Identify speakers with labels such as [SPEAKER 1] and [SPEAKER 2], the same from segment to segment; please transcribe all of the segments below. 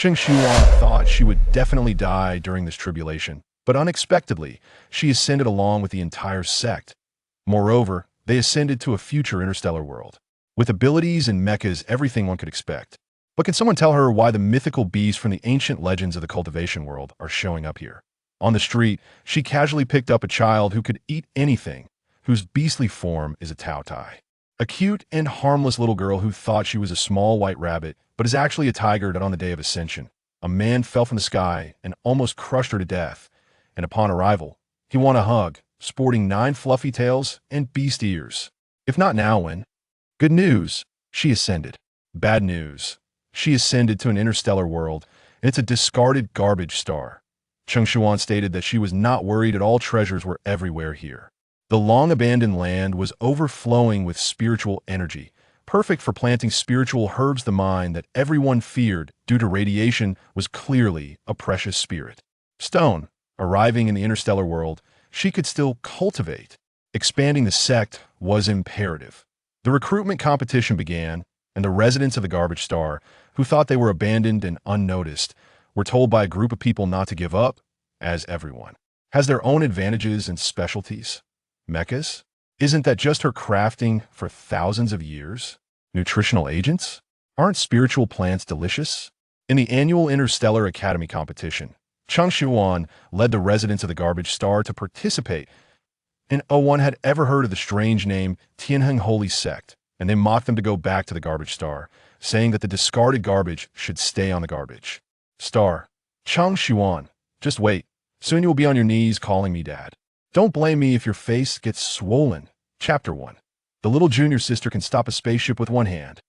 [SPEAKER 1] Cheng Shiyuan thought she would definitely die during this tribulation, but unexpectedly, she ascended along with the entire sect. Moreover, they ascended to a future interstellar world, with abilities and mechas everything one could expect. But can someone tell her why the mythical beasts from the ancient legends of the cultivation world are showing up here? On the street, she casually picked up a child who could eat anything, whose beastly form is a Taotie. A cute and harmless little girl who thought she was a small white rabbit, but is actually a tiger that on the day of ascension, a man fell from the sky and almost crushed her to death, and upon arrival, he won a hug, sporting 9 fluffy tails and beast ears. If not now, when? Good news, she ascended. Bad news, she ascended to an interstellar world, and it's a discarded garbage star. Cheng Shiyuan stated that she was not worried at all, treasures were everywhere here. The long-abandoned land was overflowing with spiritual energy, perfect for planting spiritual herbs. The mine that everyone feared due to radiation was clearly a precious spirit. Stone, arriving in the interstellar world, she could still cultivate. Expanding the sect was imperative. The recruitment competition began, and the residents of the garbage star, who thought they were abandoned and unnoticed, were told by a group of people not to give up, as everyone has their own advantages and specialties. Mechas? Isn't that just her crafting for thousands of years? Nutritional agents? Aren't spiritual plants delicious? In the annual Interstellar Academy competition, Cheng Shiyuan led the residents of the garbage star to participate, and no one had ever heard of the strange name Tianheng Holy Sect, and they mocked them to go back to the garbage star, saying that the discarded garbage should stay on the garbage star. Cheng Shiyuan, just wait. Soon you'll be on your knees calling me dad. Don't blame me if your face gets swollen. Chapter 1. The little junior sister can stop a spaceship with one hand.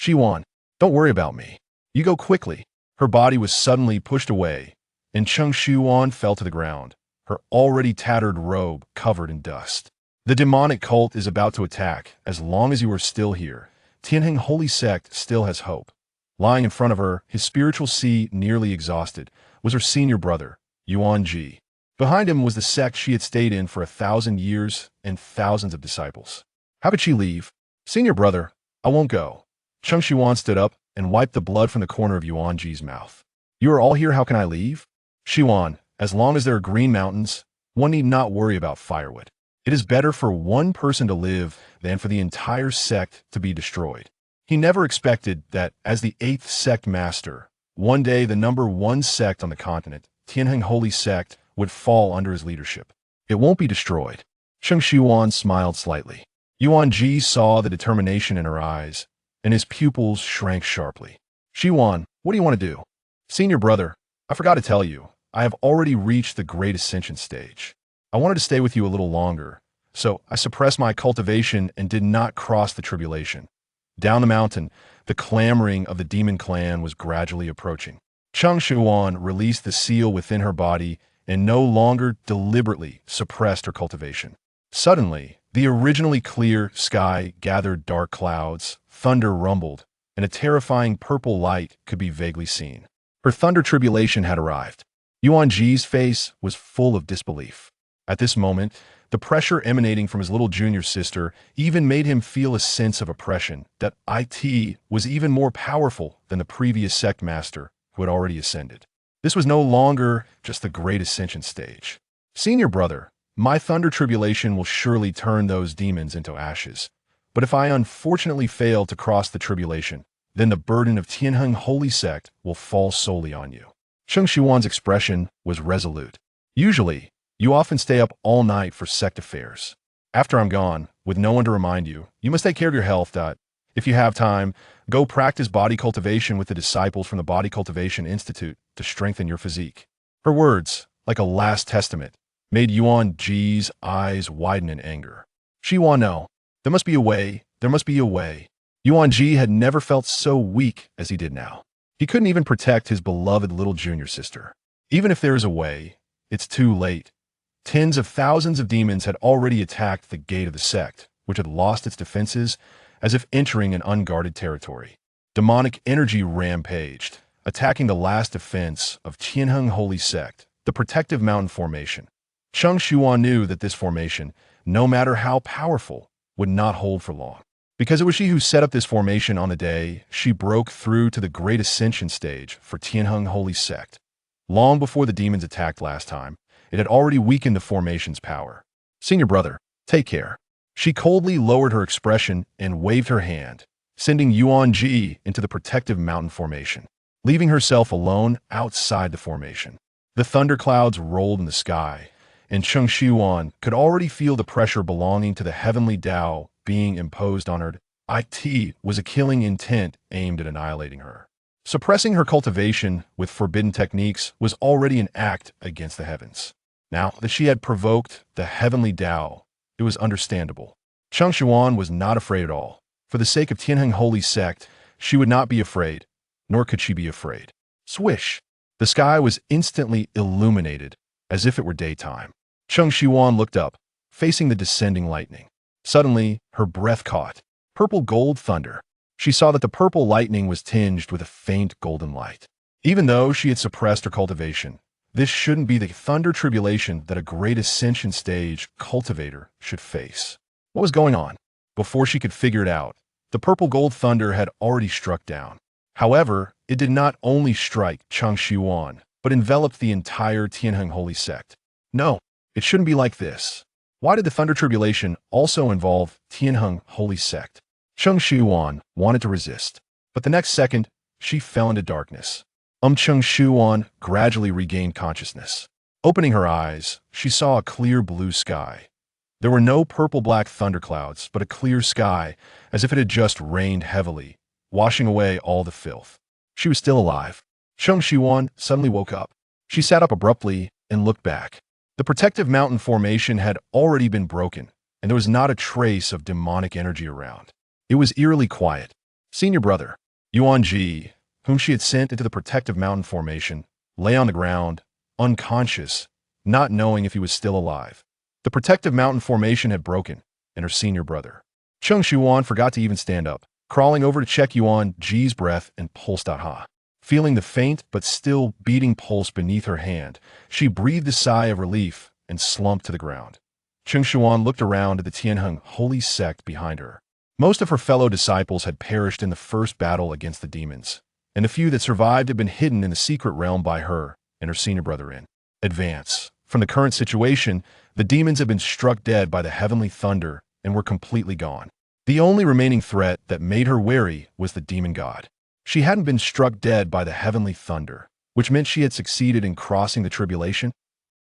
[SPEAKER 1] Shiyuan, don't worry about me. You go quickly. Her body was suddenly pushed away, and Cheng Shiyuan fell to the ground, her already tattered robe covered in dust. The demonic cult is about to attack. As long as you are still here, Tianheng Holy Sect still has hope. Lying in front of her, his spiritual sea nearly exhausted, was her senior brother, Yuan Ji. Behind him was the sect she had stayed in for 1,000 years and thousands of disciples. How could she leave? Senior brother, I won't go. Cheng Shiyuan stood up and wiped the blood from the corner of Yuan Ji's mouth. You are all here, how can I leave? Shiyuan, as long as there are green mountains, one need not worry about firewood. It is better for one person to live than for the entire sect to be destroyed. He never expected that, as the 8th sect master, one day the number 1 sect on the continent, Tianheng Holy Sect, would fall under his leadership. It won't be destroyed. Cheng Shiyuan smiled slightly. Yuan Ji saw the determination in her eyes, and his pupils shrank sharply. Shiyuan, what do you want to do? Senior brother, I forgot to tell you, I have already reached the great ascension stage. I wanted to stay with you a little longer, so I suppressed my cultivation and did not cross the tribulation. Down the mountain, the clamoring of the demon clan was gradually approaching. Cheng Shiyuan released the seal within her body and no longer deliberately suppressed her cultivation. Suddenly, the originally clear sky gathered dark clouds, thunder rumbled, and a terrifying purple light could be vaguely seen. Her thunder tribulation had arrived. Yuan Ji's face was full of disbelief. At this moment, the pressure emanating from his little junior sister even made him feel a sense of oppression that it was even more powerful than the previous sect master who had already ascended. This was no longer just the great ascension stage. Senior brother, my thunder tribulation will surely turn those demons into ashes. But if I unfortunately fail to cross the tribulation, then the burden of Tianheng Holy Sect will fall solely on you. Cheng Shiyuan's expression was resolute. Usually, you often stay up all night for sect affairs. After I'm gone, with no one to remind you, you must take care of your health. If you have time, go practice body cultivation with the disciples from the Body Cultivation Institute to strengthen your physique. Her words, like a last testament, made Yuan Ji's eyes widen in anger. Shiyuan, no. There must be a way. There must be a way. Yuan Ji had never felt so weak as he did now. He couldn't even protect his beloved little junior sister. Even if there is a way, it's too late. Tens of thousands of demons had already attacked the gate of the sect, which had lost its defenses as if entering an unguarded territory. Demonic energy rampaged, attacking the last defense of Tianheng Holy Sect, the protective mountain formation. Cheng Shiyuan knew that this formation, no matter how powerful, would not hold for long. because it was she who set up this formation on the day she broke through to the great ascension stage for Tianheng Holy Sect. Long before the demons attacked last time, it had already weakened the formation's power. Senior brother, take care. She coldly lowered her expression and waved her hand, sending Yuan Ji into the protective mountain formation, leaving herself alone outside the formation. The thunderclouds rolled in the sky, and Cheng Shiyuan could already feel the pressure belonging to the heavenly Tao being imposed on her. It was a killing intent aimed at annihilating her. Suppressing her cultivation with forbidden techniques was already an act against the heavens. Now that she had provoked the heavenly Tao, it was understandable. Cheng Shiyuan was not afraid at all. For the sake of Tianheng Holy Sect, she would not be afraid, nor could she be afraid. Swish! The sky was instantly illuminated, as if it were daytime. Cheng Shiyuan looked up, facing the descending lightning. Suddenly, her breath caught. Purple gold thunder. She saw that the purple lightning was tinged with a faint golden light. Even though she had suppressed her cultivation, this shouldn't be the thunder tribulation that a great ascension stage cultivator should face. What was going on? Before she could figure it out, the purple gold thunder had already struck down. However, it did not only strike Cheng Shiyuan, but enveloped the entire Tianheng Holy Sect. No, it shouldn't be like this. Why did the thunder tribulation also involve Tianheng Holy Sect? Cheng Shiyuan wanted to resist, but the next second, she fell into darkness. Cheng Shiyuan gradually regained consciousness. Opening her eyes, she saw a clear blue sky. There were no purple-black thunderclouds, but a clear sky, as if it had just rained heavily, washing away all the filth. She was still alive. Cheng Shiyuan suddenly woke up. She sat up abruptly and looked back. The protective mountain formation had already been broken, and there was not a trace of demonic energy around. It was eerily quiet. Senior brother, Yuan Ji, whom she had sent into the protective mountain formation, lay on the ground, unconscious, not knowing if he was still alive. The protective mountain formation had broken, and her senior brother, Cheng Shiyuan, forgot to even stand up, crawling over to check Yuan Ji's breath and pulse.ha. Feeling the faint but still beating pulse beneath her hand, she breathed a sigh of relief and slumped to the ground. Cheng Shiyuan looked around at the Tianheng Holy Sect behind her. Most of her fellow disciples had perished in the first battle against the demons, and the few that survived had been hidden in the secret realm by her and her senior brother in advance. From the current situation, the demons had been struck dead by the heavenly thunder and were completely gone. The only remaining threat that made her wary was the demon god. She hadn't been struck dead by the heavenly thunder, which meant she had succeeded in crossing the tribulation.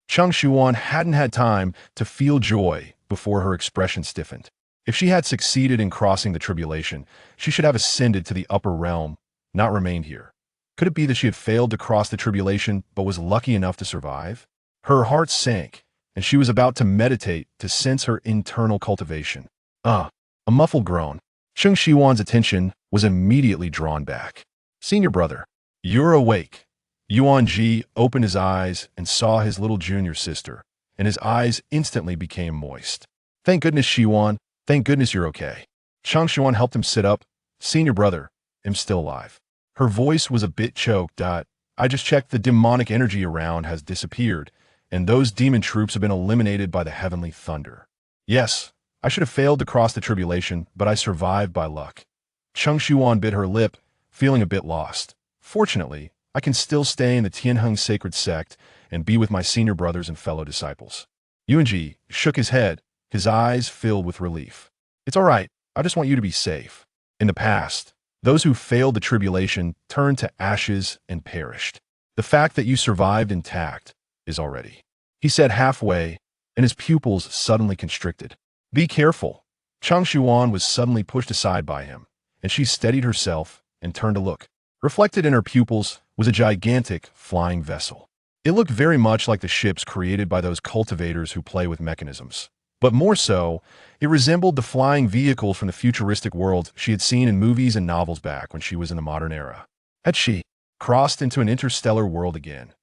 [SPEAKER 1] Cheng Shiyuan hadn't had time to feel joy before her expression stiffened. If she had succeeded in crossing the tribulation, she should have ascended to the upper realm, not remained here. Could it be that she had failed to cross the tribulation but was lucky enough to survive? Her heart sank, and she was about to meditate to sense her internal cultivation. A muffled groan. Cheng Shiyuan's attention was immediately drawn back. Senior brother, you're awake. Yuan Ji opened his eyes and saw his little junior sister, and his eyes instantly became moist. Thank goodness, Shiyuan. Thank goodness you're okay. Cheng Shiyuan helped him sit up. Senior brother, I'm still alive. Her voice was a bit choked. I just checked, the demonic energy around has disappeared, and those demon troops have been eliminated by the heavenly thunder. Yes, I should have failed to cross the tribulation, but I survived by luck. Cheng Shiyuan bit her lip, feeling a bit lost. Fortunately, I can still stay in the Tianheng sacred sect and be with my senior brothers and fellow disciples. Yuan Ji shook his head, his eyes filled with relief. It's all right. I just want you to be safe. In the past, those who failed the tribulation turned to ashes and perished. The fact that you survived intact is already. He said halfway, and his pupils suddenly constricted. Be careful. Cheng Shiyuan was suddenly pushed aside by him, and she steadied herself and turned to look. Reflected in her pupils was a gigantic flying vessel. It looked very much like the ships created by those cultivators who play with mechanisms. But more so, it resembled the flying vehicles from the futuristic world she had seen in movies and novels back when she was in the modern era. Had she crossed into an interstellar world again?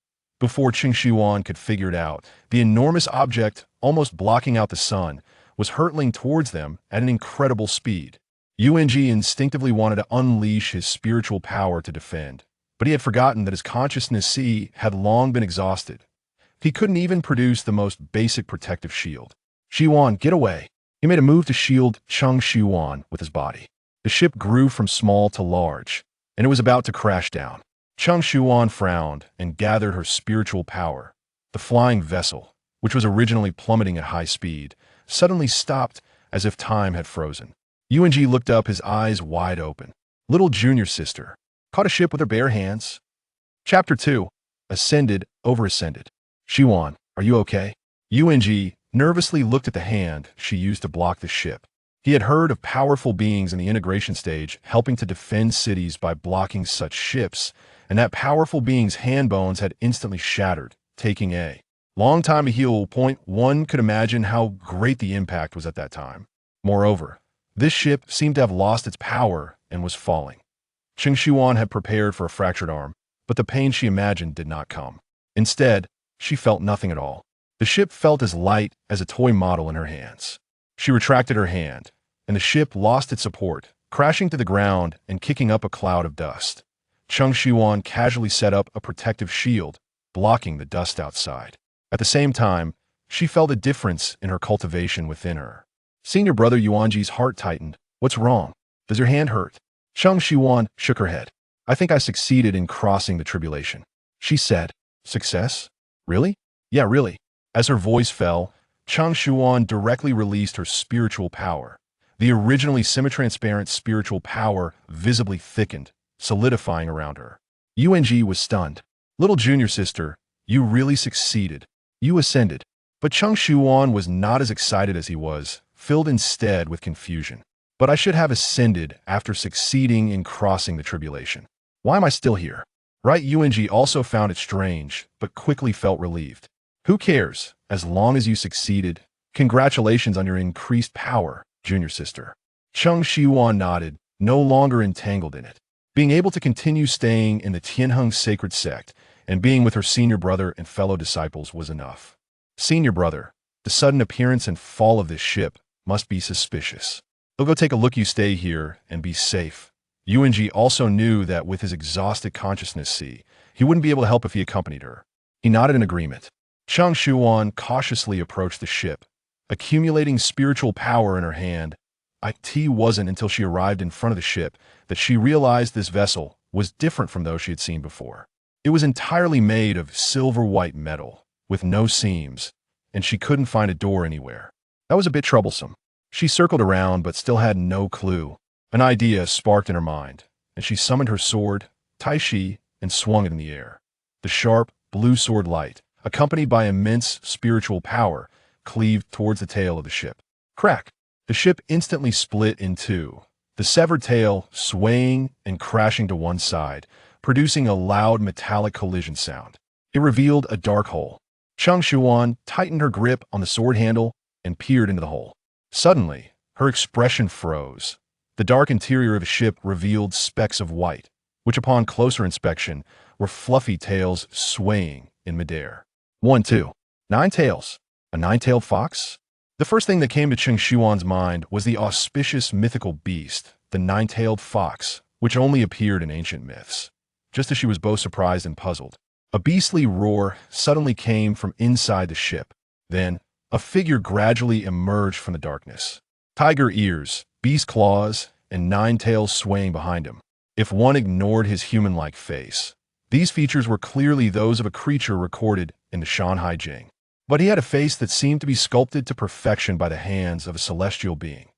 [SPEAKER 1] Before Cheng Shiyuan could figure it out, the enormous object, almost blocking out the sun, was hurtling towards them at an incredible speed. Yuan Ji instinctively wanted to unleash his spiritual power to defend, but he had forgotten that his consciousness had long been exhausted. He couldn't even produce the most basic protective shield. Shiyuan, get away. He made a move to shield Cheng Shiyuan with his body. The ship grew from small to large, and it was about to crash down. Cheng Shiyuan frowned and gathered her spiritual power. The flying vessel, which was originally plummeting at high speed, suddenly stopped as if time had frozen. Yuanji looked up, his eyes wide open. Little junior sister caught a ship with her bare hands. Chapter 2. Ascended, over-ascended. Shiyuan, are you okay? Yuanji nervously looked at the hand she used to block the ship. He had heard of powerful beings in the integration stage helping to defend cities by blocking such ships, and that powerful being's hand bones had instantly shattered, taking a long time to heal. One could imagine how great the impact was at that time. Moreover, this ship seemed to have lost its power and was falling. Cheng Shiyuan had prepared for a fractured arm, but the pain she imagined did not come. Instead, she felt nothing at all. The ship felt as light as a toy model in her hands. She retracted her hand, and the ship lost its support, crashing to the ground and kicking up a cloud of dust. Cheng Shiyuan casually set up a protective shield, blocking the dust outside. At the same time, she felt a difference in her cultivation within her. Senior brother Yuanji's heart tightened. What's wrong? Does your hand hurt? Cheng Shiyuan shook her head. I think I succeeded in crossing the tribulation. She said, Success? Really? Yeah, really. As her voice fell, Cheng Shiyuan directly released her spiritual power. The originally semi-transparent spiritual power visibly thickened, solidifying around her. Yuanji was stunned. Little junior sister, you really succeeded. You ascended. But Cheng Shiyuan was not as excited as he was, filled instead with confusion. But I should have ascended after succeeding in crossing the tribulation. Why am I still here? Right? Yuanji also found it strange, but quickly felt relieved. Who cares, as long as you succeeded? Congratulations on your increased power, junior sister. Cheng Shiyuan nodded, no longer entangled in it. Being able to continue staying in the Tianheng sacred sect and being with her senior brother and fellow disciples was enough. Senior brother, the sudden appearance and fall of this ship must be suspicious. He'll go take a look. You stay here and be safe. Yuanji also knew that with his exhausted consciousness, he wouldn't be able to help if he accompanied her. He nodded in agreement. Cheng Shiyuan cautiously approached the ship, accumulating spiritual power in her hand. It wasn't until she arrived in front of the ship that she realized this vessel was different from those she had seen before. It was entirely made of silver-white metal, with no seams, and she couldn't find a door anywhere. That was a bit troublesome. She circled around but still had no clue. An idea sparked in her mind, and she summoned her sword, Tai-Chi, and swung it in the air. The sharp, blue sword light, accompanied by immense spiritual power, cleaved towards the tail of the ship. Crack! The ship instantly split in two, the severed tail swaying and crashing to one side, producing a loud metallic collision sound. It revealed a dark hole. Cheng Shiyuan tightened her grip on the sword handle and peered into the hole. Suddenly, her expression froze. The dark interior of the ship revealed specks of white, which upon closer inspection were fluffy tails swaying in midair. 1, 2. 9 tails. A 9-tailed fox? The first thing that came to Cheng Shiyuan's mind was the auspicious mythical beast, the 9-tailed fox, which only appeared in ancient myths. Just as she was both surprised and puzzled, a beastly roar suddenly came from inside the ship. Then, a figure gradually emerged from the darkness. Tiger ears, beast claws, and 9 tails swaying behind him. If one ignored his human-like face, these features were clearly those of a creature recorded in the Shanhai Jing. But he had a face that seemed to be sculpted to perfection by the hands of a celestial being.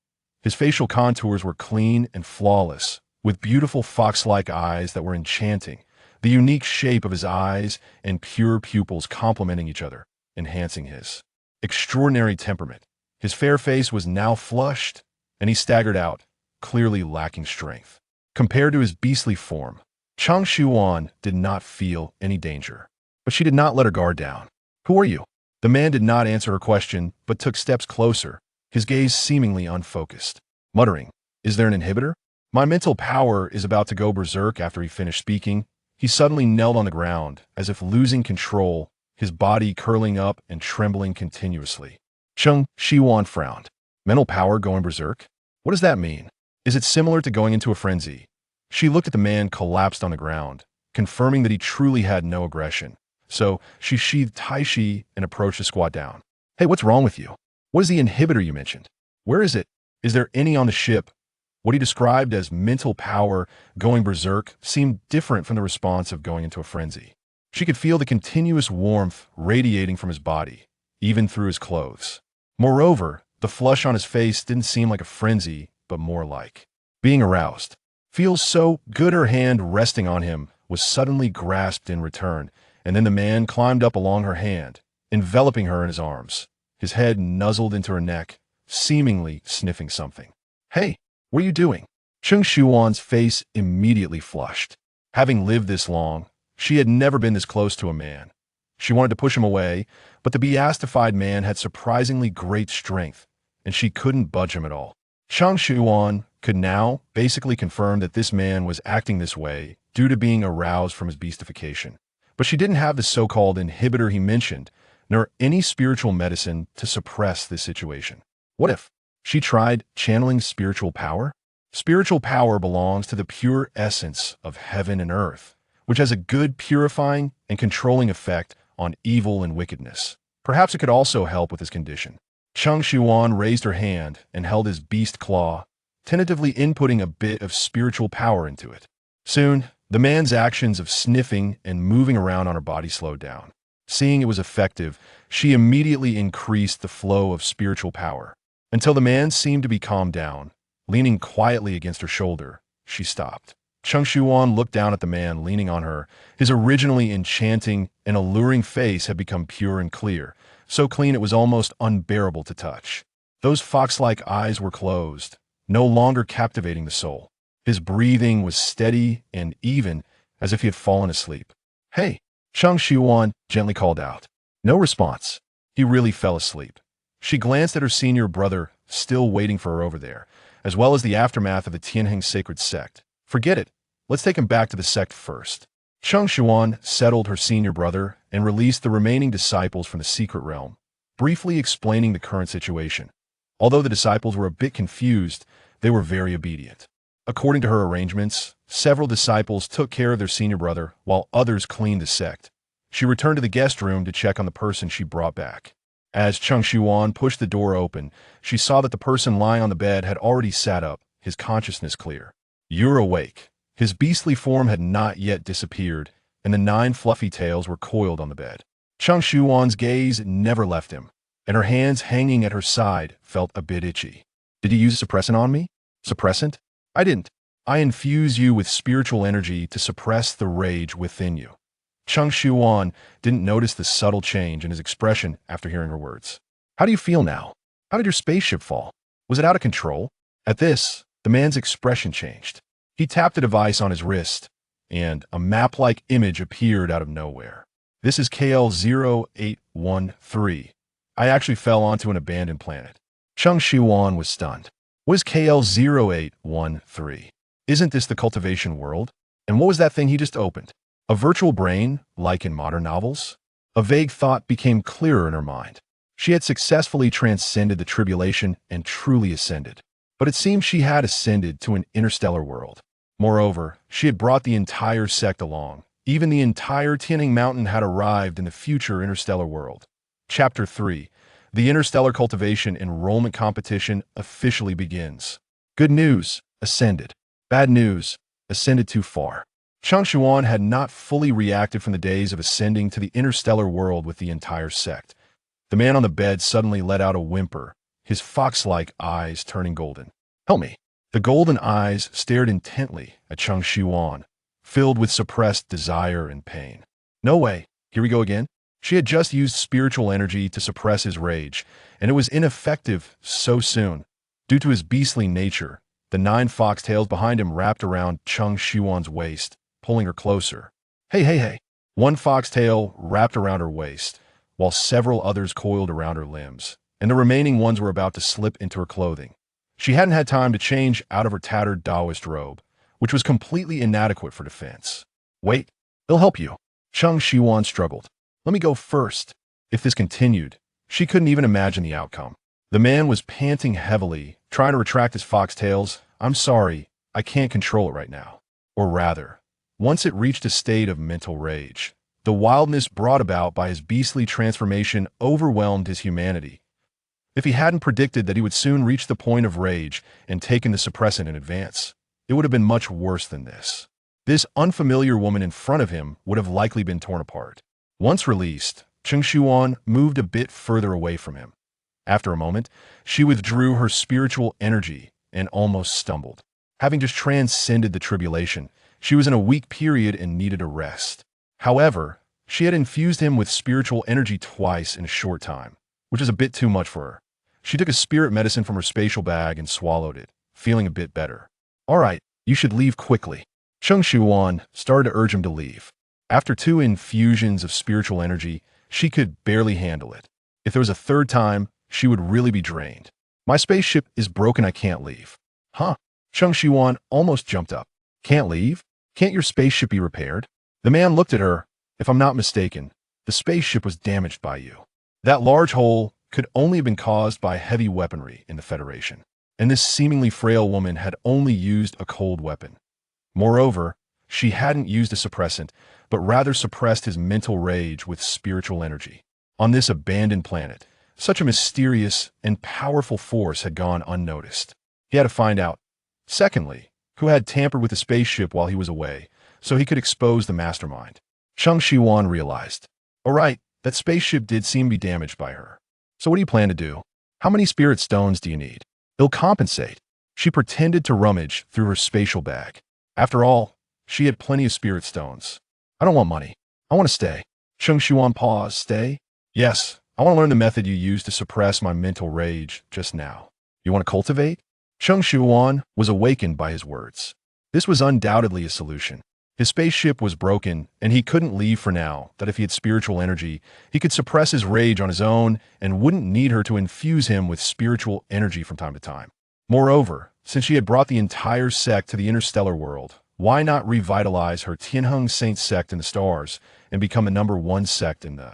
[SPEAKER 1] His facial contours were clean and flawless, with beautiful fox-like eyes that were enchanting, the unique shape of his eyes and pure pupils complementing each other, enhancing his extraordinary temperament. His fair face was now flushed, and he staggered out, clearly lacking strength. Compared to his beastly form, Cheng Shiyuan did not feel any danger. But she did not let her guard down. Who are you? The man did not answer her question, but took steps closer, his gaze seemingly unfocused. Muttering, is there an inhibitor? My mental power is about to go berserk. After he finished speaking, he suddenly knelt on the ground, as if losing control, his body curling up and trembling continuously. Cheng Shiyuan frowned. Mental power going berserk? What does that mean? Is it similar to going into a frenzy? She looked at the man collapsed on the ground, confirming that he truly had no aggression. So she sheathed Tai-Chi and approached to squat down. Hey, what's wrong with you? What is the inhibitor you mentioned? Where is it? Is there any on the ship? What he described as mental power going berserk seemed different from the response of going into a frenzy. She could feel the continuous warmth radiating from his body, even through his clothes. Moreover, the flush on his face didn't seem like a frenzy, but more like being aroused. Feels so good her hand resting on him was suddenly grasped in return, and then the man climbed up along her hand, enveloping her in his arms. His head nuzzled into her neck, seemingly sniffing something. Hey, what are you doing? Cheng Shiyuan's face immediately flushed. Having lived this long, she had never been this close to a man. She wanted to push him away, but the beastified man had surprisingly great strength, and she couldn't budge him at all. Cheng Shiyuan could now basically confirm that this man was acting this way due to being aroused from his beastification. But she didn't have the so-called inhibitor he mentioned, nor any spiritual medicine to suppress this situation. What if she tried channeling spiritual power? Spiritual power belongs to the pure essence of heaven and earth, which has a good purifying and controlling effect on evil and wickedness. Perhaps it could also help with his condition. Cheng Shiyuan raised her hand and held his beast claw, tentatively inputting a bit of spiritual power into it. Soon, the man's actions of sniffing and moving around on her body slowed down. Seeing it was effective, she immediately increased the flow of spiritual power. Until the man seemed to be calmed down, leaning quietly against her shoulder, she stopped. Cheng Shiyuan looked down at the man leaning on her. His originally enchanting and alluring face had become pure and clear, so clean it was almost unbearable to touch. Those fox-like eyes were closed, no longer captivating the soul. His breathing was steady and even, as if he had fallen asleep. Hey, Cheng Shiyuan gently called out. No response. He really fell asleep. She glanced at her senior brother, still waiting for her over there, as well as the aftermath of the Tianheng sacred sect. Forget it. Let's take him back to the sect first. Cheng Shiyuan settled her senior brother and released the remaining disciples from the secret realm, briefly explaining the current situation. Although the disciples were a bit confused, they were very obedient. According to her arrangements, several disciples took care of their senior brother while others cleaned the sect. She returned to the guest room to check on the person she brought back. As Cheng Shiyuan pushed the door open, she saw that the person lying on the bed had already sat up, his consciousness clear. You're awake. His beastly form had not yet disappeared, and the 9 fluffy tails were coiled on the bed. Cheng Shiyuan's gaze never left him, and her hands hanging at her side felt a bit itchy. Did you use a suppressant on me? Suppressant? I didn't. I infuse you with spiritual energy to suppress the rage within you. Cheng Shiyuan didn't notice the subtle change in his expression after hearing her words. How do you feel now? How did your spaceship fall? Was it out of control? At this, the man's expression changed. He tapped the device on his wrist, and a map-like image appeared out of nowhere. This is KL-0813. I actually fell onto an abandoned planet. Cheng Shiyuan was stunned. What is KL-0813? Isn't this the cultivation world? And what was that thing he just opened? A virtual brain, like in modern novels? A vague thought became clearer in her mind. She had successfully transcended the tribulation and truly ascended. But it seemed she had ascended to an interstellar world. Moreover, she had brought the entire sect along. Even the entire Tianheng Mountain had arrived in the future interstellar world. Chapter 3. The Interstellar Cultivation Enrollment Competition officially begins. Good news, ascended. Bad news, ascended too far. Cheng Shiyuan had not fully reacted from the days of ascending to the interstellar world with the entire sect. The man on the bed suddenly let out a whimper, his fox-like eyes turning golden. Help me. The golden eyes stared intently at Cheng Shiyuan, filled with suppressed desire and pain. No way. Here we go again. She had just used spiritual energy to suppress his rage, and it was ineffective so soon. Due to his beastly nature, the 9 foxtails behind him wrapped around Cheng Shiyuan's waist, pulling her closer. Hey. One foxtail wrapped around her waist, while several others coiled around her limbs, and the remaining ones were about to slip into her clothing. She hadn't had time to change out of her tattered Taoist robe, which was completely inadequate for defense. Wait, it'll help you. Cheng Shiyuan struggled. Let me go first. If this continued, she couldn't even imagine the outcome. The man was panting heavily, trying to retract his foxtails. I'm sorry, I can't control it right now. Or rather, once it reached a state of mental rage, the wildness brought about by his beastly transformation overwhelmed his humanity. If he hadn't predicted that he would soon reach the point of rage and taken the suppressant in advance, it would have been much worse than this. This unfamiliar woman in front of him would have likely been torn apart. Once released, Cheng Shiyuan moved a bit further away from him. After a moment, she withdrew her spiritual energy and almost stumbled. Having just transcended the tribulation, she was in a weak period and needed a rest. However, she had infused him with spiritual energy twice in a short time, which is a bit too much for her. She took a spirit medicine from her spatial bag and swallowed it, feeling a bit better. All right, you should leave quickly. Cheng Shiyuan started to urge him to leave. After 2 infusions of spiritual energy, she could barely handle it. If there was a third time, she would really be drained. My spaceship is broken, I can't leave. Huh? Cheng Shiyuan almost jumped up. Can't leave? Can't your spaceship be repaired? The man looked at her. If I'm not mistaken, the spaceship was damaged by you. That large hole could only have been caused by heavy weaponry in the Federation, and this seemingly frail woman had only used a cold weapon. Moreover, she hadn't used a suppressant, but rather suppressed his mental rage with spiritual energy. On this abandoned planet, such a mysterious and powerful force had gone unnoticed. He had to find out. Secondly, who had tampered with the spaceship while he was away, so he could expose the mastermind. Cheng Shiyuan realized. All right, that spaceship did seem to be damaged by her. So what do you plan to do? How many spirit stones do you need? They'll compensate. She pretended to rummage through her spatial bag. After all, she had plenty of spirit stones. I don't want money. I want to stay. Cheng Shiyuan paused. Stay? Yes, I want to learn the method you used to suppress my mental rage just now. You want to cultivate? Cheng Shiyuan was awakened by his words. This was undoubtedly a solution. His spaceship was broken, and he couldn't leave for now, that if he had spiritual energy, he could suppress his rage on his own and wouldn't need her to infuse him with spiritual energy from time to time. Moreover, since she had brought the entire sect to the interstellar world, why not revitalize her Tianheng Saint sect in the stars and become the #1 sect in the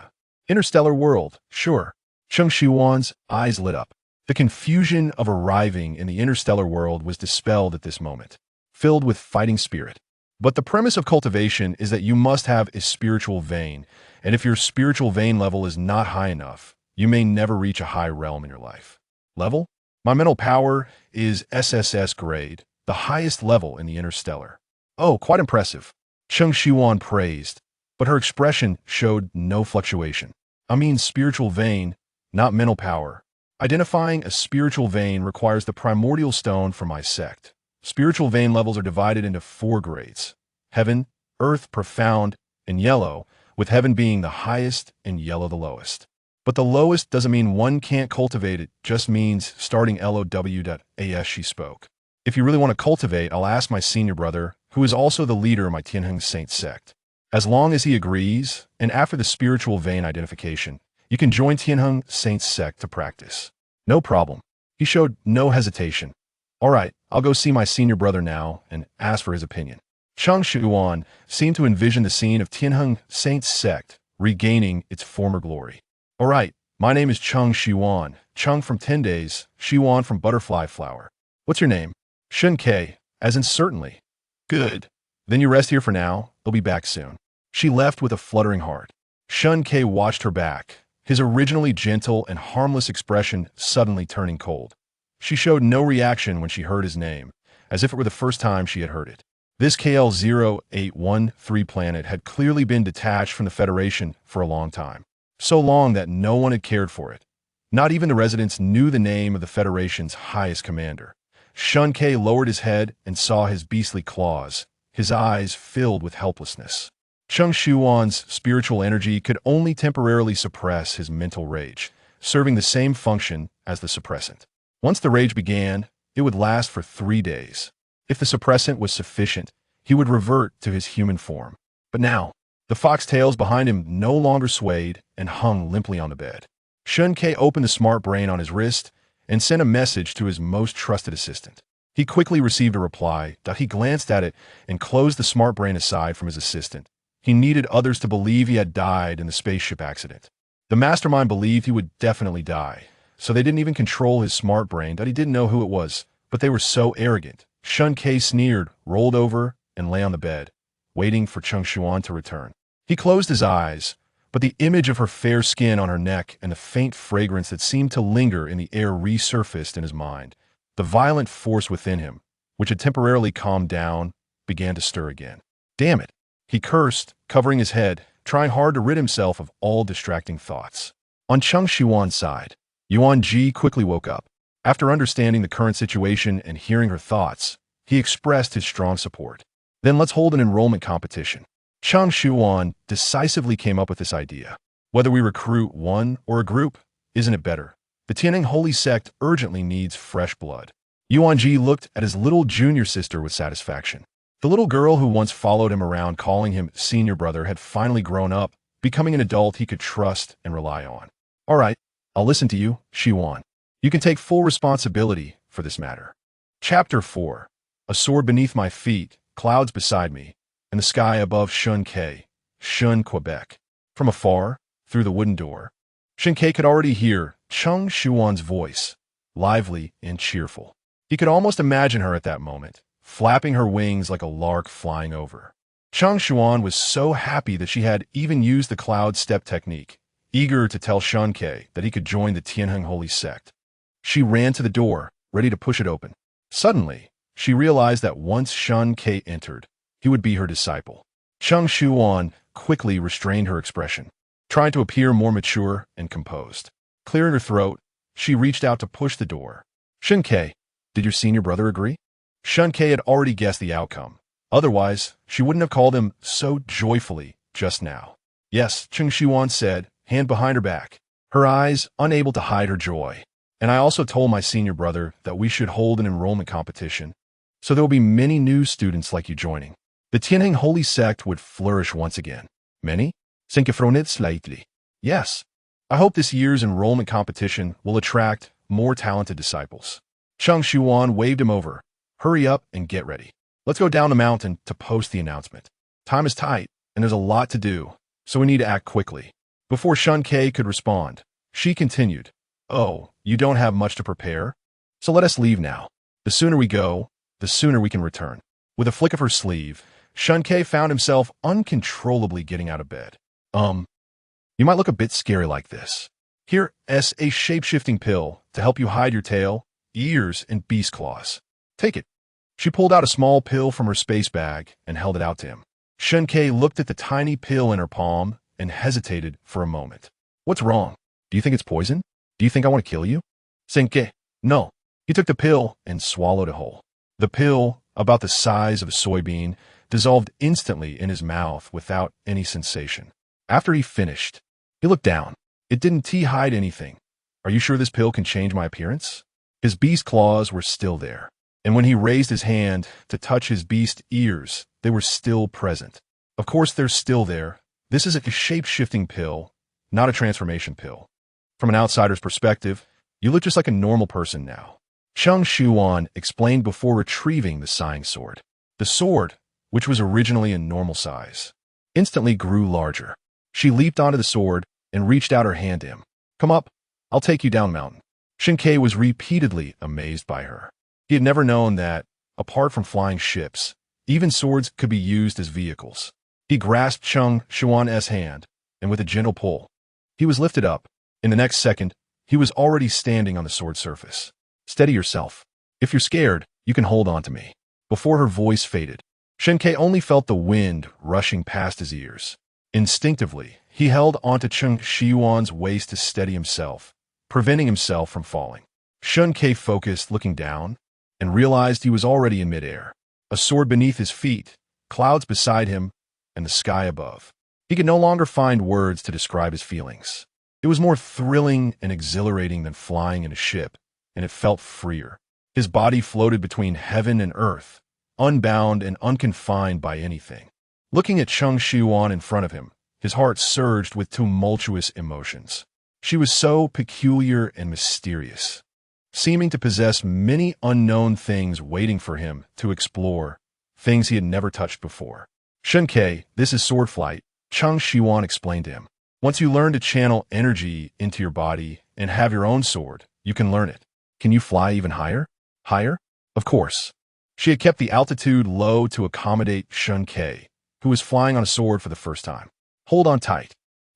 [SPEAKER 1] interstellar world? Sure. Cheng Shiyuan's eyes lit up. The confusion of arriving in the interstellar world was dispelled at this moment, filled with fighting spirit. But the premise of cultivation is that you must have a spiritual vein, and if your spiritual vein level is not high enough, you may never reach a high realm in your life. Level? My mental power is SSS grade, the highest level in the interstellar. Oh, quite impressive. Cheng Shiyuan praised, but her expression showed no fluctuation. I mean spiritual vein, not mental power. Identifying a spiritual vein requires the primordial stone from my sect. Spiritual vein levels are divided into 4 grades: heaven, earth, profound, and yellow, with heaven being the highest and yellow the lowest. But the lowest doesn't mean one can't cultivate it, just means starting LOW.AS. She spoke. If you really want to cultivate, I'll ask my senior brother, who is also the leader of my Tianheng Saint sect. As long as he agrees, and after the spiritual vein identification, you can join Tianheng Saint sect to practice. No problem. He showed no hesitation. All right, I'll go see my senior brother now and ask for his opinion. Cheng Shiyuan seemed to envision the scene of Tianheng Saint sect regaining its former glory. All right, my name is Cheng Shiyuan. Cheng from 10 days, Shiyuan from butterfly flower. What's your name? Shen Que, as in certainly. Good. Then you rest here for now. They'll be back soon. She left with a fluttering heart. Shen Que watched her back, his originally gentle and harmless expression suddenly turning cold. She showed no reaction when she heard his name, as if it were the first time she had heard it. This KL0813 planet had clearly been detached from the Federation for a long time. So long that no one had cared for it. Not even the residents knew the name of the Federation's highest commander. Shen Que lowered his head and saw his beastly claws, his eyes filled with helplessness. Cheng Shiyuan's spiritual energy could only temporarily suppress his mental rage, serving the same function as the suppressant. Once the rage began, it would last for 3 days. If the suppressant was sufficient, he would revert to his human form. But now, the foxtails behind him no longer swayed and hung limply on the bed. Shen Que opened the smart brain on his wrist and sent a message to his most trusted assistant. He quickly received a reply. He glanced at it and closed the smart brain aside from his assistant. He needed others to believe he had died in the spaceship accident. The mastermind believed he would definitely die, so they didn't even control his smart brain. He didn't know who it was, but they were so arrogant. Shen Que sneered, rolled over, and lay on the bed, waiting for Cheng Shiyuan to return. He closed his eyes, but the image of her fair skin on her neck and the faint fragrance that seemed to linger in the air resurfaced in his mind. The violent force within him, which had temporarily calmed down, began to stir again. Damn it! He cursed, covering his head, trying hard to rid himself of all distracting thoughts. On Cheng Shiyuan's side, Yuan Ji quickly woke up. After understanding the current situation and hearing her thoughts, he expressed his strong support. Then let's hold an enrollment competition. Cheng Shiyuan decisively came up with this idea. Whether we recruit one or a group, isn't it better? The Tianning holy sect urgently needs fresh blood. Yuan Ji looked at his little junior sister with satisfaction. The little girl who once followed him around calling him senior brother had finally grown up, becoming an adult he could trust and rely on. All right, I'll listen to you, Shiyuan. You can take full responsibility for this matter. Chapter 4. A sword beneath my feet, clouds beside me, and the sky above Shen Que, Shen Quebec. From afar, through the wooden door, Shen Que could already hear Cheng Shiyuan's voice, lively and cheerful. He could almost imagine her at that moment, flapping her wings like a lark flying over. Cheng Shiyuan was so happy that she had even used the cloud step technique, eager to tell Shen Que that he could join the Tianning holy sect. She ran to the door, ready to push it open. Suddenly, she realized that once Shen Que entered, he would be her disciple. Cheng Shiyuan quickly restrained her expression, trying to appear more mature and composed. Clearing her throat, she reached out to push the door. Shen Que, did your senior brother agree? Shen Que had already guessed the outcome. Otherwise, she wouldn't have called him so joyfully just now. Yes, Cheng Shiyuan said, hand behind her back, her eyes unable to hide her joy. And I also told my senior brother that we should hold an enrollment competition, so there will be many new students like you joining. The Tianning holy sect would flourish once again. Many? Sinkefronit slightly. Yes. I hope this year's enrollment competition will attract more talented disciples. Cheng Shiyuan waved him over. Hurry up and get ready. Let's go down the mountain to post the announcement. Time is tight, and there's a lot to do, so we need to act quickly. Before Shen Que could respond, she continued, Oh, you don't have much to prepare? So let us leave now. The sooner we go, the sooner we can return. With a flick of her sleeve, Shen Que found himself uncontrollably getting out of bed. You might look a bit scary like this. Here's a shape-shifting pill to help you hide your tail, ears, and beast claws. Take it. She pulled out a small pill from her space bag and held it out to him. Shen Que looked at the tiny pill in her palm and hesitated for a moment. What's wrong? Do you think it's poison? Do you think I want to kill you? Shen Que, no. He took the pill and swallowed it whole. The pill, about the size of a soybean, dissolved instantly in his mouth without any sensation. After he finished, he looked down. It didn't hide anything. Are you sure this pill can change my appearance? His beast claws were still there, and when he raised his hand to touch his beast ears, they were still present. Of course they're still there. This is a shape-shifting pill, not a transformation pill. From an outsider's perspective, you look just like a normal person now. Cheng Shiyuan explained before retrieving the sighing sword. The sword, which was originally in normal size, instantly grew larger. She leaped onto the sword and reached out her hand to him. Come up, I'll take you down the mountain. Shen Que was repeatedly amazed by her. He had never known that, apart from flying ships, even swords could be used as vehicles. He grasped Cheng Shiyuan's hand, and with a gentle pull, he was lifted up. In the next second, he was already standing on the sword surface. Steady yourself. If you're scared, you can hold on to me. Before her voice faded, Shen Que only felt the wind rushing past his ears. Instinctively, he held onto Cheng Shiyuan's waist to steady himself, preventing himself from falling. Shen Que focused, looking down, and realized he was already in midair. A sword beneath his feet, clouds beside him, and the sky above. He could no longer find words to describe his feelings. It was more thrilling and exhilarating than flying in a ship, and it felt freer. His body floated between heaven and earth, unbound and unconfined by anything. Looking at Cheng Shiyuan in front of him, his heart surged with tumultuous emotions. She was so peculiar and mysterious, seeming to possess many unknown things waiting for him to explore, things he had never touched before. Shen Que, this is sword flight, Cheng Shiyuan explained to him. Once you learn to channel energy into your body and have your own sword, you can learn it. Can you fly even higher? Higher? Of course. She had kept the altitude low to accommodate Shen Que, who was flying on a sword for the first time. Hold on tight.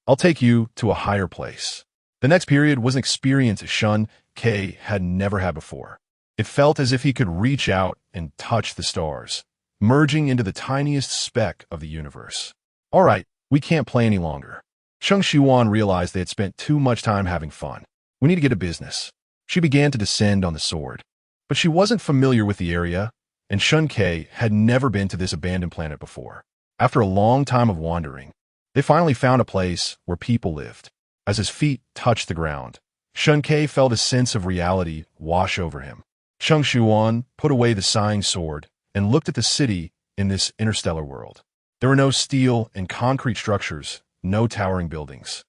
[SPEAKER 1] I'll take you to a higher place. The next period was an experience Shen Que had never had before. It felt as if he could reach out and touch the stars, merging into the tiniest speck of the universe. All right, we can't play any longer. Cheng Shiyuan realized they had spent too much time having fun. We need to get to business. She began to descend on the sword. But she wasn't familiar with the area, and Shen Que had never been to this abandoned planet before. After a long time of wandering, they finally found a place where people lived. As his feet touched the ground, Shen Que felt a sense of reality wash over him. Cheng Shiyuan put away the sighing sword and looked at the city in this interstellar world. There were no steel and concrete structures, no towering buildings.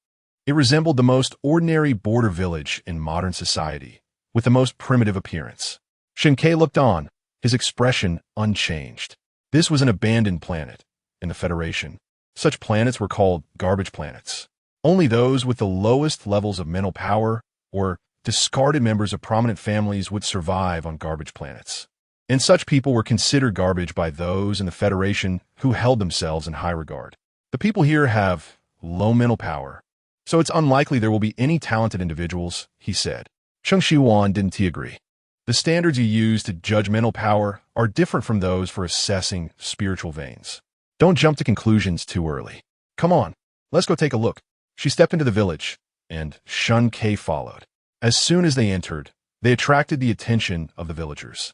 [SPEAKER 1] It resembled the most ordinary border village in modern society, with the most primitive appearance. Shen Que looked on, his expression unchanged. This was an abandoned planet in the Federation. Such planets were called garbage planets. Only those with the lowest levels of mental power or discarded members of prominent families would survive on garbage planets. And such people were considered garbage by those in the Federation who held themselves in high regard. The people here have low mental power, so it's unlikely there will be any talented individuals, he said. Cheng Shiyuan didn't agree. The standards you use to judge mental power are different from those for assessing spiritual veins. Don't jump to conclusions too early. Come on, let's go take a look. She stepped into the village, and Shen Que followed. As soon as they entered, they attracted the attention of the villagers.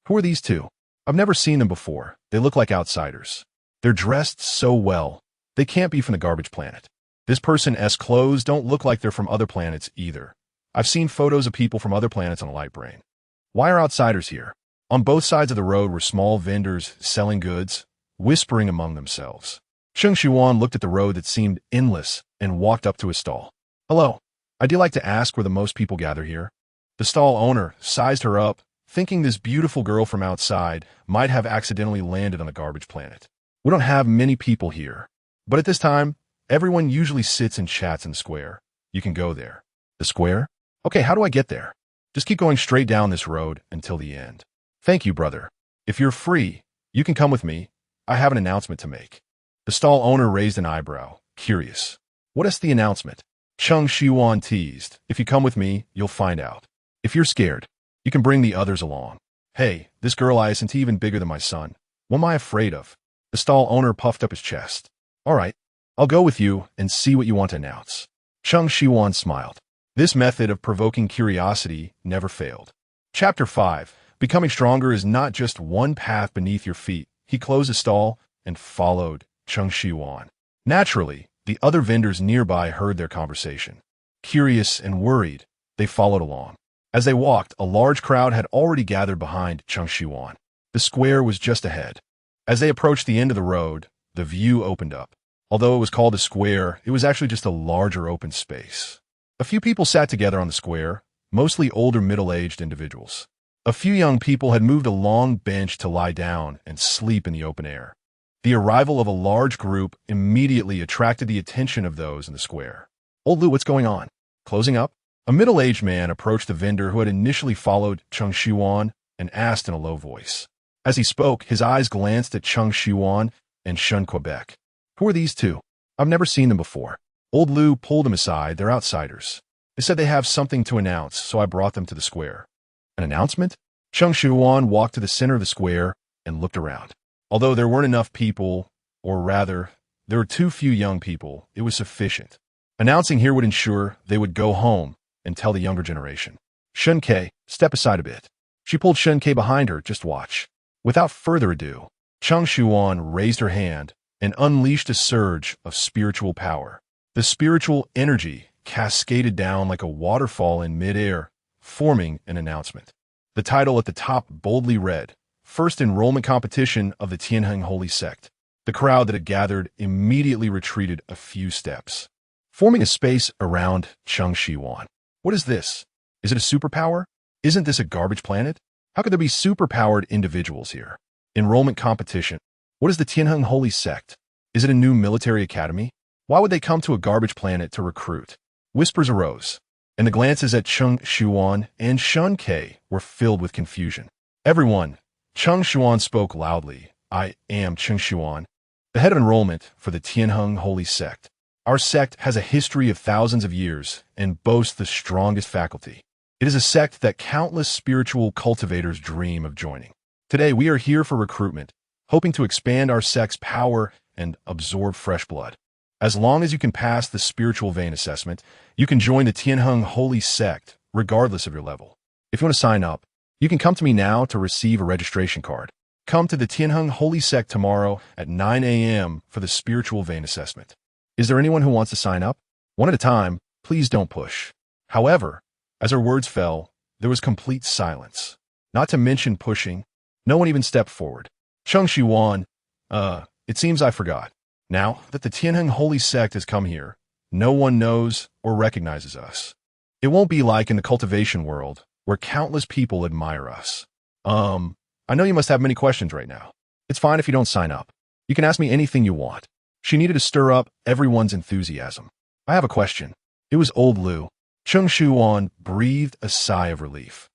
[SPEAKER 1] Who are these two? I've never seen them before. They look like outsiders. They're dressed so well. They can't be from the garbage planet. This person's clothes don't look like they're from other planets either. I've seen photos of people from other planets on a light brain. Why are outsiders here? On both sides of the road were small vendors selling goods, whispering among themselves. Cheng Shiyuan looked at the road that seemed endless and walked up to a stall. Hello, I'd like to ask where the most people gather here. The stall owner sized her up, thinking this beautiful girl from outside might have accidentally landed on a garbage planet. We don't have many people here, but at this time, everyone usually sits and chats in the square. You can go there. The square? Okay, how do I get there? Just keep going straight down this road until the end. Thank you, brother. If you're free, you can come with me. I have an announcement to make. The stall owner raised an eyebrow, curious. What is the announcement? Cheng Shiyuan teased. If you come with me, you'll find out. If you're scared, you can bring the others along. Hey, this girl isn't even bigger than my son. What am I afraid of? The stall owner puffed up his chest. All right, I'll go with you and see what you want to announce. Cheng Shiyuan smiled. This method of provoking curiosity never failed. Chapter 5. Becoming stronger is not just one path beneath your feet. He closed his stall and followed Cheng Shiyuan. Naturally, the other vendors nearby heard their conversation. Curious and worried, they followed along. As they walked, a large crowd had already gathered behind Cheng Shiyuan. The square was just ahead. As they approached the end of the road, the view opened up. Although it was called a square, it was actually just a larger open space. A few people sat together on the square, mostly older middle-aged individuals. A few young people had moved a long bench to lie down and sleep in the open air. The arrival of a large group immediately attracted the attention of those in the square. Old Lu, what's going on? Closing up? A middle-aged man approached the vendor who had initially followed Cheng Shiyuan and asked in a low voice. As he spoke, his eyes glanced at Cheng Shiyuan and Shen Que. Who are these two? I've never seen them before. Old Lu pulled him aside. They're outsiders. They said they have something to announce, so I brought them to the square. An announcement? Cheng Shiyuan walked to the center of the square and looked around. Although there weren't enough people, or rather, there were too few young people, it was sufficient. Announcing here would ensure they would go home and tell the younger generation. Shen Que, step aside a bit. She pulled Shen Que behind her. Just watch. Without further ado, Cheng Shiyuan raised her hand and unleashed a surge of spiritual power. The spiritual energy cascaded down like a waterfall in midair, forming an announcement. The title at the top boldly read, First Enrollment Competition of the Tianheng Holy Sect. The crowd that had gathered immediately retreated a few steps, forming a space around Cheng Shiyuan. What is this? Is it a superpower? Isn't this a garbage planet? How could there be superpowered individuals here? Enrollment competition. What is the Tianheng Holy Sect? Is it a new military academy? Why would they come to a garbage planet to recruit? Whispers arose, and the glances at Cheng Shiyuan and Shen Que were filled with confusion. Everyone, Cheng Shiyuan spoke loudly. I am Cheng Shiyuan, the head of enrollment for the Tianheng Holy Sect. Our sect has a history of thousands of years and boasts the strongest faculty. It is a sect that countless spiritual cultivators dream of joining. Today, we are here for recruitment, hoping to expand our sect's power and absorb fresh blood. As long as you can pass the spiritual vein assessment, you can join the Tianheng Holy Sect, regardless of your level. If you want to sign up, you can come to me now to receive a registration card. Come to the Tianheng Holy Sect tomorrow at 9 a.m. for the spiritual vein assessment. Is there anyone who wants to sign up? One at a time, please don't push. However, as her words fell, there was complete silence. Not to mention pushing. No one even stepped forward. Cheng Shiyuan, it seems I forgot. Now that the Tianheng Holy Sect has come here, no one knows or recognizes us. It won't be like in the cultivation world, where countless people admire us. I know you must have many questions right now. It's fine if you don't sign up. You can ask me anything you want. She needed to stir up everyone's enthusiasm. I have a question. It was old Lu. Cheng Shiyuan breathed a sigh of relief.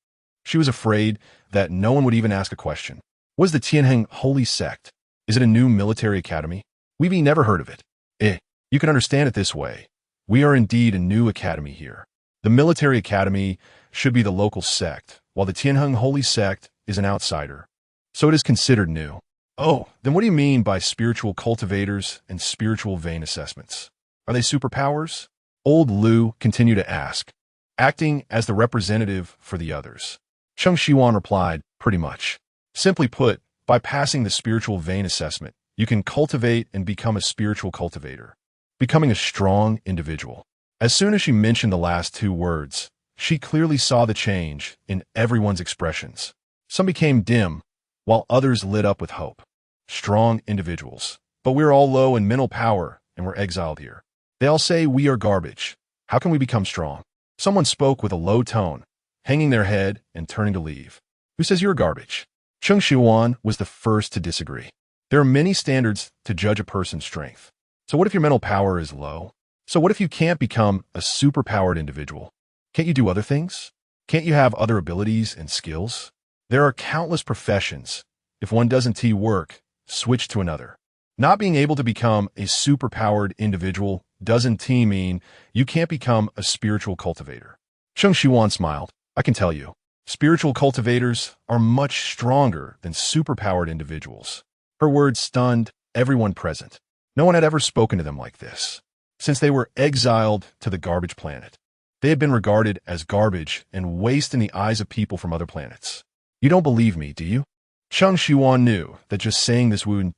[SPEAKER 1] She was afraid that no one would even ask a question. What is the Tianheng Holy Sect? Is it a new military academy? We've never heard of it. You can understand it this way. We are indeed a new academy here. The military academy should be the local sect, while the Tianheng Holy Sect is an outsider. So it is considered new. Oh, then what do you mean by spiritual cultivators and spiritual vein assessments? Are they superpowers? Old Lu continued to ask, acting as the representative for the others. Cheng Shiyuan replied, pretty much. Simply put, by passing the spiritual vein assessment, you can cultivate and become a spiritual cultivator, becoming a strong individual. As soon as she mentioned the last two words, she clearly saw the change in everyone's expressions. Some became dim, while others lit up with hope. Strong individuals. But we're all low in mental power, and we're exiled here. They all say we are garbage. How can we become strong? Someone spoke with a low tone, hanging their head and turning to leave. Who says you're garbage? Cheng Shiyuan was the first to disagree. There are many standards to judge a person's strength. So what if your mental power is low? So what if you can't become a superpowered individual? Can't you do other things? Can't you have other abilities and skills? There are countless professions. If one doesn't work, switch to another. Not being able to become a superpowered individual doesn't mean you can't become a spiritual cultivator. Cheng Shiyuan smiled. I can tell you, spiritual cultivators are much stronger than superpowered individuals. Her words stunned everyone present. No one had ever spoken to them like this. Since they were exiled to the garbage planet, they had been regarded as garbage and waste in the eyes of people from other planets. You don't believe me, do you? Cheng Shiyuan knew that just saying this wouldn't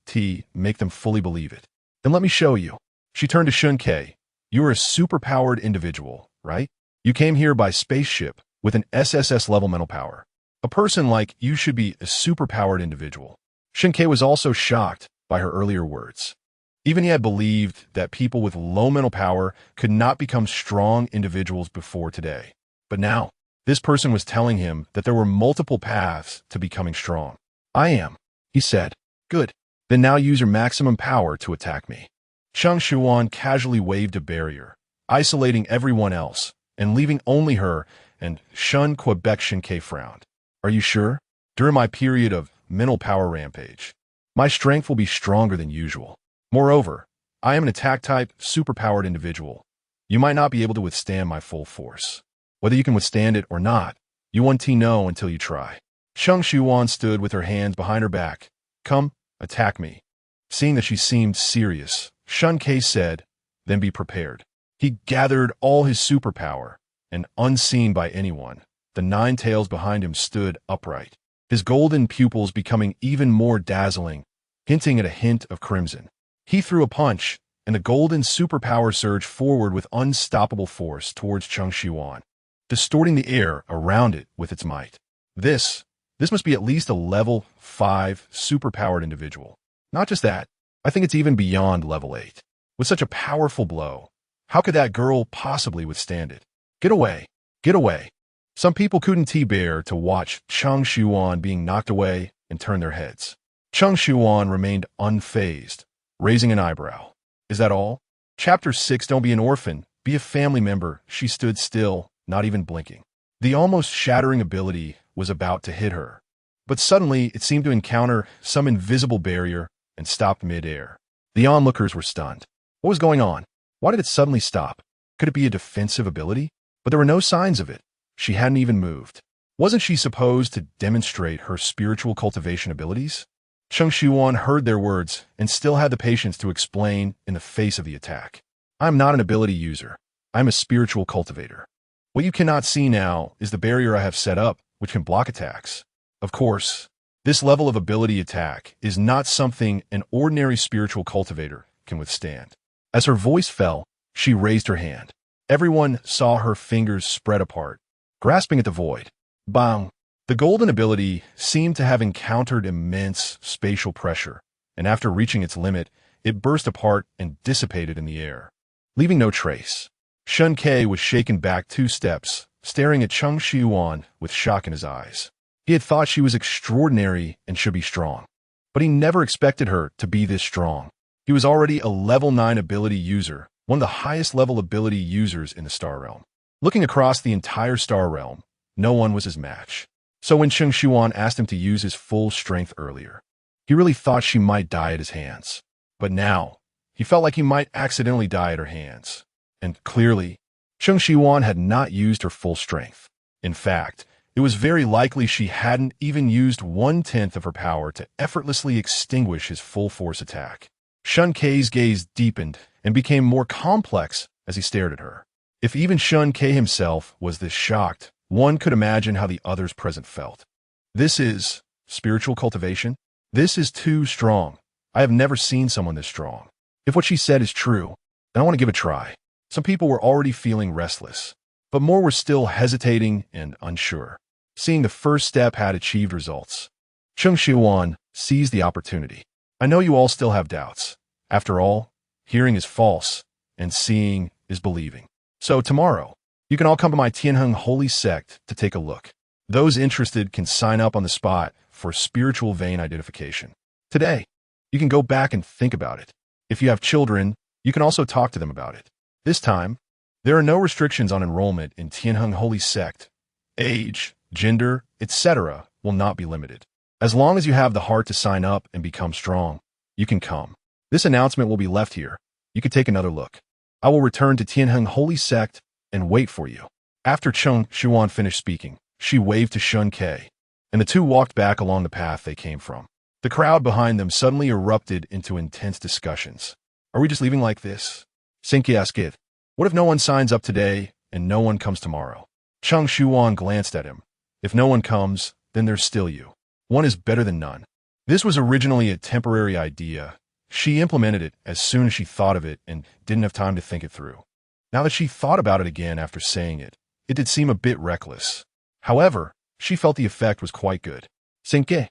[SPEAKER 1] make them fully believe it. Then let me show you. She turned to Shen Que. You are a superpowered individual, right? You came here by spaceship with an SSS-level mental power. A person like you should be a superpowered individual. Shen Que was also shocked by her earlier words. Even he had believed that people with low mental power could not become strong individuals before today. But now, this person was telling him that there were multiple paths to becoming strong. I am, he said. Good. Then now use your maximum power to attack me. Cheng Shiyuan casually waved a barrier, isolating everyone else, and leaving only her, and Shen Que frowned. Are you sure? During my period of mental power rampage, my strength will be stronger than usual. Moreover, I am an attack-type, superpowered individual. You might not be able to withstand my full force. Whether you can withstand it or not, you won't know until you try. Cheng Shiyuan stood with her hands behind her back. Come, attack me. Seeing that she seemed serious, Shen Que said, then be prepared. He gathered all his superpower, and unseen by anyone, the 9 tails behind him stood upright, his golden pupils becoming even more dazzling, hinting at a hint of crimson. He threw a punch, and the golden superpower surged forward with unstoppable force towards Cheng Shiyuan, distorting the air around it with its might. This must be at least a level 5 superpowered individual. Not just that, I think it's even beyond level 8. With such a powerful blow, how could that girl possibly withstand it? Get away! Get away! Some people couldn't bear to watch Cheng Shiyuan being knocked away and turn their heads. Cheng Shiyuan remained unfazed, raising an eyebrow. Is that all? Chapter 6, Don't be an orphan, be a family member. She stood still, not even blinking. The almost shattering ability was about to hit her, but suddenly it seemed to encounter some invisible barrier and stopped mid-air. The onlookers were stunned. What was going on? Why did it suddenly stop? Could it be a defensive ability? But there were no signs of it. She hadn't even moved. Wasn't she supposed to demonstrate her spiritual cultivation abilities? Cheng Shiyuan heard their words and still had the patience to explain in the face of the attack. I'm not an ability user. I'm a spiritual cultivator. What you cannot see now is the barrier I have set up, which can block attacks. Of course, this level of ability attack is not something an ordinary spiritual cultivator can withstand. As her voice fell, she raised her hand. Everyone saw her fingers spread apart, grasping at the void. Bang! The golden ability seemed to have encountered immense spatial pressure, and after reaching its limit, it burst apart and dissipated in the air, leaving no trace. Shen Que was shaken back 2 steps, staring at Cheng Shiyuan with shock in his eyes. He had thought she was extraordinary and should be strong, but he never expected her to be this strong. He was already a level 9 ability user, one of the highest level ability users in the Star Realm. Looking across the entire Star Realm, no one was his match. So when Cheng Shiyuan asked him to use his full strength earlier, he really thought she might die at his hands. But now, he felt like he might accidentally die at her hands. And clearly, Cheng Shiyuan had not used her full strength. In fact, it was very likely she hadn't even used 1/10 of her power to effortlessly extinguish his full force attack. Shen Ke's gaze deepened and became more complex as he stared at her. If even Shen Que himself was this shocked, one could imagine how the others present felt. This is spiritual cultivation? This is too strong. I have never seen someone this strong. If what she said is true, then I want to give it a try. Some people were already feeling restless, but more were still hesitating and unsure, seeing the first step had achieved results. Cheng Shiyuan seized the opportunity. I know you all still have doubts. After all, hearing is false, and seeing is believing. So tomorrow, you can all come to my Tianheng Holy Sect to take a look. Those interested can sign up on the spot for spiritual vein identification. Today, you can go back and think about it. If you have children, you can also talk to them about it. This time, there are no restrictions on enrollment in Tianheng Holy Sect. Age, gender, etc. will not be limited. As long as you have the heart to sign up and become strong, you can come. This announcement will be left here. You can take another look. I will return to Tianheng Holy Sect and wait for you. After Cheng Shiyuan finished speaking, she waved to Shen Que, and the two walked back along the path they came from. The crowd behind them suddenly erupted into intense discussions. Are we just leaving like this? Isekai'd. What if no one signs up today and no one comes tomorrow? Cheng Shiyuan glanced at him. If no one comes, then there's still you. One is better than none. This was originally a temporary idea. She implemented it as soon as she thought of it and didn't have time to think it through. Now that she thought about it again after saying it, it did seem a bit reckless. However, she felt the effect was quite good. Shen Que.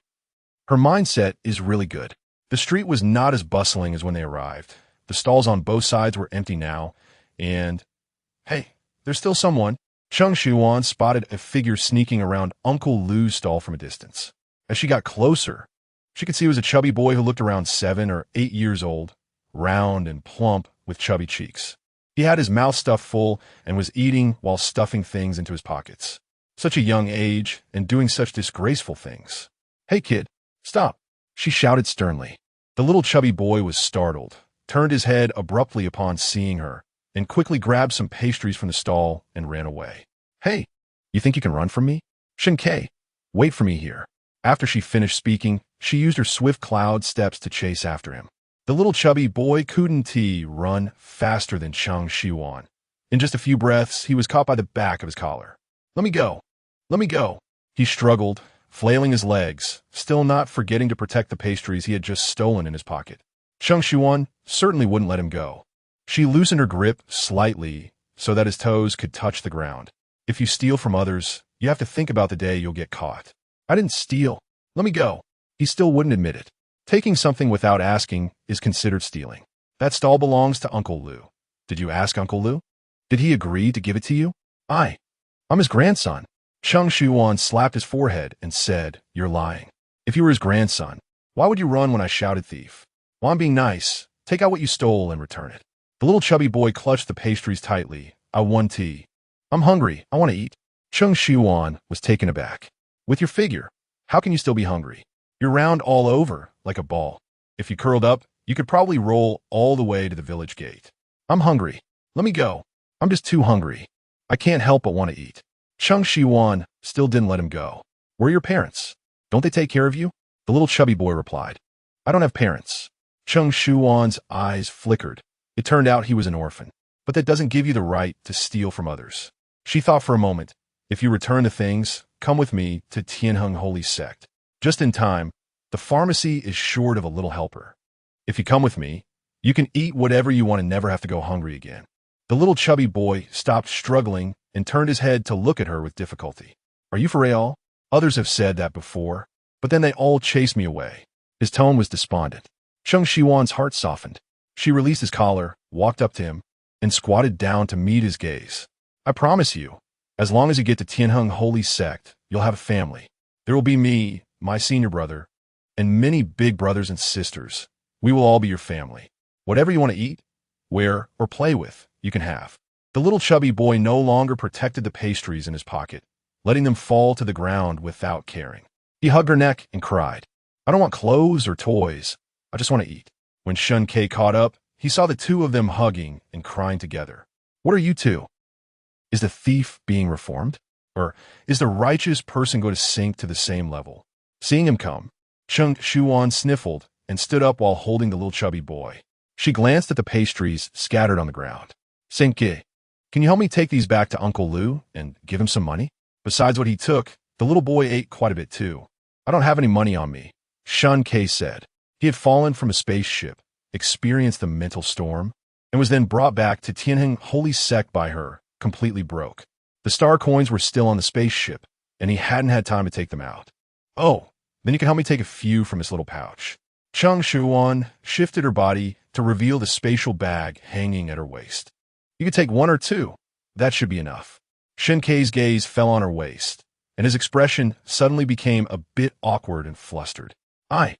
[SPEAKER 1] Her mindset is really good. The street was not as bustling as when they arrived. The stalls on both sides were empty now, and, hey, there's still someone. Cheng Shiyuan spotted a figure sneaking around Uncle Lu's stall from a distance. As she got closer, she could see it was a chubby boy who looked around 7 or 8 years old, round and plump with chubby cheeks. He had his mouth stuffed full and was eating while stuffing things into his pockets. Such a young age and doing such disgraceful things. Hey kid, stop, she shouted sternly. The little chubby boy was startled, turned his head abruptly upon seeing her, and quickly grabbed some pastries from the stall and ran away. Hey, you think you can run from me? Shen Que, wait for me here. After she finished speaking, she used her swift cloud steps to chase after him. The little chubby boy couldn't run faster than Cheng Shiyuan. In just a few breaths, he was caught by the back of his collar. Let me go. Let me go. He struggled, flailing his legs, still not forgetting to protect the pastries he had just stolen in his pocket. Cheng Shiyuan certainly wouldn't let him go. She loosened her grip slightly so that his toes could touch the ground. If you steal from others, you have to think about the day you'll get caught. I didn't steal. Let me go. He still wouldn't admit it. Taking something without asking is considered stealing. That stall belongs to Uncle Lu. Did you ask Uncle Lu? Did he agree to give it to you? I'm his grandson. Cheng Shiyuan slapped his forehead and said, You're lying. If you were his grandson, why would you run when I shouted thief? Well, I'm being nice. Take out what you stole and return it. The little chubby boy clutched the pastries tightly. I want tea. I'm hungry. I want to eat. Cheng Shiyuan was taken aback. With your figure, how can you still be hungry? You're round all over, like a ball. If you curled up, you could probably roll all the way to the village gate. I'm hungry. Let me go. I'm just too hungry. I can't help but want to eat. Cheng Shiyuan still didn't let him go. Where are your parents? Don't they take care of you? The little chubby boy replied. I don't have parents. Cheng Shiyuan's eyes flickered. It turned out he was an orphan. But that doesn't give you the right to steal from others. She thought for a moment. If you return the things, come with me to Tianheng Holy Sect. Just in time, the pharmacy is short of a little helper. If you come with me, you can eat whatever you want and never have to go hungry again. The little chubby boy stopped struggling and turned his head to look at her with difficulty. Are you for real? Others have said that before, but then they all chased me away. His tone was despondent. Cheng Shiyuan's heart softened. She released his collar, walked up to him, and squatted down to meet his gaze. I promise you, as long as you get to Tianheng Holy Sect, you'll have a family. There will be me, my senior brother, and many big brothers and sisters. We will all be your family. Whatever you want to eat, wear, or play with, you can have. The little chubby boy no longer protected the pastries in his pocket, letting them fall to the ground without caring. He hugged her neck and cried, I don't want clothes or toys. I just want to eat. When Shen Que caught up, he saw the two of them hugging and crying together. What are you two? Is the thief being reformed? Or is the righteous person going to sink to the same level? Seeing him come, Cheng Shiyuan sniffled and stood up while holding the little chubby boy. She glanced at the pastries scattered on the ground. Shen Que, can you help me take these back to Uncle Lu and give him some money? Besides what he took, the little boy ate quite a bit too. I don't have any money on me, Shen Que said. He had fallen from a spaceship, experienced a mental storm, and was then brought back to Tianheng Holy Sect by her, completely broke. The star coins were still on the spaceship, and he hadn't had time to take them out. Oh, then you can help me take a few from this little pouch. Cheng Shiyuan shifted her body to reveal the spatial bag hanging at her waist. You could take one or two. That should be enough. Shen Ke's gaze fell on her waist, and his expression suddenly became a bit awkward and flustered. I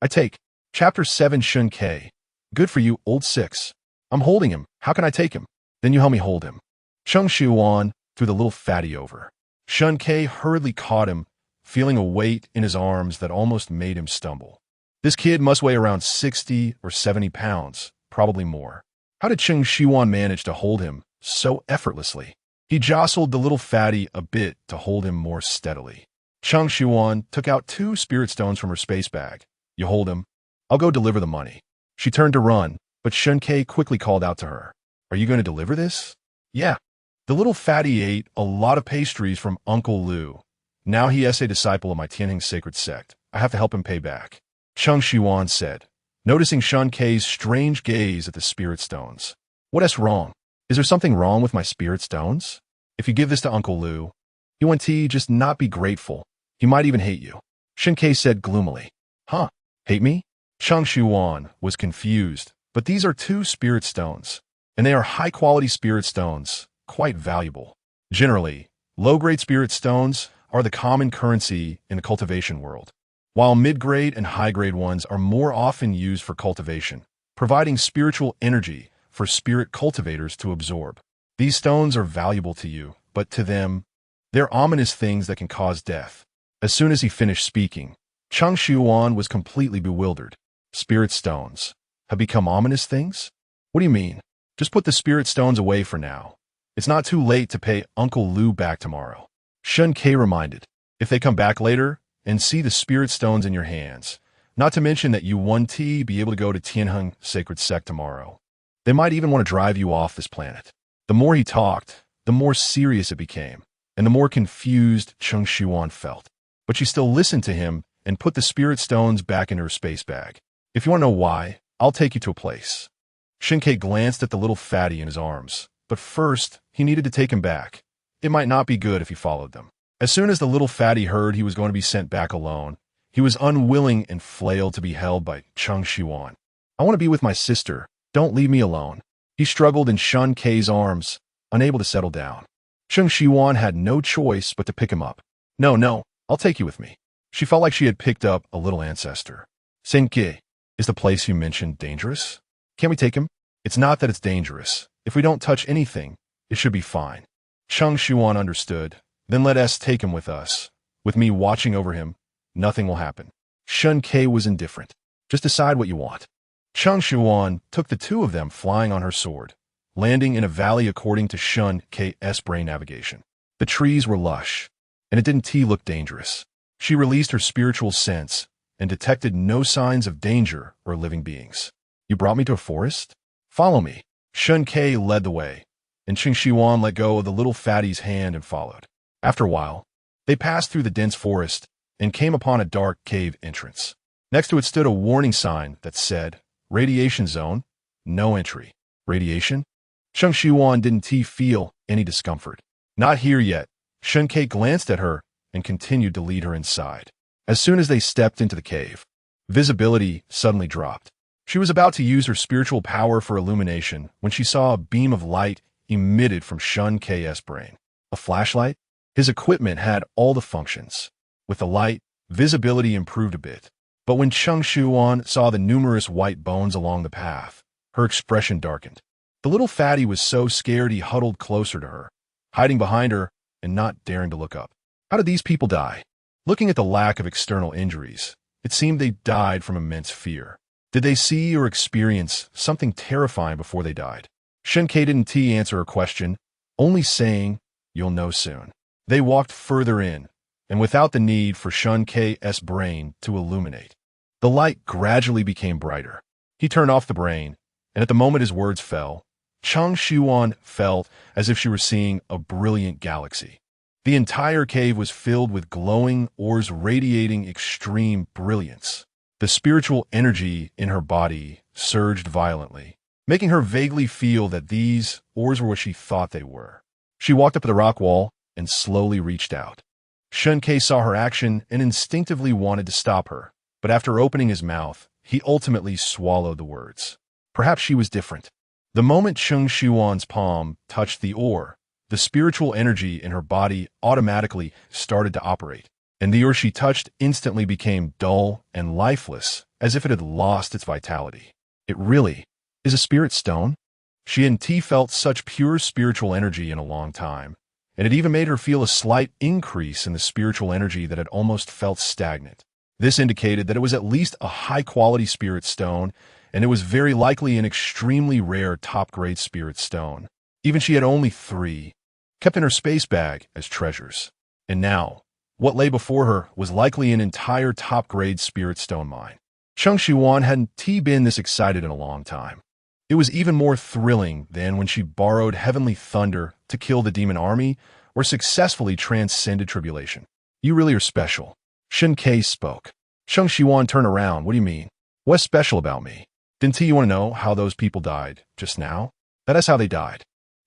[SPEAKER 1] take. Chapter 7 Shen Que. Good for you, old 6. I'm holding him. How can I take him? Then you help me hold him. Cheng Shiyuan threw the little fatty over. Shen Que hurriedly caught him, feeling a weight in his arms that almost made him stumble. This kid must weigh around 60 or 70 pounds, probably more. How did Cheng Shiyuan manage to hold him so effortlessly? He jostled the little fatty a bit to hold him more steadily. Cheng Shiyuan took out 2 spirit stones from her space bag. You hold him. I'll go deliver the money. She turned to run, but Shen Que quickly called out to her. Are you going to deliver this? Yeah. The little fatty ate a lot of pastries from Uncle Lu. Now he is a disciple of my Tianheng sacred sect. I have to help him pay back. Cheng Shiyuan said, noticing Shen Ke's strange gaze at the spirit stones. What is wrong? Is there something wrong with my spirit stones? If you give this to Uncle Lu, he won't just not be grateful. He might even hate you. Shen Que said gloomily. Huh? Hate me? Cheng Shiyuan was confused, but these are 2 spirit stones, and they are high-quality spirit stones, quite valuable. Generally, low-grade spirit stones are the common currency in the cultivation world, while mid-grade and high-grade ones are more often used for cultivation, providing spiritual energy for spirit cultivators to absorb. These stones are valuable to you, but to them, they're ominous things that can cause death. As soon as he finished speaking, Cheng Shiyuan was completely bewildered. Spirit stones have become ominous things? What do you mean? Just put the spirit stones away for now. It's not too late to pay Uncle Lu back tomorrow. Shen Que reminded. If they come back later and see the spirit stones in your hands, not to mention that you won't be able to go to Tianheng Sacred Sect tomorrow, they might even want to drive you off this planet. The more he talked, the more serious it became, and the more confused Cheng Shiyuan felt. But she still listened to him and put the spirit stones back in her space bag. If you want to know why, I'll take you to a place. Shen Que glanced at the little fatty in his arms, but first, he needed to take him back. It might not be good if he followed them. As soon as the little fatty heard he was going to be sent back alone, he was unwilling and flailed to be held by Cheng Shiyuan. I want to be with my sister. Don't leave me alone. He struggled in Shen Ke's arms, unable to settle down. Cheng Shiyuan had no choice but to pick him up. No, I'll take you with me. She felt like she had picked up a little ancestor. Shen Que, is the place you mentioned dangerous? Can't we take him? It's not that it's dangerous. If we don't touch anything, it should be fine. Cheng Shiyuan understood. Then let us take him with us. With me watching over him, nothing will happen. Shen Que was indifferent. Just decide what you want. Cheng Shiyuan took the 2 of them flying on her sword, landing in a valley according to Shen Ke's brain navigation. The trees were lush, and it didn't look dangerous. She released her spiritual sense and detected no signs of danger or living beings. You brought me to a forest? Follow me. Shen Que led the way, and Cheng Shiyuan let go of the little fatty's hand and followed. After a while, they passed through the dense forest and came upon a dark cave entrance. Next to it stood a warning sign that said, Radiation Zone, no entry. Radiation? Cheng Shiyuan didn't feel any discomfort. Not here yet. Shen Que glanced at her and continued to lead her inside. As soon as they stepped into the cave, visibility suddenly dropped. She was about to use her spiritual power for illumination when she saw a beam of light emitted from Shen Ke's brain. A flashlight? His equipment had all the functions. With the light, visibility improved a bit. But when Cheng Shiyuan saw the numerous white bones along the path, her expression darkened. The little fatty was so scared he huddled closer to her, hiding behind her and not daring to look up. How did these people die? Looking at the lack of external injuries, it seemed they died from immense fear. Did they see or experience something terrifying before they died? Shen Que didn't answer her question, only saying, You'll know soon. They walked further in, and without the need for Shen Ke's brain to illuminate. The light gradually became brighter. He turned off the brain, and at the moment his words fell, Cheng Shiyuan felt as if she were seeing a brilliant galaxy. The entire cave was filled with glowing ores radiating extreme brilliance. The spiritual energy in her body surged violently, making her vaguely feel that these ores were what she thought they were. She walked up to the rock wall and slowly reached out. Shen Que saw her action and instinctively wanted to stop her, but after opening his mouth, he ultimately swallowed the words. Perhaps she was different. The moment Cheng Shiyuan's palm touched the ore, the spiritual energy in her body automatically started to operate, and the ore she touched instantly became dull and lifeless, as if it had lost its vitality. It really is a spirit stone? She hadn't felt such pure spiritual energy in a long time, and it even made her feel a slight increase in the spiritual energy that had almost felt stagnant. This indicated that it was at least a high-quality spirit stone, and it was very likely an extremely rare top-grade spirit stone. Even she had only 3, kept in her space bag as treasures. And now, what lay before her was likely an entire top-grade spirit stone mine. Cheng Shiyuan hadn't been this excited in a long time. It was even more thrilling than when she borrowed heavenly thunder to kill the demon army or successfully transcended tribulation. You really are special. Shen Que spoke. Cheng Shiyuan turned around. What do you mean? What's special about me? Didn't you want to know how those people died just now? That is how they died.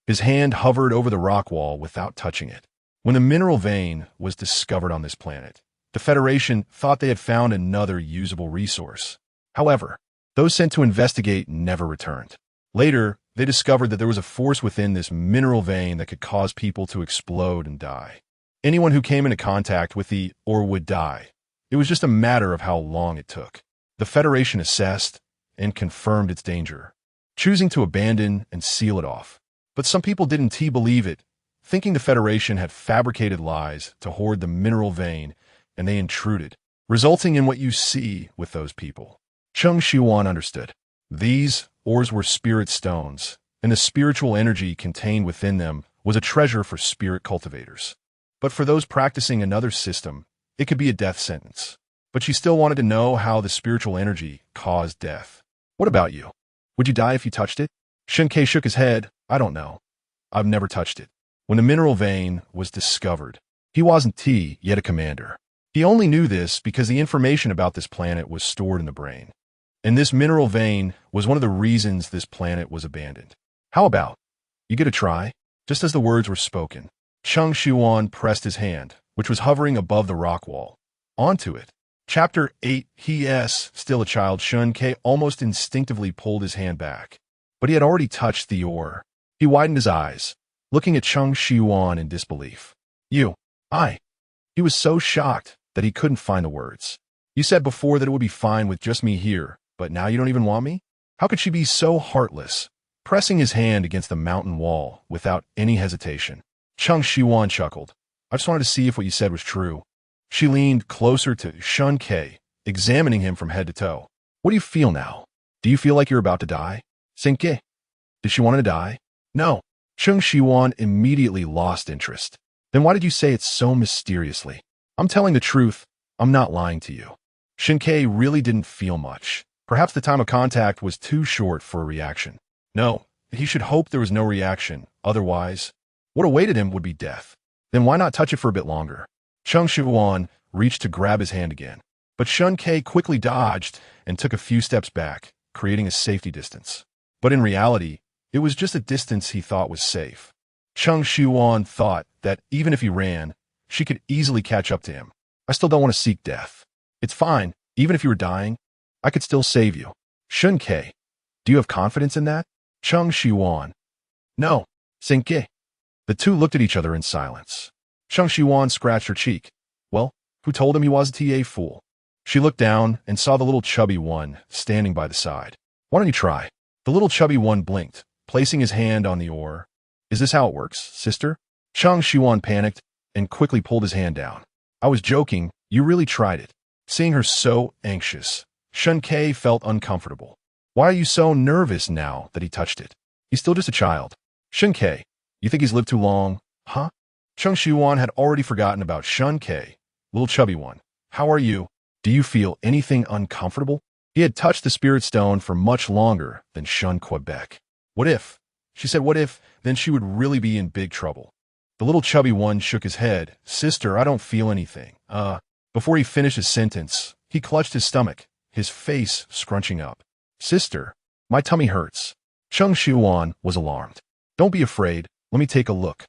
[SPEAKER 1] His hand hovered over the rock wall without touching it. When the mineral vein was discovered on this planet, the Federation thought they had found another usable resource. However, those sent to investigate never returned. Later, they discovered that there was a force within this mineral vein that could cause people to explode and die. Anyone who came into contact with the ore would die. It was just a matter of how long it took. The Federation assessed and confirmed its danger, choosing to abandon and seal it off. But some people didn't believe it, thinking the Federation had fabricated lies to hoard the mineral vein, and they intruded, resulting in what you see with those people. Cheng Shiyuan understood. These ores were spirit stones, and the spiritual energy contained within them was a treasure for spirit cultivators. But for those practicing another system, it could be a death sentence. But she still wanted to know how the spiritual energy caused death. What about you? Would you die if you touched it? Shen Que shook his head. I don't know. I've never touched it. When the mineral vein was discovered, he wasn't yet a commander. He only knew this because the information about this planet was stored in the brain. And this mineral vein was one of the reasons this planet was abandoned. How about you get a try? Just as the words were spoken, Cheng Shiyuan pressed his hand, which was hovering above the rock wall, onto it. Chapter 8. He.S. Still a child, Shen Que almost instinctively pulled his hand back. But he had already touched the ore. He widened his eyes, looking at Cheng Shiyuan in disbelief. I. He was so shocked that he couldn't find the words. You said before that it would be fine with just me here, but now you don't even want me? How could she be so heartless? Pressing his hand against the mountain wall without any hesitation, Cheng Shiyuan chuckled. I just wanted to see if what you said was true. She leaned closer to Shen Que, examining him from head to toe. What do you feel now? Do you feel like you're about to die? Shen Que. Did she want to die? No. Cheng Shiyuan immediately lost interest. Then why did you say it so mysteriously? I'm telling the truth. I'm not lying to you. Shen Que really didn't feel much. Perhaps the time of contact was too short for a reaction. No, he should hope there was no reaction. Otherwise, what awaited him would be death. Then why not touch it for a bit longer? Cheng Shiyuan reached to grab his hand again. But Shen Que quickly dodged and took a few steps back, creating a safety distance. But in reality, it was just a distance he thought was safe. Cheng Shiyuan thought that even if he ran, she could easily catch up to him. I still don't want to seek death. It's fine. Even if you were dying, I could still save you. Shen Que, do you have confidence in that? Cheng Shiyuan. No. Shen Que. The two looked at each other in silence. Cheng Shiyuan scratched her cheek. Well, who told him he was a Taotie fool? She looked down and saw the little chubby one standing by the side. Why don't you try? The little chubby one blinked, placing his hand on the oar. Is this how it works, sister? Cheng Shiyuan panicked and quickly pulled his hand down. I was joking. You really tried it. Seeing her so anxious, Shen Que felt uncomfortable. Why are you so nervous now that he touched it? He's still just a child. Shen Que, you think he's lived too long, huh? Cheng Shiyuan had already forgotten about Shen Que. Little chubby one, how are you? Do you feel anything uncomfortable? He had touched the spirit stone for much longer than Shen Que. What if? She said what if, then she would really be in big trouble. The little chubby one shook his head. Sister, I don't feel anything. Before he finished his sentence, he clutched his stomach, his face scrunching up. Sister, my tummy hurts. Cheng Shiyuan was alarmed. Don't be afraid. Let me take a look.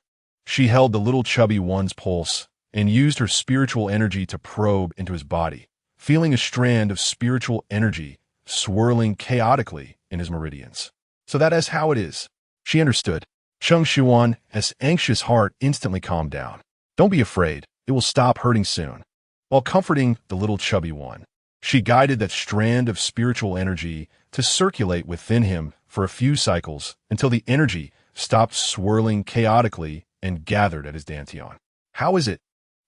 [SPEAKER 1] She held the little chubby one's pulse and used her spiritual energy to probe into his body, feeling a strand of spiritual energy swirling chaotically in his meridians. So that is how it is. She understood. Cheng Shiyuan's anxious heart instantly calmed down. Don't be afraid. It will stop hurting soon. While comforting the little chubby one, she guided that strand of spiritual energy to circulate within him for a few cycles until the energy stopped swirling chaotically and gathered at his dantian. How is it?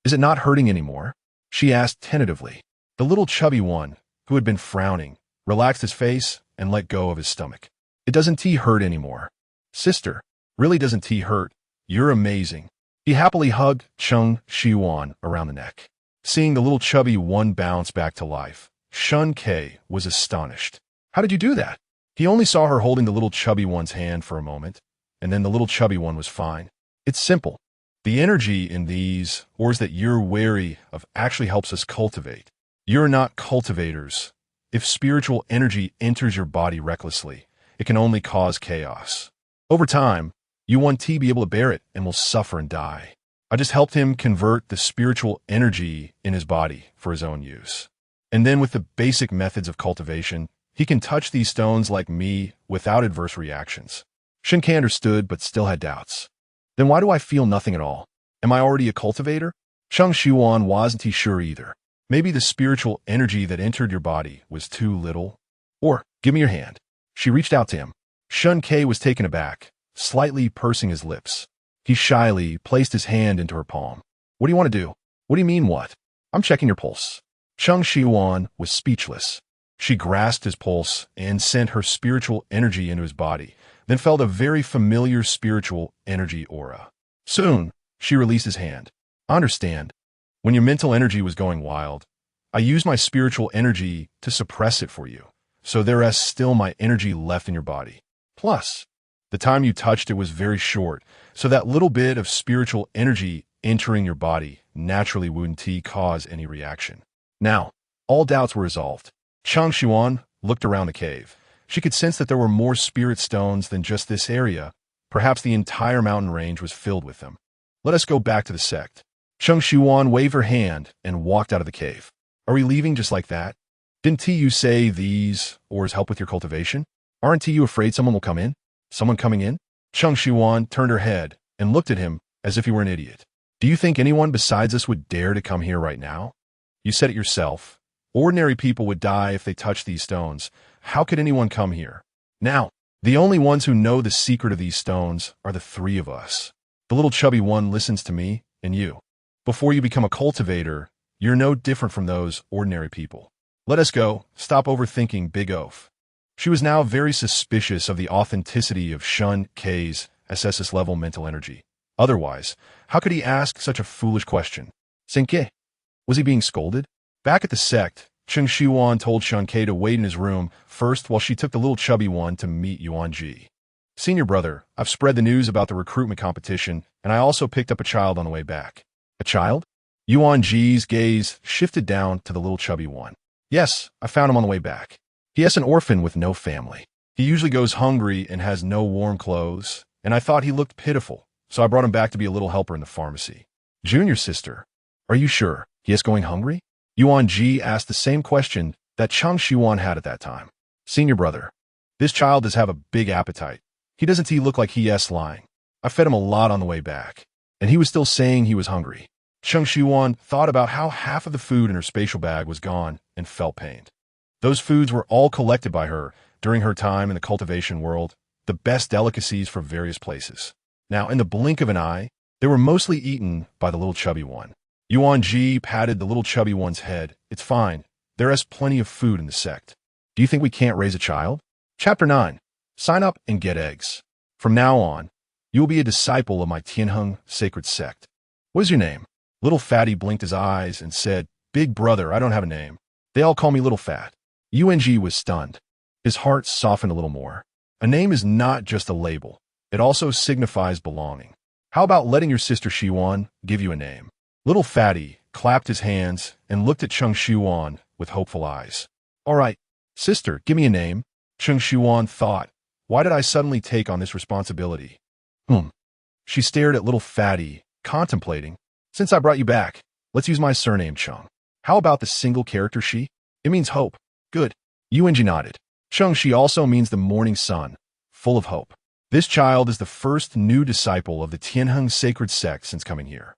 [SPEAKER 1] Is it not hurting anymore? She asked tentatively. The little chubby one, who had been frowning, relaxed his face and let go of his stomach. It doesn't hurt anymore. Sister, really doesn't hurt. You're amazing. He happily hugged Cheng Shiyuan around the neck. Seeing the little chubby one bounce back to life, Shen Que was astonished. How did you do that? He only saw her holding the little chubby one's hand for a moment, and then the little chubby one was fine. It's simple. The energy in these ores that you're wary of actually helps us cultivate. You're not cultivators. If spiritual energy enters your body recklessly, it can only cause chaos. Over time, you won't be able to bear it and will suffer and die. I just helped him convert the spiritual energy in his body for his own use. And then with the basic methods of cultivation, he can touch these stones like me without adverse reactions. Shen Que understood but still had doubts. Then why do I feel nothing at all? Am I already a cultivator? Cheng Shiyuan wasn't sure either. Maybe the spiritual energy that entered your body was too little. Or, give me your hand. She reached out to him. Shen Que was taken aback, slightly pursing his lips. He shyly placed his hand into her palm. What do you want to do? What do you mean what? I'm checking your pulse. Cheng Shiyuan was speechless. She grasped his pulse and sent her spiritual energy into his body, then felt a very familiar spiritual energy aura. Soon, she released his hand. I understand. When your mental energy was going wild, I used my spiritual energy to suppress it for you, so there is still my energy left in your body. Plus, the time you touched it was very short, so that little bit of spiritual energy entering your body naturally wouldn't cause any reaction. Now, all doubts were resolved. Cheng Shiyuan looked around the cave. She could sense that there were more spirit stones than just this area. Perhaps the entire mountain range was filled with them. Let us go back to the sect. Cheng Shiyuan waved her hand and walked out of the cave. Are we leaving just like that? Didn't you say these ores help with your cultivation? Aren't you afraid someone will come in? Someone coming in? Cheng Shiyuan turned her head and looked at him as if he were an idiot. Do you think anyone besides us would dare to come here right now? You said it yourself. Ordinary people would die if they touched these stones. How could anyone come here? Now, the only ones who know the secret of these stones are the three of us. The little chubby one listens to me and you. Before you become a cultivator, you're no different from those ordinary people. Let us go. Stop overthinking Big Oaf. She was now very suspicious of the authenticity of Shen Que's SS-level mental energy. Otherwise, how could he ask such a foolish question? Shen Que. Was he being scolded? Back at the sect, Cheng Shiyuan told Shen Que to wait in his room first while she took the little chubby one to meet Yuanji. Senior brother, I've spread the news about the recruitment competition, and I also picked up a child on the way back. A child? Yuanji's gaze shifted down to the little chubby one. Yes, I found him on the way back. He is an orphan with no family. He usually goes hungry and has no warm clothes, and I thought he looked pitiful, so I brought him back to be a little helper in the pharmacy. Junior sister, are you sure he is going hungry? Yuanji asked the same question that Cheng Shiyuan had at that time. Senior brother, this child does have a big appetite. Doesn't he look like he is lying? I fed him a lot on the way back, and he was still saying he was hungry. Cheng Shiyuan thought about how half of the food in her spatial bag was gone and felt pained. Those foods were all collected by her during her time in the cultivation world, the best delicacies from various places. Now, in the blink of an eye, they were mostly eaten by the little chubby one. Yuanji patted the little chubby one's head. It's fine. There is plenty of food in the sect. Do you think we can't raise a child? Chapter 9. Sign up and get eggs. From now on, you will be a disciple of my Tianheng sacred sect. What is your name? Little Fatty blinked his eyes and said, Big brother, I don't have a name. They all call me Little Fat. Yuanji was stunned. His heart softened a little more. A name is not just a label. It also signifies belonging. How about letting your sister Shiyuan give you a name? Little Fatty clapped his hands and looked at Cheng Shiyuan with hopeful eyes. All right, sister, give me a name. Cheng Shiyuan thought, why did I suddenly take on this responsibility? She stared at Little Fatty, contemplating. Since I brought you back, let's use my surname, Cheng. How about the single character Shi? It means hope. Good. Yuanji nodded. Cheng Shi also means the morning sun, full of hope. This child is the first new disciple of the Tianheng sacred sect since coming here.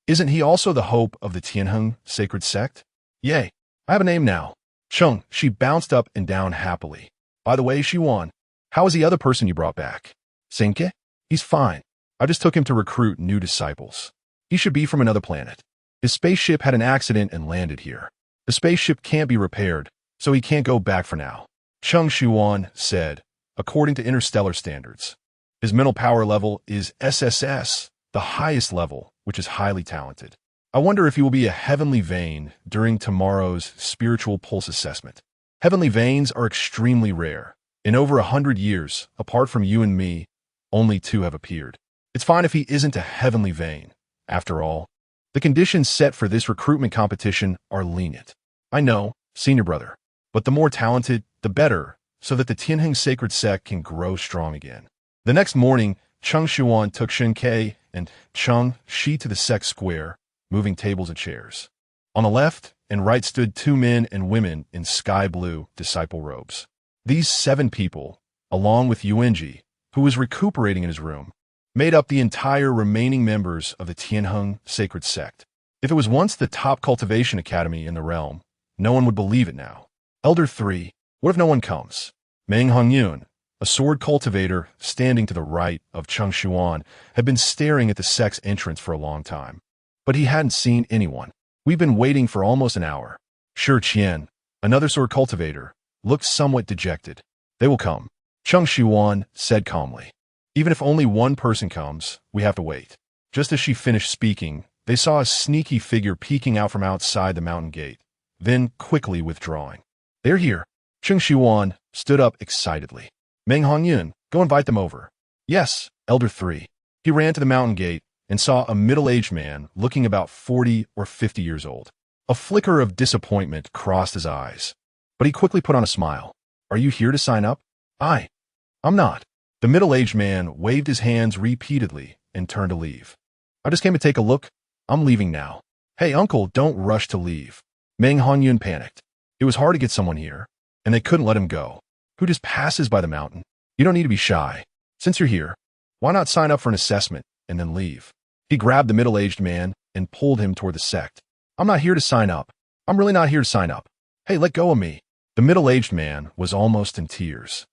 [SPEAKER 1] Isn't he also the hope of the Tianheng sacred sect? Yay, I have a name now. Cheng Shi bounced up and down happily. By the way, Shiyuan, how is the other person you brought back? Shen Que? He's fine. I just took him to recruit new disciples. He should be from another planet. His spaceship had an accident and landed here. The spaceship can't be repaired, so he can't go back for now. Cheng Shiyuan said, according to interstellar standards. His mental power level is SSS, the highest level, which is highly talented. I wonder if he will be a heavenly vein during tomorrow's spiritual pulse assessment. Heavenly veins are extremely rare. In over 100 years, apart from you and me, only 2 have appeared. It's fine if he isn't a heavenly vein. After all, the conditions set for this recruitment competition are lenient. I know, senior brother, but the more talented, the better, so that the Tianheng sacred sect can grow strong again. The next morning, Cheng Shiyuan took Shen Que and Cheng Shi to the sect square, moving tables and chairs. On the left and right stood 2 men and women in sky blue disciple robes. These 7 people, along with Yuanji, who was recuperating in his room, made up the entire remaining members of the Tianheng sacred sect. If it was once the top cultivation academy in the realm, no one would believe it now. Elder 3, what if no one comes? Meng Hongyun, a sword cultivator standing to the right of Cheng Shiyuan, had been staring at the sect's entrance for a long time. But he hadn't seen anyone. We've been waiting for almost an hour. Shi Qian, another sword cultivator, looked somewhat dejected. They will come, Cheng Shiyuan said calmly. Even if only one person comes, we have to wait. Just as she finished speaking, they saw a sneaky figure peeking out from outside the mountain gate, then quickly withdrawing. They're here. Cheng Shiyuan stood up excitedly. Meng Hongyun, go invite them over. Yes, Elder 3. He ran to the mountain gate and saw a middle-aged man looking about 40 or 50 years old. A flicker of disappointment crossed his eyes, but he quickly put on a smile. Are you here to sign up? I'm not. The middle-aged man waved his hands repeatedly and turned to leave. I just came to take a look. I'm leaving now. Hey, uncle, don't rush to leave. Meng Hongyun panicked. It was hard to get someone here, and they couldn't let him go. Who just passes by the mountain? You don't need to be shy. Since you're here, why not sign up for an assessment and then leave? He grabbed the middle-aged man and pulled him toward the sect. I'm not here to sign up. I'm really not here to sign up. Hey, let go of me. The middle-aged man was almost in tears.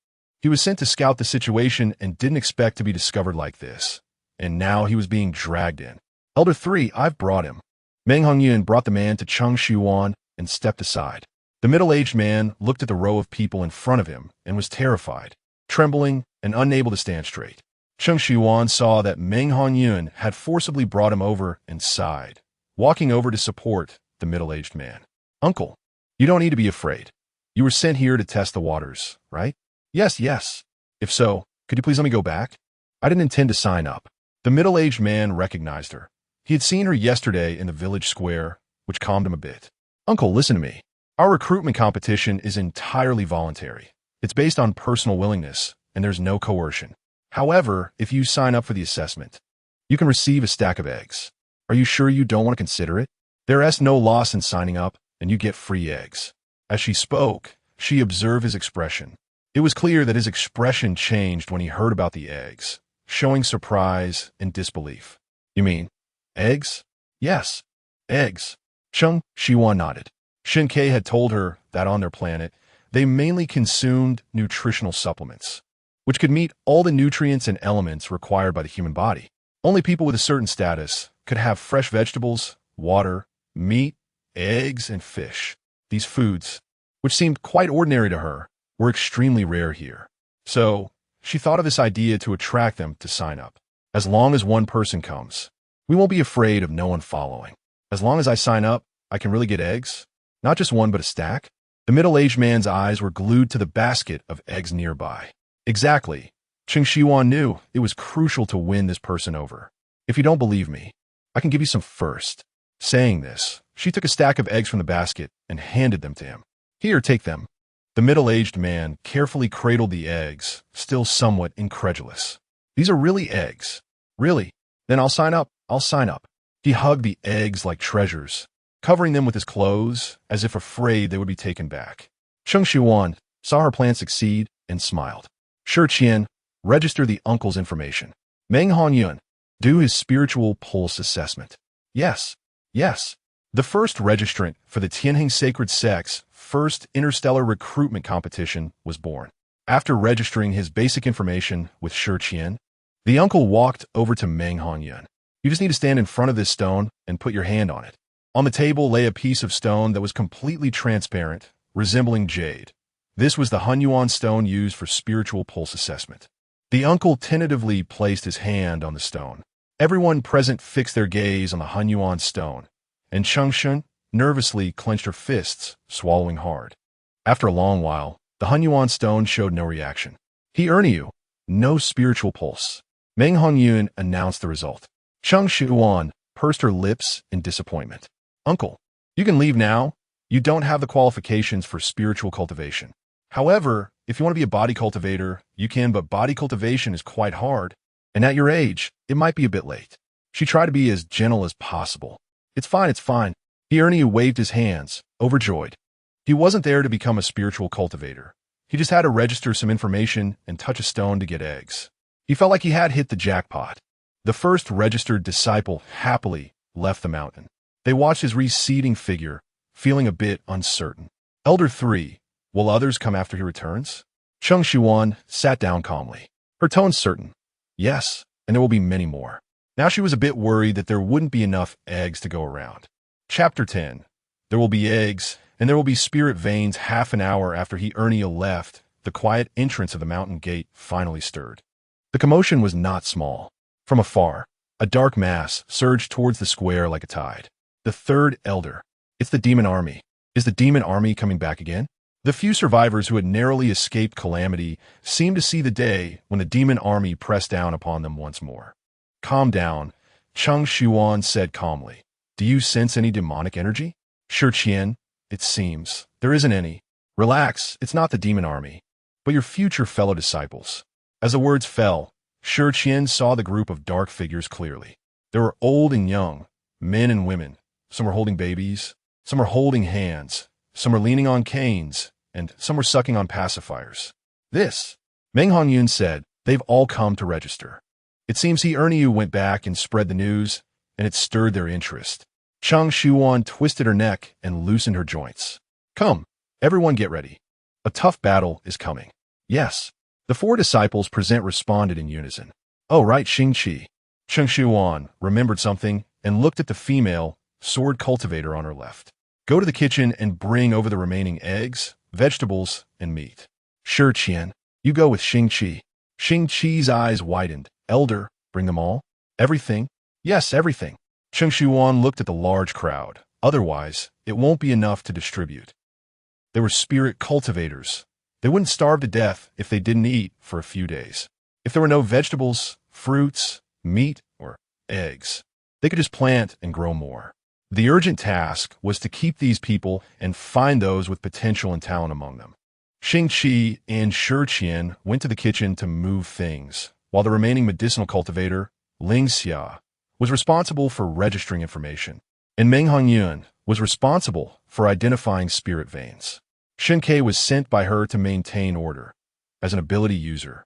[SPEAKER 1] He was sent to scout the situation and didn't expect to be discovered like this. And now he was being dragged in. Elder 3, I've brought him. Meng Hongyun brought the man to Cheng Shiyuan and stepped aside. The middle-aged man looked at the row of people in front of him and was terrified, trembling and unable to stand straight. Cheng Shiyuan saw that Meng Honyun had forcibly brought him over and sighed, walking over to support the middle-aged man. Uncle, you don't need to be afraid. You were sent here to test the waters, right? Yes, yes. If so, could you please let me go back? I didn't intend to sign up. The middle-aged man recognized her. He had seen her yesterday in the village square, which calmed him a bit. Uncle, listen to me. Our recruitment competition is entirely voluntary. It's based on personal willingness, and there's no coercion. However, if you sign up for the assessment, you can receive a stack of eggs. Are you sure you don't want to consider it? There is no loss in signing up, and you get free eggs. As she spoke, she observed his expression. It was clear that his expression changed when he heard about the eggs, showing surprise and disbelief. You mean eggs? Yes, eggs. Cheng Shiyuan nodded. Shen Que had told her that on their planet, they mainly consumed nutritional supplements, which could meet all the nutrients and elements required by the human body. Only people with a certain status could have fresh vegetables, water, meat, eggs, and fish. These foods, which seemed quite ordinary to her, were extremely rare here. So, she thought of this idea to attract them to sign up. As long as one person comes, we won't be afraid of no one following. As long as I sign up, I can really get eggs. Not just one, but a stack. The middle-aged man's eyes were glued to the basket of eggs nearby. Exactly. Cheng Shiyuan knew it was crucial to win this person over. If you don't believe me, I can give you some first. Saying this, she took a stack of eggs from the basket and handed them to him. Here, take them. The middle-aged man carefully cradled the eggs, still somewhat incredulous. These are really eggs. Really? Then I'll sign up. I'll sign up. He hugged the eggs like treasures, covering them with his clothes as if afraid they would be taken back. Cheng Shiyuan saw her plan succeed and smiled. Sure, Qian, register the uncle's information. Meng Honyun, do his spiritual pulse assessment. Yes, yes. The first registrant for the Tianheng Sacred Sect's first interstellar recruitment competition was born. After registering his basic information with Shi Qian, the uncle walked over to Meng Honyun. You just need to stand in front of this stone and put your hand on it. On the table lay a piece of stone that was completely transparent, resembling jade. This was the Hunyuan stone used for spiritual pulse assessment. The uncle tentatively placed his hand on the stone. Everyone present fixed their gaze on the Hunyuan stone, and Cheng Shiyuan nervously clenched her fists, swallowing hard. After a long while, the Hunyuan stone showed no reaction. Here.You, no spiritual pulse. Meng Honyun announced the result. Cheng Shiyuan pursed her lips in disappointment. Uncle, you can leave now. You don't have the qualifications for spiritual cultivation. However, if you want to be a body cultivator, you can, but body cultivation is quite hard. And at your age, it might be a bit late. She tried to be as gentle as possible. It's fine, it's fine. Here.You waved his hands, overjoyed. He wasn't there to become a spiritual cultivator. He just had to register some information and touch a stone to get eggs. He felt like he had hit the jackpot. The first registered disciple happily left the mountain. They watched his receding figure, feeling a bit uncertain. Elder 3, will others come after he returns? Cheng Shiyuan sat down calmly. Her tone certain. Yes, and there will be many more. Now she was a bit worried that there wouldn't be enough eggs to go around. Chapter 10. There will be eggs, and there will be spirit veins. Half an hour after Here.You left, the quiet entrance of the mountain gate finally stirred. The commotion was not small. From afar, a dark mass surged towards the square like a tide. The third elder. It's the demon army. Is the demon army coming back again? The few survivors who had narrowly escaped calamity seemed to see the day when the demon army pressed down upon them once more. Calm down, Cheng Shiyuan said calmly. Do you sense any demonic energy? Shi Qian, it seems. There isn't any. Relax, it's not the demon army, but your future fellow disciples. As the words fell, Shi Qian saw the group of dark figures clearly. There were old and young, men and women. Some were holding babies, some were holding hands, some were leaning on canes, and some were sucking on pacifiers. This, Meng Honyun said, they've all come to register. It seems Here.You went back and spread the news, and it stirred their interest. Cheng Shiyuan twisted her neck and loosened her joints. Come, everyone get ready. A tough battle is coming. Yes. The four disciples present responded in unison. Oh, right, Xingqi. Cheng Shiyuan remembered something and looked at the female sword cultivator on her left. Go to the kitchen and bring over the remaining eggs, vegetables, and meat. Sure, Qian. You go with Xingqi. Xingqi's eyes widened, Elder, bring them all? Everything? Yes, everything. Cheng Shiyuan looked at the large crowd. Otherwise, it won't be enough to distribute. They were spirit cultivators. They wouldn't starve to death if they didn't eat for a few days. If there were no vegetables, fruits, meat, or eggs, they could just plant and grow more. The urgent task was to keep these people and find those with potential and talent among them. Sheng Que and Xianxia went to the kitchen to move things, while the remaining medicinal cultivator, Xianxia, was responsible for registering information, and Menghongyuan was responsible for identifying spirit veins. Shen Que was sent by her to maintain order. As an ability user,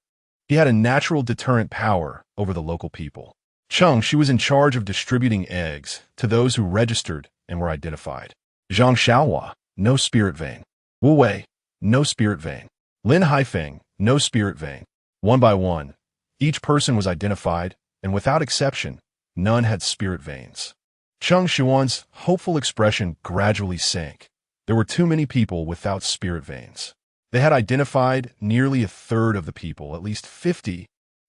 [SPEAKER 1] he had a natural deterrent power over the local people. She was in charge of distributing eggs to those who registered and were identified. Zhang Xiaohua, no spirit vein. Wu Wei, no spirit vein. Lin Haifeng, no spirit vein. One by one, each person was identified, and without exception, none had spirit veins. Cheng Shiyuan's hopeful expression gradually sank. There were too many people without spirit veins. They had identified nearly a third of the people, at least 50,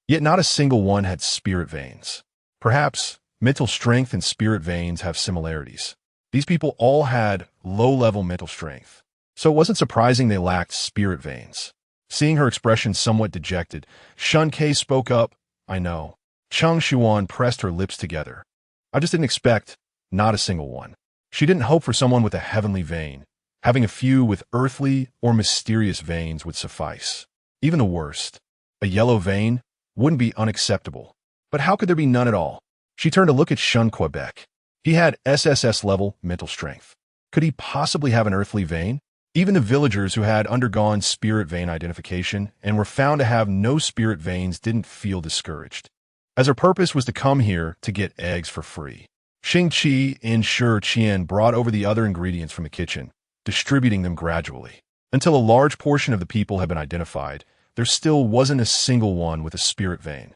[SPEAKER 1] yet not a single one had spirit veins. Perhaps mental strength and spirit veins have similarities. These people all had low-level mental strength, so it wasn't surprising they lacked spirit veins. Seeing her expression somewhat dejected, Shen Que spoke up, "I know." Cheng Shiyuan pressed her lips together. "I just didn't expect not a single one." She didn't hope for someone with a heavenly vein. Having a few with earthly or mysterious veins would suffice. Even the worst, a yellow vein, wouldn't be unacceptable. But how could there be none at all? She turned to look at Shen Que. He had SSS-level mental strength. Could he possibly have an earthly vein? Even the villagers who had undergone spirit vein identification and were found to have no spirit veins didn't feel discouraged, as her purpose was to come here to get eggs for free. Sheng Que and Xianxia brought over the other ingredients from the kitchen, distributing them gradually. Until a large portion of the people had been identified, there still wasn't a single one with a spirit vein.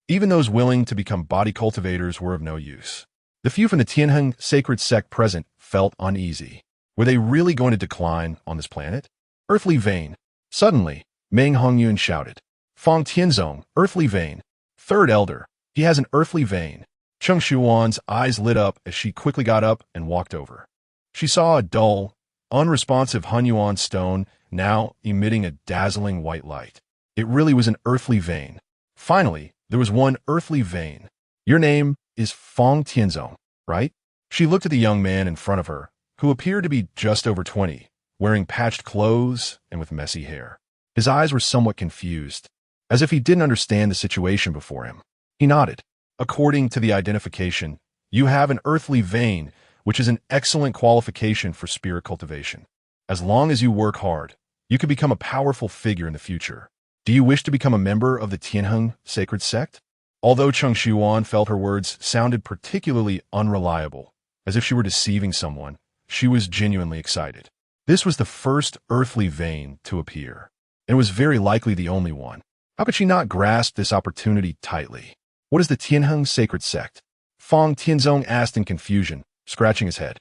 [SPEAKER 1] Even those willing to become body cultivators were of no use. The few from the Tianheng sacred sect present felt uneasy. Were they really going to decline on this planet? Earthly vein. Suddenly, Menghongyuan shouted. Fong Tianzong, earthly vein. Third elder, he has an earthly vein. Cheng Shiyuan's eyes lit up as she quickly got up and walked over. She saw a dull, unresponsive Hunyuan stone now emitting a dazzling white light. It really was an earthly vein. Finally, there was one earthly vein. Your name is Fong Tianzong, right? She looked at the young man in front of her, who appeared to be just over 20, wearing patched clothes and with messy hair. His eyes were somewhat confused, as if he didn't understand the situation before him. He nodded. According to the identification, you have an earthly vein, which is an excellent qualification for spirit cultivation. As long as you work hard, you could become a powerful figure in the future. Do you wish to become a member of the Tianheng sacred sect? Although Cheng Shiyuan felt her words sounded particularly unreliable, as if she were deceiving someone, she was genuinely excited. This was the first earthly vein to appear, and it was very likely the only one. How could she not grasp this opportunity tightly? What is the Tianheng sacred sect? Fong Tianzong asked in confusion, scratching his head.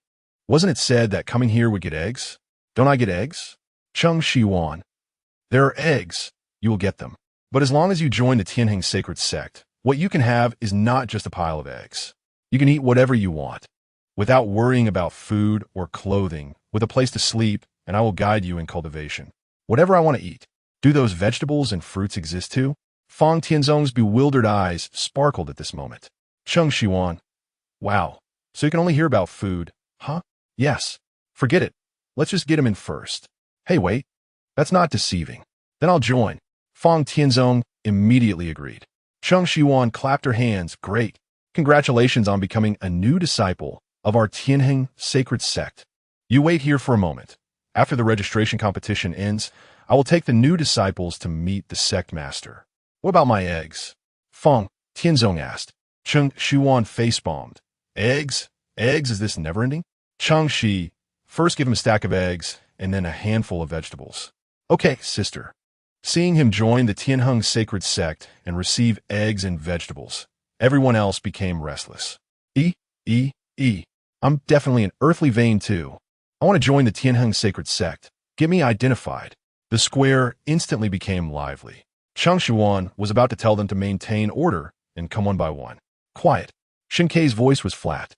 [SPEAKER 1] Wasn't it said that coming here would get eggs? Don't I get eggs? Cheng Shiyuan. There are eggs. You will get them. But as long as you join the Tianheng sacred sect, what you can have is not just a pile of eggs. You can eat whatever you want, without worrying about food or clothing, with a place to sleep, and I will guide you in cultivation. Whatever I want to eat. Do those vegetables and fruits exist too? Fong Tianzong's bewildered eyes sparkled at this moment. Cheng Shiyuan. Wow. So you can only hear about food, huh? Yes. Forget it. Let's just get him in first. Hey, wait. That's not deceiving. Then I'll join. Fong Tianzong immediately agreed. Cheng Shiyuan clapped her hands. Great. Congratulations on becoming a new disciple of our Tianheng sacred sect. You wait here for a moment. After the registration competition ends, I will take the new disciples to meet the sect master. What about my eggs? Fong Tianzong asked. Cheng Shiyuan face-bombed. Eggs? Eggs? Is this never-ending? Cheng Shi, first give him a stack of eggs, and then a handful of vegetables. Okay, sister. Seeing him join the Tianheng sacred sect and receive eggs and vegetables, everyone else became restless. I'm definitely an earthly vein too. I want to join the Tianheng sacred sect. Get me identified. The square instantly became lively. Cheng Shiyuan was about to tell them to maintain order and come one by one. Quiet. Shen Ke's voice was flat.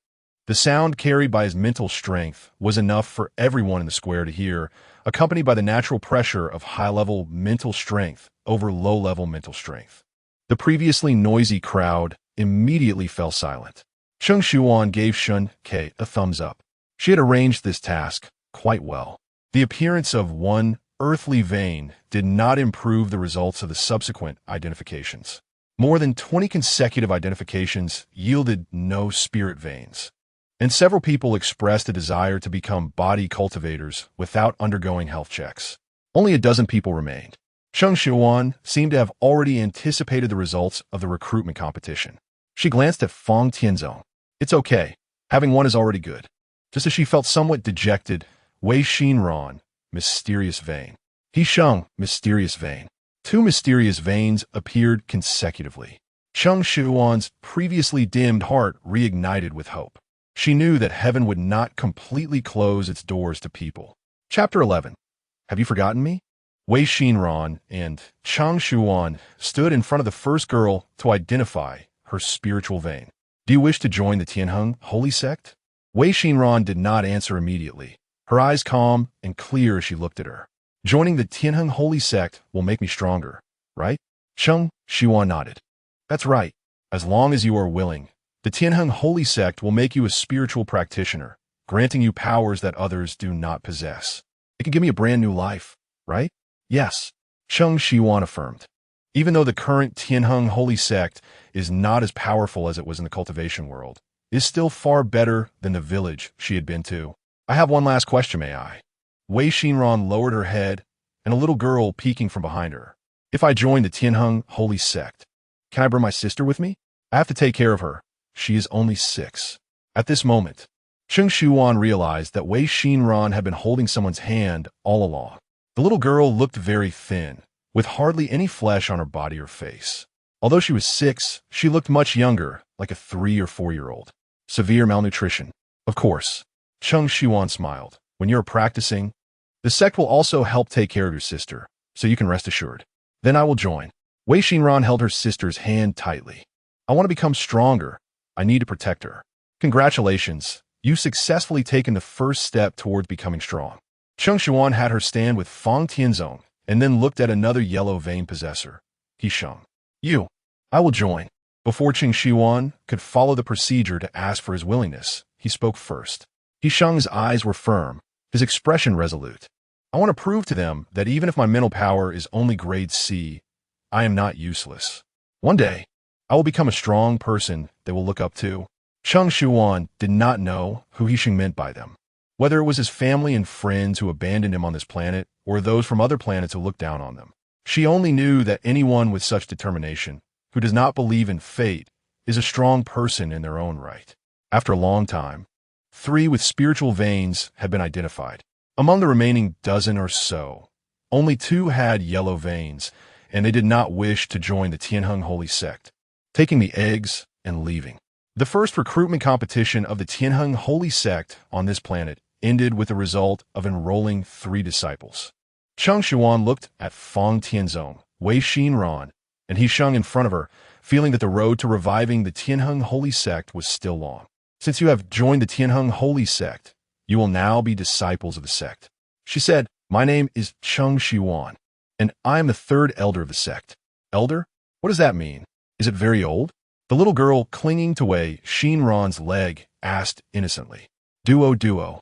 [SPEAKER 1] The sound carried by his mental strength was enough for everyone in the square to hear, accompanied by the natural pressure of high-level mental strength over low-level mental strength. The previously noisy crowd immediately fell silent. Cheng Shiyuan gave Shen Que a thumbs up. She had arranged this task quite well. The appearance of one earthly vein did not improve the results of the subsequent identifications. More than 20 consecutive identifications yielded no spirit veins, and several people expressed a desire to become body cultivators without undergoing health checks. Only a dozen people remained. Cheng Shiyuan seemed to have already anticipated the results of the recruitment competition. She glanced at Fang Tianzong. It's okay. Having one is already good. Just as she felt somewhat dejected, Wei Xinran, mysterious vein. He Sheng, mysterious vein. Two mysterious veins appeared consecutively. Cheng Shiyuan's previously dimmed heart reignited with hope. She knew that heaven would not completely close its doors to people. Chapter 11. Have you forgotten me? Wei Xinran and Cheng Shiyuan stood in front of the first girl to identify her spiritual vein. Do you wish to join the Tianheng holy sect? Wei Xinran did not answer immediately, her eyes calm and clear as she looked at her. Joining the Tianheng holy sect will make me stronger, right? Cheng Shiyuan nodded. That's right. As long as you are willing, the Tianheng holy sect will make you a spiritual practitioner, granting you powers that others do not possess. It can give me a brand new life, right? Yes, Cheng Shiyuan affirmed. Even though the current Tianheng holy sect is not as powerful as it was in the cultivation world, it is still far better than the village she had been to. I have one last question, may I? Wei Xinran lowered her head, and a little girl peeking from behind her. If I join the Tianheng holy sect, can I bring my sister with me? I have to take care of her. She is only 6. At this moment, Cheng Shiyuan realized that Wei Xinran had been holding someone's hand all along. The little girl looked very thin, with hardly any flesh on her body or face. Although she was 6, she looked much younger, like a 3 or 4-year-old. Severe malnutrition. Of course. Cheng Shiyuan smiled. When you're practicing, the sect will also help take care of your sister, so you can rest assured. Then I will join. Wei Xinran held her sister's hand tightly. I want to become stronger. I need to protect her. Congratulations. You've successfully taken the first step towards becoming strong. Cheng Shiyuan had her stand with Fang Tianzong and then looked at another yellow vein possessor. He Sheng. You. I will join. Before Cheng Shiyuan could follow the procedure to ask for his willingness, he spoke first. He Sheng's eyes were firm, his expression resolute. I want to prove to them that even if my mental power is only grade C, I am not useless. One day, I will become a strong person they will look up to. Cheng Shiyuan did not know who He Sheng meant by them. Whether it was his family and friends who abandoned him on this planet, or those from other planets who looked down on them. She only knew that anyone with such determination, who does not believe in fate, is a strong person in their own right. After a long time, 3 with spiritual veins had been identified. Among the remaining dozen or so, only 2 had yellow veins, and they did not wish to join the Tianheng holy sect, taking the eggs and leaving. The first recruitment competition of the Tianheng holy sect on this planet ended with the result of enrolling 3 disciples. Cheng Shiyuan looked at Fang Tianzong, Wei Xinran, and He Sheng in front of her, feeling that the road to reviving the Tianheng holy sect was still long. Since you have joined the Tianheng holy sect, you will now be disciples of the sect. She said, my name is Cheng Shiyuan, and I am the 3rd elder of the sect. Elder? What does that mean? Is it very old? The little girl clinging to Wei Xinran's leg asked innocently. Duo.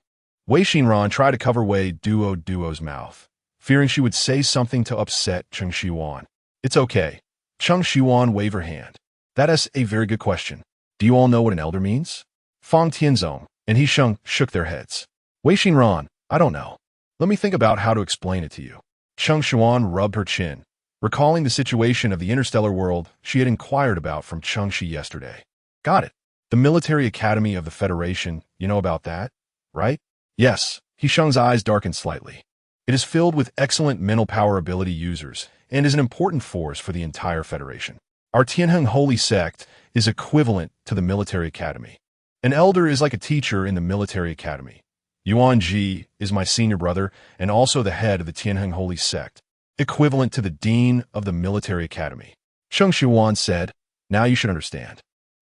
[SPEAKER 1] Wei Xinran tried to cover Wei Duo's mouth, fearing she would say something to upset Cheng Shiyuan. It's okay. Cheng Shiyuan waved her hand. That is a very good question. Do you all know what an elder means? Fang Tianzong and He Sheng shook their heads. Wei Xinran, I don't know. Let me think about how to explain it to you. Cheng Shiyuan rubbed her chin, recalling the situation of the interstellar world she had inquired about from Cheng Shi yesterday. Got it. The military academy of the Federation, you know about that, right? Yes. He Sheng's eyes darkened slightly. It is filled with excellent mental power ability users and is an important force for the entire Federation. Our Tianheng holy sect is equivalent to the military academy. An elder is like a teacher in the military academy. Yuan Ji is my senior brother and also the head of the Tianheng holy sect, equivalent to the dean of the military academy. Cheng Shiyuan said, Now you should understand.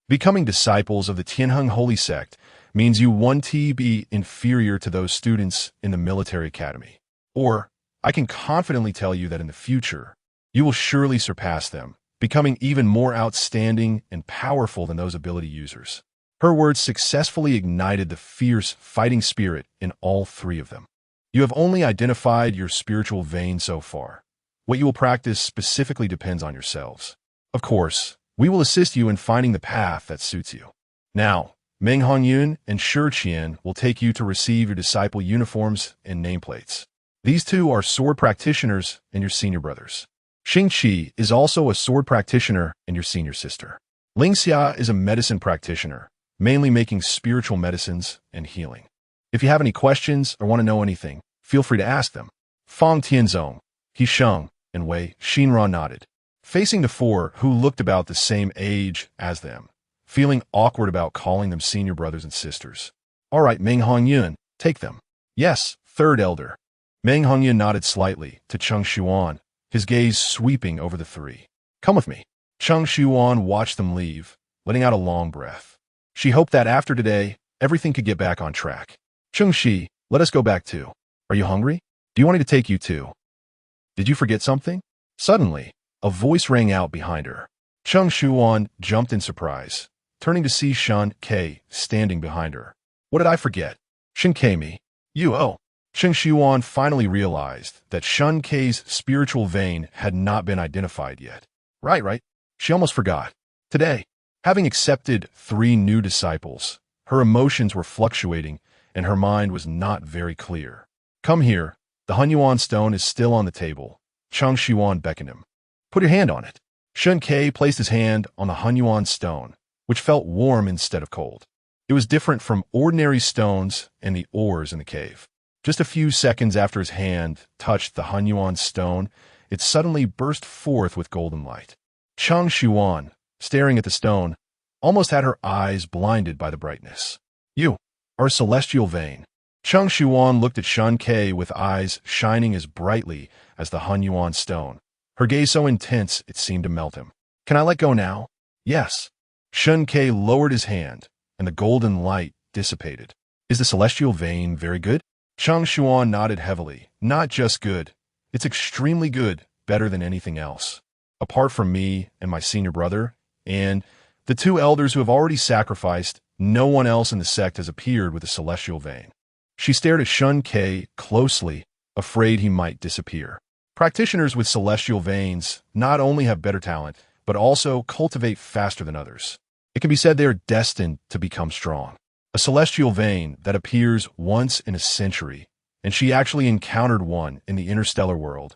[SPEAKER 1] Becoming disciples of the Tianheng Holy Sect means you want to be inferior to those students in the military academy. Or, I can confidently tell you that in the future, you will surely surpass them, becoming even more outstanding and powerful than those ability users. Her words successfully ignited the fierce fighting spirit in all three of them. You have only identified your spiritual vein so far. What you will practice specifically depends on yourselves. Of course, we will assist you in finding the path that suits you. Now, Meng Hongyun and Shi Qian will take you to receive your disciple uniforms and nameplates. These two are sword practitioners and your senior brothers. Xingqi is also a sword practitioner and your senior sister. Xianxia is a medicine practitioner, mainly making spiritual medicines and healing. If you have any questions or want to know anything, feel free to ask them. Fang Tianzong, He Sheng, and Wei Xinran nodded, facing the four who looked about the same age as them, feeling awkward about calling them senior brothers and sisters. All right, Meng Hongyun, take them. Yes, third elder. Meng Hongyun nodded slightly to Cheng Shiyuan, his gaze sweeping over the three. Come with me. Cheng Shiyuan watched them leave, letting out a long breath. She hoped that after today, everything could get back on track. Cheng Shi, let us go back too. Are you hungry? Do you want me to take you too? Did you forget something? Suddenly, a voice rang out behind her. Cheng Shiyuan jumped in surprise, turning to see Shen Que standing behind her. What did I forget? Shen Que me? You oh. Cheng Shiyuan finally realized that Shen Ke's spiritual vein had not been identified yet. Right. She almost forgot. Today, having accepted 3 new disciples, her emotions were fluctuating and her mind was not very clear. Come here. The Hunyuan stone is still on the table. Cheng Shiyuan beckoned him. Put your hand on it. Shen Que placed his hand on the Hunyuan stone, which felt warm instead of cold. It was different from ordinary stones and the ores in the cave. Just a few seconds after his hand touched the Hunyuan stone, it suddenly burst forth with golden light. Cheng Shiyuan, staring at the stone, almost had her eyes blinded by the brightness. You are a celestial vein. Cheng Shiyuan looked at Shen Que with eyes shining as brightly as the Hunyuan stone, her gaze so intense it seemed to melt him. Can I let go now? Yes. Shen Que lowered his hand, and the golden light dissipated. Is the celestial vein very good? Cheng Shiyuan nodded heavily. Not just good. It's extremely good, better than anything else. Apart from me and my senior brother, and the 2 elders who have already sacrificed, no one else in the sect has appeared with a celestial vein. She stared at Shen Que closely, afraid he might disappear. Practitioners with celestial veins not only have better talent, but also cultivate faster than others. It can be said they are destined to become strong. A celestial vein that appears once in a century, and she actually encountered one in the interstellar world.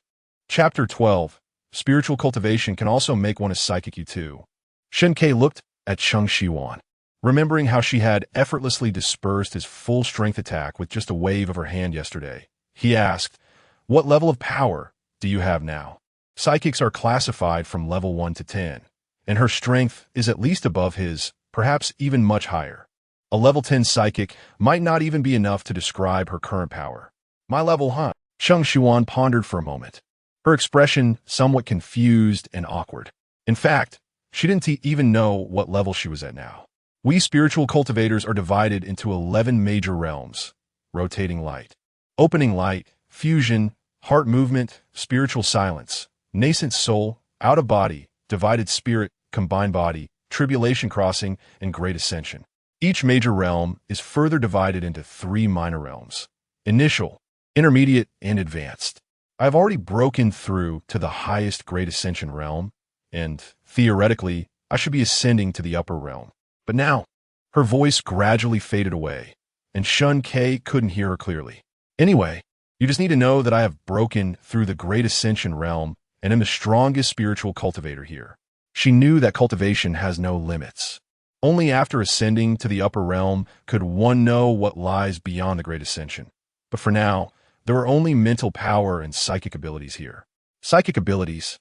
[SPEAKER 1] Chapter 12. Spiritual cultivation can also make one a psychic too. Shen Que looked at Cheng Shiyuan, remembering how she had effortlessly dispersed his full-strength attack with just a wave of her hand yesterday. He asked, what level of power do you have now? Psychics are classified from level 1 to 10, and her strength is at least above his, perhaps even much higher. A level 10 psychic might not even be enough to describe her current power. My level, huh? Cheng Shiyuan pondered for a moment, her expression somewhat confused and awkward. In fact, she didn't even know what level she was at now. We spiritual cultivators are divided into 11 major realms: rotating light, opening light, fusion, heart movement, spiritual silence, nascent soul, out of body, divided spirit, combined body, tribulation crossing, and great ascension. Each major realm is further divided into 3 minor realms: initial, intermediate, and advanced. I have already broken through to the highest great ascension realm, and theoretically, I should be ascending to the upper realm. But now, her voice gradually faded away, and Shen Que couldn't hear her clearly. Anyway, you just need to know that I have broken through the great ascension realm and am the strongest spiritual cultivator here. She knew that cultivation has no limits. Only after ascending to the upper realm could one know what lies beyond the great ascension. But for now, there are only mental power and psychic abilities here. Psychic abilities.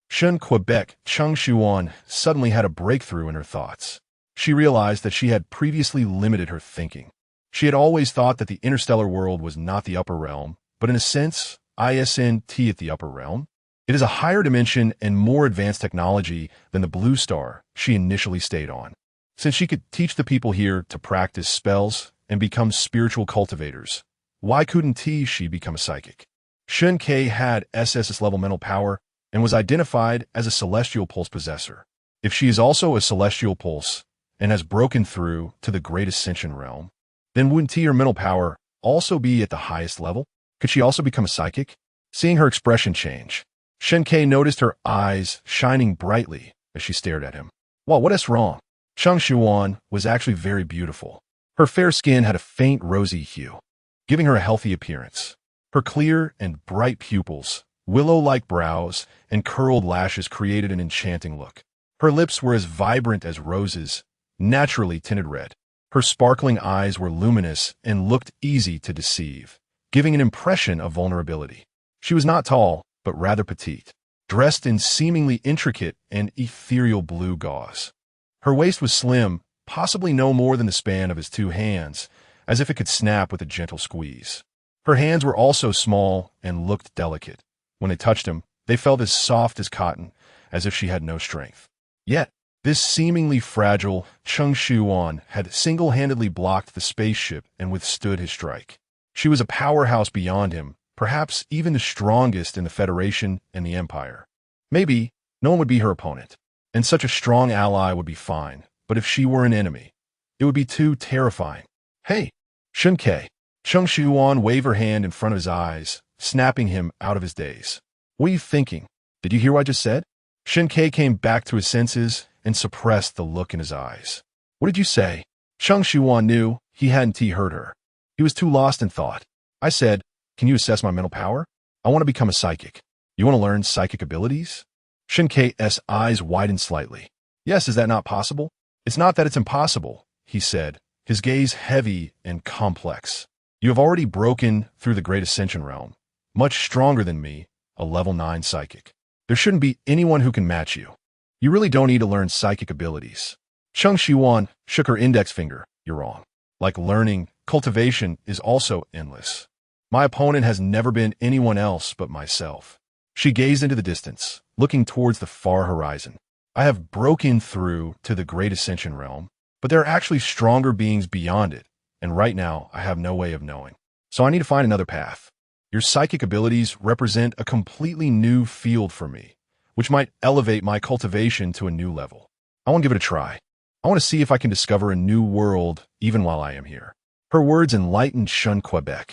[SPEAKER 1] Shen Que Cheng Shiyuan suddenly had a breakthrough in her thoughts. She realized that she had previously limited her thinking. She had always thought that the interstellar world was not the upper realm, but in a sense, ISNT at the upper realm. It is a higher dimension and more advanced technology than the blue star she initially stayed on. Since she could teach the people here to practice spells and become spiritual cultivators, why couldn't she become a psychic? Shen Que had SS-level mental power and was identified as a celestial pulse possessor. If she is also a celestial pulse and has broken through to the great ascension realm, then wouldn't her mental power also be at the highest level? Could she also become a psychic? Seeing her expression change, Shen Que noticed her eyes shining brightly as she stared at him. Well, what is wrong? Cheng Shiyuan was actually very beautiful. Her fair skin had a faint rosy hue, giving her a healthy appearance. Her clear and bright pupils, willow-like brows, and curled lashes created an enchanting look. Her lips were as vibrant as roses, naturally tinted red. Her sparkling eyes were luminous and looked easy to deceive, giving an impression of vulnerability. She was not tall, but rather petite, dressed in seemingly intricate and ethereal blue gauze. Her waist was slim, possibly no more than the span of his two hands, as if it could snap with a gentle squeeze. Her hands were also small and looked delicate. When they touched him, they felt as soft as cotton, as if she had no strength. Yet, this seemingly fragile Cheng Shiyuan had single-handedly blocked the spaceship and withstood his strike. She was a powerhouse beyond him, perhaps even the strongest in the Federation and the Empire. Maybe no one would be her opponent, and such a strong ally would be fine, but if she were an enemy, it would be too terrifying. Hey, Shen Que. Cheng Shiyuan waved her hand in front of his eyes, snapping him out of his daze. What are you thinking? Did you hear what I just said? Shen Que came back to his senses and suppressed the look in his eyes. What did you say? Cheng Shiyuan knew he hadn't heard her. He was too lost in thought. I said, can you assess my mental power? I want to become a psychic. You want to learn psychic abilities? Shen Ke's eyes widened slightly. Yes, is that not possible? It's not that it's impossible, he said, his gaze heavy and complex. You have already broken through the great ascension realm, much stronger than me, a level 9 psychic. There shouldn't be anyone who can match you. You really don't need to learn psychic abilities. Cheng Shiyuan shook her index finger. You're wrong. Like learning, cultivation is also endless. My opponent has never been anyone else but myself. She gazed into the distance, looking towards the far horizon. I have broken through to the great ascension realm, but there are actually stronger beings beyond it, and right now I have no way of knowing. So I need to find another path. Your psychic abilities represent a completely new field for me, which might elevate my cultivation to a new level. I want to give it a try. I want to see if I can discover a new world even while I am here. Her words enlightened Shen Que.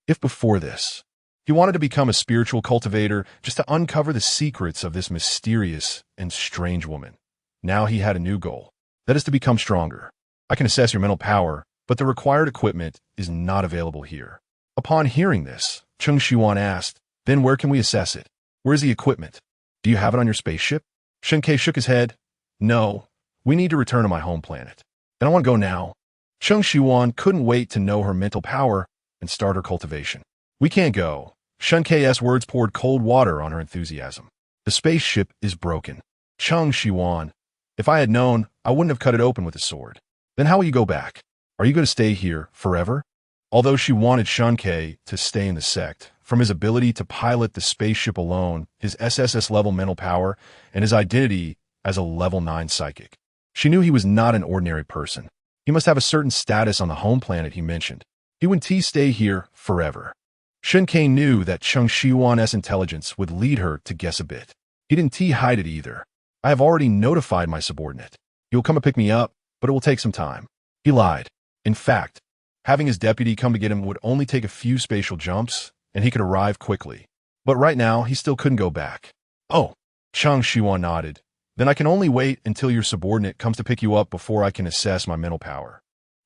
[SPEAKER 1] If before this, he wanted to become a spiritual cultivator just to uncover the secrets of this mysterious and strange woman, now he had a new goal. That is to become stronger. I can assess your mental power, but the required equipment is not available here. Upon hearing this, Cheng Shiyuan asked, then where can we assess it? Where is the equipment? Do you have it on your spaceship? Shen Que shook his head. No, we need to return to my home planet. And I want to go now. Cheng Shiyuan couldn't wait to know her mental power and start her cultivation. We can't go. Shen Ke's words poured cold water on her enthusiasm. The spaceship is broken. Cheng Shiyuan, if I had known, I wouldn't have cut it open with a sword. Then how will you go back? Are you going to stay here forever? Although she wanted Shen Que to stay in the sect, from his ability to pilot the spaceship alone, his SSS-level mental power, and his identity as a level 9 psychic, she knew he was not an ordinary person. He must have a certain status on the home planet he mentioned. He would stay here forever. Shen Que knew that Cheng Shiyuan's intelligence would lead her to guess a bit. He didn't hide it either. I have already notified my subordinate. He will come and pick me up, but it will take some time. He lied. In fact, having his deputy come to get him would only take a few spatial jumps, and he could arrive quickly. But right now, he still couldn't go back. Oh, Cheng Shiyuan nodded. Then I can only wait until your subordinate comes to pick you up before I can assess my mental power.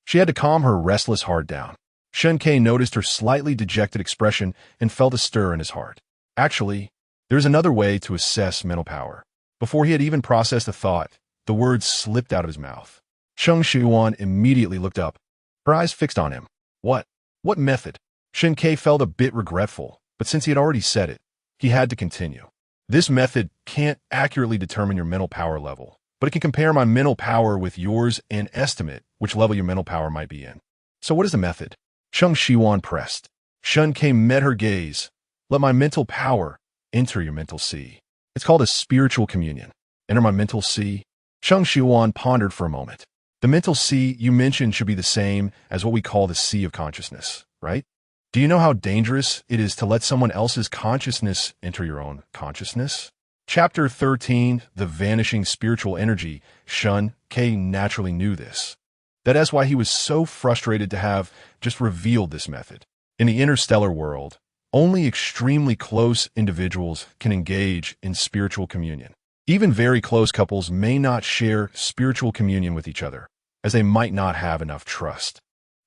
[SPEAKER 1] She had to calm her restless heart down. Shen Que noticed her slightly dejected expression and felt a stir in his heart. Actually, there's another way to assess mental power. Before he had even processed the thought, the words slipped out of his mouth. Cheng Shiyuan immediately looked up, her eyes fixed on him. What? What method? Shen Que felt a bit regretful, but since he had already said it, he had to continue. This method can't accurately determine your mental power level, but it can compare my mental power with yours and estimate which level your mental power might be in. So what is the method? Cheng Shiyuan pressed. Shen Que met her gaze. Let my mental power enter your mental sea. It's called a spiritual communion. Enter my mental sea. Cheng Shiyuan pondered for a moment. The mental sea you mentioned should be the same as what we call the sea of consciousness, right? Do you know how dangerous it is to let someone else's consciousness enter your own consciousness? Chapter 13, The Vanishing Spiritual Energy. Shen Que naturally knew this. That's why he was so frustrated to have just revealed this method. In the interstellar world, only extremely close individuals can engage in spiritual communion. Even very close couples may not share spiritual communion with each other, as they might not have enough trust.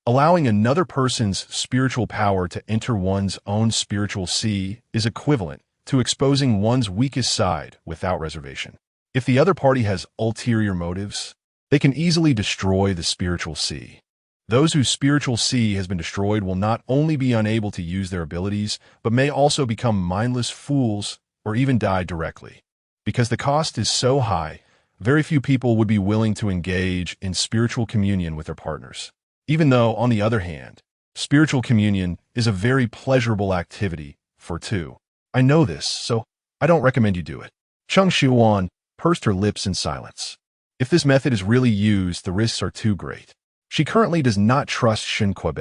[SPEAKER 1] Allowing another person's spiritual power to enter one's own spiritual sea is equivalent to exposing one's weakest side without reservation. If the other party has ulterior motives, they can easily destroy the spiritual sea. Those whose spiritual sea has been destroyed will not only be unable to use their abilities, but may also become mindless fools or even die directly. Because the cost is so high, very few people would be willing to engage in spiritual communion with their partners. Even though, on the other hand, spiritual communion is a very pleasurable activity for two. I know this, so I don't recommend you do it. Cheng Shiyuan pursed her lips in silence. If this method is really used, the risks are too great. She currently does not trust Shen Que.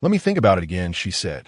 [SPEAKER 1] Let me think about it again, she said.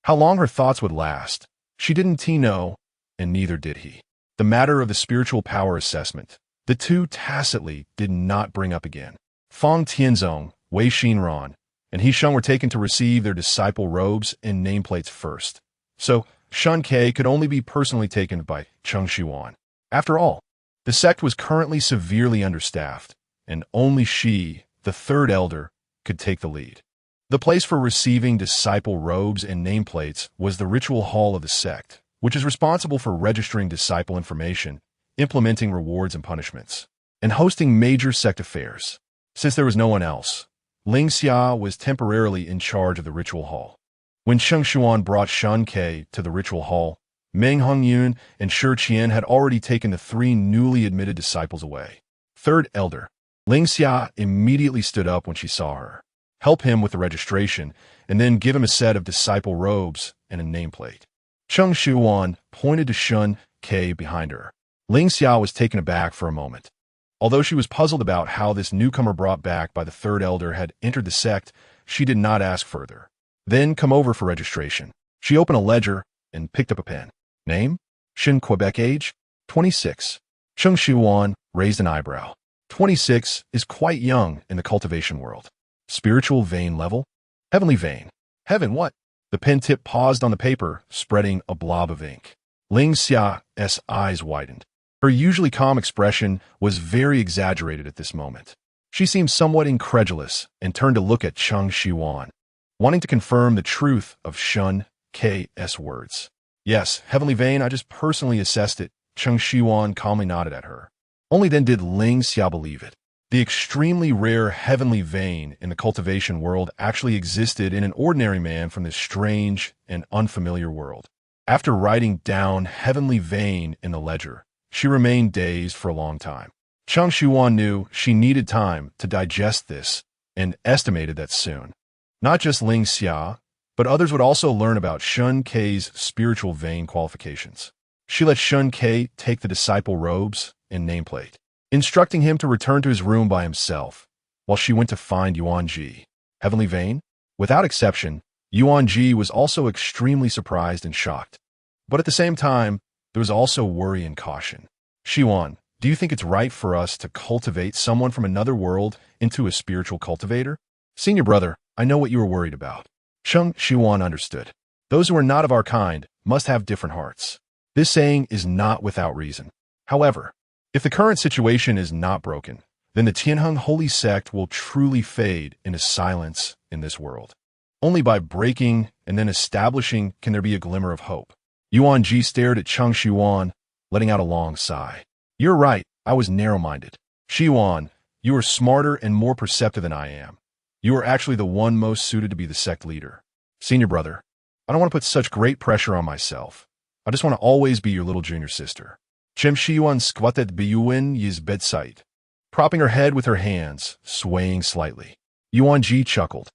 [SPEAKER 1] How long her thoughts would last, she didn't know, and neither did he. The matter of the spiritual power assessment, the two tacitly did not bring up again. Fang Tianzong, Wei Xinran, and He Sheng were taken to receive their disciple robes and nameplates first. So, Shen Que could only be personally taken by Cheng Shiyuan. After all, the sect was currently severely understaffed, and only she, the third elder, could take the lead. The place for receiving disciple robes and nameplates was the ritual hall of the sect, which is responsible for registering disciple information, implementing rewards and punishments, and hosting major sect affairs. Since there was no one else, Xianxia was temporarily in charge of the ritual hall. When Cheng Shiyuan brought Shen Que to the ritual hall, Meng Hongyun and Shi Qian had already taken the three newly admitted disciples away. Third elder, Xianxia immediately stood up when she saw her, help him with the registration, and then give him a set of disciple robes and a nameplate. Cheng Shiyuan pointed to Shen Que behind her. Xianxia was taken aback for a moment. Although she was puzzled about how this newcomer brought back by the third elder had entered the sect, she did not ask further. Then come over for registration. She opened a ledger and picked up a pen. Name? Shen Que. Age? 26. Cheng Shiyuan raised an eyebrow. 26 is quite young in the cultivation world. Spiritual vein level? Heavenly vein. Heaven what? The pen tip paused on the paper, spreading a blob of ink. Xia's eyes widened. Her usually calm expression was very exaggerated at this moment. She seemed somewhat incredulous and turned to look at Cheng Shiyuan, wanting to confirm the truth of Shen Ke's words. Yes, heavenly vein, I just personally assessed it. Cheng Shiyuan calmly nodded at her. Only then did Xia believe it. The extremely rare heavenly vein in the cultivation world actually existed in an ordinary man from this strange and unfamiliar world. After writing down heavenly vein in the ledger, she remained dazed for a long time. Cheng Shiyuan knew she needed time to digest this and estimated that soon. Not just Xia, but others would also learn about Shen Ke's spiritual vein qualifications. She let Shen Que take the disciple robes and nameplate, instructing him to return to his room by himself, while she went to find Yuanji. Heavenly vein? Without exception, Yuanji was also extremely surprised and shocked. But at the same time, there was also worry and caution. Shiyuan, do you think it's right for us to cultivate someone from another world into a spiritual cultivator? Senior brother, I know what you were worried about. Cheng Shiyuan understood. Those who are not of our kind must have different hearts. This saying is not without reason. However, if the current situation is not broken, then the Tianheng holy sect will truly fade into silence in this world. Only by breaking and then establishing can there be a glimmer of hope. Yuanji stared at Cheng Shiyuan, letting out a long sigh. You're right, I was narrow-minded. Shiyuan, you are smarter and more perceptive than I am. You are actually the one most suited to be the sect leader. Senior brother, I don't want to put such great pressure on myself. I just want to always be your little junior sister. Cheng Shiyuan squatted by Yuanji's bedside, propping her head with her hands, swaying slightly. Yuanji chuckled.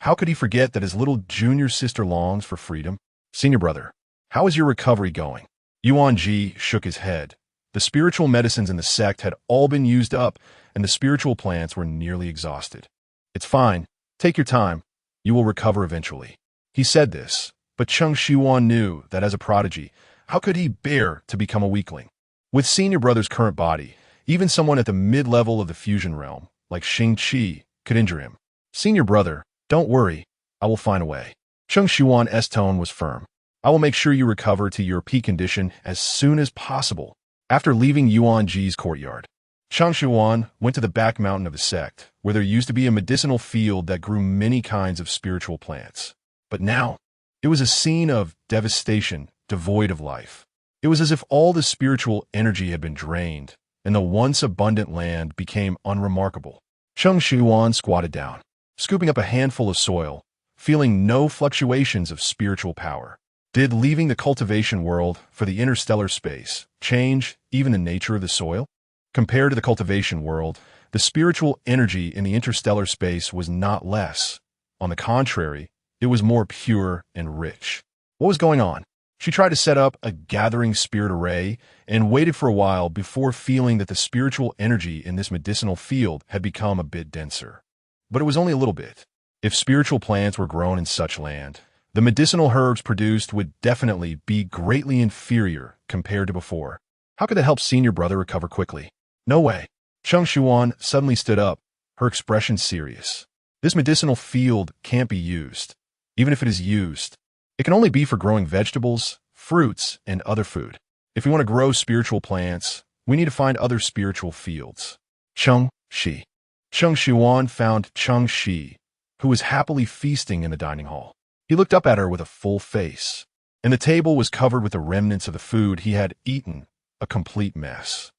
[SPEAKER 1] How could he forget that his little junior sister longs for freedom? Senior brother, how is your recovery going? Yuan shook his head. The spiritual medicines in the sect had all been used up, and the spiritual plants were nearly exhausted. It's fine. Take your time. You will recover eventually. He said this, but Cheng Shiyuan knew that as a prodigy, how could he bear to become a weakling? With senior brother's current body, even someone at the mid-level of the fusion realm, like Shen Que, could injure him. Senior brother, don't worry. I will find a way. Cheng Shiyuan's tone was firm. I will make sure you recover to your peak condition as soon as possible. After leaving Yuan's courtyard, Cheng Shiyuan went to the back mountain of the sect, where there used to be a medicinal field that grew many kinds of spiritual plants. But now, it was a scene of devastation, devoid of life. It was as if all the spiritual energy had been drained, and the once abundant land became unremarkable. Cheng Shiyuan squatted down, scooping up a handful of soil, feeling no fluctuations of spiritual power. Did leaving the cultivation world for the interstellar space change even the nature of the soil? Compared to the cultivation world, the spiritual energy in the interstellar space was not less. On the contrary, it was more pure and rich. What was going on? She tried to set up a gathering spirit array and waited for a while before feeling that the spiritual energy in this medicinal field had become a bit denser. But it was only a little bit. If spiritual plants were grown in such land, the medicinal herbs produced would definitely be greatly inferior compared to before. How could that help senior brother recover quickly? No way. Cheng Shiyuan suddenly stood up, her expression serious. This medicinal field can't be used. Even if it is used, it can only be for growing vegetables, fruits, and other food. If we want to grow spiritual plants, we need to find other spiritual fields. Cheng Shiyuan found Cheng Shi, who was happily feasting in the dining hall. He looked up at her with a full face, and the table was covered with the remnants of the food he had eaten, a complete mess.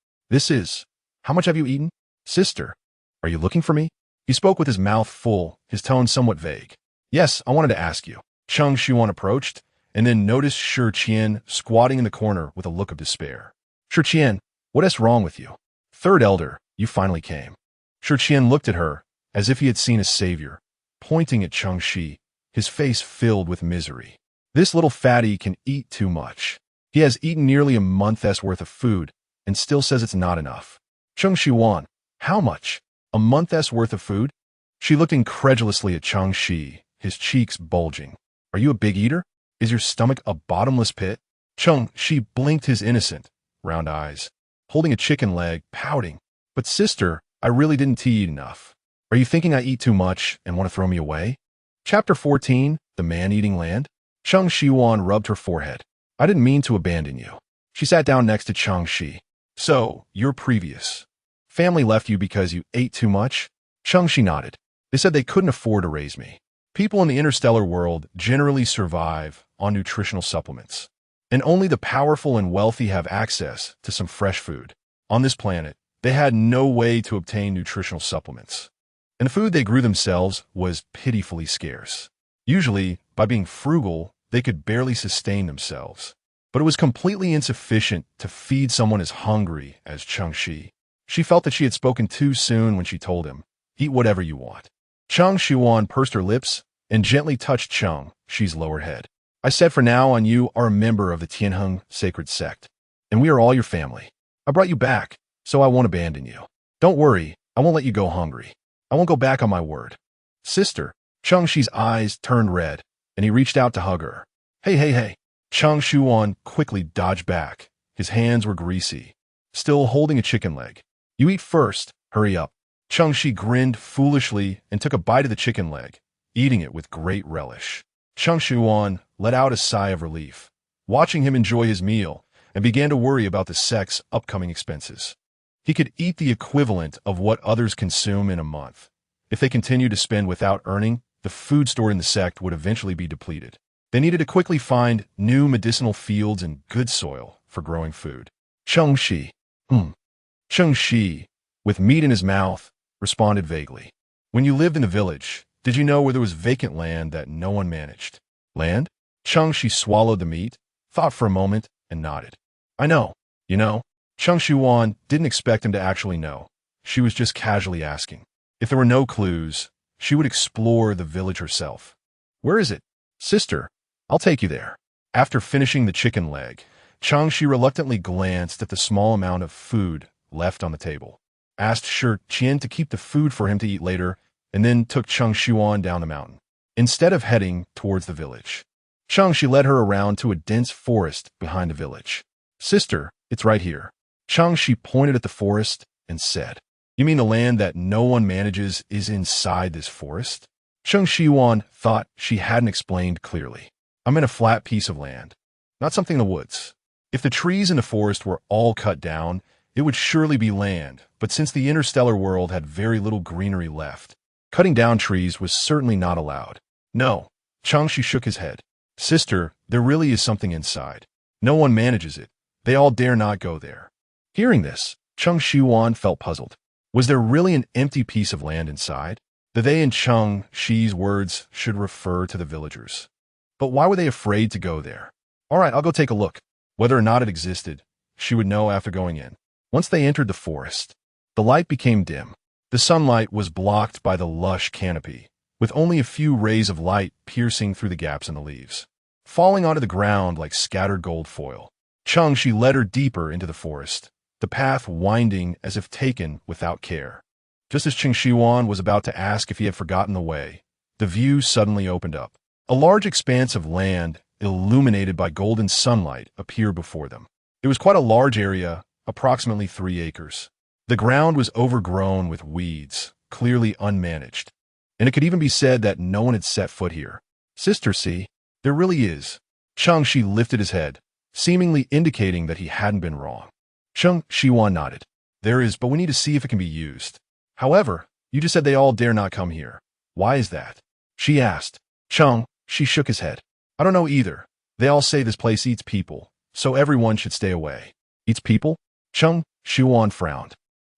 [SPEAKER 1] How much have you eaten? Sister, are you looking for me? He spoke with his mouth full, his tone somewhat vague. Yes, I wanted to ask you. Cheng Shiyuan approached, and then noticed Shi Qian squatting in the corner with a look of despair. Shi Qian, what is wrong with you? Third elder, you finally came. Shi Qian looked at her, as if he had seen a savior, pointing at Cheng Shi, his face filled with misery. This little fatty can eat too much. He has eaten nearly a month's worth of food, and still says it's not enough. Cheng Shiyuan, how much? A month's worth of food? She looked incredulously at Cheng Shi, his cheeks bulging. Are you a big eater? Is your stomach a bottomless pit? Cheng Shi blinked his innocent, round eyes, holding a chicken leg, pouting. But sister, I really didn't eat enough. Are you thinking I eat too much and want to throw me away? Chapter 14, The Man-Eating Land. Cheng Shiyuan rubbed her forehead. I didn't mean to abandon you. She sat down next to Cheng Shi. So, your previous family left you because you ate too much? Cheng Shi nodded. They said they couldn't afford to raise me. People in the interstellar world generally survive on nutritional supplements, and only the powerful and wealthy have access to some fresh food. On this planet, they had no way to obtain nutritional supplements, and the food they grew themselves was pitifully scarce. Usually, by being frugal, they could barely sustain themselves, but it was completely insufficient to feed someone as hungry as Cheng Shi. She felt that she had spoken too soon when she told him, eat whatever you want. Cheng Shiyuan pursed her lips and gently touched Cheng Shi's lower head. I said for now on you are a member of the Tianheng sacred sect, and we are all your family. I brought you back, so I won't abandon you. Don't worry, I won't let you go hungry. I won't go back on my word. Sister, Cheng Shi's eyes turned red, and he reached out to hug her. Hey. Cheng Shiyuan quickly dodged back. His hands were greasy, still holding a chicken leg. You eat first, hurry up. Cheng Shi grinned foolishly and took a bite of the chicken leg, eating it with great relish. Cheng Shiyuan let out a sigh of relief, watching him enjoy his meal, and began to worry about the sect's upcoming expenses. He could eat the equivalent of what others consume in a month. If they continued to spend without earning, the food stored in the sect would eventually be depleted. They needed to quickly find new medicinal fields and good soil for growing food. Cheng Shi, Cheng Shi, with meat in his mouth, responded vaguely. When you lived in the village, did you know where there was vacant land that no one managed? Land? Cheng Shi swallowed the meat, thought for a moment, and nodded. I know. You know? Cheng Shiyuan didn't expect him to actually know. She was just casually asking. If there were no clues, she would explore the village herself. Where is it? Sister, I'll take you there. After finishing the chicken leg, Cheng Shi reluctantly glanced at the small amount of food left on the table, asked Shi Qian to keep the food for him to eat later, and then took Cheng Shiyuan down the mountain. Instead of heading towards the village, Cheng Shi led her around to a dense forest behind the village. Sister, it's right here. Cheng Shi pointed at the forest and said, You mean the land that no one manages is inside this forest? Cheng Shiyuan thought she hadn't explained clearly. I'm in a flat piece of land, not something in the woods. If the trees in the forest were all cut down, it would surely be land, but since the interstellar world had very little greenery left, cutting down trees was certainly not allowed. No, Cheng Shi shook his head. Sister, there really is something inside. No one manages it. They all dare not go there. Hearing this, Cheng Shiyuan felt puzzled. Was there really an empty piece of land inside? The they in Cheng Shi's words should refer to the villagers. But why were they afraid to go there? All right, I'll go take a look. Whether or not it existed, she would know after going in. Once they entered the forest, the light became dim. The sunlight was blocked by the lush canopy, with only a few rays of light piercing through the gaps in the leaves, falling onto the ground like scattered gold foil. Cheng Shi led her deeper into the forest, the path winding as if taken without care. Just as Cheng Shiyuan was about to ask if he had forgotten the way, the view suddenly opened up. A large expanse of land, illuminated by golden sunlight, appeared before them. It was quite a large area, approximately 3 acres. The ground was overgrown with weeds, clearly unmanaged, and it could even be said that no one had set foot here. Sister, see, there really is. Cheng Shi lifted his head, seemingly indicating that he hadn't been wrong. Cheng Shiyuan nodded. There is, but we need to see if it can be used. However, you just said they all dare not come here. Why is that? She asked. Cheng Shi shook his head. I don't know either. They all say this place eats people, so everyone should stay away. Eats people? Cheng Shiyuan frowned.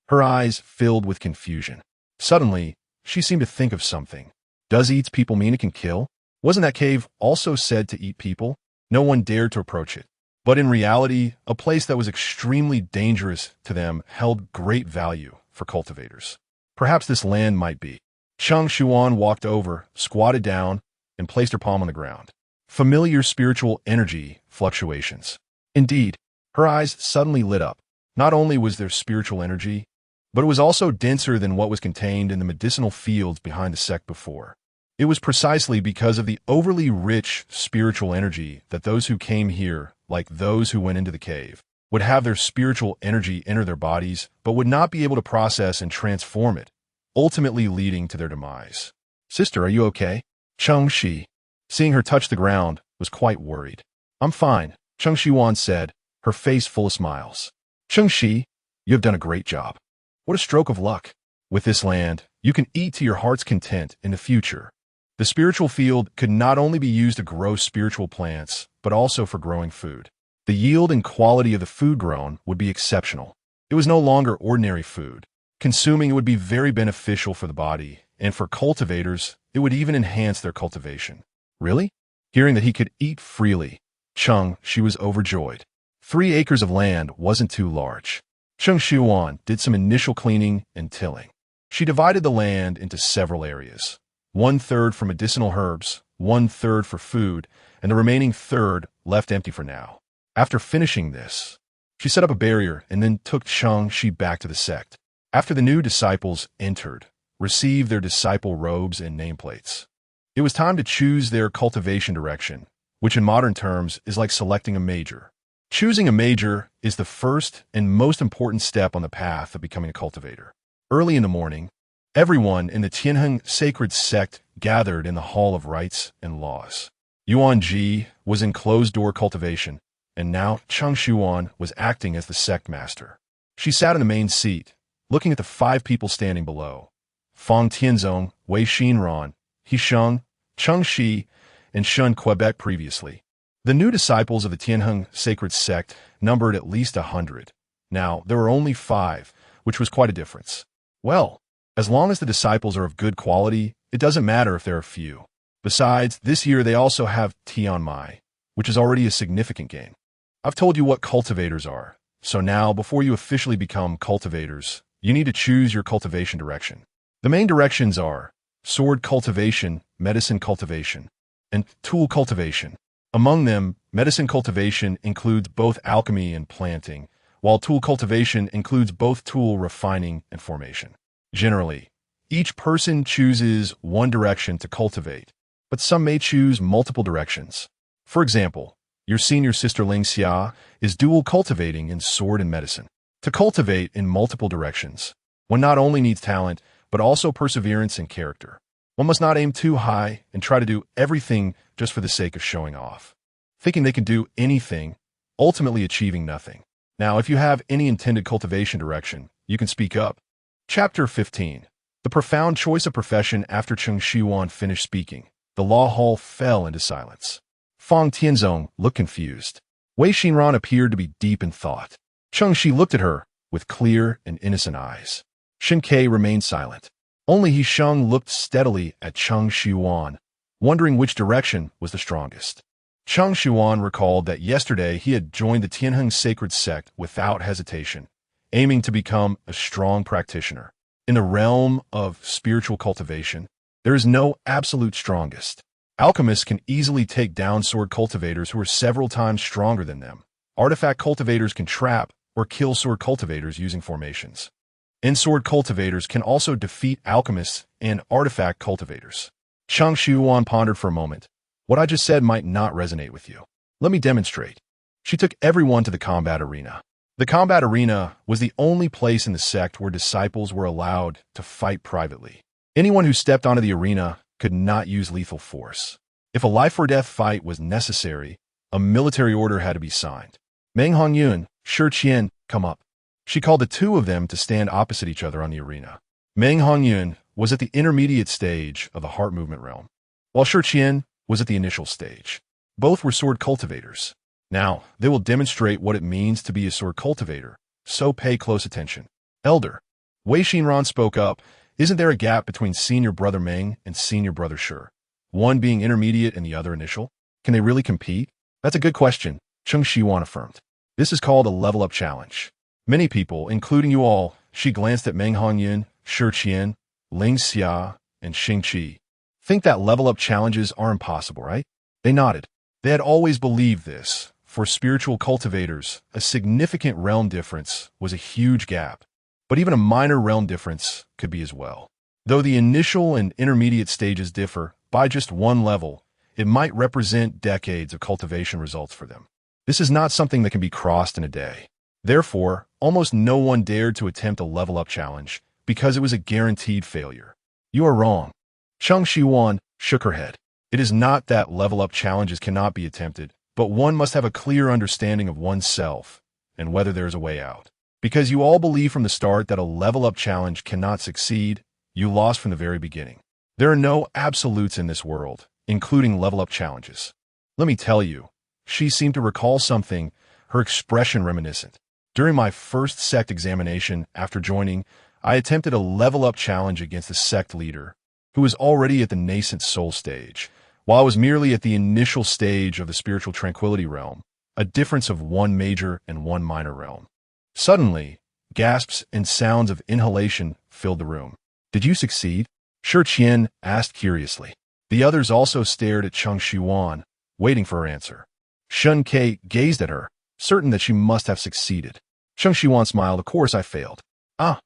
[SPEAKER 1] Her eyes filled with confusion. Suddenly, she seemed to think of something. Does eats people mean it can kill? Wasn't that cave also said to eat people? No one dared to approach it. But in reality, a place that was extremely dangerous to them held great value for cultivators. Perhaps this land might be. Cheng Shiyuan walked over, squatted down, and placed her palm on the ground. Familiar spiritual energy fluctuations. Indeed, her eyes suddenly lit up. Not only was there spiritual energy, but it was also denser than what was contained in the medicinal fields behind the sect before. It was precisely because of the overly rich spiritual energy that those who came here, like those who went into the cave, would have their spiritual energy enter their bodies, but would not be able to process and transform it, ultimately leading to their demise. Sister, are you okay? Cheng Shi, seeing her touch the ground, was quite worried. I'm fine, Cheng Shiyuan said, her face full of smiles. Cheng Shi, you have done a great job. What a stroke of luck. With this land, you can eat to your heart's content in the future. The spiritual field could not only be used to grow spiritual plants, but also for growing food. The yield and quality of the food grown would be exceptional. It was no longer ordinary food. Consuming it would be very beneficial for the body, and for cultivators, it would even enhance their cultivation. Really? Hearing that he could eat freely, Cheng Shi was overjoyed. 3 acres of land wasn't too large. Cheng Shiyuan did some initial cleaning and tilling. She divided the land into several areas. 1/3 for medicinal herbs, 1/3 for food, and the remaining third left empty for now. After finishing this, she set up a barrier and then took Cheng Shi back to the sect. After the new disciples entered, received their disciple robes and nameplates, it was time to choose their cultivation direction, which in modern terms is like selecting a major. Choosing a major is the first and most important step on the path of becoming a cultivator. Early in the morning, everyone in the Tianheng sacred sect gathered in the Hall of Rights and Laws. Yuan Ji was in closed-door cultivation, and now Cheng Shiyuan was acting as the sect master. She sat in the main seat, looking at the 5 people standing below. Fang Tianzong, Wei Xinran, He Sheng, Cheng Shi, and Shen Que previously. The new disciples of the Tianheng sacred sect numbered at least 100. Now, there were only 5, which was quite a difference. Well, as long as the disciples are of good quality, it doesn't matter if there are few. Besides, this year they also have Tianmai, which is already a significant gain. I've told you what cultivators are, so now, before you officially become cultivators, you need to choose your cultivation direction. The main directions are sword cultivation, medicine cultivation, and tool cultivation. Among them, Medicine cultivation includes both alchemy and planting, while tool cultivation includes both tool refining and formation. Generally, each person chooses one direction to cultivate, but some may choose multiple directions. For example, your senior sister Xianxia is dual cultivating in sword and medicine. To cultivate in multiple directions, one not only needs talent, but also perseverance and character. One must not aim too high and try to do everything just for the sake of showing off, thinking they can do anything, ultimately achieving nothing. Now, if you have any intended cultivation direction, you can speak up. Chapter 15. The profound choice of profession. After Cheng Shiyuan finished speaking, the law hall fell into silence. Fang Tianzong looked confused. Wei Xinran appeared to be deep in thought. Cheng Shi looked at her with clear and innocent eyes. Shen Que remained silent. Only He Sheng looked steadily at Cheng Shiyuan, wondering which direction was the strongest. Cheng Shiyuan recalled that yesterday he had joined the Tianheng sacred sect without hesitation, aiming to become a strong practitioner. In the realm of spiritual cultivation, there is no absolute strongest. Alchemists can easily take down sword cultivators who are several times stronger than them. Artifact cultivators can trap or kill sword cultivators using formations. And sword cultivators can also defeat alchemists and artifact cultivators. Cheng Shiyuan pondered for a moment. What I just said might not resonate with you. Let me demonstrate. She took everyone to the combat arena. The combat arena was the only place in the sect where disciples were allowed to fight privately. Anyone who stepped onto the arena could not use lethal force. If a life-or-death fight was necessary, a military order had to be signed. Meng Hongyun, Shi, come up. She called the two of them to stand opposite each other on the arena. Meng Hongyun was at the intermediate stage of the heart movement realm, while Shi was at the initial stage. Both were sword cultivators. Now, they will demonstrate what it means to be a sword cultivator, so pay close attention. Elder, Wei Xinran spoke up. Isn't there a gap between senior brother Meng and senior brother Shi? One being intermediate and the other initial? Can they really compete? That's a good question, Cheng Shiyuan affirmed. This is called a level-up challenge. Many people, including you all, she glanced at Meng Hongyun, Shi, Xianxia, and Xing Qi, think that level-up challenges are impossible, right? They nodded. They had always believed this. For spiritual cultivators, a significant realm difference was a huge gap, but even a minor realm difference could be as well. Though the initial and intermediate stages differ by just one level, it might represent decades of cultivation results for them. This is not something that can be crossed in a day. Therefore, almost no one dared to attempt a level-up challenge because it was a guaranteed failure. You are wrong. Cheng Shiyuan shook her head. It is not that level-up challenges cannot be attempted, but one must have a clear understanding of oneself and whether there is a way out. Because you all believe from the start that a level-up challenge cannot succeed, you lost from the very beginning. There are no absolutes in this world, including level-up challenges. Let me tell you, she seemed to recall something, her expression reminiscent. During my first sect examination after joining, I attempted a level-up challenge against the sect leader, who was already at the nascent soul stage, while I was merely at the initial stage of the spiritual tranquility realm, a difference of one major and one minor realm. Suddenly, gasps and sounds of inhalation filled the room. Did you succeed? Shi asked curiously. The others also stared at Cheng Shiyuan, waiting for her answer. Shen Que gazed at her, certain that she must have succeeded. Cheng Shiyuan smiled. Of course I failed. Ah.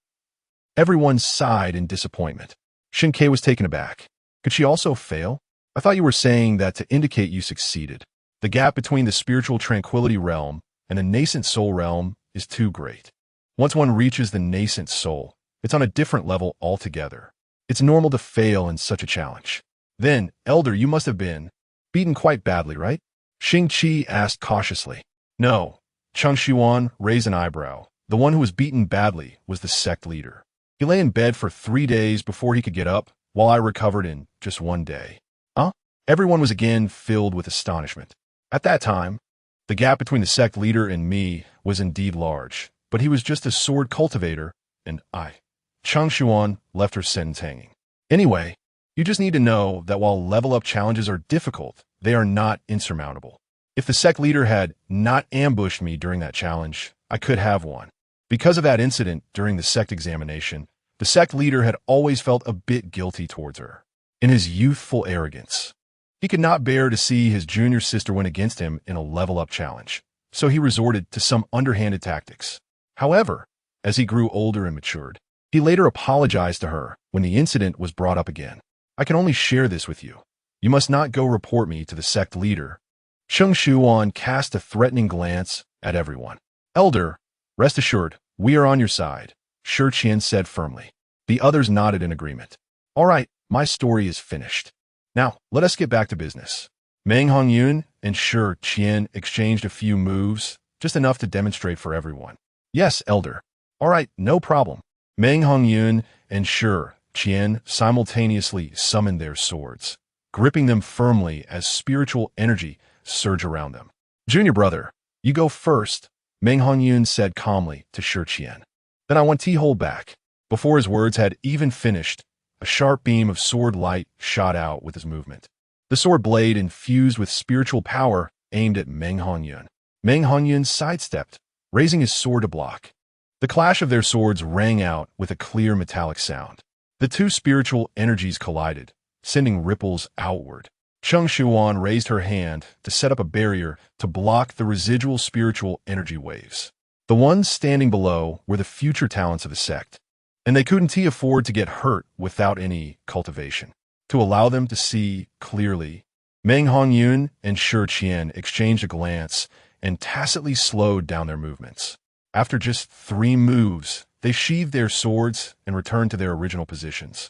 [SPEAKER 1] Everyone sighed in disappointment. Shen Que was taken aback. Could she also fail? I thought you were saying that to indicate you succeeded. The gap between the spiritual tranquility realm and the nascent soul realm is too great. Once one reaches the nascent soul, it's on a different level altogether. It's normal to fail in such a challenge. Then, Elder, you must have been beaten quite badly, right? Xing Qi asked cautiously. No. Cheng Shiyuan raised an eyebrow. The one who was beaten badly was the sect leader. He lay in bed for 3 days before he could get up, while I recovered in just 1 day. Huh? Everyone was again filled with astonishment. At that time, the gap between the sect leader and me was indeed large, but he was just a sword cultivator, and I. Cheng Shiyuan left her sentence hanging. Anyway, you just need to know that while level-up challenges are difficult, they are not insurmountable. If the sect leader had not ambushed me during that challenge, I could have won. Because of that incident during the sect examination, the sect leader had always felt a bit guilty towards her. In his youthful arrogance, He could not bear to see his junior sister win against him in a level-up challenge, so he resorted to some underhanded tactics. However, as he grew older and matured, he later apologized to her when the incident was brought up again. I can only share this with you. You must not go report me to the sect leader. Cheng Shiyuan cast a threatening glance at everyone. Elder, rest assured, we are on your side, Shi Qian said firmly. The others nodded in agreement. All right, my story is finished. Now, let us get back to business. Meng Hongyun and Shi Qian exchanged a few moves, just enough to demonstrate for everyone. Yes, Elder. All right, no problem. Meng Hongyun and Shi Qian simultaneously summoned their swords, gripping them firmly as spiritual energy surged around them. Junior brother, you go first, Meng Hongyun said calmly to Shi Qian. Then I want to hold back. Before his words had even finished, a sharp beam of sword light shot out with his movement. The sword blade infused with spiritual power aimed at Meng Hongyun. Meng Hongyun sidestepped, raising his sword to block. The clash of their swords rang out with a clear metallic sound. The two spiritual energies collided, sending ripples outward. Cheng Shiyuan raised her hand to set up a barrier to block the residual spiritual energy waves. The ones standing below were the future talents of the sect, and they couldn't afford to get hurt without any cultivation. To allow them to see clearly, Meng Hongyun and Shi Qian exchanged a glance and tacitly slowed down their movements. After just 3 moves, they sheathed their swords and returned to their original positions,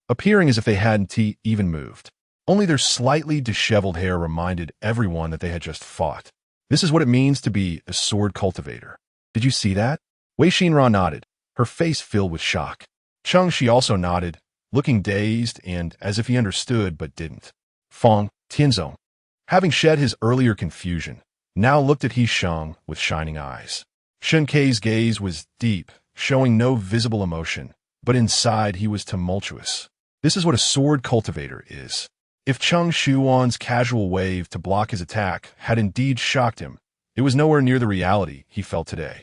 [SPEAKER 1] appearing as if they hadn't even moved. Only their slightly disheveled hair reminded everyone that they had just fought. This is what it means to be a sword cultivator. Did you see that? Wei Xinran nodded, her face filled with shock. Cheng Shi also nodded, looking dazed and as if he understood but didn't. Feng Tianzong, having shed his earlier confusion, now looked at He Sheng with shining eyes. Shen Ke's gaze was deep, showing no visible emotion, but inside he was tumultuous. This is what a sword cultivator is. If Cheng Shiyuan's casual wave to block his attack had indeed shocked him, it was nowhere near the reality he felt today.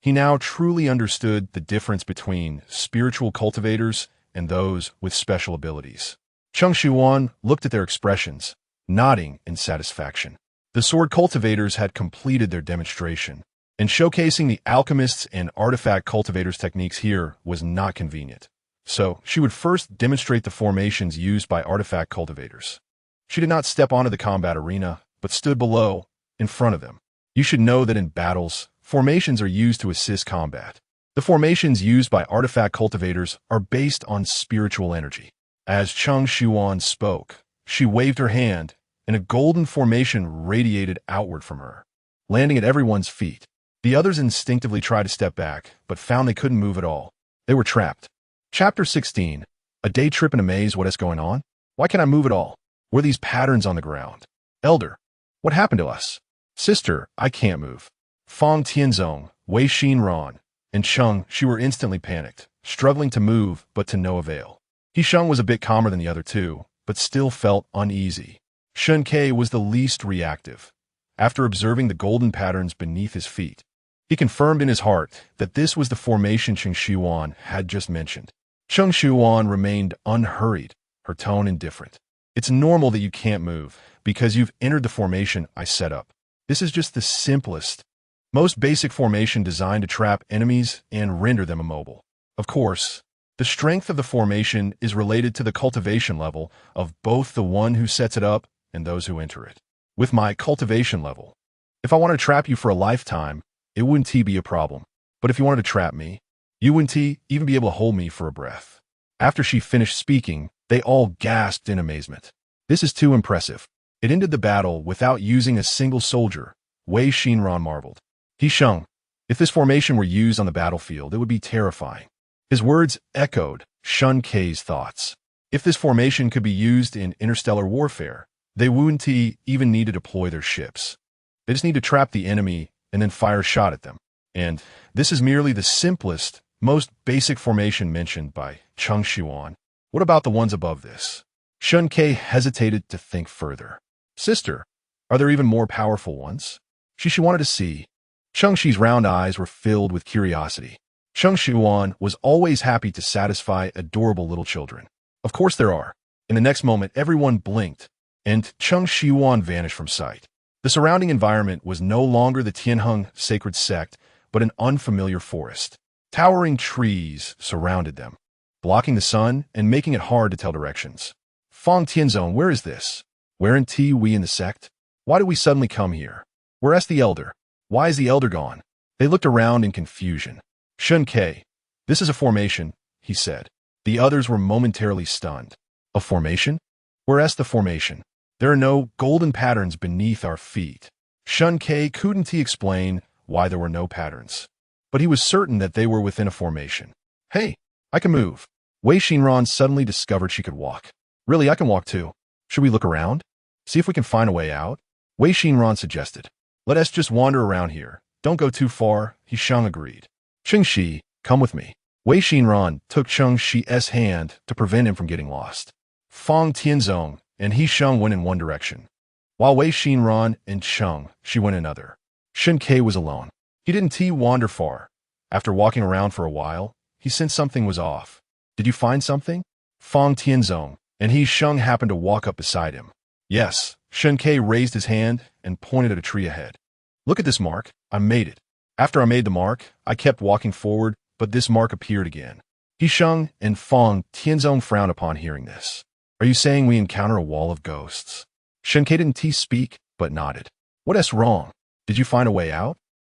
[SPEAKER 1] He now truly understood the difference between spiritual cultivators and those with special abilities. Cheng Shiyuan looked at their expressions, nodding in satisfaction. The sword cultivators had completed their demonstration, and showcasing the alchemists and artifact cultivators' techniques here was not convenient. So, she would first demonstrate the formations used by artifact cultivators. She did not step onto the combat arena, but stood below, in front of them. You should know that in battles, formations are used to assist combat. The formations used by artifact cultivators are based on spiritual energy. As Cheng Shiyuan spoke, she waved her hand, and a golden formation radiated outward from her, landing at everyone's feet. The others instinctively tried to step back, but found they couldn't move at all. They were trapped. Chapter 16. A day trip in a maze. What is going on? Why can't I move at all? What are these patterns on the ground? Elder, what happened to us? Sister, I can't move. Feng Tianzong, Wei Xinran, and Cheng Shi were instantly panicked, struggling to move, but to no avail. He Sheng was a bit calmer than the other two, but still felt uneasy. Shen Que was the least reactive. After observing the golden patterns beneath his feet, he confirmed in his heart that this was the formation Cheng Shiyuan had just mentioned. Cheng Shiyuan remained unhurried, her tone indifferent. It's normal that you can't move, because you've entered the formation I set up. This is just the simplest, most basic formation designed to trap enemies and render them immobile. Of course, the strength of the formation is related to the cultivation level of both the one who sets it up and those who enter it. With my cultivation level, if I want to trap you for a lifetime, it wouldn't be a problem. But if you wanted to trap me, you wouldn't even be able to hold me for a breath. After she finished speaking, they all gasped in amazement. This is too impressive. It ended the battle without using a single soldier, Wei Xinran marveled. He Sheng, if this formation were used on the battlefield, it would be terrifying. His words echoed Shen Ke's thoughts. If this formation could be used in interstellar warfare, they wouldn't even need to deploy their ships. They just need to trap the enemy and then fire a shot at them. And this is merely the simplest, most basic formation mentioned by Cheng Shiyuan. What about the ones above this? Shen Que hesitated to think further. Sister, are there even more powerful ones? She wanted to see. Cheng Shi's round eyes were filled with curiosity. Cheng Shiyuan was always happy to satisfy adorable little children. Of course there are. In the next moment, everyone blinked, and Cheng Shiyuan vanished from sight. The surrounding environment was no longer the Tianheng sacred sect, but an unfamiliar forest. Towering trees surrounded them, blocking the sun and making it hard to tell directions. Fong Tianzong, where is this? Weren't we in the sect? Why did we suddenly come here? Where's the elder? Why is the elder gone? They looked around in confusion. Shen Que, this is a formation, he said. The others were momentarily stunned. A formation? Where's the formation? There are no golden patterns beneath our feet. Shen Que couldn't explain why there were no patterns, but he was certain that they were within a formation. Hey, I can move. Wei Xinran suddenly discovered she could walk. Really, I can walk too. Should we look around? See if we can find a way out? Wei Xinran suggested. Let us just wander around here. Don't go too far, He Sheng agreed. Cheng Shi, come with me. Wei Xinran took Cheng Shi's hand to prevent him from getting lost. Fong Tianzong and He Sheng went in one direction, while Wei Xinran and Cheng Shi went another. Shen Que was alone. He didn't wander far. After walking around for a while, he sensed something was off. Did you find something? Fong Tianzong and He Sheng happened to walk up beside him. Yes, Shen Que raised his hand and pointed at a tree ahead. Look at this mark. I made it. After I made the mark, I kept walking forward, but this mark appeared again. He Sheng and Fong Tianzong frowned upon hearing this. Are you saying we encounter a wall of ghosts? Shen Que didn't speak, but nodded. What's wrong? Did you find a way out?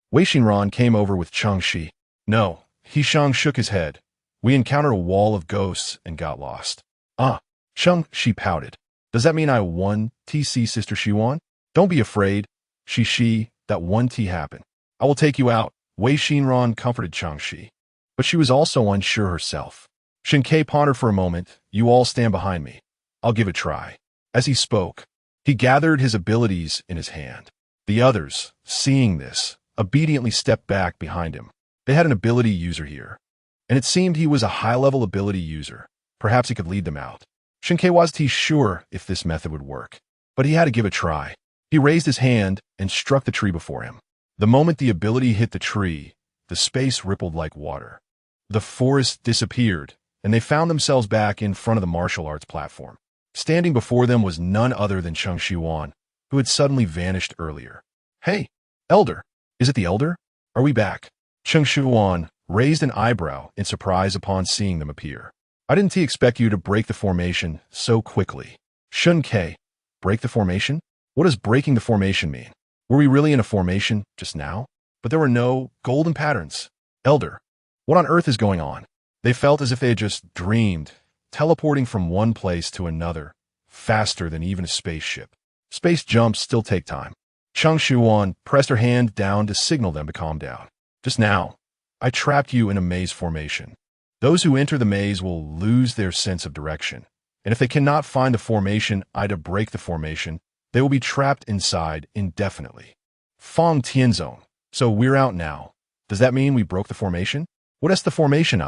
[SPEAKER 1] Wei Xinran came over with Cheng Shi. No, He Sheng shook his head. We encountered a wall of ghosts and got lost. Ah, Cheng Shi pouted. Does that mean I won, Sister Shiyuan? Don't be afraid. Shi, that one happened. I will take you out. Wei Xinran comforted Cheng Shi. But she was also unsure herself. Shen Que pondered for a moment. You all stand behind me. I'll give it a try. As he spoke, he gathered his abilities in his hand. The others, seeing this, obediently stepped back behind him. They had an ability user here, and it seemed he was a high-level ability user. Perhaps he could lead them out. Shen Que wasn't sure if this method would work, but he had to give it a try. He raised his hand and struck the tree before him. The moment the ability hit the tree, the space rippled like water. The forest disappeared, and they found themselves back in front of the martial arts platform. Standing before them was none other than Cheng Shiyuan, who had suddenly vanished earlier. Hey, elder! Is it the elder? Are we back? Cheng Shiyuan raised an eyebrow in surprise upon seeing them appear. I didn't expect you to break the formation so quickly. Shen Que, break the formation? What does breaking the formation mean? Were we really in a formation just now? But there were no golden patterns. Elder, what on earth is going on? They felt as if they had just dreamed, teleporting from one place to another, faster than even a spaceship. Space jumps still take time. Cheng Shiyuan pressed her hand down to signal them to calm down. Just now, I trapped you in a maze formation. Those who enter the maze will lose their sense of direction, and if they cannot find the formation to break the formation, they will be trapped inside indefinitely. Fong Tianzong, so we're out now. Does that mean we broke the formation? What's the formation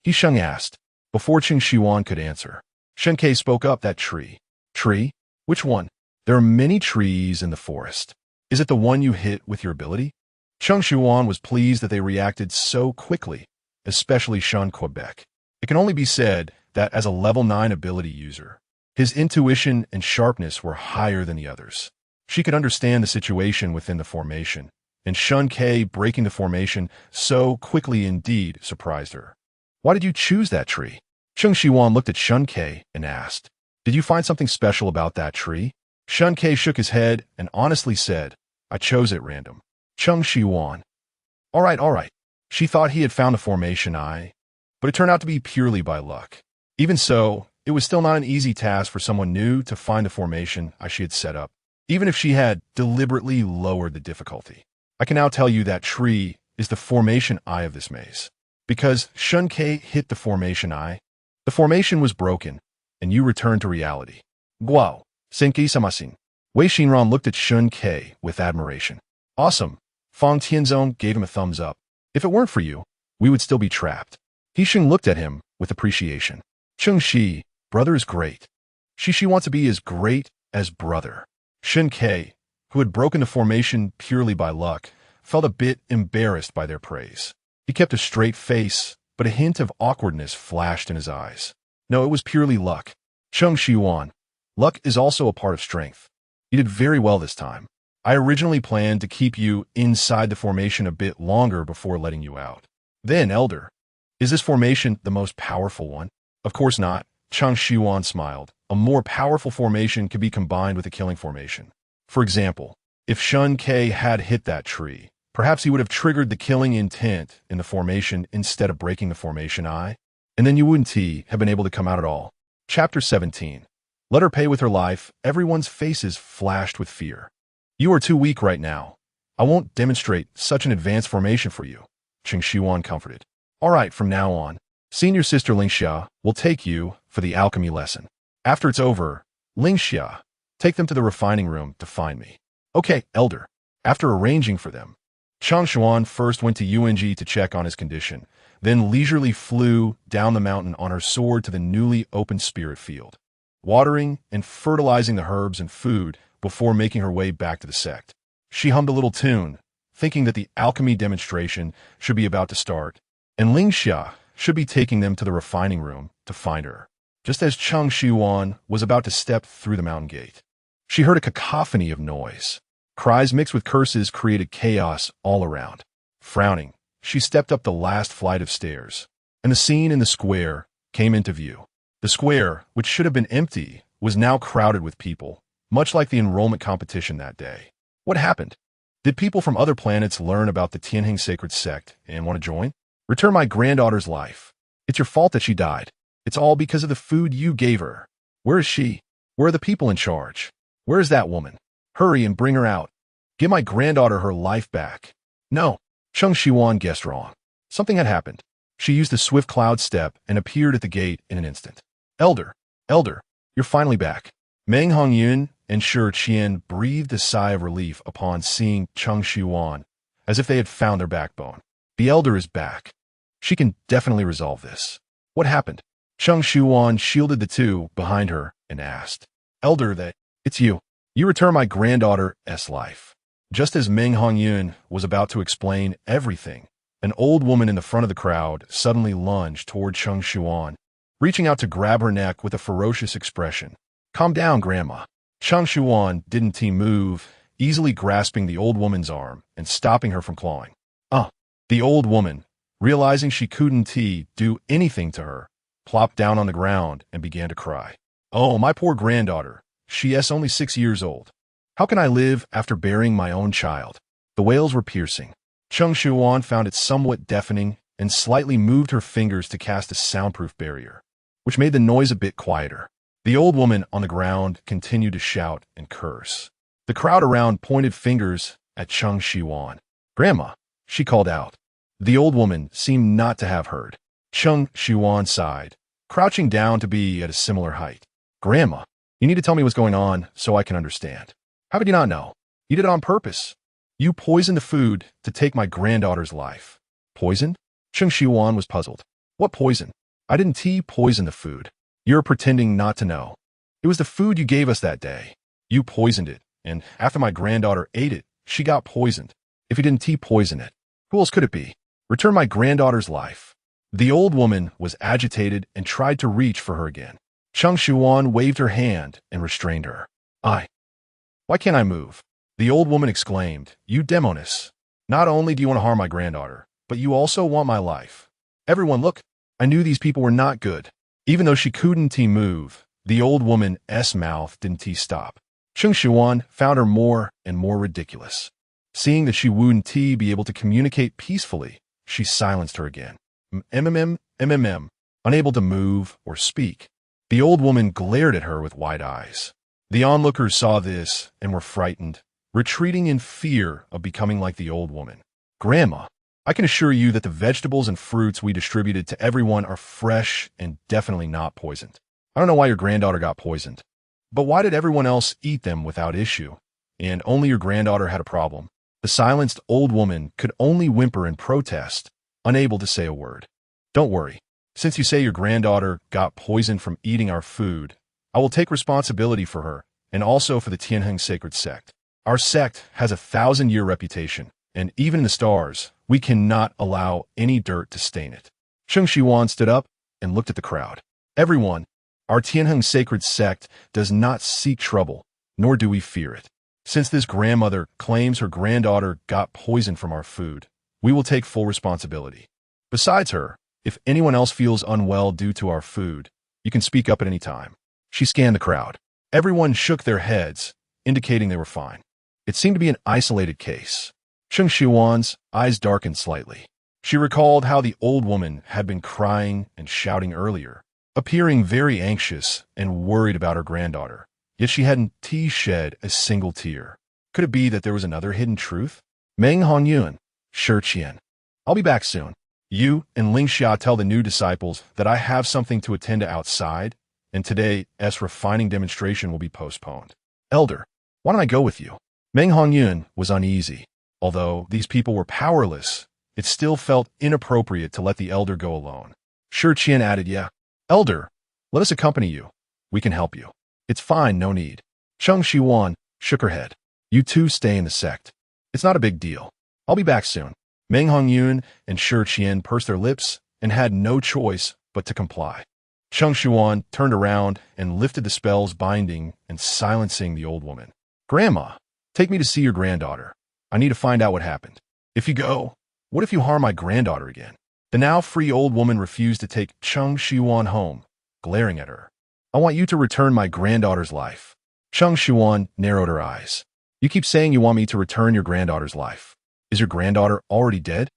[SPEAKER 1] He Sheng asked, before Cheng Shiyuan could answer. Shen Que spoke up. That tree. Tree? Which one? There are many trees in the forest. Is it the one you hit with your ability? Cheng Shiyuan was pleased that they reacted so quickly, especially Shen Que. It can only be said that as a level 9 ability user, his intuition and sharpness were higher than the others. She could understand the situation within the formation, and Shen Que breaking the formation so quickly indeed surprised her. Why did you choose that tree? Cheng Shiyuan looked at Shen Que and asked, Did you find something special about that tree? Shen Que shook his head and honestly said, I chose it at random. Cheng Shiyuan. All right. She thought he had found a formation but it turned out to be purely by luck. Even so, it was still not an easy task for someone new to find the formation she had set up, even if she had deliberately lowered the difficulty. I can now tell you that tree is the formation of this maze. Because Shen Que hit the formation the formation was broken, and you returned to reality. Guao, Senki Samasin. Wei Xinran looked at Shen Que with admiration. Awesome. Fong Tianzong gave him a thumbs up. If it weren't for you, we would still be trapped. He Sheng looked at him with appreciation. Cheng Shi, brother is great. She wants to be as great as brother. Shen Que, who had broken the formation purely by luck, felt a bit embarrassed by their praise. He kept a straight face, but a hint of awkwardness flashed in his eyes. No, it was purely luck. Cheng Shiyuan, Luck is also a part of strength. You did very well this time. I originally planned to keep you inside the formation a bit longer before letting you out. Then, Elder, is this formation the most powerful one? Of course not. Cheng Shiyuan smiled. A more powerful formation could be combined with a killing formation. For example, if Shen Que had hit that tree, perhaps he would have triggered the killing intent in the formation instead of breaking the formation I, and then you wouldn't have been able to come out at all. Chapter 17. Let her pay with her life. Everyone's faces flashed with fear. You are too weak right now. I won't demonstrate such an advanced formation for you, Cheng Shiyuan comforted. All right, from now on, senior sister Xianxia will take you for the alchemy lesson. After it's over, Xianxia, take them to the refining room to find me. Okay, Elder. After arranging for them, Cheng Shiyuan first went to Yung to check on his condition, then leisurely flew down the mountain on her sword to the newly opened spirit field, watering and fertilizing the herbs and food before making her way back to the sect. She hummed a little tune, thinking that the alchemy demonstration should be about to start, and Xianxia should be taking them to the refining room to find her. Just as Cheng Shiyuan was about to step through the mountain gate, she heard a cacophony of noise. Cries mixed with curses created chaos all around. Frowning, she stepped up the last flight of stairs, and the scene in the square came into view. The square, which should have been empty, was now crowded with people, much like the enrollment competition that day. What happened? Did people from other planets learn about the Tianheng sacred sect and want to join? Return my granddaughter's life. It's your fault that she died. It's all because of the food you gave her. Where is she? Where are the people in charge? Where is that woman? Hurry and bring her out. Give my granddaughter her life back. No, Cheng Shiyuan guessed wrong. Something had happened. She used the swift cloud step and appeared at the gate in an instant. Elder, you're finally back. Meng Hongyun and Shi Qian breathed a sigh of relief upon seeing Cheng Shiyuan, as if they had found their backbone. The Elder is back. She can definitely resolve this. What happened? Cheng Shiyuan shielded the two behind her and asked, Elder, it's you. You return my granddaughter's life. Just as Meng Hongyun was about to explain everything, an old woman in the front of the crowd suddenly lunged toward Cheng Shiyuan, reaching out to grab her neck with a ferocious expression. Calm down, Grandma. Cheng Shiyuan didn't move, easily grasping the old woman's arm and stopping her from clawing. The old woman, realizing she couldn't do anything to her, plopped down on the ground and began to cry. Oh, my poor granddaughter. She's only 6 years old. How can I live after burying my own child? The wails were piercing. Cheng Shiyuan found it somewhat deafening and slightly moved her fingers to cast a soundproof barrier, which made the noise a bit quieter. The old woman on the ground continued to shout and curse. The crowd around pointed fingers at Cheng Shiyuan. Grandma, she called out. The old woman seemed not to have heard. Cheng Shiyuan sighed, crouching down to be at a similar height. Grandma, you need to tell me what's going on so I can understand. How could you not know? You did it on purpose. You poisoned the food to take my granddaughter's life. Poison? Cheng Shiyuan was puzzled. What poison? I didn't poison the food. You're pretending not to know. It was the food you gave us that day. You poisoned it, and after my granddaughter ate it, she got poisoned. If you didn't poison it, who else could it be? Return my granddaughter's life. The old woman was agitated and tried to reach for her again. Cheng Shiyuan waved her hand and restrained her. Why can't I move? The old woman exclaimed, You demoness. Not only do you want to harm my granddaughter, but you also want my life. Everyone look, I knew these people were not good. Even though she couldn't move, the old woman's mouth didn't stop. Cheng Shiyuan found her more and more ridiculous. Seeing that she wouldn't be able to communicate peacefully, she silenced her again. Unable to move or speak. The old woman glared at her with wide eyes. The onlookers saw this and were frightened, retreating in fear of becoming like the old woman. Grandma, I can assure you that the vegetables and fruits we distributed to everyone are fresh and definitely not poisoned. I don't know why your granddaughter got poisoned, but why did everyone else eat them without issue? And only your granddaughter had a problem. The silenced old woman could only whimper in protest, unable to say a word. Don't worry. Since you say your granddaughter got poisoned from eating our food, I will take responsibility for her and also for the Tianheng sacred sect. Our sect has a 1,000-year reputation, and even in the stars, we cannot allow any dirt to stain it. Cheng Shiyuan stood up and looked at the crowd. Everyone, Our Tianheng sacred sect does not seek trouble, nor do we fear it. Since this grandmother claims her granddaughter got poisoned from our food, we will take full responsibility. Besides her, if anyone else feels unwell due to our food, you can speak up at any time. She scanned the crowd. Everyone shook their heads, indicating they were fine. It seemed to be an isolated case. Cheng Shiyuan's eyes darkened slightly. She recalled how the old woman had been crying and shouting earlier, appearing very anxious and worried about her granddaughter. Yet she hadn't shed a single tear. Could it be that there was another hidden truth? Meng Hongyuan, Shi. I'll be back soon. You and Xianxia tell the new disciples that I have something to attend to outside, and today's refining demonstration will be postponed. Elder, why don't I go with you? Meng Hongyuan was uneasy. Although these people were powerless, it still felt inappropriate to let the elder go alone. Shi added, yeah. Elder, let us accompany you. We can help you. It's fine, no need. Cheng Shiyuan shook her head. You two stay in the sect. It's not a big deal. I'll be back soon. Meng Hongyuan and Shi pursed their lips and had no choice but to comply. Cheng Shiyuan turned around and lifted the spells binding and silencing the old woman. Grandma, take me to see your granddaughter. I need to find out what happened. If you go, what if you harm my granddaughter again? The now free old woman refused to take Cheng Shiyuan home, glaring at her. I want you to return my granddaughter's life. Cheng Shiyuan narrowed her eyes. You keep saying you want me to return your granddaughter's life. Is your granddaughter already dead?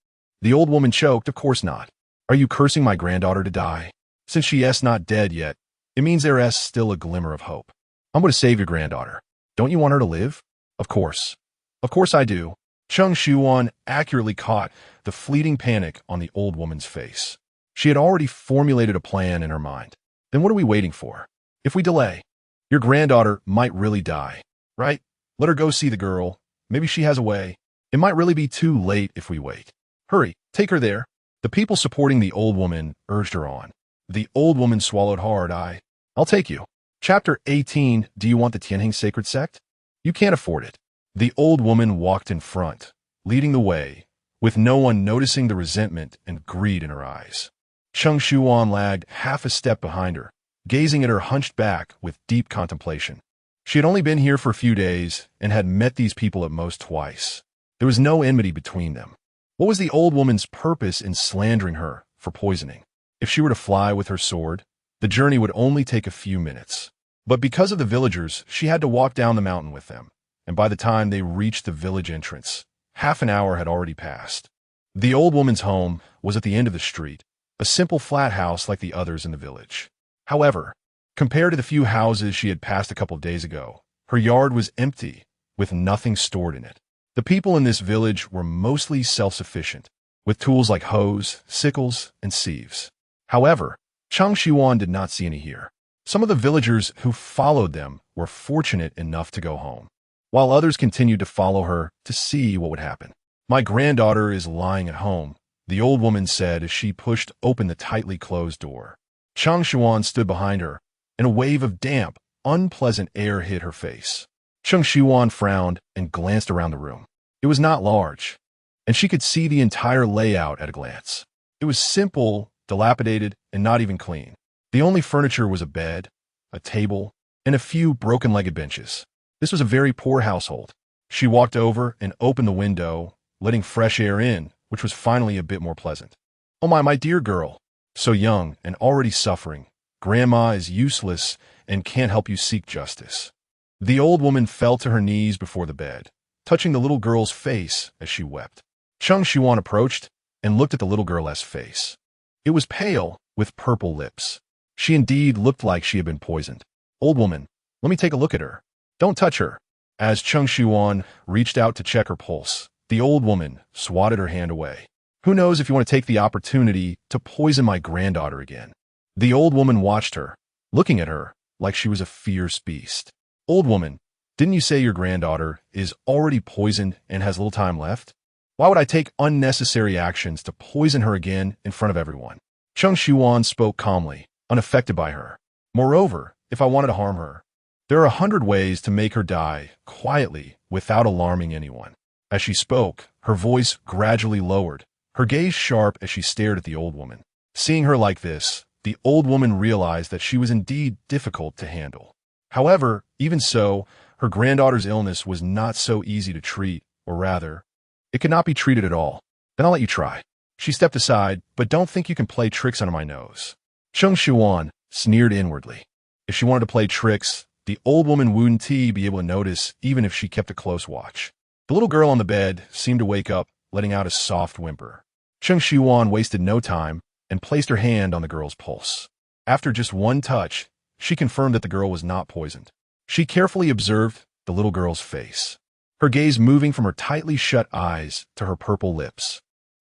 [SPEAKER 1] The old woman choked, of course not. Are you cursing my granddaughter to die? Since she is not dead yet, it means there is still a glimmer of hope. I'm going to save your granddaughter. Don't you want her to live? Of course. Of course I do. Cheng Shiyuan accurately caught the fleeting panic on the old woman's face. She had already formulated a plan in her mind. Then what are we waiting for? If we delay, your granddaughter might really die, right? Let her go see the girl. Maybe she has a way. It might really be too late if we wait. Hurry, take her there. The people supporting the old woman urged her on. The old woman swallowed hard. I'll take you. Chapter 18. Do you want the Tianheng sacred sect? You can't afford it. The old woman walked in front, leading the way, with no one noticing the resentment and greed in her eyes. Cheng Shiyuan lagged half a step behind her, gazing at her hunched back with deep contemplation. She had only been here for a few days and had met these people at most twice. There was no enmity between them. What was the old woman's purpose in slandering her for poisoning? If she were to fly with her sword, the journey would only take a few minutes. But because of the villagers, she had to walk down the mountain with them, and by the time they reached the village entrance, half an hour had already passed. The old woman's home was at the end of the street, a simple flat house like the others in the village. However, compared to the few houses she had passed a couple of days ago, her yard was empty, with nothing stored in it. The people in this village were mostly self-sufficient, with tools like hoes, sickles, and sieves. However, Cheng Shiyuan did not see any here. Some of the villagers who followed them were fortunate enough to go home, while others continued to follow her to see what would happen. My granddaughter is lying at home, the old woman said as she pushed open the tightly closed door. Cheng Shiyuan stood behind her, and a wave of damp, unpleasant air hit her face. Cheng Shiyuan frowned and glanced around the room. It was not large, and she could see the entire layout at a glance. It was simple, dilapidated, and not even clean. The only furniture was a bed, a table, and a few broken-legged benches. This was a very poor household. She walked over and opened the window, letting fresh air in, which was finally a bit more pleasant. Oh my dear girl, so young and already suffering. Grandma is useless and can't help you seek justice. The old woman fell to her knees before the bed, touching the little girl's face as she wept. Cheng Shiyuan approached and looked at the little girl's face. It was pale, with purple lips. She indeed looked like she had been poisoned. Old woman, let me take a look at her. Don't touch her. As Cheng Shiyuan reached out to check her pulse, the old woman swatted her hand away. Who knows if you want to take the opportunity to poison my granddaughter again? The old woman watched her, looking at her like she was a fierce beast. Old woman, didn't you say your granddaughter is already poisoned and has little time left? Why would I take unnecessary actions to poison her again in front of everyone? Cheng Shiyuan spoke calmly, unaffected by her. Moreover, if I wanted to harm her, there are 100 ways to make her die quietly without alarming anyone. As she spoke, her voice gradually lowered, her gaze sharp as she stared at the old woman. Seeing her like this, the old woman realized that she was indeed difficult to handle. However, even so, her granddaughter's illness was not so easy to treat, or rather, it could not be treated at all. Then I'll let you try. She stepped aside, but don't think you can play tricks under my nose. Cheng Shiyuan sneered inwardly. If she wanted to play tricks, the old woman wouldn't be able to notice even if she kept a close watch. The little girl on the bed seemed to wake up, letting out a soft whimper. Cheng Shiyuan wasted no time and placed her hand on the girl's pulse. After just one touch, she confirmed that the girl was not poisoned. She carefully observed the little girl's face, her gaze moving from her tightly shut eyes to her purple lips.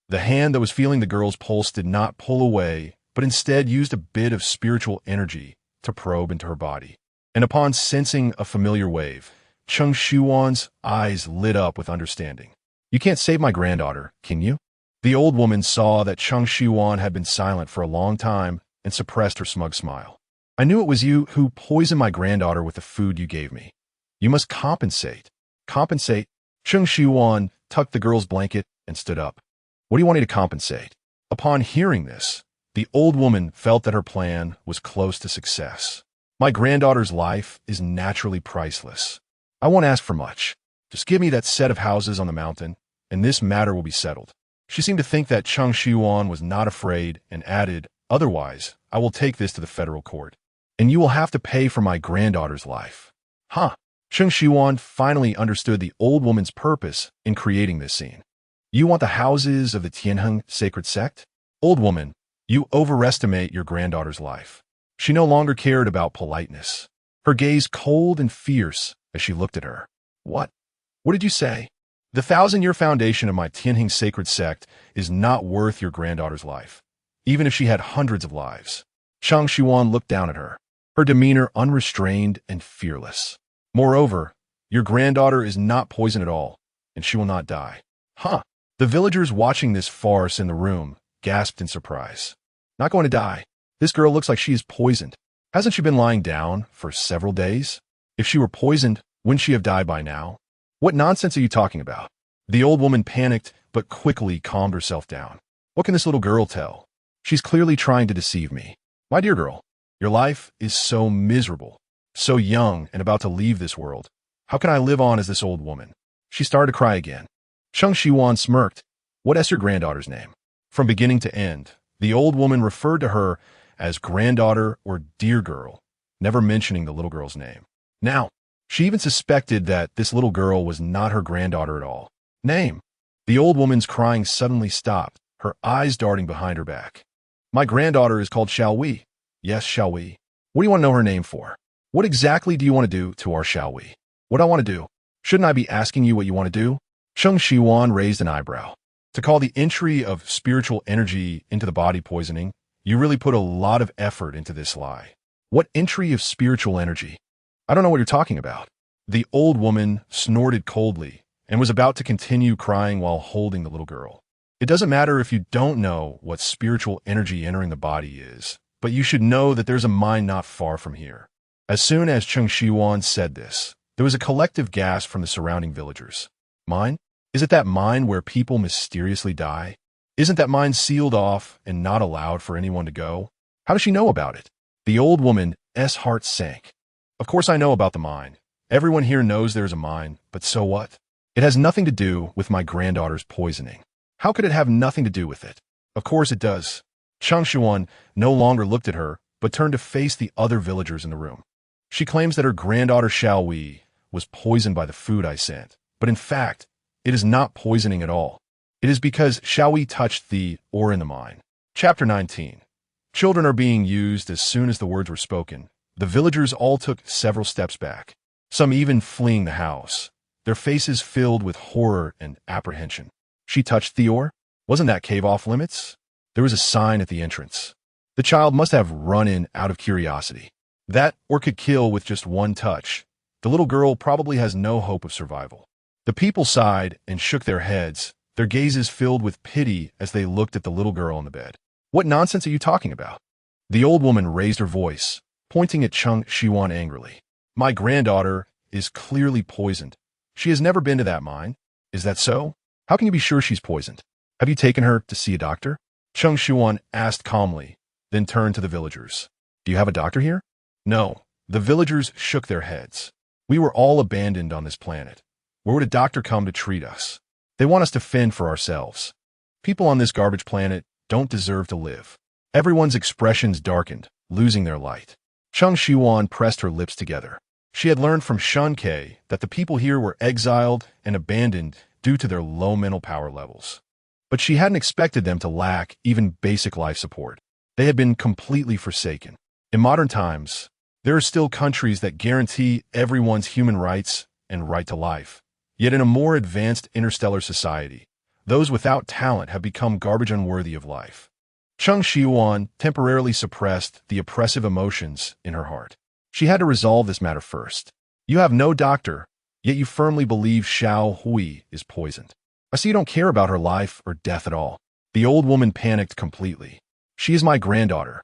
[SPEAKER 1] The hand that was feeling the girl's pulse did not pull away, but instead used a bit of spiritual energy to probe into her body. And upon sensing a familiar wave, Cheng Shiyuan's eyes lit up with understanding. You can't save my granddaughter, can you? The old woman saw that Cheng Shiyuan had been silent for a long time and suppressed her smug smile. I knew it was you who poisoned my granddaughter with the food you gave me. You must compensate. Compensate? Cheng Shiyuan tucked the girl's blanket and stood up. What do you want me to compensate? Upon hearing this, the old woman felt that her plan was close to success. My granddaughter's life is naturally priceless. I won't ask for much. Just give me that set of houses on the mountain, and this matter will be settled. She seemed to think that Cheng Shiyuan was not afraid and added, otherwise, I will take this to the federal court, and you will have to pay for my granddaughter's life. Huh. Cheng Shiyuan finally understood the old woman's purpose in creating this scene. You want the houses of the Tianheng sacred sect? Old woman, you overestimate your granddaughter's life. She no longer cared about politeness. Her gaze cold and fierce as she looked at her. What? What did you say? The 1,000-year foundation of my Tianheng sacred sect is not worth your granddaughter's life, even if she had hundreds of lives. Cheng Shiyuan looked down at her, her demeanor unrestrained and fearless. Moreover, your granddaughter is not poisoned at all, and she will not die. Huh. The villagers watching this farce in the room gasped in surprise. Not going to die. This girl looks like she is poisoned. Hasn't she been lying down for several days? If she were poisoned, wouldn't she have died by now? What nonsense are you talking about? The old woman panicked, but quickly calmed herself down. What can this little girl tell? She's clearly trying to deceive me. My dear girl, your life is so miserable, so young and about to leave this world. How can I live on as this old woman? She started to cry again. Cheng Shiyuan smirked. What is your granddaughter's name? From beginning to end, the old woman referred to her as granddaughter or dear girl, never mentioning the little girl's name. Now, she even suspected that this little girl was not her granddaughter at all. Name. The old woman's crying suddenly stopped, her eyes darting behind her back. My granddaughter is called Xiaowei. Yes, Xiaowei. What do you want to know her name for? What exactly do you want to do to our Xiaowei? What I want to do? Shouldn't I be asking you what you want to do? Cheng Shiyuan raised an eyebrow. To call the entry of spiritual energy into the body poisoning, you really put a lot of effort into this lie. What entry of spiritual energy? I don't know what you're talking about. The old woman snorted coldly and was about to continue crying while holding the little girl. It doesn't matter if you don't know what spiritual energy entering the body is, but you should know that there's a mine not far from here. As soon as Cheng Shiyuan said this, there was a collective gasp from the surrounding villagers. Mine? Is it that mine where people mysteriously die? Isn't that mine sealed off and not allowed for anyone to go? How does she know about it? The old woman's heart sank. Of course I know about the mine. Everyone here knows there's a mine, but so what? It has nothing to do with my granddaughter's poisoning. How could it have nothing to do with it? Of course it does. Cheng Shiyuan no longer looked at her, but turned to face the other villagers in the room. She claims that her granddaughter Xiaowei was poisoned by the food I sent, but in fact, it is not poisoning at all. It is because Xiaowei touched the ore in the mine. Chapter 19. Children are being used as soon as the words were spoken. The villagers all took several steps back, some even fleeing the house, their faces filled with horror and apprehension. She touched the ore? Wasn't that cave off limits? There was a sign at the entrance. The child must have run in out of curiosity. That or could kill with just one touch. The little girl probably has no hope of survival. The people sighed and shook their heads, their gazes filled with pity as they looked at the little girl on the bed. What nonsense are you talking about? The old woman raised her voice, pointing at Cheng Shiyuan angrily. My granddaughter is clearly poisoned. She has never been to that mine. Is that so? How can you be sure she's poisoned? Have you taken her to see a doctor? Cheng Shiyuan asked calmly, then turned to the villagers. Do you have a doctor here? No. The villagers shook their heads. We were all abandoned on this planet. Where would a doctor come to treat us? They want us to fend for ourselves. People on this garbage planet don't deserve to live. Everyone's expressions darkened, losing their light. Cheng Shiyuan pressed her lips together. She had learned from Shen Que that the people here were exiled and abandoned due to their low mental power levels. But she hadn't expected them to lack even basic life support. They had been completely forsaken. In modern times, there are still countries that guarantee everyone's human rights and right to life. Yet in a more advanced interstellar society, those without talent have become garbage unworthy of life. Cheng Shiyuan temporarily suppressed the oppressive emotions in her heart. She had to resolve this matter first. You have no doctor, yet you firmly believe Xiao Hui is poisoned. I see you don't care about her life or death at all. The old woman panicked completely. She is my granddaughter.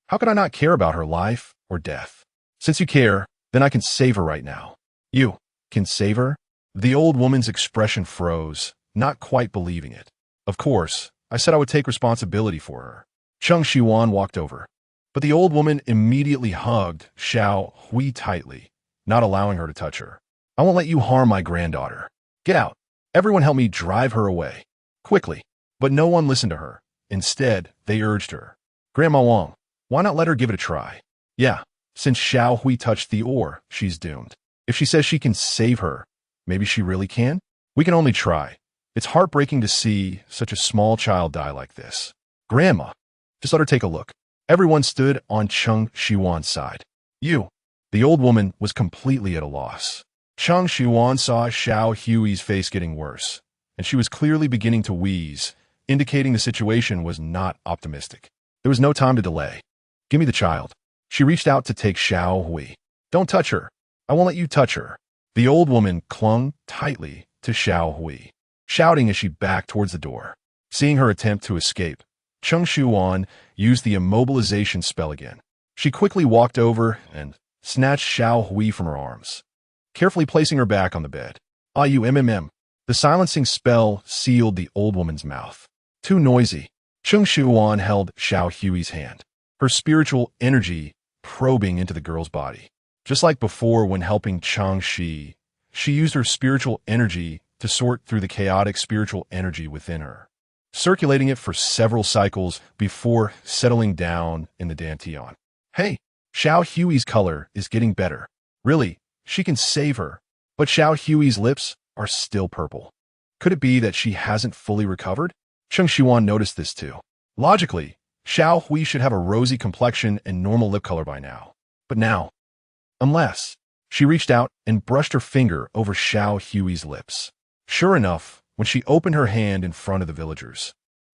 [SPEAKER 1] How could I not care about her life or death? Since you care, then I can save her right now. You can save her? The old woman's expression froze, not quite believing it. Of course, I said I would take responsibility for her. Cheng Shiyuan walked over. But the old woman immediately hugged Xiao Hui tightly, not allowing her to touch her. I won't let you harm my granddaughter. Get out. Everyone help me drive her away. Quickly. But no one listened to her. Instead, they urged her. Grandma Wang, why not let her give it a try? Yeah, since Xiao Hui touched the ore, she's doomed. If she says she can save her, maybe she really can? We can only try. It's heartbreaking to see such a small child die like this. Grandma, just let her take a look. Everyone stood on Cheng Shiyuan's side. You. The old woman was completely at a loss. Cheng Shiyuan saw Xiao Hui's face getting worse, and she was clearly beginning to wheeze, indicating the situation was not optimistic. There was no time to delay. Give me the child. She reached out to take Xiao Hui. Don't touch her. I won't let you touch her. The old woman clung tightly to Xiao Hui, shouting as she backed towards the door. Seeing her attempt to escape, Cheng Shiyuan used the immobilization spell again. She quickly walked over and snatched Xiao Hui from her arms, carefully placing her back on the bed. The silencing spell sealed the old woman's mouth. Too noisy. Cheng Shiyuan held Xiao Hui's hand, her spiritual energy probing into the girl's body. Just like before when helping Cheng Shi, she used her spiritual energy to sort through the chaotic spiritual energy within her, circulating it for several cycles before settling down in the dantian. Hey, Xiao Hui's color is getting better. Really, she can save her. But Xiao Hui's lips are still purple. Could it be that she hasn't fully recovered? Cheng Shiyuan noticed this too. Logically, Xiao Hui should have a rosy complexion and normal lip color by now. But now, unless, she reached out and brushed her finger over Xiao Hui's lips. Sure enough, when she opened her hand in front of the villagers,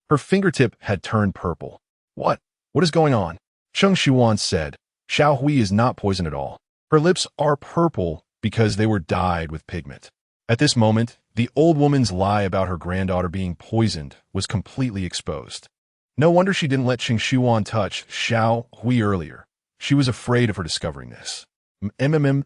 [SPEAKER 1] her fingertip had turned purple. What? What is going on? Cheng Shiyuan said, Xiao Hui is not poisoned at all. Her lips are purple because they were dyed with pigment. At this moment, the old woman's lie about her granddaughter being poisoned was completely exposed. No wonder she didn't let Cheng Shiyuan touch Xiao Hui earlier. She was afraid of her discovering this. The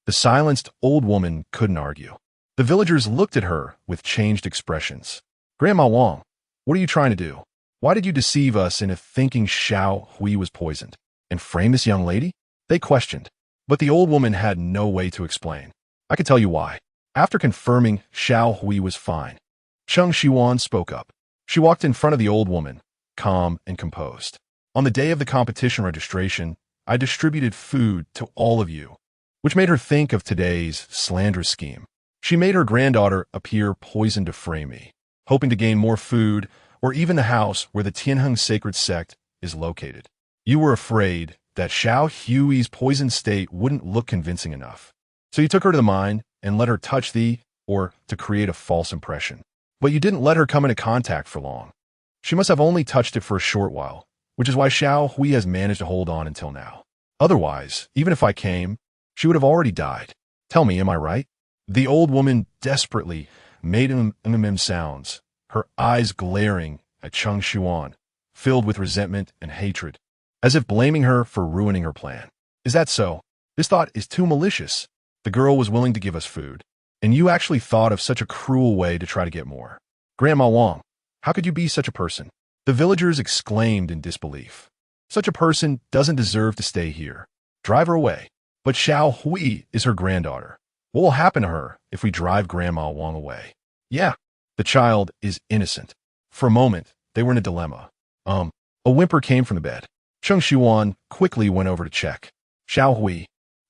[SPEAKER 1] silenced old woman couldn't argue. The villagers looked at her with changed expressions. Grandma Wang, what are you trying to do? Why did you deceive us into thinking Xiao Hui was poisoned? And frame this young lady? They questioned. But the old woman had no way to explain. I could tell you why. After confirming Xiao Hui was fine, Cheng Shiyuan spoke up. She walked in front of the old woman, calm and composed. On the day of the competition registration, I distributed food to all of you, which made her think of today's slanderous scheme. She made her granddaughter appear poisoned to frame me, hoping to gain more food or even the house where the Tianheng sacred sect is located. You were afraid that Xiao Hui's poisoned state wouldn't look convincing enough. So you took her to the mine and let her touch or to create a false impression. But you didn't let her come into contact for long. She must have only touched it for a short while, which is why Xiao Hui has managed to hold on until now. Otherwise, even if I came, she would have already died. Tell me, am I right? The old woman desperately made sounds, her eyes glaring at Cheng Shiyuan, filled with resentment and hatred, as if blaming her for ruining her plan. Is that so? This thought is too malicious. The girl was willing to give us food, and you actually thought of such a cruel way to try to get more. Grandma Wang, how could you be such a person? The villagers exclaimed in disbelief. Such a person doesn't deserve to stay here. Drive her away. But Xiao Hui is her granddaughter. What will happen to her if we drive Grandma Wang away? Yeah, the child is innocent. For a moment, they were in a dilemma. A whimper came from the bed. Cheng Shiyuan quickly went over to check. Xiao Hui,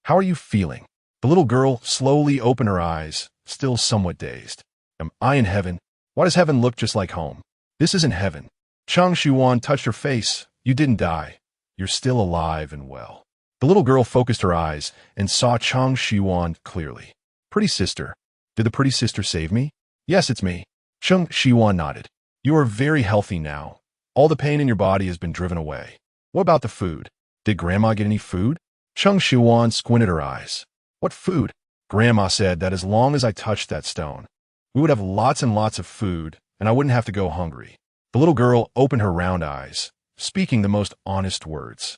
[SPEAKER 1] how are you feeling? The little girl slowly opened her eyes, still somewhat dazed. Am I in heaven? Why does heaven look just like home? This isn't heaven. Cheng Shiyuan touched her face. You didn't die. You're still alive and well. The little girl focused her eyes and saw Cheng Shiyuan clearly. Pretty sister. Did the pretty sister save me? Yes, it's me. Cheng Shiyuan nodded. You are very healthy now. All the pain in your body has been driven away. What about the food? Did Grandma get any food? Cheng Shiyuan squinted her eyes. What food? Grandma said that as long as I touched that stone, we would have lots and lots of food, and I wouldn't have to go hungry. The little girl opened her round eyes, speaking the most honest words.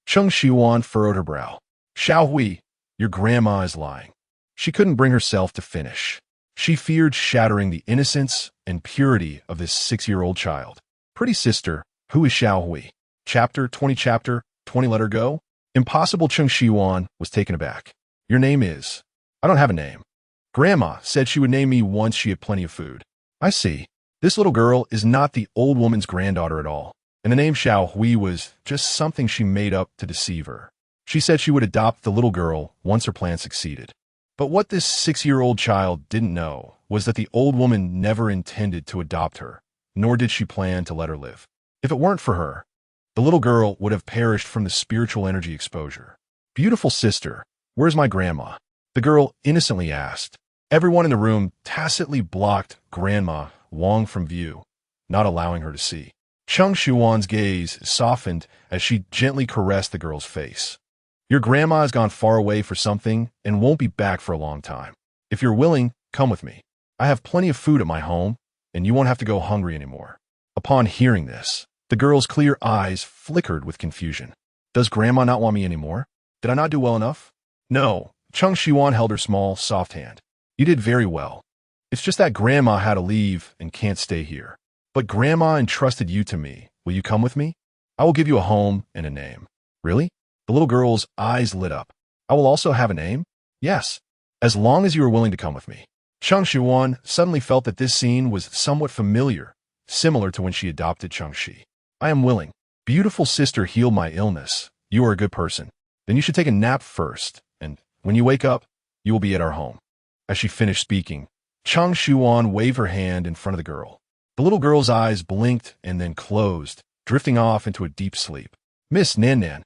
[SPEAKER 1] Cheng Shiyuan furrowed her brow. Xiao Hui, your grandma is lying. She couldn't bring herself to finish. She feared shattering the innocence and purity of this 6-year-old child. Pretty sister, who is Xiao Hui? Chapter 20 let her go? Impossible. Cheng Shiyuan was taken aback. Your name is? I don't have a name. Grandma said she would name me once she had plenty of food. I see. This little girl is not the old woman's granddaughter at all, and the name Xiao Hui was just something she made up to deceive her. She said she would adopt the little girl once her plan succeeded. But what this 6-year-old child didn't know was that the old woman never intended to adopt her, nor did she plan to let her live. If it weren't for her, the little girl would have perished from the spiritual energy exposure. Beautiful sister, where's my grandma? The girl innocently asked. Everyone in the room tacitly blocked Grandma Wang from view, not allowing her to see. Cheng Shiyuan's gaze softened as she gently caressed the girl's face. Your grandma has gone far away for something and won't be back for a long time. If you're willing, come with me. I have plenty of food at my home, and you won't have to go hungry anymore. Upon hearing this, the girl's clear eyes flickered with confusion. Does Grandma not want me anymore? Did I not do well enough? No. Cheng Shiyuan held her small, soft hand. You did very well. It's just that Grandma had to leave and can't stay here. But Grandma entrusted you to me. Will you come with me? I will give you a home and a name. Really? The little girl's eyes lit up. I will also have a name? Yes, as long as you are willing to come with me. Cheng Shiyuan suddenly felt that this scene was somewhat familiar, similar to when she adopted Cheng Shi. I am willing. Beautiful sister healed my illness. You are a good person. Then you should take a nap first, and when you wake up, you will be at our home. As she finished speaking, Cheng Shiyuan waved her hand in front of the girl. The little girl's eyes blinked and then closed, drifting off into a deep sleep. Miss Nan Nan.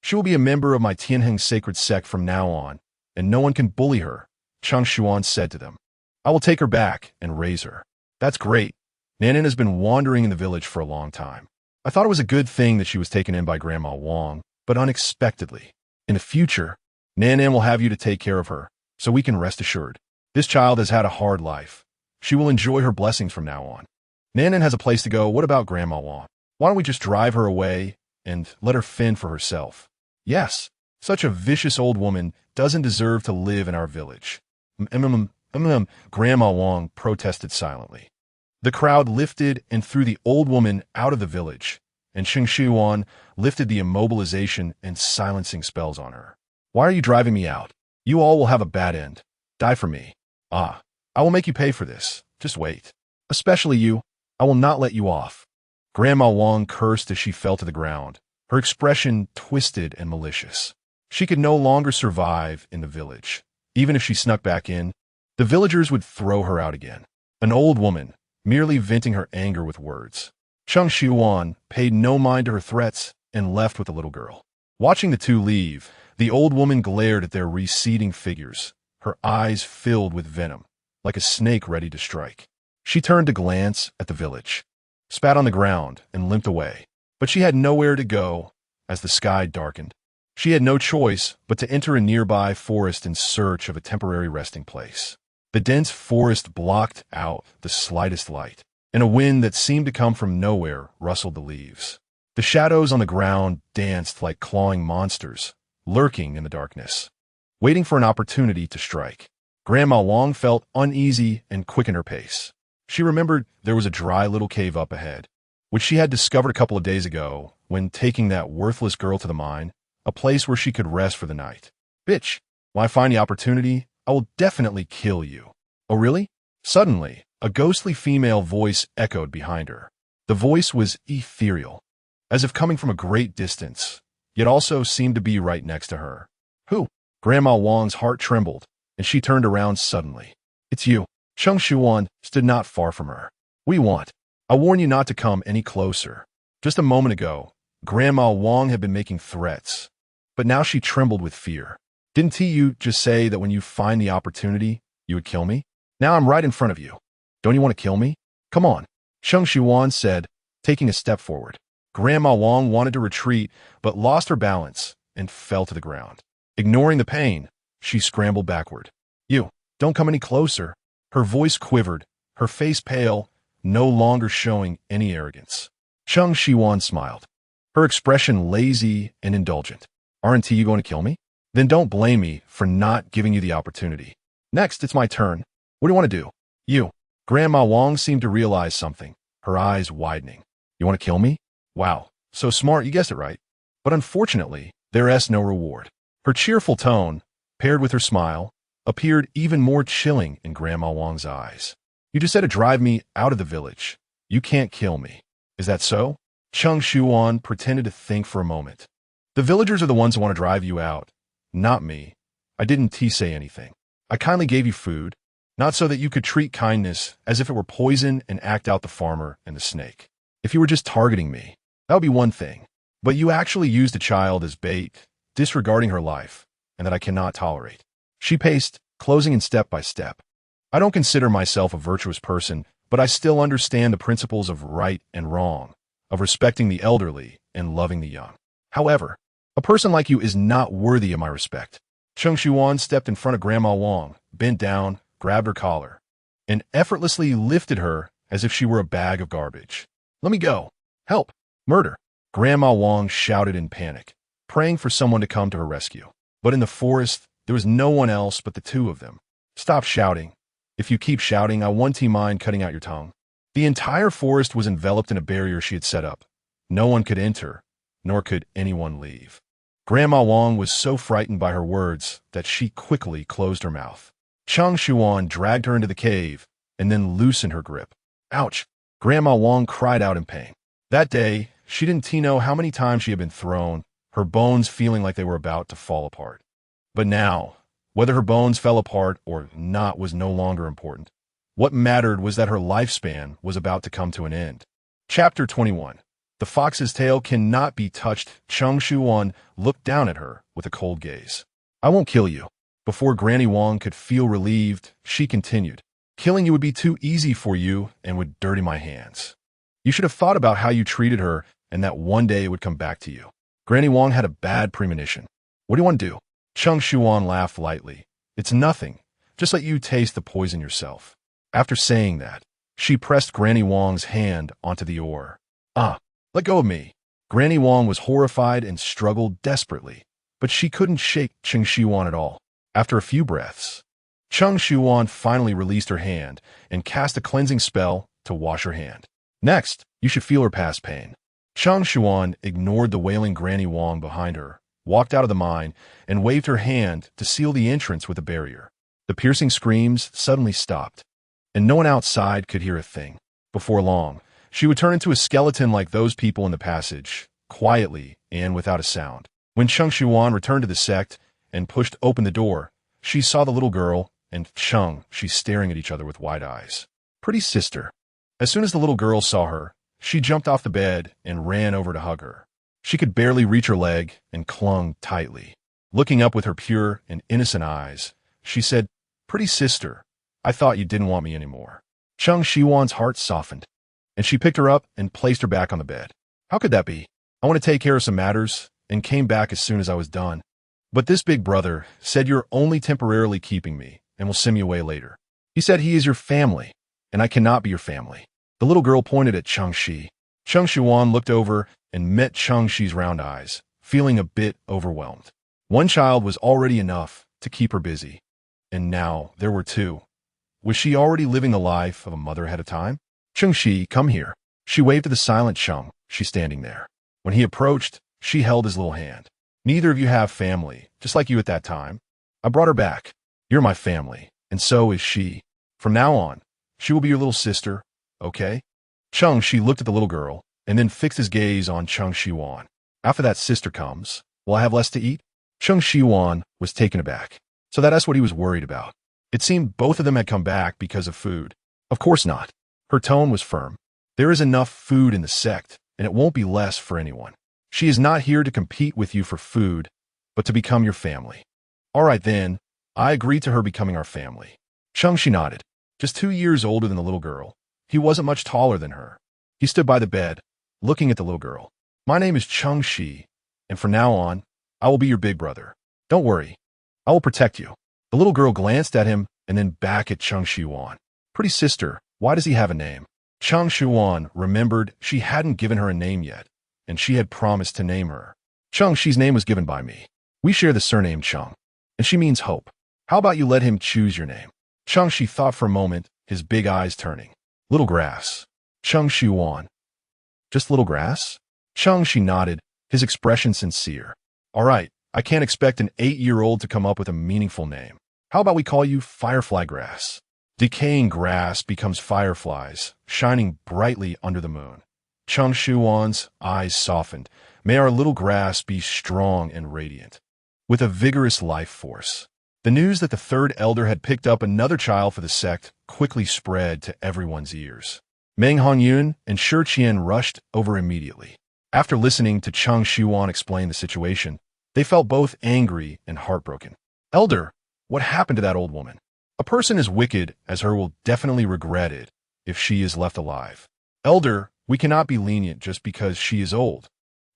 [SPEAKER 1] She will be a member of my Tianheng sacred sect from now on, and no one can bully her, Cheng Shiyuan said to them. I will take her back and raise her. That's great. Nan Nan has been wandering in the village for a long time. I thought it was a good thing that she was taken in by Grandma Wang, but unexpectedly. In the future, Nan Nan will have you to take care of her, so we can rest assured. This child has had a hard life. She will enjoy her blessings from now on. Nan Nan has a place to go. What about Grandma Wang? Why don't we just drive her away and let her fend for herself? Yes, such a vicious old woman doesn't deserve to live in our village. Grandma Wang protested silently. The crowd lifted and threw the old woman out of the village, and Cheng Shiyuan lifted the immobilization and silencing spells on her. Why are you driving me out? You all will have a bad end. Die for me. I will make you pay for this. Just wait. Especially you. I will not let you off. Grandma Wang cursed as she fell to the ground, her expression twisted and malicious. She could no longer survive in the village. Even if she snuck back in, the villagers would throw her out again. An old woman, merely venting her anger with words. Cheng Shiyuan paid no mind to her threats and left with the little girl. Watching the two leave, the old woman glared at their receding figures, her eyes filled with venom, like a snake ready to strike. She turned to glance at the village, spat on the ground, and limped away. But she had nowhere to go as the sky darkened. She had no choice but to enter a nearby forest in search of a temporary resting place. The dense forest blocked out the slightest light, and a wind that seemed to come from nowhere rustled the leaves. The shadows on the ground danced like clawing monsters, lurking in the darkness, waiting for an opportunity to strike. Grandma Wang felt uneasy and quickened her pace. She remembered there was a dry little cave up ahead. which she had discovered a couple of days ago when taking that worthless girl to the mine, a place where she could rest for the night. Bitch, when I find the opportunity, I will definitely kill you. Oh really? Suddenly, a ghostly female voice echoed behind her. The voice was ethereal, as if coming from a great distance, yet also seemed to be right next to her. Who? Grandma Wang's heart trembled, and she turned around suddenly. It's you. Cheng Shiyuan stood not far from her. What do you want? I warn you not to come any closer. Just a moment ago, Grandma Wang had been making threats, but now she trembled with fear. Didn't you just say that when you find the opportunity, you would kill me? Now I'm right in front of you. Don't you want to kill me? Come on, Cheng Shiyuan said, taking a step forward. Grandma Wang wanted to retreat, but lost her balance and fell to the ground. Ignoring the pain, she scrambled backward. You, don't come any closer. Her voice quivered, her face pale, no longer showing any arrogance. Cheng Shiyuan smiled, her expression lazy and indulgent. Aren't you going to kill me? Then don't blame me for not giving you the opportunity. Next, it's my turn. What do you want to do? You. Grandma Wang seemed to realize something, her eyes widening. You want to kill me? Wow, so smart, you guessed it right. But unfortunately, there is no reward. Her cheerful tone, paired with her smile, appeared even more chilling in Grandma Wang's eyes. You just had to drive me out of the village. You can't kill me. Is that so? Cheng Shiyuan pretended to think for a moment. The villagers are the ones who want to drive you out, not me. I didn't say anything. I kindly gave you food, not so that you could treat kindness as if it were poison and act out the farmer and the snake. If you were just targeting me, that would be one thing. But you actually used a child as bait, disregarding her life, and that I cannot tolerate. She paced, closing in step by step. I don't consider myself a virtuous person, but I still understand the principles of right and wrong, of respecting the elderly and loving the young. However, a person like you is not worthy of my respect. Cheng Shiyuan stepped in front of Grandma Wang, bent down, grabbed her collar, and effortlessly lifted her as if she were a bag of garbage. Let me go. Help. Murder. Grandma Wang shouted in panic, praying for someone to come to her rescue. But in the forest, there was no one else but the two of them. Stop shouting. If you keep shouting, I won't mind cutting out your tongue. The entire forest was enveloped in a barrier she had set up. No one could enter, nor could anyone leave. Grandma Wang was so frightened by her words that she quickly closed her mouth. Cheng Shiyuan dragged her into the cave and then loosened her grip. Ouch! Grandma Wang cried out in pain. That day, she didn't know how many times she had been thrown, her bones feeling like they were about to fall apart. But now, whether her bones fell apart or not was no longer important. What mattered was that her lifespan was about to come to an end. Chapter 21. The fox's tail cannot be touched. Cheng Shiyuan looked down at her with a cold gaze. I won't kill you. Before Granny Wang could feel relieved, she continued. Killing you would be too easy for you and would dirty my hands. You should have thought about how you treated her and that one day it would come back to you. Granny Wang had a bad premonition. What do you want to do? Cheng Shiyuan laughed lightly. It's nothing. Just let you taste the poison yourself. After saying that, she pressed Granny Wang's hand onto the oar. Let go of me. Granny Wang was horrified and struggled desperately, but she couldn't shake Cheng Shiyuan at all. After a few breaths, Cheng Shiyuan finally released her hand and cast a cleansing spell to wash her hand. Next, you should feel her past pain. Cheng Shiyuan ignored the wailing Granny Wang behind her, walked out of the mine, and waved her hand to seal the entrance with a barrier. The piercing screams suddenly stopped, and no one outside could hear a thing. Before long, she would turn into a skeleton like those people in the passage, quietly and without a sound. When Cheng Shiyuan returned to the sect and pushed open the door, she saw the little girl and Cheng, she's staring at each other with wide eyes. Pretty sister. As soon as the little girl saw her, she jumped off the bed and ran over to hug her. She could barely reach her leg and clung tightly. Looking up with her pure and innocent eyes, she said, Pretty sister, I thought you didn't want me anymore. Cheng Shiyuan's heart softened, and she picked her up and placed her back on the bed. How could that be? I want to take care of some matters and came back as soon as I was done. But this big brother said you're only temporarily keeping me and will send me away later. He said he is your family, and I cannot be your family. The little girl pointed at Cheng Shi. Cheng Shiyuan looked over and met Cheng Shi's round eyes, feeling a bit overwhelmed. One child was already enough to keep her busy, and now there were two. Was she already living the life of a mother ahead of time? Cheng Shi, come here. She waved to the silent Cheng Shi standing there. When he approached, she held his little hand. Neither of you have family, just like you at that time. I brought her back. You're my family, and so is she. From now on, she will be your little sister, okay? Cheng Shi looked at the little girl, and then fixed his gaze on Cheng Shiyuan. After that sister comes, will I have less to eat? Cheng Shiyuan was taken aback. So that's what he was worried about. It seemed both of them had come back because of food. Of course not. Her tone was firm. There is enough food in the sect, and it won't be less for anyone. She is not here to compete with you for food, but to become your family. All right then, I agreed to her becoming our family. Cheng Shi nodded. Just 2 years older than the little girl, he wasn't much taller than her. He stood by the bed, looking at the little girl. My name is Cheng Shi, and from now on, I will be your big brother. Don't worry, I will protect you. The little girl glanced at him and then back at Cheng Shiyuan. Pretty sister, why does he have a name? Cheng Shiyuan remembered she hadn't given her a name yet, and she had promised to name her. Cheng Shi's name was given by me. We share the surname Cheng, and she means hope. How about you let him choose your name? Cheng Shi thought for a moment, his big eyes turning. Little grass. Cheng Shiyuan. Just little grass? Cheng Shi nodded, his expression sincere. All right, I can't expect an 8-year-old to come up with a meaningful name. How about we call you Firefly Grass? Decaying grass becomes fireflies, shining brightly under the moon. Cheng Shiyuan's eyes softened. May our little grass be strong and radiant, with a vigorous life force. The news that the third elder had picked up another child for the sect quickly spread to everyone's ears. Meng Honyun and Shi Qian rushed over immediately. After listening to Cheng Shiyuan explain the situation, they felt both angry and heartbroken. Elder, what happened to that old woman? A person as wicked as her will definitely regret it if she is left alive. Elder, we cannot be lenient just because she is old.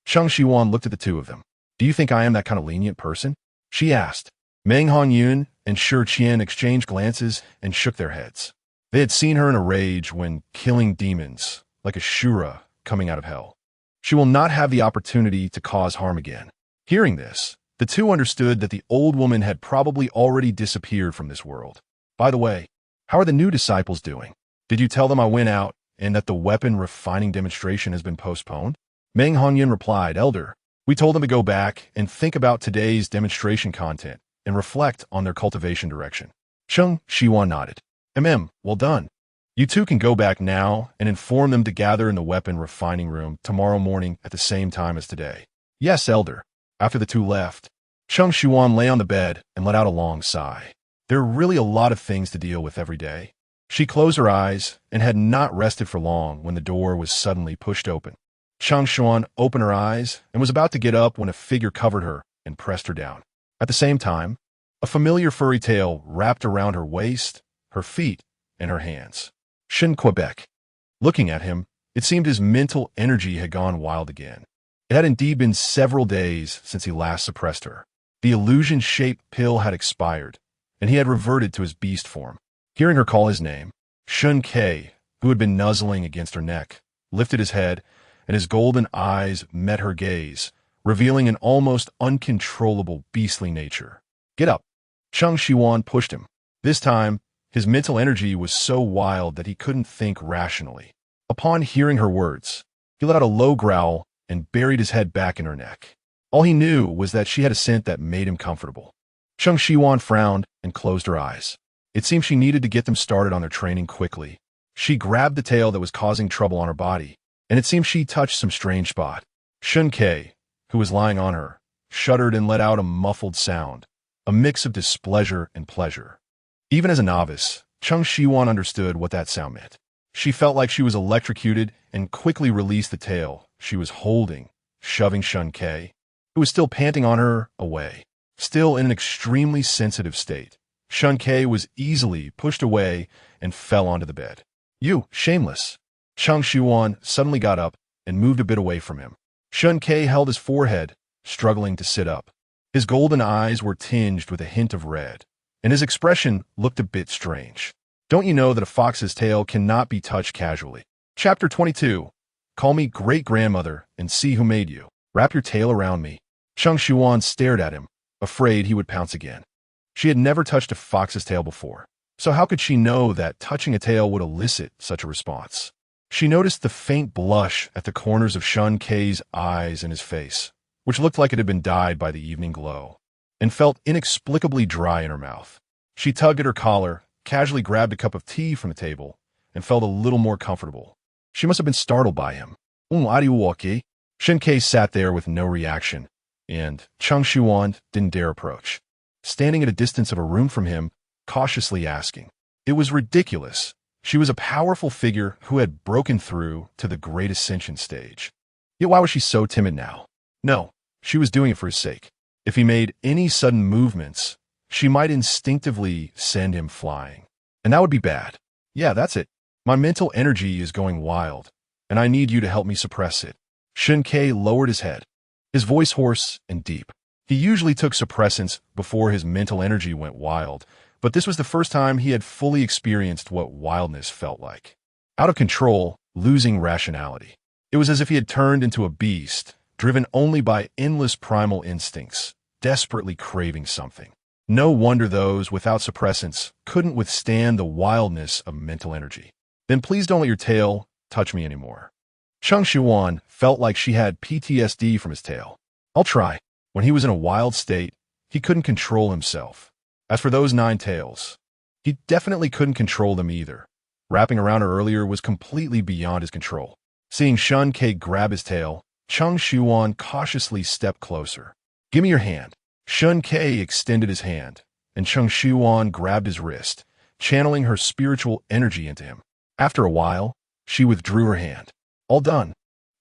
[SPEAKER 1] Cheng Shiyuan looked at the two of them. Do you think I am that kind of lenient person? She asked. Meng Honyun and Shi Qian exchanged glances and shook their heads. They had seen her in a rage when killing demons, like a Shura coming out of hell. She will not have the opportunity to cause harm again. Hearing this, the two understood that the old woman had probably already disappeared from this world. By the way, how are the new disciples doing? Did you tell them I went out and that the weapon refining demonstration has been postponed? Meng Honyun replied, Elder, we told them to go back and think about today's demonstration content and reflect on their cultivation direction. Cheng Shiyuan nodded. Well done. You two can go back now and inform them to gather in the weapon refining room tomorrow morning at the same time as today. Yes, Elder. After the two left, Cheng Shiyuan lay on the bed and let out a long sigh. There are really a lot of things to deal with every day. She closed her eyes and had not rested for long when the door was suddenly pushed open. Cheng Shiyuan opened her eyes and was about to get up when a figure covered her and pressed her down. At the same time, a familiar furry tail wrapped around her waist, her feet, and her hands. Shen Que. Looking at him, it seemed his mental energy had gone wild again. It had indeed been several days since he last suppressed her. The illusion-shaped pill had expired, and he had reverted to his beast form. Hearing her call his name, Shen Que, who had been nuzzling against her neck, lifted his head, and his golden eyes met her gaze, revealing an almost uncontrollable beastly nature. Get up. Cheng Shiyuan pushed him. This time, his mental energy was so wild that he couldn't think rationally. Upon hearing her words, he let out a low growl and buried his head back in her neck. All he knew was that she had a scent that made him comfortable. Cheng Shiyuan frowned and closed her eyes. It seemed she needed to get them started on their training quickly. She grabbed the tail that was causing trouble on her body, and it seemed she touched some strange spot. Shen Que, who was lying on her, shuddered and let out a muffled sound, a mix of displeasure and pleasure. Even as a novice, Cheng Shiyuan understood what that sound meant. She felt like she was electrocuted and quickly released the tail she was holding, shoving Shen Que, who was still panting on her, away. Still in an extremely sensitive state, Shen Que was easily pushed away and fell onto the bed. You, shameless! Cheng Shiyuan suddenly got up and moved a bit away from him. Shen Que held his forehead, struggling to sit up. His golden eyes were tinged with a hint of red, and his expression looked a bit strange. Don't you know that a fox's tail cannot be touched casually? Chapter 22. Call me great-grandmother and see who made you. Wrap your tail around me. Cheng Shiyuan stared at him, afraid he would pounce again. She had never touched a fox's tail before, so how could she know that touching a tail would elicit such a response? She noticed the faint blush at the corners of Shen Ke's eyes and his face, which looked like it had been dyed by the evening glow, and felt inexplicably dry in her mouth. She tugged at her collar, casually grabbed a cup of tea from the table, and felt a little more comfortable. She must have been startled by him. Shen Que sat there with no reaction, and Cheng Shiyuan didn't dare approach, standing at a distance of a room from him, cautiously asking. It was ridiculous. She was a powerful figure who had broken through to the great ascension stage. Yet why was she so timid now? No, she was doing it for his sake. If he made any sudden movements, she might instinctively send him flying. And that would be bad. Yeah, that's it. My mental energy is going wild, and I need you to help me suppress it. Shen Que lowered his head, his voice hoarse and deep. He usually took suppressants before his mental energy went wild, but this was the first time he had fully experienced what wildness felt like. Out of control, losing rationality. It was as if he had turned into a beast, driven only by endless primal instincts, desperately craving something. No wonder those without suppressants couldn't withstand the wildness of mental energy. Then please don't let your tail touch me anymore. Cheng Shiyuan felt like she had PTSD from his tail. I'll try. When he was in a wild state, he couldn't control himself. As for those 9 tails, he definitely couldn't control them either. Wrapping around her earlier was completely beyond his control. Seeing Shen Que grab his tail, Cheng Shiyuan cautiously stepped closer. Give me your hand. Shen Que extended his hand, and Cheng Shiyuan grabbed his wrist, channeling her spiritual energy into him. After a while, she withdrew her hand. All done.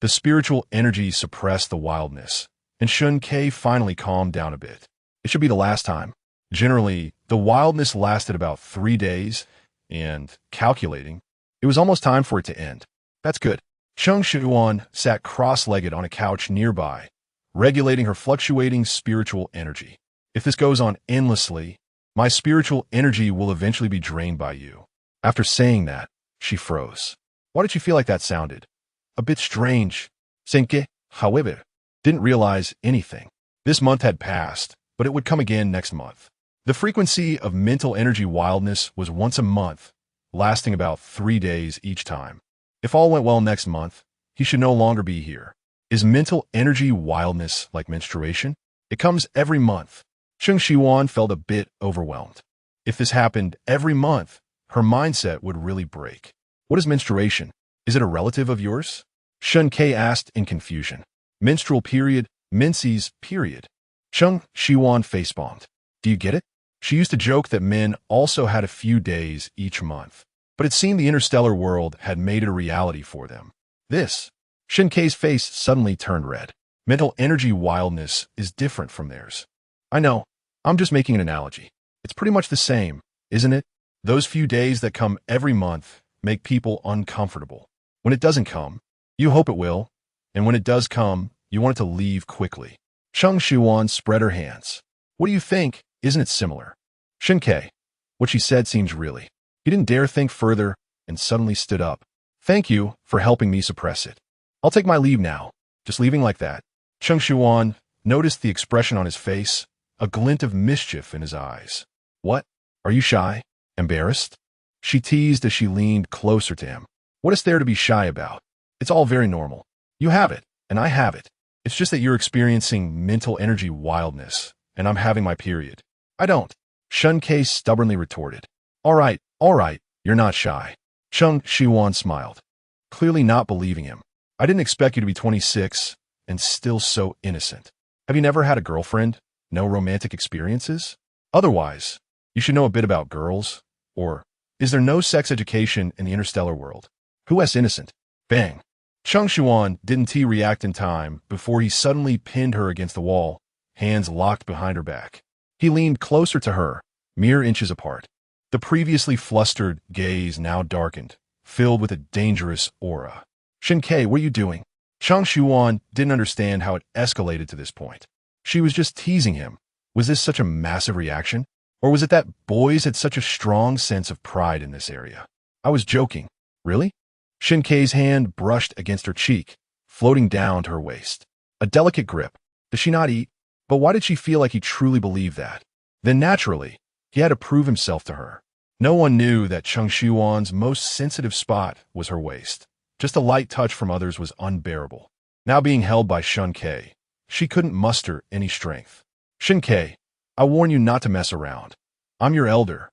[SPEAKER 1] The spiritual energy suppressed the wildness, and Shen Que finally calmed down a bit. It should be the last time. Generally, the wildness lasted about 3 days, and, calculating, it was almost time for it to end. That's good. Cheng Shiyuan sat cross-legged on a couch nearby, regulating her fluctuating spiritual energy. If this goes on endlessly, my spiritual energy will eventually be drained by you. After saying that, she froze. Why did she feel like that sounded? A bit strange. Shen Que, however, didn't realize anything. This month had passed, but it would come again next month. The frequency of mental energy wildness was once a month, lasting about 3 days each time. If all went well next month, he should no longer be here. Is mental energy wildness like menstruation? It comes every month. Cheng Shiyuan felt a bit overwhelmed. If this happened every month, her mindset would really break. What is menstruation? Is it a relative of yours? Shen Que asked in confusion. Menstrual period, menses period. Cheng Shiyuan facepalmed. Do you get it? She used to joke that men also had a few days each month, but it seemed the interstellar world had made it a reality for them. This. Shen Ke's face suddenly turned red. Mental energy wildness is different from theirs. I know. I'm just making an analogy. It's pretty much the same, isn't it? Those few days that come every month make people uncomfortable. When it doesn't come, you hope it will, and when it does come, you want it to leave quickly. Cheng Shiyuan spread her hands. What do you think? Isn't it similar? Shen Que. What she said seems really. He didn't dare think further and suddenly stood up. Thank you for helping me suppress it. I'll take my leave now. Just leaving like that. Cheng Shiyuan noticed the expression on his face, a glint of mischief in his eyes. What? Are you shy? Embarrassed? She teased as she leaned closer to him. What is there to be shy about? It's all very normal. You have it, and I have it. It's just that you're experiencing mental energy wildness, and I'm having my period. I don't. Shen Que stubbornly retorted. All right, you're not shy. Cheng Shiyuan smiled, clearly not believing him. I didn't expect you to be 26 and still so innocent. Have you never had a girlfriend? No romantic experiences? Otherwise, you should know a bit about girls. Or, is there no sex education in the interstellar world? Who is innocent? Bang. Cheng Shiyuan didn't react in time before he suddenly pinned her against the wall, hands locked behind her back. He leaned closer to her, mere inches apart. The previously flustered gaze now darkened, filled with a dangerous aura. Shen Que, what are you doing? Cheng Shiyuan didn't understand how it escalated to this point. She was just teasing him. Was this such a massive reaction? Or was it that boys had such a strong sense of pride in this area? I was joking. Really? Shen Ke's hand brushed against her cheek, floating down to her waist. A delicate grip. Does she not eat? But why did she feel like he truly believed that? Then naturally, he had to prove himself to her. No one knew that Cheng Shiyuan's most sensitive spot was her waist. Just a light touch from others was unbearable. Now being held by Shen Que, she couldn't muster any strength. Shen Que, I warn you not to mess around. I'm your elder.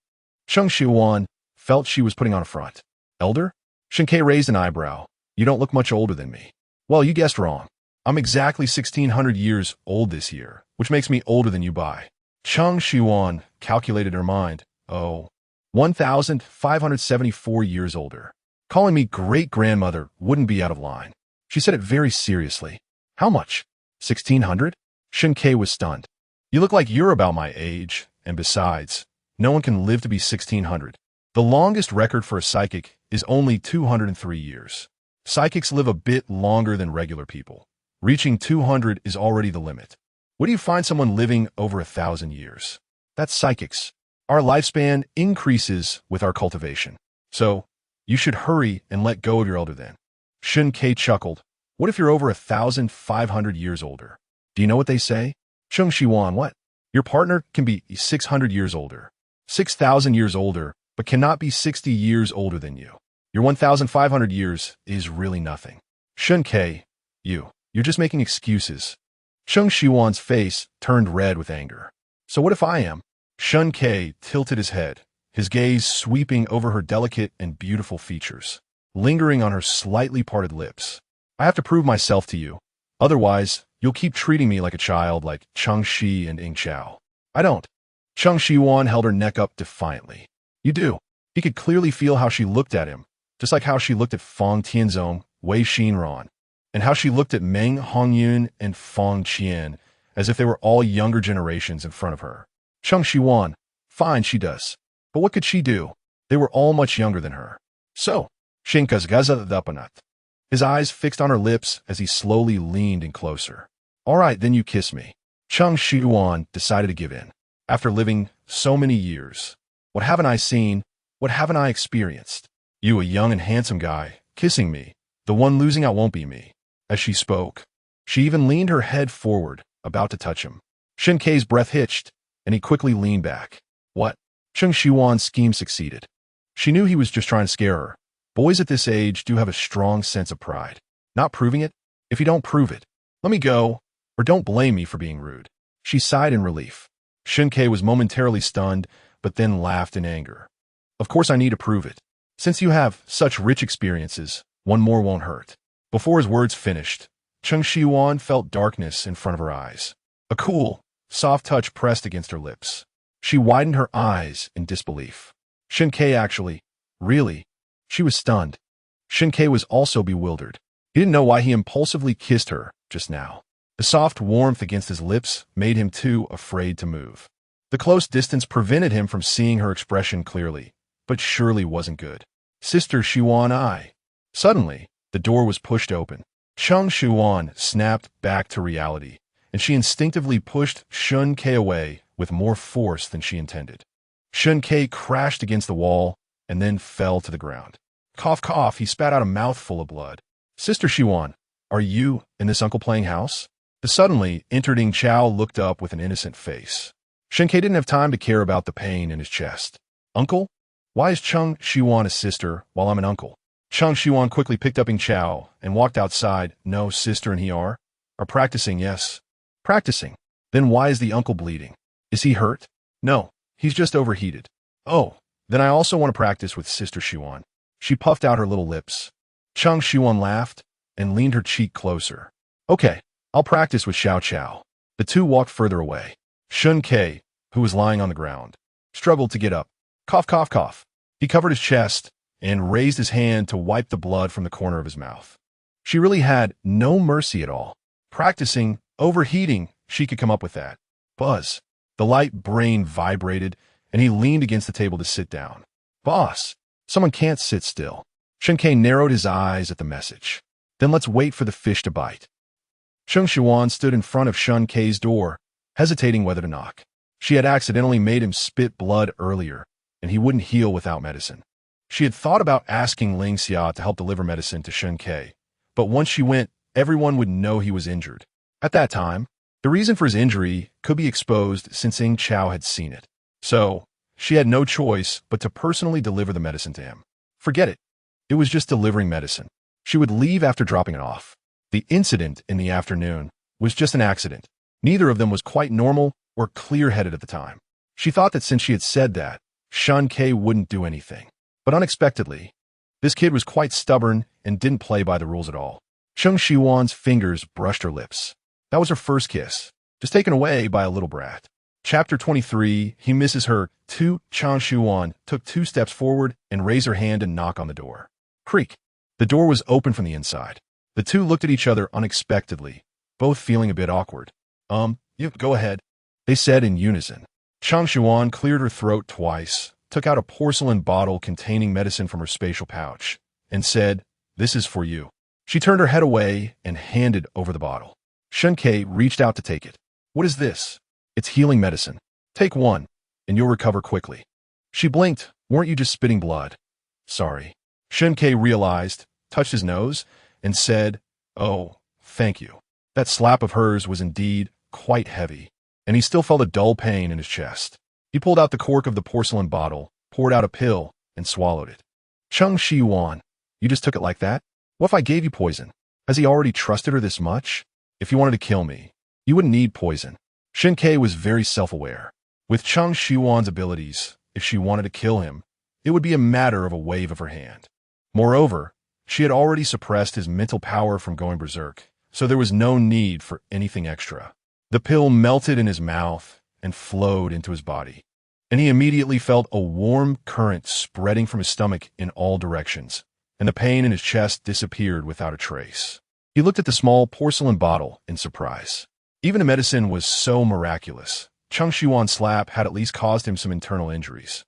[SPEAKER 1] Cheng Shiyuan felt she was putting on a front. Elder? Shen Que raised an eyebrow. You don't look much older than me. Well, you guessed wrong. I'm exactly 1,600 years old this year, which makes me older than you by. Cheng Shiyuan calculated in her mind. Oh, 1,574 years older. Calling me great-grandmother wouldn't be out of line. She said it very seriously. How much? 1,600? Shen Que was stunned. You look like you're about my age, and besides, no one can live to be 1,600. The longest record for a psychic is only 203 years. Psychics live a bit longer than regular people. Reaching 200 is already the limit. Where do you find someone living over 1,000 years? That's psychics. Our lifespan increases with our cultivation. So, you should hurry and let go of your elder then. Shen Que chuckled. What if you're over 1,500 years older? Do you know what they say? Cheng Shiyuan, what? Your partner can be 600 years older, 6,000 years older, but cannot be 60 years older than you. Your 1,500 years is really nothing. Shen Que, you're just making excuses. Cheng Shiyuan's face turned red with anger. So what if I am? Shen Que tilted his head, his gaze sweeping over her delicate and beautiful features, lingering on her slightly parted lips. I have to prove myself to you. Otherwise, you'll keep treating me like a child like Cheng Shi and Ying Xiao. I don't. Cheng Shiyuan held her neck up defiantly. You do. He could clearly feel how she looked at him, just like how she looked at Fang Tianzong, Wei Xinran, and how she looked at Meng Hongyun and Fang Qian, as if they were all younger generations in front of her. Cheng Shiyuan, fine, she does. But what could she do? They were all much younger than her. So, Isekai'd. His eyes fixed on her lips as he slowly leaned in closer. All right, then you kiss me. Cheng Shiyuan decided to give in. After living so many years, what haven't I seen? What haven't I experienced? You, a young and handsome guy, kissing me. The one losing out won't be me. As she spoke, she even leaned her head forward, about to touch him. Shen Ke's breath hitched, and he quickly leaned back. What? Cheng Shiyuan's scheme succeeded. She knew he was just trying to scare her. Boys at this age do have a strong sense of pride. Not proving it? If you don't prove it, let me go, or don't blame me for being rude. She sighed in relief. Shen Que was momentarily stunned, but then laughed in anger. Of course I need to prove it. Since you have such rich experiences, one more won't hurt. Before his words finished, Cheng Shiyuan felt darkness in front of her eyes. A cool, soft touch pressed against her lips. She widened her eyes in disbelief. Shen Que actually, really? She was stunned. Shen Que was also bewildered. He didn't know why he impulsively kissed her just now. The soft warmth against his lips made him too afraid to move. The close distance prevented him from seeing her expression clearly, but surely wasn't good. Sister Shiyuan. Suddenly, the door was pushed open. Cheng Shiyuan snapped back to reality, and she instinctively pushed Shen Que away with more force than she intended. Shen Que crashed against the wall and then fell to the ground. Cough, cough, he spat out a mouthful of blood. Sister Shiyuan, are you and this uncle playing house? The suddenly entered Ying Xiao looked up with an innocent face. Shen Que didn't have time to care about the pain in his chest. Uncle? Why is Cheng Shiyuan a sister while I'm an uncle? Cheng Shiyuan quickly picked up Ying Xiao and walked outside. No, sister and he are practicing, yes. Practicing. Then why is the uncle bleeding? Is he hurt? No, he's just overheated. Oh, then I also want to practice with Sister Shiyuan. She puffed out her little lips. Cheng Shiyuan laughed and leaned her cheek closer. Okay, I'll practice with Xiao Qiao. The two walked further away. Shen Que, who was lying on the ground, struggled to get up. Cough, cough, cough. He covered his chest and raised his hand to wipe the blood from the corner of his mouth. She really had no mercy at all. Practicing, overheating, she could come up with that. Buzz. The light brain vibrated, and he leaned against the table to sit down. Boss, someone can't sit still. Shen Que narrowed his eyes at the message. Then let's wait for the fish to bite. Cheng Shiyuan stood in front of Shen Ke's door, hesitating whether to knock. She had accidentally made him spit blood earlier, and he wouldn't heal without medicine. She had thought about asking Xianxia to help deliver medicine to Shen Que, but once she went, everyone would know he was injured. At that time, the reason for his injury could be exposed since Ying Xiao had seen it. So, she had no choice but to personally deliver the medicine to him. Forget it. It was just delivering medicine. She would leave after dropping it off. The incident in the afternoon was just an accident. Neither of them was quite normal or clear-headed at the time. She thought that since she had said that, Shen Que wouldn't do anything. But unexpectedly, this kid was quite stubborn and didn't play by the rules at all. Cheng Shiyuan's fingers brushed her lips. That was her first kiss, just taken away by a little brat. Chapter 23, he misses her. Cheng Shiyuan took 2 steps forward and raised her hand and knocked on the door. Creak. The door was open from the inside. The two looked at each other unexpectedly, both feeling a bit awkward. You go ahead, they said in unison. Cheng Shiyuan cleared her throat twice, took out a porcelain bottle containing medicine from her spatial pouch, and said, "This is for you." She turned her head away and handed over the bottle. Shen Que reached out to take it. "What is this?" "It's healing medicine. Take one, and you'll recover quickly." She blinked. "Weren't you just spitting blood?" "Sorry." Shen Que realized, touched his nose, and said, "Oh, thank you." That slap of hers was indeed quite heavy, and he still felt a dull pain in his chest. He pulled out the cork of the porcelain bottle, poured out a pill, and swallowed it. "Cheng Shiyuan, you just took it like that? What if I gave you poison? Has he already trusted her this much? If you wanted to kill me, you wouldn't need poison." Shen Que was very self-aware. With Cheng Shiyuan's abilities, if she wanted to kill him, it would be a matter of a wave of her hand. Moreover, she had already suppressed his mental power from going berserk, so there was no need for anything extra. The pill melted in his mouth and flowed into his body, and he immediately felt a warm current spreading from his stomach in all directions, and the pain in his chest disappeared without a trace. He looked at the small porcelain bottle in surprise. Even the medicine was so miraculous. Cheng Shiyuan's slap had at least caused him some internal injuries.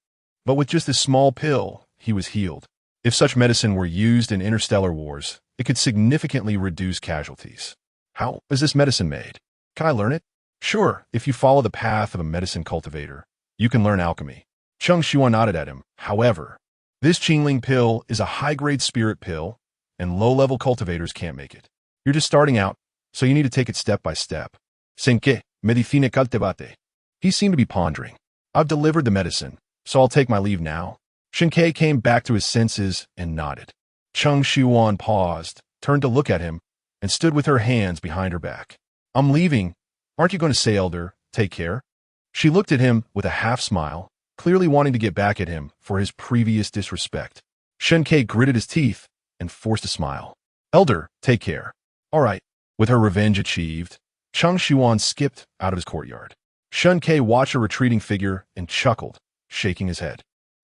[SPEAKER 1] But with just this small pill, he was healed. If such medicine were used in interstellar wars, it could significantly reduce casualties. How is this medicine made? Can I learn it? Sure, if you follow the path of a medicine cultivator, you can learn alchemy. Cheng Shiyuan nodded at him. However, this Qingling pill is a high-grade spirit pill, and low-level cultivators can't make it. You're just starting out, so you need to take it step by step. Shen Que, medicina cultivate. He seemed to be pondering. I've delivered the medicine, so I'll take my leave now. Shen Que came back to his senses and nodded. Cheng Shiyuan paused, turned to look at him, and stood with her hands behind her back. I'm leaving. Aren't you going to say, Elder, take care? She looked at him with a half-smile, clearly wanting to get back at him for his previous disrespect. Shen Que gritted his teeth and forced a smile. Elder, take care. All right. With her revenge achieved, Cheng Shiyuan skipped out of his courtyard. Shen Que watched her retreating figure and chuckled, shaking his head.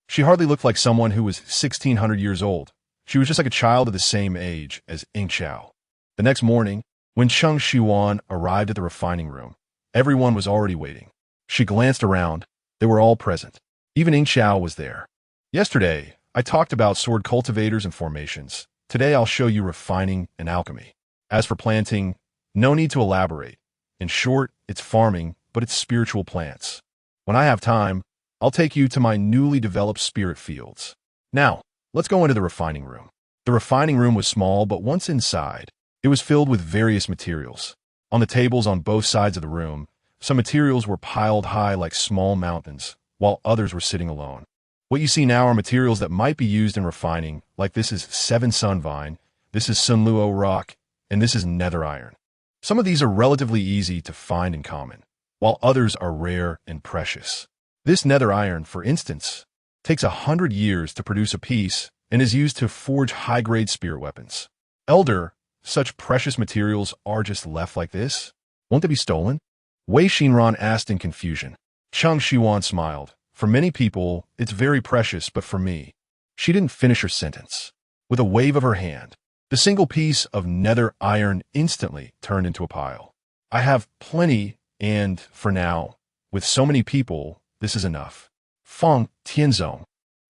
[SPEAKER 1] She hardly looked like someone who was 1,600 years old. She was just like a child of the same age as Xianxia. The next morning, when Cheng Shiyuan arrived at the refining room, everyone was already waiting. She glanced around. They were all present. Even Xianxia was there. Yesterday, I talked about sword cultivators and formations. Today I'll show you refining and alchemy. As for planting, no need to elaborate. In short, it's farming, but it's spiritual plants. When I have time, I'll take you to my newly developed spirit fields. Now, let's go into the refining room. The refining room was small, but once inside, it was filled with various materials. On the tables on both sides of the room, some materials were piled high like small mountains, while others were sitting alone. What you see now are materials that might be used in refining, like this is 7 sun vine, this is sunluo rock, and this is nether iron. Some of these are relatively easy to find in common, while others are rare and precious. This nether iron, for instance, takes 100 years to produce a piece and is used to forge high-grade spirit weapons. Elder, such precious materials are just left like this? Won't they be stolen? Wei Xinran asked in confusion. Cheng Shiyuan smiled. For many people, it's very precious, but for me. She didn't finish her sentence. With a wave of her hand, the single piece of nether iron instantly turned into a pile. I have plenty, and, for now, with so many people, this is enough. Feng Tianzong,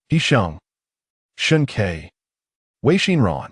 [SPEAKER 1] Hisheng, Shen Que, Wei Xinran,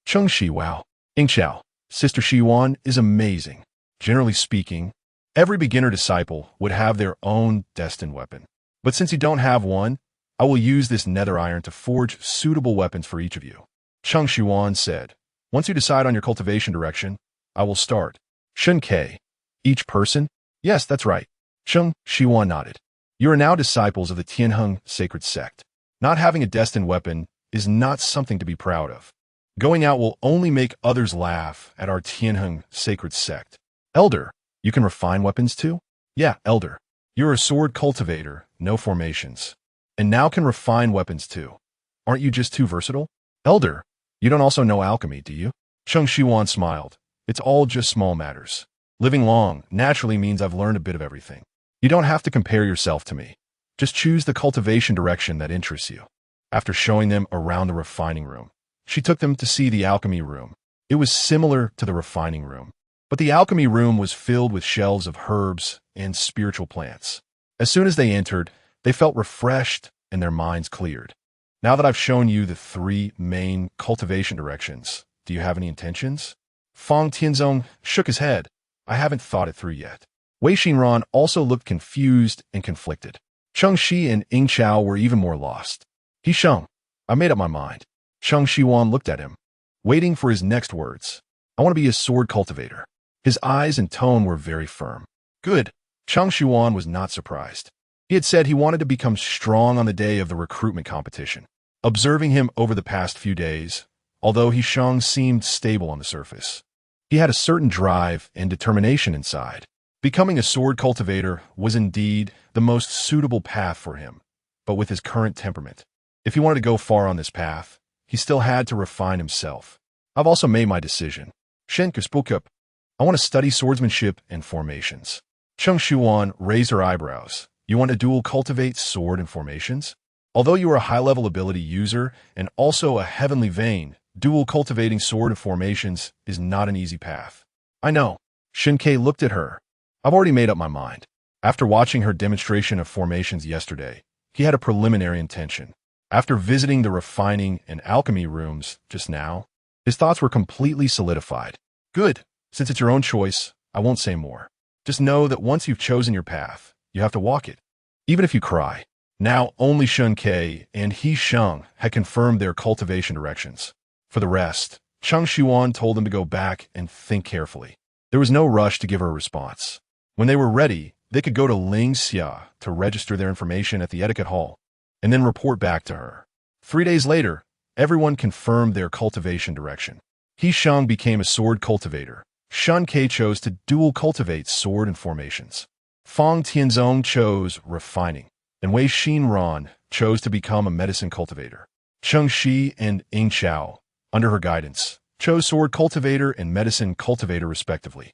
[SPEAKER 1] Cheng Shiyuan, Yingxiao, Sister Shiyuan is amazing. Generally speaking, every beginner disciple would have their own destined weapon. But since you don't have one, I will use this nether iron to forge suitable weapons for each of you. Cheng Shiyuan said, once you decide on your cultivation direction, I will start. Shen Que, each person? Yes, that's right. Cheng Shiyuan nodded. You are now disciples of the Tianheng sacred sect. Not having a destined weapon is not something to be proud of. Going out will only make others laugh at our Tianheng sacred sect. Elder, you can refine weapons too? Yeah, Elder. You're a sword cultivator, no formations. And now can refine weapons too. Aren't you just too versatile? Elder, you don't also know alchemy, do you? Cheng Shiyuan smiled. It's all just small matters. Living long naturally means I've learned a bit of everything. You don't have to compare yourself to me. Just choose the cultivation direction that interests you. After showing them around the refining room, she took them to see the alchemy room. It was similar to the refining room, but the alchemy room was filled with shelves of herbs and spiritual plants. As soon as they entered, they felt refreshed and their minds cleared. Now that I've shown you the 3 main cultivation directions, do you have any intentions? Fang Tianzong shook his head. I haven't thought it through yet. Wei Xinran also looked confused and conflicted. Cheng Shi and Ying Chao were even more lost. He Sheng, I made up my mind. Cheng Shiyuan looked at him, waiting for his next words. I want to be a sword cultivator. His eyes and tone were very firm. Good. Cheng Shiyuan was not surprised. He had said he wanted to become strong on the day of the recruitment competition. Observing him over the past few days, although he Sheng seemed stable on the surface, he had a certain drive and determination inside. Becoming a sword cultivator was indeed the most suitable path for him, but with his current temperament. If he wanted to go far on this path, he still had to refine himself. I've also made my decision. Shen Que spoke up. I want to study swordsmanship and formations. Cheng Shiyuan raised her eyebrows. You want to dual cultivate sword and formations? Although you are a high-level ability user and also a heavenly vein, dual cultivating sword and formations is not an easy path. I know. Shen Que looked at her. I've already made up my mind. After watching her demonstration of formations yesterday, he had a preliminary intention. After visiting the refining and alchemy rooms just now, his thoughts were completely solidified. Good. Since it's your own choice, I won't say more. Just know that once you've chosen your path, you have to walk it, even if you cry. Now only Shen Que and he Sheng had confirmed their cultivation directions. For the rest, Cheng Shiyuan told them to go back and think carefully. There was no rush to give her a response. When they were ready, they could go to Xianxia to register their information at the etiquette hall, and then report back to her. 3 days later, everyone confirmed their cultivation direction. He Sheng became a sword cultivator. Shen Que chose to dual cultivate sword and formations. Fang Tianzong chose refining, and Wei Xinran chose to become a medicine cultivator. Cheng Shi and Ying Chao, under her guidance, chose sword cultivator and medicine cultivator respectively.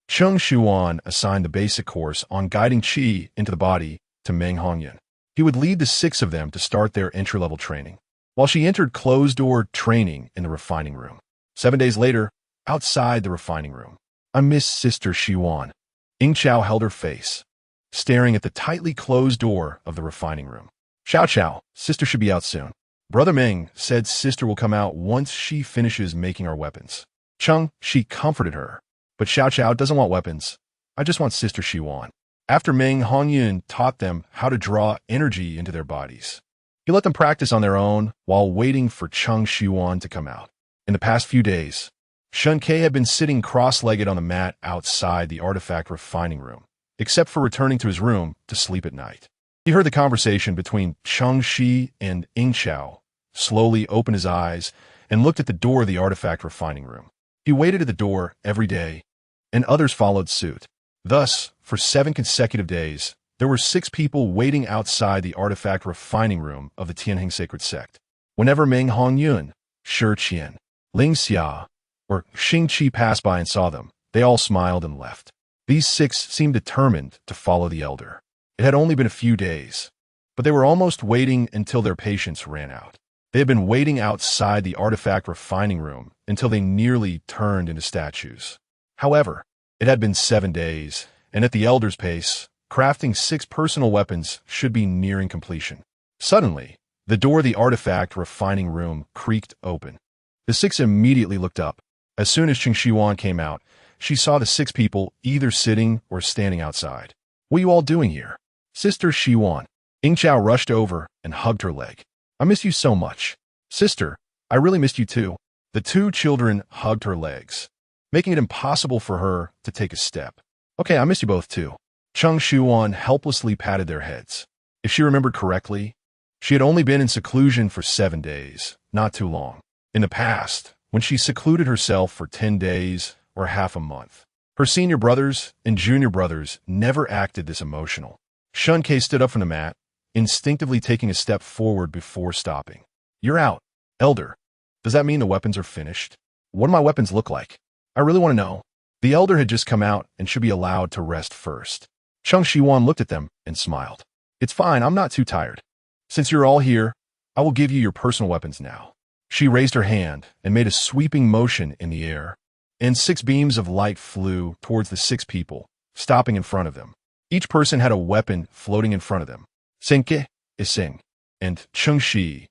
[SPEAKER 1] Cheng Shiyuan assigned the basic course on guiding qi into the body to Meng Hongyan. He would lead the 6 of them to start their entry-level training, while she entered closed-door training in the refining room. 7 days later, outside the refining room, I miss Sister Shiyuan. Ying Chao held her face, staring at the tightly closed door of the refining room. Xiao Chao, Sister should be out soon. Brother Meng said Sister will come out once she finishes making our weapons. Cheng Shi comforted her. But Xiao Chao doesn't want weapons. I just want Sister Shiyuan. After Meng Hongyan taught them how to draw energy into their bodies, he let them practice on their own while waiting for Cheng Shiyuan to come out. In the past few days, Shen Que had been sitting cross-legged on the mat outside the artifact refining room, except for returning to his room to sleep at night. He heard the conversation between Cheng Shi and Ying Chao, slowly opened his eyes, and looked at the door of the artifact refining room. He waited at the door every day, and others followed suit. Thus, for 7 consecutive days, there were 6 people waiting outside the artifact refining room of the Tianheng sacred sect. Whenever Meng Hongyun, Shi Qian, Ling Xia, or Xing Qi passed by and saw them, they all smiled and left. These 6 seemed determined to follow the elder. It had only been a few days, but they were almost waiting until their patience ran out. They had been waiting outside the artifact refining room until they nearly turned into statues. However, it had been 7 days, and at the elder's pace, crafting 6 personal weapons should be nearing completion. Suddenly, the door of the artifact refining room creaked open. The 6 immediately looked up. As soon as Cheng Shiyuan came out, she saw the 6 people either sitting or standing outside. What are you all doing here? Sister Shiyuan. Ying Chao rushed over and hugged her leg. I miss you so much. Sister, I really missed you too. The 2 children hugged her legs, making it impossible for her to take a step. Okay, I miss you both too. Cheng Shiyuan helplessly patted their heads. If she remembered correctly, she had only been in seclusion for 7 days, not too long. In the past, when she secluded herself for 10 days or half a month. Her senior brothers and junior brothers never acted this emotional. Shen Que stood up from the mat, instinctively taking a step forward before stopping. You're out, Elder. Does that mean the weapons are finished? What do my weapons look like? I really want to know. The Elder had just come out and should be allowed to rest first. Cheng Shiyuan looked at them and smiled. It's fine, I'm not too tired. Since you're all here, I will give you your personal weapons now. She raised her hand and made a sweeping motion in the air, and 6 beams of light flew towards the 6 people, stopping in front of them. Each person had a weapon floating in front of them. Shen Que, Ising, and Cheng Shi.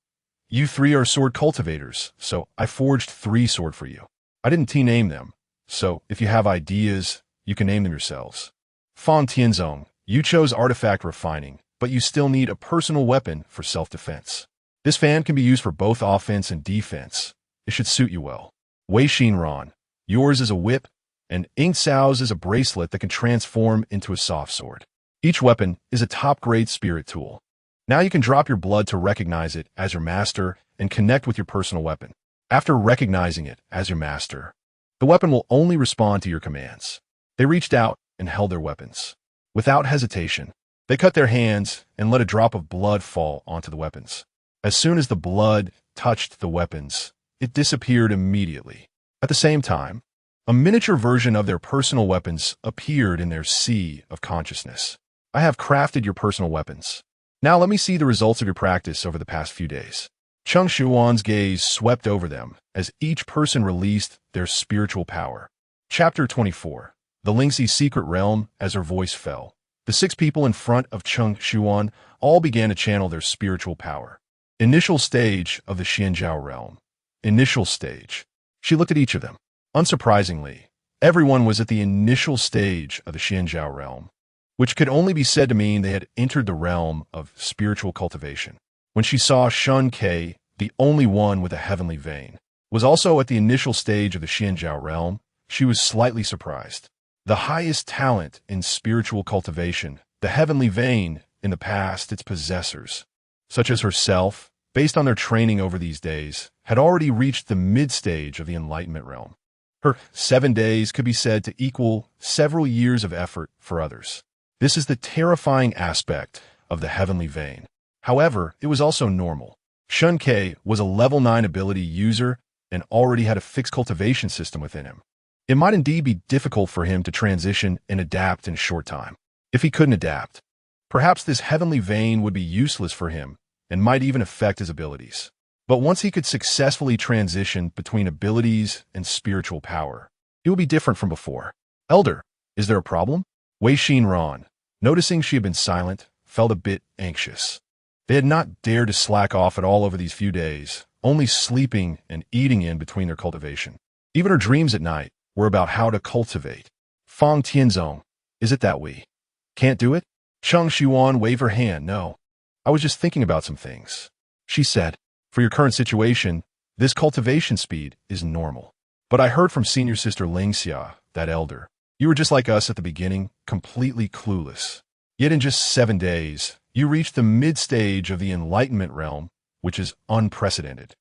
[SPEAKER 1] You 3 are sword cultivators, so I forged 3 sword for you. I didn't T-name them, so if you have ideas, you can name them yourselves. Fan Tianzong, you chose artifact refining, but you still need a personal weapon for self-defense. This fan can be used for both offense and defense. It should suit you well. Wei Xinran, yours is a whip, and Ing Cao's is a bracelet that can transform into a soft sword. Each weapon is a top-grade spirit tool. Now you can drop your blood to recognize it as your master and connect with your personal weapon. After recognizing it as your master, the weapon will only respond to your commands. They reached out and held their weapons. Without hesitation, they cut their hands and let a drop of blood fall onto the weapons. As soon as the blood touched the weapons, it disappeared immediately. At the same time, a miniature version of their personal weapons appeared in their sea of consciousness. I have crafted your personal weapons. Now let me see the results of your practice over the past few days. Cheng Shiyuan's gaze swept over them as each person released their spiritual power. Chapter 24. The Lingxi's secret realm. As her voice fell, the 6 people in front of Cheng Shiyuan all began to channel their spiritual power. Initial stage of the Xianxia realm. Initial stage. She looked at each of them. Unsurprisingly, everyone was at the initial stage of the Xianxia realm, which could only be said to mean they had entered the realm of spiritual cultivation. When she saw Shen Que, the only one with a heavenly vein, was also at the initial stage of the Xianxia realm, she was slightly surprised. The highest talent in spiritual cultivation, the heavenly vein, in the past, its possessors, such as herself, based on their training over these days, had already reached the mid-stage of the enlightenment realm. Her 7 days could be said to equal several years of effort for others. This is the terrifying aspect of the heavenly vein. However, it was also normal. Shen Que was a level 9 ability user and already had a fixed cultivation system within him. It might indeed be difficult for him to transition and adapt in a short time. If he couldn't adapt, perhaps this heavenly vein would be useless for him and might even affect his abilities. But once he could successfully transition between abilities and spiritual power, it would be different from before. Elder, is there a problem? Wei Xinran, noticing she had been silent, felt a bit anxious. They had not dared to slack off at all over these few days, only sleeping and eating in between their cultivation. Even her dreams at night were about how to cultivate. Fang Tianzong, is it that we can't do it? Cheng Shiyuan waved her hand. No, I was just thinking about some things. She said, for your current situation, this cultivation speed is normal. But I heard from senior sister Xianxia, that elder, you were just like us at the beginning, completely clueless. Yet in just 7 days, you reached the mid-stage of the enlightenment realm, which is unprecedented.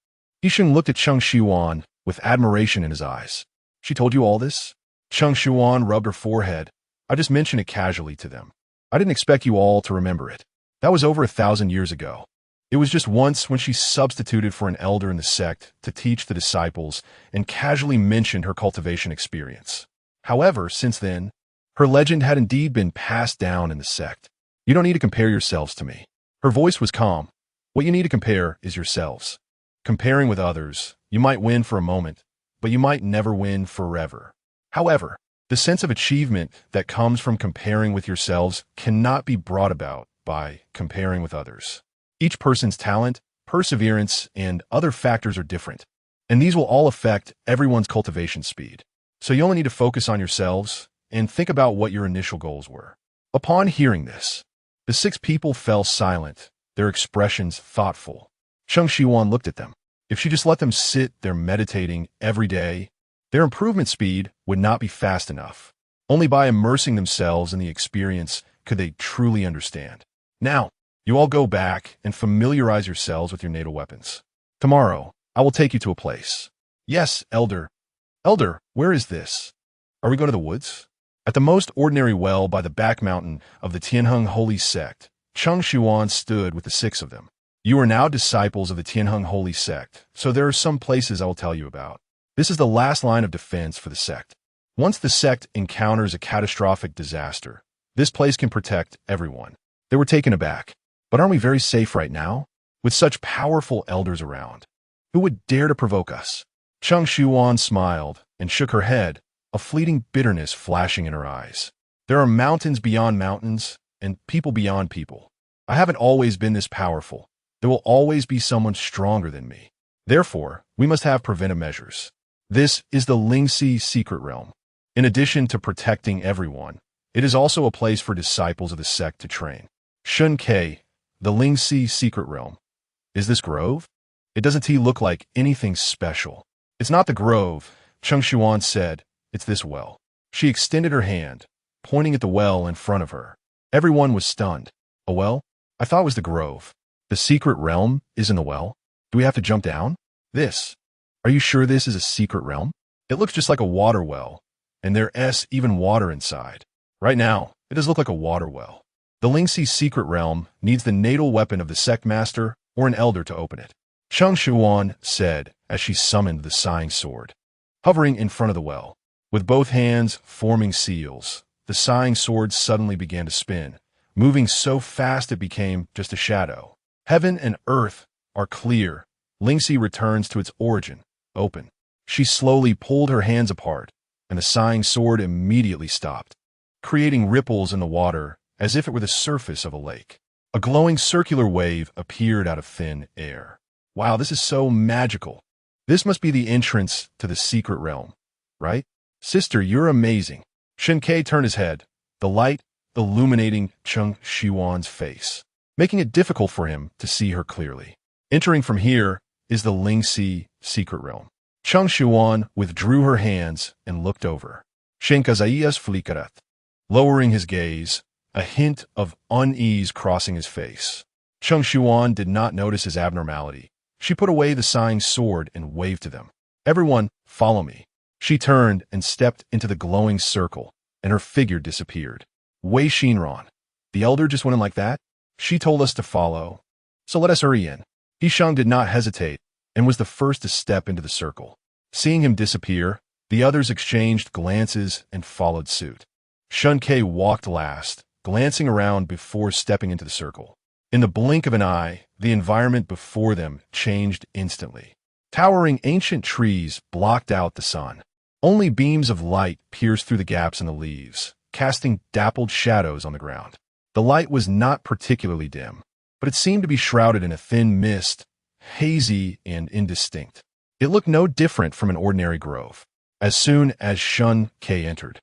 [SPEAKER 1] Yisheng looked at Cheng Shiyuan with admiration in his eyes. She told you all this? Cheng Shiyuan rubbed her forehead. I just mentioned it casually to them. I didn't expect you all to remember it. That was over 1,000 years ago. It was just once when she substituted for an elder in the sect to teach the disciples and casually mentioned her cultivation experience. However, since then, her legend had indeed been passed down in the sect. You don't need to compare yourselves to me. Her voice was calm. What you need to compare is yourselves. Comparing with others, you might win for a moment, but you might never win forever. However, the sense of achievement that comes from comparing with yourselves cannot be brought about by comparing with others. Each person's talent, perseverance, and other factors are different, and these will all affect everyone's cultivation speed. So you only need to focus on yourselves and think about what your initial goals were. Upon hearing this, the 6 people fell silent, their expressions thoughtful. Cheng Shiyuan looked at them. If she just let them sit there meditating every day, their improvement speed would not be fast enough. Only by immersing themselves in the experience could they truly understand. Now, you all go back and familiarize yourselves with your natal weapons. Tomorrow, I will take you to a place. Yes, Elder. Elder, where is this? Are we going to the woods? At the most ordinary well by the back mountain of the Tianheng holy sect, Cheng Shiyuan stood with the 6 of them. You are now disciples of the Tianheng holy sect, so there are some places I will tell you about. This is the last line of defense for the sect. Once the sect encounters a catastrophic disaster, this place can protect everyone. They were taken aback. But aren't we very safe right now? With such powerful elders around. Who would dare to provoke us? Cheng Shiyuan smiled and shook her head, a fleeting bitterness flashing in her eyes. There are mountains beyond mountains and people beyond people. I haven't always been this powerful. There will always be someone stronger than me. Therefore, we must have preventive measures. This is the Lingxi secret realm. In addition to protecting everyone, it is also a place for disciples of the sect to train. Shen Que, the Lingxi secret realm. Is this grove? It doesn't look like anything special. It's not the grove, Cheng Shiyuan said. It's this well. She extended her hand, pointing at the well in front of her. Everyone was stunned. A well? I thought it was the grove. The secret realm is in the well? Do we have to jump down? This. Are you sure this is a secret realm? It looks just like a water well, and there's even water inside. Right now, it does look like a water well. The Lingxi secret realm needs the natal weapon of the sect master or an elder to open it. Cheng Shiyuan said as she summoned the sighing sword. Hovering in front of the well, with both hands forming seals, the sighing sword suddenly began to spin, moving so fast it became just a shadow. Heaven and earth are clear. Lingxi returns to its origin, open. She slowly pulled her hands apart, and the sighing sword immediately stopped, creating ripples in the water as if it were the surface of a lake. A glowing circular wave appeared out of thin air. Wow, this is so magical. This must be the entrance to the secret realm, right? Sister, you're amazing. Shen Que turned his head, the light illuminating Cheng Shiyuan's face, making it difficult for him to see her clearly. Entering from here is the Lingxi secret realm. Cheng Shiyuan withdrew her hands and looked over. Xianxia's flickeret. Lowering his gaze, a hint of unease crossing his face. Cheng Shiyuan did not notice his abnormality. She put away the sighing sword and waved to them. Everyone, follow me. She turned and stepped into the glowing circle, and her figure disappeared. Wei Xinran. The elder just went in like that? She told us to follow. So let us hurry in. Hishang did not hesitate and was the first to step into the circle. Seeing him disappear, the others exchanged glances and followed suit. Shen Que walked last, glancing around before stepping into the circle. In the blink of an eye, the environment before them changed instantly. Towering ancient trees blocked out the sun. Only beams of light pierced through the gaps in the leaves, casting dappled shadows on the ground. The light was not particularly dim, but it seemed to be shrouded in a thin mist, hazy and indistinct. It looked no different from an ordinary grove. As soon as Shen Que entered,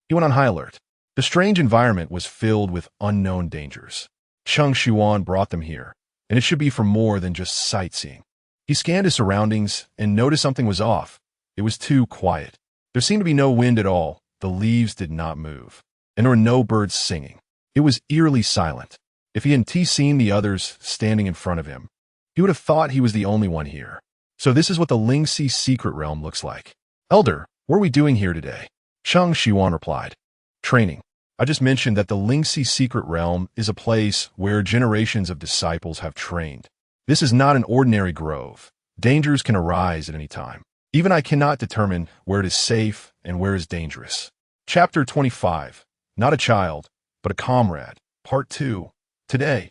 [SPEAKER 1] he went on high alert. The strange environment was filled with unknown dangers. Cheng Shiyuan brought them here, and it should be for more than just sightseeing. He scanned his surroundings and noticed something was off. It was too quiet. There seemed to be no wind at all. The leaves did not move, and there were no birds singing. It was eerily silent. If he hadn't seen the others standing in front of him, he would have thought he was the only one here. So this is what the Lingxi secret realm looks like. Elder, what are we doing here today? Cheng Shiyuan replied. Training. I just mentioned that the Lingxi secret realm is a place where generations of disciples have trained. This is not an ordinary grove. Dangers can arise at any time. Even I cannot determine where it is safe and where it is dangerous. Chapter 25. Not a child, but a comrade. Part 2. Today,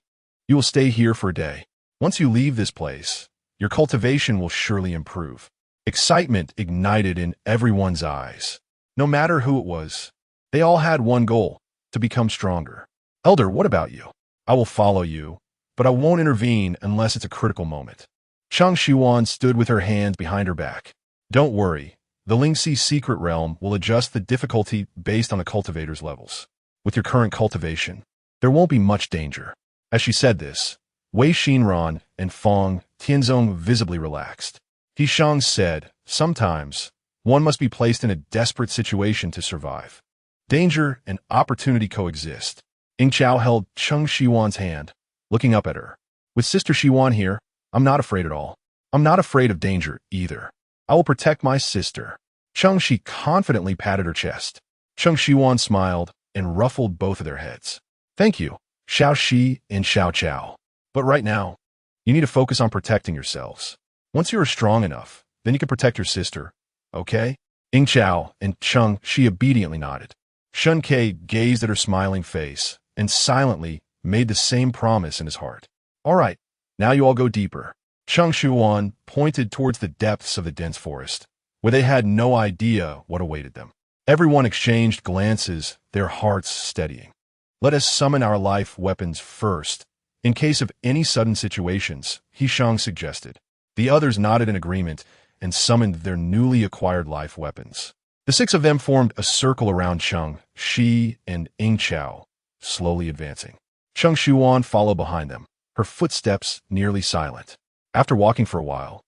[SPEAKER 1] you will stay here for a day. Once you leave this place, your cultivation will surely improve. Excitement ignited in everyone's eyes. No matter who it was, they all had one goal, to become stronger. Elder, what about you? I will follow you, but I won't intervene unless it's a critical moment. Cheng Shiyuan stood with her hands behind her back. Don't worry, the Lingxi secret realm will adjust the difficulty based on the cultivator's levels. With your current cultivation, there won't be much danger. As she said this, Wei Xinran and Feng Tianzong visibly relaxed. Hishang said, sometimes, one must be placed in a desperate situation to survive. Danger and opportunity coexist. Ying Chao held Cheng Shiyuan's hand, looking up at her. With Sister Shiyuan here, I'm not afraid at all. I'm not afraid of danger either. I will protect my sister. Cheng Shi confidently patted her chest. Cheng Shiyuan smiled and ruffled both of their heads. Thank you, Xiao Shi and Xiao. But right now, you need to focus on protecting yourselves. Once you are strong enough, then you can protect your sister, okay? Ying Chao and Cheng Shi obediently nodded. Shen Que gazed at her smiling face and silently made the same promise in his heart. All right, now you all go deeper. Cheng Shiyuan pointed towards the depths of the dense forest, where they had no idea what awaited them. Everyone exchanged glances, their hearts steadying. Let us summon our life weapons first, in case of any sudden situations, He Shang suggested. The others nodded in agreement and summoned their newly acquired life weapons. The six of them formed a circle around Cheng Shi and Ying Chao, slowly advancing. Cheng Shiyuan followed behind them, her footsteps nearly silent. After walking for a while,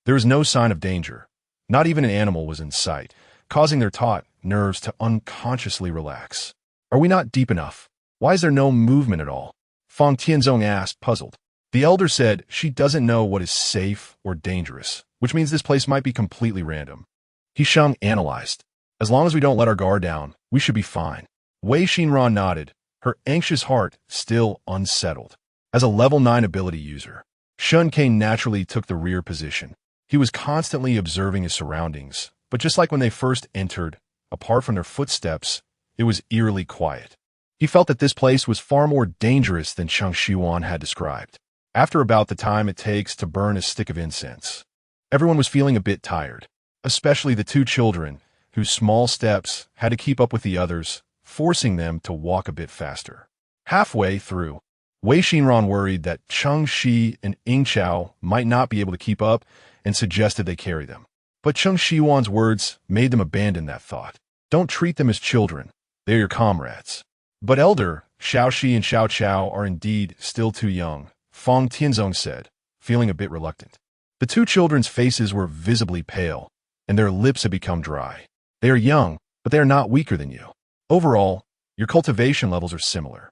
[SPEAKER 1] there was no sign of danger. Not even an animal was in sight, causing their taut nerves to unconsciously relax. Are we not deep enough? Why is there no movement at all? Fang Tianzong asked, puzzled. The elder said she doesn't know what is safe or dangerous, which means this place might be completely random. He Shang analyzed. As long as we don't let our guard down, we should be fine. Wei Xinran nodded, her anxious heart still unsettled. As a level 9 ability user, Shen Que naturally took the rear position. He was constantly observing his surroundings, but just like when they first entered, apart from their footsteps, it was eerily quiet. He felt that this place was far more dangerous than Cheng Shiyuan had described. After about the time it takes to burn a stick of incense, everyone was feeling a bit tired, especially the two children, whose small steps had to keep up with the others, forcing them to walk a bit faster. Halfway through, Wei Xinran worried that Cheng Shi and Ying Chao might not be able to keep up and suggested they carry them. But Cheng Shiyuan's words made them abandon that thought. Don't treat them as children. They're your comrades. But Elder, Xiao Shi and Xiao Chao are indeed still too young, Fang Tianzong said, feeling a bit reluctant. The two children's faces were visibly pale, and their lips had become dry. They are young, but they are not weaker than you. Overall, your cultivation levels are similar.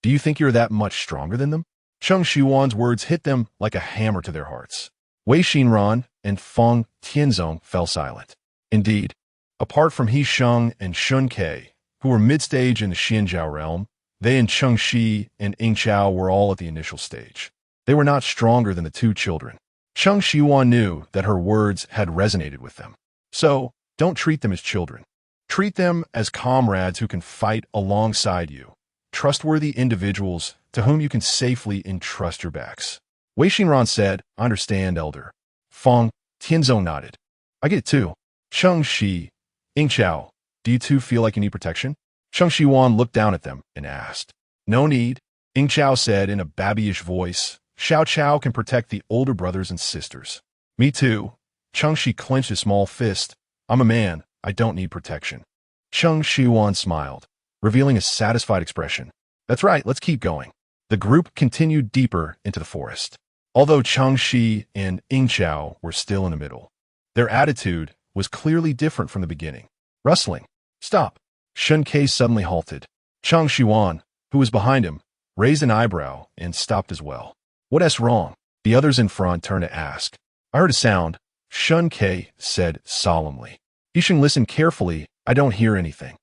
[SPEAKER 1] Do you think you're that much stronger than them? Cheng Shiyuan's words hit them like a hammer to their hearts. Wei Xinran and Fang Tianzong fell silent. Indeed, apart from He Sheng and Shen Que, who were mid-stage in the Xianxia realm, they and Cheng Shi and Ying Chao were all at the initial stage. They were not stronger than the two children. Cheng Shiyuan knew that her words had resonated with them. So, don't treat them as children. Treat them as comrades who can fight alongside you, trustworthy individuals to whom you can safely entrust your backs. Wei Xinran said, I understand, Elder. Fang Tianzong nodded. I get it too. Cheng Shi, Ying Chao, do you two feel like you need protection? Cheng Shiyuan looked down at them and asked. No need, Ying Chao said in a babyish voice. Xiao Chao can protect the older brothers and sisters. Me too. Cheng Shi clenched his small fist. I'm a man. I don't need protection. Cheng Shiyuan smiled, revealing a satisfied expression. That's right, let's keep going. The group continued deeper into the forest. Although Cheng Shi and Ying Chao were still in the middle, their attitude was clearly different from the beginning. Rustling. Stop. Shen Que suddenly halted. Cheng Shiyuan, who was behind him, raised an eyebrow and stopped as well. What's wrong? The others in front turned to ask. I heard a sound, Shen Que said solemnly. Yisheng listened carefully. I don't hear anything.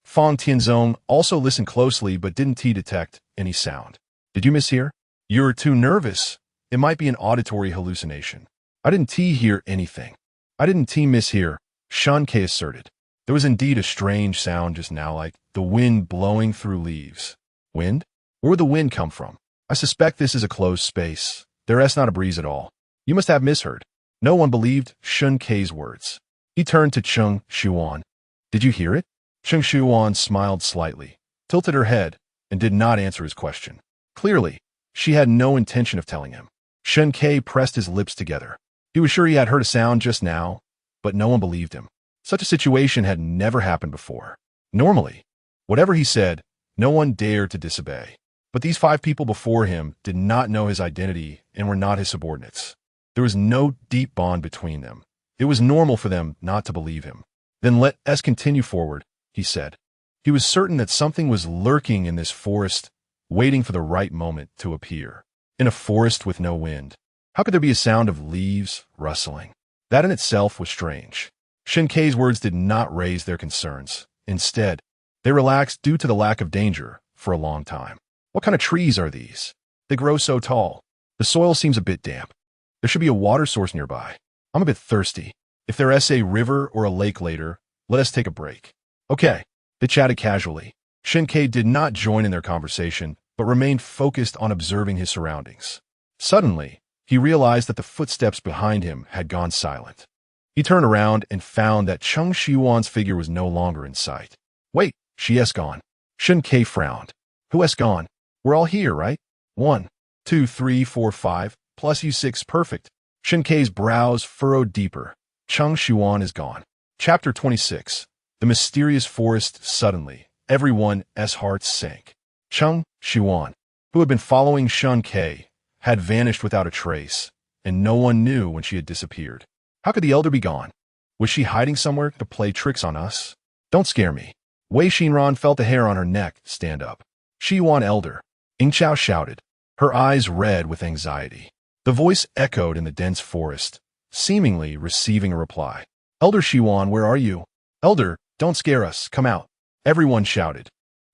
[SPEAKER 1] Fang Tianzong also listened closely but didn't detect any sound. Did you mishear? You're too nervous. It might be an auditory hallucination. I didn't hear anything. I didn't mishear, Shen Que asserted. There was indeed a strange sound just now, like the wind blowing through leaves. Wind? Where would the wind come from? I suspect this is a closed space. There's not a breeze at all. You must have misheard. No one believed Shen Que's words. He turned to Cheng Shiyuan. Did you hear it? Cheng Shiyuan smiled slightly, tilted her head, and did not answer his question. Clearly, she had no intention of telling him. Shen Que pressed his lips together. He was sure he had heard a sound just now, but no one believed him. Such a situation had never happened before. Normally, whatever he said, no one dared to disobey. But these 5 people before him did not know his identity and were not his subordinates. There was no deep bond between them. It was normal for them not to believe him. Then let us continue forward, he said. He was certain that something was lurking in this forest, waiting for the right moment to appear. In a forest with no wind, how could there be a sound of leaves rustling? That in itself was strange. Shen Ke's words did not raise their concerns. Instead, they relaxed due to the lack of danger for a long time. What kind of trees are these? They grow so tall. The soil seems a bit damp. There should be a water source nearby. I'm a bit thirsty. If there's a river or a lake later, let us take a break. Okay. They chatted casually. Shen Que did not join in their conversation, but remained focused on observing his surroundings. Suddenly, he realized that the footsteps behind him had gone silent. He turned around and found that Cheng Shiyuan's figure was no longer in sight. Wait, she has gone. Shen Que frowned. Who has gone? We're all here, right? 1, 2, 3, 4, 5, plus you 6, perfect. Shen Ke's brows furrowed deeper. Cheng Shiyuan is gone. Chapter 26. The mysterious forest. Suddenly, everyone's hearts sank. Cheng Shiyuan, who had been following Shen Que, had vanished without a trace, and no one knew when she had disappeared. How could the elder be gone? Was she hiding somewhere to play tricks on us? Don't scare me. Wei Xinran felt the hair on her neck stand up. Shiyuan elder. Yingqiao shouted, her eyes red with anxiety. The voice echoed in the dense forest, seemingly receiving a reply. Elder Shiyuan, where are you? Elder, don't scare us, come out. Everyone shouted,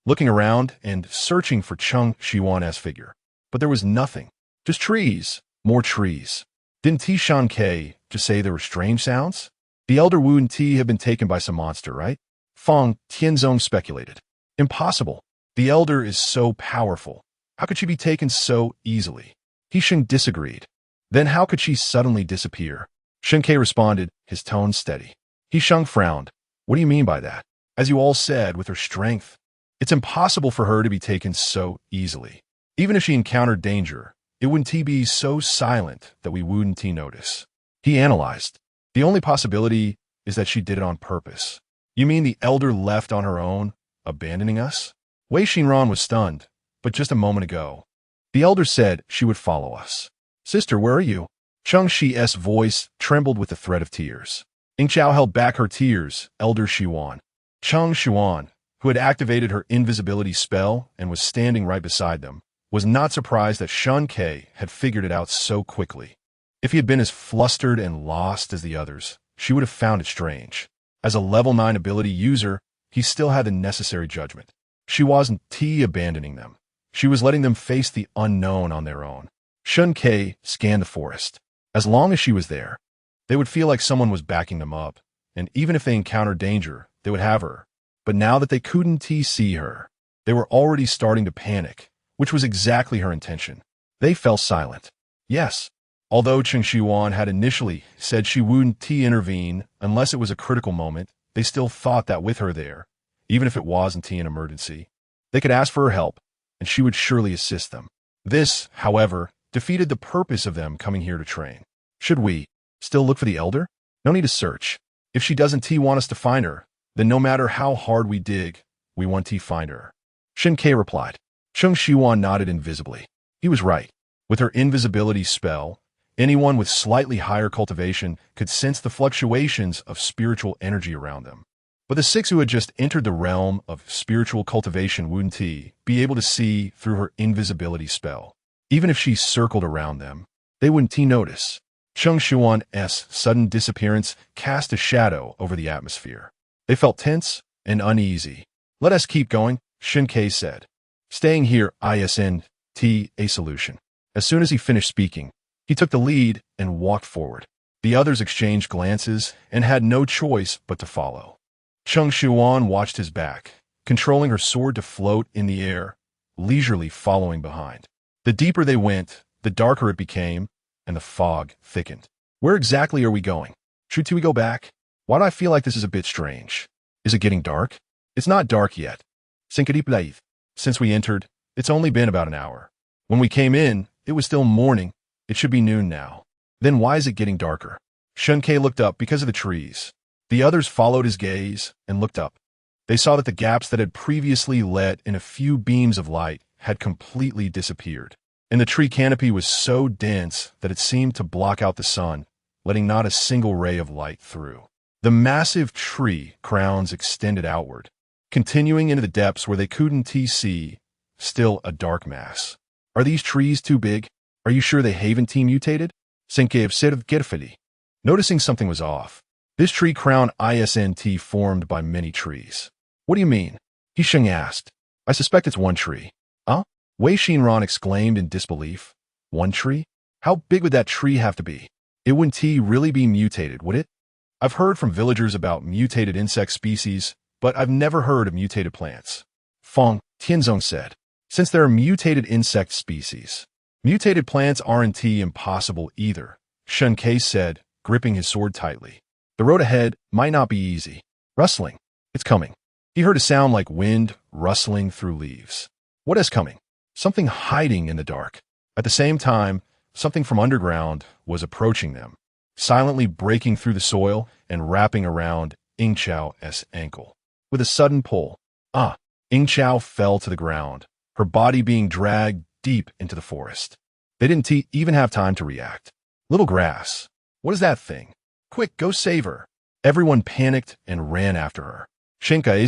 [SPEAKER 1] looking around and searching for Cheng Shiyuan's figure. But there was nothing. Just trees. More trees. Didn't Shen Que just say there were strange sounds? The elder Wu and Ti had been taken by some monster, right? Feng Tianzong speculated. Impossible. The elder is so powerful. How could she be taken so easily? Sheng disagreed. Then how could she suddenly disappear? Shen Que responded, his tone steady. Sheng frowned. What do you mean by that? As you all said, with her strength, it's impossible for her to be taken so easily. Even if she encountered danger, it wouldn't be so silent that we wouldn't notice. He analyzed. The only possibility is that she did it on purpose. You mean the elder left on her own, abandoning us? Wei Xinran was stunned, but just a moment ago, the elder said she would follow us. Sister, where are you? Cheng Shi's voice trembled with the threat of tears. Yingqiao held back her tears. Elder Shiyuan. Cheng Shiyuan, who had activated her invisibility spell and was standing right beside them, was not surprised that Shen Que had figured it out so quickly. If he had been as flustered and lost as the others, she would have found it strange. As a level 9 ability user, he still had the necessary judgment. She wasn't abandoning them. She was letting them face the unknown on their own. Shen Que scanned the forest. As long as she was there, they would feel like someone was backing them up, and even if they encountered danger, they would have her. But now that they couldn't see her, they were already starting to panic, which was exactly her intention. They fell silent. Yes. Although Cheng Shiyuan had initially said she wouldn't intervene unless it was a critical moment, they still thought that with her there, even if it wasn't an emergency, they could ask for her help, and she would surely assist them. This, however, defeated the purpose of them coming here to train. Should we still look for the elder? No need to search. If she doesn't want us to find her, then no matter how hard we dig, we want to find her. Shen Que replied. Cheng Shiyuan nodded invisibly. He was right. With her invisibility spell, anyone with slightly higher cultivation could sense the fluctuations of spiritual energy around them. But the 6 who had just entered the realm of spiritual cultivation wouldn't be able to see through her invisibility spell. Even if she circled around them, they wouldn't notice. Cheng Shiyuan's sudden disappearance cast a shadow over the atmosphere. They felt tense and uneasy. Let us keep going, Shen Que said. Staying here isn't a solution. As soon as he finished speaking, he took the lead and walked forward. The others exchanged glances and had no choice but to follow. Cheng Shiyuan watched his back, controlling her sword to float in the air, leisurely following behind. The deeper they went, the darker it became, and the fog thickened. Where exactly are we going? Should we go back? Why do I feel like this is a bit strange? Is it getting dark? It's not dark yet. Since we entered, it's only been about an hour. When we came in, it was still morning. It should be noon now. Then why is it getting darker? Shen Que looked up because of the trees. The others followed his gaze and looked up. They saw that the gaps that had previously let in a few beams of light had completely disappeared, and the tree canopy was so dense that it seemed to block out the sun, letting not a single ray of light through. The massive tree crowns extended outward, continuing into the depths where they couldn't see, still a dark mass. Are these trees too big? Are you sure they haven't mutated? Shen Que said carefully. Noticing something was off. This tree crown isn't formed by many trees. What do you mean? Sheng asked. I suspect it's one tree. Huh? Wei Xinran exclaimed in disbelief. One tree? How big would that tree have to be? It wouldn't really be mutated, would it? I've heard from villagers about mutated insect species, but I've never heard of mutated plants. Feng Tianzong said. Since there are mutated insect species, mutated plants aren't impossible either, Shen Que said, gripping his sword tightly. The road ahead might not be easy. Rustling. It's coming. He heard a sound like wind rustling through leaves. What is coming? Something hiding in the dark. At the same time, something from underground was approaching them, silently breaking through the soil and wrapping around Yingqiao's ankle. With a sudden pull, Yingqiao fell to the ground, her body being dragged deep into the forest. They didn't even have time to react. Little grass. What is that thing? Quick, go save her. Everyone panicked and ran after her. Shen Que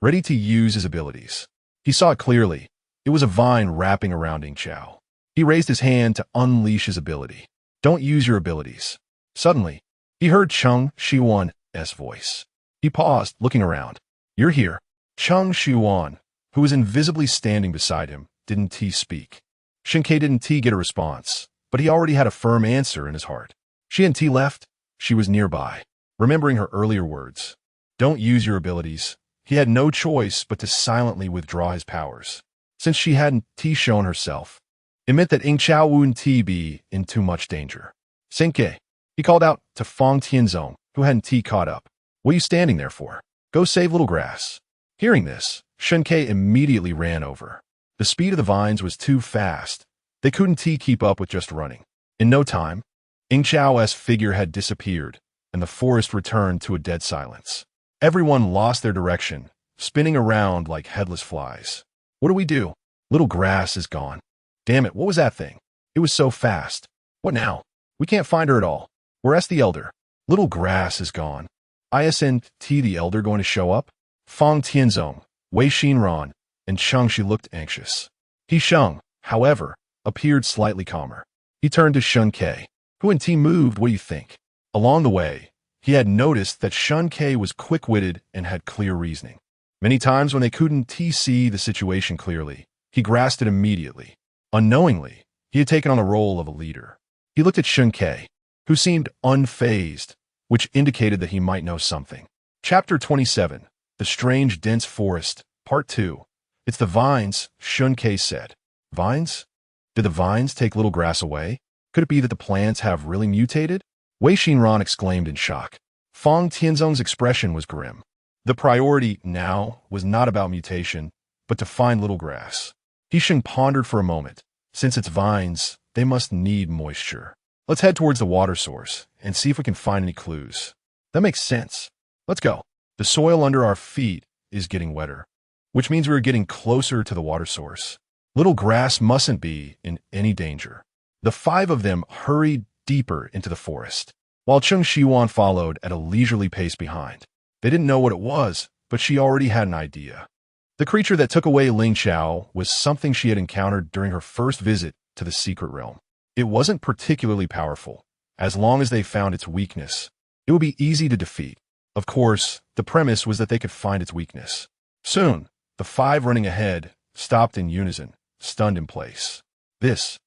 [SPEAKER 1] ready to use his abilities. He saw it clearly. It was a vine wrapping around Yingqiao. He raised his hand to unleash his ability. Don't use your abilities. Suddenly, he heard Cheng Shiyuan's voice. He paused, looking around. You're here. Cheng Shiyuan, who was invisibly standing beside him, didn't speak. Shen Que didn't get a response, but he already had a firm answer in his heart. She hadn't left. She was nearby, remembering her earlier words. Don't use your abilities. He had no choice but to silently withdraw his powers. Since she hadn't shown herself, it meant that Yingqiao wouldn't be in too much danger. Shen Que, he called out to Feng Tianzong, who hadn't caught up. What are you standing there for? Go save little grass. Hearing this, Shen Que immediately ran over. The speed of the vines was too fast. They couldn't keep up with just running. In no time, Yingqiao's figure had disappeared, and the forest returned to a dead silence. Everyone lost their direction, spinning around like headless flies. What do we do? Little grass is gone. Damn it, what was that thing? It was so fast. What now? We can't find her at all. Where's the elder? Little grass is gone. Isn't the elder going to show up? Feng Tianzong, Wei Xinran, and Cheng Shi looked anxious. Sheng, however, appeared slightly calmer. He turned to Shen Que, who moved. What do you think? Along the way, he had noticed that Shen Que was quick-witted and had clear reasoning. Many times when they couldn't see the situation clearly, he grasped it immediately. Unknowingly, he had taken on the role of a leader. He looked at Shen Que, who seemed unfazed, which indicated that he might know something. Chapter 27, The Strange Dense Forest, Part 2. It's the vines, Shen Que said. Vines? Did the vines take little grass away? Could it be that the plants have really mutated? Wei Xinran exclaimed in shock. Feng Tianzong's expression was grim. The priority now was not about mutation, but to find little grass. Sheng pondered for a moment. Since it's vines, they must need moisture. Let's head towards the water source and see if we can find any clues. That makes sense. Let's go. The soil under our feet is getting wetter, which means we're getting closer to the water source. Little grass mustn't be in any danger. The five of them hurried deeper into the forest, while Cheng Shiyuan followed at a leisurely pace behind. They didn't know what it was, but she already had an idea. The creature that took away Yingqiao was something she had encountered during her first visit to the secret realm. It wasn't particularly powerful. As long as they found its weakness, it would be easy to defeat. Of course, the premise was that they could find its weakness. Soon, the five running ahead stopped in unison, stunned in place. This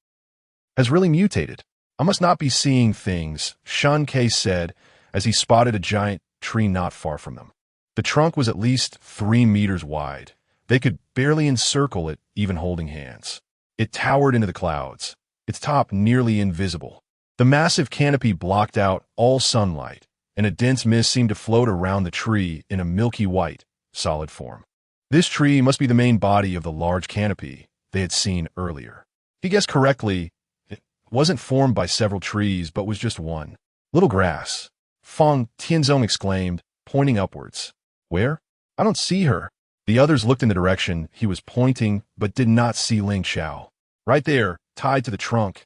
[SPEAKER 1] has really mutated. I must not be seeing things, Shen Que said as he spotted a giant tree not far from them. The trunk was at least 3 meters wide. They could barely encircle it, even holding hands. It towered into the clouds, its top nearly invisible. The massive canopy blocked out all sunlight, and a dense mist seemed to float around the tree in a milky white, solid form. This tree must be the main body of the large canopy they had seen earlier. He guessed correctly. It wasn't formed by several trees, but was just one. Little grass. Feng Tianzong exclaimed, pointing upwards. Where? I don't see her. The others looked in the direction he was pointing, but did not see Yingqiao. Right there, tied to the trunk,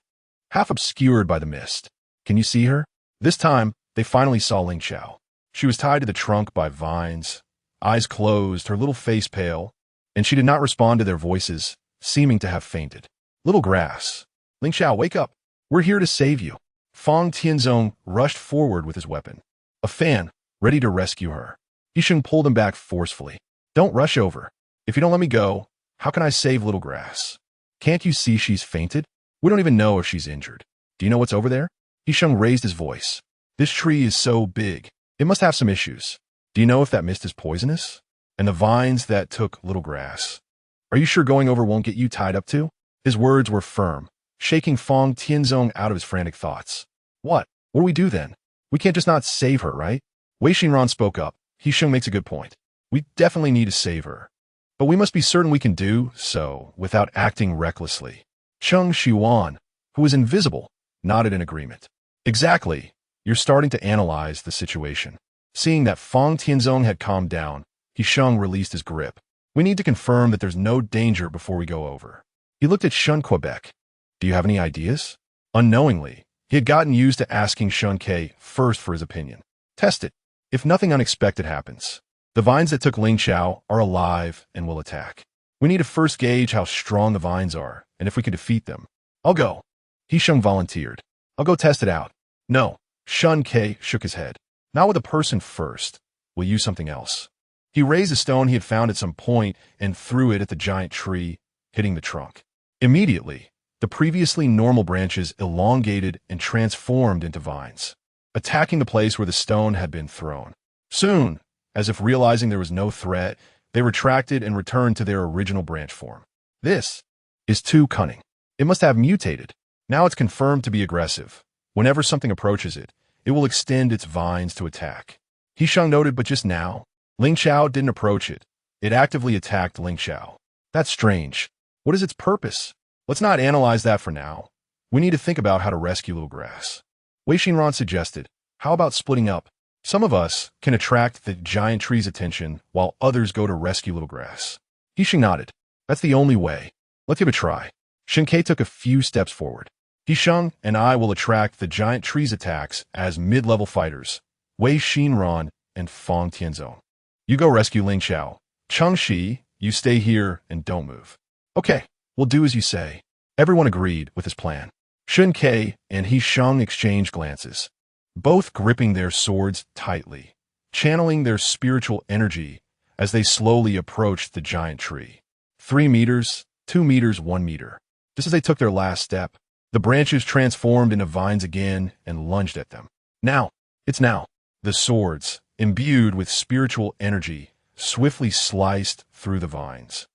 [SPEAKER 1] half obscured by the mist. Can you see her? This time, they finally saw Yingqiao. She was tied to the trunk by vines, eyes closed, her little face pale, and she did not respond to their voices, seeming to have fainted. Little grass. Yingqiao, wake up. We're here to save you. Fang Tianzong rushed forward with his weapon. A fan, ready to rescue her. Yisheng pulled him back forcefully. Don't rush over. If you don't let me go, how can I save Little Grass? Can't you see she's fainted? We don't even know if she's injured. Do you know what's over there? Yisheng raised his voice. This tree is so big. It must have some issues. Do you know if that mist is poisonous? And the vines that took Little Grass. Are you sure going over won't get you tied up too? His words were firm, shaking Fang Tianzong out of his frantic thoughts. What do we do then? We can't just not save her, right? Wei Xinran spoke up. Yisheng makes a good point. We definitely need to save her. But we must be certain we can do so without acting recklessly. Cheng Shiyuan, who was invisible, nodded in agreement. Exactly. You're starting to analyze the situation. Seeing that Fang Tianzong had calmed down, Yisheng released his grip. We need to confirm that there's no danger before we go over. He looked at Shen Que. Do you have any ideas? Unknowingly, he had gotten used to asking Shen Que first for his opinion. Test it. If nothing unexpected happens, the vines that took Ling Xiao are alive and will attack. We need to first gauge how strong the vines are, and if we can defeat them. I'll go. Yisheng volunteered. I'll go test it out. No. Shen Que shook his head. Not with a person first. We'll use something else. He raised a stone he had found at some point and threw it at the giant tree, hitting the trunk. Immediately, the previously normal branches elongated and transformed into vines, attacking the place where the stone had been thrown. Soon, as if realizing there was no threat, they retracted and returned to their original branch form. This is too cunning. It must have mutated. Now it's confirmed to be aggressive. Whenever something approaches it, it will extend its vines to attack. Yisheng noted, but just now, Ling Xiao didn't approach it. It actively attacked Ling Xiao. That's strange. What is its purpose? Let's not analyze that for now. We need to think about how to rescue Little Grass. Wei Xinran suggested, how about splitting up? Some of us can attract the giant tree's attention while others go to rescue Little Grass. Yisheng nodded. That's the only way. Let's give it a try. Shen Que took a few steps forward. Yisheng and I will attract the giant tree's attacks as mid-level fighters, Wei Xinran and Fang Tianzong. You go rescue Ling Xiao. Cheng Shi, you stay here and don't move. Okay, we'll do as you say. Everyone agreed with his plan. Shen Que and Yisheng exchanged glances, both gripping their swords tightly, channeling their spiritual energy as they slowly approached the giant tree. 3 meters, 2 meters, 1 meter. Just as they took their last step, the branches transformed into vines again and lunged at them. Now, it's now. The swords, imbued with spiritual energy, swiftly sliced through the vines,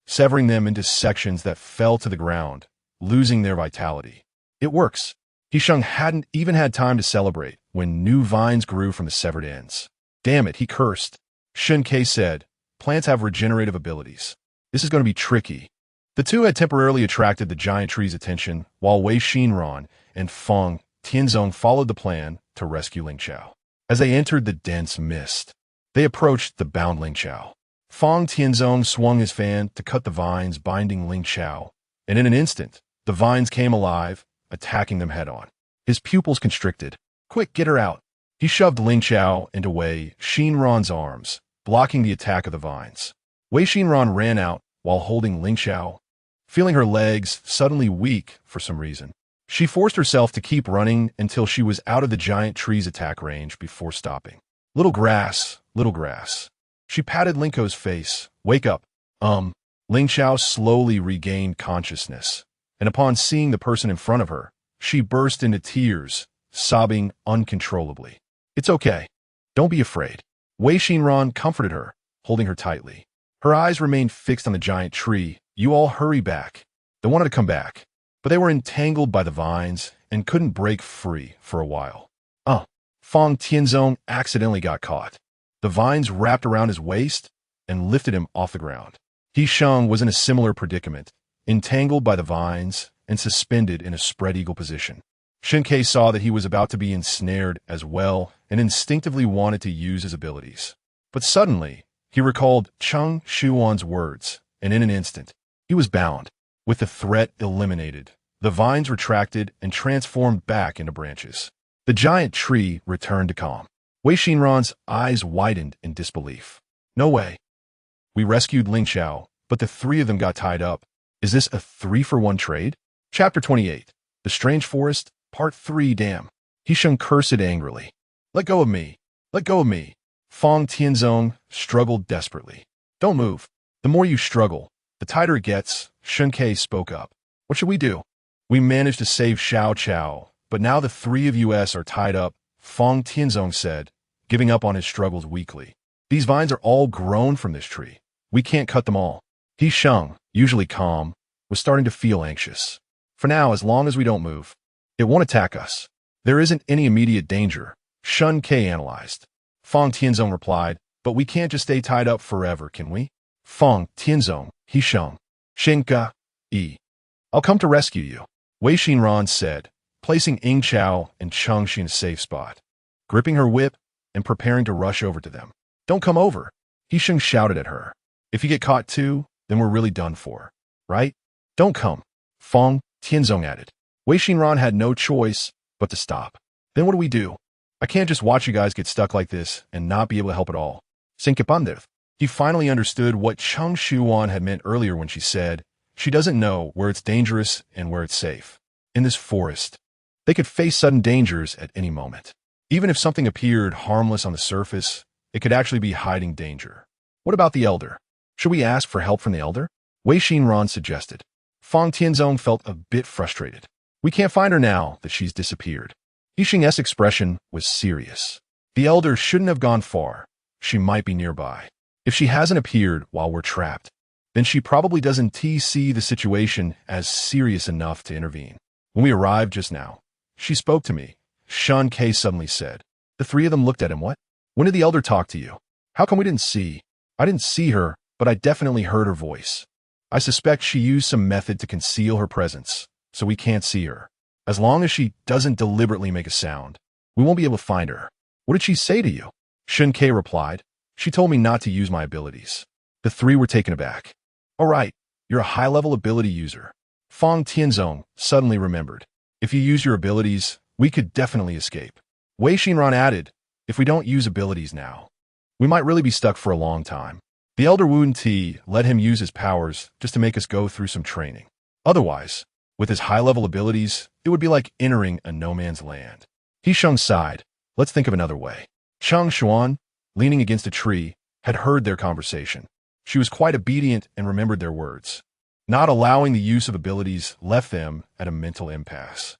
[SPEAKER 1] severing them into sections that fell to the ground, losing their vitality. It works. Yisheng hadn't even had time to celebrate when new vines grew from the severed ends. Damn it, he cursed. Shen Que said, plants have regenerative abilities. This is going to be tricky. The two had temporarily attracted the giant tree's attention, while Wei Xinran and Fang Tianzong followed the plan to rescue Ling Xiao. As they entered the dense mist, they approached the bound Ling Xiao. Fang Tianzong swung his fan to cut the vines binding Ling Xiao, and in an instant, the vines came alive, attacking them head-on. His pupils constricted. Quick, get her out. He shoved Ling Xiao into Wei Xinran's arms, blocking the attack of the vines. Wei Xinran ran out while holding Ling Xiao, feeling her legs suddenly weak for some reason. She forced herself to keep running until she was out of the giant tree's attack range before stopping. Little Grass, Little Grass. She patted Linko's face. Wake up. Ling Xiao slowly regained consciousness, and upon seeing the person in front of her, she burst into tears, sobbing uncontrollably. It's okay. Don't be afraid. Wei Xinran comforted her, holding her tightly. Her eyes remained fixed on the giant tree. You all hurry back. They wanted to come back, but they were entangled by the vines and couldn't break free for a while. Fang Tianzong accidentally got caught. The vines wrapped around his waist and lifted him off the ground. Yisheng was in a similar predicament, entangled by the vines and suspended in a spread eagle position. Shen Que saw that he was about to be ensnared as well and instinctively wanted to use his abilities. But suddenly, he recalled Cheng Shiyuan's words, and in an instant, he was bound. With the threat eliminated, the vines retracted and transformed back into branches. The giant tree returned to calm. Wei Xinran's eyes widened in disbelief. No way. We rescued Ling Xiao, but the 3 of them got tied up. Is this a 3-for-1 trade? Chapter 28. The Strange Forest, Part 3. Damn. He Sheng cursed angrily. Let go of me. Let go of me. Fong Tianzong struggled desperately. Don't move. The more you struggle, the tighter it gets. Shen Que spoke up. What should we do? We managed to save Xiao Chao, but now the three of us are tied up, Fong Tianzong said, giving up on his struggles weakly. These vines are all grown from this tree. We can't cut them all. He Sheng, usually calm, was starting to feel anxious. For now, as long as we don't move, it won't attack us. There isn't any immediate danger, Shen Que analyzed. Fong Tianzong replied, but we can't just stay tied up forever, can we? Fong Tianzong, He Sheng. Cheng Que. I'll come to rescue you, Wei Xinran said, placing Ying Chao and Cheng Shiyuan in a safe spot, gripping her whip and preparing to rush over to them. Don't come over, He Sheng shouted at her. If you get caught too, then we're really done for, right? Don't come, Fong Tianzong added. Wei Xinran had no choice but to stop. Then what do we do? I can't just watch you guys get stuck like this and not be able to help at all. Sinkipandith. He finally understood what Cheng Shiyuan had meant earlier when she said, she doesn't know where it's dangerous and where it's safe. In this forest, they could face sudden dangers at any moment. Even if something appeared harmless on the surface, it could actually be hiding danger. What about the elder? Should we ask for help from the elder? Wei Xinran suggested. Fong Tianzong felt a bit frustrated. We can't find her now that she's disappeared. Yixing's expression was serious. The elder shouldn't have gone far. She might be nearby. If she hasn't appeared while we're trapped, then she probably doesn't see the situation as serious enough to intervene. When we arrived just now, she spoke to me, Shen Que suddenly said. The three of them looked at him. What? When did the elder talk to you? How come we didn't see? I didn't see her, but I definitely heard her voice. I suspect she used some method to conceal her presence, so we can't see her. As long as she doesn't deliberately make a sound, we won't be able to find her. What did she say to you? Shen Que replied. She told me not to use my abilities. The three were taken aback. All right, you're a high-level ability user. Fong Tianzong suddenly remembered. If you use your abilities, we could definitely escape. Wei Xinran added, if we don't use abilities now, we might really be stuck for a long time. The Elder Wu Ti let him use his powers just to make us go through some training. Otherwise, with his high-level abilities, it would be like entering a no-man's land. He Sheng sighed. Let's think of another way. Cheng Shiyuan, leaning against a tree, had heard their conversation. She was quite obedient and remembered their words. Not allowing the use of abilities left them at a mental impasse.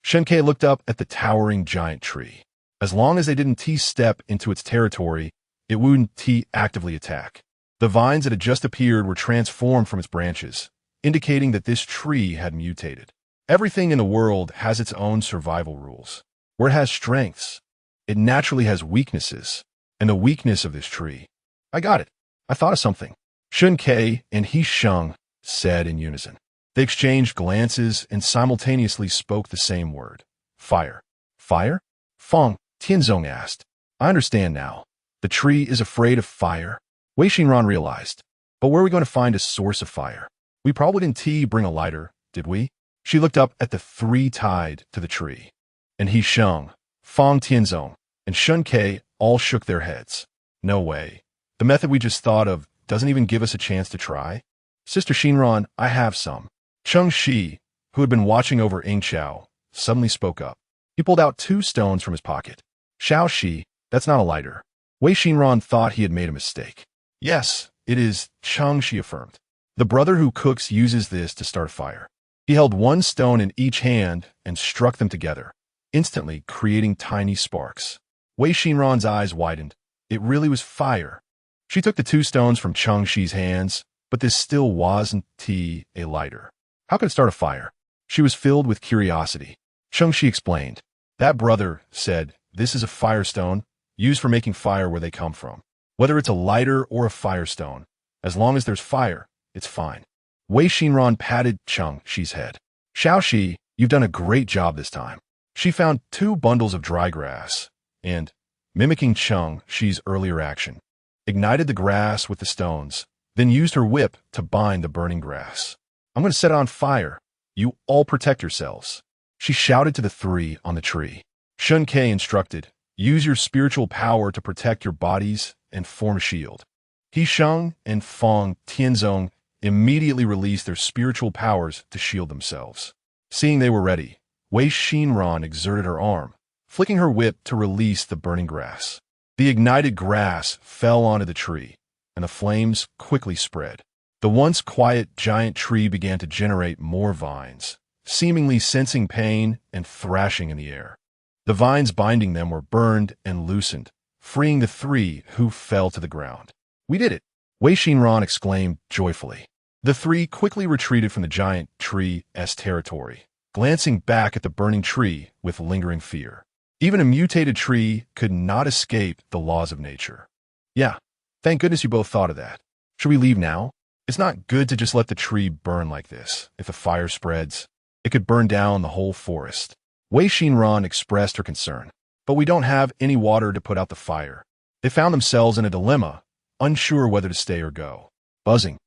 [SPEAKER 1] Shen Que looked up at the towering giant tree. As long as they didn't step into its territory, it wouldn't actively attack. The vines that had just appeared were transformed from its branches, indicating that this tree had mutated. Everything in the world has its own survival rules. Where it has strengths, it naturally has weaknesses. And the weakness of this tree. I got it. I thought of something. Shen Que and He Sheng said in unison. They exchanged glances and simultaneously spoke the same word. Fire. Fire? Fong Tianzong asked. I understand now. The tree is afraid of fire? Wei Xinran realized. But where are we going to find a source of fire? We probably didn't bring a lighter, did we? She looked up at the three tied to the tree. And He Sheng, Fong Tianzong, and Shen Que all shook their heads. No way. The method we just thought of doesn't even give us a chance to try. Sister Xinran, I have some. Cheng Shi, who had been watching over Ying Chao, suddenly spoke up. He pulled out 2 stones from his pocket. Xiao Shi, that's not a lighter. Wei Xinran thought he had made a mistake. Yes, it is, Cheng Shi affirmed. The brother who cooks uses this to start a fire. He held 1 stone in each hand and struck them together, instantly creating tiny sparks. Wei Xinran's eyes widened. It really was fire. She took the 2 stones from Cheng Shi's hands, but this still wasn't a lighter. How could it start a fire? She was filled with curiosity. Cheng Shi explained. That brother said, this is a firestone, used for making fire where they come from. Whether it's a lighter or a firestone, as long as there's fire, it's fine. Wei Xinran patted Cheng Shi's head. Xiao Shi, you've done a great job this time. She found 2 bundles of dry grass, and, mimicking Cheng Shi's earlier action, ignited the grass with the stones, then used her whip to bind the burning grass. I'm going to set it on fire. You all protect yourselves. She shouted to the 3 on the tree. Shen Que instructed, use your spiritual power to protect your bodies and form a shield. He Sheng and Fong Tianzong immediately released their spiritual powers to shield themselves. Seeing they were ready, Wei Xinran exerted her arm, flicking her whip to release the burning grass. The ignited grass fell onto the tree, and the flames quickly spread. The once quiet giant tree began to generate more vines, seemingly sensing pain and thrashing in the air. The vines binding them were burned and loosened, freeing the three who fell to the ground. "We did it!" Wei Xinran exclaimed joyfully. The three quickly retreated from the giant tree's territory, glancing back at the burning tree with lingering fear. Even a mutated tree could not escape the laws of nature. "Yeah, thank goodness you both thought of that. Should we leave now? It's not good to just let the tree burn like this. If the fire spreads, it could burn down the whole forest." Wei Xinran expressed her concern. "But we don't have any water to put out the fire." They found themselves in a dilemma, unsure whether to stay or go. Buzzing.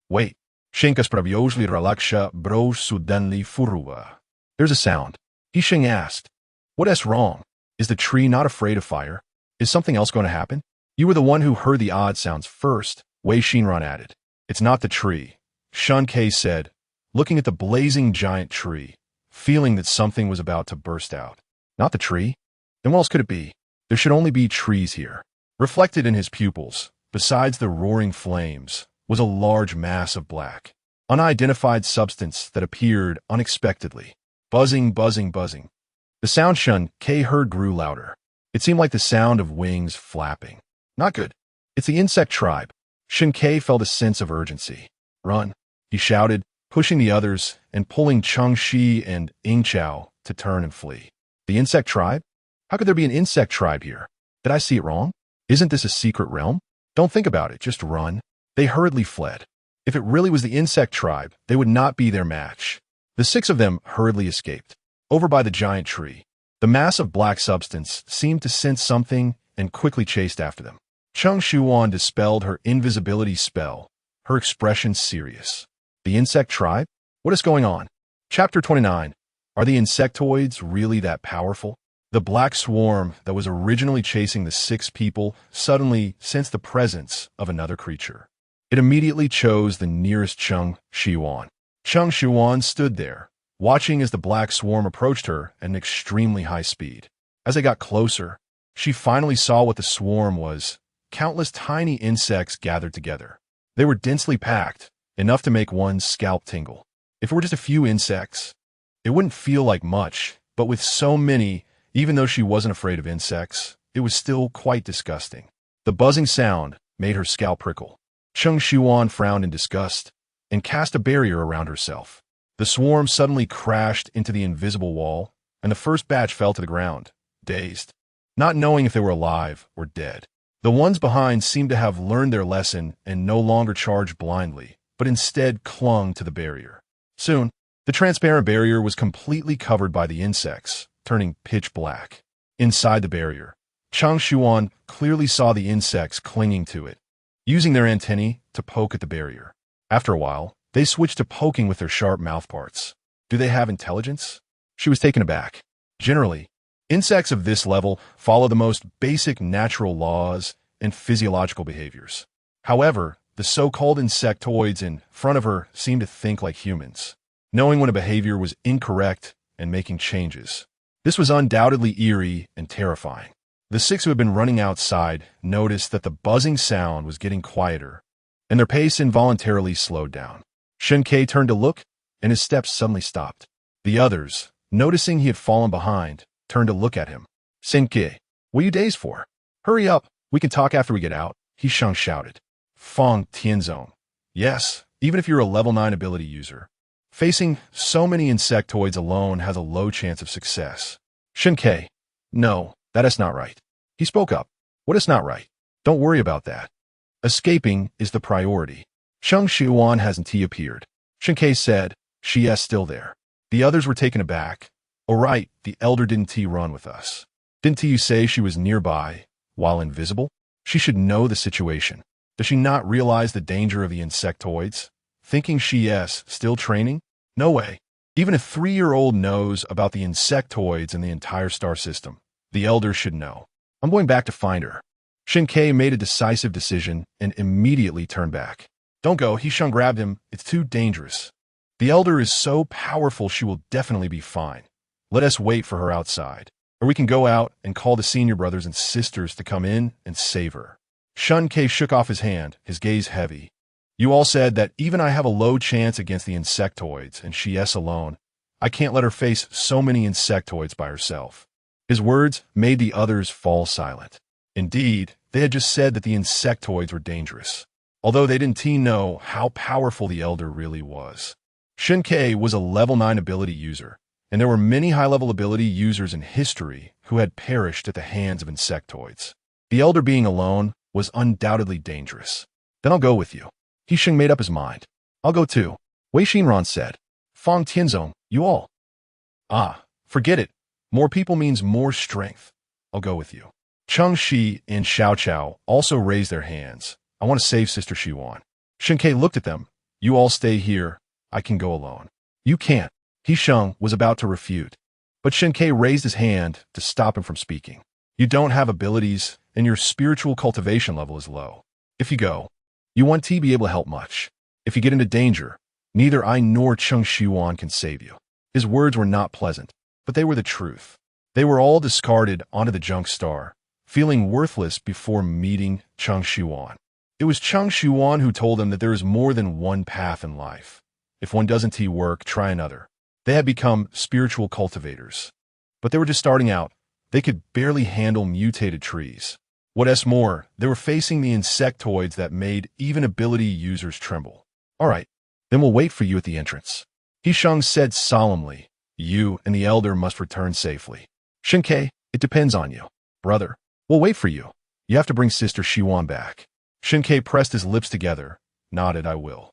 [SPEAKER 1] "Wait. Shen Que sprawiozli relaksha broż sudenli furuwa." There's a sound. Yisheng asked, "What's wrong? Is the tree not afraid of fire? Is something else going to happen?" "You were the one who heard the odd sounds first," Wei Xinran added. "It's not the tree," Shen Que said, looking at the blazing giant tree, feeling that something was about to burst out. "Not the tree? Then what else could it be? There should only be trees here." Reflected in his pupils, besides the roaring flames, was a large mass of black, unidentified substance that appeared unexpectedly. Buzzing, buzzing, buzzing. The sound Shen Que heard grew louder. It seemed like the sound of wings flapping. "Not good. It's the insect tribe." Shen Que felt a sense of urgency. "Run," he shouted, pushing the others and pulling Cheng Shiyuan and Xianxia to turn and flee. "The insect tribe? How could there be an insect tribe here? Did I see it wrong? Isn't this a secret realm? Don't think about it, just run." They hurriedly fled. If it really was the insect tribe, they would not be their match. The six of them hurriedly escaped. Over by the giant tree, the mass of black substance seemed to sense something and quickly chased after them. Cheng Shiyuan dispelled her invisibility spell, her expression serious. "The insect tribe? What is going on?" Chapter 29. Are the insectoids really that powerful? The black swarm that was originally chasing the six people suddenly sensed the presence of another creature. It immediately chose the nearest Cheng Shiyuan. Cheng Shiyuan stood there, watching as the black swarm approached her at an extremely high speed. As they got closer, she finally saw what the swarm was: countless tiny insects gathered together. They were densely packed, enough to make one's scalp tingle. If it were just a few insects, it wouldn't feel like much, but with so many, even though she wasn't afraid of insects, it was still quite disgusting. The buzzing sound made her scalp prickle. Cheng Shiyuan frowned in disgust and cast a barrier around herself. The swarm suddenly crashed into the invisible wall, and the first batch fell to the ground, dazed, not knowing if they were alive or dead. The ones behind seemed to have learned their lesson and no longer charged blindly, but instead clung to the barrier. Soon, the transparent barrier was completely covered by the insects, turning pitch black. Inside the barrier, Cheng Shiyuan clearly saw the insects clinging to it, using their antennae to poke at the barrier. After a while, they switched to poking with their sharp mouthparts. Do they have intelligence? She was taken aback. Generally, insects of this level follow the most basic natural laws and physiological behaviors. However, the so-called insectoids in front of her seemed to think like humans, knowing when a behavior was incorrect and making changes. This was undoubtedly eerie and terrifying. The six who had been running outside noticed that the buzzing sound was getting quieter, and their pace involuntarily slowed down. Shen Que turned to look, and his steps suddenly stopped. The others, noticing he had fallen behind, turned to look at him. "Shen Que, what are you dazed for? Hurry up, we can talk after we get out," Yisheng shouted. Feng Tianzong. Yes, even if you're a level 9 ability user, facing so many insectoids alone has a low chance of success. Shen Que. No, that is not right. He spoke up. What is not right? Don't worry about that. Escaping is the priority. Cheng Shiyuan hasn't appeared. Shen Que said, she is still there. The others were taken aback. Oh right, the elder didn't run with us. Didn't you say she was nearby, while invisible? She should know the situation. Does she not realize the danger of the insectoids? Thinking she is still training? No way. Even a 3-year-old knows about the insectoids and the entire star system. The elder should know. I'm going back to find her. Shen Que made a decisive decision and immediately turned back. Don't go, Yisheng grabbed him. It's too dangerous. The elder is so powerful she will definitely be fine. Let us wait for her outside. or we can go out and call the senior brothers and sisters to come in and save her. Shen Que shook off his hand, his gaze heavy. You all said that even I have a low chance against the insectoids, and she alone. I can't let her face so many insectoids by herself. His words made the others fall silent. Indeed, they had just said that the insectoids were dangerous, although they didn't know how powerful the elder really was. Shen Que was a level 9 ability user, and there were many high-level ability users in history who had perished at the hands of insectoids. The elder being alone was undoubtedly dangerous. Then I'll go with you. He Sheng made up his mind. I'll go too. Wei Xinran said. Fang Tianzong, you all. Ah, forget it. More people means more strength. I'll go with you. Cheng Shi and Xiaoqiao also raised their hands. I want to save Sister Shiyuan. Shen Que looked at them. You all stay here. I can go alone. You can't. He Sheng was about to refute, but Shen Que raised his hand to stop him from speaking. You don't have abilities, and your spiritual cultivation level is low. If you go, you won't be able to help much. If you get into danger, neither I nor Cheng Shiyuan can save you. His words were not pleasant, but they were the truth. They were all discarded onto the junk star, feeling worthless before meeting Cheng Shiyuan. It was Cheng Shiyuan who told them that there is more than one path in life. If one doesn't work, try another. They had become spiritual cultivators, but they were just starting out. They could barely handle mutated trees. What's more, they were facing the insectoids that made even ability users tremble. All right, then we'll wait for you at the entrance. He Sheng said solemnly. You and the elder must return safely. Shen Que, it depends on you. Brother, we'll wait for you. You have to bring Sister Shiyuan back. Shen Que pressed his lips together, nodded I will.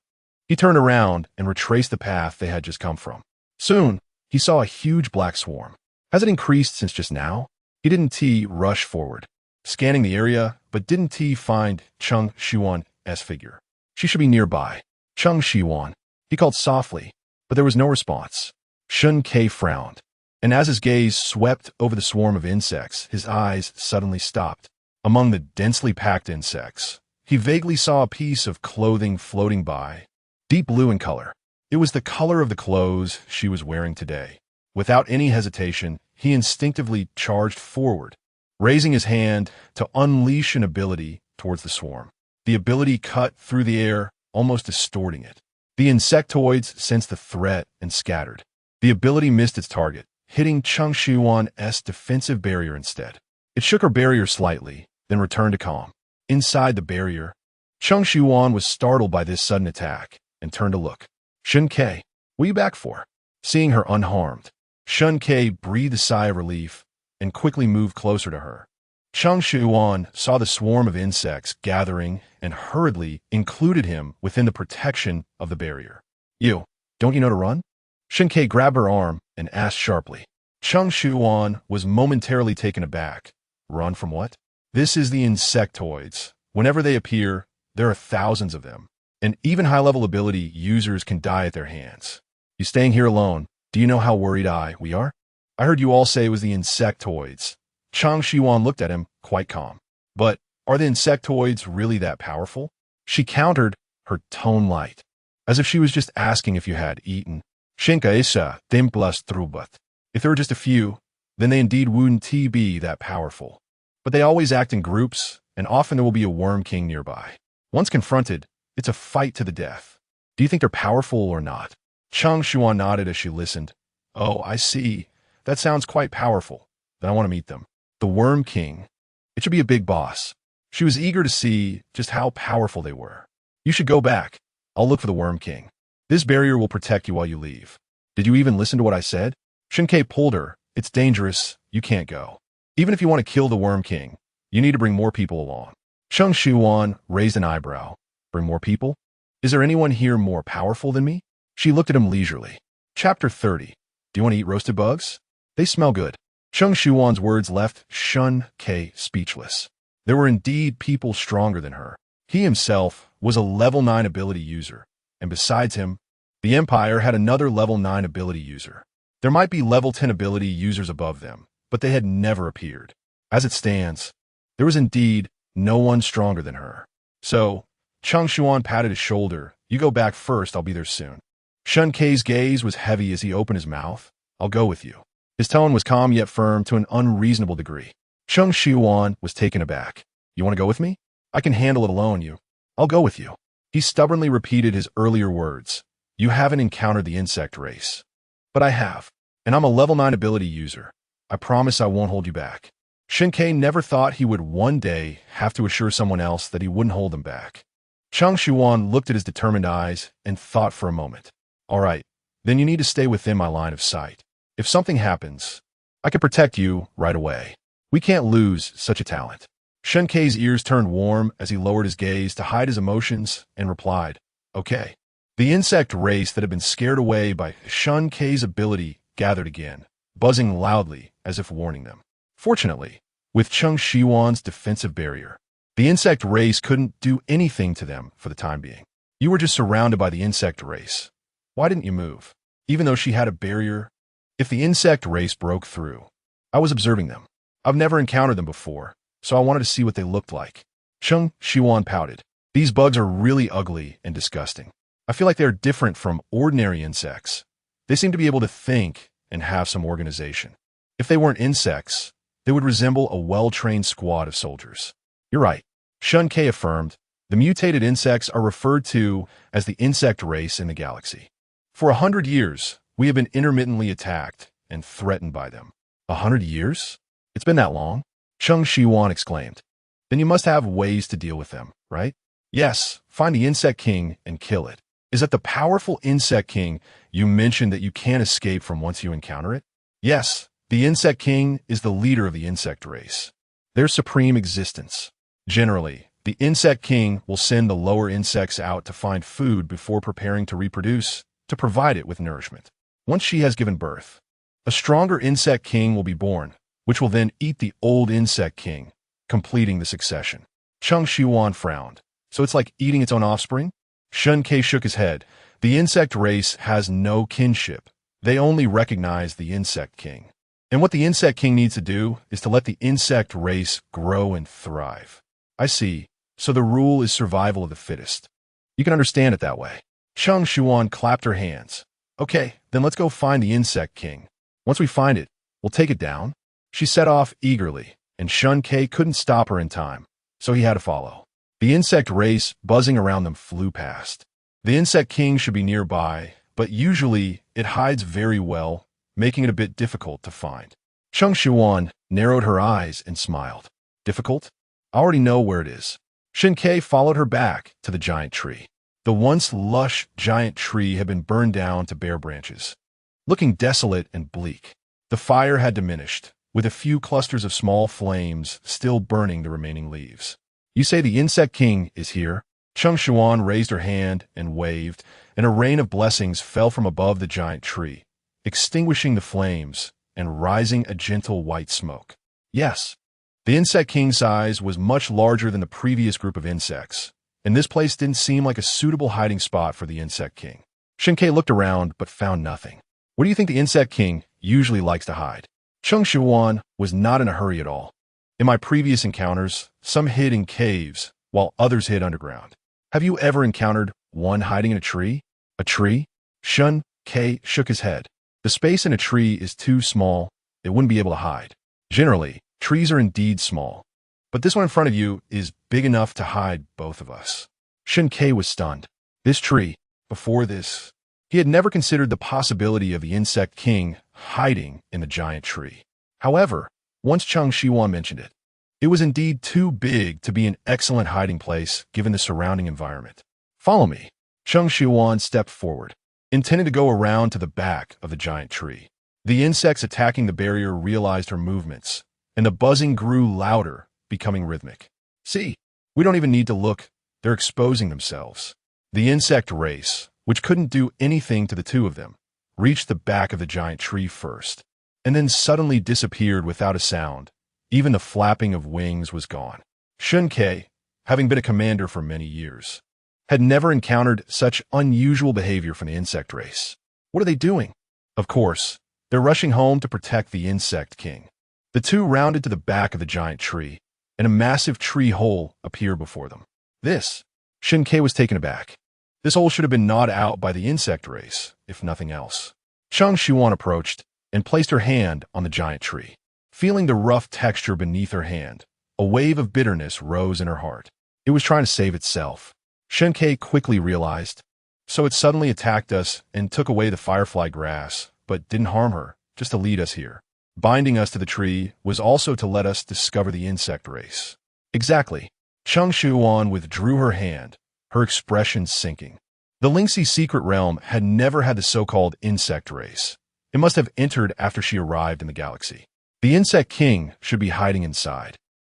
[SPEAKER 1] He turned around and retraced the path they had just come from. Soon, he saw a huge black swarm. Has it increased since just now? He didn't rush forward, scanning the area, but didn't find Cheng Shiyuan's figure. She should be nearby. Cheng Shiyuan. He called softly, but there was no response. Shen Que frowned, and as his gaze swept over the swarm of insects, his eyes suddenly stopped. Among the densely packed insects, he vaguely saw a piece of clothing floating by, deep blue in color. It was the color of the clothes she was wearing today. Without any hesitation, he instinctively charged forward, raising his hand to unleash an ability towards the swarm. The ability cut through the air, almost distorting it. The insectoids sensed the threat and scattered. The ability missed its target, hitting Cheng Shiyuan's defensive barrier instead. It shook her barrier slightly, then returned to calm. Inside the barrier, Cheng Shiyuan was startled by this sudden attack and turned to look. Shen Que, what are you back for? Seeing her unharmed, Shen Que breathed a sigh of relief and quickly moved closer to her. Cheng Shiyuan saw the swarm of insects gathering and hurriedly included him within the protection of the barrier. You, don't you know to run? Shen Que grabbed her arm and asked sharply. Cheng Shiyuan was momentarily taken aback. Run from what? This is the insectoids. Whenever they appear, there are thousands of them, and even high-level ability users can die at their hands. You staying here alone? Do you know how worried we are? I heard you all say it was the insectoids. Cheng Shiyuan looked at him, quite calm. But are the insectoids really that powerful? She countered, her tone light, as if she was just asking if you had eaten. But if there were just a few, then they indeed wouldn't be that powerful. But they always act in groups, and often there will be a worm king nearby. Once confronted, it's a fight to the death. Do you think they're powerful or not? Cheng Shiyuan nodded as she listened. Oh, I see. That sounds quite powerful. Then I want to meet them. The Worm King. It should be a big boss. She was eager to see just how powerful they were. You should go back. I'll look for the Worm King. This barrier will protect you while you leave. Did you even listen to what I said? Shen Que pulled her. It's dangerous. You can't go. Even if you want to kill the Worm King, you need to bring more people along. Cheng Shiyuan raised an eyebrow. Bring more people? Is there anyone here more powerful than me? She looked at him leisurely. Chapter 30. Do you want to eat roasted bugs? They smell good. Cheng Shiyuan's words left Shen Que speechless. There were indeed people stronger than her. He himself was a level 9 ability user, and besides him, the Empire had another level 9 ability user. There might be level 10 ability users above them, but they had never appeared. As it stands, there was indeed no one stronger than her. So, Cheng Shiyuan patted his shoulder. You go back first, I'll be there soon. Shen Ke's gaze was heavy as he opened his mouth. I'll go with you. His tone was calm yet firm to an unreasonable degree. Cheng Shiyuan was taken aback. You want to go with me? I can handle it alone, you. I'll go with you. He stubbornly repeated his earlier words. You haven't encountered the insect race. But I have. And I'm a level 9 ability user. I promise I won't hold you back. Shen Que never thought he would one day have to assure someone else that he wouldn't hold them back. Cheng Shiyuan looked at his determined eyes and thought for a moment. All right, then you need to stay within my line of sight. If something happens, I can protect you right away. We can't lose such a talent. Shen Ke's ears turned warm as he lowered his gaze to hide his emotions and replied, okay. The insect race that had been scared away by Shen Ke's ability gathered again, buzzing loudly as if warning them. Fortunately, with Cheng Shiyuan's defensive barrier, the insect race couldn't do anything to them for the time being. You were just surrounded by the insect race. Why didn't you move? Even though she had a barrier? If the insect race broke through, I was observing them. I've never encountered them before, so I wanted to see what they looked like. Cheng Shiyuan pouted. These bugs are really ugly and disgusting. I feel like they're different from ordinary insects. They seem to be able to think and have some organization. If they weren't insects, they would resemble a well-trained squad of soldiers. You're right. Shen Que affirmed. The mutated insects are referred to as the insect race in the galaxy. For 100 years, we have been intermittently attacked and threatened by them. 100 years? It's been that long? Cheng Shiyuan exclaimed. Then you must have ways to deal with them, right? Yes, find the insect king and kill it. Is that the powerful insect king you mentioned that you can't escape from once you encounter it? Yes, the insect king is the leader of the insect race. Their supreme existence. Generally, the insect king will send the lower insects out to find food before preparing to reproduce, to provide it with nourishment. Once she has given birth, a stronger insect king will be born, which will then eat the old insect king, completing the succession. Cheng Shiyuan frowned. So it's like eating its own offspring? Shen Que shook his head. The insect race has no kinship. They only recognize the insect king. And what the insect king needs to do is to let the insect race grow and thrive. I see. So the rule is survival of the fittest. You can understand it that way. Cheng Shiyuan clapped her hands. Okay, then let's go find the insect king. Once we find it, we'll take it down. She set off eagerly, and Shen Que couldn't stop her in time, so he had to follow. The insect race buzzing around them flew past. The insect king should be nearby, but usually it hides very well, making it a bit difficult to find. Cheng Shiyuan narrowed her eyes and smiled. Difficult? I already know where it is. Shen Que followed her back to the giant tree. The once lush giant tree had been burned down to bare branches. Looking desolate and bleak, the fire had diminished, with a few clusters of small flames still burning the remaining leaves. You say the insect king is here? Cheng Shiyuan raised her hand and waved, and a rain of blessings fell from above the giant tree, extinguishing the flames and rising a gentle white smoke. Yes, the insect king's size was much larger than the previous group of insects, and this place didn't seem like a suitable hiding spot for the insect king. Shen Que looked around but found nothing. Where do you think the insect king usually likes to hide? Cheng Shiyuan was not in a hurry at all. In my previous encounters, some hid in caves, while others hid underground. Have you ever encountered one hiding in a tree? A tree? Shen Que shook his head. The space in a tree is too small, it wouldn't be able to hide. Generally, trees are indeed small, but this one in front of you is big enough to hide both of us. Shen Que was stunned. This tree, before this, he had never considered the possibility of the insect king hiding in the giant tree. However, once Cheng Shiyuan mentioned it, it was indeed too big to be an excellent hiding place given the surrounding environment. Follow me. Cheng Shiyuan stepped forward, intending to go around to the back of the giant tree. The insects attacking the barrier realized her movements, and the buzzing grew louder, becoming rhythmic. See, we don't even need to look. They're exposing themselves. The insect race, which couldn't do anything to the two of them, reached the back of the giant tree first, and then suddenly disappeared without a sound. Even the flapping of wings was gone. Shen Que, having been a commander for many years, had never encountered such unusual behavior from the insect race. What are they doing? Of course, they're rushing home to protect the insect king. The two rounded to the back of the giant tree, and a massive tree hole appeared before them. Shen Que was taken aback. This hole should have been gnawed out by the insect race, if nothing else. Cheng Shiyuan approached. and placed her hand on the giant tree. Feeling the rough texture beneath her hand, a wave of bitterness rose in her heart. It was trying to save itself. Shen Que quickly realized. So it suddenly attacked us and took away the firefly grass, but didn't harm her, just to lead us here. Binding us to the tree was also to let us discover the insect race. Exactly. Cheng Shiyuan withdrew her hand, her expression sinking. The Lingxi's secret realm had never had the so-called insect race. It must have entered after she arrived in the galaxy. The insect king should be hiding inside.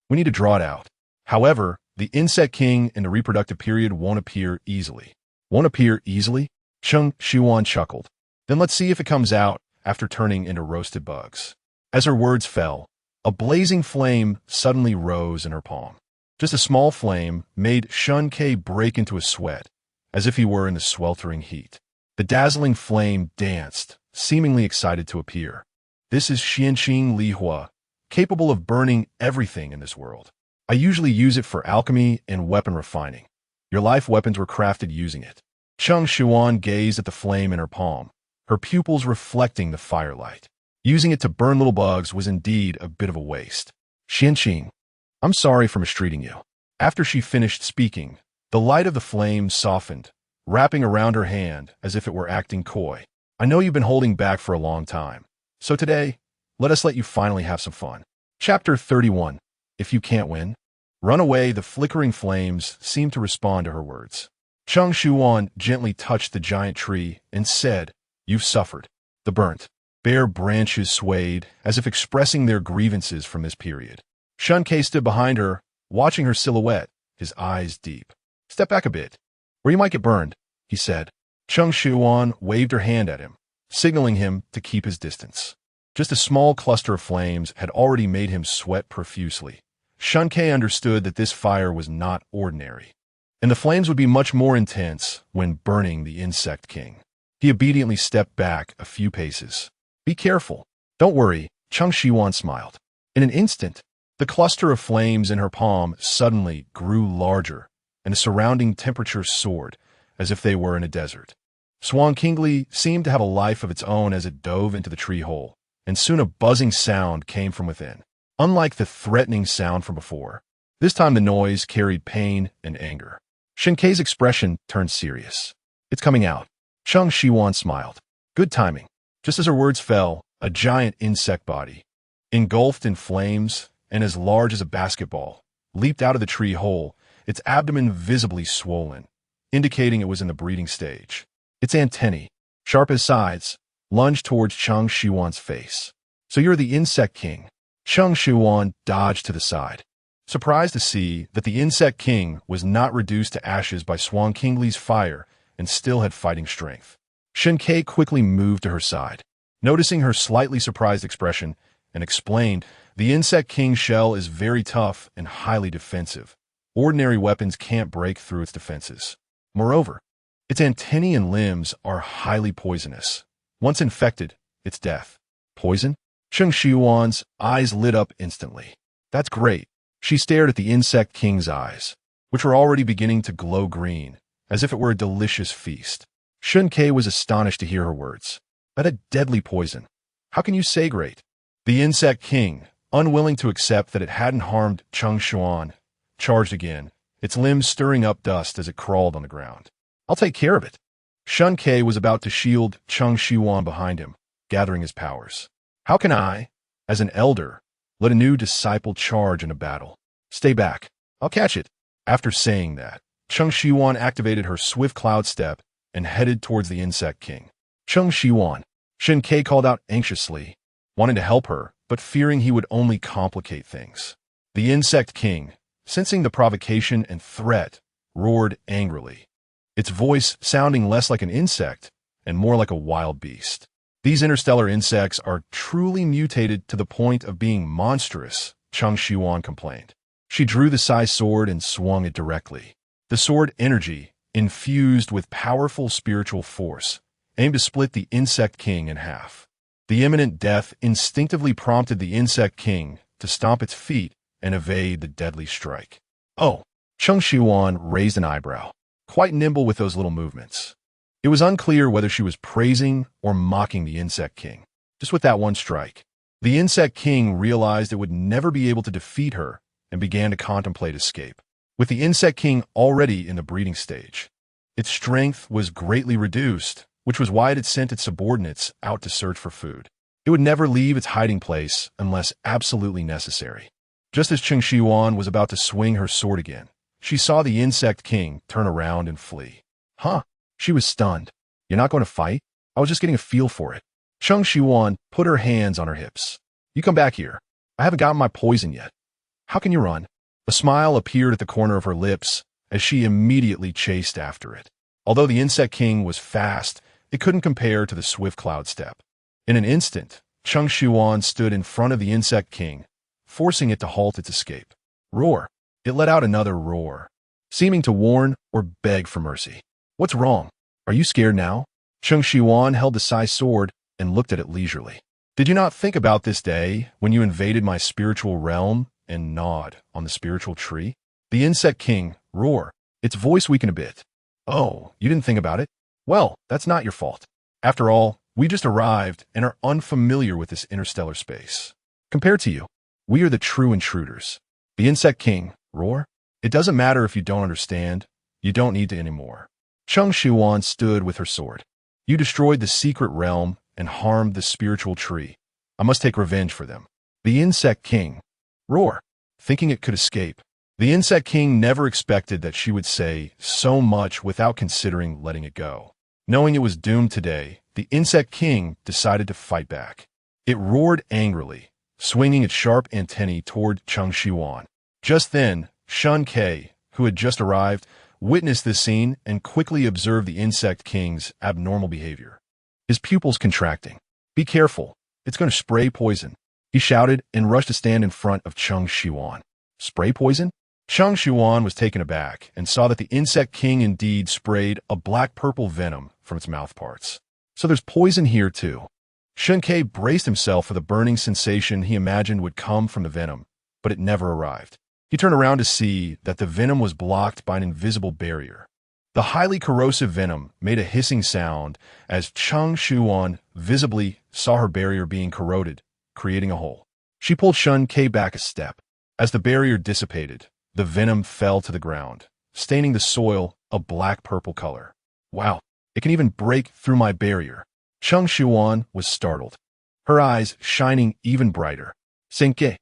[SPEAKER 1] We need to draw it out. However, the insect king in the reproductive period won't appear easily. Won't appear easily? Cheng Shiyuan chuckled. Then let's see if it comes out after turning into roasted bugs. As her words fell, a blazing flame suddenly rose in her palm. Just a small flame made Shen Que break into a sweat, as if he were in the sweltering heat. The dazzling flame danced, seemingly excited to appear. This is Xianxia Lihua, capable of burning everything in this world. I usually use it for alchemy and weapon refining. Your life weapons were crafted using it. Cheng Shiyuan gazed at the flame in her palm, her pupils reflecting the firelight. Using it to burn little bugs was indeed a bit of a waste. Xianxia, I'm sorry for mistreating you. After she finished speaking, the light of the flame softened, wrapping around her hand as if it were acting coy. I know you've been holding back for a long time. So today, let us let you finally have some fun. Chapter 31. If you can't win, run away. The flickering flames seemed to respond to her words. Cheng Shiyuan gently touched the giant tree and said, You've suffered. The burnt, bare branches swayed as if expressing their grievances from this period. Shen Que stood behind her, watching her silhouette, his eyes deep. Step back a bit, or you might get burned, he said. Cheng Shiyuan waved her hand at him, signaling him to keep his distance. Just a small cluster of flames had already made him sweat profusely. Shen Que understood that this fire was not ordinary, and the flames would be much more intense when burning the insect king. He obediently stepped back a few paces. Be careful. Don't worry, Cheng Shiyuan smiled. In an instant, the cluster of flames in her palm suddenly grew larger, and the surrounding temperature soared, as if they were in a desert. Kingli seemed to have a life of its own as it dove into the tree hole, and soon a buzzing sound came from within. Unlike the threatening sound from before, this time the noise carried pain and anger. Shen Que's expression turned serious. It's coming out. Cheng Shiyuan smiled. Good timing. Just as her words fell, a giant insect body, engulfed in flames and as large as a basketball, leaped out of the tree hole, its abdomen visibly swollen, indicating it was in the breeding stage. Its antennae, sharp as sides, lunged towards Cheng Shiyuan's face. So you're the insect king. Cheng Shiyuan dodged to the side, surprised to see that the insect king was not reduced to ashes by Kingli's fire and still had fighting strength. Shen Que quickly moved to her side, noticing her slightly surprised expression, and explained, the insect king's shell is very tough and highly defensive. Ordinary weapons can't break through its defenses. Moreover, its antennae and limbs are highly poisonous. Once infected, it's death. Poison? Cheng Shiyuan's eyes lit up instantly. That's great. She stared at the insect king's eyes, which were already beginning to glow green, as if it were a delicious feast. Shen Que was astonished to hear her words. That a deadly poison. How can you say great? The insect king, unwilling to accept that it hadn't harmed Cheng Shiyuan, charged again, its limbs stirring up dust as it crawled on the ground. I'll take care of it. Shen Que was about to shield Cheng Shiyuan behind him, gathering his powers. How can I, as an elder, let a new disciple charge in a battle? Stay back. I'll catch it. After saying that, Cheng Shiyuan activated her swift cloud step and headed towards the insect king. Cheng Shiyuan, Shen Que called out anxiously, wanting to help her, but fearing he would only complicate things. The insect king, sensing the provocation and threat, roared angrily, its voice sounding less like an insect and more like a wild beast. These interstellar insects are truly mutated to the point of being monstrous, Cheng Shiyuan complained. She drew the Sai sword and swung it directly. The sword energy, infused with powerful spiritual force, aimed to split the insect king in half. The imminent death instinctively prompted the insect king to stomp its feet and evade the deadly strike. Oh, Cheng Shiyuan raised an eyebrow, quite nimble with those little movements. It was unclear whether she was praising or mocking the insect king. just with that one strike. The insect king realized it would never be able to defeat her and began to contemplate escape. With the insect king already in the breeding stage, its strength was greatly reduced, which was why it had sent its subordinates out to search for food. It would never leave its hiding place unless absolutely necessary. Just as Cheng Shiyuan was about to swing her sword again, she saw the insect king turn around and flee. Huh? She was stunned. You're not going to fight? I was just getting a feel for it. Cheng Shiyuan put her hands on her hips. You come back here. I haven't gotten my poison yet. How can you run? A smile appeared at the corner of her lips as she immediately chased after it. Although the insect king was fast, it couldn't compare to the swift cloud step. In an instant, Cheng Shiyuan stood in front of the insect king, forcing it to halt its escape. Roar. It let out another roar, seeming to warn or beg for mercy. What's wrong? Are you scared now? Cheng Shiyuan held the Sai sword and looked at it leisurely. Did you not think about this day when you invaded my spiritual realm and gnawed on the spiritual tree? The insect king roared, its voice weakened a bit. Oh, you didn't think about it? Well, that's not your fault. After all, we just arrived and are unfamiliar with this interstellar space. Compared to you, we are the true intruders. The insect king roared. It doesn't matter if you don't understand. You don't need to anymore. Cheng Shiyuan stood with her sword. You destroyed the secret realm and harmed the spiritual tree. I must take revenge for them. The insect king roared, thinking it could escape. The insect king never expected that she would say so much without considering letting it go. Knowing it was doomed today, the insect king decided to fight back. It roared angrily, swinging its sharp antennae toward Cheng Shiyuan. Just then, Shen Que, who had just arrived, witnessed this scene and quickly observed the insect king's abnormal behavior. His pupils contracting. Be careful, it's going to spray poison, he shouted and rushed to stand in front of Cheng Shiyuan. Spray poison? Cheng Shiyuan was taken aback and saw that the insect king indeed sprayed a black-purple venom from its mouthparts. So there's poison here too. Shen Que braced himself for the burning sensation he imagined would come from the venom, but it never arrived. He turned around to see that the venom was blocked by an invisible barrier. The highly corrosive venom made a hissing sound as Cheng Shiyuan visibly saw her barrier being corroded, creating a hole. She pulled Shen Que back a step. As the barrier dissipated, the venom fell to the ground, staining the soil a black-purple color. Wow, it can even break through my barrier. Cheng Shiyuan was startled, her eyes shining even brighter. Shen Que.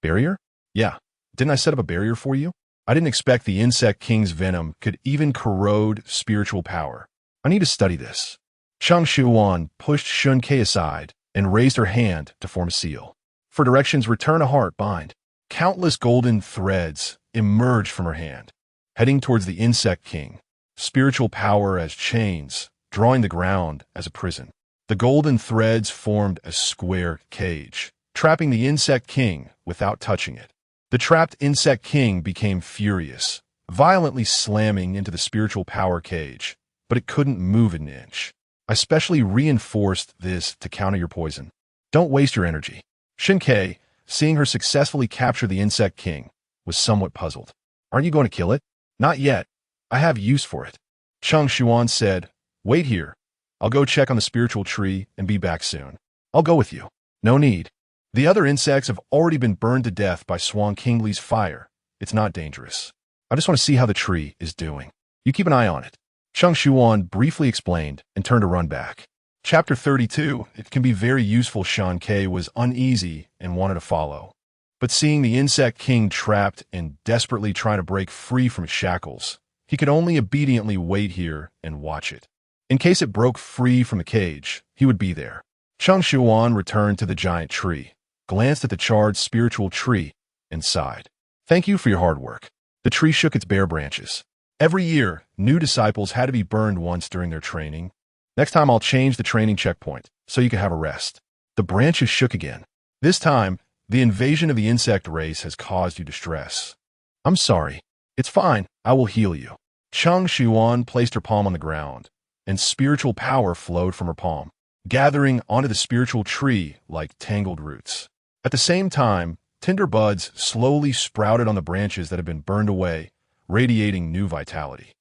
[SPEAKER 1] Barrier? Yeah, didn't I set up a barrier for you? I didn't expect the insect king's venom could even corrode spiritual power. I need to study this. Cheng Shiyuan pushed Shen Que aside and raised her hand to form a seal. For directions, return a heart bind. Countless golden threads emerged from her hand, heading towards the insect king, spiritual power as chains, drawing the ground as a prison. The golden threads formed a square cage, trapping the insect king without touching it. The trapped insect king became furious, violently slamming into the spiritual power cage, but it couldn't move an inch. I specially reinforced this to counter your poison. Don't waste your energy. Shen Que, seeing her successfully capture the insect king, was somewhat puzzled. Aren't you going to kill it? Not yet. I have use for it. Cheng Shiyuan said, wait here. I'll go check on the spiritual tree and be back soon. I'll go with you. No need. The other insects have already been burned to death by Swan Kingley's fire. It's not dangerous. I just want to see how the tree is doing. You keep an eye on it. Cheng Shiyuan briefly explained and turned to run back. Chapter 32. It can be very useful. Shen Que was uneasy and wanted to follow. But seeing the insect king trapped and desperately trying to break free from its shackles, he could only obediently wait here and watch it. In case it broke free from the cage, he would be there. Cheng Shiyuan returned to the giant tree, glanced at the charred spiritual tree, and sighed. Thank you for your hard work. The tree shook its bare branches. Every year, new disciples had to be burned once during their training. Next time I'll change the training checkpoint, so you can have a rest. The branches shook again. This time, the invasion of the insect race has caused you distress. I'm sorry. It's fine. I will heal you. Cheng Shiyuan placed her palm on the ground, and spiritual power flowed from her palm, gathering onto the spiritual tree like tangled roots. At the same time, tender buds slowly sprouted on the branches that had been burned away, radiating new vitality.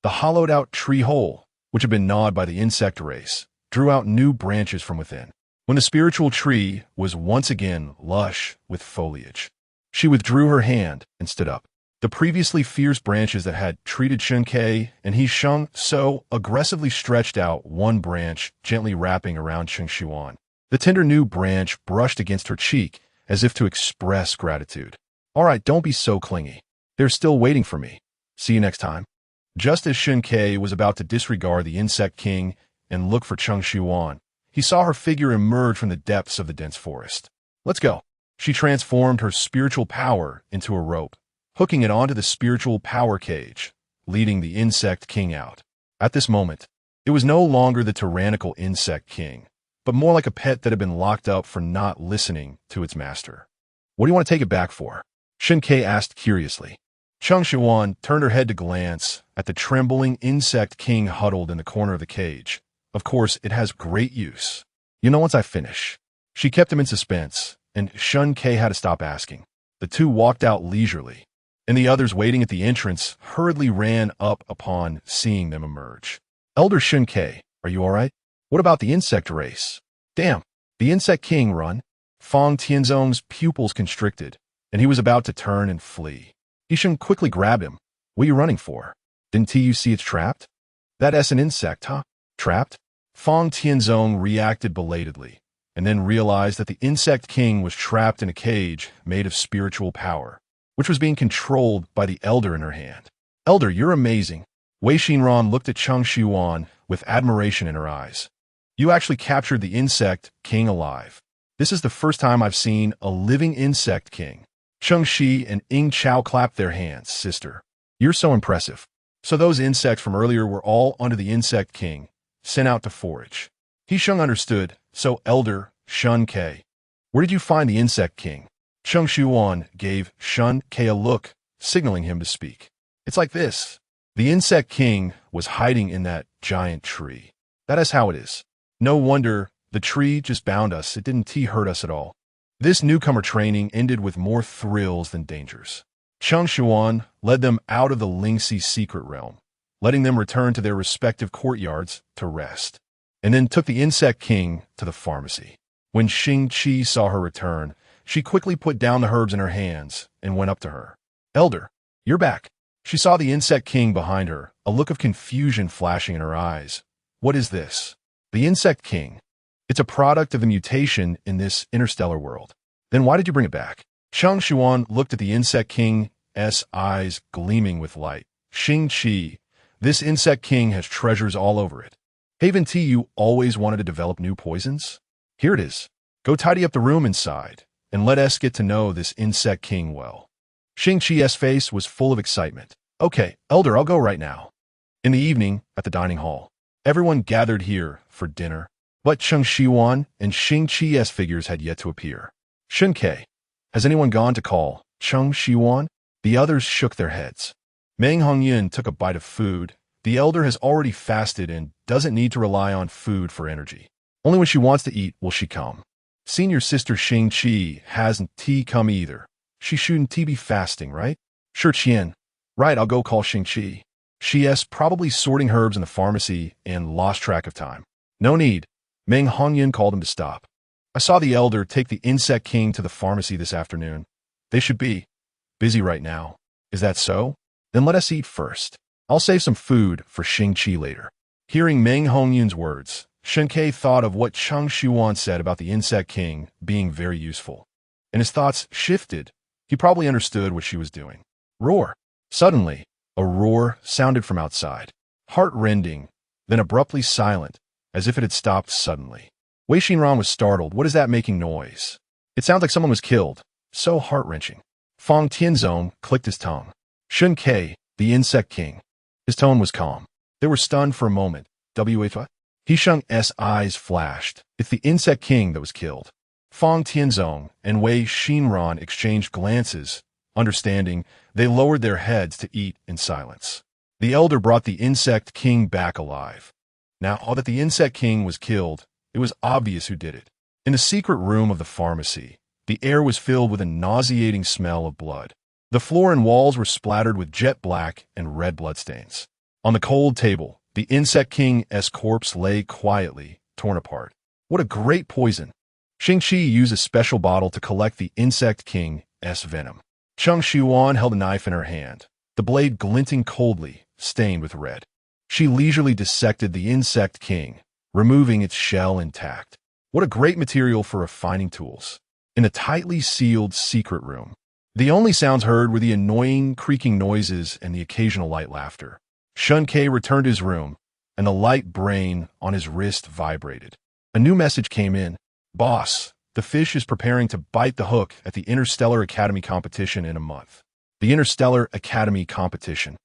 [SPEAKER 1] The hollowed-out tree hole, which had been gnawed by the insect race, drew out new branches from within. when the spiritual tree was once again lush with foliage. She withdrew her hand and stood up. The previously fierce branches that had treated Shen Que and he Sheng so aggressively stretched out, one branch gently wrapping around Cheng Shiyuan. The tender new branch brushed against her cheek as if to express gratitude. All right, don't be so clingy. They're still waiting for me. See you next time. Just as Shen Que was about to disregard the insect king and look for Cheng Shiyuan, he saw her figure emerge from the depths of the dense forest. Let's go. She transformed her spiritual power into a rope, hooking it onto the spiritual power cage, leading the insect king out. At this moment, it was no longer the tyrannical insect king, but more like a pet that had been locked up for not listening to its master. What do you want to take it back for? Shen Que asked curiously. Cheng Shiyuan turned her head to glance at the trembling insect king huddled in the corner of the cage. Of course, it has great use. You know, once I finish. She kept him in suspense, and Shen Que had to stop asking. The two walked out leisurely, and the others waiting at the entrance hurriedly ran up upon seeing them emerge. Elder Shen Que, are you all right? What about the insect race? Damn, the insect king run. Fang Tianzong's pupils constricted, and he was about to turn and flee. Yisheng quickly grabbed him. What are you running for? Didn't you see it's trapped? That's an insect, huh? Trapped? Fang Tianzong reacted belatedly, and then realized that the insect king was trapped in a cage made of spiritual power, which was being controlled by the elder in her hand. Elder, you're amazing. Wei Xinran looked at Cheng Shiyuan with admiration in her eyes. You actually captured the insect king alive. This is the first time I've seen a living insect king. Cheng Shi and Ying Chao clapped their hands. Sister, you're so impressive. So those insects from earlier were all under the insect king, sent out to forage. He Sheng understood. So Elder Shen Que, where did you find the insect king? Cheng Shiyuan gave Shen Que a look, signaling him to speak. It's like this. The insect king was hiding in that giant tree. That is how it is. No wonder the tree just bound us. It didn't hurt us at all. This newcomer training ended with more thrills than dangers. Cheng Shiyuan led them out of the Lingxi secret realm, letting them return to their respective courtyards to rest, and then took the insect king to the pharmacy. When Xing Qi saw her return, she quickly put down the herbs in her hands and went up to her. Elder, you're back. She saw the insect king behind her, a look of confusion flashing in her eyes. What is this? The insect king. It's a product of the mutation in this interstellar world. Then why did you bring it back? Cheng Shiyuan looked at the insect king's eyes gleaming with light. Xing Qi, this insect king has treasures all over it. Haven't you always wanted to develop new poisons? Here it is. Go tidy up the room inside, and let us get to know this insect king well. Xing Qi's face was full of excitement. Okay, Elder, I'll go right now. In the evening, at the dining hall, everyone gathered here for dinner, but Cheng Shiyuan and Xing Qi's figures had yet to appear. Shen Que, has anyone gone to call Cheng Shiyuan? The others shook their heads. Meng Hongyan took a bite of food. The elder has already fasted and doesn't need to rely on food for energy. Only when she wants to eat will she come. Senior sister Xing Qi hasn't come either. She shouldn't be fasting, right? Sure, Qian. Right, I'll go call Xing Qi. She's probably sorting herbs in the pharmacy and lost track of time. No need. Meng Hongyan called him to stop. I saw the elder take the insect king to the pharmacy this afternoon. They should be busy right now. Is that so? Then let us eat first. I'll save some food for Xing Qi later. Hearing Meng Hongyan's words, Shen Que thought of what Cheng Shiyuan said about the insect king being very useful, and his thoughts shifted. He probably understood what she was doing. Roar. Suddenly, a roar sounded from outside, heart-rending, then abruptly silent, as if it had stopped suddenly. Wei Xinran was startled. What is that making noise? It sounds like someone was killed. So heart-wrenching. Fang Tianzong clicked his tongue. Shen Que, the insect king. His tone was calm. They were stunned for a moment. What? Hisheng's eyes flashed. It's the insect king that was killed. Fang Tianzong and Wei Xinran exchanged glances. Understanding, they lowered their heads to eat in silence. The elder brought the insect king back alive. Now that the insect king was killed, it was obvious who did it. In the secret room of the pharmacy, the air was filled with a nauseating smell of blood. The floor and walls were splattered with jet black and red bloodstains. On the cold table, the insect king's corpse lay quietly, torn apart. What a great poison. Cheng Shiyuan used a special bottle to collect the insect king's venom. Cheng Shiyuan held a knife in her hand, the blade glinting coldly, stained with red. She leisurely dissected the insect king, removing its shell intact. What a great material for refining tools. In a tightly sealed secret room, the only sounds heard were the annoying creaking noises and the occasional light laughter. Shen Que returned to his room, and the light brain on his wrist vibrated. A new message came in. Boss, the fish is preparing to bite the hook at the Interstellar Academy competition in a month. The Interstellar Academy competition.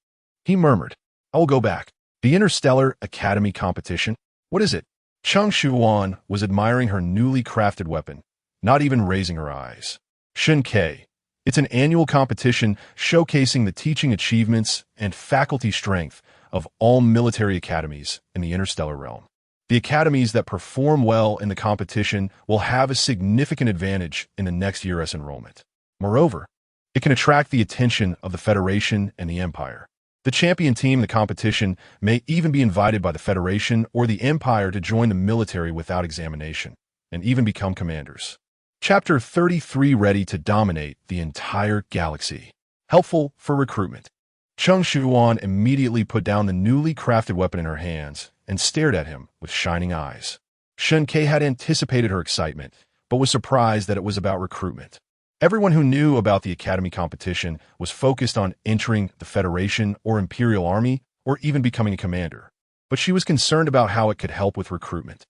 [SPEAKER 1] He murmured. I will go back. The Interstellar Academy competition? What is it? Cheng Shiyuan was admiring her newly crafted weapon, not even raising her eyes. Shen Que. It's an annual competition showcasing the teaching achievements and faculty strength of all military academies in the interstellar realm. The academies that perform well in the competition will have a significant advantage in the next year's enrollment. Moreover, it can attract the attention of the Federation and the Empire. The champion team in the competition may even be invited by the Federation or the Empire to join the military without examination, and even become commanders. Chapter 33. Ready to dominate the entire galaxy. Helpful for recruitment. Cheng Shiyuan immediately put down the newly crafted weapon in her hands and stared at him with shining eyes. Shen Que had anticipated her excitement, but was surprised that it was about recruitment. Everyone who knew about the Academy competition was focused on entering the Federation or Imperial Army or even becoming a commander, but she was concerned about how it could help with recruitment.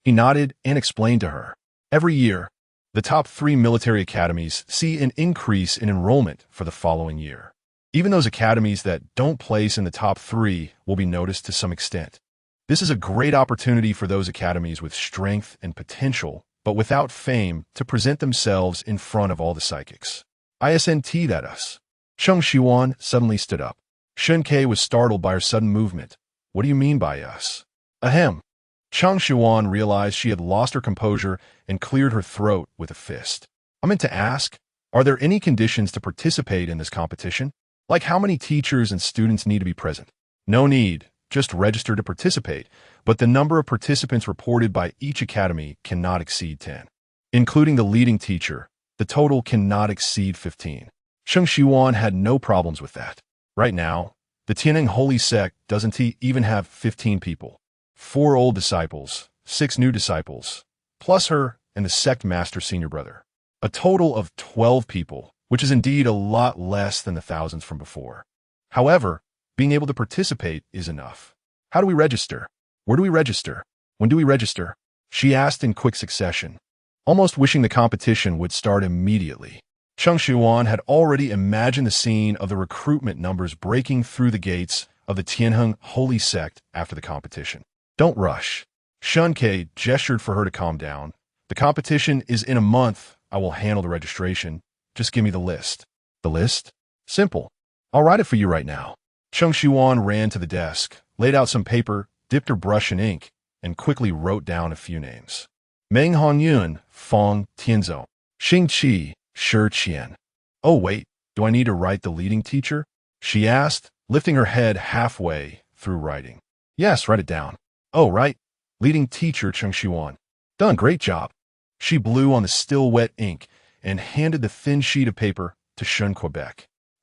[SPEAKER 1] He nodded and explained to her. Every year, the top 3 military academies see an increase in enrollment for the following year. Even those academies that don't place in the top 3 will be noticed to some extent. This is a great opportunity for those academies with strength and potential, but without fame, to present themselves in front of all the psychics. Isent that us. Cheng Shiyuan suddenly stood up. Shen Que was startled by her sudden movement. What do you mean by us? Ahem. Cheng Shiyuan realized she had lost her composure and cleared her throat with a fist. I meant to ask, are there any conditions to participate in this competition? Like how many teachers and students need to be present? No need, just register to participate, but the number of participants reported by each academy cannot exceed 10. Including the leading teacher, the total cannot exceed 15. Cheng Shiyuan had no problems with that. Right now, the Tianheng Holy Sect doesn't even have 15 people. 4 old disciples, 6 new disciples, plus her and the sect master senior brother. A total of 12 people, which is indeed a lot less than the thousands from before. However, being able to participate is enough. How do we register? Where do we register? When do we register? She asked in quick succession, almost wishing the competition would start immediately. Cheng Shiyuan had already imagined the scene of the recruitment numbers breaking through the gates of the Tianheng Holy Sect after the competition. Don't rush. Shen Que gestured for her to calm down. The competition is in a month. I will handle the registration. Just give me the list. The list? Simple. I'll write it for you right now. Cheng Shiyuan ran to the desk, laid out some paper, dipped her brush in ink, and quickly wrote down a few names. Meng Hongyun, Fong Tianzhou, Xing Qi, Shi Qian. Oh wait, do I need to write the leading teacher? She asked, lifting her head halfway through writing. Yes, write it down. Oh, right. Leading teacher Cheng Shiyuan. Done, great job. She blew on the still wet ink and handed the thin sheet of paper to Shen Que.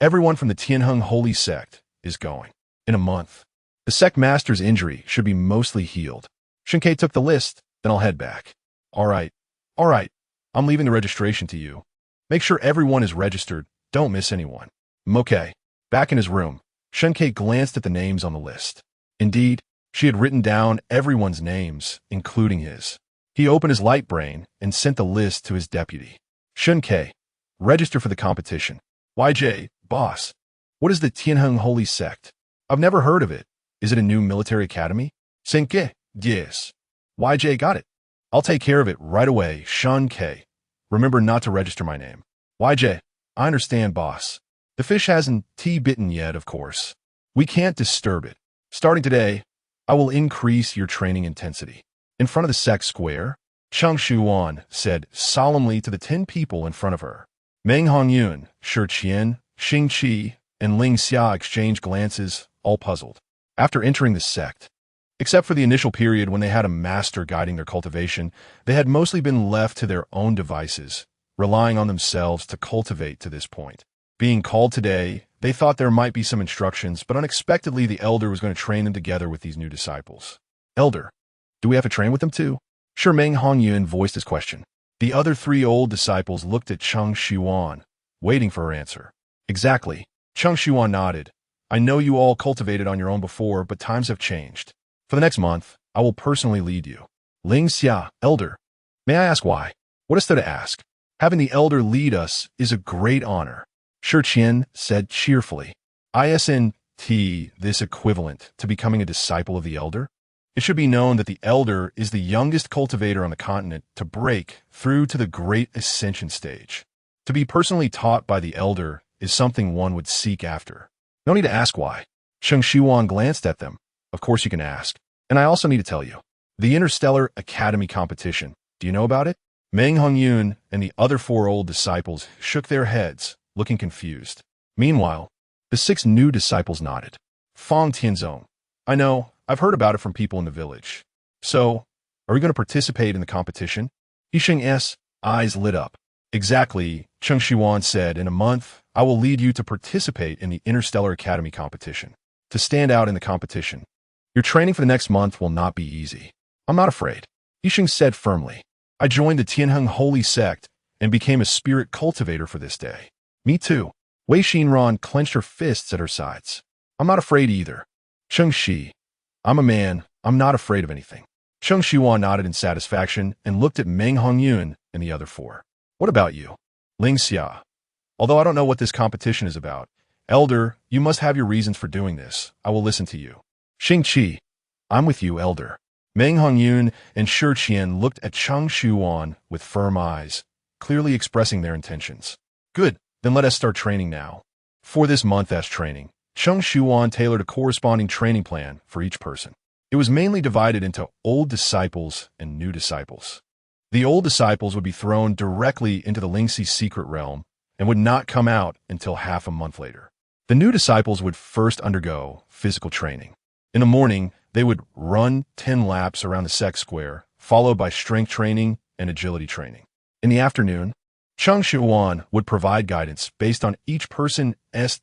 [SPEAKER 1] Everyone from the Tianheng Holy Sect is going. In a month. The sect master's injury should be mostly healed. Shen Que took the list, then I'll head back. All right. I'm leaving the registration to you. Make sure everyone is registered. Don't miss anyone. Okay. Back in his room, Shen Que glanced at the names on the list. Indeed, she had written down everyone's names, including his. He opened his light brain and sent the list to his deputy. Shen Que, register for the competition. YJ, boss. What is the Tianheng Holy Sect? I've never heard of it. Is it a new military academy? Shen Que, yes. YJ, got it. I'll take care of it right away. Shen Que. Remember not to register my name. YJ, I understand, boss. The fish hasn't bitten yet, of course. We can't disturb it. Starting today, I will increase your training intensity. In front of the sect square, Cheng Shiyuan said solemnly to the 10 people in front of her. Meng Hongyun, Shi Qian, Xing Qi, and Ling Xia exchanged glances, all puzzled. After entering the sect, Except for the initial period when they had a master guiding their cultivation, they had mostly been left to their own devices, relying on themselves to cultivate to this point. Being called today, they thought there might be some instructions, but unexpectedly the elder was going to train them together with these new disciples. Elder, do we have to train with them too? Sure, Meng Hongyun voiced his question. The other 3 old disciples looked at Cheng Shiyuan, waiting for her answer. Exactly. Cheng Shiyuan nodded. I know you all cultivated on your own before, but times have changed. For the next month, I will personally lead you. Xianxia, elder. May I ask why? What is there to ask? Having the elder lead us is a great honor. Shi Qian said cheerfully. Isn't this equivalent to becoming a disciple of the elder? It should be known that the elder is the youngest cultivator on the continent to break through to the great ascension stage. To be personally taught by the elder is something one would seek after. No need to ask why. Cheng Shiyuan glanced at them. Of course you can ask. And I also need to tell you. The Interstellar Academy competition. Do you know about it? Meng Hongyun and the other 4 old disciples shook their heads, looking confused. Meanwhile, the 6 new disciples nodded. Fong Tianzong. I know, I've heard about it from people in the village. So, are we going to participate in the competition? Yisheng's eyes lit up. Exactly, Cheng Shiyuan said. In a month, I will lead you to participate in the Interstellar Academy competition. To stand out in the competition. Your training for the next month will not be easy. I'm not afraid. Yisheng said firmly. I joined the Tianheng Holy Sect and became a spirit cultivator for this day. Me too. Wei Xinran clenched her fists at her sides. I'm not afraid either. Cheng Shi. I'm a man. I'm not afraid of anything. Cheng Shiyuan nodded in satisfaction and looked at Meng Hongyun and the other 4. What about you? Xianxia. Although I don't know what this competition is about, elder, you must have your reasons for doing this. I will listen to you. Xing Qi. I'm with you, elder. Meng Hongyun and Shi Qian looked at Cheng Shiyuan with firm eyes, clearly expressing their intentions. Good, then let us start training now. For this month's training, Cheng Shiyuan tailored a corresponding training plan for each person. It was mainly divided into old disciples and new disciples. The old disciples would be thrown directly into the Lingxi secret realm and would not come out until half a month later. The new disciples would first undergo physical training. In the morning, they would run 10 laps around the sect square, followed by strength training and agility training. In the afternoon, Cheng Shiyuan would provide guidance based on each person's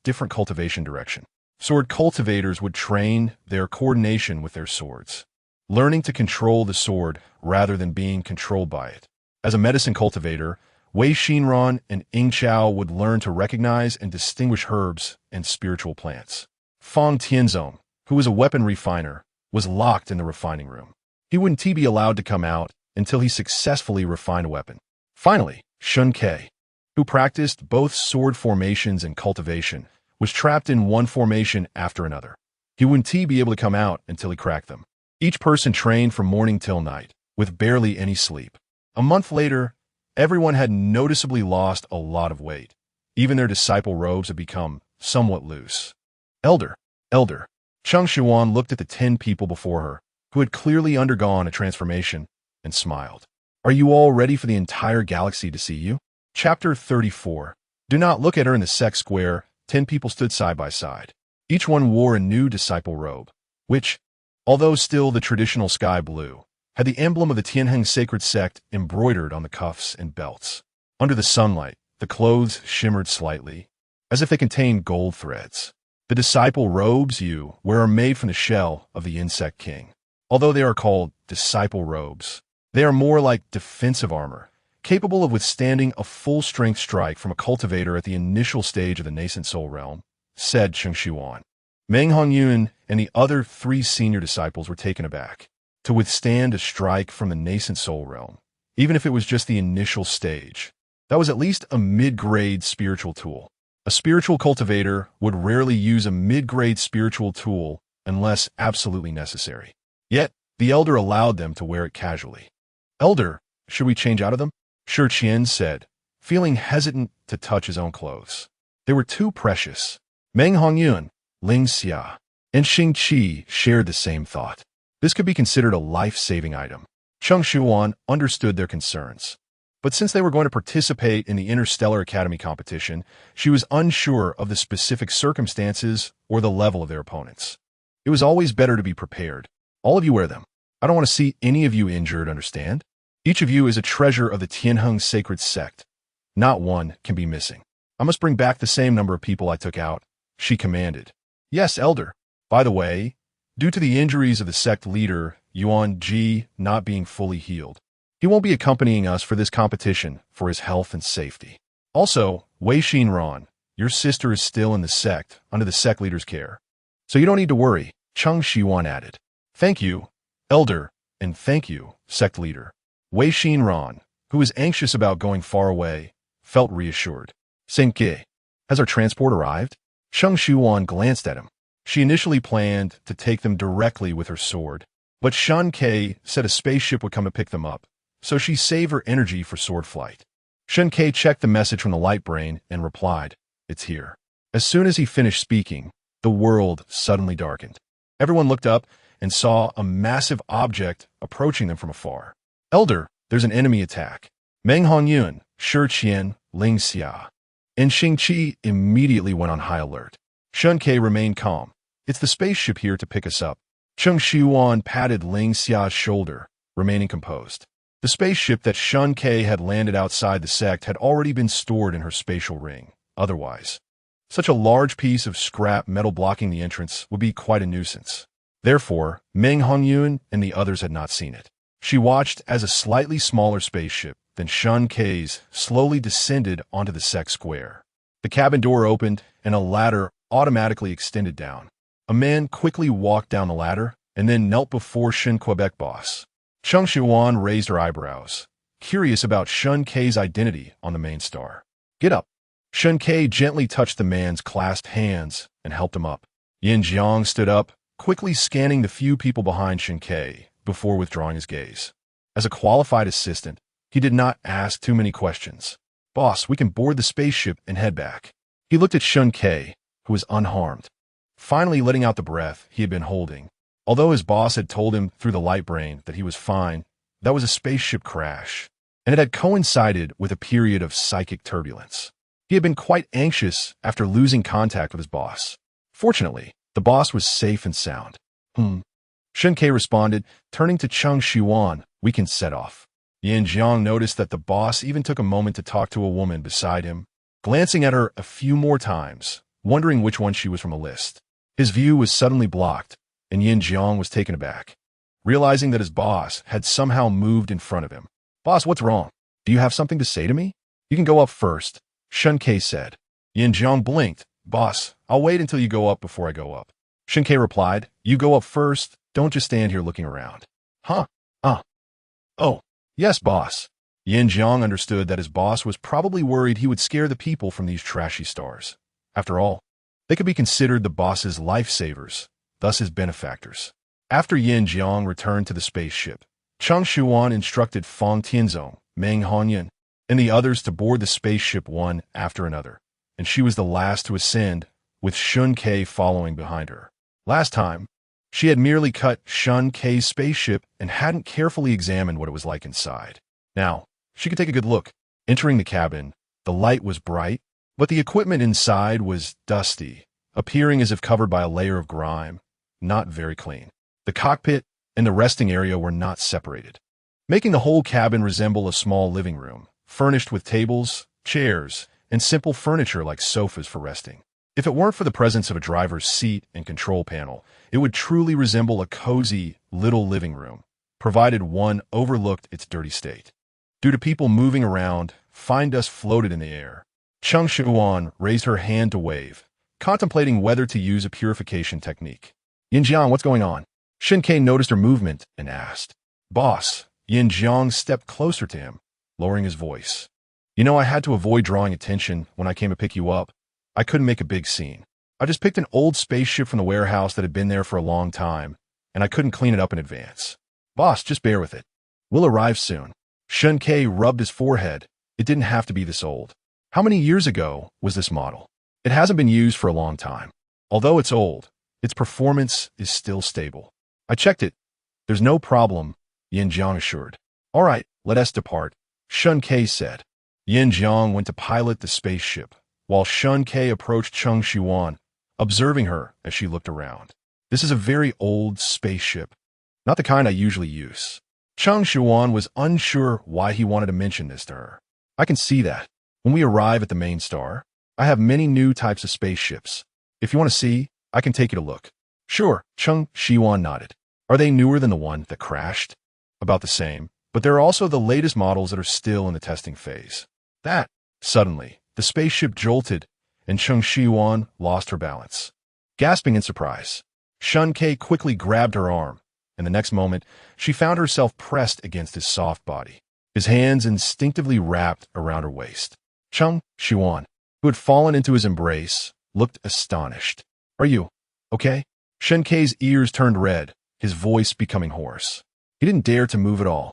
[SPEAKER 1] different cultivation direction. Sword cultivators would train their coordination with their swords, learning to control the sword rather than being controlled by it. As a medicine cultivator, Wei Xinran and Ying Chao would learn to recognize and distinguish herbs and spiritual plants. Fong Tianzong, who was a weapon refiner, was locked in the refining room. He wouldn't be allowed to come out until he successfully refined a weapon. Finally, Shen Que, who practiced both sword formations and cultivation, was trapped in one formation after another. He wouldn't be able to come out until he cracked them. Each person trained from morning till night, with barely any sleep. A month later, everyone had noticeably lost a lot of weight. Even their disciple robes had become somewhat loose. Elder. Cheng Shiyuan looked at the 10 people before her, who had clearly undergone a transformation, and smiled. Are you all ready for the entire galaxy to see you? Chapter 34. Do not look at her in the sect square. 10 people stood side by side. Each one wore a new disciple robe, which, although still the traditional sky blue, had the emblem of the Tianheng sacred sect embroidered on the cuffs and belts. Under the sunlight, the clothes shimmered slightly, as if they contained gold threads. The disciple robes you wear are made from the shell of the insect king. Although they are called disciple robes, they are more like defensive armor, capable of withstanding a full-strength strike from a cultivator at the initial stage of the nascent soul realm, said Cheng Shiyuan. Meng Hongyun and the other 3 senior disciples were taken aback. To withstand a strike from the nascent soul realm, even if it was just the initial stage, that was at least a mid-grade spiritual tool. A spiritual cultivator would rarely use a mid-grade spiritual tool unless absolutely necessary. Yet, the elder allowed them to wear it casually. Elder, should we change out of them? Shi Qian said, feeling hesitant to touch his own clothes. They were too precious. Meng Hongyun, Xianxia, and Xing Qi shared the same thought. This could be considered a life-saving item. Cheng Shiyuan understood their concerns. But since they were going to participate in the Interstellar Academy competition, she was unsure of the specific circumstances or the level of their opponents. It was always better to be prepared. All of you wear them. I don't want to see any of you injured, understand? Each of you is a treasure of the Tianheng sacred sect. Not one can be missing. I must bring back the same number of people I took out, she commanded. Yes, Elder. By the way, due to the injuries of the sect leader, Yuan Ji, not being fully healed, he won't be accompanying us for this competition for his health and safety. Also, Wei Xinran, your sister is still in the sect, under the sect leader's care. So you don't need to worry, Cheng Shiyuan added. Thank you, Elder, and thank you, sect leader. Wei Xinran, who was anxious about going far away, felt reassured. Shen Que, has our transport arrived? Cheng Shiyuan glanced at him. She initially planned to take them directly with her sword, but Shen Que said a spaceship would come to pick them up, so she saved her energy for sword flight. Shen Que checked the message from the light brain and replied, "It's here." As soon as he finished speaking, the world suddenly darkened. Everyone looked up and saw a massive object approaching them from afar. Elder, there's an enemy attack. Meng Hongyun, Shiqian, Xianxia, and Xingqi immediately went on high alert. Shen Que remained calm. It's the spaceship here to pick us up. Cheng Shiyuan patted Xia's shoulder, remaining composed. The spaceship that Shen Que had landed outside the sect had already been stored in her spatial ring. Otherwise, such a large piece of scrap metal blocking the entrance would be quite a nuisance. Therefore, Meng Hongyun and the others had not seen it. She watched as a slightly smaller spaceship than Shen Que's slowly descended onto the sect square. The cabin door opened and a ladder automatically extended down. A man quickly walked down the ladder and then knelt before Shen Quebec boss. Cheng Shiyuan raised her eyebrows, curious about Shen Que's identity on the main star. Get up. Shen Que gently touched the man's clasped hands and helped him up. Yin Jiang stood up, quickly scanning the few people behind Shen Que before withdrawing his gaze. As a qualified assistant, he did not ask too many questions. Boss, we can board the spaceship and head back. He looked at Shen Que, who was unharmed, finally letting out the breath he had been holding. Although his boss had told him through the light brain that he was fine, that was a spaceship crash, and it had coincided with a period of psychic turbulence. He had been quite anxious after losing contact with his boss. Fortunately, the boss was safe and sound. Shen Que responded, turning to Cheng Shiyuan, we can set off. Yin Jiang noticed that the boss even took a moment to talk to a woman beside him, glancing at her a few more times, wondering which one she was from the list. His view was suddenly blocked, and Yin Jiang was taken aback, realizing that his boss had somehow moved in front of him. Boss, what's wrong? Do you have something to say to me? You can go up first, Shen Que said. Yin Jiang blinked. Boss, I'll wait until you go up before I go up. Shen Que replied, you go up first, don't just stand here looking around. Huh? Oh, yes, boss. Yin Jiang understood that his boss was probably worried he would scare the people from these trashy stars. After all, they could be considered the boss's lifesavers, thus his benefactors. After Yin Jiang returned to the spaceship, Cheng Shiyuan instructed Fang Tianzong, Meng Hongyun, and the others to board the spaceship one after another, and she was the last to ascend, with Shen Que following behind her. Last time, she had merely cut Shen Que's spaceship and hadn't carefully examined what it was like inside. Now, she could take a good look. Entering the cabin, the light was bright, but the equipment inside was dusty, appearing as if covered by a layer of grime, not very clean. The cockpit and the resting area were not separated, making the whole cabin resemble a small living room, furnished with tables, chairs, and simple furniture like sofas for resting. If it weren't for the presence of a driver's seat and control panel, it would truly resemble a cozy, little living room, provided one overlooked its dirty state. Due to people moving around, fine dust floated in the air. Cheng Shiyuan raised her hand to wave, contemplating whether to use a purification technique. Yin Jiang, what's going on? Shen Que noticed her movement and asked. Boss, Yin Jiang stepped closer to him, lowering his voice. You know, I had to avoid drawing attention when I came to pick you up. I couldn't make a big scene. I just picked an old spaceship from the warehouse that had been there for a long time, and I couldn't clean it up in advance. Boss, just bear with it. We'll arrive soon. Shen Que rubbed his forehead. It didn't have to be this old. How many years ago was this model? It hasn't been used for a long time. Although it's old, its performance is still stable. I checked it. There's no problem, Yin Jiang assured. All right, let us depart, Shen Que said. Yin Jiang went to pilot the spaceship, while Shen Que approached Cheng Shiyuan, observing her as she looked around. This is a very old spaceship. Not the kind I usually use. Cheng Shiyuan was unsure why he wanted to mention this to her. I can see that. When we arrive at the main star, I have many new types of spaceships. If you want to see, I can take you to look. Sure, Cheng Shiyuan nodded. Are they newer than the one that crashed? About the same, but there are also the latest models that are still in the testing phase. Suddenly, the spaceship jolted, and Cheng Shiyuan lost her balance. Gasping in surprise, Shen Que quickly grabbed her arm, and the next moment, she found herself pressed against his soft body, his hands instinctively wrapped around her waist. Cheng Shiyuan, who had fallen into his embrace, looked astonished. Are you okay? Shen Ke's ears turned red, his voice becoming hoarse. He didn't dare to move at all.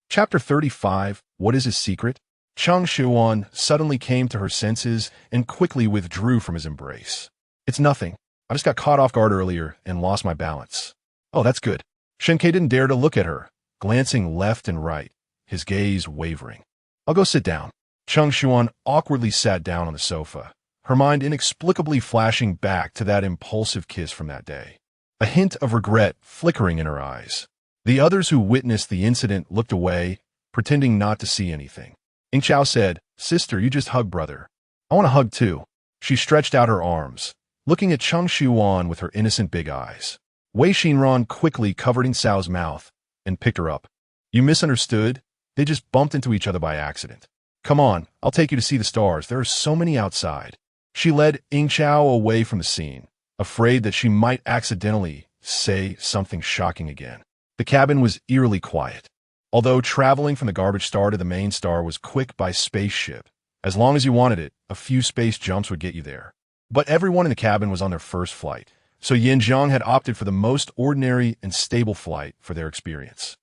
[SPEAKER 1] Chapter 35, What is his secret? Cheng Shiyuan suddenly came to her senses and quickly withdrew from his embrace. It's nothing. I just got caught off guard earlier and lost my balance. Oh, that's good. Shen Que didn't dare to look at her, glancing left and right, his gaze wavering. I'll go sit down. Cheng Shiyuan awkwardly sat down on the sofa, her mind inexplicably flashing back to that impulsive kiss from that day. A hint of regret flickering in her eyes. The others who witnessed the incident looked away, pretending not to see anything. Xianxia said, Sister, you just hug brother. I want to hug too. She stretched out her arms, looking at Cheng Shiyuan with her innocent big eyes. Wei Xinran quickly covered Xiao's mouth and picked her up. You misunderstood. They just bumped into each other by accident. Come on, I'll take you to see the stars. There are so many outside. She led Xiao away from the scene, afraid that she might accidentally say something shocking again. The cabin was eerily quiet. Although traveling from the garbage star to the main star was quick by spaceship, as long as you wanted it, a few space jumps would get you there. But everyone in the cabin was on their first flight, so Yanjiang had opted for the most ordinary and stable flight for their experience.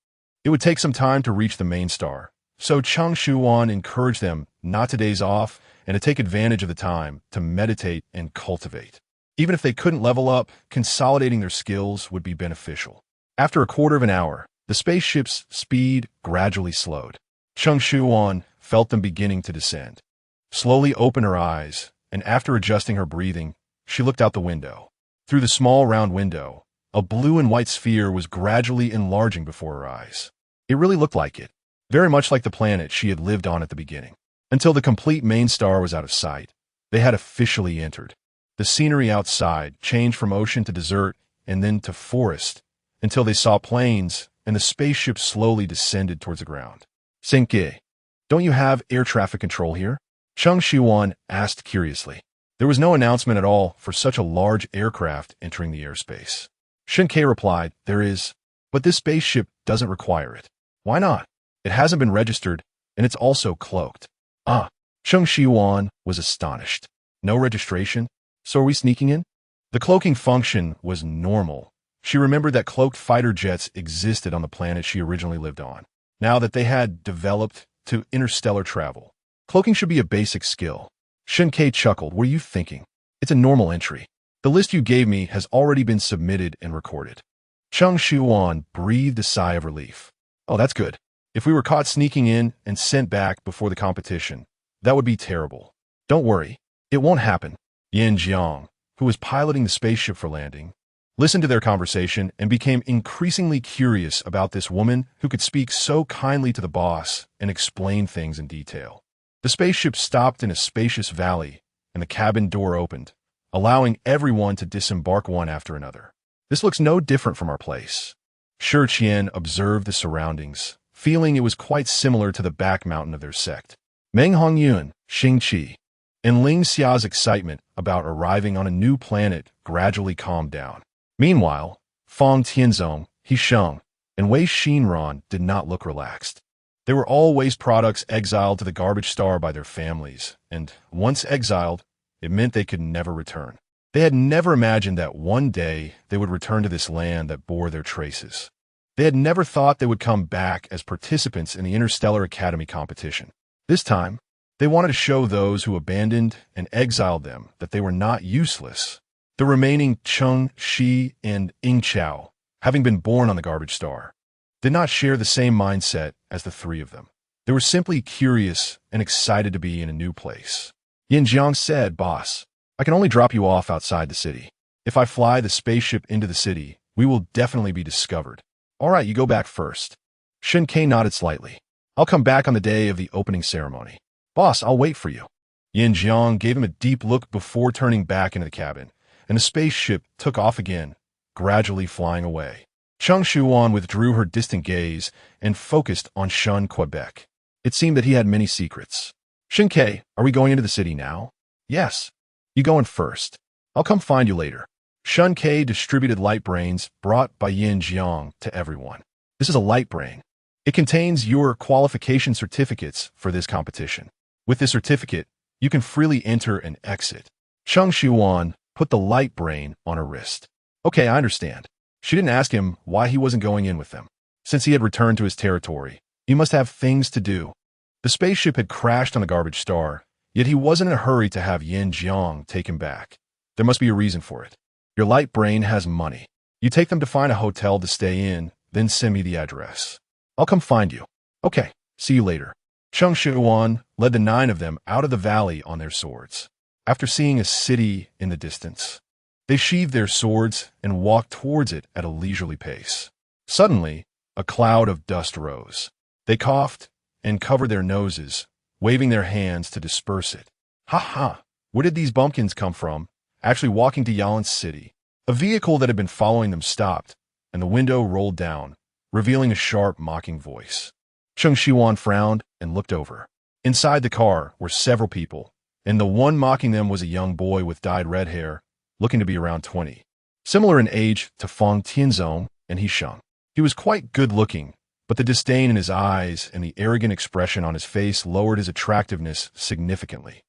[SPEAKER 1] It would take some time to reach the main star, so Cheng Shiyuan encouraged them not to daze off and to take advantage of the time to meditate and cultivate. Even if they couldn't level up, consolidating their skills would be beneficial. After a quarter of an hour, the spaceship's speed gradually slowed. Cheng Shiyuan felt them beginning to descend. Slowly opened her eyes, and after adjusting her breathing, she looked out the window. Through the small round window, a blue and white sphere was gradually enlarging before her eyes. It really looked like it, very much like the planet she had lived on at the beginning. Until the complete main star was out of sight, they had officially entered. The scenery outside changed from ocean to desert and then to forest, until they saw plains and the spaceship slowly descended towards the ground. Shen Que, don't you have air traffic control here? Cheng Shiyuan asked curiously. There was no announcement at all for such a large aircraft entering the airspace. Shen Que replied, There is, but this spaceship doesn't require it. Why not? It hasn't been registered, and it's also cloaked. Cheng Shiyuan was astonished. No registration? So are we sneaking in? The cloaking function was normal. She remembered that cloaked fighter jets existed on the planet she originally lived on. Now that they had developed to interstellar travel, cloaking should be a basic skill. Shen Que chuckled. What are you thinking? It's a normal entry. The list you gave me has already been submitted and recorded. Cheng Shiyuan breathed a sigh of relief. Oh, that's good. If we were caught sneaking in and sent back before the competition, that would be terrible. Don't worry. It won't happen. Yanjiang, who was piloting the spaceship for landing, listened to their conversation and became increasingly curious about this woman who could speak so kindly to the boss and explain things in detail. The spaceship stopped in a spacious valley, and the cabin door opened, allowing everyone to disembark one after another. This looks no different from our place. Shi Qian observed the surroundings, feeling it was quite similar to the back mountain of their sect. Meng Hongyun, Xing Qi, and Ling Xia's excitement about arriving on a new planet gradually calmed down. Meanwhile, Fang Tianzong, He Sheng, and Wei Xinran did not look relaxed. They were all waste products exiled to the garbage star by their families, and once exiled, it meant they could never return. They had never imagined that one day they would return to this land that bore their traces. They had never thought they would come back as participants in the Interstellar Academy competition. This time, they wanted to show those who abandoned and exiled them that they were not useless. The remaining Cheng, Shi, and Xiao, having been born on the garbage star, did not share the same mindset as the three of them. They were simply curious and excited to be in a new place. Yanjiang said, Boss, I can only drop you off outside the city. If I fly the spaceship into the city, we will definitely be discovered. All right, you go back first. Shen Que nodded slightly. I'll come back on the day of the opening ceremony. Boss, I'll wait for you. Yin gave him a deep look before turning back into the cabin, and the spaceship took off again, gradually flying away. Cheng Shiyuan withdrew her distant gaze and focused on Shen Que. It seemed that he had many secrets. Shen Que, are we going into the city now? Yes. You go in first. I'll come find you later. Shen Que distributed light brains brought by Yin to everyone. This is a light brain. It contains your qualification certificates for this competition. With this certificate, you can freely enter and exit. Cheng Shiyuan put the light brain on her wrist. Okay, I understand. She didn't ask him why he wasn't going in with them. Since he had returned to his territory, he must have things to do. The spaceship had crashed on a garbage star, yet he wasn't in a hurry to have Yin take him back. There must be a reason for it. Your light brain has money. You take them to find a hotel to stay in, then send me the address. I'll come find you. Okay, see you later. Cheng Shiyuan led the 9 of them out of the valley on their swords. After seeing a city in the distance, they sheathed their swords and walked towards it at a leisurely pace. Suddenly, a cloud of dust rose. They coughed and covered their noses, waving their hands to disperse it. Ha ha! Where did these bumpkins come from? Actually walking to Yalan's city. A vehicle that had been following them stopped, and the window rolled down, revealing a sharp, mocking voice. Cheng Shiyuan frowned and looked over. Inside the car were several people, and the one mocking them was a young boy with dyed red hair, looking to be around 20. Similar in age to Feng Tianzong and Hisheng. He was quite good-looking, but the disdain in his eyes and the arrogant expression on his face lowered his attractiveness significantly.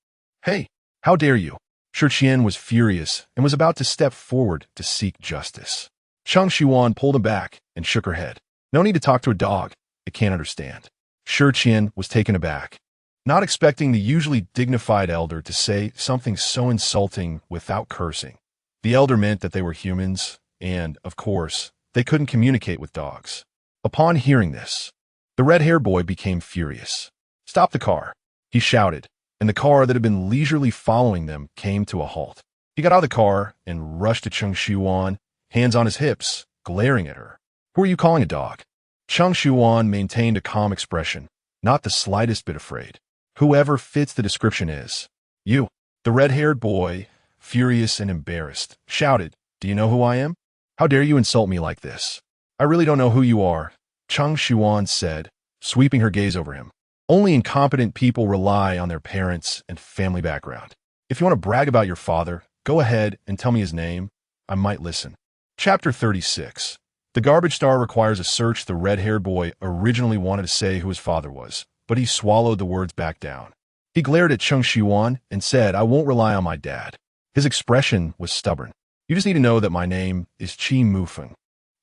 [SPEAKER 1] Hey, how dare you? Shi Qian was furious and was about to step forward to seek justice. Cheng Shiyuan pulled him back and shook her head. No need to talk to a dog. It can't understand. Shi Qian was taken aback, not expecting the usually dignified elder to say something so insulting without cursing. The elder meant that they were humans, and, of course, they couldn't communicate with dogs. Upon hearing this, the red-haired boy became furious. Stop the car, he shouted, and the car that had been leisurely following them came to a halt. He got out of the car and rushed to Cheng Shiyuan, hands on his hips, glaring at her. Who are you calling a dog? Cheng Shiyuan maintained a calm expression, not the slightest bit afraid. Whoever fits the description is. You. The red-haired boy, furious and embarrassed, shouted, Do you know who I am? How dare you insult me like this? I really don't know who you are, Cheng Shiyuan said, sweeping her gaze over him. Only incompetent people rely on their parents and family background. If you want to brag about your father, go ahead and tell me his name. I might listen. Chapter 36. The garbage star requires a search. The red-haired boy originally wanted to say who his father was, but he swallowed the words back down. He glared at Cheng Shiyuan and said, I won't rely on my dad. His expression was stubborn. You just need to know that my name is Qi Mufeng,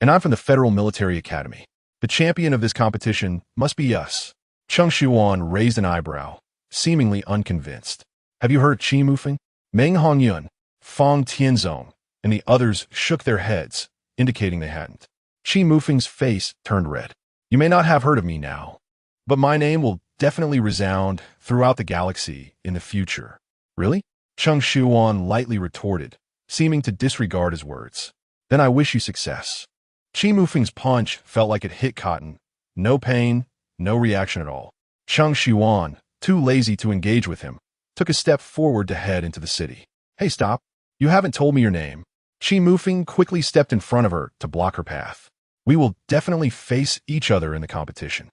[SPEAKER 1] and I'm from the Federal Military Academy. The champion of this competition must be us. Cheng Shiyuan raised an eyebrow, seemingly unconvinced. Have you heard Qi Mufeng? Meng Hongyun, Feng Tianzong, and the others shook their heads, indicating they hadn't. Qi Mufeng's face turned red. You may not have heard of me now, but my name will definitely resound throughout the galaxy in the future. Really? Cheng Shiyuan lightly retorted, seeming to disregard his words. Then I wish you success. Qi Mufeng's punch felt like it hit cotton. No pain, no reaction at all. Cheng Shiyuan, too lazy to engage with him, took a step forward to head into the city. Hey, stop. You haven't told me your name. Qi Mufeng quickly stepped in front of her to block her path. We will definitely face each other in the competition.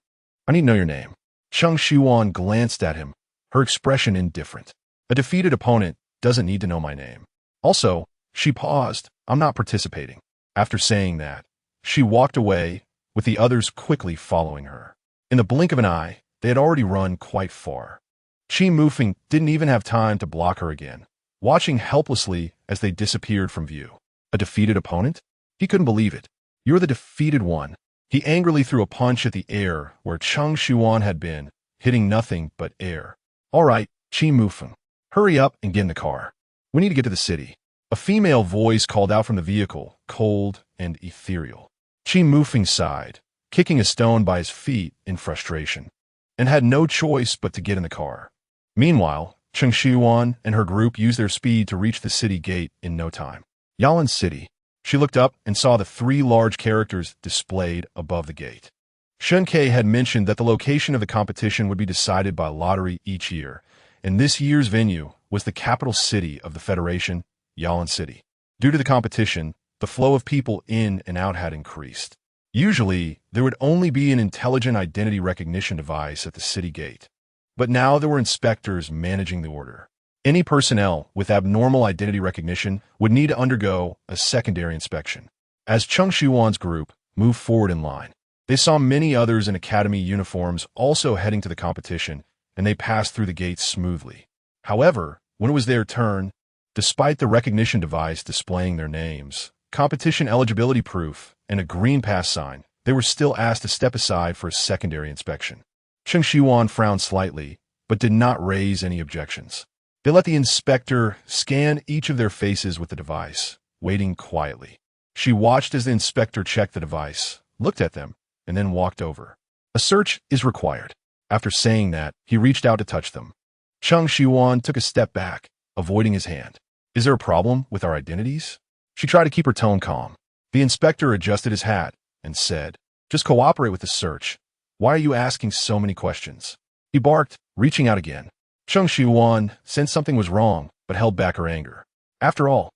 [SPEAKER 1] I need to know your name. Cheng Shiyuan glanced at him, her expression indifferent. A defeated opponent doesn't need to know my name. Also, she paused. I'm not participating. After saying that, she walked away, with the others quickly following her. In the blink of an eye, they had already run quite far. Qi Mufeng didn't even have time to block her again, watching helplessly as they disappeared from view. A defeated opponent? He couldn't believe it. You're the defeated one. He angrily threw a punch at the air where Cheng Shiyuan had been, hitting nothing but air. All right, Qi Mufeng. Hurry up and get in the car. We need to get to the city. A female voice called out from the vehicle, cold and ethereal. Qi Mufeng sighed, kicking a stone by his feet in frustration, and had no choice but to get in the car. Meanwhile, Cheng Shiyuan and her group used their speed to reach the city gate in no time. Yalan City. She looked up and saw the 3 large characters displayed above the gate. Shen Que had mentioned that the location of the competition would be decided by lottery each year, and this year's venue was the capital city of the Federation, Yalan City. Due to the competition, the flow of people in and out had increased. Usually, there would only be an intelligent identity recognition device at the city gate. But now there were inspectors managing the order. Any personnel with abnormal identity recognition would need to undergo a secondary inspection. As Cheng Shiyuan's group moved forward in line, they saw many others in academy uniforms also heading to the competition, and they passed through the gates smoothly. However, when it was their turn, despite the recognition device displaying their names, competition eligibility proof, and a green pass sign, they were still asked to step aside for a secondary inspection. Cheng Shiyuan frowned slightly, but did not raise any objections. They let the inspector scan each of their faces with the device, waiting quietly. She watched as the inspector checked the device, looked at them, and then walked over. A search is required. After saying that, he reached out to touch them. Cheng Shiyuan took a step back, avoiding his hand. Is there a problem with our identities? She tried to keep her tone calm. The inspector adjusted his hat and said, "Just cooperate with the search. Why are you asking so many questions?" He barked, reaching out again. Cheng Shiyuan sensed something was wrong, but held back her anger. After all,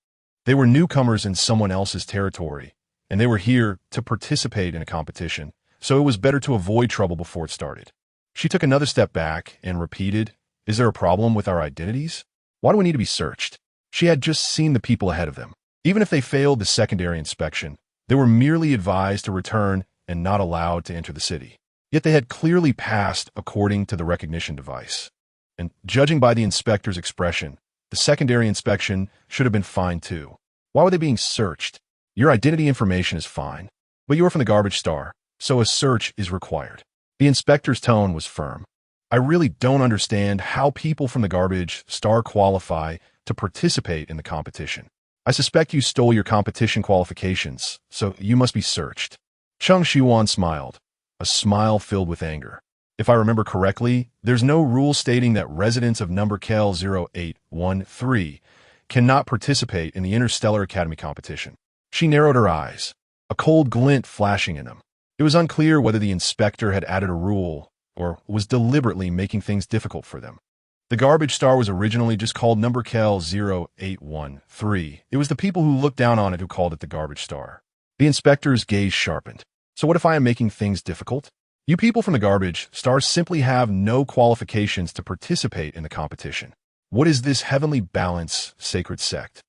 [SPEAKER 1] they were newcomers in someone else's territory, and they were here to participate in a competition, so it was better to avoid trouble before it started. She took another step back and repeated, "Is there a problem with our identities? Why do we need to be searched?" She had just seen the people ahead of them. Even if they failed the secondary inspection, they were merely advised to return and not allowed to enter the city. Yet they had clearly passed according to the recognition device. And judging by the inspector's expression, the secondary inspection should have been fine too. Why were they being searched? Your identity information is fine, but you are from the garbage star, so a search is required. The inspector's tone was firm. I really don't understand how people from the garbage star qualify to participate in the competition. I suspect you stole your competition qualifications, so you must be searched. Cheng Shiyuan smiled, a smile filled with anger. If I remember correctly, there's no rule stating that residents of number Kel 0813 cannot participate in the Interstellar Academy competition. She narrowed her eyes, a cold glint flashing in them. It was unclear whether the inspector had added a rule or was deliberately making things difficult for them. The garbage star was originally just called number Kel 0813. It was the people who looked down on it who called it the garbage star. The inspector's gaze sharpened. So what if I am making things difficult? You people from the garbage stars simply have no qualifications to participate in the competition. What is this heavenly balance sacred sect?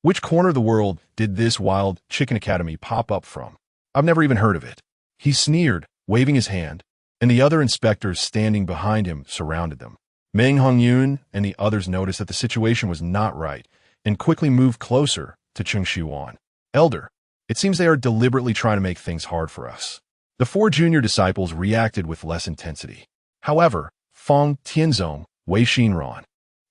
[SPEAKER 1] Which corner of the world did this wild chicken academy pop up from? I've never even heard of it. He sneered, waving his hand, and the other inspectors standing behind him surrounded them. Meng Hongyun and the others noticed that the situation was not right and quickly moved closer to Cheng Shiyuan. Elder, it seems they are deliberately trying to make things hard for us. The 4 junior disciples reacted with less intensity. However, Feng Tianzong, Wei Xinran,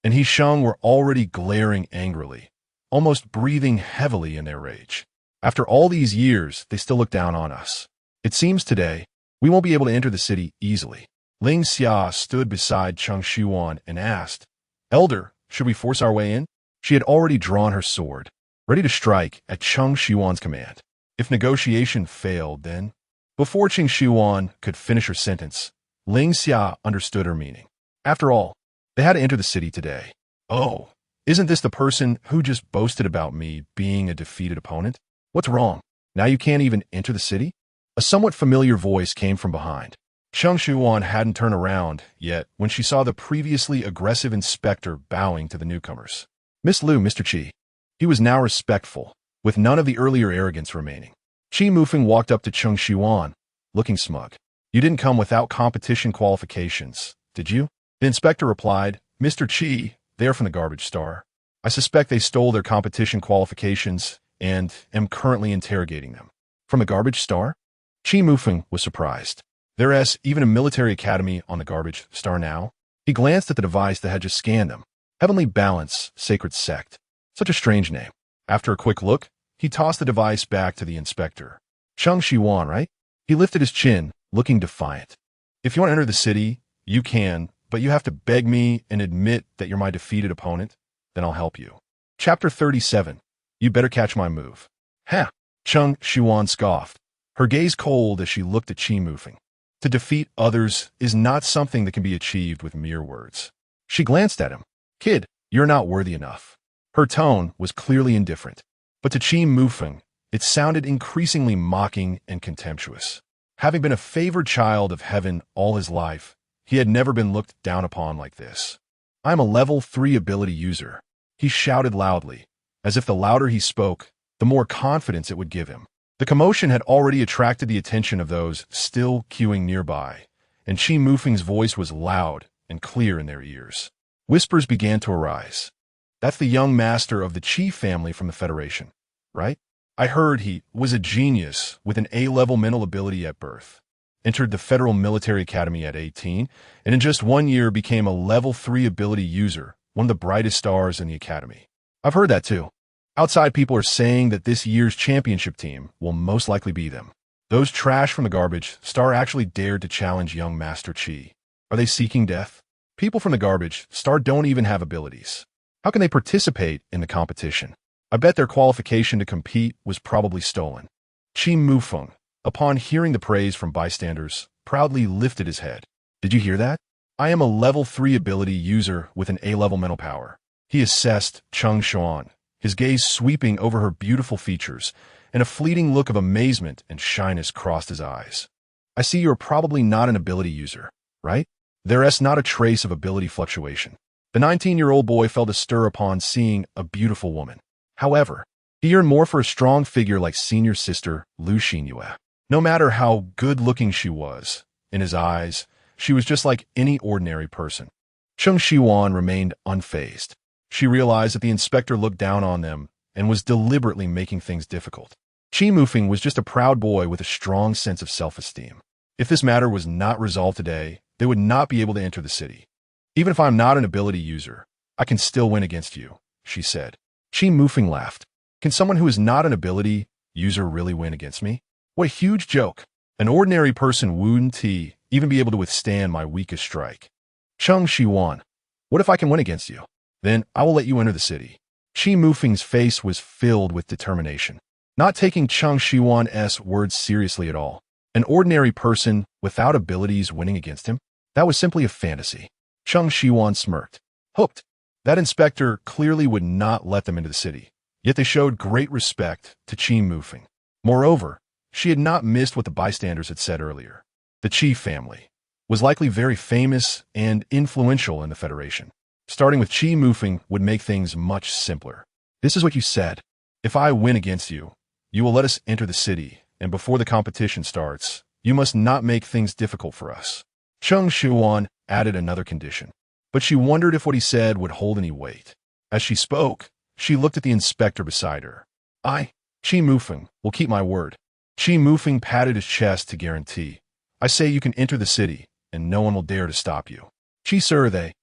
[SPEAKER 1] and He Sheng were already glaring angrily, almost breathing heavily in their rage. After all these years, they still look down on us. It seems today, we won't be able to enter the city easily. Xianxia stood beside Cheng Shiyuan and asked, "Elder, should we force our way in?" She had already drawn her sword, ready to strike at Cheng Shiyuan's command. If negotiation failed, then... Before Cheng Shiyuan could finish her sentence, Xianxia understood her meaning. After all, they had to enter the city today. Oh, isn't this the person who just boasted about me being a defeated opponent? What's wrong? Now you can't even enter the city? A somewhat familiar voice came from behind. Cheng Shiyuan hadn't turned around yet when she saw the previously aggressive inspector bowing to the newcomers. Miss Liu, Mr. Qi. He was now respectful, with none of the earlier arrogance remaining. Qi Mufeng walked up to Cheng Shiyuan, looking smug. You didn't come without competition qualifications, did you? The inspector replied, Mr. Qi, they are from the garbage star. I suspect they stole their competition qualifications and am currently interrogating them. From the garbage star? Qi Mufeng was surprised. There's even a military academy on the garbage star now. He glanced at the device that had just scanned them. Heavenly Balance, Sacred Sect. Such a strange name. After a quick look, he tossed the device back to the inspector. Cheng Shiyuan, right? He lifted his chin, looking defiant. If you want to enter the city, you can, but you have to beg me and admit that you're my defeated opponent. Then I'll help you. Chapter 37. You better catch my move. Ha! Cheng Shiyuan scoffed, her gaze cold as she looked at Qi Mufeng. To defeat others is not something that can be achieved with mere words. She glanced at him. Kid, you're not worthy enough. Her tone was clearly indifferent, but to Qi Mufeng, it sounded increasingly mocking and contemptuous. Having been a favored child of heaven all his life, he had never been looked down upon like this. I'm a level 3 ability user. He shouted loudly, as if the louder he spoke, the more confidence it would give him. The commotion had already attracted the attention of those still queuing nearby, and Qi Mufeng's voice was loud and clear in their ears. Whispers began to arise. That's the young master of the Qi family from the Federation, right? I heard he was a genius with an A-level mental ability at birth, entered the Federal Military Academy at 18, and in just 1 year became a level 3 ability user, one of the brightest stars in the academy. I've heard that too. Outside people are saying that this year's championship team will most likely be them. Those trash from the garbage star actually dared to challenge young Master Qi. Are they seeking death? People from the garbage star don't even have abilities. How can they participate in the competition? I bet their qualification to compete was probably stolen. Qi Mufeng, upon hearing the praise from bystanders, proudly lifted his head. Did you hear that? I am a level 3 ability user with an A-level mental power. He assessed Cheng Shiyuan, his gaze sweeping over her beautiful features, and a fleeting look of amazement and shyness crossed his eyes. I see you're probably not an ability user, right? There's not a trace of ability fluctuation. The 19-year-old boy felt a stir upon seeing a beautiful woman. However, he yearned more for a strong figure like senior sister Lu Xinyue. No matter how good-looking she was, in his eyes, she was just like any ordinary person. Cheng Shiyuan remained unfazed. She realized that the inspector looked down on them and was deliberately making things difficult. Qi Mufeng was just a proud boy with a strong sense of self-esteem. If this matter was not resolved today, they would not be able to enter the city. Even if I'm not an ability user, I can still win against you, she said. Qi Mufeng laughed. Can someone who is not an ability user really win against me? What a huge joke. An ordinary person wouldn't even be able to withstand my weakest strike. Cheng Shiyuan, what if I can win against you? Then I will let you enter the city. Qi Mufeng's face was filled with determination, not taking Cheng Shiyuan's words seriously at all. An ordinary person without abilities winning against him? That was simply a fantasy. Cheng Shiyuan smirked. Hooked. That inspector clearly would not let them into the city, yet they showed great respect to Qi Mufeng. Moreover, she had not missed what the bystanders had said earlier. The Qi family was likely very famous and influential in the Federation. Starting with Qi Mufeng would make things much simpler. This is what you said. If I win against you, you will let us enter the city, and before the competition starts, you must not make things difficult for us. Cheng Shiyuan added another condition, but she wondered if what he said would hold any weight. As she spoke, she looked at the inspector beside her. I, Qi Mufeng, will keep my word. Qi Mufeng patted his chest to guarantee. I say you can enter the city, and no one will dare to stop you. Qi sir, they.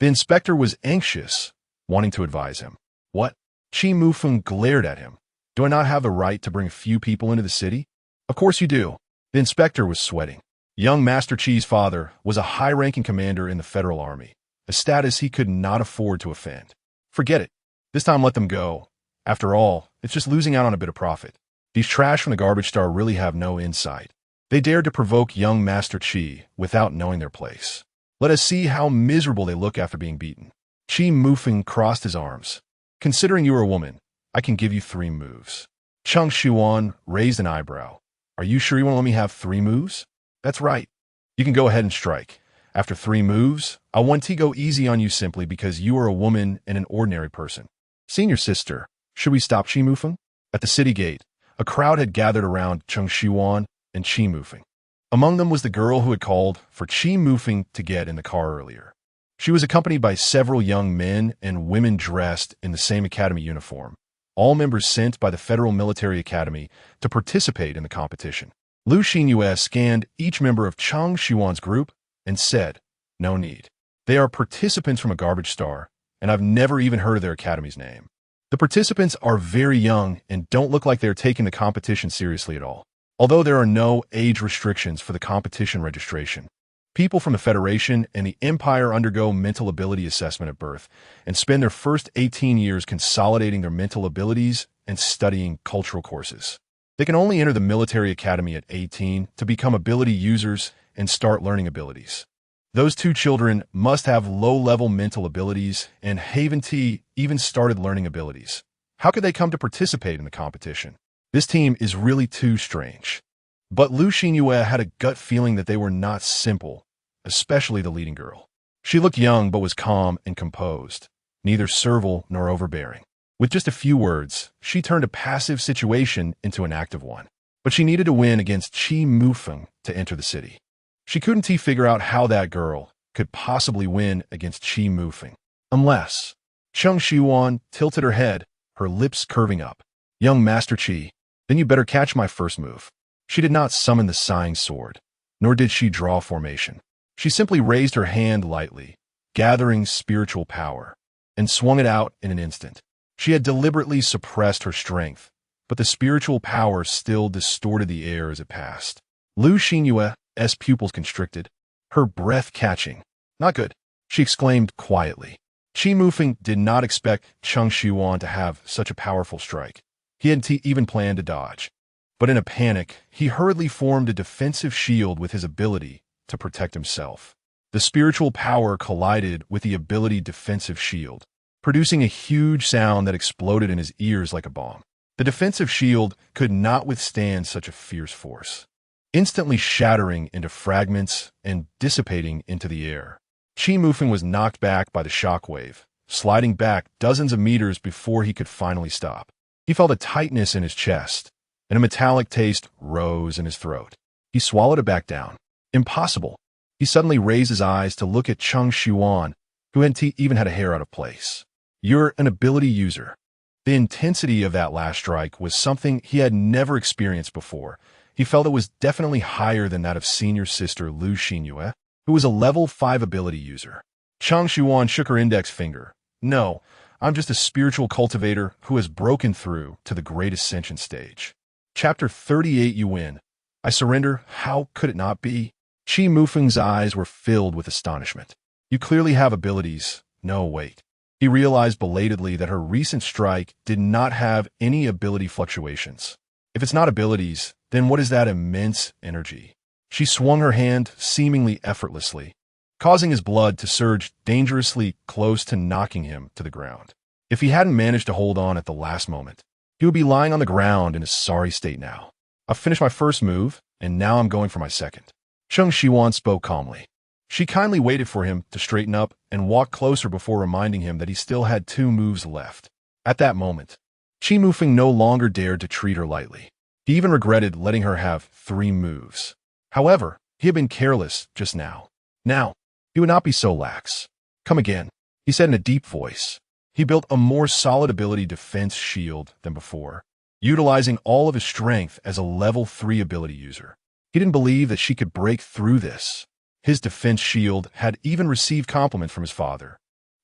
[SPEAKER 1] The inspector was anxious, wanting to advise him. What? Qi Mufeng glared at him. Do I not have the right to bring a few people into the city? Of course you do. The inspector was sweating. Young Master Qi's father was a high-ranking commander in the Federal Army, a status he could not afford to offend. Forget it. This time let them go. After all, it's just losing out on a bit of profit. These trash from the garbage star really have no insight. They dared to provoke young Master Qi without knowing their place. Let us see how miserable they look after being beaten. Qi Mufeng crossed his arms. Considering you are a woman, I can give you 3 moves. Cheng Shiyuan raised an eyebrow. Are you sure you want to let me have 3 moves? That's right. You can go ahead and strike. After 3 moves, I want to go easy on you simply because you are a woman and an ordinary person. Senior sister, should we stop Qi Mufeng? At the city gate, a crowd had gathered around Cheng Shiyuan and Qi Mufeng. Among them was the girl who had called for Qi Mufeng to get in the car earlier. She was accompanied by several young men and women dressed in the same academy uniform, all members sent by the Federal Military Academy to participate in the competition. Lu Xinyue scanned each member of Cheng Shiyuan's group and said, no need. They are participants from a garbage star, and I've never even heard of their academy's name. The participants are very young and don't look like they're taking the competition seriously at all. Although there are no age restrictions for the competition registration, people from the Federation and the Empire undergo mental ability assessment at birth and spend their first 18 years consolidating their mental abilities and studying cultural courses. They can only enter the military academy at 18 to become ability users and start learning abilities. Those two children must have low-level mental abilities, and T even started learning abilities. How could they come to participate in the competition? This team is really too strange. But Xianxia had a gut feeling that they were not simple, especially the leading girl. She looked young but was calm and composed, neither servile nor overbearing. With just a few words, she turned a passive situation into an active one. But she needed to win against Qi Mufeng to enter the city. She couldn't figure out how that girl could possibly win against Qi Mufeng. Unless Cheng Shiyuan tilted her head, her lips curving up. Young Master Qi, then you better catch my first move. She did not summon the sighing sword, nor did she draw formation. She simply raised her hand lightly, gathering spiritual power, and swung it out in an instant. She had deliberately suppressed her strength, but the spiritual power still distorted the air as it passed. Xianxia's pupils constricted, her breath catching. Not good, she exclaimed quietly. Qi Mufeng did not expect Cheng Shiyuan to have such a powerful strike. He hadn't even planned to dodge. But in a panic, he hurriedly formed a defensive shield with his ability to protect himself. The spiritual power collided with the ability defensive shield, producing a huge sound that exploded in his ears like a bomb. The defensive shield could not withstand such a fierce force, instantly shattering into fragments and dissipating into the air. Qi Mufeng was knocked back by the shockwave, sliding back dozens of meters before he could finally stop. He felt a tightness in his chest, and a metallic taste rose in his throat. He swallowed it back down. Impossible. He suddenly raised his eyes to look at Cheng Shiyuan, who hadn't even had a hair out of place. You're an ability user. The intensity of that last strike was something he had never experienced before. He felt it was definitely higher than that of senior sister Xianxia, who was a level 5 ability user. Cheng Shiyuan shook her index finger. No, I'm just a spiritual cultivator who has broken through to the great ascension stage. Chapter 38. You win. I surrender. How could it not be? Qi Mufeng's eyes were filled with astonishment. You clearly have abilities. No, wait. He realized belatedly that her recent strike did not have any ability fluctuations. If it's not abilities, then what is that immense energy? She swung her hand seemingly effortlessly, causing his blood to surge dangerously close to knocking him to the ground. If he hadn't managed to hold on at the last moment, he would be lying on the ground in a sorry state now. I've finished my first move, and now I'm going for my second. Cheng Shiyuan spoke calmly. She kindly waited for him to straighten up and walk closer before reminding him that he still had 2 moves left. At that moment, Qi Mufeng no longer dared to treat her lightly. He even regretted letting her have 3 moves. However, he had been careless just now. Now, he would not be so lax. Come again, he said in a deep voice. He built a more solid ability defense shield than before, utilizing all of his strength as a level 3 ability user. He didn't believe that she could break through this. His defense shield had even received compliment from his father,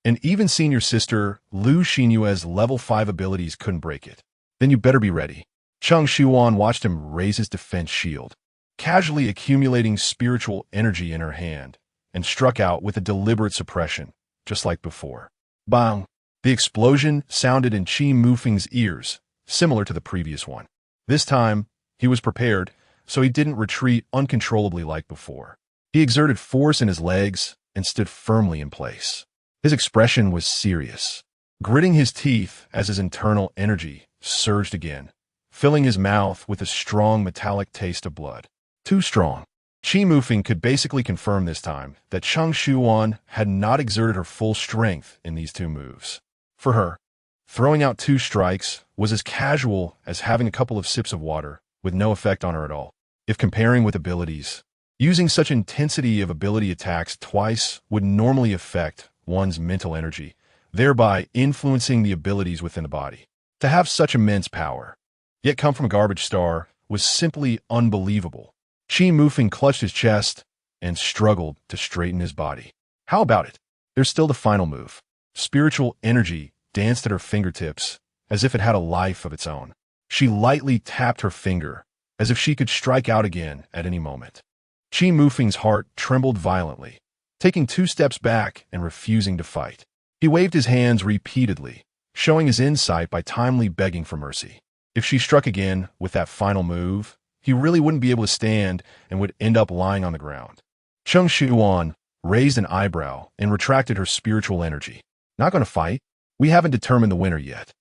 [SPEAKER 1] and even senior sister Xianxia's level 5 abilities couldn't break it. Then you better be ready. Cheng Shiyuan watched him raise his defense shield, casually accumulating spiritual energy in her hand, and struck out with a deliberate suppression, just like before. Bang! The explosion sounded in Qi Mufeng's ears, similar to the previous one. This time, he was prepared, so he didn't retreat uncontrollably like before. He exerted force in his legs and stood firmly in place. His expression was serious, gritting his teeth as his internal energy surged again, filling his mouth with a strong metallic taste of blood. Too strong. Qi Mufeng could basically confirm this time that Cheng Shiyuan had not exerted her full strength in these 2 moves. For her, throwing out 2 strikes was as casual as having a couple of sips of water, with no effect on her at all. If comparing with abilities, using such intensity of ability attacks twice would normally affect one's mental energy, thereby influencing the abilities within the body. To have such immense power, yet come from a garbage star, was simply unbelievable. Qi Mufeng clutched his chest and struggled to straighten his body. How about it? There's still the final move. Spiritual energy danced at her fingertips as if it had a life of its own. She lightly tapped her finger as if she could strike out again at any moment. Qi Mufeng's heart trembled violently, taking 2 steps back and refusing to fight. He waved his hands repeatedly, showing his insight by timely begging for mercy. If she struck again with that final move, he really wouldn't be able to stand and would end up lying on the ground. Cheng Shiyuan raised an eyebrow and retracted her spiritual energy. Not going to fight? We haven't determined the winner yet.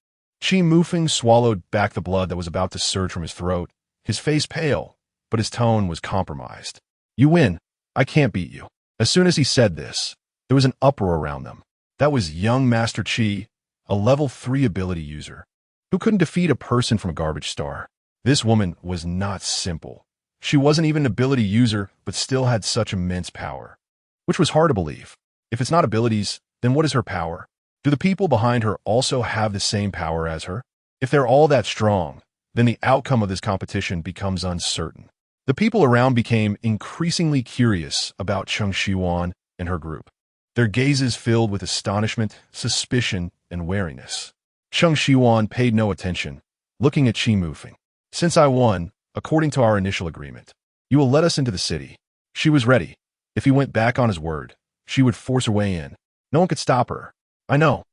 [SPEAKER 1] Qi Mufeng swallowed back the blood that was about to surge from his throat, his face pale, but his tone was compromised. You win. I can't beat you. As soon as he said this, there was an uproar around them. That was young Master Qi, a level 3 ability user, who couldn't defeat a person from a garbage star. This woman was not simple. She wasn't even an ability user, but still had such immense power, which was hard to believe. If it's not abilities, then what is her power? Do the people behind her also have the same power as her? If they're all that strong, then the outcome of this competition becomes uncertain. The people around became increasingly curious about Cheng Shiyuan and her group, their gazes filled with astonishment, suspicion, and wariness. Cheng Shiyuan paid no attention, looking at Qi Mufeng. Since I won, according to our initial agreement, you will let us into the city. She was ready. If he went back on his word, she would force her way in. No one could stop her. I know.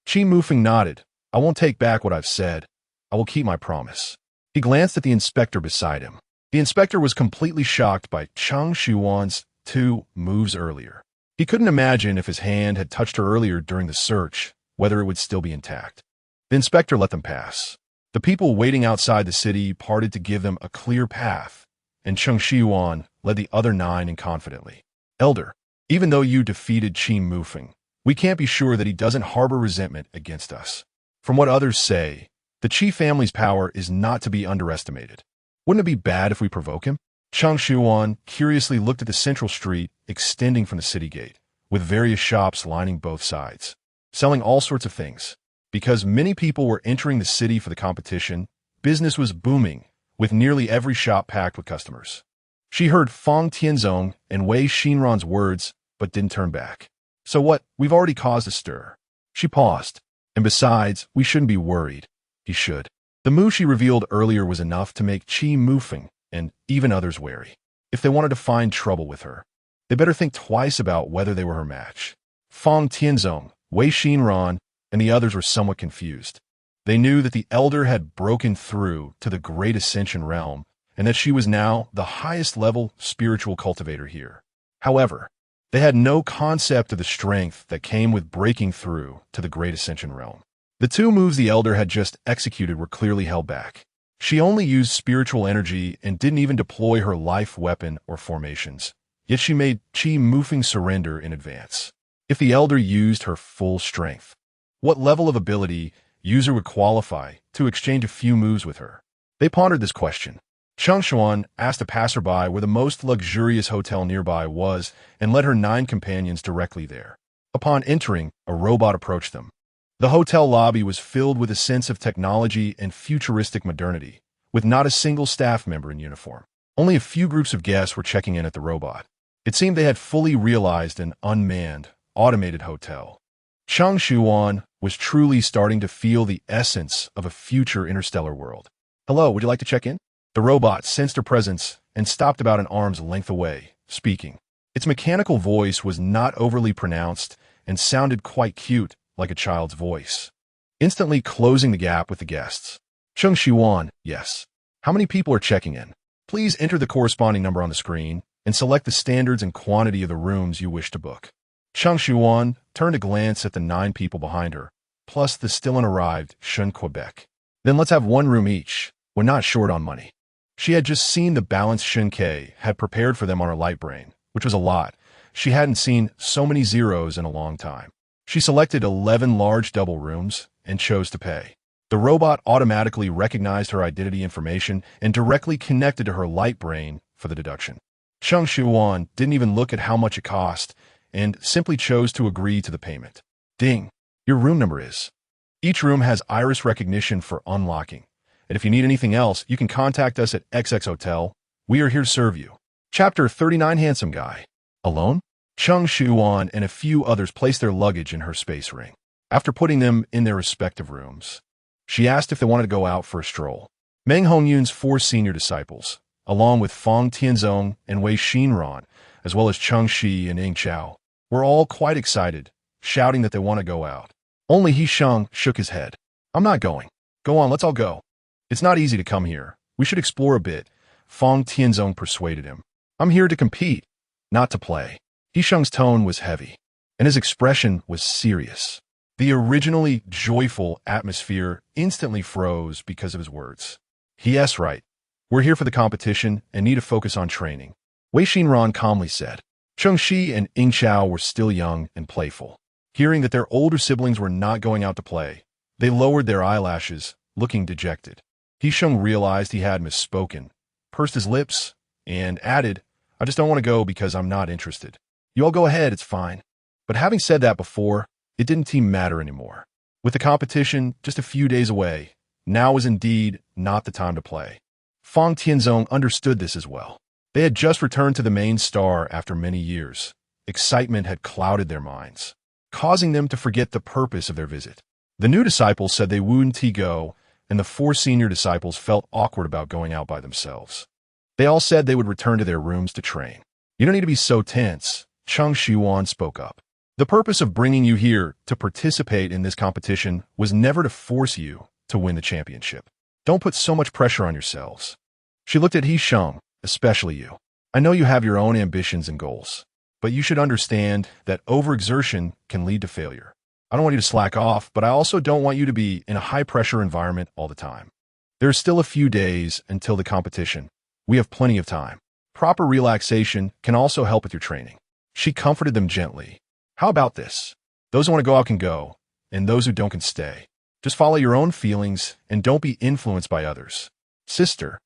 [SPEAKER 1] Qi Mufeng nodded. I won't take back what I've said. I will keep my promise. He glanced at the inspector beside him. The inspector was completely shocked by Cheng Shiyuan's 2 moves earlier. He couldn't imagine if his hand had touched her earlier during the search, whether it would still be intact. The inspector let them pass. The people waiting outside the city parted to give them a clear path, and Cheng Shiyuan led the other 9 in confidently. Elder, even though you defeated Qi Mufeng, we can't be sure that he doesn't harbor resentment against us. From what others say, the Qi family's power is not to be underestimated. Wouldn't it be bad if we provoke him? Cheng Shiyuan curiously looked at the central street extending from the city gate, with various shops lining both sides, selling all sorts of things. Because many people were entering the city for the competition, business was booming, with nearly every shop packed with customers. She heard Fang Tianzong and Wei Xinran's words, but didn't turn back. So what? We've already caused a stir. She paused. And besides, we shouldn't be worried. He should. The move she revealed earlier was enough to make Qi Mufeng and even others wary. If they wanted to find trouble with her, they better think twice about whether they were her match. Fang Tianzong, Wei Xinran, and the others were somewhat confused. They knew that the elder had broken through to the great ascension realm, and that she was now the highest level spiritual cultivator here. However, they had no concept of the strength that came with breaking through to the great ascension realm. The 2 moves the elder had just executed were clearly held back. She only used spiritual energy and didn't even deploy her life weapon or formations, yet she made Qi Mufeng surrender in advance. If the elder used her full strength, what level of ability user would qualify to exchange a few moves with her? They pondered this question. Cheng Shiyuan asked a passerby where the most luxurious hotel nearby was and led her 9 companions directly there. Upon entering, a robot approached them. The hotel lobby was filled with a sense of technology and futuristic modernity, with not a single staff member in uniform. Only a few groups of guests were checking in at the robot. It seemed they had fully realized an unmanned, automated hotel. Cheng Shiyuan was truly starting to feel the essence of a future interstellar world. Hello, would you like to check in? The robot sensed her presence and stopped about an arm's length away, speaking. Its mechanical voice was not overly pronounced and sounded quite cute, like a child's voice, instantly closing the gap with the guests. Cheng Shiyuan, yes. How many people are checking in? Please enter the corresponding number on the screen and select the standards and quantity of the rooms you wish to book. Cheng Shiyuan turned a glance at the 9 people behind her, plus the still unarrived Shen Que. Then let's have 1 room each. We're not short on money. She had just seen the balance Shen Que had prepared for them on her light brain, which was a lot. She hadn't seen so many zeros in a long time. She selected 11 large double rooms and chose to pay. The robot automatically recognized her identity information and directly connected to her light brain for the deduction. Cheng Shiyuan didn't even look at how much it cost and simply chose to agree to the payment. Ding! Your room number is. Each room has iris recognition for unlocking. And if you need anything else, you can contact us at XX Hotel. We are here to serve you. Chapter 39 Handsome Guy. Alone? Cheng Shiyuan and a few others placed their luggage in her space ring. After putting them in their respective rooms, she asked if they wanted to go out for a stroll. Meng Hongyun's 4 senior disciples, along with Fang Tianzong and Wei Xinran, as well as Cheng Shi and Ying Chao, were all quite excited, shouting that they want to go out. Only He Sheng shook his head. I'm not going. Go on, let's all go. It's not easy to come here. We should explore a bit. Fang Tianzong persuaded him. I'm here to compete, not to play. Yisheng's tone was heavy, and his expression was serious. The originally joyful atmosphere instantly froze because of his words. Yes, right. We're here for the competition and need to focus on training. Wei Xinran calmly said. Cheng Shi and Ying Xiao were still young and playful. Hearing that their older siblings were not going out to play, they lowered their eyelashes, looking dejected. Yisheng realized he had misspoken, pursed his lips, and added, I just don't want to go because I'm not interested. You all go ahead, it's fine. But having said that before, it didn't seem matter anymore. With the competition just a few days away, now was indeed not the time to play. Fang Tianzong understood this as well. They had just returned to the main star after many years. Excitement had clouded their minds, causing them to forget the purpose of their visit. The new disciples said they wouldn't go, and the 4 senior disciples felt awkward about going out by themselves. They all said they would return to their rooms to train. You don't need to be so tense, Cheng Shiyuan spoke up. The purpose of bringing you here to participate in this competition was never to force you to win the championship. Don't put so much pressure on yourselves. She looked at Yisheng, especially you. I know you have your own ambitions and goals, but you should understand that overexertion can lead to failure. I don't want you to slack off, but I also don't want you to be in a high-pressure environment all the time. There are still a few days until the competition. We have plenty of time. Proper relaxation can also help with your training. She comforted them gently. How about this? Those who want to go out can go, and those who don't can stay. Just follow your own feelings and don't be influenced by others. Sister,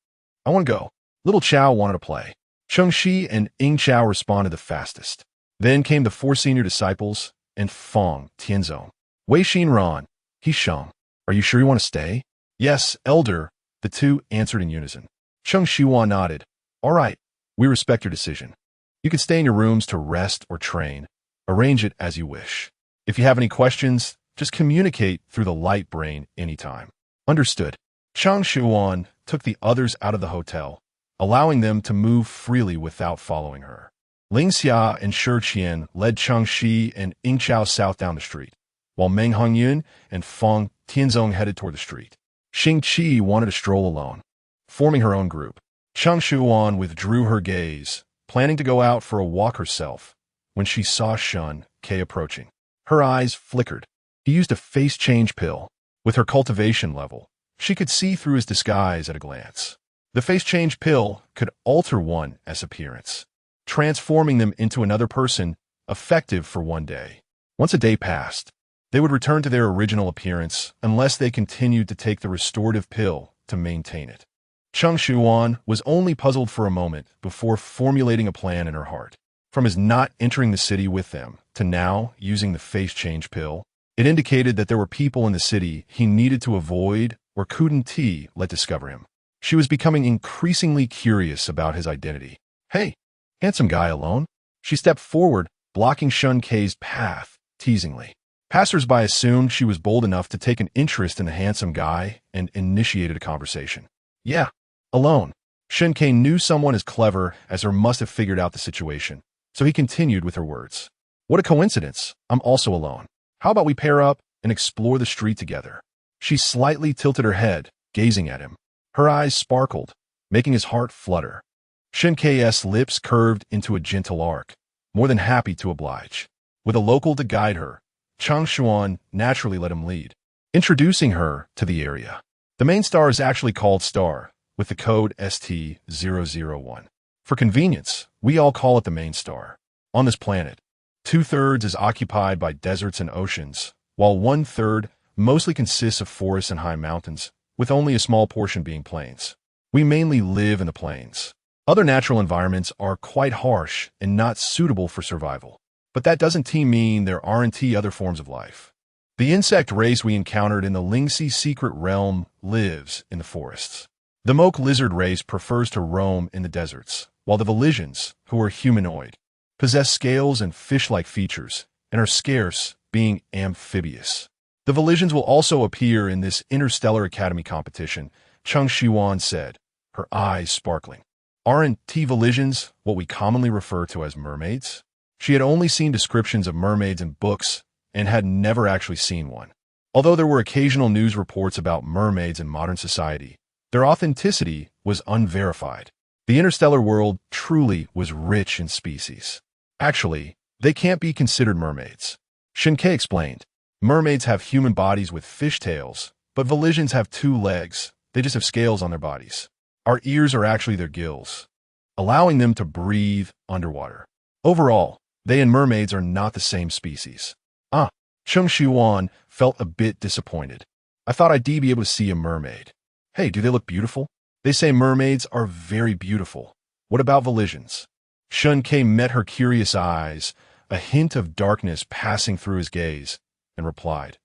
[SPEAKER 1] I want to go. Little Chao wanted to play. Cheng Shi and Ying Xiao responded the fastest. Then came the 4 senior disciples and Fang Tianzong. Wei Xinran, Yisheng, are you sure you want to stay? Yes, elder, the 2 answered in unison. Cheng Shiyuan nodded. All right, we respect your decision. You can stay in your rooms to rest or train. Arrange it as you wish. If you have any questions, just communicate through the light brain anytime. Understood. Cheng Shiyuan took the others out of the hotel, allowing them to move freely without following her. Xianxia and Shi Qian led Cheng Shi and Ying Xiao south down the street, while Meng Hongyun and Fang Tianzong headed toward the street. Xing Qi wanted to stroll alone, forming her own group. Cheng Shiyuan withdrew her gaze, planning to go out for a walk herself, when she saw Shen Que approaching. Her eyes flickered. He used a face change pill. With her cultivation level, she could see through his disguise at a glance. The face change pill could alter one's appearance, transforming them into another person, effective for one day. Once a day passed, they would return to their original appearance unless they continued to take the restorative pill to maintain it. Cheng Shiyuan was only puzzled for a moment before formulating a plan in her heart. From his not entering the city with them to now using the face change pill, it indicated that there were people in the city he needed to avoid or couldn't let discover him. She was becoming increasingly curious about his identity. Hey, handsome guy alone? She stepped forward, blocking Shen Ke's path, teasingly. Passers-by assumed she was bold enough to take an interest in the handsome guy and initiated a conversation. Yeah, alone. Shen Que knew someone as clever as her must have figured out the situation, so he continued with her words. What a coincidence. I'm also alone. How about we pair up and explore the street together? She slightly tilted her head, gazing at him. Her eyes sparkled, making his heart flutter. Shen Ke's lips curved into a gentle arc, more than happy to oblige. With a local to guide her, Cheng Shiyuan naturally let him lead, introducing her to the area. The main star is actually called Star, with the code ST001. For convenience, we all call it the main star. On this planet, 2/3 is occupied by deserts and oceans, while 1/3 mostly consists of forests and high mountains, with only a small portion being plains. We mainly live in the plains. Other natural environments are quite harsh and not suitable for survival. But that doesn't mean there aren't other forms of life. The insect race we encountered in the Lingxi secret realm lives in the forests. The moke lizard race prefers to roam in the deserts, while the Velisians, who are humanoid, possess scales and fish-like features and are scarce, being amphibious. The Velisians will also appear in this Interstellar Academy competition, Cheng Shiyuan said, her eyes sparkling. Aren't Velisians what we commonly refer to as mermaids? She had only seen descriptions of mermaids in books and had never actually seen one. Although there were occasional news reports about mermaids in modern society, Their authenticity was unverified. The interstellar world truly was rich in species. Actually, they can't be considered mermaids. Shen Que explained. Mermaids have human bodies with fish tails, but Volitions have 2 legs. They just have scales on their bodies. Our ears are actually their gills, allowing them to breathe underwater. Overall, they and mermaids are not the same species. Cheng Shiyuan felt a bit disappointed. I thought I'd be able to see a mermaid. Hey, do they look beautiful? They say mermaids are very beautiful. What about Volitions? Shen Que met her curious eyes, a hint of darkness passing through his gaze, and replied,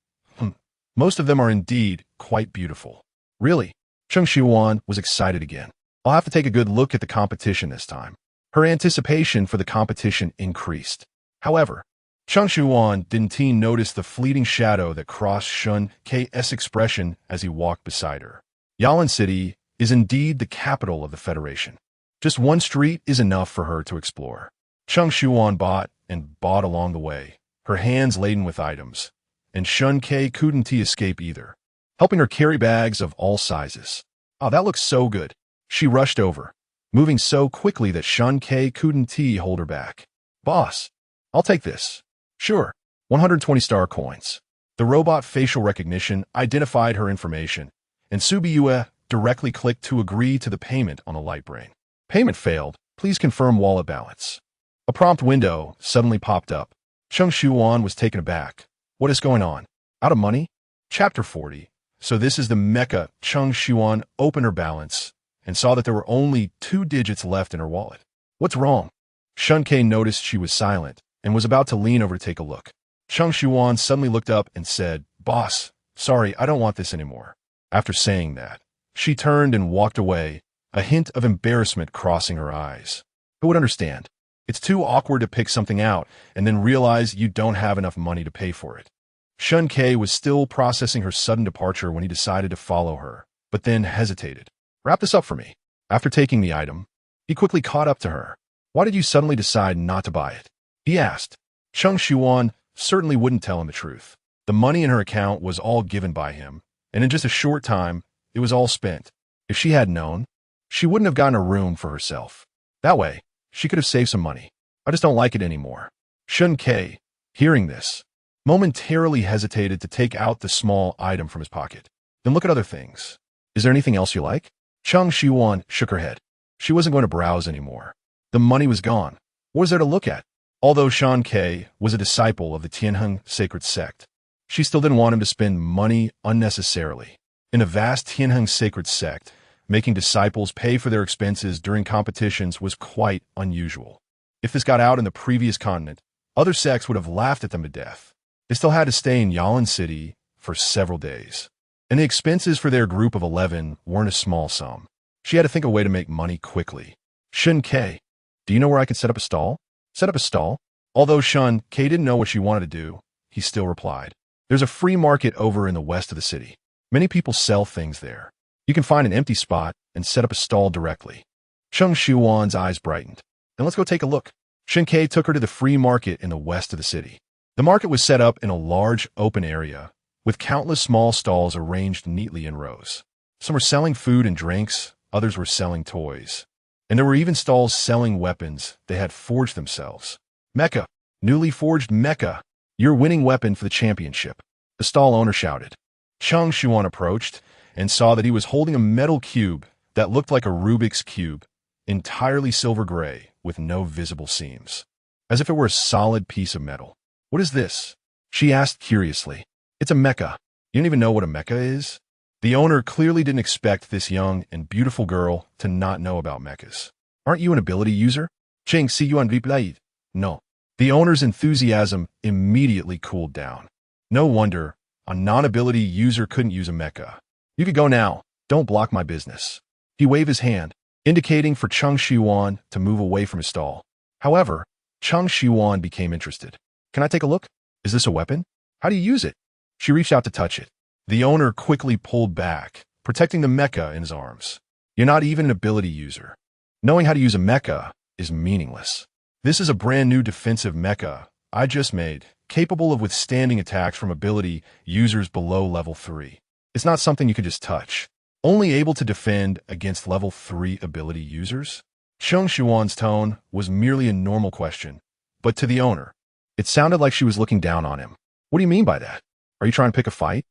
[SPEAKER 1] Most of them are indeed quite beautiful. Really? Cheng Shiyuan was excited again. I'll have to take a good look at the competition this time. Her anticipation for the competition increased. However, Cheng Shiyuan didn't notice the fleeting shadow that crossed Shen Ke's expression as he walked beside her. Yalan City is indeed the capital of the Federation. Just one street is enough for her to explore. Cheng Shiyuan bought and bought along the way, her hands laden with items, and Shen Que couldn't escape either, helping her carry bags of all sizes. Oh, that looks so good. She rushed over, moving so quickly that Shen Que couldn't hold her back. Boss, I'll take this. Sure, 120 star coins. The robot facial recognition identified her information, and Subiyue directly clicked to agree to the payment on the light brain. Payment failed. Please confirm wallet balance. A prompt window suddenly popped up. Cheng Shiyuan was taken aback. What is going on? Out of money? Chapter 40. So this is the mecha. Cheng Shiyuan opened her balance and saw that there were only 2 digits left in her wallet. What's wrong? Shen Que noticed she was silent and was about to lean over to take a look. Cheng Shiyuan suddenly looked up and said, Boss, sorry, I don't want this anymore. After saying that, she turned and walked away, a hint of embarrassment crossing her eyes. Who would understand? It's too awkward to pick something out and then realize you don't have enough money to pay for it. Shen Que was still processing her sudden departure when he decided to follow her, but then hesitated. Wrap this up for me. After taking the item, he quickly caught up to her. Why did you suddenly decide not to buy it? He asked. Cheng Shiyuan certainly wouldn't tell him the truth. The money in her account was all given by him, and in just a short time, it was all spent. If she had known, she wouldn't have gotten a room for herself. That way, she could have saved some money. I just don't like it anymore. Shen Que, hearing this, momentarily hesitated to take out the small item from his pocket. Then look at other things. Is there anything else you like? Cheng Shiyuan shook her head. She wasn't going to browse anymore. The money was gone. What was there to look at? Although Shen Que was a disciple of the Tianheng sacred sect, she still didn't want him to spend money unnecessarily. In a vast Tianheng sacred sect, making disciples pay for their expenses during competitions was quite unusual. If this got out in the previous continent, other sects would have laughed at them to death. They still had to stay in Yalan City for several days, and the expenses for their group of 11 weren't a small sum. She had to think of a way to make money quickly. Shen Que, do you know where I can set up a stall? Set up a stall? Although Shen Que didn't know what she wanted to do, he still replied. There's a free market over in the west of the city. Many people sell things there. You can find an empty spot and set up a stall directly. Cheng Shiyuan's eyes brightened. Then let's go take a look. Shen Que took her to the free market in the west of the city. The market was set up in a large open area, with countless small stalls arranged neatly in rows. Some were selling food and drinks, others were selling toys. And there were even stalls selling weapons they had forged themselves. Mecha, newly forged mecha, your winning weapon for the championship, the stall owner shouted. Cheng Shiyuan approached and saw that he was holding a metal cube that looked like a Rubik's Cube, entirely silver gray with no visible seams, as if it were a solid piece of metal. What is this? She asked curiously. It's a mecha. You don't even know what a mecha is? The owner clearly didn't expect this young and beautiful girl to not know about mechas. Aren't you an ability user? Cheng Shiyuan replied. No. The owner's enthusiasm immediately cooled down. No wonder a non-ability user couldn't use a mecha. You could go now. Don't block my business. He waved his hand, indicating for Cheng Shiyuan to move away from his stall. However, Cheng Shiyuan became interested. Can I take a look? Is this a weapon? How do you use it? She reached out to touch it. The owner quickly pulled back, protecting the mecha in his arms. You're not even an ability user. Knowing how to use a mecha is meaningless. This is a brand new defensive mecha I just made, capable of withstanding attacks from ability users below level 3. It's not something you can just touch. Only able to defend against level 3 ability users? Cheng Shiyuan's tone was merely a normal question, but to the owner, it sounded like she was looking down on him. What do you mean by that? Are you trying to pick a fight?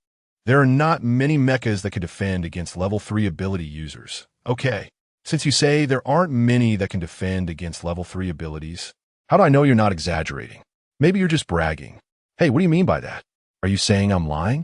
[SPEAKER 1] There are not many mechas that can defend against level 3 ability users. Okay, since you say there aren't many that can defend against level 3 abilities, how do I know you're not exaggerating? Maybe you're just bragging. Hey, what do you mean by that? Are you saying I'm lying?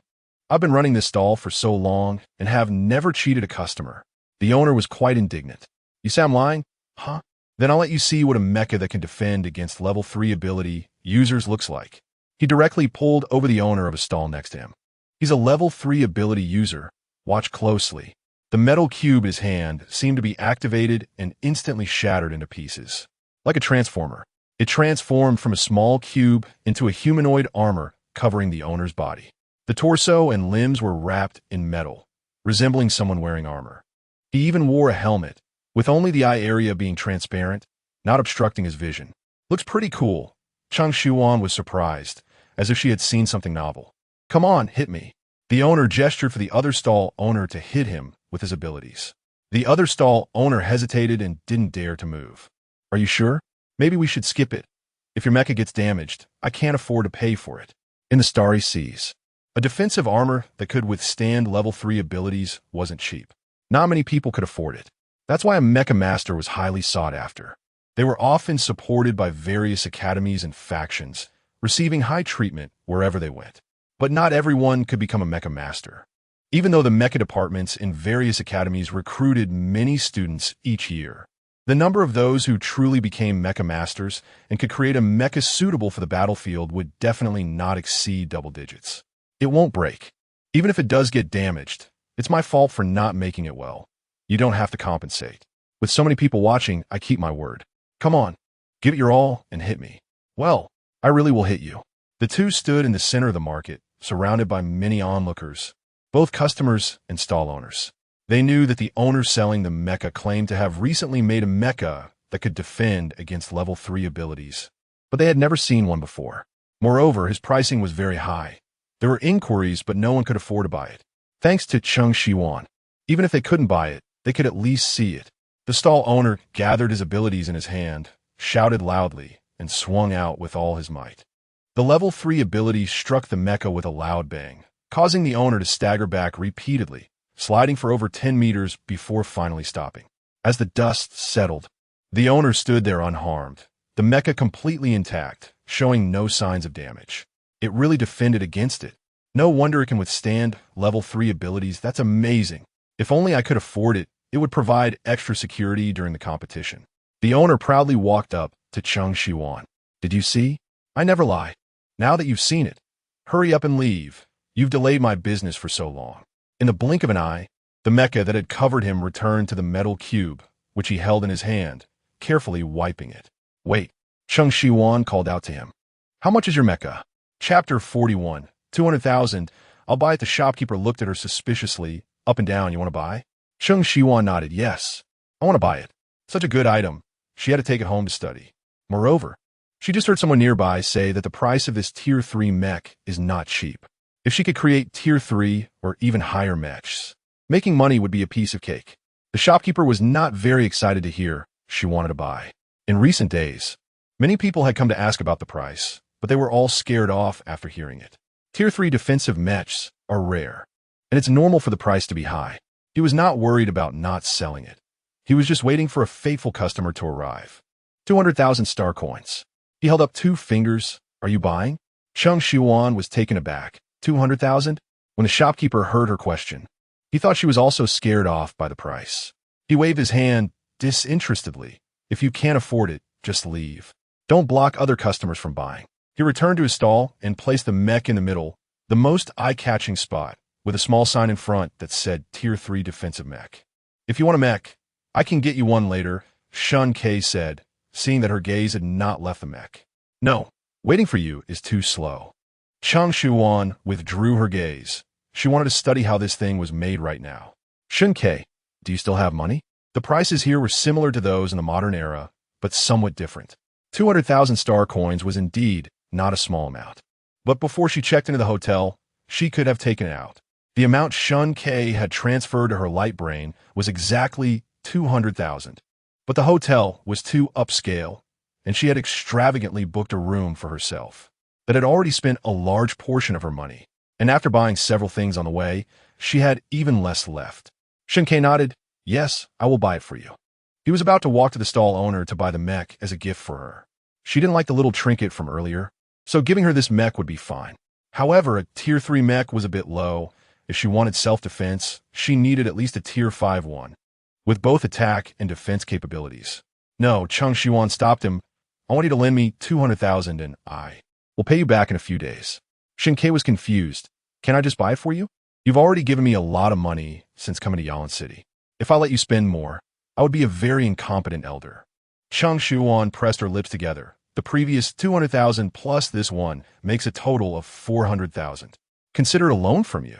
[SPEAKER 1] I've been running this stall for so long and have never cheated a customer. The owner was quite indignant. You say I'm lying? Huh? Then I'll let you see what a mecha that can defend against level 3 ability users looks like. He directly pulled over the owner of a stall next to him. He's a level 3 ability user. Watch closely. The metal cube in his hand seemed to be activated and instantly shattered into pieces. Like a transformer, it transformed from a small cube into a humanoid armor covering the owner's body. The torso and limbs were wrapped in metal, resembling someone wearing armor. He even wore a helmet, with only the eye area being transparent, not obstructing his vision. Looks pretty cool. Cheng Shiyuan was surprised, as if she had seen something novel. Come on, hit me. The owner gestured for the other stall owner to hit him with his abilities. The other stall owner hesitated and didn't dare to move. Are you sure? Maybe we should skip it. If your mecha gets damaged, I can't afford to pay for it. In the starry seas, a defensive armor that could withstand level 3 abilities wasn't cheap. Not many people could afford it. That's why a mecha master was highly sought after. They were often supported by various academies and factions, receiving high treatment wherever they went. But not everyone could become a mecha master. Even though the mecha departments in various academies recruited many students each year, the number of those who truly became mecha masters and could create a mecha suitable for the battlefield would definitely not exceed double digits. It won't break. Even if it does get damaged, it's my fault for not making it well. You don't have to compensate. With so many people watching, I keep my word. Come on, give it your all and hit me. Well, I really will hit you. The two stood in the center of the market, surrounded by many onlookers, both customers and stall owners. They knew that the owner selling the mecha claimed to have recently made a mecha that could defend against level 3 abilities, but they had never seen one before. Moreover, his pricing was very high. There were inquiries, but no one could afford to buy it. Thanks to Cheng Shiyuan, even if they couldn't buy it, they could at least see it. The stall owner gathered his abilities in his hand, shouted loudly, and swung out with all his might. The level 3 ability struck the mecha with a loud bang, causing the owner to stagger back repeatedly, sliding for over 10 meters before finally stopping. As the dust settled, the owner stood there unharmed, the mecha completely intact, showing no signs of damage. It really defended against it. No wonder it can withstand level 3 abilities. That's amazing. If only I could afford it, it would provide extra security during the competition. The owner proudly walked up to Cheng Shiyuan. Did you see? I never lie. Now that you've seen it, hurry up and leave. You've delayed my business for so long. In the blink of an eye, the mecha that had covered him returned to the metal cube, which he held in his hand, carefully wiping it. Wait, Cheng Shiyuan called out to him. How much is your mecha? Chapter 41, 200,000. I'll buy it. The shopkeeper looked at her suspiciously, up and down. You want to buy? Cheng Shiyuan nodded. Yes, I want to buy it. Such a good item. She had to take it home to study. Moreover, she just heard someone nearby say that the price of this Tier 3 mech is not cheap. If she could create Tier 3 or even higher mechs, making money would be a piece of cake. The shopkeeper was not very excited to hear she wanted to buy. In recent days, many people had come to ask about the price, but they were all scared off after hearing it. Tier 3 defensive mechs are rare, and it's normal for the price to be high. He was not worried about not selling it. He was just waiting for a faithful customer to arrive. 200,000 star coins. He held up 2 fingers. Are you buying? Cheng Shiyuan was taken aback. 200,000? When the shopkeeper heard her question, he thought she was also scared off by the price. He waved his hand disinterestedly. If you can't afford it, just leave. Don't block other customers from buying. He returned to his stall and placed the mech in the middle, the most eye-catching spot, with a small sign in front that said Tier 3 defensive mech. If you want a mech, I can get you one later, Shen Que said, seeing that her gaze had not left the mech. No, waiting for you is too slow. Cheng Shiyuan withdrew her gaze. She wanted to study how this thing was made right now. Shen Que, do you still have money? The prices here were similar to those in the modern era, but somewhat different. 200,000 star coins was indeed not a small amount. But before she checked into the hotel, she could have taken it out. The amount Shen Que had transferred to her light brain was exactly 200,000. But the hotel was too upscale, and she had extravagantly booked a room for herself that had already spent a large portion of her money. And after buying several things on the way, she had even less left. Shen Que nodded. Yes, I will buy it for you. He was about to walk to the stall owner to buy the mech as a gift for her. She didn't like the little trinket from earlier, so giving her this mech would be fine. However, a Tier 3 mech was a bit low. If she wanted self-defense, she needed at least a Tier 5 one, with both attack and defense capabilities. No, Cheng Shiyuan stopped him. I want you to lend me 200,000 and I will pay you back in a few days. Shen Que was confused. Can I just buy it for you? You've already given me a lot of money since coming to Yalan City. If I let you spend more, I would be a very incompetent elder. Cheng Shiyuan pressed her lips together. The previous 200,000 plus this one makes a total of 400,000. Consider a loan from you,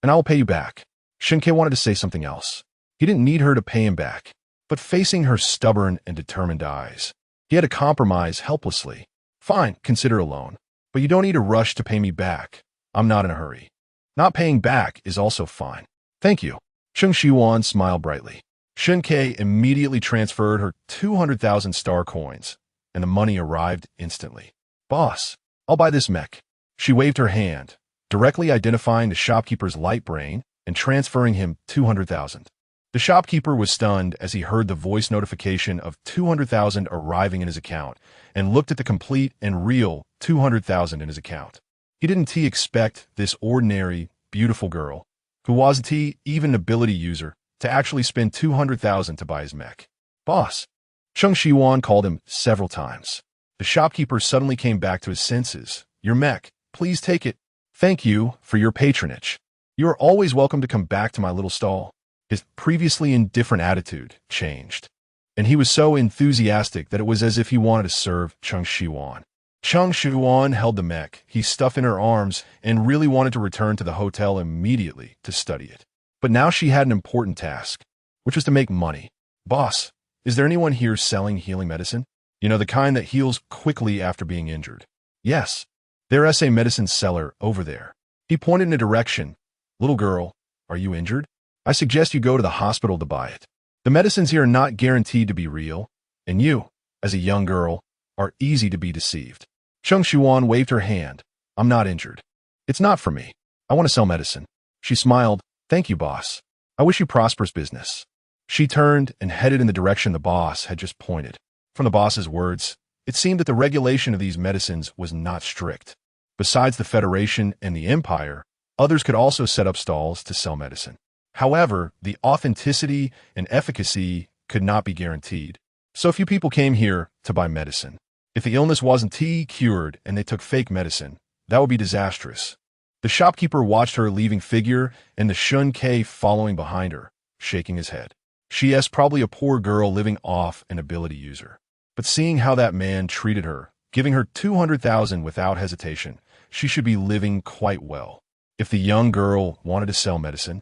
[SPEAKER 1] and I will pay you back. Shen Que wanted to say something else. He didn't need her to pay him back, but facing her stubborn and determined eyes, he had to compromise helplessly. Fine, consider a loan, but you don't need to rush to pay me back. I'm not in a hurry. Not paying back is also fine. Thank you. Cheng Shiyuan smiled brightly. Shen Que immediately transferred her 200,000 star coins, and the money arrived instantly. Boss, I'll buy this mech. She waved her hand, directly identifying the shopkeeper's light brain and transferring him 200,000. The shopkeeper was stunned as he heard the voice notification of 200,000 arriving in his account and looked at the complete and real 200,000 in his account. He didn't expect this ordinary, beautiful girl, who wasn't even an ability user, to actually spend 200,000 to buy his mech. Boss, Cheng Shiyuan called him several times. The shopkeeper suddenly came back to his senses. Your mech, please take it. Thank you for your patronage. You are always welcome to come back to my little stall. His previously indifferent attitude changed, and he was so enthusiastic that it was as if he wanted to serve Cheng Shiyuan. Cheng Shiyuan held the mech he stuffed in her arms and really wanted to return to the hotel immediately to study it. But now she had an important task, which was to make money. Boss, is there anyone here selling healing medicine? You know, the kind that heals quickly after being injured. Yes, there's a medicine seller over there. He pointed in a direction. Little girl, are you injured? I suggest you go to the hospital to buy it. The medicines here are not guaranteed to be real, and you, as a young girl, are easy to be deceived. Cheng Shiyuan waved her hand. I'm not injured. It's not for me. I want to sell medicine. She smiled. Thank you, boss. I wish you prosperous business. She turned and headed in the direction the boss had just pointed. From the boss's words, it seemed that the regulation of these medicines was not strict. Besides the Federation and the Empire, others could also set up stalls to sell medicine. However, the authenticity and efficacy could not be guaranteed. So few people came here to buy medicine. If the illness wasn't cured and they took fake medicine, that would be disastrous. The shopkeeper watched her leaving figure and the Shen Que following behind her, shaking his head. She is probably a poor girl living off an ability user. But seeing how that man treated her, giving her 200,000 without hesitation, she should be living quite well. If the young girl wanted to sell medicine,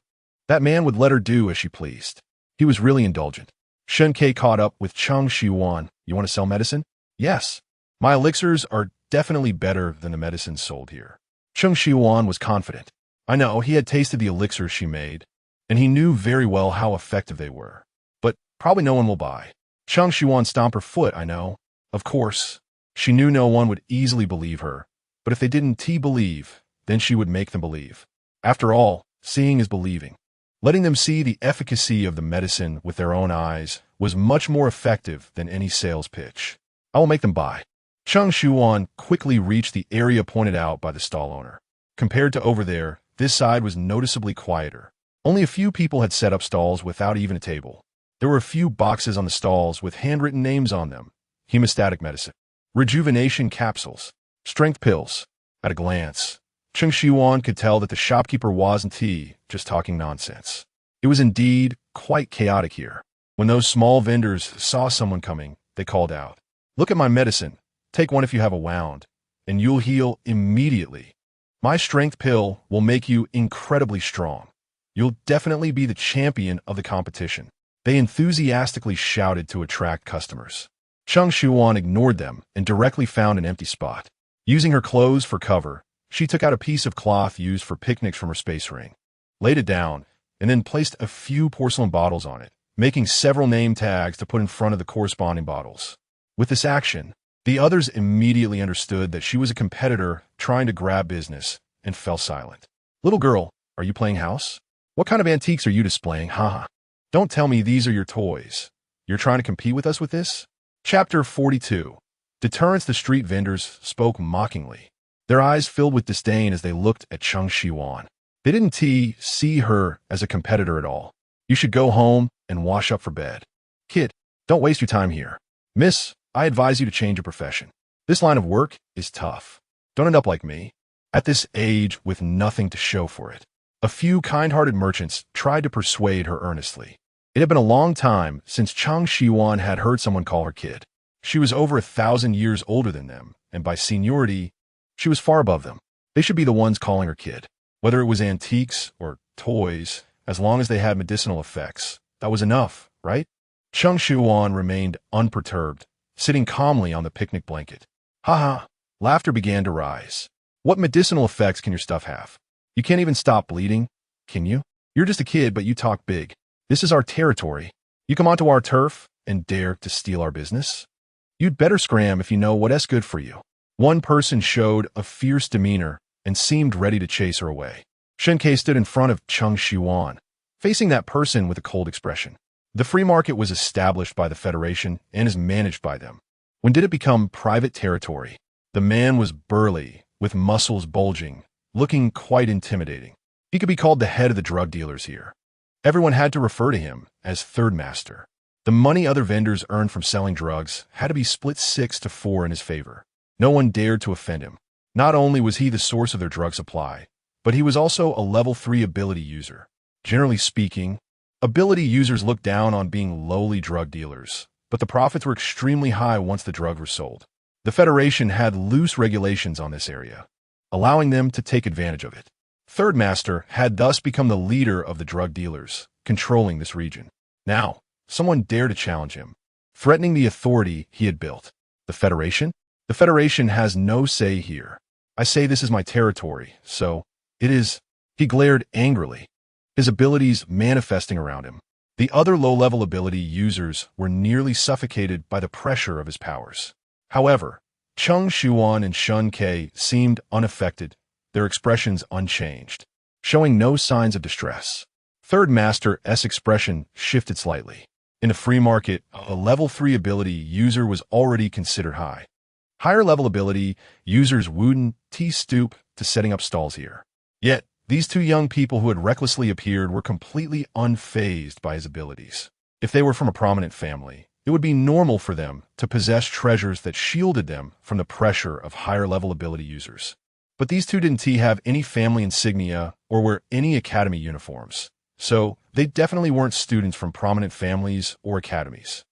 [SPEAKER 1] that man would let her do as she pleased. He was really indulgent. Shen Que caught up with Cheng Shiyuan. You want to sell medicine? Yes. My elixirs are definitely better than the medicines sold here. Cheng Shiyuan was confident. I know, he had tasted the elixirs she made, and he knew very well how effective they were. But probably no one will buy. Cheng Shiyuan stomped her foot, I know. Of course, she knew no one would easily believe her, but if they didn't believe, then she would make them believe. After all, seeing is believing. Letting them see the efficacy of the medicine with their own eyes was much more effective than any sales pitch. I will make them buy. Cheng Shiyuan quickly reached the area pointed out by the stall owner. Compared to over there, this side was noticeably quieter. Only a few people had set up stalls without even a table. There were a few boxes on the stalls with handwritten names on them. Hemostatic medicine, rejuvenation capsules, strength pills. At a glance, Cheng Shiyuan could tell that the shopkeeper wasn't just talking nonsense. It was indeed quite chaotic here. When those small vendors saw someone coming, they called out, "Look at my medicine. Take one if you have a wound, and you'll heal immediately. My strength pill will make you incredibly strong. You'll definitely be the champion of the competition." They enthusiastically shouted to attract customers. Cheng Shiyuan ignored them and directly found an empty spot. Using her clothes for cover, she took out a piece of cloth used for picnics from her space ring. laid it down, and then placed a few porcelain bottles on it, making several name tags to put in front of the corresponding bottles. With this action, the others immediately understood that she was a competitor trying to grab business and fell silent. Little girl, are you playing house? What kind of antiques are you displaying? Haha. Don't tell me these are your toys. You're trying to compete with us with this? Chapter 42. Deterrence. The street vendors spoke mockingly. Their eyes filled with disdain as they looked at Cheng Shiyuan. They didn't see her as a competitor at all. You should go home and wash up for bed. Kid, don't waste your time here. Miss, I advise you to change your profession. This line of work is tough. Don't end up like me, at this age with nothing to show for it. A few kind-hearted merchants tried to persuade her earnestly. It had been a long time since Cheng Shiyuan had heard someone call her kid. She was over 1,000 years older than them, and by seniority, she was far above them. They should be the ones calling her kid. Whether it was antiques or toys, as long as they had medicinal effects, that was enough, right? Cheng Shiyuan remained unperturbed, sitting calmly on the picnic blanket. Ha. Laughter began to rise. What medicinal effects can your stuff have? You can't even stop bleeding, can you? You're just a kid, but you talk big. This is our territory. You come onto our turf and dare to steal our business? You'd better scram if you know what's good for you. One person showed a fierce demeanor and seemed ready to chase her away. Shen Que stood in front of Cheng Shiyuan, facing that person with a cold expression. The free market was established by the Federation and is managed by them. When did it become private territory? The man was burly, with muscles bulging, looking quite intimidating. He could be called the head of the drug dealers here. Everyone had to refer to him as Third Master. The money other vendors earned from selling drugs had to be split 6-4 in his favor. No one dared to offend him. Not only was he the source of their drug supply, but he was also a level 3 ability user. Generally speaking, ability users looked down on being lowly drug dealers, but the profits were extremely high once the drugs were sold. The Federation had loose regulations on this area, allowing them to take advantage of it. Third Master had thus become the leader of the drug dealers, controlling this region. Now, someone dared to challenge him, threatening the authority he had built. The Federation? The Federation has no say here. I say this is my territory, so it is. He glared angrily, his abilities manifesting around him. The other low-level ability users were nearly suffocated by the pressure of his powers. However, Cheng Shiyuan and Shen Que seemed unaffected, their expressions unchanged, showing no signs of distress. Third Master's expression shifted slightly. In the free market, a level 3 ability user was already considered high. Higher level ability users wouldn't stoop to setting up stalls here. Yet, these two young people who had recklessly appeared were completely unfazed by his abilities. If they were from a prominent family, it would be normal for them to possess treasures that shielded them from the pressure of higher level ability users. But these two didn't have any family insignia or wear any academy uniforms, so they definitely weren't students from prominent families or academies.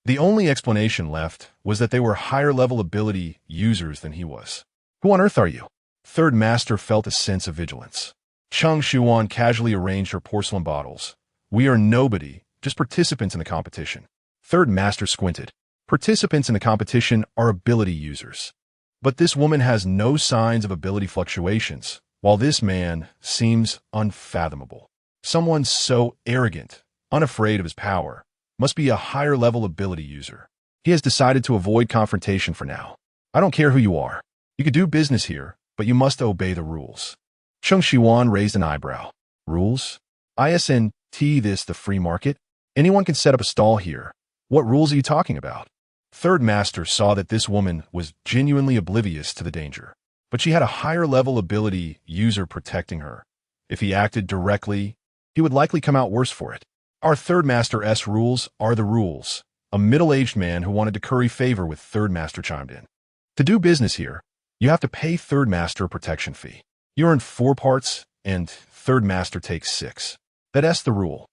[SPEAKER 1] The only explanation left was that they were higher level ability users than he was. Who on earth are you? Third Master felt a sense of vigilance. Cheng Shiyuan casually arranged her porcelain bottles. We are nobody, just participants in the competition. Third Master squinted. Participants in the competition are ability users. But this woman has no signs of ability fluctuations, while this man seems unfathomable. Someone so arrogant, unafraid of his power, must be a higher level ability user. He has decided to avoid confrontation for now. I don't care who you are. You could do business here, but you must obey the rules. Cheng Shiyuan raised an eyebrow. Rules? Isn't this the free market? Anyone can set up a stall here. What rules are you talking about? Third Master saw that this woman was genuinely oblivious to the danger, but she had a higher level ability user protecting her. If he acted directly, he would likely come out worse for it. Our Third Master's rules are the rules. A middle-aged man who wanted to curry favor with Third Master chimed in. To do business here, you have to pay Third Master a protection fee. You earn 4 parts, and Third Master takes 6. That's the rule.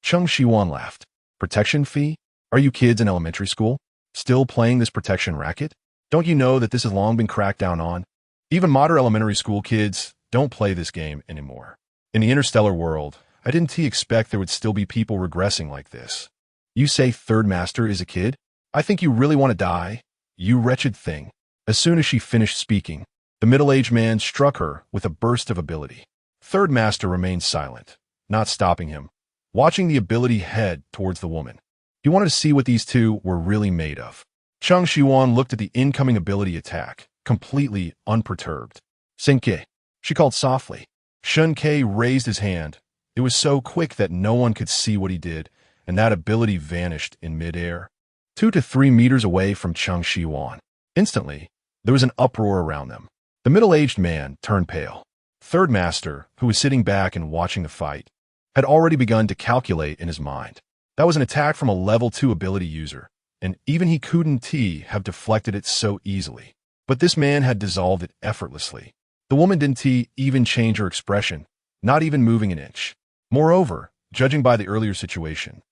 [SPEAKER 1] Cheng Shiyuan laughed. Protection fee? Are you kids in elementary school? Still playing this protection racket? Don't you know that this has long been cracked down on? Even modern elementary school kids don't play this game anymore. In the interstellar world, I didn't expect there would still be people regressing like this. You say Third Master is a kid? I think you really want to die, you wretched thing. As soon as she finished speaking, the middle-aged man struck her with a burst of ability. Third master remained silent, not stopping him, watching the ability head towards the woman. He wanted to see what these two were really made of. Cheng Shiyuan looked at the incoming ability attack, completely unperturbed. Shen Que, she called softly. Shen Que raised his hand. It was so quick that no one could see what he did, and that ability vanished in midair, 2 to 3 meters away from Cheng Shiyuan. Instantly, there was an uproar around them. The middle-aged man turned pale. Third master, who was sitting back and watching the fight, had already begun to calculate in his mind. That was an attack from a level 2 ability user, and even he couldn't have deflected it so easily. But this man had dissolved it effortlessly. The woman didn't even change her expression, not even moving an inch. Moreover, judging by the earlier situation,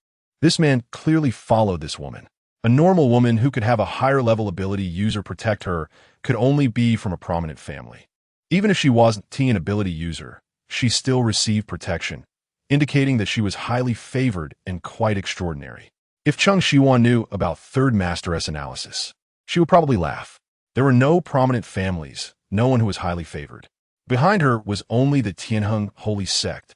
[SPEAKER 1] this man clearly followed this woman. A normal woman who could have a higher level ability user protect her could only be from a prominent family. Even if she wasn't an ability user, she still received protection, indicating that she was highly favored and quite extraordinary. If Cheng Shiyuan knew about Third Master's analysis, she would probably laugh. There were no prominent families, no one who was highly favored. Behind her was only the Tianheng Holy Sect,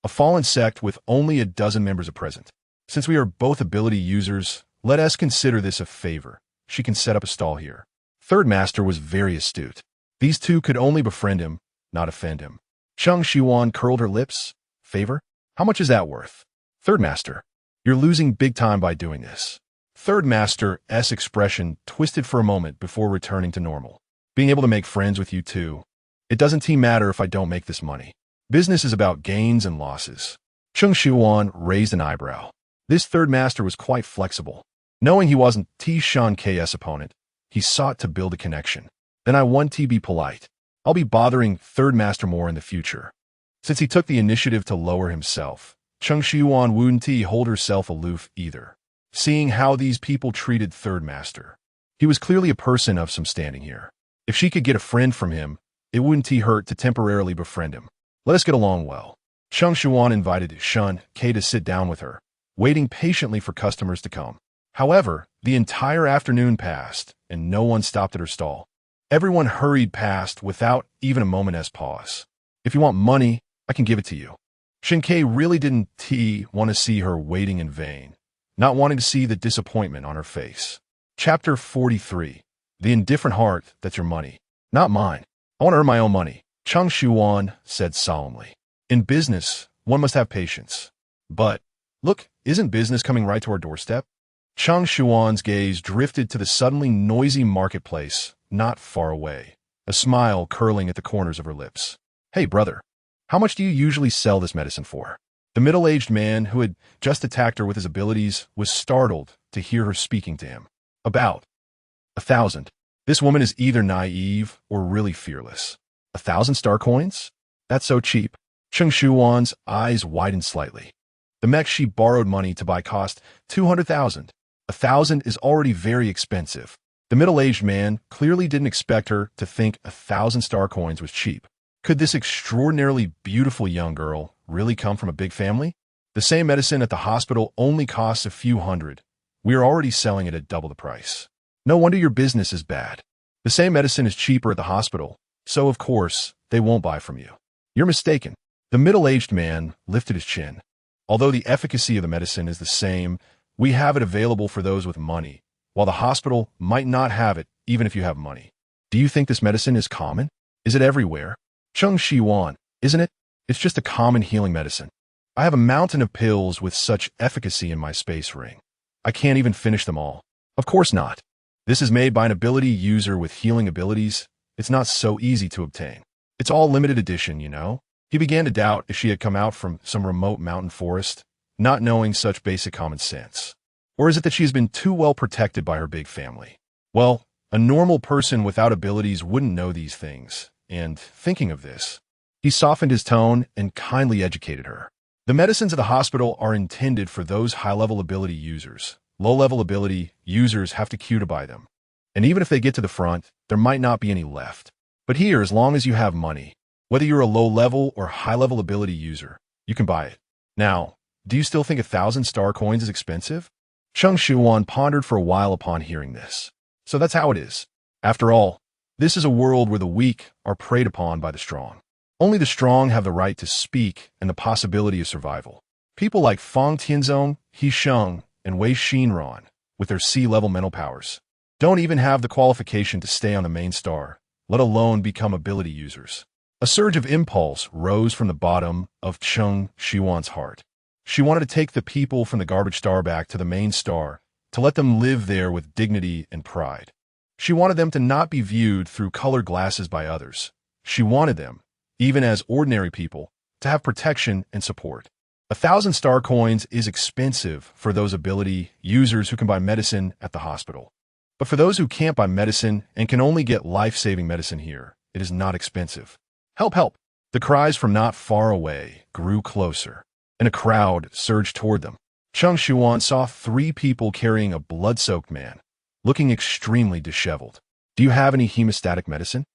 [SPEAKER 1] a fallen sect with only a dozen members present. Since we are both ability users, let us consider this a favor. She can set up a stall here. Third Master was very astute. These two could only befriend him, not offend him. Cheng Shiyuan curled her lips. Favor? How much is that worth? Third Master, you're losing big time by doing this. Third Master's expression twisted for a moment before returning to normal. Being able to make friends with you too. It doesn't matter if I don't make this money. Business is about gains and losses. Cheng Shiyuan raised an eyebrow. This Third Master was quite flexible. Knowing he wasn't Shen Ke's opponent, he sought to build a connection. Then I want to be polite. I'll be bothering Third Master more in the future. Since he took the initiative to lower himself, Cheng Shiyuan wouldn't hold herself aloof either. Seeing how these people treated Third Master, he was clearly a person of some standing here. If she could get a friend from him, it wouldn't hurt to temporarily befriend him. Let us get along well. Cheng Shiyuan invited Shen Que to sit down with her, waiting patiently for customers to come. However, the entire afternoon passed, and no one stopped at her stall. Everyone hurried past without even a moment's pause. If you want money, I can give it to you. Shen Que really didn't want to see her waiting in vain, not wanting to see the disappointment on her face. Chapter 43. The indifferent heart, that's your money. Not mine. I want to earn my own money, Cheng Shiyuan said solemnly. In business, one must have patience. But, look, isn't business coming right to our doorstep? Cheng Shiyuan's gaze drifted to the suddenly noisy marketplace, not far away, a smile curling at the corners of her lips. Hey, brother, how much do you usually sell this medicine for? The middle-aged man who had just attacked her with his abilities was startled to hear her speaking to him. About 1,000. This woman is either naive or really fearless. 1,000 star coins? That's so cheap. Cheng Shiyuan's eyes widened slightly. The mech she borrowed money to buy cost 200,000. 1,000 is already very expensive. The middle-aged man clearly didn't expect her to think 1,000 star coins was cheap. Could this extraordinarily beautiful young girl really come from a big family? The same medicine at the hospital only costs a few hundred. We are already selling it at double the price. No wonder your business is bad. The same medicine is cheaper at the hospital, so of course, they won't buy from you. You're mistaken. The middle-aged man lifted his chin. Although the efficacy of the medicine is the same, we have it available for those with money, while the hospital might not have it even if you have money. Do you think this medicine is common? Is it everywhere? Cheng Shiyuan, isn't it? It's just a common healing medicine. I have a mountain of pills with such efficacy in my space ring. I can't even finish them all. Of course not. This is made by an ability user with healing abilities. It's not so easy to obtain. It's all limited edition, you know? He began to doubt if she had come out from some remote mountain forest, not knowing such basic common sense. Or is it that she has been too well protected by her big family? Well, a normal person without abilities wouldn't know these things, and, thinking of this, he softened his tone and kindly educated her. The medicines at the hospital are intended for those high-level ability users. Low-level ability users have to queue to buy them. And even if they get to the front, there might not be any left. But here, as long as you have money, whether you're a low-level or high-level ability user, you can buy it. Now, do you still think 1,000 star coins is expensive? Cheng Shiyuan pondered for a while upon hearing this. So that's how it is. After all, this is a world where the weak are preyed upon by the strong. Only the strong have the right to speak and the possibility of survival. People like Fang Tianzong, He Sheng, and Wei Xinran, with their sea-level mental powers, don't even have the qualification to stay on the main star, let alone become ability users. A surge of impulse rose from the bottom of Cheng Shiyuan's heart. She wanted to take the people from the garbage star back to the main star, to let them live there with dignity and pride. She wanted them to not be viewed through colored glasses by others. She wanted them, even as ordinary people, to have protection and support. 1,000 star coins is expensive for those ability users who can buy medicine at the hospital. But for those who can't buy medicine and can only get life-saving medicine here, it is not expensive. Help, help! The cries from not far away grew closer, and a crowd surged toward them. Cheng Shiyuan saw 3 people carrying a blood-soaked man, looking extremely disheveled. Do you have any hemostatic medicine?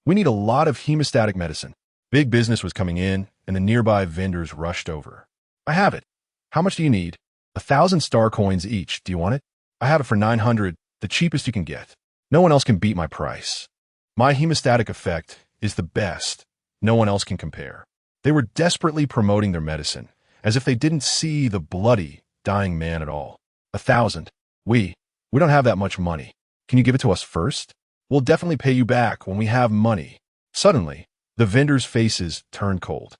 [SPEAKER 1] We need a lot of hemostatic medicine. Big business was coming in, and the nearby vendors rushed over. I have it. How much do you need? 1,000 star coins each. Do you want it? I have it for 900, the cheapest you can get. No one else can beat my price. My hemostatic effect is the best. No one else can compare. They were desperately promoting their medicine, as if they didn't see the bloody, dying man at all. 1,000. We don't have that much money. Can you give it to us first? We'll definitely pay you back when we have money. Suddenly, the vendors' faces turned cold.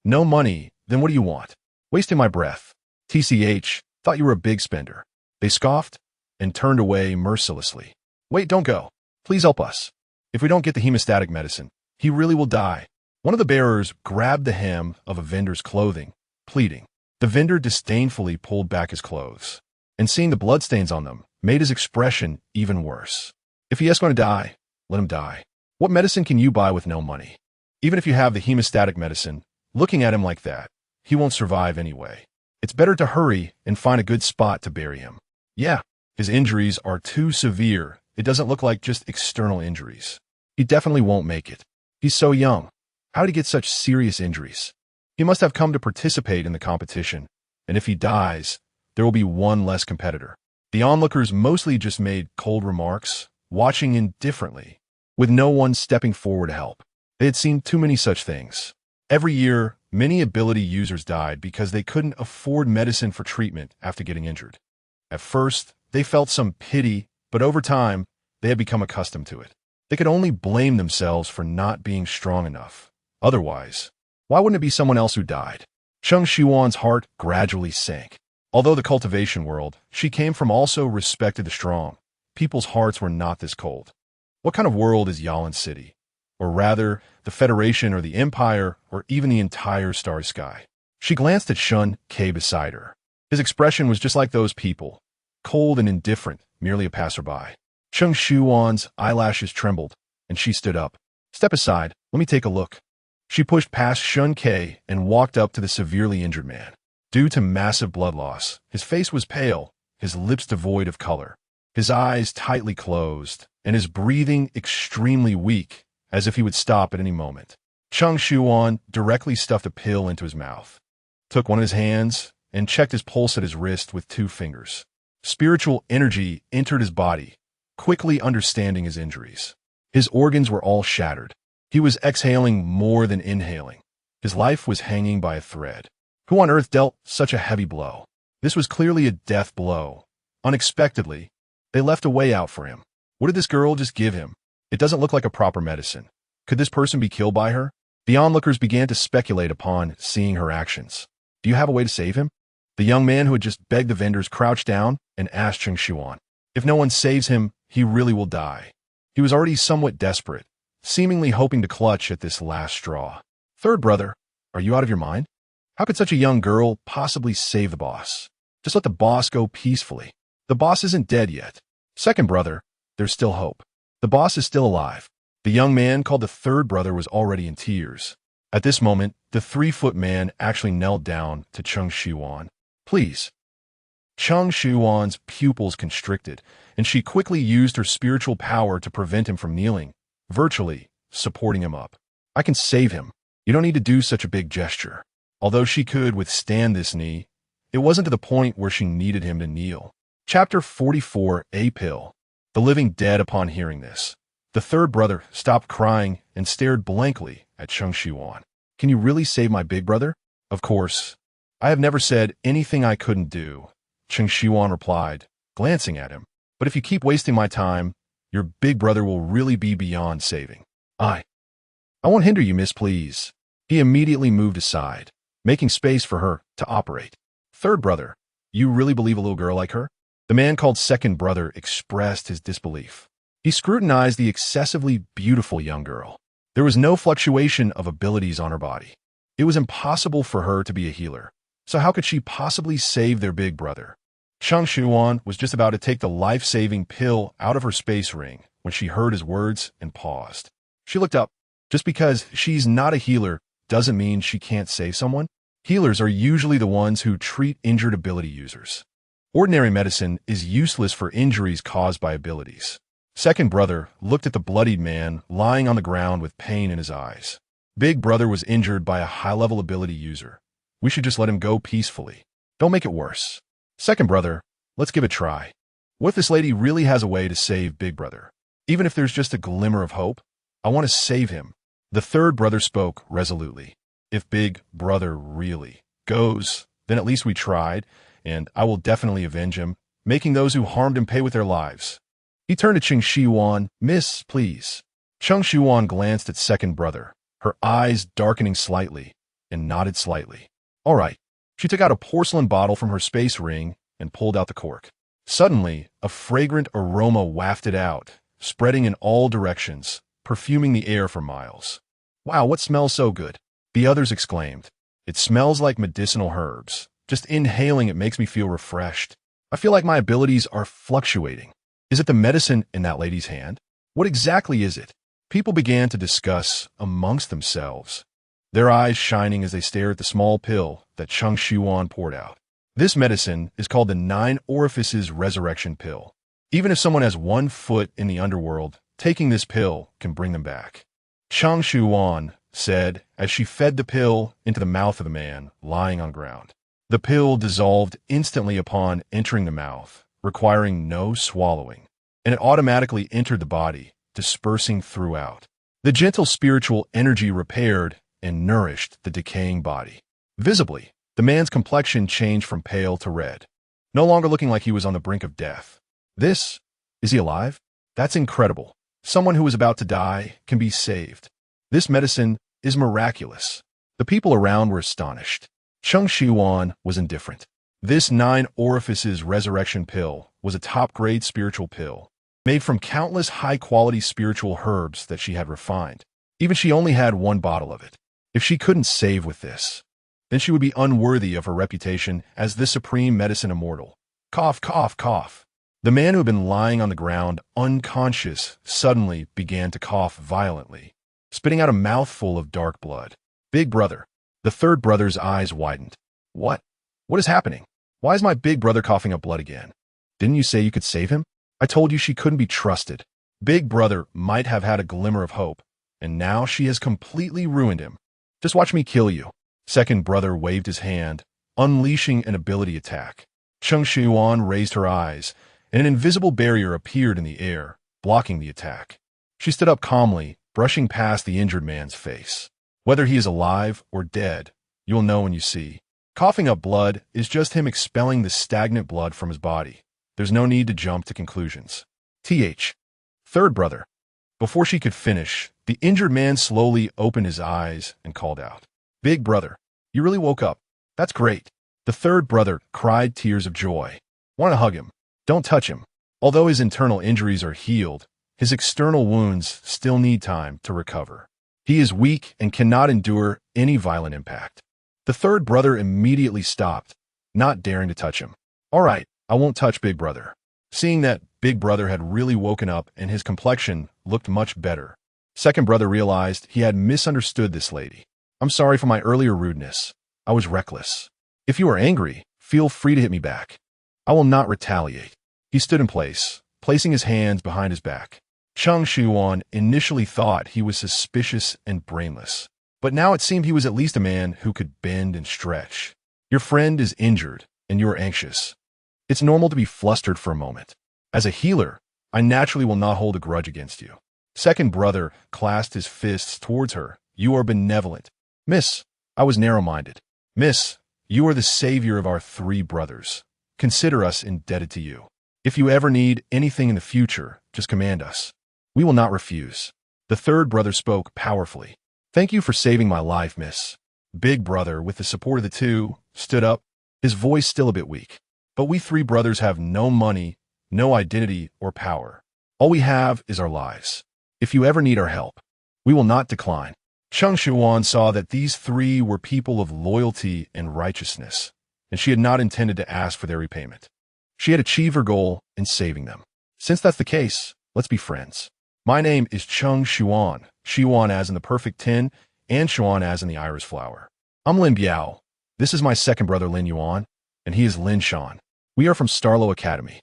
[SPEAKER 1] No money, then what do you want? Wasting my breath. TCH, thought you were a big spender. They scoffed and turned away mercilessly. Wait, don't go. Please help us. If we don't get the hemostatic medicine, he really will die. One of the bearers grabbed the hem of a vendor's clothing, pleading. The vendor disdainfully pulled back his clothes, and seeing the bloodstains on them made his expression even worse. If he is going to die, let him die. What medicine can you buy with no money? Even if you have the hemostatic medicine, looking at him like that, he won't survive anyway. It's better to hurry and find a good spot to bury him. Yeah, his injuries are too severe. It doesn't look like just external injuries. He definitely won't make it. He's so young. How did he get such serious injuries? He must have come to participate in the competition, and if he dies, there will be one less competitor. The onlookers mostly just made cold remarks, watching indifferently, with no one stepping forward to help. They had seen too many such things. Every year, many ability users died because they couldn't afford medicine for treatment after getting injured. At first, they felt some pity, but over time, they had become accustomed to it. They could only blame themselves for not being strong enough. Otherwise, why wouldn't it be someone else who died? Cheng Shiyuan's heart gradually sank. Although the cultivation world she came from also respected the strong, people's hearts were not this cold. What kind of world is Yalan City? Or rather, the Federation or the Empire, or even the entire starry sky? She glanced at Shen Que beside her. His expression was just like those people, cold and indifferent, merely a passerby. Cheng Shiyuan's eyelashes trembled, and she stood up. Step aside, let me take a look. She pushed past Shen Que and walked up to the severely injured man. Due to massive blood loss, his face was pale, his lips devoid of color, his eyes tightly closed, and his breathing extremely weak, as if he would stop at any moment. Cheng Shiyuan directly stuffed a pill into his mouth, took one of his hands, and checked his pulse at his wrist with 2 fingers. Spiritual energy entered his body, quickly understanding his injuries. His organs were all shattered. He was exhaling more than inhaling. His life was hanging by a thread. Who on earth dealt such a heavy blow? This was clearly a death blow. Unexpectedly, they left a way out for him. What did this girl just give him? It doesn't look like a proper medicine. Could this person be killed by her? The onlookers began to speculate upon seeing her actions. Do you have a way to save him? The young man who had just begged the vendors crouched down and asked Cheng Shiyuan. If no one saves him, he really will die. He was already somewhat desperate, seemingly hoping to clutch at this last straw. Third brother, are you out of your mind? How could such a young girl possibly save the boss? Just let the boss go peacefully. The boss isn't dead yet. Second brother, there's still hope. The boss is still alive. The young man called the third brother was already in tears. At this moment, the 3-foot man actually knelt down to Cheng Shiyuan. Please. Cheng Shiyuan's pupils constricted, and she quickly used her spiritual power to prevent him from kneeling, virtually supporting him up. I can save him. You don't need to do such a big gesture. Although she could withstand this knee, it wasn't to the point where she needed him to kneel. Chapter 44, A Pill. The living dead upon hearing this. The third brother stopped crying and stared blankly at Cheng Shiyuan. Can you really save my big brother? Of course. I have never said anything I couldn't do, Cheng Shiyuan replied, glancing at him. But if you keep wasting my time, your big brother will really be beyond saving. I won't hinder you, miss, please. He immediately moved aside, making space for her to operate. Third brother, you really believe a little girl like her? The man called second brother expressed his disbelief. He scrutinized the excessively beautiful young girl. There was no fluctuation of abilities on her body. It was impossible for her to be a healer. So how could she possibly save their big brother? Cheng Shiyuan was just about to take the life-saving pill out of her space ring when she heard his words and paused. She looked up. Just because she's not a healer doesn't mean she can't save someone. Healers are usually the ones who treat injured ability users. Ordinary medicine is useless for injuries caused by abilities. Second brother looked at the bloodied man lying on the ground with pain in his eyes. Big brother was injured by a high-level ability user. We should just let him go peacefully. Don't make it worse. Second brother, let's give it a try. What if this lady really has a way to save big brother? Even if there's just a glimmer of hope, I want to save him. The third brother spoke resolutely. If big brother really goes, then at least we tried, and I will definitely avenge him, making those who harmed him pay with their lives. He turned to Cheng Shiyuan. Miss, please. Cheng Shiyuan glanced at second brother, her eyes darkening slightly, and nodded slightly. All right. She took out a porcelain bottle from her space ring and pulled out the cork. Suddenly, a fragrant aroma wafted out, spreading in all directions, perfuming the air for miles. Wow, what smells so good? The others exclaimed. It smells like medicinal herbs. Just inhaling it makes me feel refreshed. I feel like my abilities are fluctuating. Is it the medicine in that lady's hand? What exactly is it? People began to discuss amongst themselves, their eyes shining as they stared at the small pill that Cheng Shiyuan poured out. This medicine is called the 9 Orifices Resurrection Pill. Even if someone has 1 foot in the underworld, taking this pill can bring them back. Cheng Shiyuan said as she fed the pill into the mouth of the man lying on the ground. The pill dissolved instantly upon entering the mouth, requiring no swallowing, and it automatically entered the body, dispersing throughout. The gentle spiritual energy repaired and nourished the decaying body. Visibly, the man's complexion changed from pale to red, no longer looking like he was on the brink of death. Is he alive? That's incredible. Someone who is about to die can be saved. This medicine is miraculous. The people around were astonished. Cheng Shiyuan was indifferent. This 9 Orifices Resurrection Pill was a top-grade spiritual pill, made from countless high-quality spiritual herbs that she had refined. Even she only had 1 bottle of it. If she couldn't save with this, then she would be unworthy of her reputation as the supreme medicine immortal. Cough, cough, cough. The man who had been lying on the ground, unconscious, suddenly began to cough violently, spitting out a mouthful of dark blood. Big brother. The third brother's eyes widened. What? What is happening? Why is my big brother coughing up blood again? Didn't you say you could save him? I told you she couldn't be trusted. Big brother might have had a glimmer of hope, and now she has completely ruined him. Just watch me kill you. Second brother waved his hand, unleashing an ability attack. Cheng Shiyuan raised her eyes, and an invisible barrier appeared in the air, blocking the attack. She stood up calmly, brushing past the injured man's face. Whether he is alive or dead, you'll know when you see. Coughing up blood is just him expelling the stagnant blood from his body. There's no need to jump to conclusions. Third brother. Before she could finish, the injured man slowly opened his eyes and called out. Big brother, you really woke up. That's great. The third brother cried tears of joy. Want to hug him. Don't touch him. Although his internal injuries are healed, his external wounds still need time to recover. He is weak and cannot endure any violent impact. The third brother immediately stopped, not daring to touch him. All right, I won't touch big brother. Seeing that big brother had really woken up and his complexion looked much better, second brother realized he had misunderstood this lady. I'm sorry for my earlier rudeness. I was reckless. If you are angry, feel free to hit me back. I will not retaliate. He stood in place, placing his hands behind his back. Cheng Shiyuan initially thought he was suspicious and brainless, but now it seemed he was at least a man who could bend and stretch. Your friend is injured, and you are anxious. It's normal to be flustered for a moment. As a healer, I naturally will not hold a grudge against you. Second brother clasped his fists towards her. You are benevolent. Miss, I was narrow-minded. Miss, you are the savior of our 3 brothers. Consider us indebted to you. If you ever need anything in the future, just command us. We will not refuse. The 3rd brother spoke powerfully. Thank you for saving my life, miss. Big brother, with the support of the 2, stood up, his voice still a bit weak. But we 3 brothers have no money, no identity or power. All we have is our lives. If you ever need our help, we will not decline. Cheng Shiyuan saw that these 3 were people of loyalty and righteousness, and she had not intended to ask for their repayment. She had achieved her goal in saving them. Since that's the case, let's be friends. My name is Cheng Shiyuan, Shiyuan as in the perfect 10, and Xuan as in the iris flower. I'm Lin Biao. This is my 2nd brother Lin Yuan, and he is Lin Shan. We are from Starlo Academy.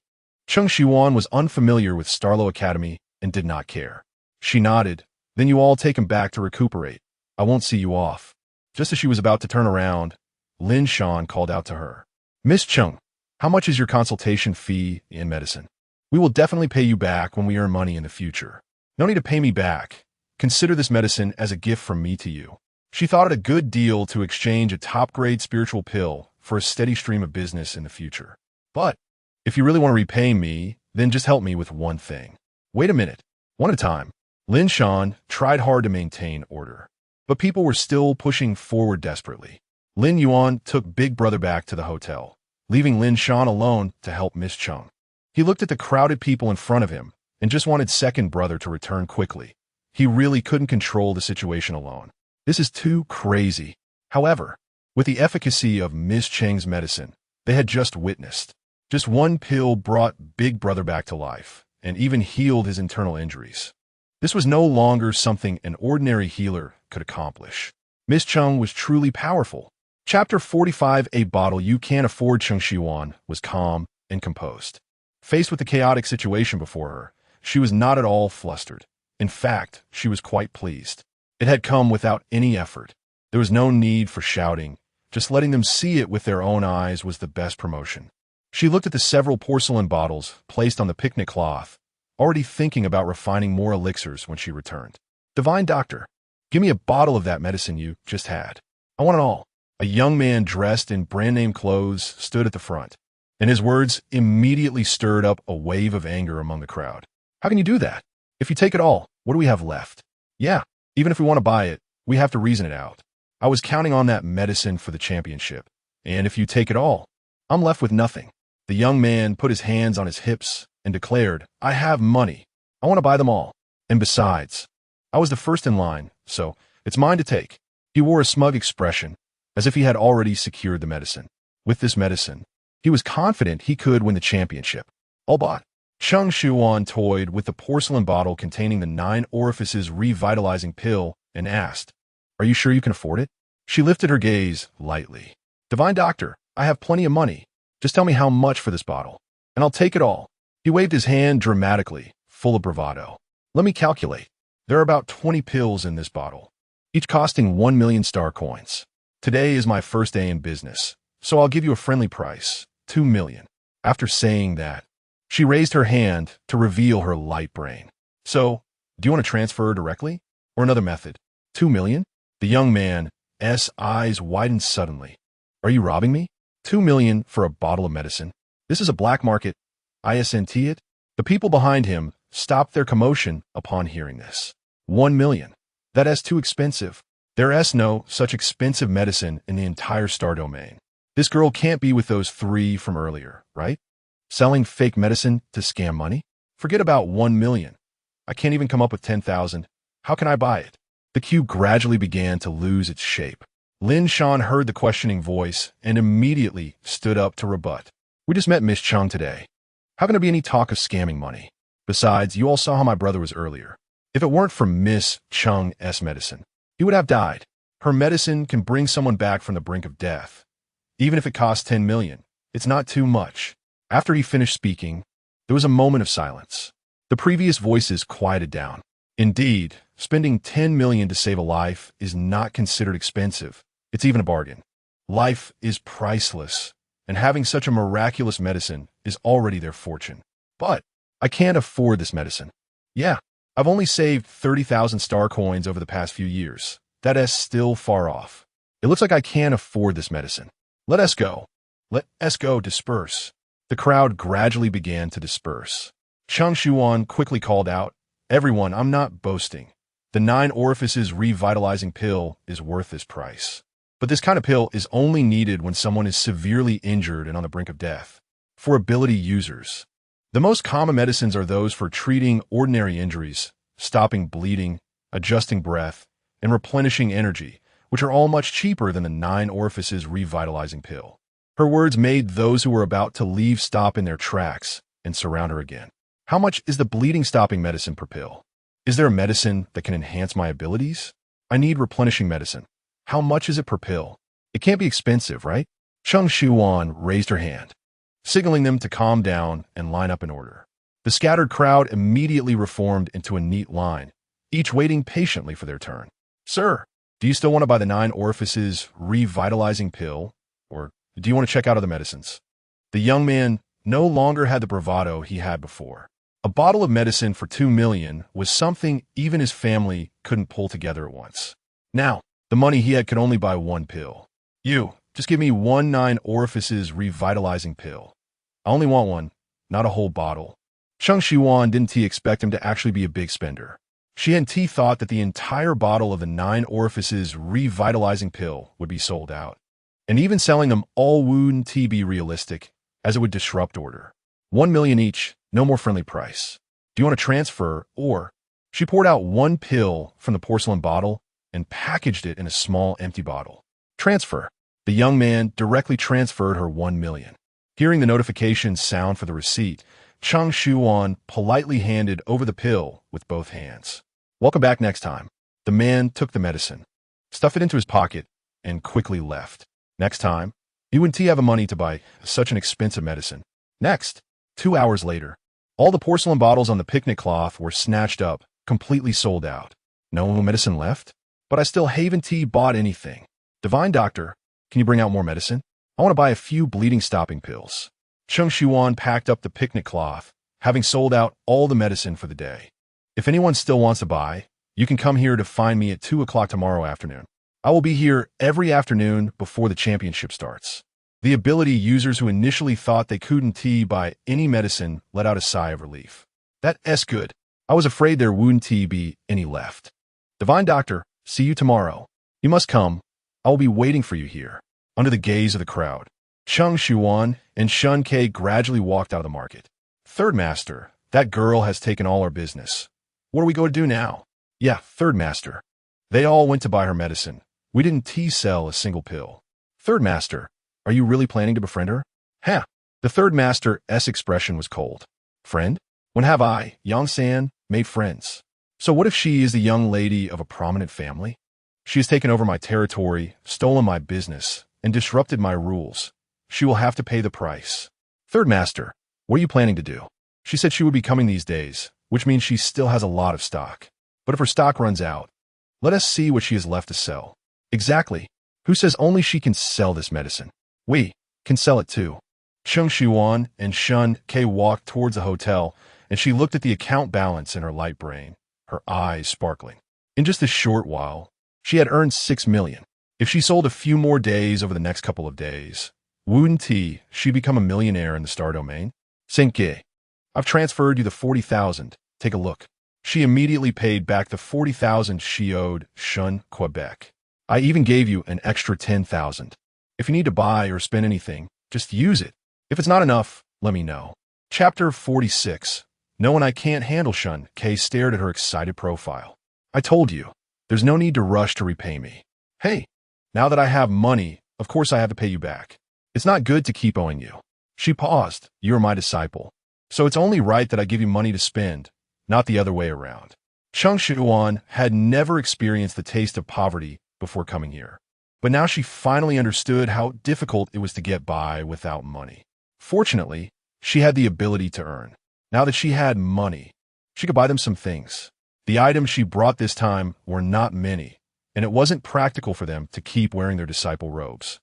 [SPEAKER 1] Cheng Shiyuan was unfamiliar with Starlo Academy and did not care. She nodded. Then you all take him back to recuperate. I won't see you off. Just as she was about to turn around, Lin Shan called out to her. Miss Cheng, how much is your consultation fee in medicine? We will definitely pay you back when we earn money in the future. No need to pay me back. Consider this medicine as a gift from me to you. She thought it a good deal to exchange a top-grade spiritual pill for a steady stream of business in the future. But if you really want to repay me, then just help me with one thing. Wait a minute. One at a time. Lin Shan tried hard to maintain order, but people were still pushing forward desperately. Lin Yuan took Big Brother back to the hotel, leaving Lin Shan alone to help Miss Cheng. He looked at the crowded people in front of him and just wanted 2nd brother to return quickly. He really couldn't control the situation alone. This is too crazy. However, with the efficacy of Miss Cheng's medicine they had just witnessed, just one pill brought Big Brother back to life and even healed his internal injuries. This was no longer something an ordinary healer could accomplish. Miss Cheng was truly powerful. Chapter 45, A Bottle You Can't Afford. Cheng Shiyuan was calm and composed. Faced with the chaotic situation before her, she was not at all flustered. In fact, she was quite pleased. It had come without any effort. There was no need for shouting. Just letting them see it with their own eyes was the best promotion. She looked at the several porcelain bottles placed on the picnic cloth, already thinking about refining more elixirs when she returned. Divine Doctor, give me a bottle of that medicine you just had. I want it all. A young man dressed in brand-name clothes stood at the front, and his words immediately stirred up a wave of anger among the crowd. How can you do that? If you take it all, what do we have left? Yeah, even if we want to buy it, we have to reason it out. I was counting on that medicine for the championship, and if you take it all, I'm left with nothing. The young man put his hands on his hips and declared, I have money. I want to buy them all. And besides, I was the first in line, so it's mine to take. He wore a smug expression, as if he had already secured the medicine. With this medicine, he was confident he could win the championship. All bought. Cheng Shiyuan toyed with the porcelain bottle containing the 9 orifices revitalizing pill and asked, Are you sure you can afford it? She lifted her gaze lightly. Divine Doctor, I have plenty of money. Just tell me how much for this bottle, and I'll take it all. He waved his hand dramatically, full of bravado. Let me calculate. There are about 20 pills in this bottle, each costing 1 million star coins. Today is my first day in business, so I'll give you a friendly price, 2 million. After saying that, she raised her hand to reveal her light brain. So, do you want to transfer directly? Or another method? 2 million? The young man's eyes widened suddenly. Are you robbing me? 2 million for a bottle of medicine? This is a black market. Isekai'd? The people behind him stopped their commotion upon hearing this. 1 million. That is too expensive. There is no such expensive medicine in the entire star domain. This girl can't be with those 3 from earlier, right? Selling fake medicine to scam money? Forget about 1 million. I can't even come up with 10,000. How can I buy it? The cube gradually began to lose its shape. Lin Shan heard the questioning voice and immediately stood up to rebut. We just met Miss Cheng today. How can there be any talk of scamming money? Besides, you all saw how my brother was earlier. If it weren't for Miss Cheng's medicine, he would have died. Her medicine can bring someone back from the brink of death. Even if it costs 10 million, it's not too much. After he finished speaking, there was a moment of silence. The previous voices quieted down. Indeed, spending 10 million to save a life is not considered expensive. It's even a bargain. Life is priceless, and having such a miraculous medicine is already their fortune. But I can't afford this medicine. Yeah, I've only saved 30,000 star coins over the past few years. That S still far off. It looks like I can't afford this medicine. Let us go. Let us go. Disperse. The crowd gradually began to disperse. Cheng Shiyuan quickly called out, "Everyone, I'm not boasting. The 9 orifices revitalizing pill is worth this price. But this kind of pill is only needed when someone is severely injured and on the brink of death. For ability users, the most common medicines are those for treating ordinary injuries, stopping bleeding, adjusting breath, and replenishing energy, which are all much cheaper than the 9 orifices revitalizing pill." Her words made those who were about to leave stop in their tracks and surround her again. "How much is the bleeding-stopping medicine per pill? Is there a medicine that can enhance my abilities? I need replenishing medicine. How much is it per pill? It can't be expensive, right?" Cheng Shiyuan raised her hand, signaling them to calm down and line up in order. The scattered crowd immediately reformed into a neat line, each waiting patiently for their turn. "Sir, do you still want to buy the 9 orifices revitalizing pill, or do you want to check out other medicines?" The young man no longer had the bravado he had before. A bottle of medicine for 2 million was something even his family couldn't pull together at once. Now, the money he had could only buy 1 pill. "You, just give me 1 9 orifices revitalizing pill. I only want 1, not a whole bottle." Cheng Shiyuan didn't expect him to actually be a big spender. She and T thought that the entire bottle of the 9 orifices revitalizing pill would be sold out. And even selling them all wouldn't be realistic, as it would disrupt order. 1 million each, no more friendly price. "Do you want to transfer, or—" She poured out 1 pill from the porcelain bottle and packaged it in a small empty bottle. "Transfer." The young man directly transferred her 1 million. Hearing the notification sound for the receipt, Cheng Shiyuan politely handed over the pill with both hands. "Welcome back next time." The man took the medicine, stuffed it into his pocket, and quickly left. Next time, he wouldn't have the money to buy such an expensive medicine. Next, 2 hours later, all the porcelain bottles on the picnic cloth were snatched up, completely sold out. No medicine left? But I still haven't bought anything. "Divine Doctor, can you bring out more medicine? I want to buy a few bleeding-stopping pills." Cheng Shiyuan packed up the picnic cloth, having sold out all the medicine for the day. "If anyone still wants to buy, you can come here to find me at 2 o'clock tomorrow afternoon. I will be here every afternoon before the championship starts." The ability users who initially thought they couldn't buy any medicine let out a sigh of relief. "That's good. I was afraid there wouldn't be any left. Divine Doctor, see you tomorrow. You must come. I will be waiting for you here." Under the gaze of the crowd, Cheng Shiyuan and Shen Que gradually walked out of the market. "Third Master, that girl has taken all our business. What are we going to do now?" "Yeah, Third Master. They all went to buy her medicine. We didn't sell a single pill." "Third Master, are you really planning to befriend her?" "Huh." The Third Master's expression was cold. "Friend? When have I, Xianxia, made friends? So what if she is the young lady of a prominent family? She has taken over my territory, stolen my business, and disrupted my rules. She will have to pay the price." "Third Master, what are you planning to do?" "She said she would be coming these days, which means she still has a lot of stock. But if her stock runs out, let us see what she has left to sell." "Exactly. Who says only she can sell this medicine? We can sell it too." Cheng Shiyuan and Shen Que walked towards the hotel, and she looked at the account balance in her light brain, her eyes sparkling. In just a short while, she had earned 6 million. If she sold a few more days over the next couple of days, wouldn't she become a millionaire in the star domain? "Shen Que, I've transferred you the 40,000. Take a look." She immediately paid back the 40,000 she owed Shen Quebec. "I even gave you an extra 10,000. If you need to buy or spend anything, just use it. If it's not enough, let me know." Chapter 46. Knowing I can't handle Shen Que stared at her excited profile. "I told you, there's no need to rush to repay me. Hey, now that I have money, of course I have to pay you back. It's not good to keep owing you." She paused. "You are my disciple, so it's only right that I give you money to spend, not the other way around." Cheng Shiyuan had never experienced the taste of poverty before coming here, but now she finally understood how difficult it was to get by without money. Fortunately, she had the ability to earn. Now that she had money, she could buy them some things. The items she brought this time were not many, and it wasn't practical for them to keep wearing their disciple robes.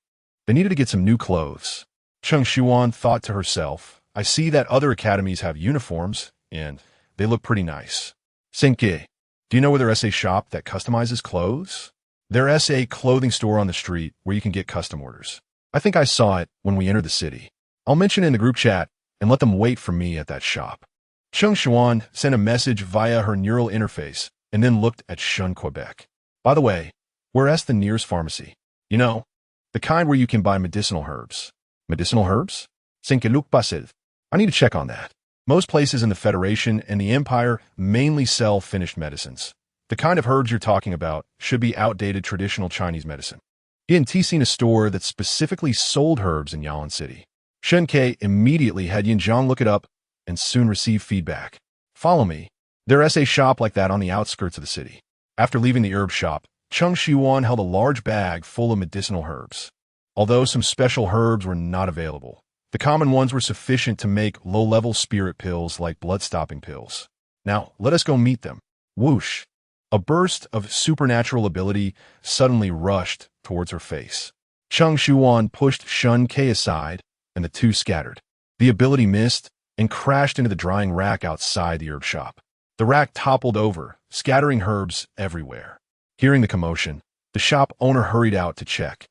[SPEAKER 1] They needed to get some new clothes. Cheng Shiyuan thought to herself, "I see that other academies have uniforms, and they look pretty nice. Shen Que, do you know where there is a shop that customizes clothes?" There's a clothing store on the street where you can get custom orders. I think I saw it when we entered the city. I'll mention it in the group chat and let them wait for me at that shop. Cheng Shiyuan sent a message via her neural interface and then looked at Shen Que. By the way, where's the nearest pharmacy? You know, the kind where you can buy medicinal herbs. Medicinal herbs? Isekai'd. I need to check on that. Most places in the Federation and the Empire mainly sell finished medicines. The kind of herbs you're talking about should be outdated traditional Chinese medicine. Yin-T seen a store that specifically sold herbs in Yalan City. Shen Que immediately had Yinjiang look it up and soon received feedback. Follow me. There's a shop like that on the outskirts of the city. After leaving the herb shop, Cheng Shiyuan held a large bag full of medicinal herbs. Although some special herbs were not available, the common ones were sufficient to make low-level spirit pills like blood-stopping pills. Now, let us go meet them. Whoosh! A burst of supernatural ability suddenly rushed towards her face. Cheng Shiyuan pushed Shen Que aside, and the two scattered. The ability missed and crashed into the drying rack outside the herb shop. The rack toppled over, scattering herbs everywhere. Hearing the commotion, the shop owner hurried out to check.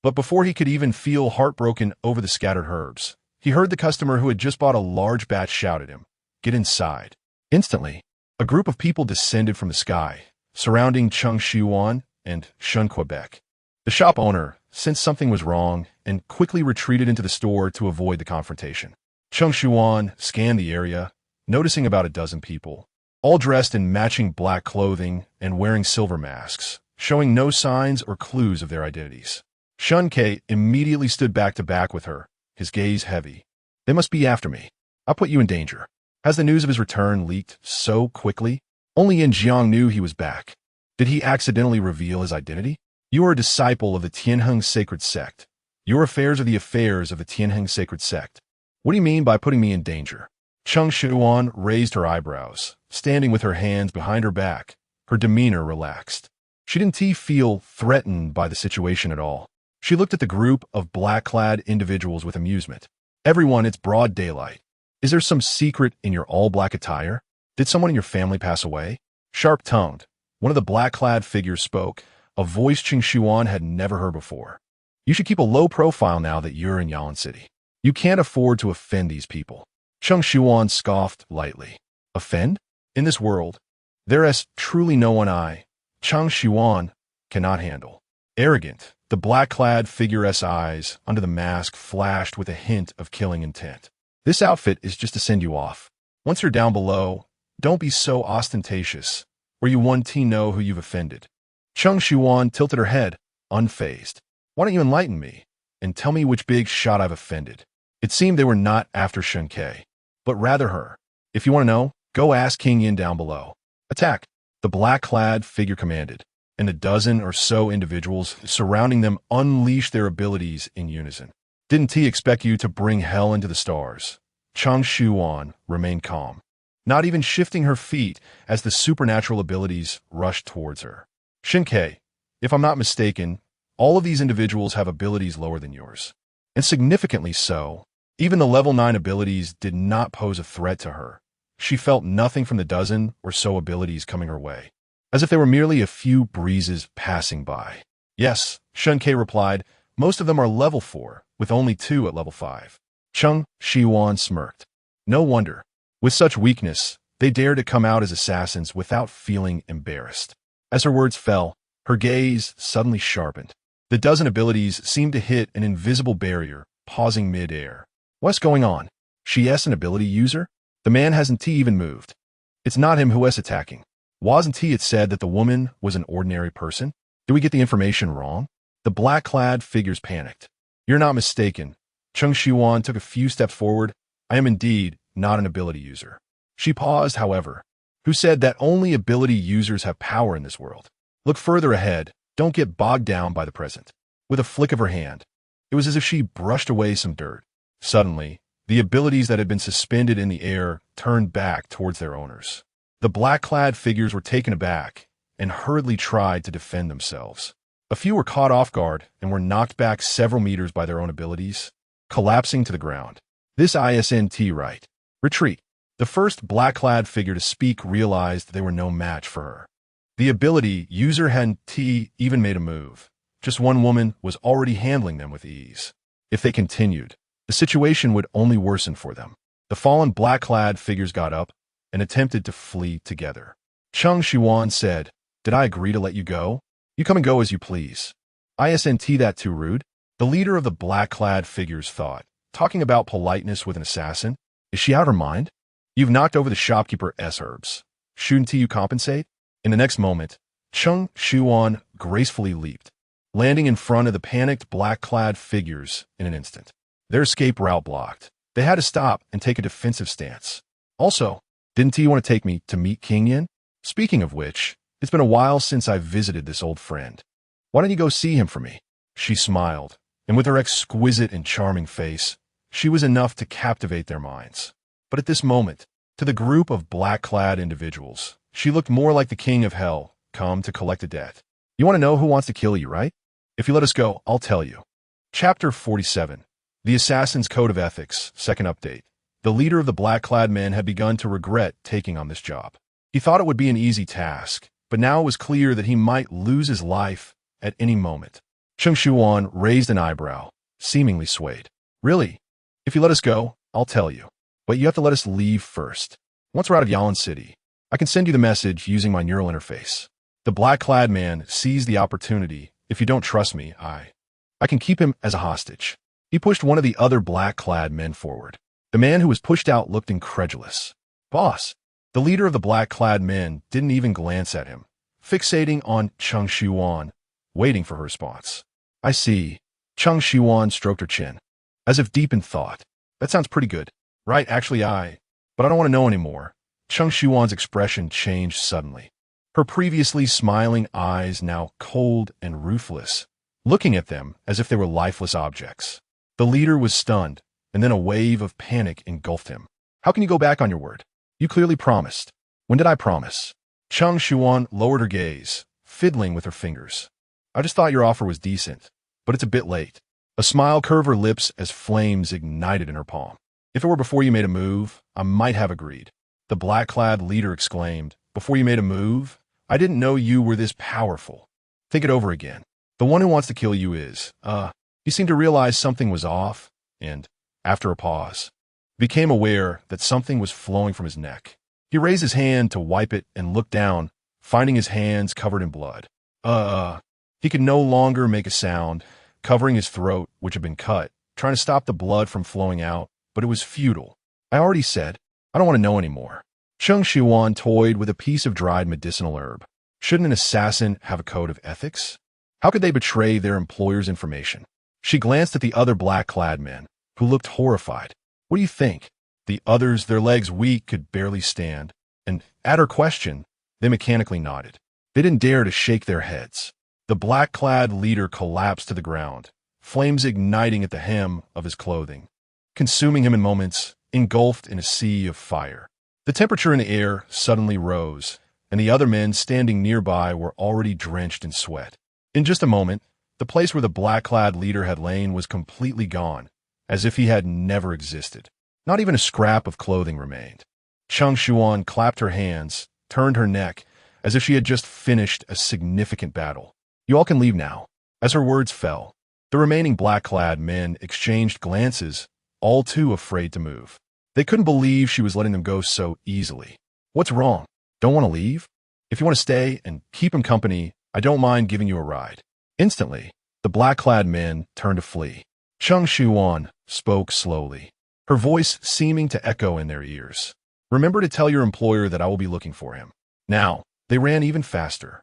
[SPEAKER 1] But before he could even feel heartbroken over the scattered herbs, he heard the customer who had just bought a large batch shout at him, "Get inside." Instantly, a group of people descended from the sky, surrounding Cheng Shiyuan and Shen Que. The shop owner sensed something was wrong and quickly retreated into the store to avoid the confrontation. Cheng Shiyuan scanned the area, noticing about a dozen people, all dressed in matching black clothing and wearing silver masks, showing no signs or clues of their identities. Shen Que immediately stood back to back with her, his gaze heavy. "They must be after me. I'll put you in danger." Has the news of his return leaked so quickly? Only Yinjiang knew he was back. Did he accidentally reveal his identity? "You are a disciple of the Tianheng sacred sect. Your affairs are the affairs of the Tianheng sacred sect. What do you mean by putting me in danger?" Cheng Shiyuan raised her eyebrows, standing with her hands behind her back, her demeanor relaxed. She didn't feel threatened by the situation at all. She looked at the group of black-clad individuals with amusement. "Everyone, it's broad daylight. Is there some secret in your all-black attire? Did someone in your family pass away?" Sharp-tongued, one of the black-clad figures spoke, a voice Cheng Shiyuan had never heard before. "You should keep a low profile now that you're in Yalan City. You can't afford to offend these people." Cheng Shiyuan scoffed lightly. "Offend? In this world, there is truly no one Cheng Shiyuan cannot handle." Arrogant, the black-clad figure's eyes under the mask flashed with a hint of killing intent. "This outfit is just to send you off. Once you're down below, don't be so ostentatious, or you know who you've offended." Cheng Shiyuan tilted her head, unfazed. "Why don't you enlighten me, and tell me which big shot I've offended?" It seemed they were not after Shen Que, but rather her. "If you want to know, go ask King Yin down below." "Attack!" the black-clad figure commanded, and the dozen or so individuals surrounding them unleashed their abilities in unison. "Didn't he expect you to bring hell into the stars?" Cheng Shiyuan remained calm, not even shifting her feet as the supernatural abilities rushed towards her. "Shen Que, if I'm not mistaken, all of these individuals have abilities lower than yours. And significantly so, even the level 9 abilities did not pose a threat to her. She felt nothing from the dozen or so abilities coming her way, as if they were merely a few breezes passing by. "Yes," Shen Que replied, "most of them are level 4, with only 2 at level 5. Cheng Shiyuan smirked. "No wonder. With such weakness, they dare to come out as assassins without feeling embarrassed." As her words fell, her gaze suddenly sharpened. The dozen abilities seemed to hit an invisible barrier, pausing mid-air. "What's going on? She's an ability user? The man hasn't even moved. It's not him who is attacking. Wasn't it said that the woman was an ordinary person? Did we get the information wrong?" The black-clad figures panicked. "You're not mistaken." Cheng Shiyuan took a few steps forward. "I am indeed not an ability user." She paused, however. "Who said that only ability users have power in this world? Look further ahead. Don't get bogged down by the present." With a flick of her hand, it was as if she brushed away some dirt. Suddenly, the abilities that had been suspended in the air turned back towards their owners. The black-clad figures were taken aback and hurriedly tried to defend themselves. A few were caught off guard and were knocked back several meters by their own abilities, collapsing to the ground. "This isn't right. Retreat." The first black-clad figure to speak realized they were no match for her. The ability user hadn't even made a move. Just one woman was already handling them with ease. If they continued, the situation would only worsen for them. The fallen black-clad figures got up and attempted to flee together. Cheng Shiyuan said, "Did I agree to let you go? You come and go as you please." Isn't that too rude? The leader of the black-clad figures thought, talking about politeness with an assassin? Is she out of her mind? You've knocked over the shopkeeper's herbs. Shouldn't you compensate? In the next moment, Cheng Shiyuan gracefully leaped, landing in front of the panicked black-clad figures in an instant. Their escape route blocked. They had to stop and take a defensive stance. Also, didn't you want to take me to meet King Yin? Speaking of which, it's been a while since I've visited this old friend. Why don't you go see him for me? She smiled, and with her exquisite and charming face, she was enough to captivate their minds. But at this moment, to the group of black-clad individuals, she looked more like the king of hell, come to collect a debt. You want to know who wants to kill you, right? If you let us go, I'll tell you. Chapter 47. The Assassin's Code of Ethics, second update. The leader of the black-clad men had begun to regret taking on this job. He thought it would be an easy task, but now it was clear that he might lose his life at any moment. Cheng Shiyuan raised an eyebrow, seemingly swayed. Really? If you let us go, I'll tell you. But you have to let us leave first. Once we're out of Yalan City, I can send you the message using my neural interface. The black-clad man seized the opportunity. If you don't trust me, I can keep him as a hostage. He pushed one of the other black-clad men forward. The man who was pushed out looked incredulous. Boss, the leader of the black-clad men didn't even glance at him, fixating on Cheng Shiyuan, waiting for her response. I see. Cheng Shiyuan stroked her chin, as if deep in thought. That sounds pretty good. Right, actually but I don't want to know anymore. Cheng Shiyuan's expression changed suddenly. Her previously smiling eyes now cold and ruthless, looking at them as if they were lifeless objects. The leader was stunned, and then a wave of panic engulfed him. How can you go back on your word? You clearly promised. When did I promise? Cheng Shiyuan lowered her gaze, fiddling with her fingers. I just thought your offer was decent, but it's a bit late. A smile curved her lips as flames ignited in her palm. If it were before you made a move, I might have agreed. The black-clad leader exclaimed, Before you made a move? I didn't know you were this powerful. Think it over again. The one who wants to kill you is, he seemed to realize something was off, and, after a pause, became aware that something was flowing from his neck. He raised his hand to wipe it and looked down, finding his hands covered in blood. He could no longer make a sound, covering his throat, which had been cut, trying to stop the blood from flowing out, but it was futile. I already said, I don't want to know anymore. Cheng Shiyuan toyed with a piece of dried medicinal herb. Shouldn't an assassin have a code of ethics? How could they betray their employer's information? She glanced at the other black-clad men, who looked horrified. What do you think? The others, their legs weak, could barely stand, and at her question, they mechanically nodded. They didn't dare to shake their heads. The black-clad leader collapsed to the ground, flames igniting at the hem of his clothing, consuming him in moments, engulfed in a sea of fire. The temperature in the air suddenly rose, and the other men standing nearby were already drenched in sweat. In just a moment, the place where the black-clad leader had lain was completely gone, as if he had never existed. Not even a scrap of clothing remained. Cheng Shiyuan clapped her hands, turned her neck, as if she had just finished a significant battle. You all can leave now. As her words fell, the remaining black-clad men exchanged glances, all too afraid to move. They couldn't believe she was letting them go so easily. What's wrong? Don't want to leave? If you want to stay and keep him company, I don't mind giving you a ride. Instantly, the black-clad men turned to flee. Cheng Shiyuan spoke slowly, her voice seeming to echo in their ears. Remember to tell your employer that I will be looking for him. Now, they ran even faster.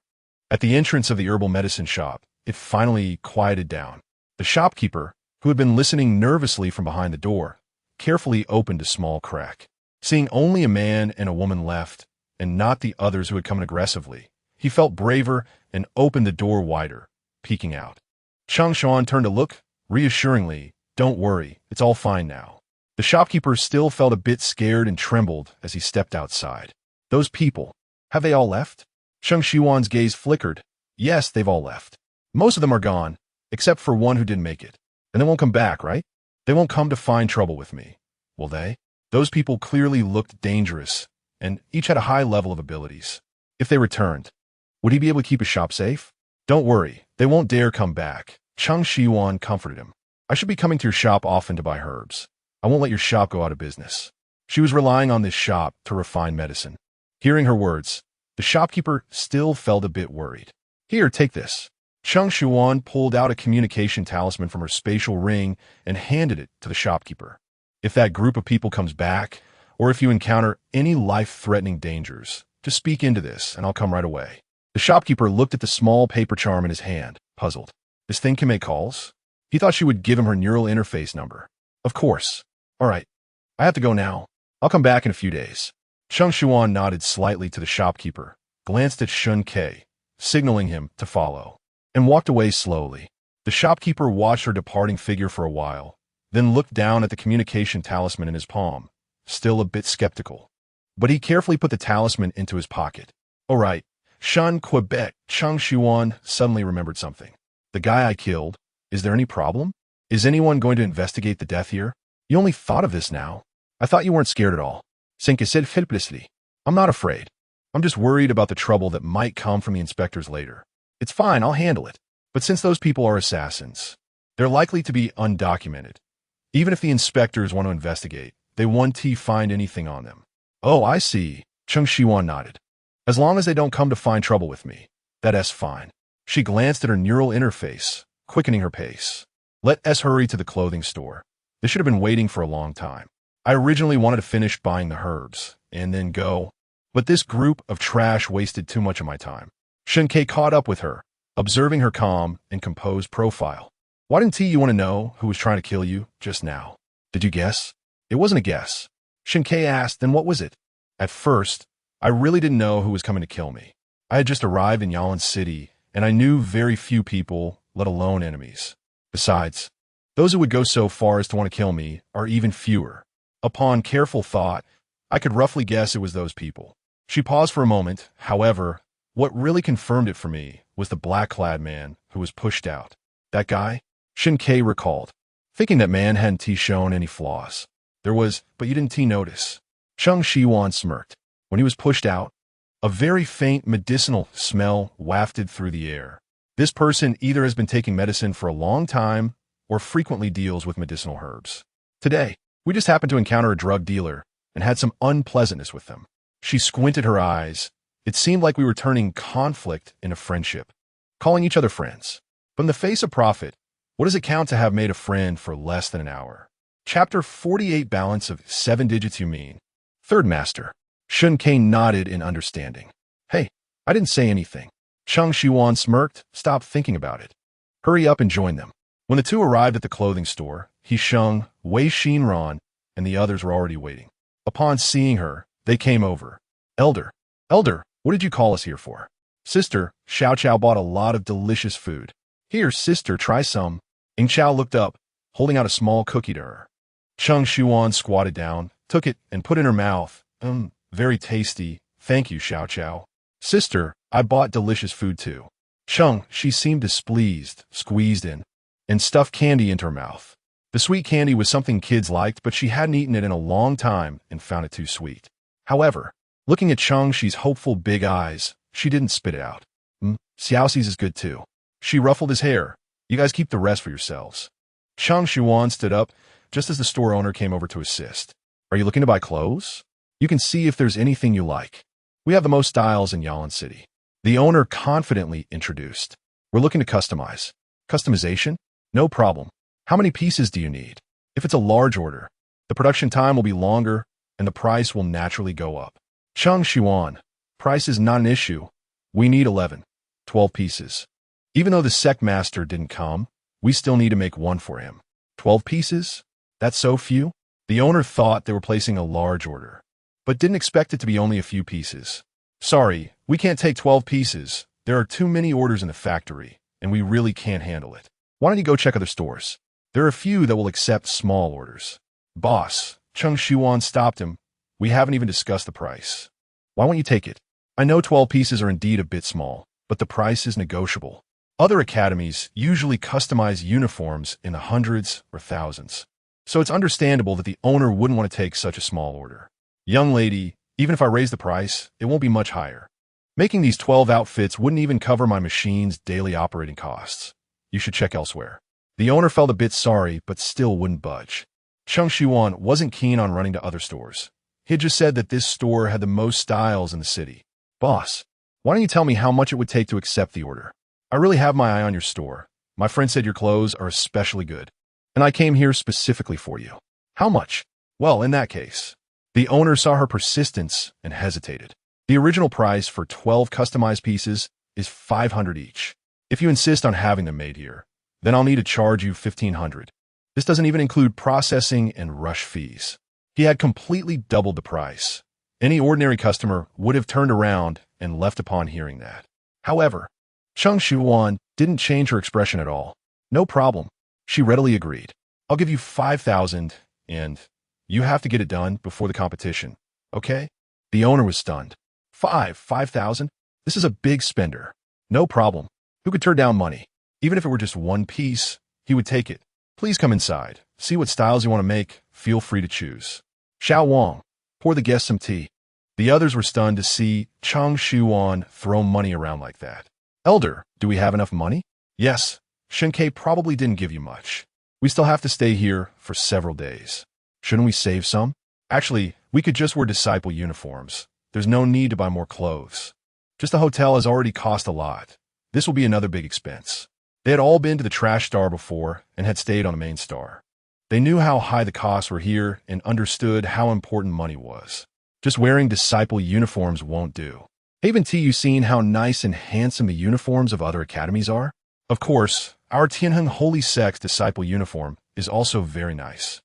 [SPEAKER 1] At the entrance of the herbal medicine shop, it finally quieted down. The shopkeeper, who had been listening nervously from behind the door, carefully opened a small crack. Seeing only a man and a woman left, and not the others who had come in aggressively, he felt braver and opened the door wider, peeking out. Cheng Shiyuan turned to look, reassuringly, Don't worry, it's all fine now. The shopkeeper still felt a bit scared and trembled as he stepped outside. Those people, have they all left? Cheng Shiyuan's gaze flickered. Yes, they've all left. Most of them are gone, except for one who didn't make it. And they won't come back, right? They won't come to find trouble with me, will they? Those people clearly looked dangerous, and each had a high level of abilities. If they returned, Would he be able to keep his shop safe? Don't worry, they won't dare come back. Cheng Shiyuan comforted him. I should be coming to your shop often to buy herbs. I won't let your shop go out of business. She was relying on this shop to refine medicine. Hearing her words, the shopkeeper still felt a bit worried. Here, take this. Cheng Shiyuan pulled out a communication talisman from her spatial ring and handed it to the shopkeeper. If that group of people comes back, or if you encounter any life-threatening dangers, just speak into this and I'll come right away. The shopkeeper looked at the small paper charm in his hand, puzzled. This thing can make calls? He thought she would give him her neural interface number. Of course. All right. I have to go now. I'll come back in a few days. Cheng Shiyuan nodded slightly to the shopkeeper, glanced at Shen Que, signaling him to follow, and walked away slowly. The shopkeeper watched her departing figure for a while, then looked down at the communication talisman in his palm, still a bit skeptical. But he carefully put the talisman into his pocket. All right. Shen Que, Cheng Shiyuan suddenly remembered something. The guy I killed, is there any problem? Is anyone going to investigate the death here? You only thought of this now. I thought you weren't scared at all. Shen Que said helplessly. I'm not afraid. I'm just worried about the trouble that might come from the inspectors later. It's fine, I'll handle it. But since those people are assassins, they're likely to be undocumented. Even if the inspectors want to investigate, they won't find anything on them. Oh, I see. Cheng Shiyuan nodded. As long as they don't come to find trouble with me, that's fine. She glanced at her neural interface, quickening her pace. Let us hurry to the clothing store. They should have been waiting for a long time. I originally wanted to finish buying the herbs, and then go. But this group of trash wasted too much of my time. Shen Que caught up with her, observing her calm and composed profile. Why didn't you want to know who was trying to kill you just now? Did you guess? It wasn't a guess. Shen Que asked, then what was it? At first, I really didn't know who was coming to kill me. I had just arrived in Yalan City, and I knew very few people, let alone enemies. Besides, those who would go so far as to want to kill me are even fewer. Upon careful thought, I could roughly guess it was those people. She paused for a moment. However, what really confirmed it for me was the black-clad man who was pushed out. That guy? Shen Que recalled, thinking that man hadn't shown any flaws. There was, but you didn't notice. Cheng Shiyuan smirked. When he was pushed out, a very faint medicinal smell wafted through the air. This person either has been taking medicine for a long time or frequently deals with medicinal herbs. Today, we just happened to encounter a drug dealer and had some unpleasantness with them. She squinted her eyes. It seemed like we were turning conflict into friendship, calling each other friends. But in the face of profit, what does it count to have made a friend for less than an hour? Chapter 48, Balance of 7 Digits You Mean. Third Master. Shen Que nodded in understanding. Hey, I didn't say anything. Cheng Shiyuan smirked. Stop thinking about it. Hurry up and join them. When the two arrived at the clothing store, He Sheng, Wei Xinran, and the others were already waiting. Upon seeing her, they came over. Elder, what did you call us here for? Sister, Xiao bought a lot of delicious food. Here, sister, try some. Ying Chao looked up, holding out a small cookie to her. Cheng Shiyuan squatted down, took it, and put it in her mouth. Very tasty. Thank you, Xiao. Sister, I bought delicious food too. Cheng, she seemed displeased, squeezed in, and stuffed candy into her mouth. The sweet candy was something kids liked, but she hadn't eaten it in a long time and found it too sweet. However, looking at Cheng Shi's hopeful big eyes, she didn't spit it out. Xiaoxi's is good too. She ruffled his hair. You guys keep the rest for yourselves. Cheng Shiyuan stood up just as the store owner came over to assist. Are you looking to buy clothes? You can see if there's anything you like. We have the most styles in Yalan City. The owner confidently introduced. We're looking to customize. Customization? No problem. How many pieces do you need? If it's a large order, the production time will be longer and the price will naturally go up. Cheng Shiyuan, price is not an issue. We need 12 pieces. Even though the sect master didn't come, we still need to make one for him. 12 pieces? That's so few? The owner thought they were placing a large order, but didn't expect it to be only a few pieces. Sorry, we can't take 12 pieces. There are too many orders in the factory, and we really can't handle it. Why don't you go check other stores? There are a few that will accept small orders. Boss, Cheng Shiyuan stopped him. We haven't even discussed the price. Why won't you take it? I know 12 pieces are indeed a bit small, but the price is negotiable. Other academies usually customize uniforms in the hundreds or thousands, so it's understandable that the owner wouldn't want to take such a small order. Young lady, even if I raise the price, it won't be much higher. Making these 12 outfits wouldn't even cover my machine's daily operating costs. You should check elsewhere. The owner felt a bit sorry, but still wouldn't budge. Cheng Shiyuan wasn't keen on running to other stores. He had just said that this store had the most styles in the city. Boss, why don't you tell me how much it would take to accept the order? I really have my eye on your store. My friend said your clothes are especially good, and I came here specifically for you. How much? Well, in that case. The owner saw her persistence and hesitated. The original price for 12 customized pieces is 500 each. If you insist on having them made here, then I'll need to charge you 1,500. This doesn't even include processing and rush fees. He had completely doubled the price. Any ordinary customer would have turned around and left upon hearing that. However, Cheng Shiyuan didn't change her expression at all. No problem. She readily agreed. I'll give you 5,000, and you have to get it done before the competition, okay? The owner was stunned. 5,000? This is a big spender. No problem. Who could turn down money? Even if it were just one piece, he would take it. Please come inside. See what styles you want to make. Feel free to choose. Xiao Wang, pour the guests some tea. The others were stunned to see Cheng Shiyuan throw money around like that. Elder, do we have enough money? Yes. Shen Que probably didn't give you much. We still have to stay here for several days. Shouldn't we save some? Actually, we could just wear disciple uniforms. There's no need to buy more clothes. Just the hotel has already cost a lot. This will be another big expense. They had all been to the trash star before and had stayed on the main star. They knew how high the costs were here and understood how important money was. Just wearing disciple uniforms won't do. Haven't you seen how nice and handsome the uniforms of other academies are? Of course, our Tianheng Holy Sect's disciple uniform is also very nice.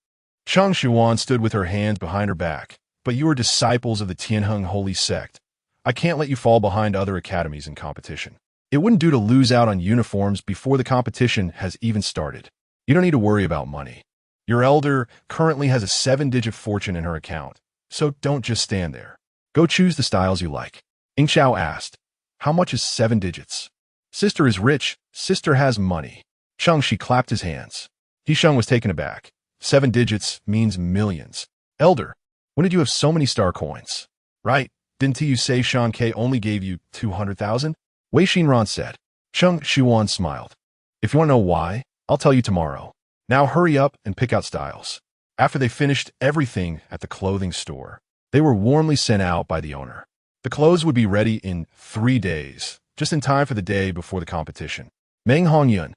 [SPEAKER 1] Cheng Shiyuan stood with her hands behind her back. But you are disciples of the Tianheng Holy Sect. I can't let you fall behind other academies in competition. It wouldn't do to lose out on uniforms before the competition has even started. You don't need to worry about money. Your elder currently has a 7-digit fortune in her account, so don't just stand there. Go choose the styles you like. Yingxiao asked, how much is 7 digits? Sister is rich, sister has money. Cheng Shi clapped his hands. Sheng was taken aback. 7 digits means millions. Elder, when did you have so many star coins? Right, didn't you say Shen Que only gave you 200,000? Wei Xinran said. Cheng Shiyuan smiled. If you want to know why, I'll tell you tomorrow. Now hurry up and pick out styles. After they finished everything at the clothing store, they were warmly sent out by the owner. The clothes would be ready in 3 days, just in time for the day before the competition. Meng Hongyun,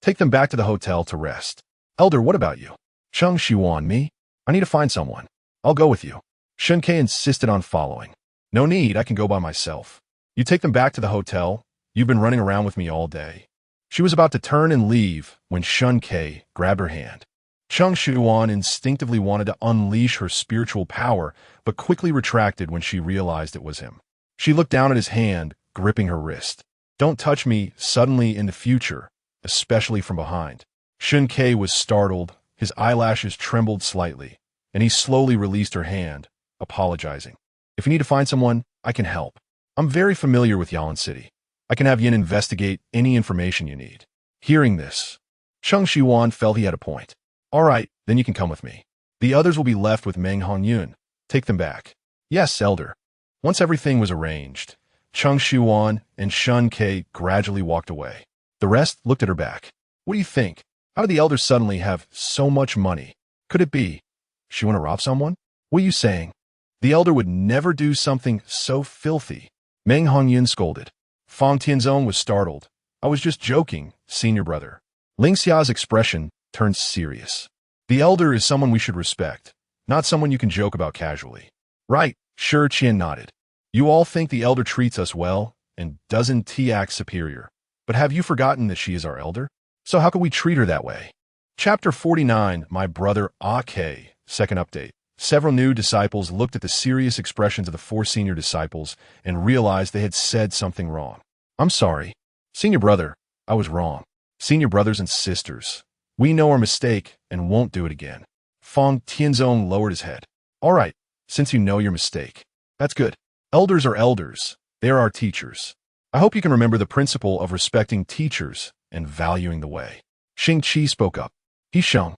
[SPEAKER 1] take them back to the hotel to rest. Elder, what about you? Cheng Shiyuan, me? I need to find someone. I'll go with you. Shen Que insisted on following. No need, I can go by myself. You take them back to the hotel. You've been running around with me all day. She was about to turn and leave when Shen Que grabbed her hand. Cheng Shiyuan instinctively wanted to unleash her spiritual power, but quickly retracted when she realized it was him. She looked down at his hand, gripping her wrist. Don't touch me suddenly in the future, especially from behind. Shen Que was startled, his eyelashes trembled slightly, and he slowly released her hand, apologizing. If you need to find someone, I can help. I'm very familiar with Yalan City. I can have Yin investigate any information you need. Hearing this, Cheng Shiyuan felt he had a point. All right, then you can come with me. The others will be left with Meng Hongyun. Take them back. Yes, Elder. Once everything was arranged, Cheng Shiyuan and Shen Que gradually walked away. The rest looked at her back. What do you think? How did the Elder suddenly have so much money? Could it be she want to rob someone? What are you saying? The Elder would never do something so filthy. Meng Hongyun scolded. Fang Tianzong was startled. I was just joking, senior brother. Lingxia's expression turned serious. The Elder is someone we should respect, not someone you can joke about casually. Right, sure, Qian nodded. You all think the Elder treats us well and doesn't act superior. But have you forgotten that she is our Elder? So how could we treat her that way? Chapter 49, My Brother A.K. Second update. Several new disciples looked at the serious expressions of the 4 senior disciples and realized they had said something wrong. I'm sorry. Senior brother, I was wrong. Senior brothers and sisters, we know our mistake and won't do it again. Fang Tianzong lowered his head. All right, since you know your mistake. That's good. Elders are elders. They are our teachers. I hope you can remember the principle of respecting teachers and valuing the way. Xing Qi spoke up. Sheng,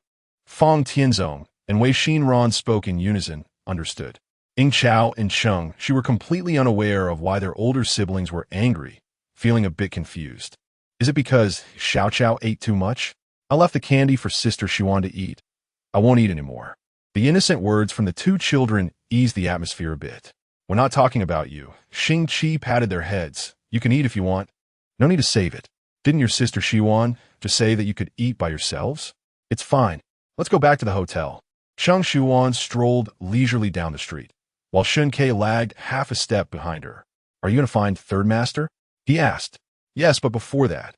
[SPEAKER 1] Fang Tianzong, and Wei Xinran spoke in unison, understood. Ying Chao and Cheng, she were completely unaware of why their older siblings were angry, feeling a bit confused. Is it because Xiao Chao ate too much? I left the candy for Sister Shiyuan to eat. I won't eat anymore. The innocent words from the two children eased the atmosphere a bit. We're not talking about you. Xing Qi patted their heads. You can eat if you want. No need to save it. Didn't your sister Shiyuan just say that you could eat by yourselves? It's fine. Let's go back to the hotel. Cheng Shiyuan strolled leisurely down the street, while Shen Que lagged half a step behind her. Are you going to find Third Master? He asked. Yes, but before that,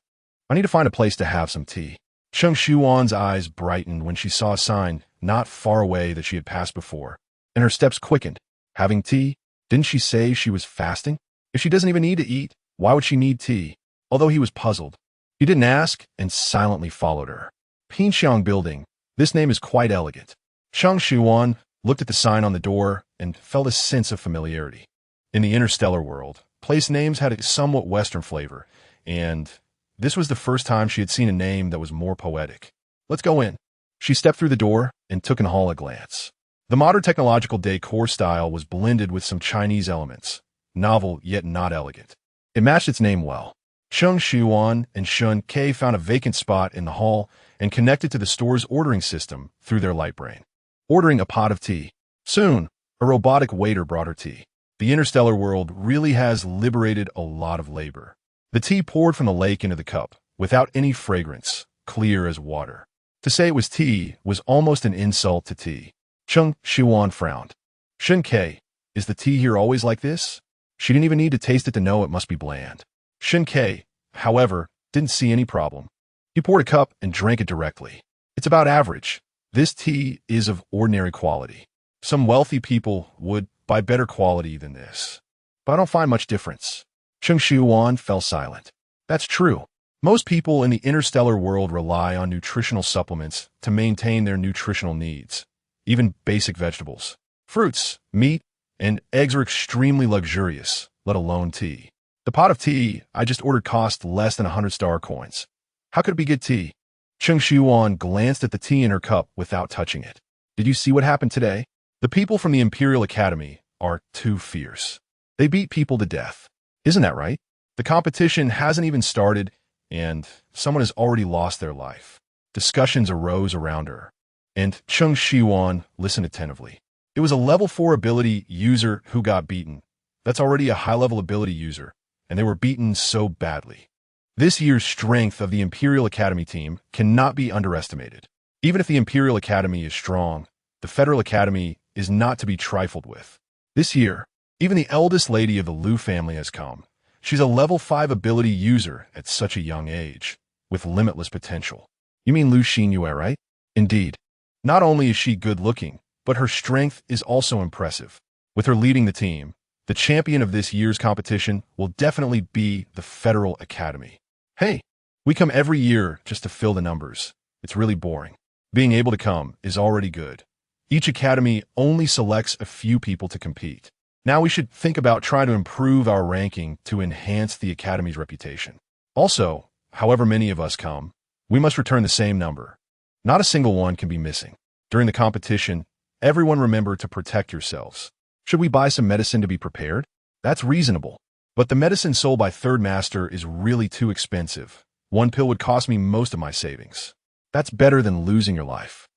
[SPEAKER 1] I need to find a place to have some tea. Cheng Shiyuan's eyes brightened when she saw a sign not far away that she had passed before, and her steps quickened. Having tea? Didn't she say she was fasting? If she doesn't even need to eat, why would she need tea? Although he was puzzled, he didn't ask and silently followed her. Pinxiang Building. This name is quite elegant. Cheng Shiyuan looked at the sign on the door and felt a sense of familiarity. In the interstellar world, place names had a somewhat Western flavor, and this was the first time she had seen a name that was more poetic. Let's go in. She stepped through the door and took in all a glance. The modern technological decor style was blended with some Chinese elements, novel yet not elegant. It matched its name well. Cheng Shiyuan and Shen Que found a vacant spot in the hall and connected to the store's ordering system through their light brain, ordering a pot of tea. Soon, a robotic waiter brought her tea. The interstellar world really has liberated a lot of labor. The tea poured from the lake into the cup, without any fragrance, clear as water. To say it was tea was almost an insult to tea. Cheng Shiyuan frowned. Shen Que, is the tea here always like this? She didn't even need to taste it to know it must be bland. Shen Que, however, didn't see any problem. He poured a cup and drank it directly. It's about average. This tea is of ordinary quality. Some wealthy people would buy better quality than this, but I don't find much difference. Cheng Shiyuan fell silent. That's true. Most people in the interstellar world rely on nutritional supplements to maintain their nutritional needs. Even basic vegetables, fruits, meat, and eggs are extremely luxurious, let alone tea. The pot of tea I just ordered cost less than 100 star coins. How could it be good tea? Cheng Shiyuan glanced at the tea in her cup without touching it. Did you see what happened today? The people from the Imperial Academy are too fierce. They beat people to death. Isn't that right? The competition hasn't even started, and someone has already lost their life. Discussions arose around her, and Cheng Shiyuan listened attentively. It was a level 4 ability user who got beaten. That's already a high-level ability user, and they were beaten so badly. This year's strength of the Imperial Academy team cannot be underestimated. Even if the Imperial Academy is strong, the Federal Academy is not to be trifled with. This year, even the eldest lady of the Liu family has come. She's a level 5 ability user at such a young age, with limitless potential. You mean Liu Xinyue, right? Indeed. Not only is she good-looking, but her strength is also impressive. With her leading the team, the champion of this year's competition will definitely be the Federal Academy. Hey, we come every year just to fill the numbers. It's really boring. Being able to come is already good. Each academy only selects a few people to compete. Now we should think about trying to improve our ranking to enhance the academy's reputation. Also, however many of us come, we must return the same number. Not a single one can be missing. During the competition, everyone remember to protect yourselves. Should we buy some medicine to be prepared? That's reasonable. But the medicine sold by Third Master is really too expensive. One pill would cost me most of my savings. That's better than losing your life.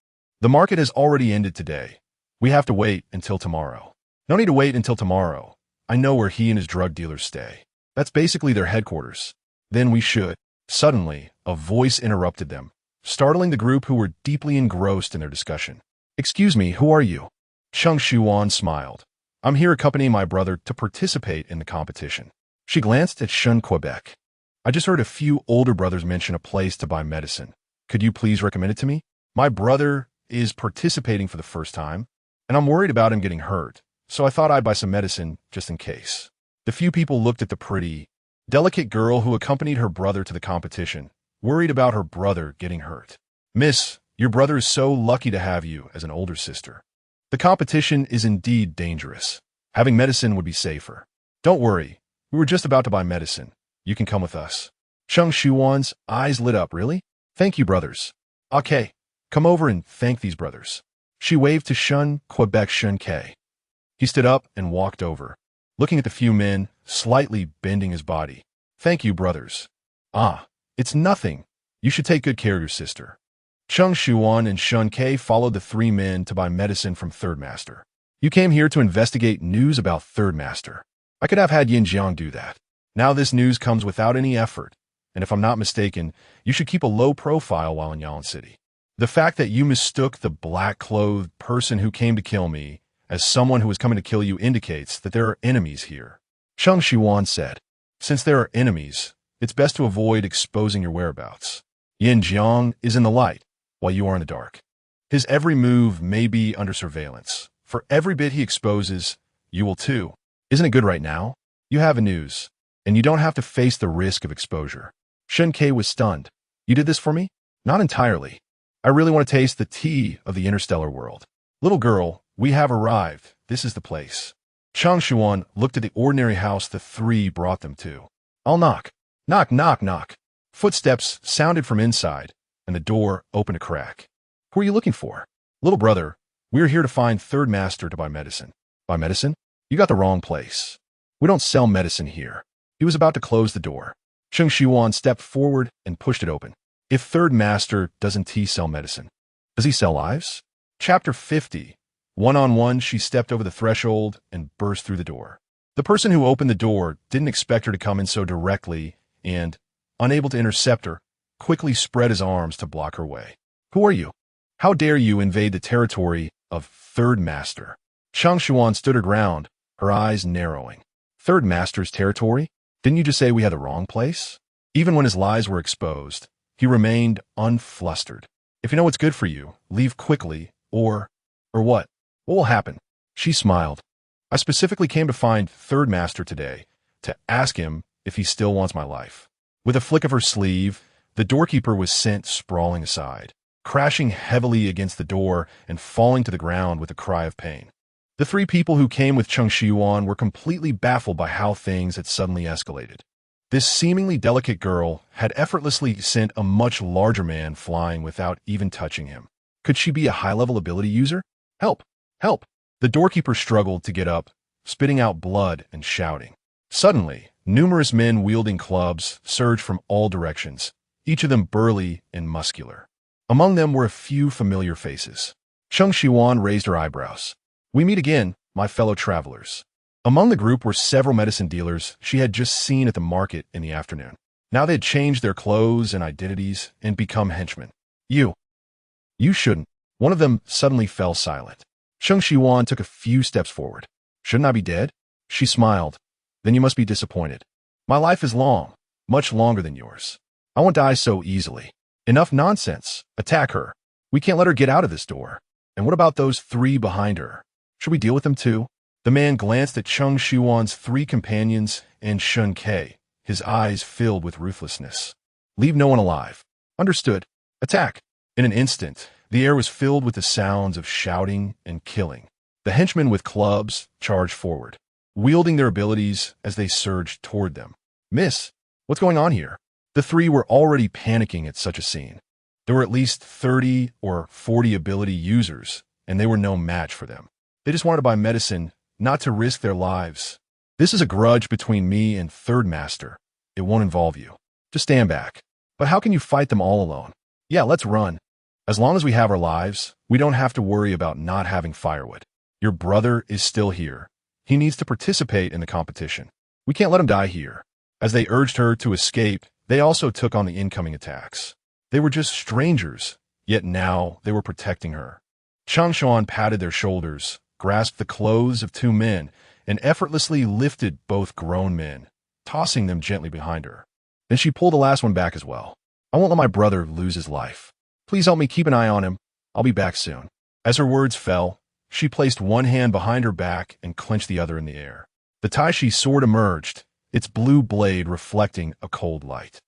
[SPEAKER 1] The market has already ended today. We have to wait until tomorrow. No need to wait until tomorrow. I know where he and his drug dealers stay. That's basically their headquarters. Then we should. Suddenly, a voice interrupted them, startling the group who were deeply engrossed in their discussion. Excuse me, who are you? Cheng Shiyuan smiled. I'm here accompanying my brother to participate in the competition. She glanced at Shen Que. I just heard a few older brothers mention a place to buy medicine. Could you please recommend it to me? My brother is participating for the first time, and I'm worried about him getting hurt, so I thought I'd buy some medicine just in case. The few people looked at the pretty, delicate girl who accompanied her brother to the competition, worried about her brother getting hurt. Miss, your brother is so lucky to have you as an older sister. The competition is indeed dangerous. Having medicine would be safer. Don't worry, we were just about to buy medicine. You can come with us. Cheng Shiyuan's eyes lit up. Really? Thank you, brothers. Okay, come over and thank these brothers. She waved to Shen Que. He stood up and walked over, looking at the few men, slightly bending his body. Thank you, brothers. Ah, it's nothing. You should take good care of your sister. Cheng Shiyuan and Shen Que followed the three men to buy medicine from Third Master. You came here to investigate news about Third Master. I could have had Yin do that. Now this news comes without any effort, and if I'm not mistaken, you should keep a low profile while in Yalan City. The fact that you mistook the black-clothed person who came to kill me as someone who was coming to kill you indicates that there are enemies here. Cheng Shiyuan said, since there are enemies, it's best to avoid exposing your whereabouts. Yin Jiang is in the light, while you are in the dark. His every move may be under surveillance. For every bit he exposes, you will too. Isn't it good right now? You have a news, and you don't have to face the risk of exposure. Shen Que was stunned. You did this for me? Not entirely. I really want to taste the tea of the interstellar world. Little girl, we have arrived. This is the place. Cheng Shiyuan looked at the ordinary house the three brought them to. I'll knock. Knock, knock, knock. Footsteps sounded from inside, and the door opened a crack. Who are you looking for? Little brother, we're here to find Third Master to buy medicine. Buy medicine? You got the wrong place. We don't sell medicine here. He was about to close the door. Cheng Shiyuan stepped forward and pushed it open. If Third Master doesn't sell medicine, does he sell lives? Chapter 50. One-on-one, she stepped over the threshold and burst through the door. The person who opened the door didn't expect her to come in so directly and, unable to intercept her, quickly spread his arms to block her way. Who are you? How dare you invade the territory of Third Master? Cheng Shiyuan stood her ground, her eyes narrowing. Third Master's territory? Didn't you just say we had the wrong place? Even when his lies were exposed, he remained unflustered. If you know what's good for you, leave quickly, or what? What will happen? She smiled. I specifically came to find Third Master today, to ask him if he still wants my life. With a flick of her sleeve, the doorkeeper was sent sprawling aside, crashing heavily against the door and falling to the ground with a cry of pain. The three people who came with Cheng Shiyuan were completely baffled by how things had suddenly escalated. This seemingly delicate girl had effortlessly sent a much larger man flying without even touching him. Could she be a high-level ability user? Help! Help! The doorkeeper struggled to get up, spitting out blood and shouting. Suddenly, numerous men wielding clubs surged from all directions, each of them burly and muscular. Among them were a few familiar faces. Cheng Shiyuan raised her eyebrows. We meet again, my fellow travelers. Among the group were several medicine dealers she had just seen at the market in the afternoon. Now they had changed their clothes and identities and become henchmen. You shouldn't. One of them suddenly fell silent. Cheng Shiyuan took a few steps forward. Shouldn't I be dead? She smiled. Then you must be disappointed. My life is long, much longer than yours. I won't die so easily. Enough nonsense. Attack her. We can't let her get out of this door. And what about those three behind her? Should we deal with them too? The man glanced at Cheng Shiyuan's three companions and Shen Que, his eyes filled with ruthlessness. Leave no one alive. Understood. Attack. In an instant, the air was filled with the sounds of shouting and killing. The henchmen with clubs charged forward, wielding their abilities as they surged toward them. Miss, what's going on here? The three were already panicking at such a scene. There were at least 30 or 40 ability users, and they were no match for them. They just wanted to buy medicine, not to risk their lives. This is a grudge between me and Third Master. It won't involve you. Just stand back. But how can you fight them all alone? Yeah, let's run. As long as we have our lives, we don't have to worry about not having firewood. Your brother is still here. He needs to participate in the competition. We can't let him die here. As they urged her to escape, they also took on the incoming attacks. They were just strangers, yet now they were protecting her. Cheng Shiyuan patted their shoulders, grasped the clothes of two men, and effortlessly lifted both grown men, tossing them gently behind her. Then she pulled the last one back as well. I won't let my brother lose his life. Please help me keep an eye on him. I'll be back soon. As her words fell, she placed one hand behind her back and clenched the other in the air. The Taotie sword emerged, its blue blade reflecting a cold light.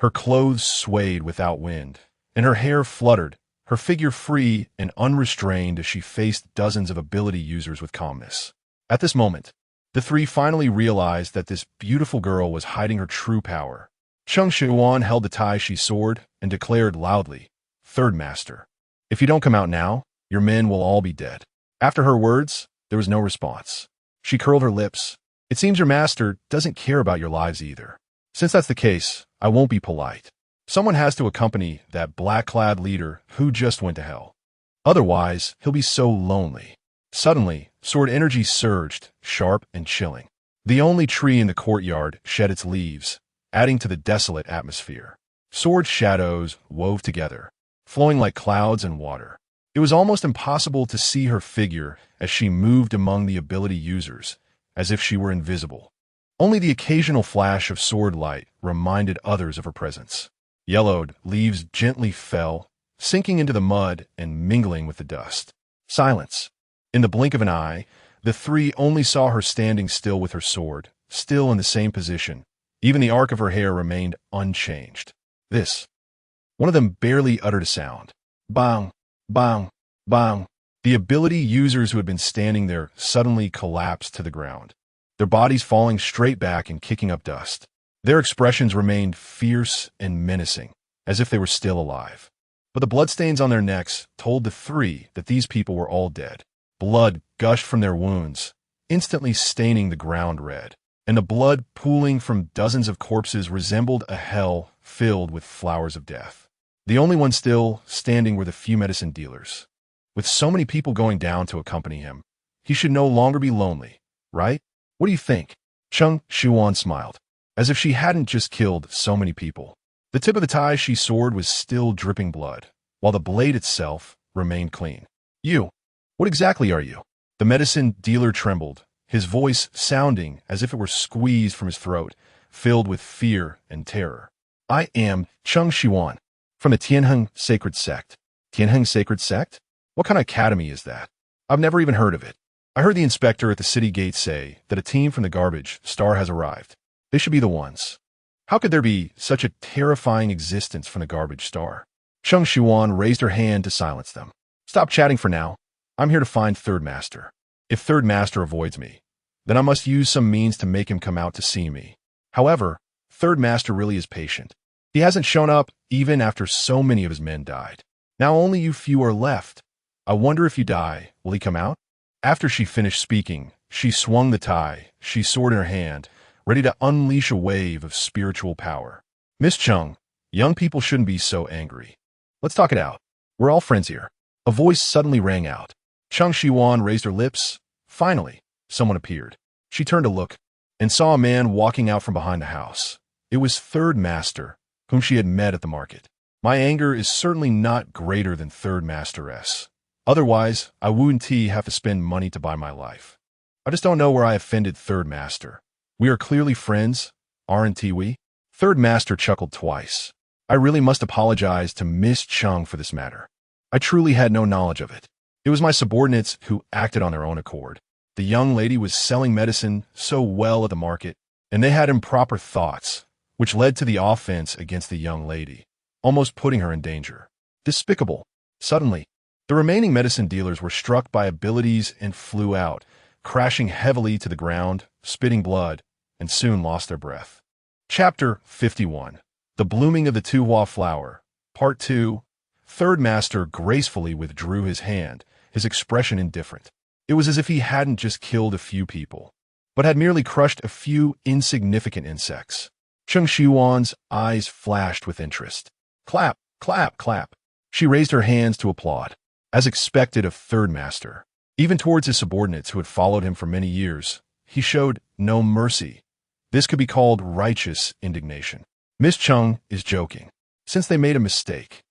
[SPEAKER 1] Her clothes swayed without wind, and her hair fluttered, her figure free and unrestrained as she faced dozens of ability users with calmness. At this moment, the three finally realized that this beautiful girl was hiding her true power. Cheng Shiyuan held the Taotie sword and declared loudly, Third Master, if you don't come out now, your men will all be dead. After her words, There was no response. She curled her lips. It seems your master doesn't care about your lives either. Since that's the case, I won't be polite. Someone has to accompany that black-clad leader who just went to hell. Otherwise, he'll be so lonely. Suddenly, sword energy surged, sharp and chilling. The only tree in the courtyard shed its leaves, adding to the desolate atmosphere. Sword shadows wove together, flowing like clouds and water. It was almost impossible to see her figure as she moved among the ability users, as if she were invisible. Only the occasional flash of sword light reminded others of her presence. Yellowed leaves gently fell, sinking into the mud and mingling with the dust. Silence. In the blink of an eye, the three only saw her standing still with her sword, still in the same position. Even the arc of her hair remained unchanged. This. One of them barely uttered a sound. Bang, bang, bang. The ability users who had been standing there suddenly collapsed to the ground, their bodies falling straight back and kicking up dust. Their expressions remained fierce and menacing, as if they were still alive. But the bloodstains on their necks told the three that these people were all dead. Blood gushed from their wounds, instantly staining the ground red, and the blood pooling from dozens of corpses resembled a hell filled with flowers of death. The only ones still standing were the few medicine dealers. With so many people going down to accompany him, he should no longer be lonely, right? What do you think? Cheng Shiyuan smiled, as if she hadn't just killed so many people. The tip of the Tai Shi sword was still dripping blood, while the blade itself remained clean. You, what exactly are you? The medicine dealer trembled, his voice sounding as if it were squeezed from his throat, filled with fear and terror. I am Cheng Shiyuan, from the Tianheng Sacred Sect. Tianheng Sacred Sect? What kind of academy is that? I've never even heard of it. I heard the inspector at the city gate say that a team from the garbage star has arrived. They should be the ones. How could there be such a terrifying existence from the garbage star? Cheng Shiyuan raised her hand to silence them. Stop chatting for now. I'm here to find Third Master. If Third Master avoids me, then I must use some means to make him come out to see me. However, Third Master really is patient. He hasn't shown up even after so many of his men died. Now only you few are left. I wonder if you die, will he come out? After she finished speaking, she swung the Tai Shi sword in her hand, ready to unleash a wave of spiritual power. Miss Cheng, young people shouldn't be so angry. Let's talk it out. We're all friends here. A voice suddenly rang out. Cheng Shiyuan raised her lips. Finally, someone appeared. She turned to look and saw a man walking out from behind the house. It was Third Master, whom she had met at the market. My anger is certainly not greater than Third Master's. Otherwise, I wouldn't have to spend money to buy my life. I just don't know where I offended Third Master. We are clearly friends, aren't we? Third Master chuckled twice. I really must apologize to Miss Cheng for this matter. I truly had no knowledge of it. It was my subordinates who acted on their own accord. The young lady was selling medicine so well at the market, and they had improper thoughts, which led to the offense against the young lady, almost putting her in danger. Despicable. Suddenly, the remaining medicine dealers were struck by abilities and flew out, crashing heavily to the ground, spitting blood, and soon lost their breath. Chapter 51. The Blooming of the Taotie Flower. Part 2. Third Master gracefully withdrew his hand, his expression indifferent. It was as if he hadn't just killed a few people, but had merely crushed a few insignificant insects. Cheng Shiyuan's eyes flashed with interest. Clap, clap, clap. She raised her hands to applaud, as expected of Third Master. Even towards his subordinates who had followed him for many years, he showed no mercy. This could be called righteous indignation. Miss Cheng is joking. Since they made a mistake,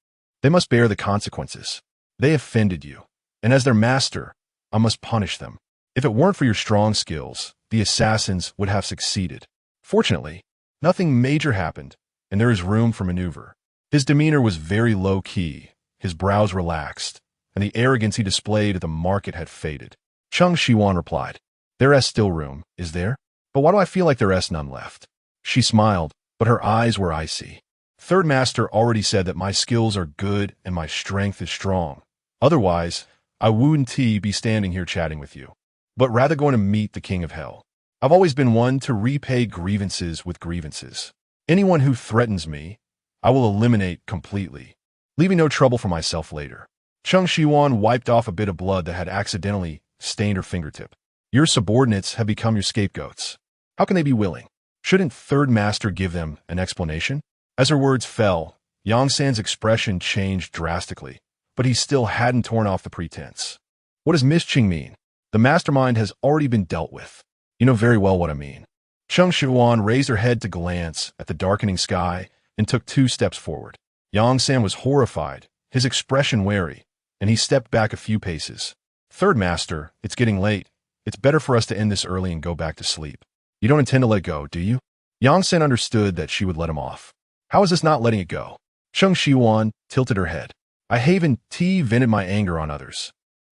[SPEAKER 1] they must bear the consequences. They offended you, and as their master, I must punish them. If it weren't for your strong skills, the assassins would have succeeded. Fortunately, nothing major happened, and there is room for maneuver. His demeanor was very low-key, his brows relaxed, and the arrogance he displayed at the market had faded. Cheng Shiyuan replied, There is still room, is there? But why do I feel like there is none left? She smiled, but her eyes were icy. Third Master already said that my skills are good and my strength is strong. Otherwise, I wouldn't be standing here chatting with you, but rather going to meet the King of Hell. I've always been one to repay grievances with grievances. Anyone who threatens me, I will eliminate completely, leaving no trouble for myself later. Cheng Shiyuan wiped off a bit of blood that had accidentally stained her fingertip. Your subordinates have become your scapegoats. How can they be willing? Shouldn't third master give them an explanation? As her words fell, Yongsan's expression changed drastically, but he still hadn't torn off the pretense. What does Miss Cheng mean? The mastermind has already been dealt with. You know very well what I mean. Cheng Shiyuan raised her head to glance at the darkening sky and took 2 steps forward. Yongsan was horrified, his expression wary, and he stepped back a few paces. Third master, it's getting late. It's better for us to end this early and go back to sleep. You don't intend to let it go, do you? Yongsan understood that she would let him off. How is this not letting it go? Cheng Shiyuan tilted her head. I haven't vented my anger on others.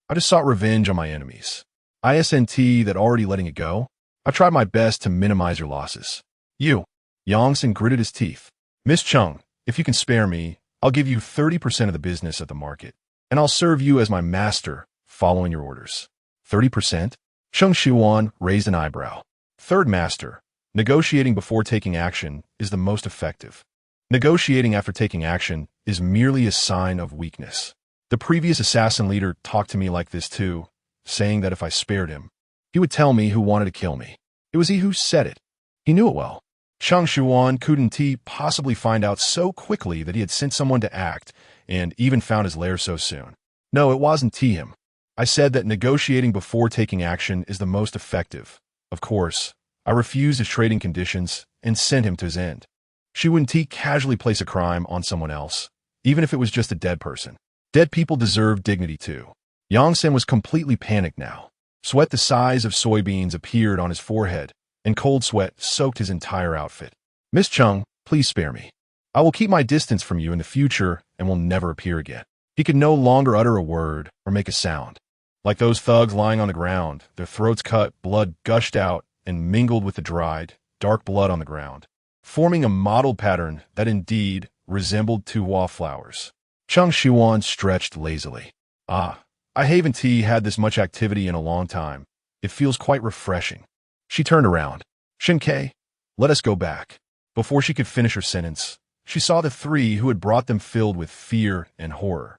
[SPEAKER 1] I just sought revenge on my enemies. Isn't that already letting it go? I tried my best to minimize your losses. You. Yongsan gritted his teeth. Miss Cheng, if you can spare me, I'll give you 30% of the business at the market, and I'll serve you as my master, following your orders. 30%? Cheng Shiyuan raised an eyebrow. Third master, negotiating before taking action is the most effective. Negotiating after taking action is merely a sign of weakness. The previous assassin leader talked to me like this too, saying that if I spared him, he would tell me who wanted to kill me. It was he who said it. He knew it well. Cheng Shiyuan couldn't possibly find out so quickly that he had sent someone to act and even found his lair so soon. No, it wasn't him. I said that negotiating before taking action is the most effective. Of course, I refused his trading conditions and sent him to his end. She wouldn't casually place a crime on someone else, even if it was just a dead person. Dead people deserve dignity too. Yongsan was completely panicked now. Sweat the size of soybeans appeared on his forehead, and cold sweat soaked his entire outfit. Miss Cheng, please spare me. I will keep my distance from you in the future and will never appear again. He could no longer utter a word or make a sound. Like those thugs lying on the ground, their throats cut, blood gushed out and mingled with the dried, dark blood on the ground, forming a mottled pattern that indeed resembled 2 wallflowers. Cheng Shiyuan stretched lazily. Ah, I haven't had this much activity in a long time. It feels quite refreshing. She turned around. Shen Que, let us go back. Before she could finish her sentence, she saw the 3 who had brought them filled with fear and horror.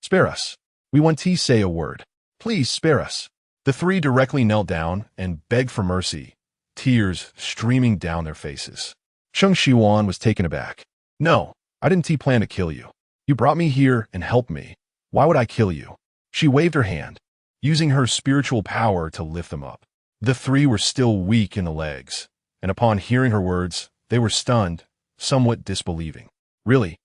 [SPEAKER 1] Spare us. We want to say a word. Please spare us. The 3 directly knelt down and begged for mercy, tears streaming down their faces. Cheng Shiyuan was taken aback. No, I didn't plan to kill you. You brought me here and helped me. Why would I kill you? She waved her hand, using her spiritual power to lift them up. The 3 were still weak in the legs, and upon hearing her words, they were stunned, somewhat disbelieving. Really?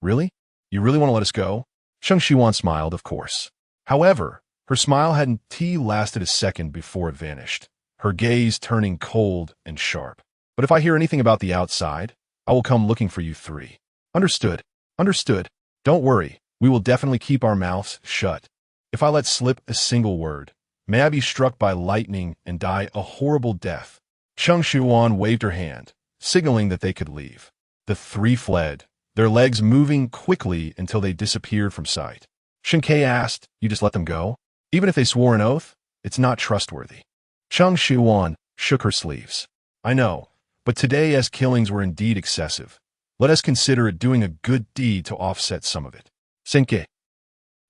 [SPEAKER 1] Really? You really want to let us go? Cheng Shiyuan smiled, of course. However, her smile hadn't lasted a second before it vanished, her gaze turning cold and sharp. But if I hear anything about the outside, I will come looking for you 3. Understood. Understood. Don't worry, we will definitely keep our mouths shut. If I let slip a single word, may I be struck by lightning and die a horrible death. Cheng Shiyuan waved her hand, signaling that they could leave. The 3 fled, their legs moving quickly until they disappeared from sight. Shen Que asked, you just let them go? Even if they swore an oath, it's not trustworthy. Cheng Shiyuan shook her sleeves. I know, but today's killings were indeed excessive. Let us consider it doing a good deed to offset some of it. Shen Que.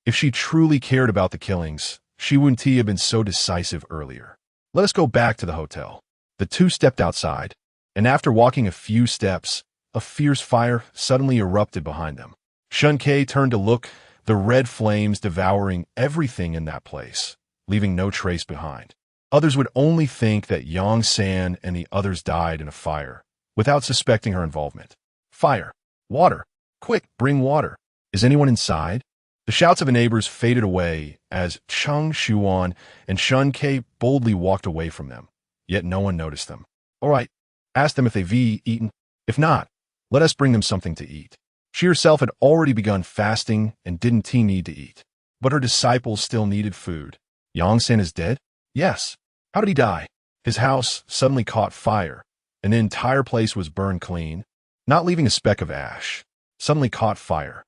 [SPEAKER 1] If she truly cared about the killings, she wouldn't have been so decisive earlier. Let us go back to the hotel. The 2 stepped outside, and after walking a few steps, a fierce fire suddenly erupted behind them. Shen Que turned to look, the red flames devouring everything in that place, leaving no trace behind. Others would only think that Yongsan and the others died in a fire, without suspecting her involvement. Fire. Water. Quick, bring water. Is anyone inside? The shouts of the neighbors faded away as Cheng Shiyuan and Shen Que boldly walked away from them, yet no one noticed them. All right, ask them if they've eaten. If not, let us bring them something to eat. She herself had already begun fasting and didn't need to eat, but her disciples still needed food. Yongsan is dead? Yes. How did he die? His house suddenly caught fire, and the entire place was burned clean, not leaving a speck of ash. Suddenly caught fire.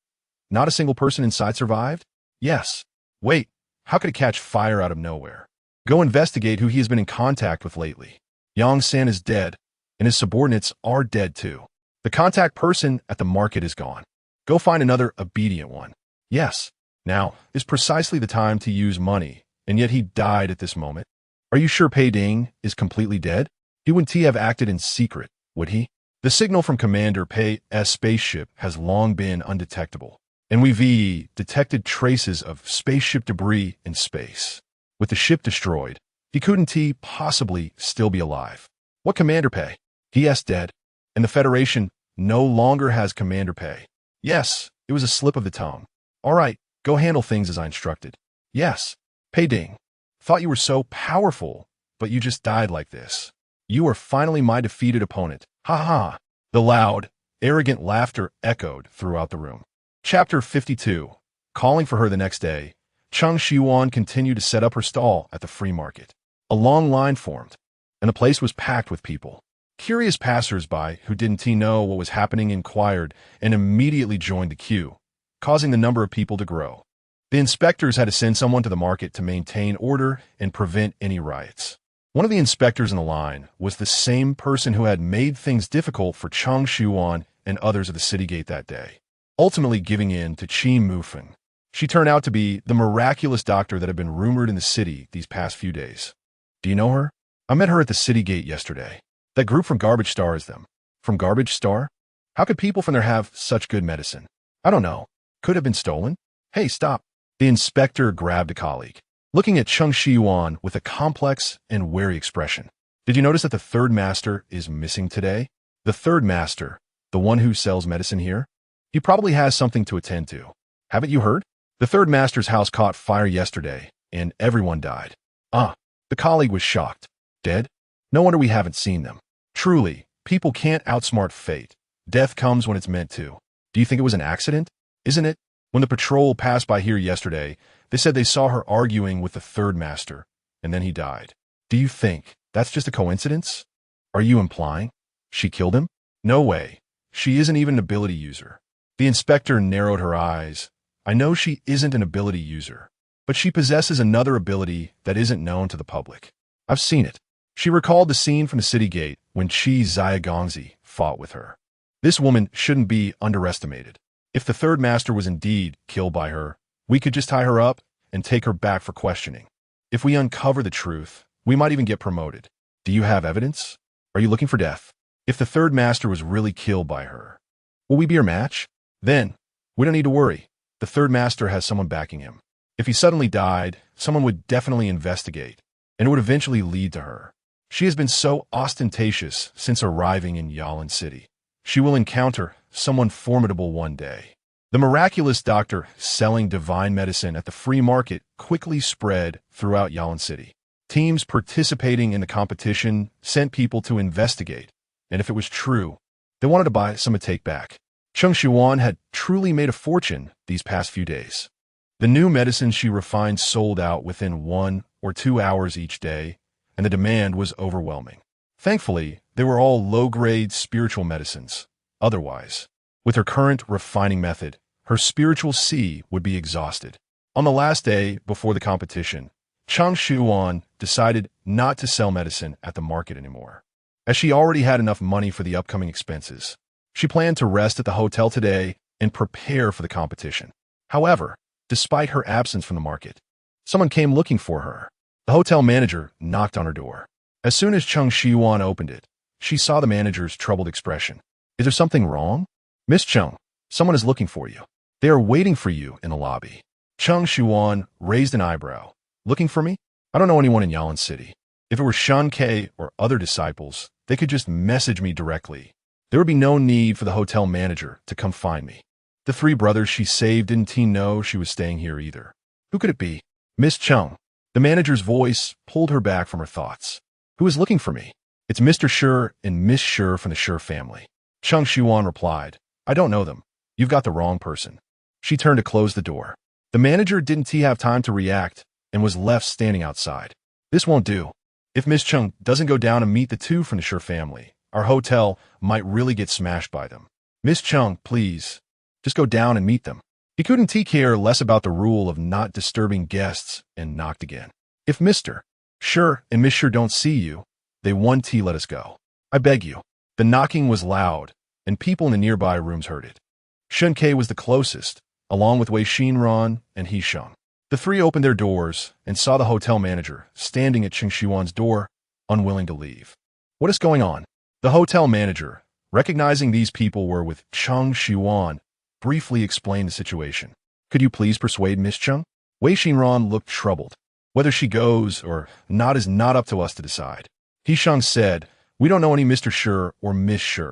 [SPEAKER 1] Not a single person inside survived? Yes. Wait, how could it catch fire out of nowhere? Go investigate who he has been in contact with lately. Yongsan is dead, and his subordinates are dead too. The contact person at the market is gone. Go find another obedient one. Yes. Now is precisely the time to use money, and yet he died at this moment. Are you sure Pei Ding is completely dead? He wouldn't have acted in secret, would he? The signal from Commander Pei's spaceship has long been undetectable, and we've detected traces of spaceship debris in space. With the ship destroyed, he couldn't possibly still be alive. What Commander Pei? He dead, and the Federation no longer has Commander Pei. Yes, it was a slip of the tongue. All right, go handle things as I instructed. Yes, Pei Ding. Thought you were so powerful, but you just died like this. You are finally my defeated opponent. Ha ha. The loud, arrogant laughter echoed throughout the room. Chapter 52. Calling for her the next day, Cheng Shiyuan continued to set up her stall at the free market. A long line formed, and the place was packed with people. Curious passers-by who didn't know what was happening inquired and immediately joined the queue, causing the number of people to grow. The inspectors had to send someone to the market to maintain order and prevent any riots. One of the inspectors in the line was the same person who had made things difficult for Cheng Shiyuan and others of the Citygate that day, ultimately giving in to Qi Mufeng. She turned out to be the miraculous doctor that had been rumored in the city these past few days. Do you know her? I met her at the Citygate yesterday. That group from Garbage Star is them. From Garbage Star? How could people from there have such good medicine? I don't know. Could have been stolen? Hey, stop. The inspector grabbed a colleague, looking at Cheng Shiyuan with a complex and wary expression. Did you notice that the third master is missing today? The third master, the one who sells medicine here? He probably has something to attend to. Haven't you heard? The third master's house caught fire yesterday, and everyone died. The colleague was shocked. Dead? No wonder we haven't seen them. Truly, people can't outsmart fate. Death comes when it's meant to. Do you think it was an accident? Isn't it? When the patrol passed by here yesterday, they said they saw her arguing with the third master, and then he died. Do you think that's just a coincidence? Are you implying she killed him? No way. She isn't even an ability user. The inspector narrowed her eyes. I know she isn't an ability user, but she possesses another ability that isn't known to the public. I've seen it. She recalled the scene from the Citygate when Qi Zhaigongzi fought with her. This woman shouldn't be underestimated. If the third master was indeed killed by her, we could just tie her up and take her back for questioning. If we uncover the truth, we might even get promoted. Do you have evidence? Are you looking for death? If the third master was really killed by her, will we be her match? Then, we don't need to worry. The third master has someone backing him. If he suddenly died, someone would definitely investigate, and it would eventually lead to her. She has been so ostentatious since arriving in Yalan City. She will encounter someone formidable one day. The miraculous doctor selling divine medicine at the free market quickly spread throughout Yalan City. Teams participating in the competition sent people to investigate, and if it was true, they wanted to buy some to take back. Cheng Shiyuan had truly made a fortune these past few days. The new medicine she refined sold out within 1 or 2 hours each day, and the demand was overwhelming. Thankfully, they were all low-grade spiritual medicines. Otherwise, with her current refining method, her spiritual sea would be exhausted. On the last day before the competition, Cheng Shiyuan decided not to sell medicine at the market anymore. As she already had enough money for the upcoming expenses, she planned to rest at the hotel today and prepare for the competition. However, despite her absence from the market, someone came looking for her. The hotel manager knocked on her door. As soon as Cheng Shiyuan opened it, she saw the manager's troubled expression. Is there something wrong? Miss Cheng, someone is looking for you. They are waiting for you in the lobby. Cheng Shiyuan raised an eyebrow. Looking for me? I don't know anyone in Yalan City. If it were Shen Que or other disciples, they could just message me directly. There would be no need for the hotel manager to come find me. The 3 brothers she saved didn't know she was staying here either. Who could it be? Miss Cheng. The manager's voice pulled her back from her thoughts. Who is looking for me? It's Mr. Shi and Miss Shi from the Shi family. Cheng Shiyuan replied, I don't know them. You've got the wrong person. She turned to close the door. The manager didn't have time to react and was left standing outside. This won't do. If Miss Cheng doesn't go down and meet the 2 from the Shi family, our hotel might really get smashed by them. Miss Cheng, please, just go down and meet them. He couldn't care less about the rule of not disturbing guests and knocked again. If Mr. Shi and Miss Shi don't see you, they won't let us go. I beg you. The knocking was loud, and people in the nearby rooms heard it. Shen Que was the closest, along with Wei Xinran and He Sheng. The three opened their doors and saw the hotel manager standing at Cheng Shiyuan's door, unwilling to leave. What is going on? The hotel manager, recognizing these people were with Cheng Shiyuan, briefly explained the situation. Could you please persuade Miss Cheng? Wei Xinran looked troubled. Whether she goes or not is not up to us to decide. He Sheng said, we don't know any Mr. Shi or Miss Shi.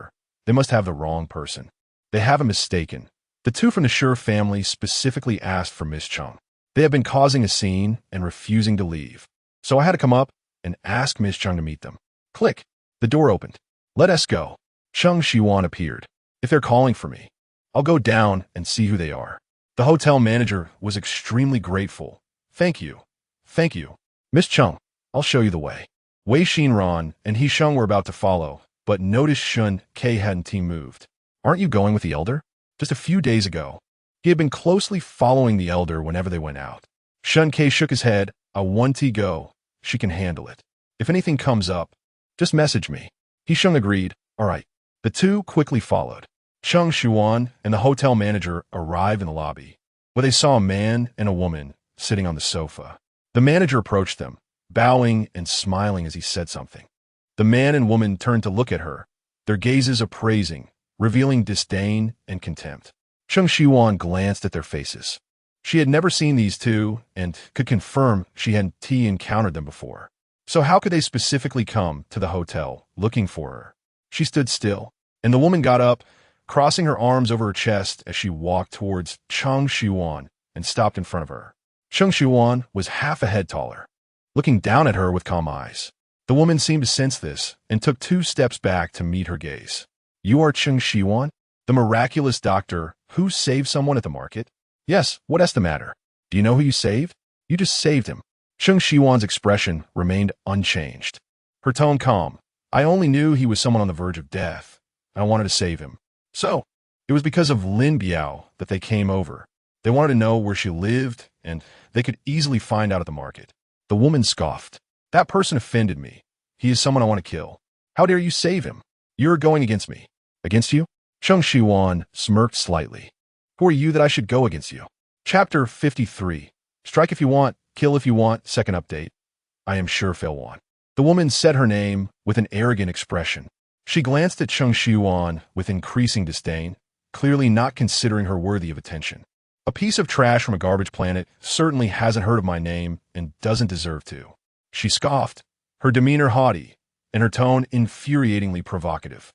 [SPEAKER 1] They must have the wrong person. They have a mistaken. The two from the Shi family specifically asked for Miss Cheng. They have been causing a scene and refusing to leave. So I had to come up and ask Miss Cheng to meet them. Click. The door opened. Let us go. Cheng Shiyuan appeared. If they're calling for me, I'll go down and see who they are. The hotel manager was extremely grateful. Thank you. Thank you. Miss Cheng, I'll show you the way. Wei Xinran and He Sheng were about to follow, but noticed Shen Que hadn't moved. Aren't you going with the elder? Just a few days ago, he had been closely following the elder whenever they went out. Shen Que shook his head. I want to go. She can handle it. If anything comes up, just message me. He Sheng agreed. All right. The two quickly followed. Cheng Shiyuan and the hotel manager arrived in the lobby, where they saw a man and a woman sitting on the sofa. The manager approached them, bowing and smiling as he said something. The man and woman turned to look at her, their gazes appraising, revealing disdain and contempt. Cheng Shiyuan glanced at their faces. She had never seen these two and could confirm she hadn't encountered them before. So how could they specifically come to the hotel looking for her? She stood still, and the woman got up, crossing her arms over her chest as she walked towards Cheng Shiyuan and stopped in front of her. Cheng Shiyuan was half a head taller, looking down at her with calm eyes. The woman seemed to sense this and took 2 steps back to meet her gaze. You are Cheng Shiyuan, the miraculous doctor who saved someone at the market? Yes, what is the matter? Do you know who you saved? You just saved him. Cheng Shiyuan's expression remained unchanged. Her tone calm. I only knew he was someone on the verge of death. I wanted to save him. So, it was because of Lin Biao that they came over. They wanted to know where she lived, and they could easily find out at the market. The woman scoffed. That person offended me. He is someone I want to kill. How dare you save him? You're going against me. Against you? Cheng Shiyuan smirked slightly. Who are you that I should go against you? Chapter 53. Strike if you want, kill if you want, second update. I am sure Failwan. The woman said her name with an arrogant expression. She glanced at Cheng Shiyuan with increasing disdain, clearly not considering her worthy of attention. A piece of trash from a garbage planet certainly hasn't heard of my name and doesn't deserve to. She scoffed, her demeanor haughty, and her tone infuriatingly provocative.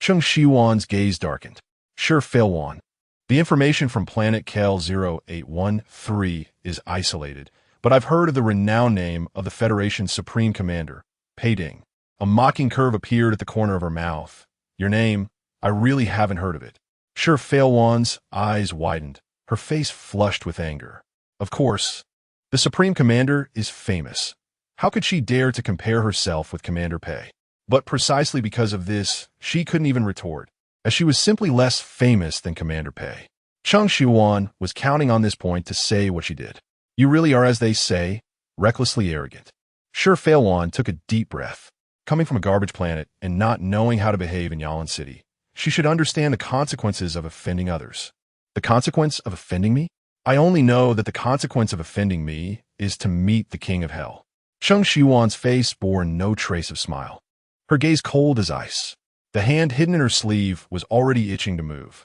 [SPEAKER 1] Cheng Shiyuan's gaze darkened. Sure, Failwan. The information from planet Kel 0813 is isolated, but I've heard of the renowned name of the Federation's Supreme Commander, Pei Ding. A mocking curve appeared at the corner of her mouth. Your name, I really haven't heard of it. Sure, Failwan's eyes widened, her face flushed with anger. Of course, the Supreme Commander is famous. How could she dare to compare herself with Commander Pei? But precisely because of this, she couldn't even retort, as she was simply less famous than Commander Pei. Cheng Shiyuan was counting on this point to say what she did. You really are, as they say, recklessly arrogant. Sure, Failwan took a deep breath. Coming from a garbage planet and not knowing how to behave in Yalan City, she should understand the consequences of offending others. The consequence of offending me? I only know that the consequence of offending me is to meet the King of Hell. Cheng Shiyuan's face bore no trace of smile. Her gaze cold as ice. The hand hidden in her sleeve was already itching to move.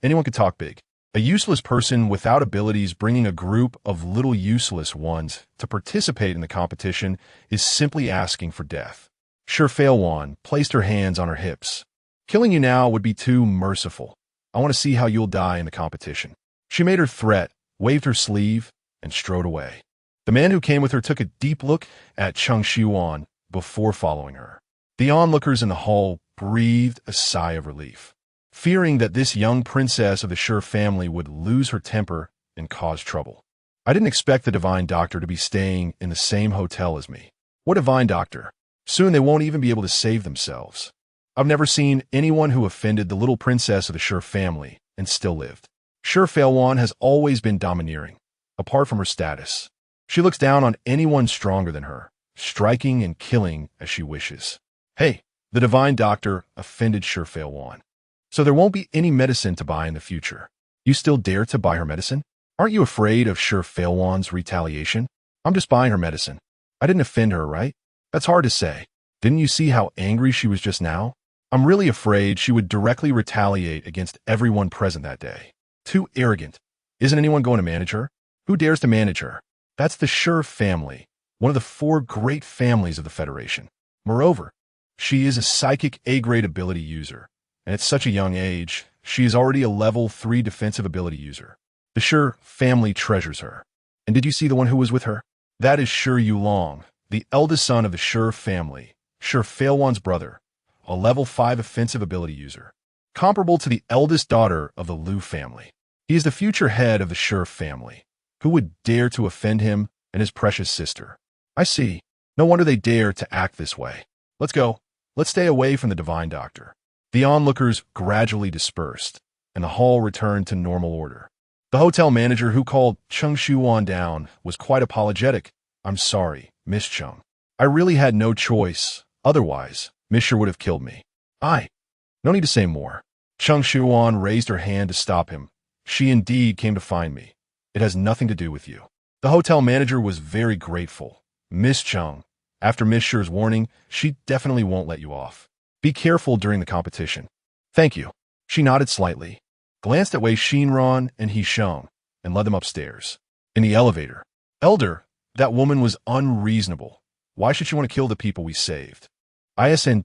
[SPEAKER 1] Anyone could talk big. A useless person without abilities bringing a group of little useless ones to participate in the competition is simply asking for death. Sure, Failwan placed her hands on her hips. Killing you now would be too merciful. I want to see how you'll die in the competition. She made her threat, waved her sleeve, and strode away. The man who came with her took a deep look at Cheng Shiyuan before following her. The onlookers in the hall breathed a sigh of relief, fearing that this young princess of the Shi family would lose her temper and cause trouble. I didn't expect the divine doctor to be staying in the same hotel as me. What divine doctor? Soon they won't even be able to save themselves. I've never seen anyone who offended the little princess of the Shi family and still lived. Shi Failwan has always been domineering, apart from her status. She looks down on anyone stronger than her, striking and killing as she wishes. Hey, the divine doctor offended Shi Failwan. So there won't be any medicine to buy in the future. You still dare to buy her medicine? Aren't you afraid of Shiyuan's retaliation? I'm just buying her medicine. I didn't offend her, right? That's hard to say. Didn't you see how angry she was just now? I'm really afraid she would directly retaliate against everyone present that day. Too arrogant. Isn't anyone going to manage her? Who dares to manage her? That's the Shi family, one of the 4 great families of the Federation. Moreover, she is a psychic A-grade ability user, and at such a young age, she is already a level 3 defensive ability user. The Shi family treasures her. And did you see the one who was with her? That is Shiyuan, the eldest son of the Shi family, Shiyuan's brother, a level 5 offensive ability user, comparable to the eldest daughter of the Liu family. He is the future head of the Shi family. Who would dare to offend him and his precious sister? I see. No wonder they dare to act this way. Let's go. Let's stay away from the divine doctor. The onlookers gradually dispersed, and the hall returned to normal order. The hotel manager who called Cheng Shiyuan down was quite apologetic. I'm sorry, Miss Cheng. I really had no choice. Otherwise, Miss Shi would have killed me. No need to say more. Cheng Shiyuan raised her hand to stop him. She indeed came to find me. It has nothing to do with you. The hotel manager was very grateful. Miss Cheng, after Miss Shi's warning, she definitely won't let you off. Be careful during the competition. Thank you. She nodded slightly, glanced at Wei Xinran and He Sheng, and led them upstairs. In the elevator. Elder, that woman was unreasonable. Why should she want to kill the people we saved? Isn't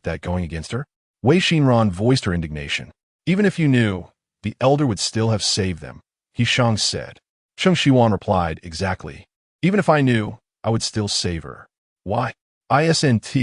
[SPEAKER 1] that going against her? Wei Xinran voiced her indignation. Even if you knew, the elder would still have saved them, He Sheng said. Cheng Shiyuan replied, exactly. Even if I knew, I would still save her. Why? Isn't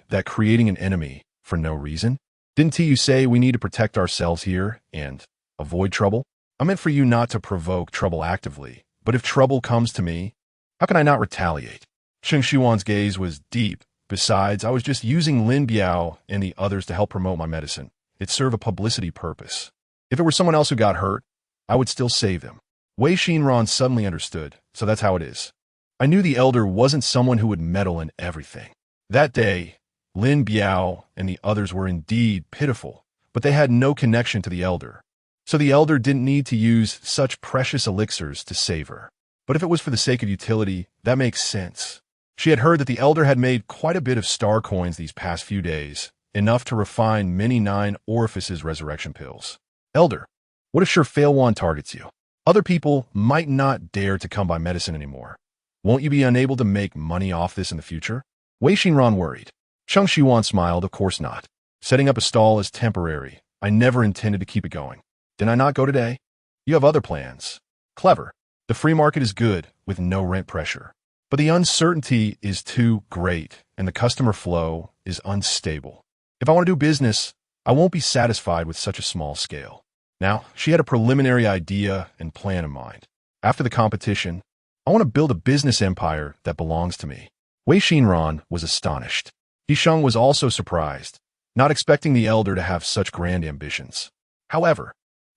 [SPEAKER 1] that creating an enemy for no reason? Didn't you say we need to protect ourselves here and avoid trouble? I meant for you not to provoke trouble actively, but if trouble comes to me, how can I not retaliate? Cheng Shiyuan's gaze was deep. Besides, I was just using Lin Biao and the others to help promote my medicine. It served a publicity purpose. If it were someone else who got hurt, I would still save them. Wei Xinran suddenly understood, so that's how it is. I knew the elder wasn't someone who would meddle in everything. That day, Lin Biao and the others were indeed pitiful, but they had no connection to the elder. So the elder didn't need to use such precious elixirs to save her. But if it was for the sake of utility, that makes sense. She had heard that the elder had made quite a bit of star coins these past few days, enough to refine many 9 orifices resurrection pills. Elder, what if Shiyuan targets you? Other people might not dare to come by medicine anymore. Won't you be unable to make money off this in the future? Wei Xinran worried. Cheng Shiyuan smiled, of course not. Setting up a stall is temporary. I never intended to keep it going. Did I not go today? You have other plans. Clever. The free market is good, with no rent pressure. But the uncertainty is too great, and the customer flow is unstable. If I want to do business, I won't be satisfied with such a small scale. Now, she had a preliminary idea and plan in mind. After the competition, I want to build a business empire that belongs to me. Wei Xinran was astonished. He Sheng was also surprised, not expecting the elder to have such grand ambitions. However,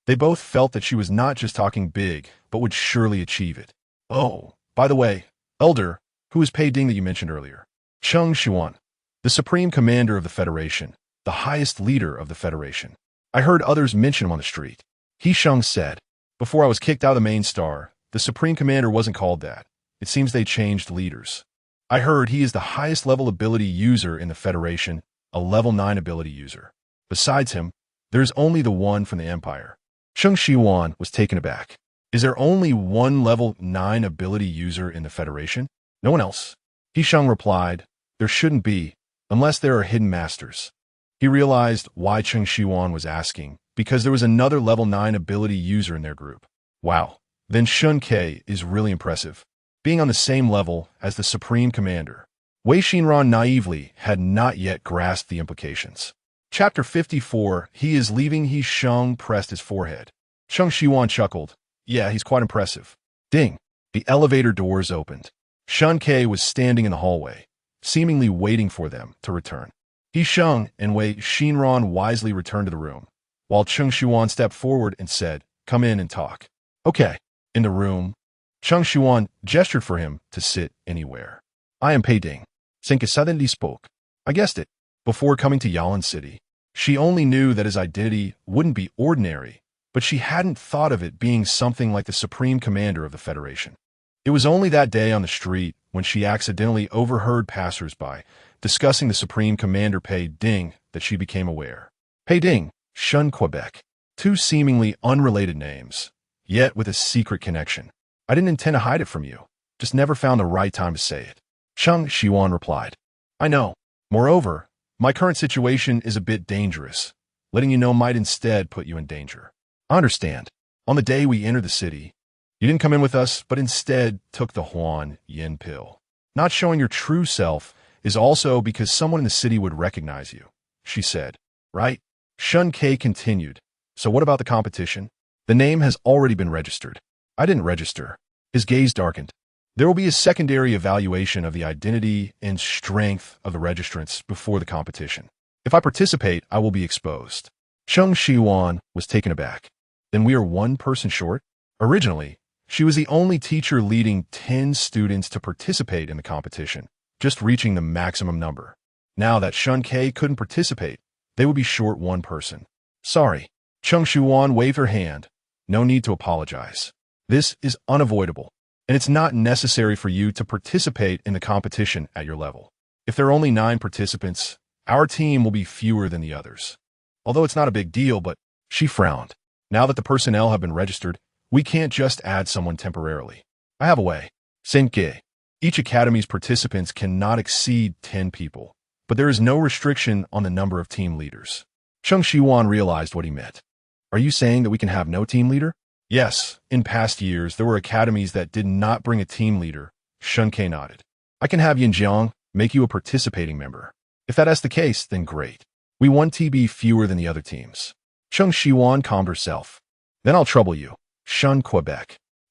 [SPEAKER 1] they both felt that she was not just talking big, but would surely achieve it. Oh, by the way, elder, who is Pei Ding that you mentioned earlier? Cheng Shiyuan, the supreme commander of the Federation, the highest leader of the Federation. I heard others mention him on the street. He Sheng said, before I was kicked out of the main star, the supreme commander wasn't called that. It seems they changed leaders. I heard he is the highest level ability user in the Federation, a level 9 ability user. Besides him, there's only the one from the Empire. Cheng Shiyuan was taken aback. Is there only one level 9 ability user in the Federation? No one else. He Sheng replied, there shouldn't be, unless there are hidden masters. He realized why Cheng Shiyuan was asking, because there was another level 9 ability user in their group. Wow, then Shen Que is really impressive, being on the same level as the Supreme Commander. Wei Xinran naively had not yet grasped the implications. Chapter 54, He is leaving. He Sheng pressed his forehead. Cheng Shiyuan chuckled. Yeah, he's quite impressive. Ding. The elevator doors opened. Shen Que was standing in the hallway, seemingly waiting for them to return. He Sheng and Wei Xinran wisely returned to the room, while Cheng Shiyuan stepped forward and said, come in and talk. Okay. In the room, Cheng Shiyuan gestured for him to sit anywhere. I am Pei Ding. Shen Que suddenly spoke. I guessed it. Before coming to Yalan City, she only knew that his identity wouldn't be ordinary, but she hadn't thought of it being something like the supreme commander of the Federation. It was only that day on the street when she accidentally overheard passers-by discussing the supreme commander Pei Ding that she became aware. Pei Ding, Shen Que, two seemingly unrelated names, yet with a secret connection. I didn't intend to hide it from you, just never found the right time to say it. Cheng Shiyuan replied. I know. Moreover, my current situation is a bit dangerous. Letting you know might instead put you in danger. I understand. On the day we entered the city, you didn't come in with us, but instead took the Huan Yin pill. Not showing your true self is also because someone in the city would recognize you, she said. Right? Shen Que continued. So what about the competition? The name has already been registered. I didn't register. His gaze darkened. There will be a secondary evaluation of the identity and strength of the registrants before the competition. If I participate, I will be exposed. Cheng Shiyuan was taken aback. Then we are one person short? Originally, she was the only teacher leading 10 students to participate in the competition, just reaching the maximum number. Now that Shen Que couldn't participate, they would be short one person. Sorry. Cheng Shiyuan waved her hand. No need to apologize. This is unavoidable, and it's not necessary for you to participate in the competition at your level. If there are only 9 participants, our team will be fewer than the others. Although it's not a big deal, but she frowned. Now that the personnel have been registered, we can't just add someone temporarily. I have a way. Shen Que. Each academy's participants cannot exceed 10 people, but there is no restriction on the number of team leaders. Cheng Shiyuan realized what he meant. Are you saying that we can have no team leader? Yes, in past years, there were academies that did not bring a team leader. Shen Que nodded. I can have Yanjiang make you a participating member. If that's the case, then great. We want to be fewer than the other teams. Cheng Shiyuan calmed herself. Then I'll trouble you. Shen Que.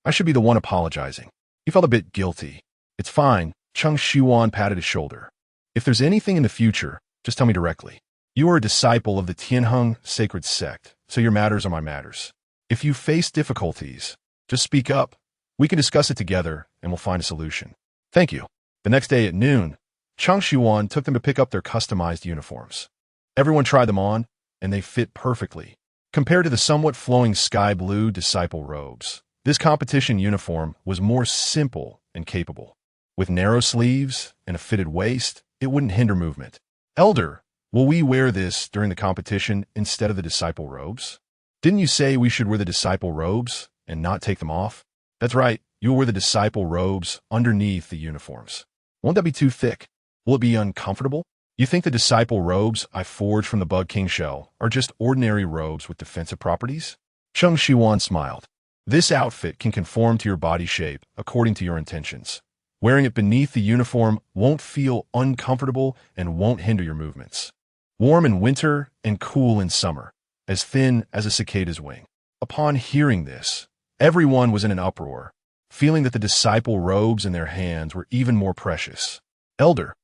[SPEAKER 1] I should be the one apologizing. He felt a bit guilty. It's fine. Cheng Shiyuan patted his shoulder. If there's anything in the future, just tell me directly. You are a disciple of the Tianheng sacred sect, so your matters are my matters. If you face difficulties, just speak up. We can discuss it together, and we'll find a solution. Thank you. The next day at noon, Cheng Shiyuan took them to pick up their customized uniforms. Everyone tried them on, and they fit perfectly. Compared to the somewhat flowing sky blue disciple robes, this competition uniform was more simple and capable. With narrow sleeves and a fitted waist, it wouldn't hinder movement. Elder, will we wear this during the competition instead of the disciple robes? Didn't you say we should wear the disciple robes and not take them off? That's right, you'll wear the disciple robes underneath the uniforms. Won't that be too thick? Will it be uncomfortable? You think the disciple robes I forged from the Bug King shell are just ordinary robes with defensive properties? Cheng Shiyuan smiled. This outfit can conform to your body shape according to your intentions. Wearing it beneath the uniform won't feel uncomfortable and won't hinder your movements. Warm in winter and cool in summer, as thin as a cicada's wing. Upon hearing this, everyone was in an uproar, feeling that the disciple robes in their hands were even more precious. Elder,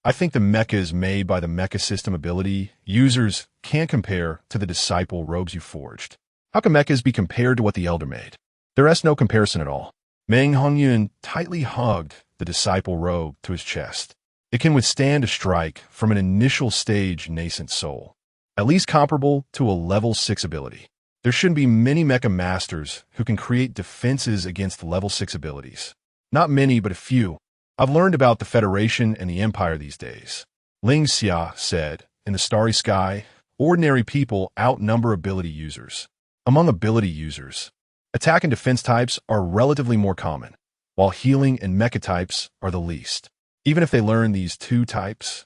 [SPEAKER 1] I think the mechas made by the mecha system ability users can't compare to the disciple robes you forged. How can mechas be compared to what the elder made? There is no comparison at all. Meng Hongyun tightly hugged the disciple robe to his chest. It can withstand a strike from an initial stage nascent soul, at least comparable to a level 6 ability. There shouldn't be many mecha masters who can create defenses against level 6 abilities. Not many, but a few. I've learned about the Federation and the Empire these days. Xianxia said, in the starry sky, ordinary people outnumber ability users. Among ability users, attack and defense types are relatively more common, while healing and mecha types are the least. Even if they learn these 2 types,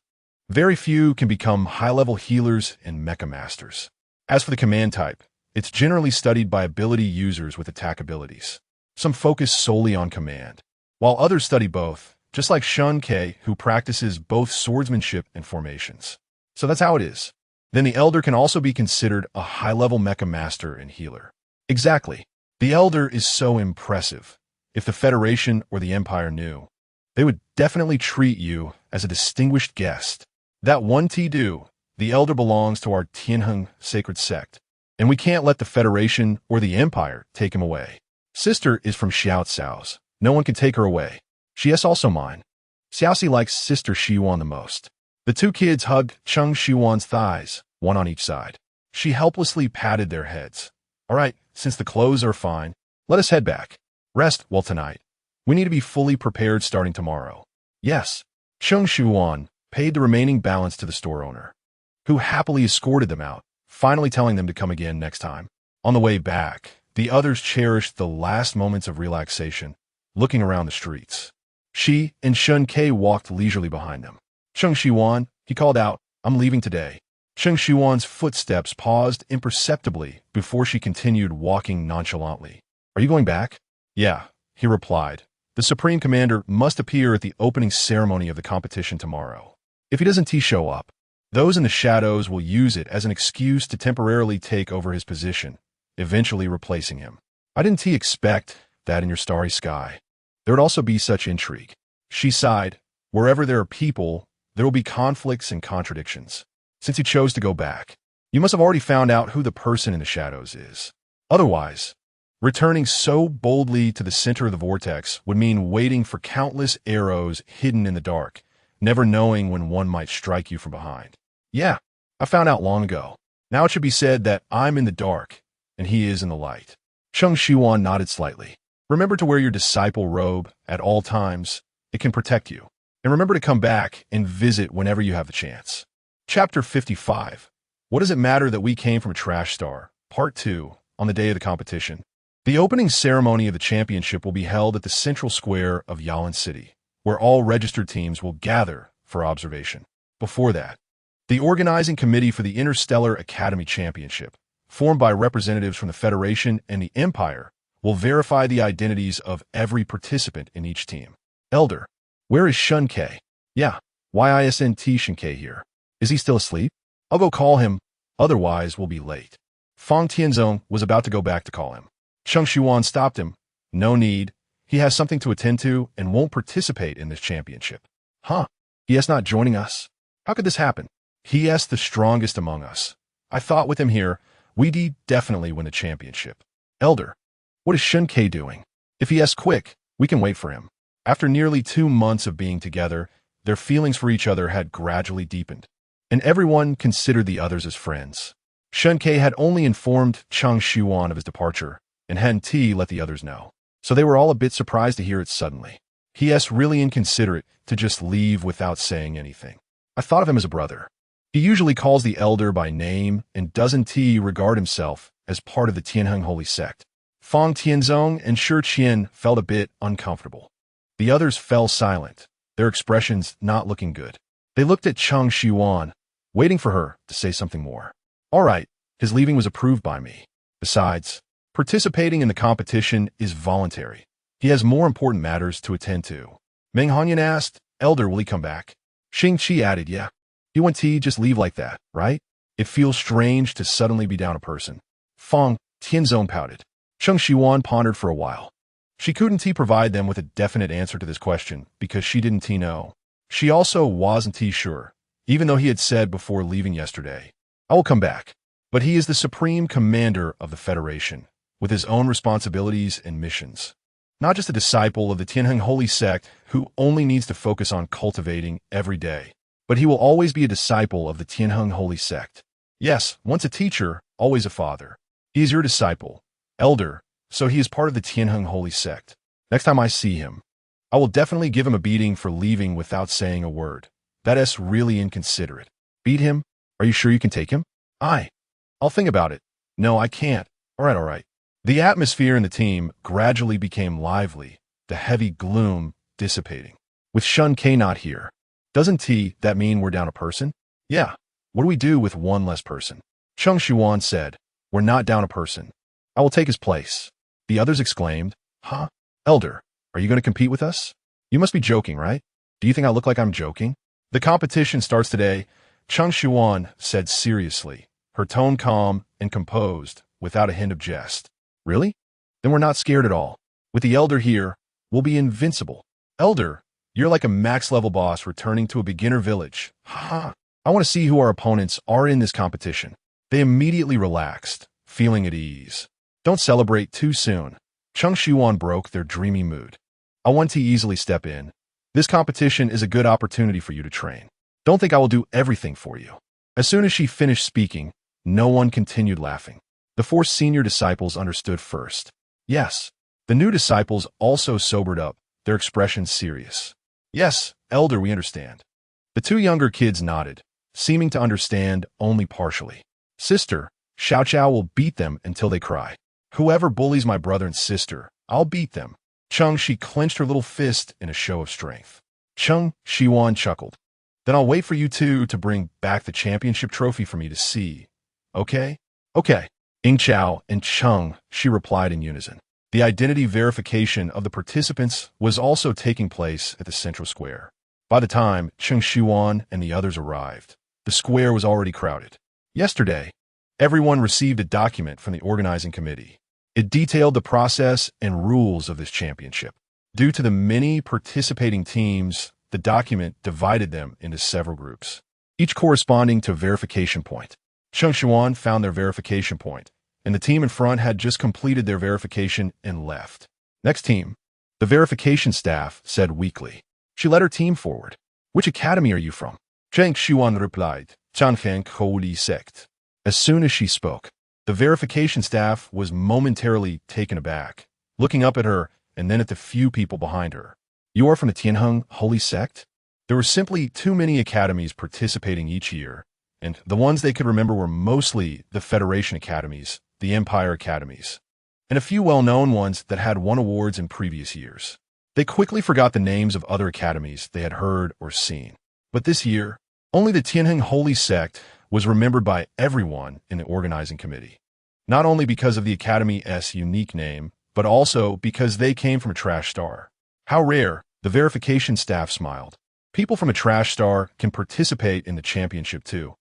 [SPEAKER 1] very few can become high-level healers and mecha masters. As for the command type, it's generally studied by ability users with attack abilities. Some focus solely on command, while others study both, just like Shen Que, who practices both swordsmanship and formations. So that's how it is. Then the Elder can also be considered a high-level mecha master and healer. Exactly. The Elder is so impressive. If the Federation or the Empire knew, they would definitely treat you as a distinguished guest. That one do, the Elder belongs to our Tianheng sacred sect, and we can't let the Federation or the Empire take him away. Sister is from Xiaoxiao's. No one can take her away. She is also mine. Xiaoxia likes Sister Shiyuan the most. The 2 kids hugged Cheng Shiyuan's thighs, one on each side. She helplessly patted their heads. All right, since the clothes are fine, let us head back. Rest well tonight. We need to be fully prepared starting tomorrow. Yes. Cheng Shiyuan paid the remaining balance to the store owner, who happily escorted them out, finally telling them to come again next time. On the way back, the others cherished the last moments of relaxation, looking around the streets. She and Shen Que walked leisurely behind them. Cheng Shiyuan, he called out, I'm leaving today. Cheng Shiyuan's footsteps paused imperceptibly before she continued walking nonchalantly. Are you going back? Yeah, he replied. The Supreme Commander must appear at the opening ceremony of the competition tomorrow. If he doesn't show up, those in the shadows will use it as an excuse to temporarily take over his position, eventually replacing him. I didn't expect that in your starry sky. There would also be such intrigue. She sighed. Wherever there are people, there will be conflicts and contradictions. Since he chose to go back, you must have already found out who the person in the shadows is. Otherwise, returning so boldly to the center of the vortex would mean waiting for countless arrows hidden in the dark, never knowing when one might strike you from behind. Yeah, I found out long ago. Now it should be said that I'm in the dark, and he is in the light. Cheng Shiyuan nodded slightly. Remember to wear your disciple robe at all times. It can protect you. And remember to come back and visit whenever you have the chance. Chapter 55. What does it matter that we came from a trash star? Part 2, on the day of the competition. The opening ceremony of the championship will be held at the central square of Yalan City, where all registered teams will gather for observation. Before that, the organizing committee for the Interstellar Academy Championship, formed by representatives from the Federation and the Empire, will verify the identities of every participant in each team. Elder, where is Shen Que? Yeah, why isn't Shen Que here? Is he still asleep? I'll go call him, otherwise we'll be late. Fang Tianzong was about to go back to call him. Cheng Shiyuan stopped him. No need. He has something to attend to and won't participate in this championship. Huh? He is not joining us? How could this happen? He is the strongest among us. I thought with him here, we'd definitely win the championship. Elder, what is Shen Que doing? If he is quick, we can wait for him. After nearly 2 months of being together, their feelings for each other had gradually deepened, and everyone considered the others as friends. Shen Que had only informed Cheng Shiyuan of his departure, and hadn't let the others know. So they were all a bit surprised to hear it suddenly. He is really inconsiderate to just leave without saying anything. I thought of him as a brother. He usually calls the elder by name and doesn't regard himself as part of the Tianheng Holy Sect. Fang Tianzong and Shi Qian felt a bit uncomfortable. The others fell silent, their expressions not looking good. They looked at Cheng Shiyuan, waiting for her to say something more. All right, his leaving was approved by me. Besides, participating in the competition is voluntary. He has more important matters to attend to. Meng Hanyan asked, Elder, will he come back? Xing Qi added, yeah. He won't just leave like that, right? It feels strange to suddenly be down a person. Fang Tianzong pouted. Cheng Shiyuan pondered for a while. She couldn't provide them with a definite answer to this question because she didn't know. She also wasn't sure, even though he had said before leaving yesterday, I will come back. But he is the supreme commander of the Federation, with his own responsibilities and missions. Not just a disciple of the Tianheng Holy Sect who only needs to focus on cultivating every day, but he will always be a disciple of the Tianheng Holy Sect. Yes, once a teacher, always a father. He is your disciple, elder, so he is part of the Tianheng Holy Sect. Next time I see him, I will definitely give him a beating for leaving without saying a word. That is really inconsiderate. Beat him? Are you sure you can take him? I'll think about it. No, I can't. All right. The atmosphere in the team gradually became lively, the heavy gloom dissipating. With Shen Que not here, doesn't that mean we're down a person? Yeah. What do we do with one less person? Cheng Shiyuan said, we're not down a person. I will take his place. The others exclaimed, huh? Elder, are you going to compete with us? You must be joking, right? Do you think I look like I'm joking? The competition starts today, Cheng Shiyuan said seriously, her tone calm and composed, without a hint of jest. Really? Then we're not scared at all. With the elder here, we'll be invincible. Elder, you're like a max-level boss returning to a beginner village. Ha! I want to see who our opponents are in this competition. They immediately relaxed, feeling at ease. Don't celebrate too soon. Cheng Shiyuan broke their dreamy mood. I want to easily step in. This competition is a good opportunity for you to train. Don't think I will do everything for you. As soon as she finished speaking, no one continued laughing. The 4 senior disciples understood first. Yes. The new disciples also sobered up, their expressions serious. Yes, elder, we understand. The 2 younger kids nodded, seeming to understand only partially. Sister, Xiaoqiao will beat them until they cry. Whoever bullies my brother and sister, I'll beat them. Cheng Shi clenched her little fist in a show of strength. Cheng Shiyuan chuckled. Then I'll wait for you 2 to bring back the championship trophy for me to see. Okay? Okay. Ying Chao and Cheng Shi replied in unison. The identity verification of the participants was also taking place at the central square. By the time Cheng Shiyuan and the others arrived, the square was already crowded. Yesterday, everyone received a document from the organizing committee. It detailed the process and rules of this championship. Due to the many participating teams, the document divided them into several groups, each corresponding to a verification point. Cheng Shiyuan found their verification point, and the team in front had just completed their verification and left. Next team, the verification staff said weakly. She led her team forward. Which academy are you from? Cheng Shiyuan replied, Changfeng Holy Sect. As soon as she spoke, the verification staff was momentarily taken aback, looking up at her and then at the few people behind her. You are from the Tianheng Holy Sect? There were simply too many academies participating each year, and the ones they could remember were mostly the Federation academies, the Empire academies, and a few well-known ones that had won awards in previous years. They quickly forgot the names of other academies they had heard or seen. But this year, only the Tianheng Holy Sect was remembered by everyone in the organizing committee. Not only because of the academy's unique name, but also because they came from a trash star. How rare, the verification staff smiled. People from a trash star can participate in the championship too.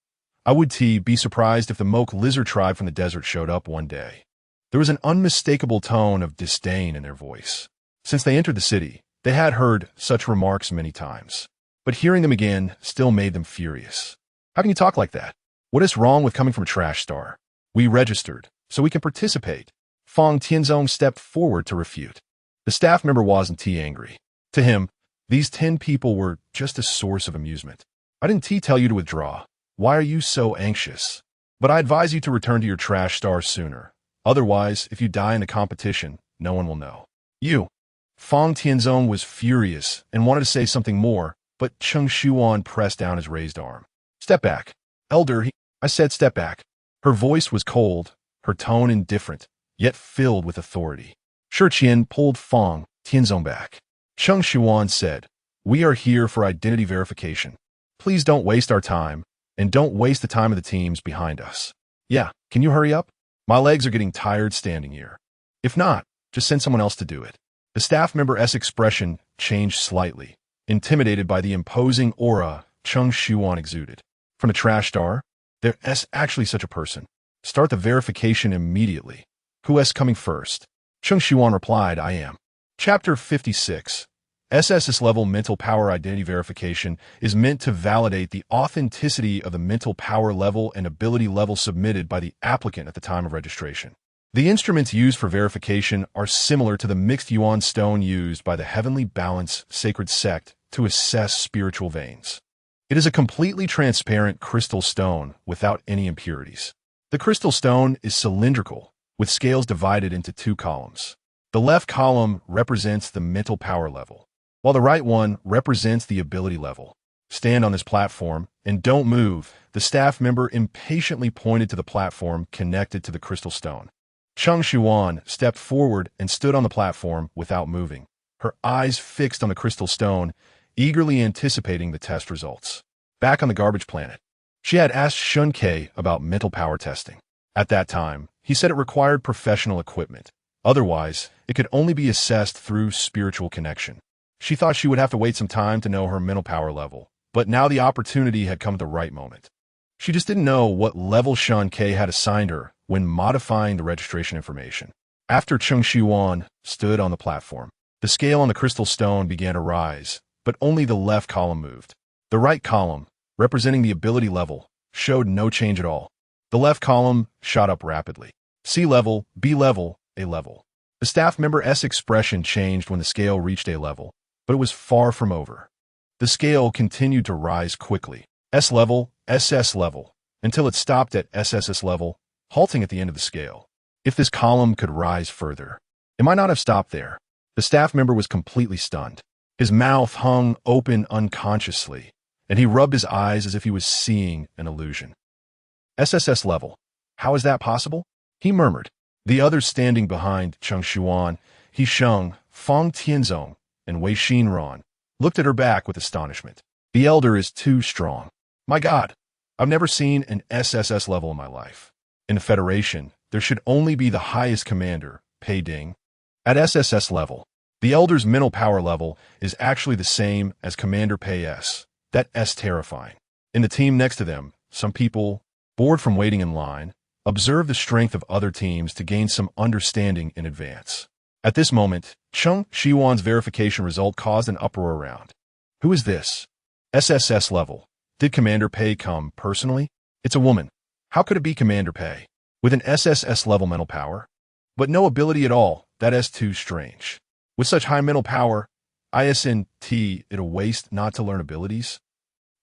[SPEAKER 1] I would be surprised if the Moke lizard tribe from the desert showed up one day. There was an unmistakable tone of disdain in their voice. Since they entered the city, they had heard such remarks many times. But hearing them again still made them furious. How can you talk like that? What is wrong with coming from a trash star? We registered, so we can participate. Fang Tianzong stepped forward to refute. The staff member wasn't angry. To him, these 10 people were just a source of amusement. I didn't tell you to withdraw. Why are you so anxious? But I advise you to return to your trash star sooner. Otherwise, if you die in the competition, no one will know. You. Fang Tianzong was furious and wanted to say something more, but Cheng Shiyuan pressed down his raised arm. Step back. Elder, I said step back. Her voice was cold, her tone indifferent, yet filled with authority. Shiqian pulled Fang Tianzong back. Cheng Shiyuan said, We are here for identity verification. Please don't waste our time, and don't waste the time of the teams behind us. Yeah, can you hurry up? My legs are getting tired standing here. If not, just send someone else to do it. The staff member's expression changed slightly, intimidated by the imposing aura Cheng Shiyuan exuded. From a trash star? There's actually such a person. Start the verification immediately. Who's coming first? Cheng Shiyuan replied, I am. Chapter 56. SSS level mental power identity verification is meant to validate the authenticity of the mental power level and ability level submitted by the applicant at the time of registration. The instruments used for verification are similar to the mixed yuan stone used by the Heavenly Balance Sacred Sect to assess spiritual veins. It is a completely transparent crystal stone without any impurities. The crystal stone is cylindrical, with scales divided into 2 columns. The left column represents the mental power level, while the right one represents the ability level. Stand on this platform and don't move. The staff member impatiently pointed to the platform connected to the crystal stone. Cheng Shiyuan stepped forward and stood on the platform without moving, her eyes fixed on the crystal stone, eagerly anticipating the test results. Back on the garbage planet, she had asked Shen Que about mental power testing. At that time, he said it required professional equipment. Otherwise, it could only be assessed through spiritual connection. She thought she would have to wait some time to know her mental power level, but now the opportunity had come at the right moment. She just didn't know what level Shen Que had assigned her when modifying the registration information. After Cheng Shiyuan stood on the platform, the scale on the crystal stone began to rise, but only the left column moved. The right column, representing the ability level, showed no change at all. The left column shot up rapidly. C level, B level, A level. The staff member's expression changed when the scale reached A level, but it was far from over. The scale continued to rise quickly. S level, SS level, until it stopped at SSS level, halting at the end of the scale. If this column could rise further. It might not have stopped there. The staff member was completely stunned. His mouth hung open unconsciously, and he rubbed his eyes as if he was seeing an illusion. SSS level. How is that possible? He murmured. The others standing behind Cheng Shiyuan, He Sheng, Fang Tianzong, and Wei Xinran, looked at her back with astonishment. The elder is too strong. My God, I've never seen an SSS level in my life. In the Federation, there should only be the highest commander, Pei Ding. At SSS level, the elder's mental power level is actually the same as Commander Pei S. That's terrifying. In the team next to them, some people, bored from waiting in line, observe the strength of other teams to gain some understanding in advance. At this moment, Cheng Shiyuan's verification result caused an uproar around. Who is this? SSS level. Did Commander Pei come personally? It's a woman. How could it be Commander Pei? With an SSS level mental power? But no ability at all. That is too strange. With such high mental power, isn't it a waste not to learn abilities?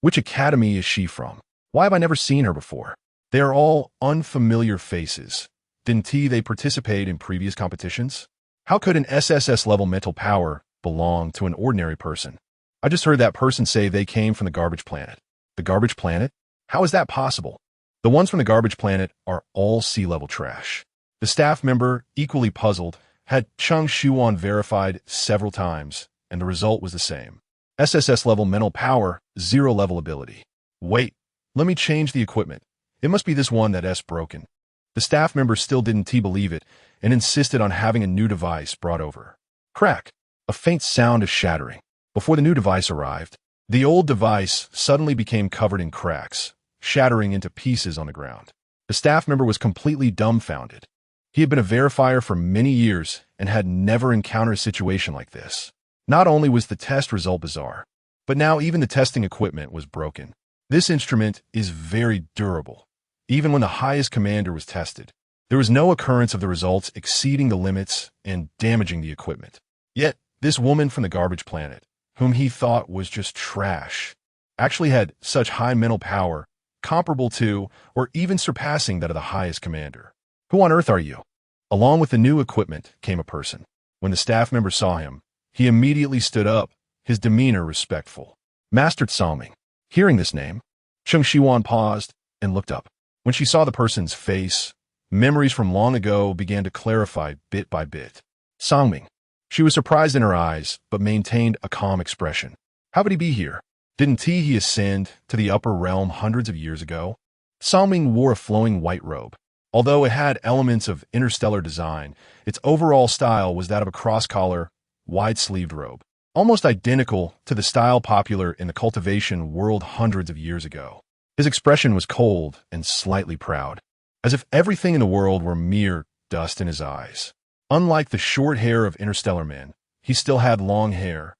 [SPEAKER 1] Which academy is she from? Why have I never seen her before? They are all unfamiliar faces. Didn't they participate in previous competitions? How could an SSS level mental power belong to an ordinary person? I just heard that person say they came from the garbage planet. The garbage planet? How is that possible? The ones from the garbage planet are all sea-level trash. The staff member, equally puzzled, had Cheng Shiyuan verified several times, and the result was the same. SSS level mental power, 0 level ability. Wait, let me change the equipment. It must be this one that's broken. The staff member still didn't believe it and insisted on having a new device brought over. Crack! A faint sound of shattering. Before the new device arrived, the old device suddenly became covered in cracks, shattering into pieces on the ground. The staff member was completely dumbfounded. He had been a verifier for many years and had never encountered a situation like this. Not only was the test result bizarre, but now even the testing equipment was broken. This instrument is very durable. Even when the highest commander was tested, there was no occurrence of the results exceeding the limits and damaging the equipment. Yet, this woman from the garbage planet, whom he thought was just trash, actually had such high mental power, comparable to or even surpassing that of the highest commander. Who on earth are you? Along with the new equipment came a person. When the staff member saw him, he immediately stood up, his demeanor respectful. Master Tsangming. Hearing this name, Cheng Shiyuan paused and looked up. When she saw the person's face, memories from long ago began to clarify bit by bit. Tsangming. She was surprised in her eyes, but maintained a calm expression. How would he be here? Didn't he ascend to the upper realm hundreds of years ago? Tsangming wore a flowing white robe. Although it had elements of interstellar design, its overall style was that of a cross-collar, wide-sleeved robe, almost identical to the style popular in the cultivation world hundreds of years ago. His expression was cold and slightly proud, as if everything in the world were mere dust in his eyes. Unlike the short hair of interstellar men, he still had long hair,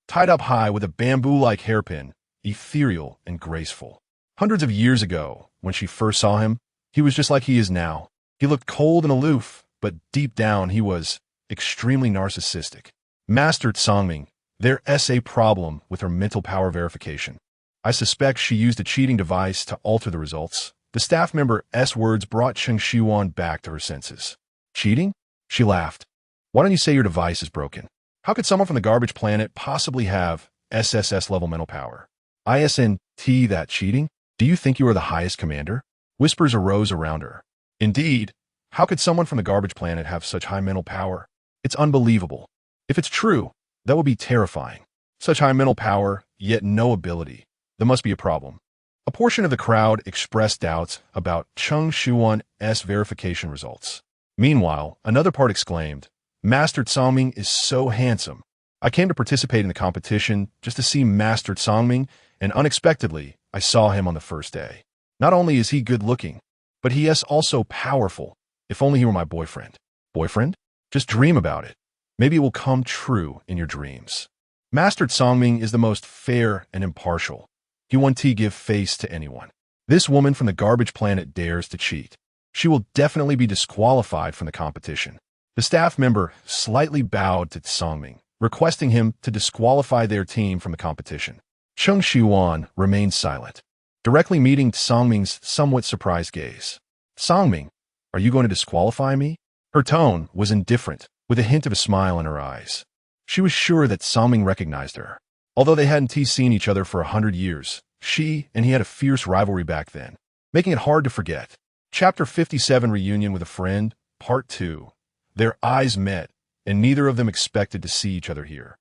[SPEAKER 1] tied up high with a bamboo-like hairpin, ethereal and graceful. Hundreds of years ago, when she first saw him, he was just like he is now. He looked cold and aloof, but deep down he was extremely narcissistic. Master Tsangming, there's a problem with her mental power verification. I suspect she used a cheating device to alter the results. The staff member's words brought Cheng Shiyuan back to her senses. Cheating? She laughed. Why don't you say your device is broken? How could someone from the garbage planet possibly have SSS level mental power? Isn't that cheating? Do you think you are the highest commander? Whispers arose around her. Indeed, how could someone from the garbage planet have such high mental power? It's unbelievable. If it's true, that would be terrifying. Such high mental power, yet no ability. There must be a problem. A portion of the crowd expressed doubts about Cheng Shiyuan's verification results. Meanwhile, another part exclaimed, Master Tsangming is so handsome. I came to participate in the competition just to see Master Tsangming, and unexpectedly, I saw him on the first day. Not only is he good-looking, but he is also powerful. If only he were my boyfriend. Boyfriend? Just dream about it. Maybe it will come true in your dreams. Master Tsangming is the most fair and impartial. He won't give face to anyone. This woman from the garbage planet dares to cheat. She will definitely be disqualified from the competition. The staff member slightly bowed to Tsangming, requesting him to disqualify their team from the competition. Cheng Shiyuan remained silent, directly meeting Tsangming's somewhat surprised gaze. Tsangming, are you going to disqualify me? Her tone was indifferent, with a hint of a smile in her eyes. She was sure that Song recognized her. Although they hadn't seen each other for 100 years, she and he had a fierce rivalry back then, making it hard to forget. Chapter 57, Reunion with a Friend, Part 2. Their eyes met, and neither of them expected to see each other here.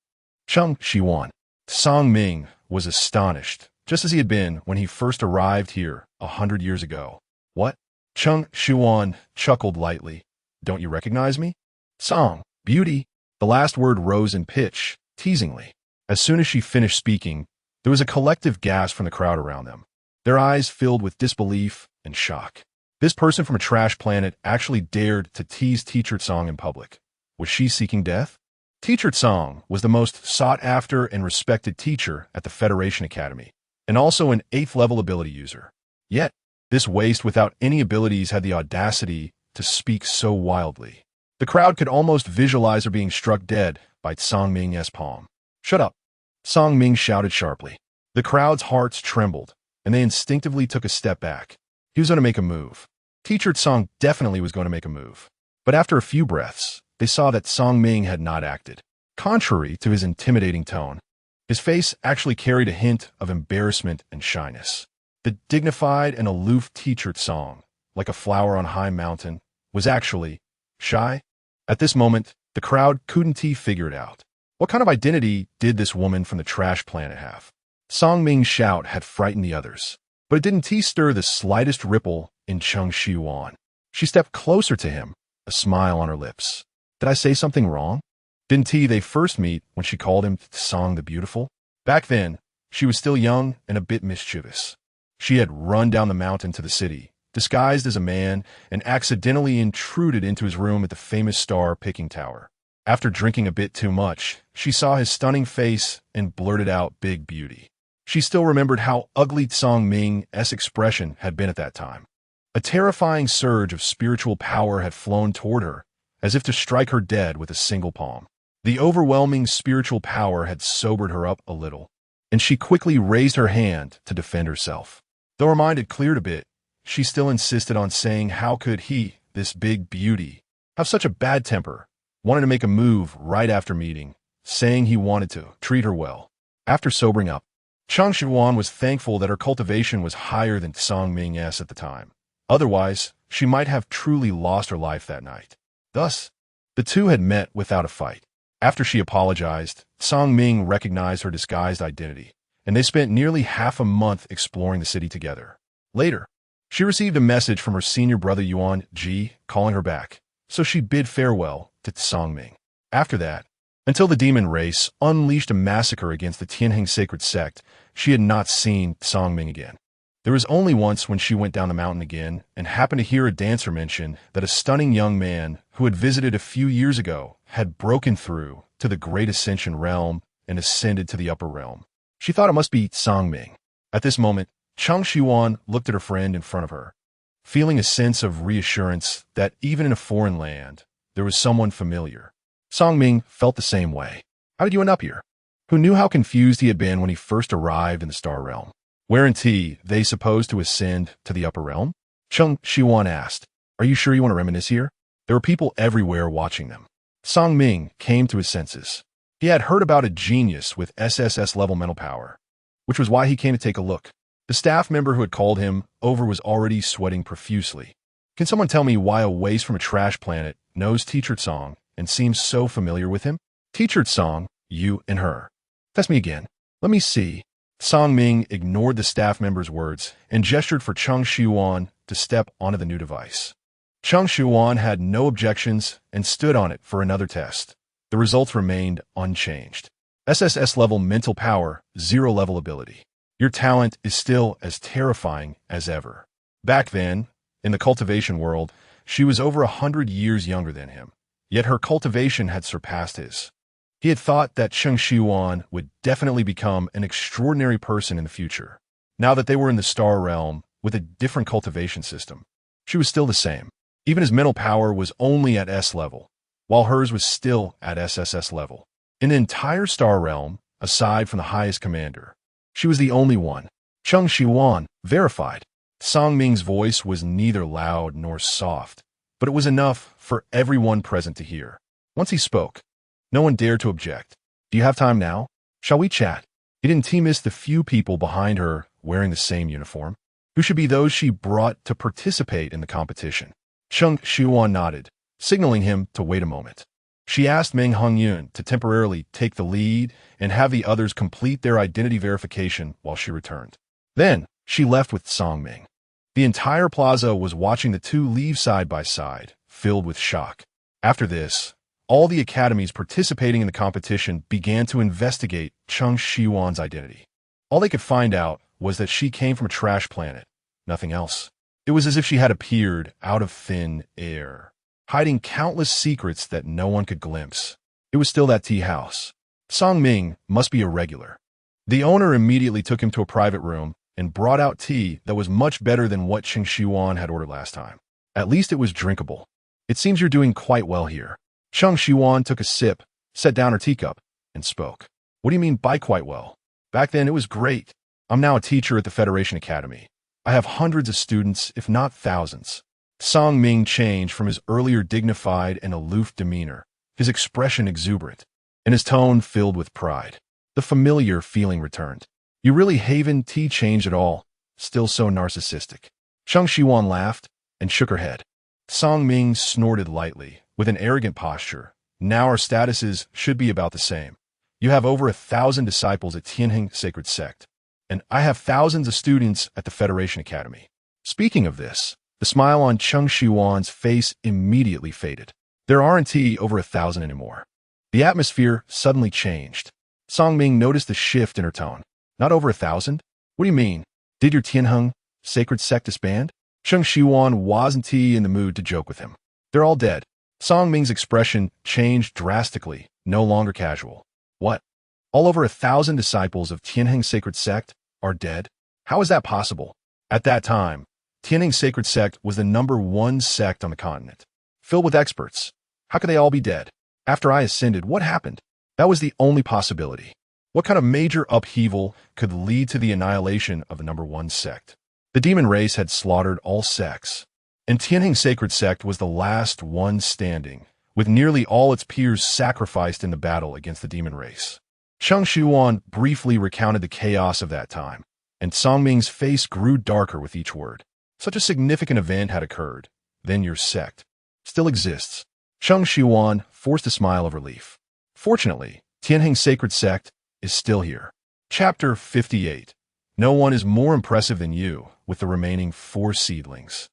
[SPEAKER 1] Cheng Shiyuan. Song Ming was astonished, just as he had been when he first arrived here 100 years ago. What? Cheng Shiyuan chuckled lightly. Don't you recognize me? Song, beauty. The last word rose in pitch, teasingly. As soon as she finished speaking, there was a collective gasp from the crowd around them. Their eyes filled with disbelief and shock. This person from a trash planet actually dared to tease Teacher Song in public. Was she seeking death? Teacher Song was the most sought-after and respected teacher at the Federation Academy, and also an 8th-level ability user. Yet, this waste without any abilities had the audacity to speak so wildly. The crowd could almost visualize her being struck dead by Song Ming's palm. Shut up, Song Ming shouted sharply. The crowd's hearts trembled, and they instinctively took a step back. He was going to make a move. Teacher Song definitely was going to make a move. But after a few breaths, they saw that Song Ming had not acted. Contrary to his intimidating tone, his face actually carried a hint of embarrassment and shyness. The dignified and aloof Teacher Song, like a flower on a high mountain, was actually shy. At this moment, the crowd couldn't figure it out. What kind of identity did this woman from the trash planet have? Song Ming's shout had frightened the others, but it didn't stir the slightest ripple in Cheng Shiyuan. She stepped closer to him, a smile on her lips. Did I say something wrong? Didn't they first meet when she called him Song the Beautiful? Back then, she was still young and a bit mischievous. She had run down the mountain to the city, disguised as a man, and accidentally intruded into his room at the famous star-picking tower. After drinking a bit too much, she saw his stunning face and blurted out big beauty. She still remembered how ugly Song Ming's expression had been at that time. A terrifying surge of spiritual power had flown toward her, as if to strike her dead with a single palm. The overwhelming spiritual power had sobered her up a little, and she quickly raised her hand to defend herself. Though her mind had cleared a bit, she still insisted on saying how could he, this big beauty, have such a bad temper, wanted to make a move right after meeting, saying he wanted to treat her well. After sobering up, Cheng Shiyuan was thankful that her cultivation was higher than Song Ming's at the time. Otherwise, she might have truly lost her life that night. Thus, the two had met without a fight. After she apologized, Song Ming recognized her disguised identity, and they spent nearly half a month exploring the city together. Later, she received a message from her senior brother Yuan Ji calling her back, so she bid farewell to Song Ming. After that, until the demon race unleashed a massacre against the Tianheng sacred sect, she had not seen Song Ming again. There was only once when she went down the mountain again and happened to hear a dancer mention that a stunning young man who had visited a few years ago had broken through to the great ascension realm and ascended to the upper realm. She thought it must be Song Ming. At this moment, Cheng Shiyuan looked at her friend in front of her, feeling a sense of reassurance that even in a foreign land, there was someone familiar. Song Ming felt the same way. How did you end up here? Who knew how confused he had been when he first arrived in the star realm? Weren't they supposed to ascend to the upper realm? Cheng Shiyuan asked. Are you sure you want to reminisce here? There were people everywhere watching them. Song Ming came to his senses. He had heard about a genius with SSS-level mental power, which was why he came to take a look. The staff member who had called him over was already sweating profusely. Can someone tell me why a waste from a trash planet knows Teacher Song and seems so familiar with him? Teacher Song, you and her. Test me again. Let me see. Song Ming ignored the staff member's words and gestured for Cheng Shiyuan to step onto the new device. Cheng Shiyuan had no objections and stood on it for another test. The results remained unchanged. SSS-level mental power, 0-level ability. Your talent is still as terrifying as ever. Back then, in the cultivation world, she was over 100 years younger than him, yet her cultivation had surpassed his. He had thought that Cheng Shiyuan would definitely become an extraordinary person in the future. Now that they were in the star realm with a different cultivation system, she was still the same. Even his mental power was only at S level, while hers was still at SSS level. In the entire star realm, aside from the highest commander, she was the only one. Cheng Shiyuan verified. Song Ming's voice was neither loud nor soft. but it was enough for everyone present to hear. Once he spoke, no one dared to object. Do you have time now? Shall we chat? He didn't miss the few people behind her wearing the same uniform, who should be those she brought to participate in the competition. Cheng Shiyuan nodded, signaling him to wait a moment. She asked Meng Hongyun to temporarily take the lead and have the others complete their identity verification while she returned. Then, she left with Songming. The entire plaza was watching the two leave side by side, filled with shock. After this, all the academies participating in the competition began to investigate Cheng Shiyuan's identity. All they could find out was that she came from a trash planet, nothing else. It was as if she had appeared out of thin air, hiding countless secrets that no one could glimpse. It was still that tea house. Songming must be a regular. The owner immediately took him to a private room and brought out tea that was much better than what Cheng Shiyuan had ordered last time. At least it was drinkable. It seems you're doing quite well here. Cheng Shiyuan took a sip, set down her teacup, and spoke. What do you mean by quite well? Back then it was great. I'm now a teacher at the Federation Academy. I have hundreds of students, if not thousands. Songming changed from his earlier dignified and aloof demeanor, his expression exuberant, and his tone filled with pride. The familiar feeling returned. You really haven't changed at all, still so narcissistic. Cheng Shiyuan laughed and shook her head. Songming snorted lightly, with an arrogant posture. Now our statuses should be about the same. You have over 1,000 disciples at Tianheng Sacred Sect, and I have thousands of students at the Federation Academy. Speaking of this, the smile on Cheng Shiyuan's face immediately faded. There aren't over 1,000 anymore. The atmosphere suddenly changed. Songming noticed the shift in her tone. Not over 1,000? What do you mean? Did your Tianheng Sacred Sect disband? Cheng Shiyuan wasn't in the mood to joke with him. They're all dead. Songming's expression changed drastically, no longer casual. What? All over 1,000 disciples of Tianheng Sacred Sect are dead? How is that possible? At that time, Tianheng Sacred Sect was the #1 sect on the continent, filled with experts. How could they all be dead? After I ascended, what happened? That was the only possibility. What kind of major upheaval could lead to the annihilation of the #1 sect? The demon race had slaughtered all sects, and Tianheng Sacred Sect was the last one standing, with nearly all its peers sacrificed in the battle against the demon race. Cheng Shiyuan briefly recounted the chaos of that time, and Songming's face grew darker with each word. Such a significant event had occurred. Then your sect still exists. Cheng Shiyuan forced a smile of relief. Fortunately, Tianheng Sacred Sect is still here. Chapter 58. No one is more impressive than you with the remaining 4 seedlings.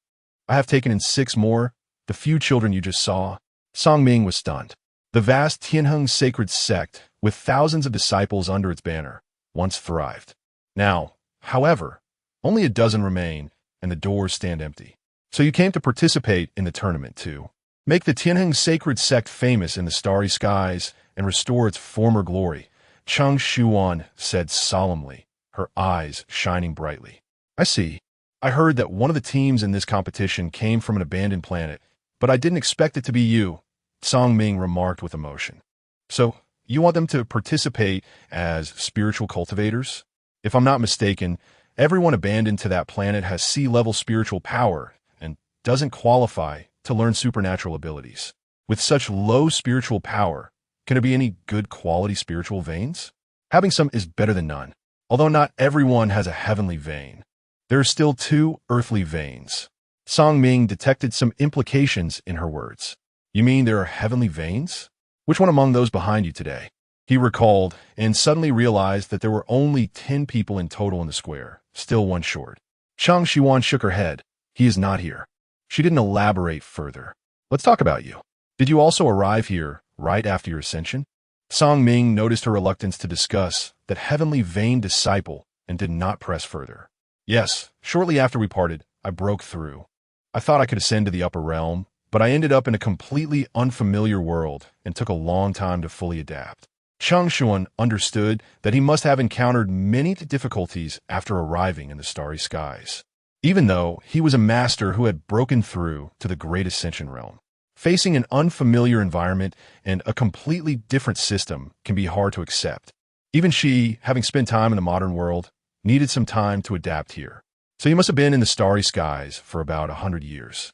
[SPEAKER 1] I have taken in 6 more, the few children you just saw. Songming was stunned. The vast Tianheng Sacred Sect, with thousands of disciples under its banner, once thrived. Now, however, only a dozen remain, and the doors stand empty. So you came to participate in the tournament too. Make the Tianheng Sacred Sect famous in the starry skies and restore its former glory, Cheng Shiyuan said solemnly, her eyes shining brightly. I see. I heard that one of the teams in this competition came from an abandoned planet, but I didn't expect it to be you, Songming remarked with emotion. So, you want them to participate as spiritual cultivators? If I'm not mistaken, everyone abandoned to that planet has sea-level spiritual power and doesn't qualify to learn supernatural abilities. With such low spiritual power, can there be any good quality spiritual veins? Having some is better than none. Although not everyone has a heavenly vein, there are still 2 earthly veins. Songming detected some implications in her words. You mean there are heavenly veins? Which one among those behind you today? He recalled and suddenly realized that there were only 10 people in total in the square, still 1 short. Cheng Shiyuan shook her head. He is not here. She didn't elaborate further. Let's talk about you. Did you also arrive here right after your ascension? Songming noticed her reluctance to discuss that heavenly vein disciple and did not press further. Yes, shortly after we parted, I broke through. I thought I could ascend to the upper realm, but I ended up in a completely unfamiliar world and took a long time to fully adapt. Cheng Shiyuan understood that he must have encountered many difficulties after arriving in the starry skies, even though he was a master who had broken through to the great ascension realm. Facing an unfamiliar environment and a completely different system can be hard to accept. Even she, having spent time in the modern world, needed some time to adapt here. So you must have been in the starry skies for about 100 years.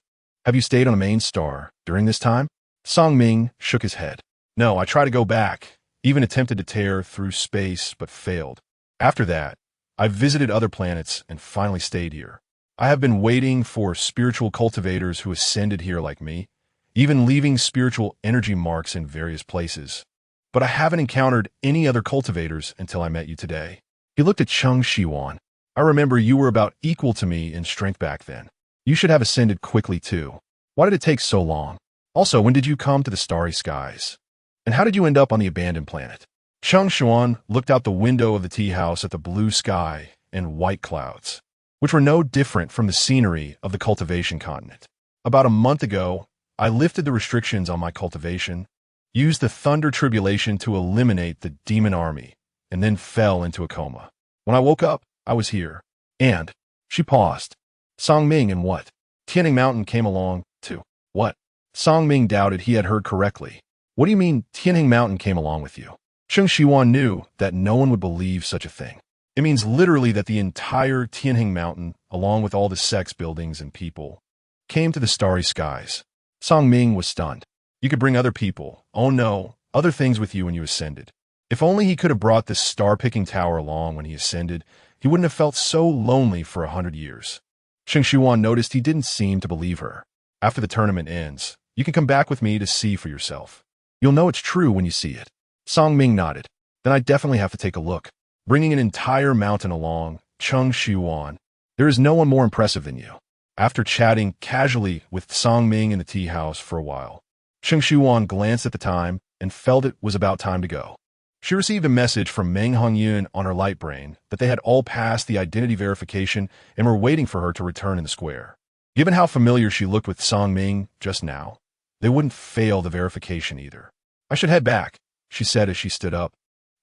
[SPEAKER 1] Have you stayed on the main star during this time? Song Ming shook his head. No, I tried to go back, even attempted to tear through space, but failed. After that, I visited other planets and finally stayed here. I have been waiting for spiritual cultivators who ascended here like me, even leaving spiritual energy marks in various places. But I haven't encountered any other cultivators until I met you today. He looked at Cheng Shiyuan. I remember you were about equal to me in strength back then. You should have ascended quickly too. Why did it take so long? Also, when did you come to the starry skies? And how did you end up on the abandoned planet? Cheng Shiyuan looked out the window of the tea house at the blue sky and white clouds, which were no different from the scenery of the cultivation continent. About a month ago, I lifted the restrictions on my cultivation, used the thunder tribulation to eliminate the demon army, and then fell into a coma. When I woke up, I was here. And, she paused. Song Ming and what? Tianning Mountain came along, too. What? Song Ming doubted he had heard correctly. What do you mean Tianning Mountain came along with you? Cheng Shiyuan knew that no one would believe such a thing. It means literally that the entire Tianning Mountain, along with all the sect's buildings and people, came to the starry skies. Song Ming was stunned. You could bring other people, oh no, other things with you when you ascended. If only he could have brought this star-picking tower along when he ascended, he wouldn't have felt so lonely for 100 years. Cheng Shiyuan noticed he didn't seem to believe her. After the tournament ends, you can come back with me to see for yourself. You'll know it's true when you see it. Song Ming nodded. Then I definitely have to take a look. Bringing an entire mountain along, Cheng Shiyuan, there is no one more impressive than you. After chatting casually with Song Ming in the tea house for a while, Cheng Shiyuan glanced at the time and felt it was about time to go. She received a message from Meng Hongyun on her light brain that they had all passed the identity verification and were waiting for her to return in the square. Given how familiar she looked with Song Ming just now, they wouldn't fail the verification either. I should head back, she said as she stood up.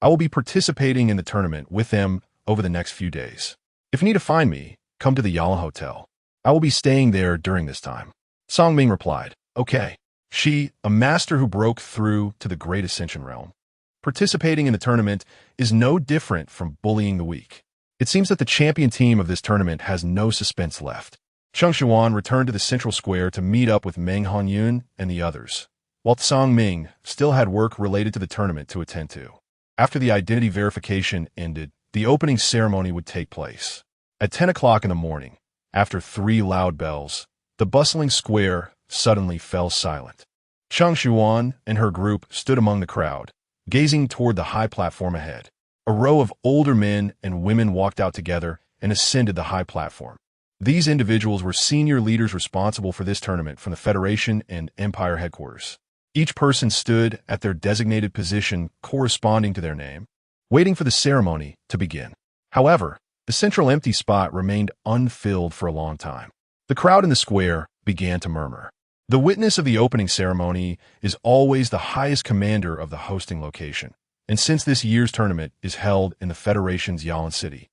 [SPEAKER 1] I will be participating in the tournament with them over the next few days. If you need to find me, come to the Yala Hotel. I will be staying there during this time. Song Ming replied, okay. She, a master who broke through to the great ascension realm. Participating in the tournament is no different from bullying the weak. It seems that the champion team of this tournament has no suspense left. Cheng Shiyuan returned to the central square to meet up with Meng Hongyun and the others, while Song Ming still had work related to the tournament to attend to. After the identity verification ended, the opening ceremony would take place. At 10 o'clock in the morning, after 3 loud bells, the bustling square suddenly fell silent. Cheng Shiyuan and her group stood among the crowd, gazing toward the high platform ahead. A row of older men and women walked out together and ascended the high platform. These individuals were senior leaders responsible for this tournament from the Federation and Empire headquarters. Each person stood at their designated position corresponding to their name, waiting for the ceremony to begin. However, the central empty spot remained unfilled for a long time. The crowd in the square began to murmur. The witness of the opening ceremony is always the highest commander of the hosting location, and since this year's tournament is held in the Federation's Yalan City,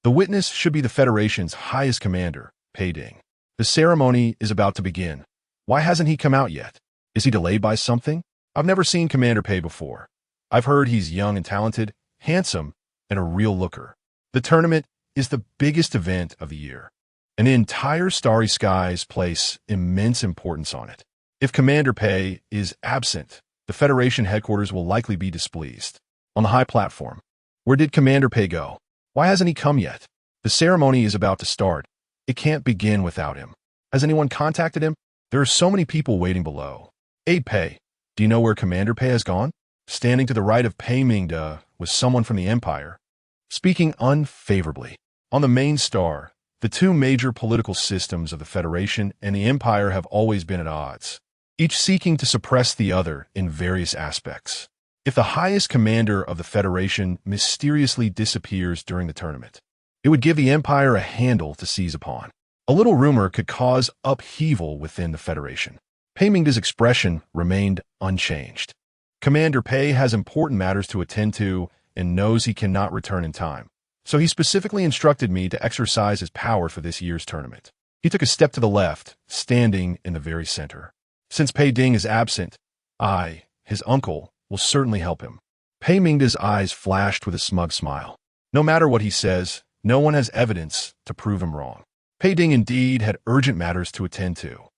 [SPEAKER 1] the witness should be the Federation's highest commander, Pei Ding. The ceremony is about to begin. Why hasn't he come out yet? Is he delayed by something? I've never seen Commander Pei before. I've heard he's young and talented, handsome, and a real looker. The tournament is the biggest event of the year, and the entire starry skies place immense importance on it. If Commander Pei is absent, the Federation headquarters will likely be displeased. On the high platform, where did Commander Pei go? Why hasn't he come yet? The ceremony is about to start. It can't begin without him. Has anyone contacted him? There are so many people waiting below. Pei, do you know where Commander Pei has gone? Standing to the right of Pei Mingde was someone from the Empire, speaking unfavorably. On the main star, the two major political systems of the Federation and the Empire have always been at odds, each seeking to suppress the other in various aspects. If the highest commander of the Federation mysteriously disappears during the tournament, it would give the Empire a handle to seize upon. A little rumor could cause upheaval within the Federation. Pei Mingde's expression remained unchanged. Commander Pei has important matters to attend to and knows he cannot return in time, so he specifically instructed me to exercise his power for this year's tournament. He took a step to the left, standing in the very center. Since Pei Ding is absent, I, his uncle, will certainly help him. Pei Mingde's eyes flashed with a smug smile. No matter what he says, no one has evidence to prove him wrong. Pei Ding indeed had urgent matters to attend to.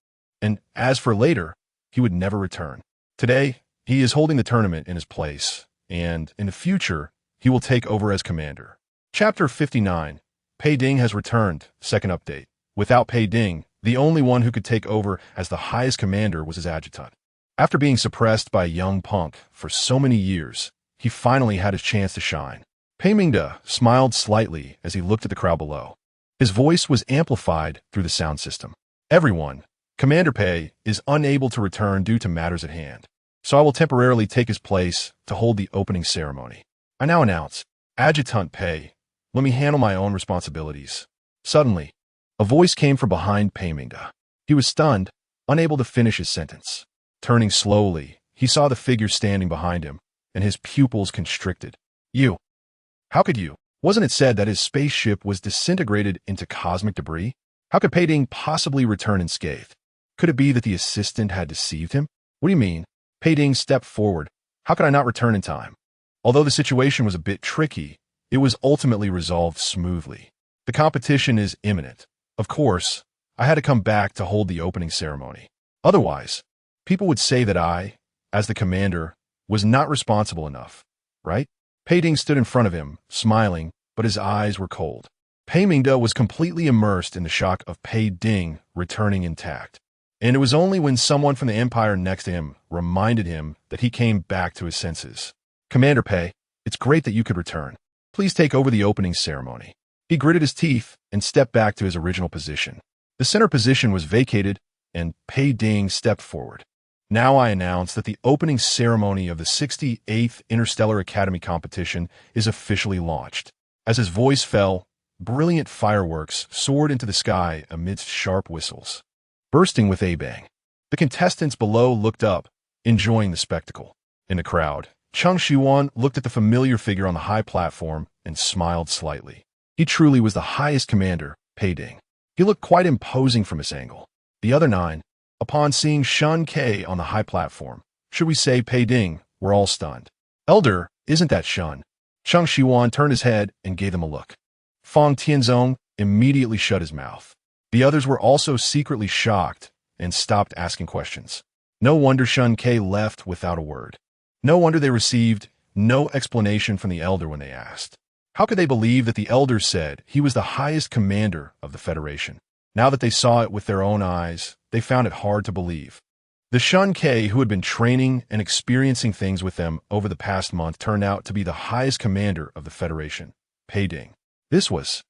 [SPEAKER 1] And as for later, he would never return. Today, he is holding the tournament in his place, and in the future, he will take over as commander. Chapter 59. Pei Ding has returned. Second update. Without Pei Ding, the only one who could take over as the highest commander was his adjutant. After being suppressed by a young punk for so many years, he finally had his chance to shine. Pei Mingde smiled slightly as he looked at the crowd below. His voice was amplified through the sound system. Everyone, Commander Pei is unable to return due to matters at hand, so I will temporarily take his place to hold the opening ceremony. I now announce, Adjutant Pei, let me handle my own responsibilities. Suddenly, a voice came from behind Pei Mingde. He was stunned, unable to finish his sentence. Turning slowly, he saw the figure standing behind him, and his pupils constricted. You? How could you? Wasn't it said that his spaceship was disintegrated into cosmic debris? How could Pei Ding possibly return unscathed? Could it be that the assistant had deceived him? What do you mean? Pei Ding stepped forward. How could I not return in time? Although the situation was a bit tricky, it was ultimately resolved smoothly. The competition is imminent. Of course, I had to come back to hold the opening ceremony. Otherwise, people would say that I, as the commander, was not responsible enough, right? Pei Ding stood in front of him, smiling, but his eyes were cold. Pei Mingde was completely immersed in the shock of Pei Ding returning intact. And it was only when someone from the Empire next to him reminded him that he came back to his senses. Commander Pei, it's great that you could return. Please take over the opening ceremony. He gritted his teeth and stepped back to his original position. The center position was vacated, and Pei Ding stepped forward. Now I announce that the opening ceremony of the 68th Interstellar Academy competition is officially launched. As his voice fell, brilliant fireworks soared into the sky amidst sharp whistles, bursting with a bang. The contestants below looked up, enjoying the spectacle. In the crowd, Cheng Shiyuan looked at the familiar figure on the high platform and smiled slightly. He truly was the highest commander, Pei Ding. He looked quite imposing from his angle. The other 9, upon seeing Shen Que on the high platform, should we say Pei Ding, were all stunned. Elder, isn't that Shen? Cheng Shiyuan turned his head and gave them a look. Fang Tianzong immediately shut his mouth. The others were also secretly shocked and stopped asking questions. No wonder Shen Que left without a word. No wonder they received no explanation from the elder when they asked. How could they believe that the elder said he was the highest commander of the Federation? Now that they saw it with their own eyes, they found it hard to believe. The Shen Que who had been training and experiencing things with them over the past month turned out to be the highest commander of the Federation, Pei Ding. This was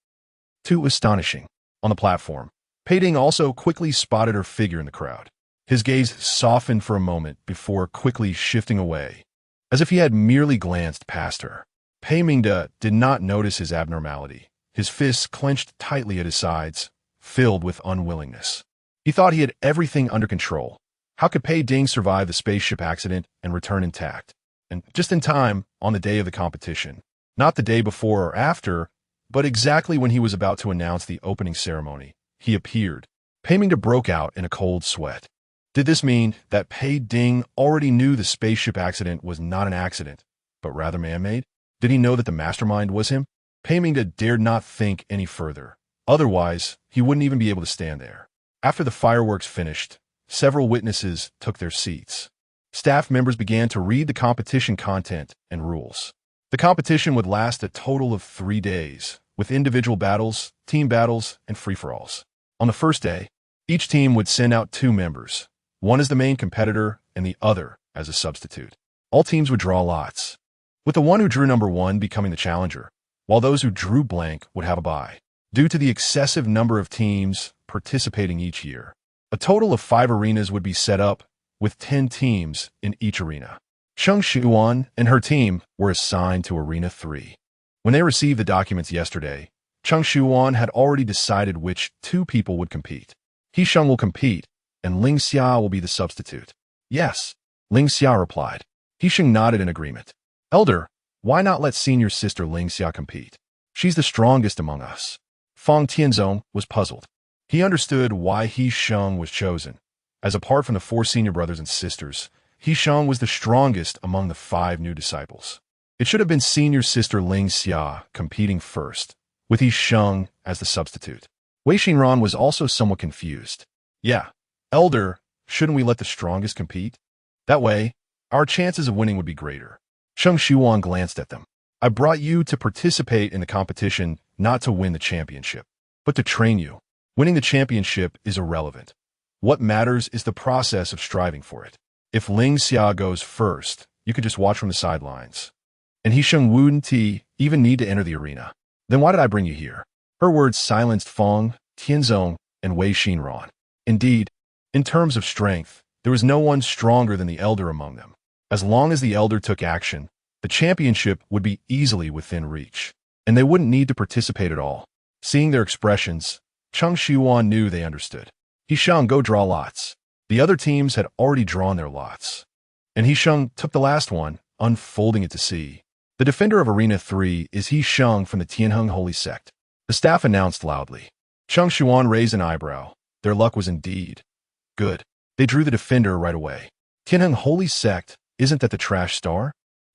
[SPEAKER 1] too astonishing. On the platform, Pei Ding also quickly spotted her figure in the crowd. His gaze softened for a moment before quickly shifting away, as if he had merely glanced past her. Pei Mingde did not notice his abnormality. His fists clenched tightly at his sides, filled with unwillingness. He thought he had everything under control. How could Pei Ding survive the spaceship accident and return intact? And just in time, on the day of the competition. Not the day before or after, but exactly when he was about to announce the opening ceremony, he appeared. Pei Mingde broke out in a cold sweat. Did this mean that Pei Ding already knew the spaceship accident was not an accident, but rather man-made? Did he know that the mastermind was him? Pei Mingde dared not think any further. Otherwise, he wouldn't even be able to stand there. After the fireworks finished, several witnesses took their seats. Staff members began to read the competition content and rules. The competition would last a total of 3 days, with individual battles, team battles, and free-for-alls. On the first day, each team would send out 2 members, one as the main competitor and the other as a substitute. All teams would draw lots, with the one who drew number 1 becoming the challenger, while those who drew blank would have a bye. Due to the excessive number of teams participating each year, a total of 5 arenas would be set up, with 10 teams in each arena. Cheng Shiyuan and her team were assigned to Arena 3. When they received the documents yesterday, Cheng Shiyuan had already decided which 2 people would compete. Sheng will compete, and Xianxia will be the substitute. Yes, Xianxia replied. Sheng nodded in agreement. Elder, why not let senior sister Xianxia compete? She's the strongest among us. Fang Tianzong was puzzled. He understood why Sheng was chosen, as apart from the 4 senior brothers and sisters, Sheng was the strongest among the 5 new disciples. It should have been senior sister Xianxia competing first, with Sheng as the substitute. Wei Xinran was also somewhat confused. Yeah, Elder, shouldn't we let the strongest compete? That way, our chances of winning would be greater. Cheng Shiyuan glanced at them. I brought you to participate in the competition, not to win the championship, but to train you. Winning the championship is irrelevant. What matters is the process of striving for it. If Xianxia goes first, you could just watch from the sidelines. And he wouldn't even need to enter the arena. Then why did I bring you here? Her words silenced Feng, Tianzong, and Wei Xinran. Indeed, in terms of strength, there was no one stronger than the elder among them. As long as the elder took action, the championship would be easily within reach, and they wouldn't need to participate at all. Seeing their expressions, Cheng Shiyuan knew they understood. Hisheng, go draw lots. The other teams had already drawn their lots, and Hisheng took the last one, unfolding it to see. The defender of Arena 3 is Hisheng from the Tianheng Holy Sect. The staff announced loudly. Cheng Shiyuan raised an eyebrow. Their luck was indeed good. They drew the defender right away. Tianheng Holy Sect, isn't that the trash star?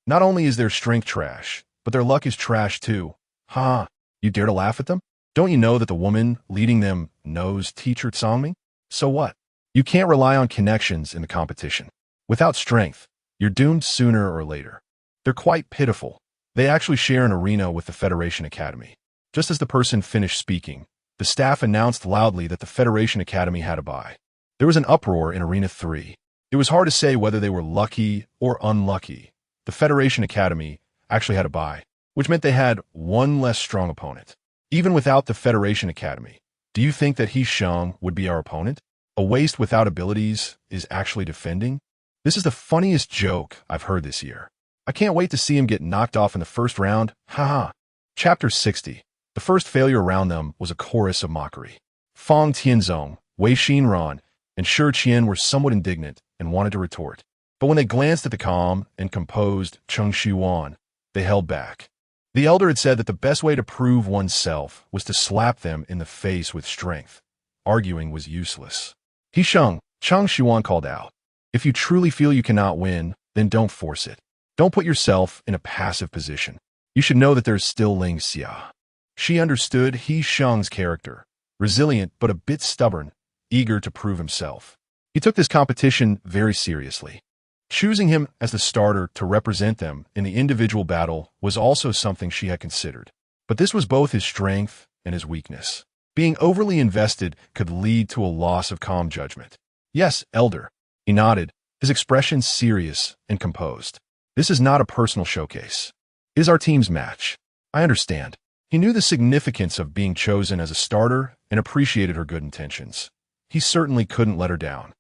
[SPEAKER 1] Not only is their strength trash, but their luck is trash too. Ha! You dare to laugh at them? Don't you know that the woman leading them knows teacher Tsangming? So what? You can't rely on connections in the competition. Without strength, you're doomed sooner or later. They're quite pitiful. They actually share an arena with the Federation Academy. Just as the person finished speaking, the staff announced loudly that the Federation Academy had a bye. There was an uproar in Arena 3. It was hard to say whether they were lucky or unlucky. The Federation Academy actually had a bye, which meant they had one less strong opponent. Even without the Federation Academy, do you think that Hisheng would be our opponent? A waste without abilities is actually defending? This is the funniest joke I've heard this year. I can't wait to see him get knocked off in the first round. Haha. Chapter 60. The first failure around them was a chorus of mockery. Feng Tianzong, Wei Xinran, and Shi Qian were somewhat indignant and wanted to retort. But when they glanced at the calm and composed Cheng Shiyuan, they held back. The elder had said that the best way to prove oneself was to slap them in the face with strength. Arguing was useless. Cheng Shiyuan called out. If you truly feel you cannot win, then don't force it. Don't put yourself in a passive position. You should know that there's still Xianxia. She understood Sheng's character, resilient but a bit stubborn, eager to prove himself. He took this competition very seriously. Choosing him as the starter to represent them in the individual battle was also something she had considered. But this was both his strength and his weakness. Being overly invested could lead to a loss of calm judgment. Yes, Elder. He nodded, his expression serious and composed. This is not a personal showcase. It is our team's match. I understand. He knew the significance of being chosen as a starter and appreciated her good intentions. He certainly couldn't let her down.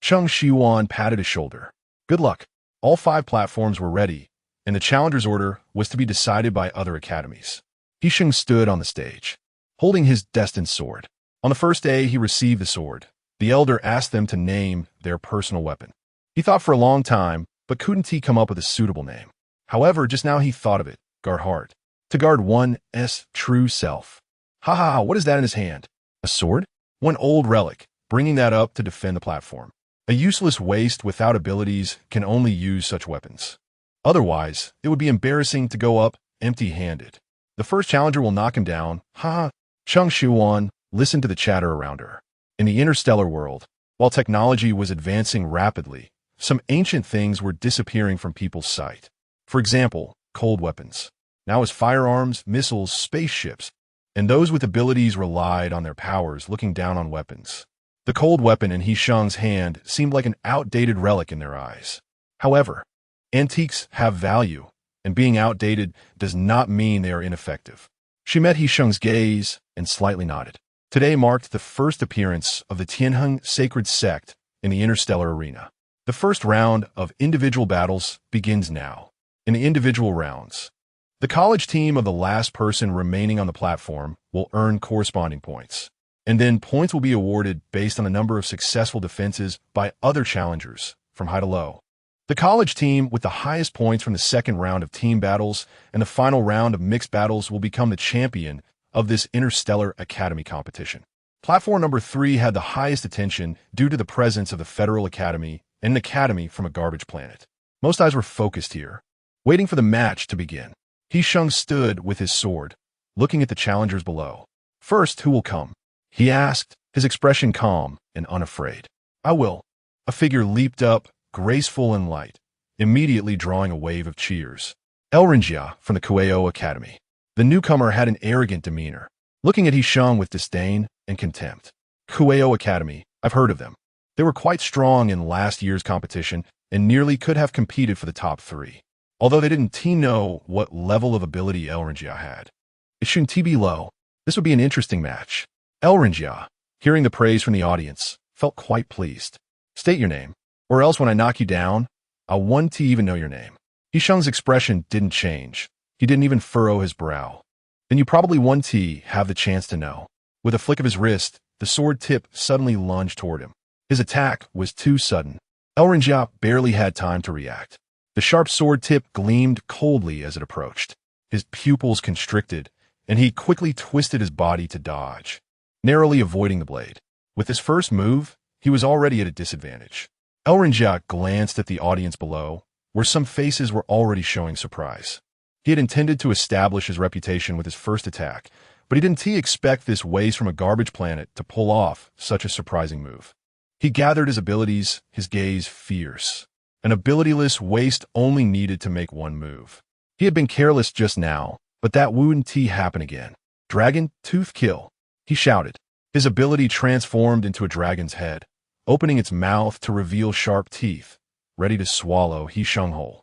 [SPEAKER 1] Cheng Shiyuan patted his shoulder. Good luck. All 5 platforms were ready, and the challenger's order was to be decided by other academies. Hisheng stood on the stage, holding his destined sword. On the first day he received the sword, the elder asked them to name their personal weapon. He thought for a long time, but couldn't come up with a suitable name. However, just now he thought of it, guard heart. To guard one's true self. Ha ha ha, what is that in his hand? A sword? One old relic, bringing that up to defend the platform. A useless waste without abilities can only use such weapons. Otherwise, it would be embarrassing to go up empty-handed. The first challenger will knock him down. Ha ha. Cheng Shiyuan listened to the chatter around her. In the interstellar world, while technology was advancing rapidly, some ancient things were disappearing from people's sight. For example, cold weapons. Now as firearms, missiles, spaceships, and those with abilities relied on their powers looking down on weapons. The cold weapon in Hisheng's hand seemed like an outdated relic in their eyes. However, antiques have value, and being outdated does not mean they are ineffective. She met Hisheng's gaze and slightly nodded. Today marked the first appearance of the Tianheng sacred sect in the interstellar arena. The first round of individual battles begins now. In the individual rounds, the college team of the last person remaining on the platform will earn corresponding points. And then points will be awarded based on the number of successful defenses by other challengers, from high to low. The college team with the highest points from the second round of team battles and the final round of mixed battles will become the champion of this interstellar academy competition. Platform number 3 had the highest attention due to the presence of the Federal Academy and an academy from a garbage planet. Most eyes were focused here, waiting for the match to begin. Hisheng stood with his sword, looking at the challengers below. First, who will come? He asked. his expression calm and unafraid. "I will." A figure leaped up, graceful and light, immediately drawing a wave of cheers. Xianxia from the Kuei Academy. The newcomer had an arrogant demeanor, looking at Xiang with disdain and contempt. Kuei Academy, I've heard of them. They were quite strong in last year's competition and nearly could have competed for the top 3. Although they didn't know what level of ability Xianxia had. It shouldn't be low. This would be an interesting match. Xianxia, hearing the praise from the audience, felt quite pleased. "State your name, or else when I knock you down, I won't even know your name." Xiang's expression didn't change. He didn't even furrow his brow. "Then you probably won't have the chance to know." With a flick of his wrist, the sword tip suddenly lunged toward him. His attack was too sudden. Xianxia barely had time to react. The sharp sword tip gleamed coldly as it approached. His pupils constricted, and he quickly twisted his body to dodge, narrowly avoiding the blade. With his first move, he was already at a disadvantage. Xianxia glanced at the audience below, where some faces were already showing surprise. He had intended to establish his reputation with his first attack, but he didn't expect this waste from a garbage planet to pull off such a surprising move. He gathered his abilities, his gaze fierce. An abilityless waste only needed to make one move. He had been careless just now, but that wouldn't happen again. "Dragon, tooth kill," he shouted. His ability transformed into a dragon's head, opening its mouth to reveal sharp teeth, ready to swallow Xiang whole.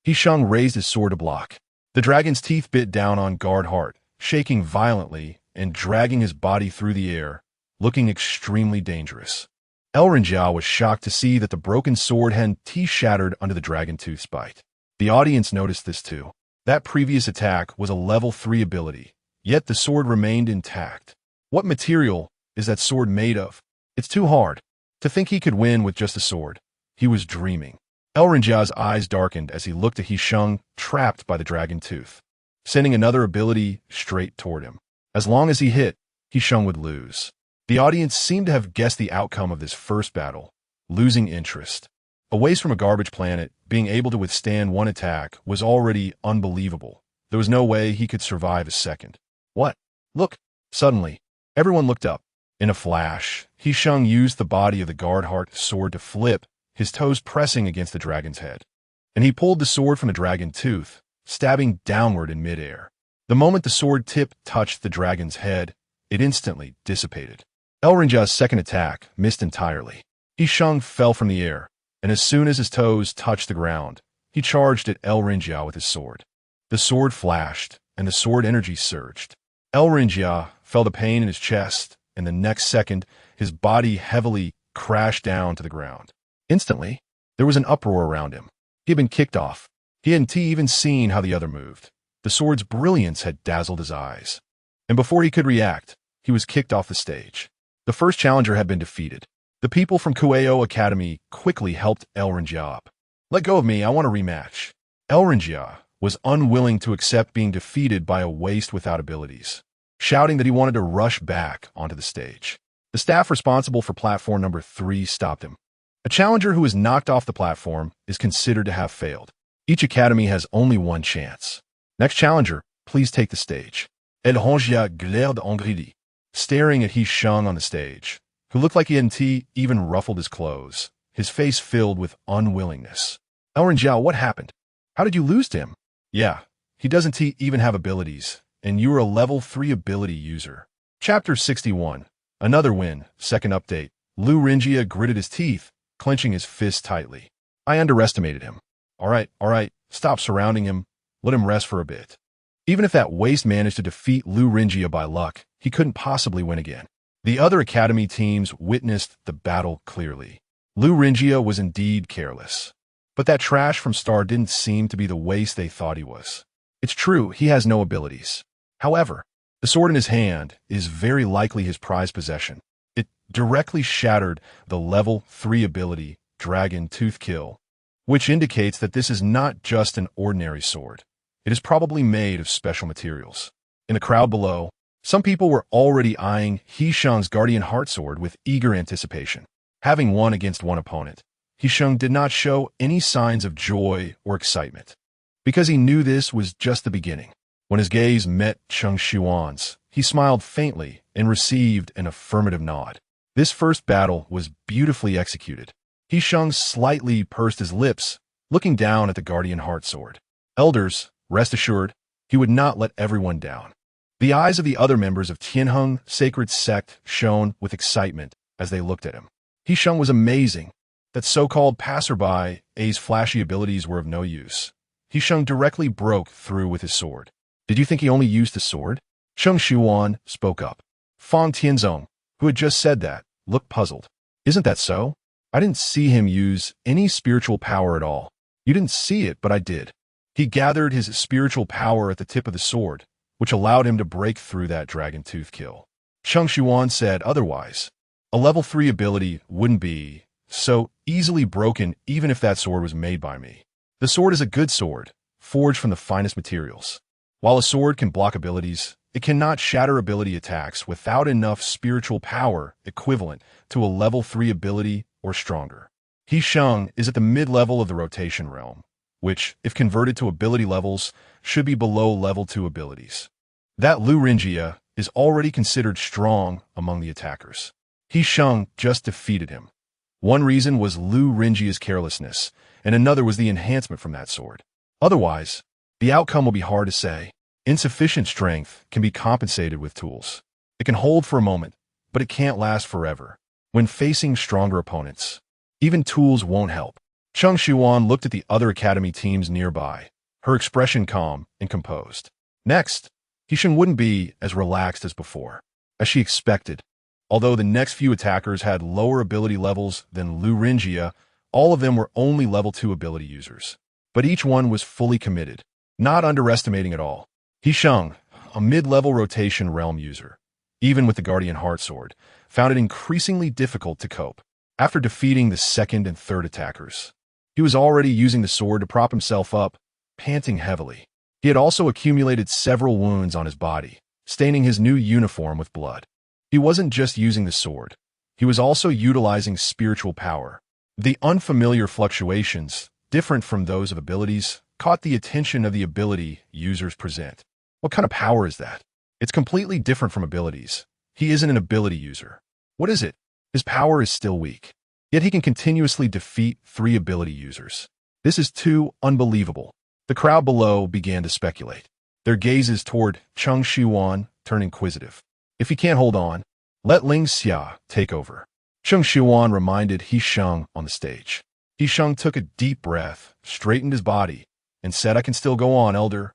[SPEAKER 1] Xiang raised his sword to block. The dragon's teeth bit down on guard heart, shaking violently and dragging his body through the air, looking extremely dangerous. Xianxia was shocked to see that the broken sword had teeth shattered under the dragon tooth's bite. The audience noticed this too. That previous attack was a level 3 ability, yet the sword remained intact. What material is that sword made of? It's too hard. To think he could win with just a sword. He was dreaming. Xianxia's eyes darkened as he looked at Xiang trapped by the dragon tooth, sending another ability straight toward him. As long as he hit, Xiang would lose. The audience seemed to have guessed the outcome of this first battle, losing interest. A waste from a garbage planet, being able to withstand one attack was already unbelievable. There was no way he could survive a second. "What? Look!" Suddenly, everyone looked up. In a flash, Xiang used the body of the guard-heart sword to flip, his toes pressing against the dragon's head. And he pulled the sword from the dragon tooth, stabbing downward in midair. The moment the sword tip touched the dragon's head, it instantly dissipated. Xianxia's second attack missed entirely. Xiang fell from the air, and as soon as his toes touched the ground, he charged at Xianxia with his sword. The sword flashed, and the sword energy surged. Xianxia felt a pain in his chest, and the next second, his body heavily crashed down to the ground. Instantly, there was an uproar around him. He had been kicked off. He hadn't even seen how the other moved. The sword's brilliance had dazzled his eyes. And before he could react, he was kicked off the stage. The first challenger had been defeated. The people from Kuei Academy quickly helped Xianxia up. "Let go of me, I want a rematch." Xianxia was unwilling to accept being defeated by a waste without abilities, shouting that he wanted to rush back onto the stage. The staff responsible for platform number 3 stopped him. A challenger who is knocked off the platform is considered to have failed. Each academy has only one chance. "Next challenger, please take the stage." Xianxia glared angrily, staring at Xiang on the stage, who looked like he hadn't even ruffled his clothes, his face filled with unwillingness. "Xianxia, what happened? How did you lose to him?" "Yeah, he doesn't even have abilities, and you are a level 3 ability user." Chapter 61. Another win. Second update. Xianxia gritted his teeth, clenching his fist tightly. "I underestimated him. All right, stop surrounding him. Let him rest for a bit." Even if that waste managed to defeat Xianxia by luck, he couldn't possibly win again. The other academy teams witnessed the battle clearly. Xianxia was indeed careless. But that trash from Star didn't seem to be the waste they thought he was. It's true, he has no abilities. However, the sword in his hand is very likely his prized possession. It directly shattered the level 3 ability, Dragon Tooth Kill, which indicates that this is not just an ordinary sword. It is probably made of special materials. In the crowd below, some people were already eyeing Xiang's Guardian Heart Sword with eager anticipation. Having won against one opponent, Xiang did not show any signs of joy or excitement, because he knew this was just the beginning. When his gaze met Cheng Shiyuan's, he smiled faintly and received an affirmative nod. This first battle was beautifully executed. Sheng slightly pursed his lips, looking down at the guardian heart sword. Elders, rest assured, he would not let everyone down. The eyes of the other members of Tianheng sacred sect shone with excitement as they looked at him. Sheng was amazing. That so-called passerby-A's flashy abilities were of no use. Sheng directly broke through with his sword. Did you think he only used his sword? Cheng Shiyuan spoke up. Fang Tianzong, who had just said that, looked puzzled. Isn't that so? I didn't see him use any spiritual power at all. You didn't see it, but I did. He gathered his spiritual power at the tip of the sword, which allowed him to break through that dragon tooth kill. Cheng Shiyuan said otherwise. A level 3 ability wouldn't be so easily broken even if that sword was made by me. The sword is a good sword, forged from the finest materials. While a sword can block abilities, it cannot shatter ability attacks without enough spiritual power equivalent to a level 3 ability or stronger. Sheng is at the mid-level of the rotation realm, which, if converted to ability levels, should be below level 2 abilities. That Xianxia is already considered strong among the attackers. Sheng just defeated him. One reason was Xianxia's carelessness, and another was the enhancement from that sword. Otherwise, the outcome will be hard to say. Insufficient strength can be compensated with tools. It can hold for a moment, but it can't last forever. When facing stronger opponents, even tools won't help. Cheng Shiyuan looked at the other academy teams nearby, her expression calm and composed. Next, Sheng wouldn't be as relaxed as before, as she expected. Although the next few attackers had lower ability levels than Xianxia, all of them were only level 2 ability users. But each one was fully committed, not underestimating at all. Sheng, a mid-level rotation realm user, even with the Guardian Heart Sword, found it increasingly difficult to cope. After defeating the second and third attackers, he was already using the sword to prop himself up, panting heavily. He had also accumulated several wounds on his body, staining his new uniform with blood. He wasn't just using the sword. He was also utilizing spiritual power. The unfamiliar fluctuations, different from those of abilities, caught the attention of the ability users present. What kind of power is that? It's completely different from abilities. He isn't an ability user. What is it? His power is still weak. Yet he can continuously defeat 3 ability users. This is too unbelievable. The crowd below began to speculate. Their gazes toward Cheng Shiyuan turned inquisitive. If he can't hold on, let Xianxia take over. Cheng Shiyuan reminded Sheng on the stage. Sheng took a deep breath, straightened his body, and said, I can still go on, elder.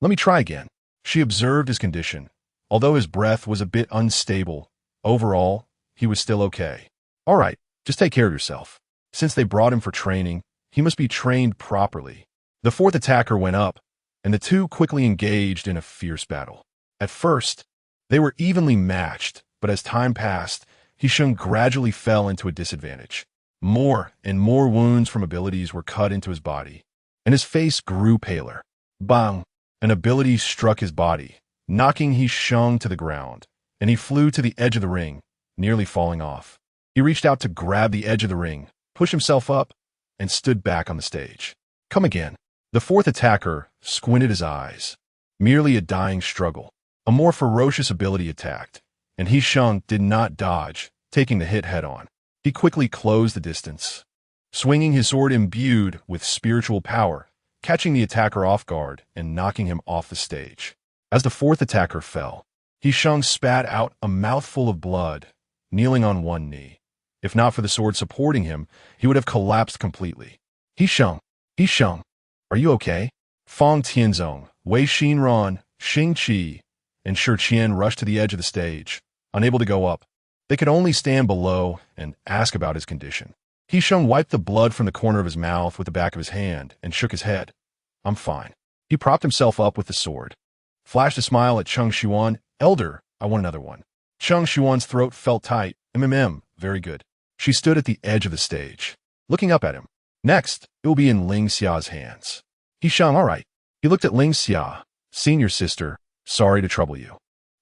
[SPEAKER 1] Let me try again. She observed his condition. Although his breath was a bit unstable, overall, he was still okay. All right, just take care of yourself. Since they brought him for training, he must be trained properly. The fourth attacker went up, and the two quickly engaged in a fierce battle. At first, they were evenly matched, but as time passed, Sheng gradually fell into a disadvantage. More and more wounds from abilities were cut into his body, and his face grew paler. Bang! An ability struck his body, knocking Sheng to the ground, and he flew to the edge of the ring, nearly falling off. He reached out to grab the edge of the ring, pushed himself up, and stood back on the stage. Come again. The fourth attacker squinted his eyes. Merely a dying struggle. A more ferocious ability attacked, and Sheng did not dodge, taking the hit head-on. He quickly closed the distance, swinging his sword imbued with spiritual power, catching the attacker off guard and knocking him off the stage. As the fourth attacker fell, Sheng spat out a mouthful of blood, kneeling on one knee. If not for the sword supporting him, he would have collapsed completely. Sheng, are you okay? Fang Tianzong, Wei Xinran, Xing Qi, and Shi Qian rushed to the edge of the stage, unable to go up. They could only stand below and ask about his condition. Sheng wiped the blood from the corner of his mouth with the back of his hand and shook his head. I'm fine. He propped himself up with the sword, flashed a smile at Cheng Shiyuan. Elder, I want another one. Cheng Shiyuan's throat felt tight. Very good. She stood at the edge of the stage, looking up at him. Next, it will be in Xianxia's hands. Sheng, all right. He looked at Xianxia. Senior sister, sorry to trouble you.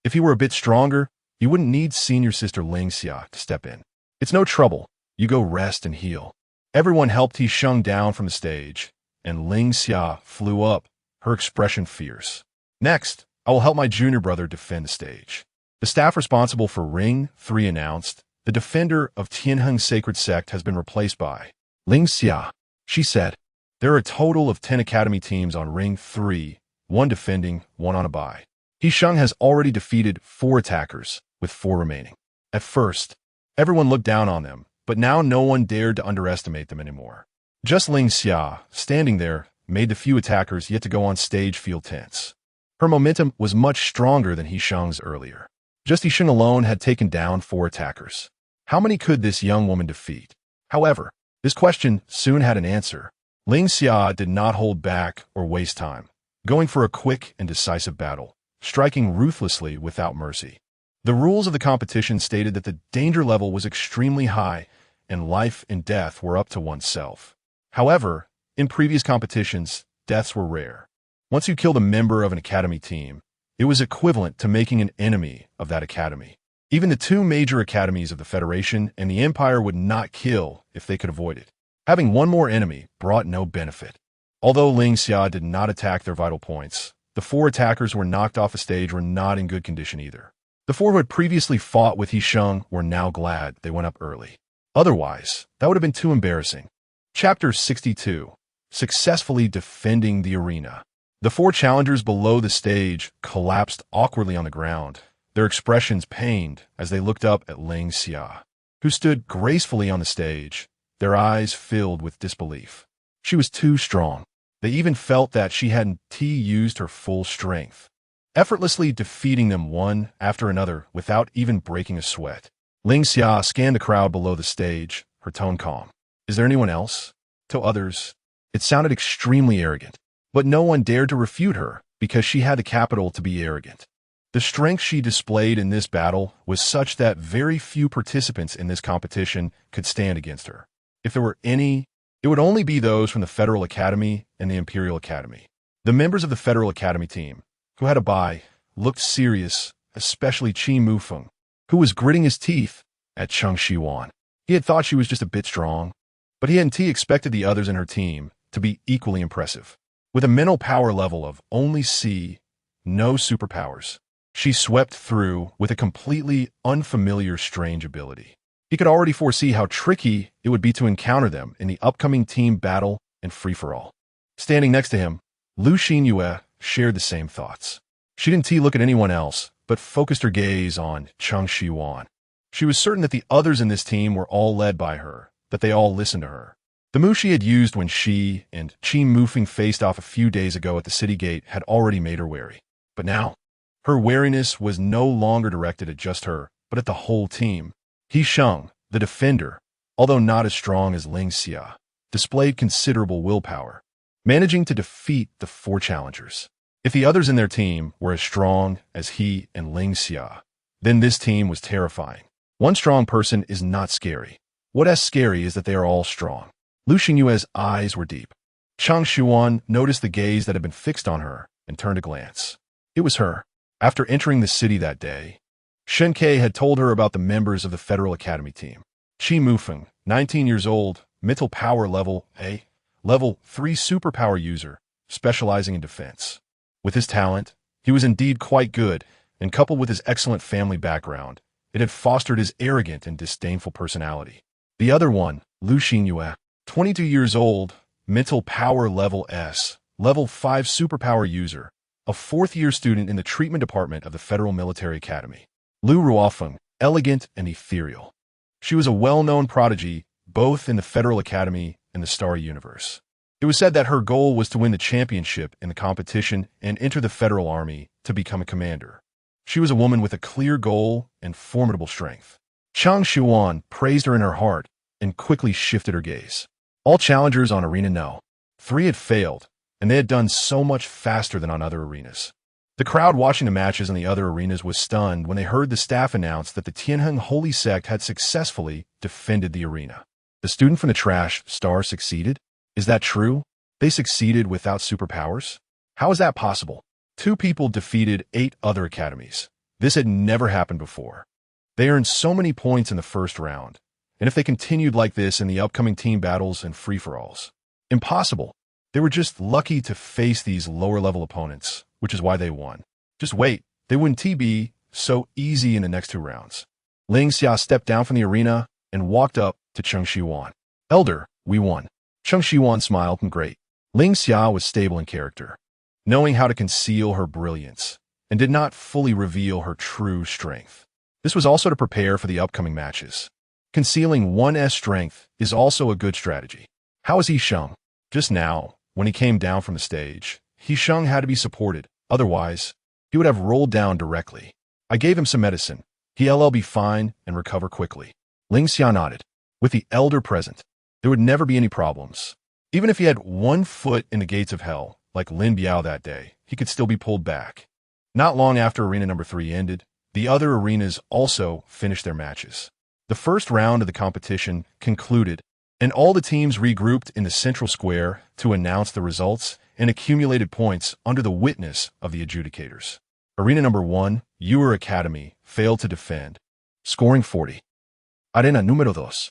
[SPEAKER 1] If he were a bit stronger, you wouldn't need senior sister Xianxia to step in. It's no trouble. You go rest and heal. Everyone helped Sheng down from the stage, and Xianxia flew up, her expression fierce. Next, I will help my junior brother defend the stage. The staff responsible for Ring 3 announced, The defender of Tianheng's sacred sect has been replaced by Xianxia. She said, there are a total of 10 academy teams on Ring 3, 1 defending, 1 on a bye. Sheng has already defeated 4 attackers, with 4 remaining. At first, everyone looked down on them, but now no one dared to underestimate them anymore. Just Xianxia, standing there, made the few attackers yet to go on stage feel tense. Her momentum was much stronger than Sheng's earlier. Just Sheng alone had taken down 4 attackers. How many could this young woman defeat? However, this question soon had an answer. Xianxia did not hold back or waste time, going for a quick and decisive battle, striking ruthlessly without mercy. The rules of the competition stated that the danger level was extremely high and life and death were up to oneself. However, in previous competitions, deaths were rare. Once you killed a member of an academy team, it was equivalent to making an enemy of that academy. Even the 2 major academies of the Federation and the Empire would not kill if they could avoid it. Having one more enemy brought no benefit. Although Xianxia did not attack their vital points, the 4 attackers who were knocked off the stage were not in good condition either. The 4 who had previously fought with Sheng were now glad they went up early. Otherwise, that would have been too embarrassing. Chapter 62. Successfully defending the arena. The 4 challengers below the stage collapsed awkwardly on the ground, their expressions pained as they looked up at Xianxia, who stood gracefully on the stage, their eyes filled with disbelief. She was too strong. They even felt that she hadn't used her full strength, effortlessly defeating them one after another without even breaking a sweat. Xianxia scanned the crowd below the stage, her tone calm. Is there anyone else? To others, it sounded extremely arrogant, but no one dared to refute her because she had the capital to be arrogant. The strength she displayed in this battle was such that very few participants in this competition could stand against her. If there were any, it would only be those from the Federal Academy and the Imperial Academy. The members of the Federal Academy team, who had a bye, looked serious, especially Qi Mufeng, who was gritting his teeth at Cheng Shiyuan. He had thought she was just a bit strong, but he hadn't expected the others in her team to be equally impressive. With a mental power level of only C, no superpowers, she swept through with a completely unfamiliar strange ability. He could already foresee how tricky it would be to encounter them in the upcoming team battle and free-for-all. Standing next to him, Lu Xinyue shared the same thoughts. She didn't look at anyone else, but focused her gaze on Cheng Shiyuan. She was certain that the others in this team were all led by her, that they all listened to her. The move she had used when she and Qi Mufeng faced off a few days ago at the city gate had already made her wary. But now, her wariness was no longer directed at just her, but at the whole team. Sheng, the defender, although not as strong as Xianxia, displayed considerable willpower, managing to defeat the 4 challengers. If the others in their team were as strong as he and Xianxia, then this team was terrifying. One strong person is not scary. What is scary is that they are all strong. Lu Xinyue's eyes were deep. Cheng Shiyuan noticed the gaze that had been fixed on her and turned a glance. It was her. After entering the city that day, Shen Que had told her about the members of the Federal Academy team. Qi Mufeng, 19 years old, mental power level A, level 3 superpower user, specializing in defense. With his talent, he was indeed quite good, and coupled with his excellent family background, it had fostered his arrogant and disdainful personality. The other one, Lu Xinyue, 22 years old, mental power level S, level 5 superpower user, a 4th-year student in the treatment department of the Federal Military Academy. Lu Ruofeng, elegant and ethereal. She was a well-known prodigy both in the Federal Academy and the Starry Universe. It was said that her goal was to win the championship in the competition and enter the Federal Army to become a commander. She was a woman with a clear goal and formidable strength. Cheng Shiyuan praised her in her heart and quickly shifted her gaze. All challengers on Arena No. 3 had failed, and they had done so much faster than on other arenas. The crowd watching the matches in the other arenas was stunned when they heard the staff announce that the Tianheng Holy Sect had successfully defended the arena. The student from the trash star succeeded? Is that true? They succeeded without superpowers? How is that possible? 2 people defeated 8 other academies. This had never happened before. They earned so many points in the first round, and if they continued like this in the upcoming team battles and free-for-alls, impossible. They were just lucky to face these lower-level opponents, which is why they won. Just wait, they wouldn't be so easy in the next 2 rounds. Xianxia stepped down from the arena and walked up to Cheng Shiyuan. Elder, we won. Cheng Shiyuan smiled and great. Xianxia was stable in character, knowing how to conceal her brilliance, and did not fully reveal her true strength. This was also to prepare for the upcoming matches. Concealing one's strength is also a good strategy. How is Sheng? Just now, when he came down from the stage, Sheng had to be supported, otherwise, he would have rolled down directly. I gave him some medicine. He'll be fine and recover quickly. Xianxia nodded. With the elder present, there would never be any problems. Even if he had 1 foot in the gates of hell, like Lin Biao that day, he could still be pulled back. Not long after arena number 3 ended, the other arenas also finished their matches. The first round of the competition concluded, and all the teams regrouped in the central square to announce the results and accumulated points under the witness of the adjudicators. Arena number 1, Here Academy, failed to defend, scoring 40. Arena número 2.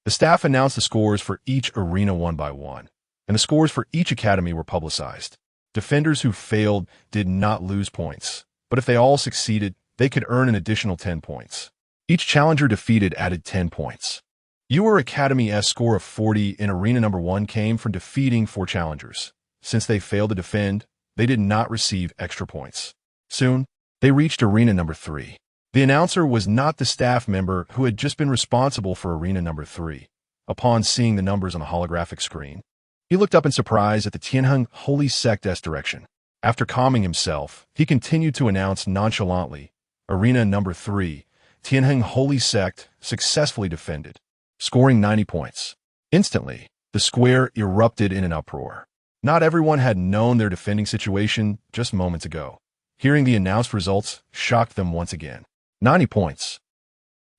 [SPEAKER 1] The staff announced the scores for each arena one by one, and the scores for each academy were publicized. Defenders who failed did not lose points, but if they all succeeded, they could earn an additional 10 points. Each challenger defeated added 10 points. Here Academy's score of 40 in arena number 1 came from defeating 4 challengers. Since they failed to defend, they did not receive extra points. Soon, they reached arena number 3. The announcer was not the staff member who had just been responsible for arena number 3. Upon seeing the numbers on the holographic screen, he looked up in surprise at the Tianheng Holy Sect's direction. After calming himself, he continued to announce nonchalantly, Arena number 3, Tianheng Holy Sect successfully defended, scoring 90 points. Instantly, the square erupted in an uproar. Not everyone had known their defending situation just moments ago. Hearing the announced results shocked them once again. 90 points.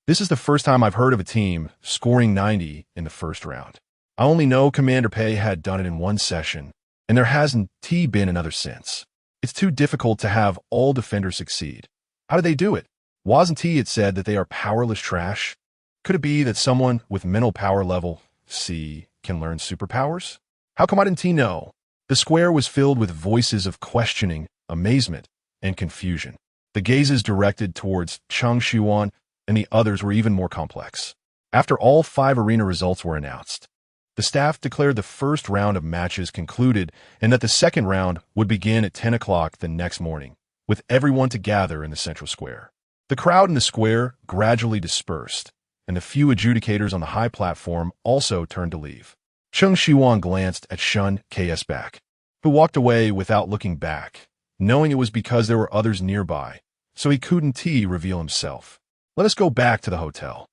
[SPEAKER 1] This is the first time I've heard of a team scoring 90 in the first round. I only know Commander Pei had done it in one session, and there hasn't been another since. It's too difficult to have all defenders succeed. How did they do it? Wasn't it said that they are powerless trash? Could it be that someone with mental power level C can learn superpowers? How come I didn't know? The square was filled with voices of questioning, amazement, and confusion. The gazes directed towards Cheng Shiyuan and the others were even more complex. After all 5 arena results were announced, the staff declared the first round of matches concluded and that the second round would begin at 10 o'clock the next morning, with everyone to gather in the central square. The crowd in the square gradually dispersed, and the few adjudicators on the high platform also turned to leave. Cheng Shiyuan glanced at Shen Ke's back, who walked away without looking back, knowing it was because there were others nearby, so he couldn't reveal himself. Let us go back to the hotel.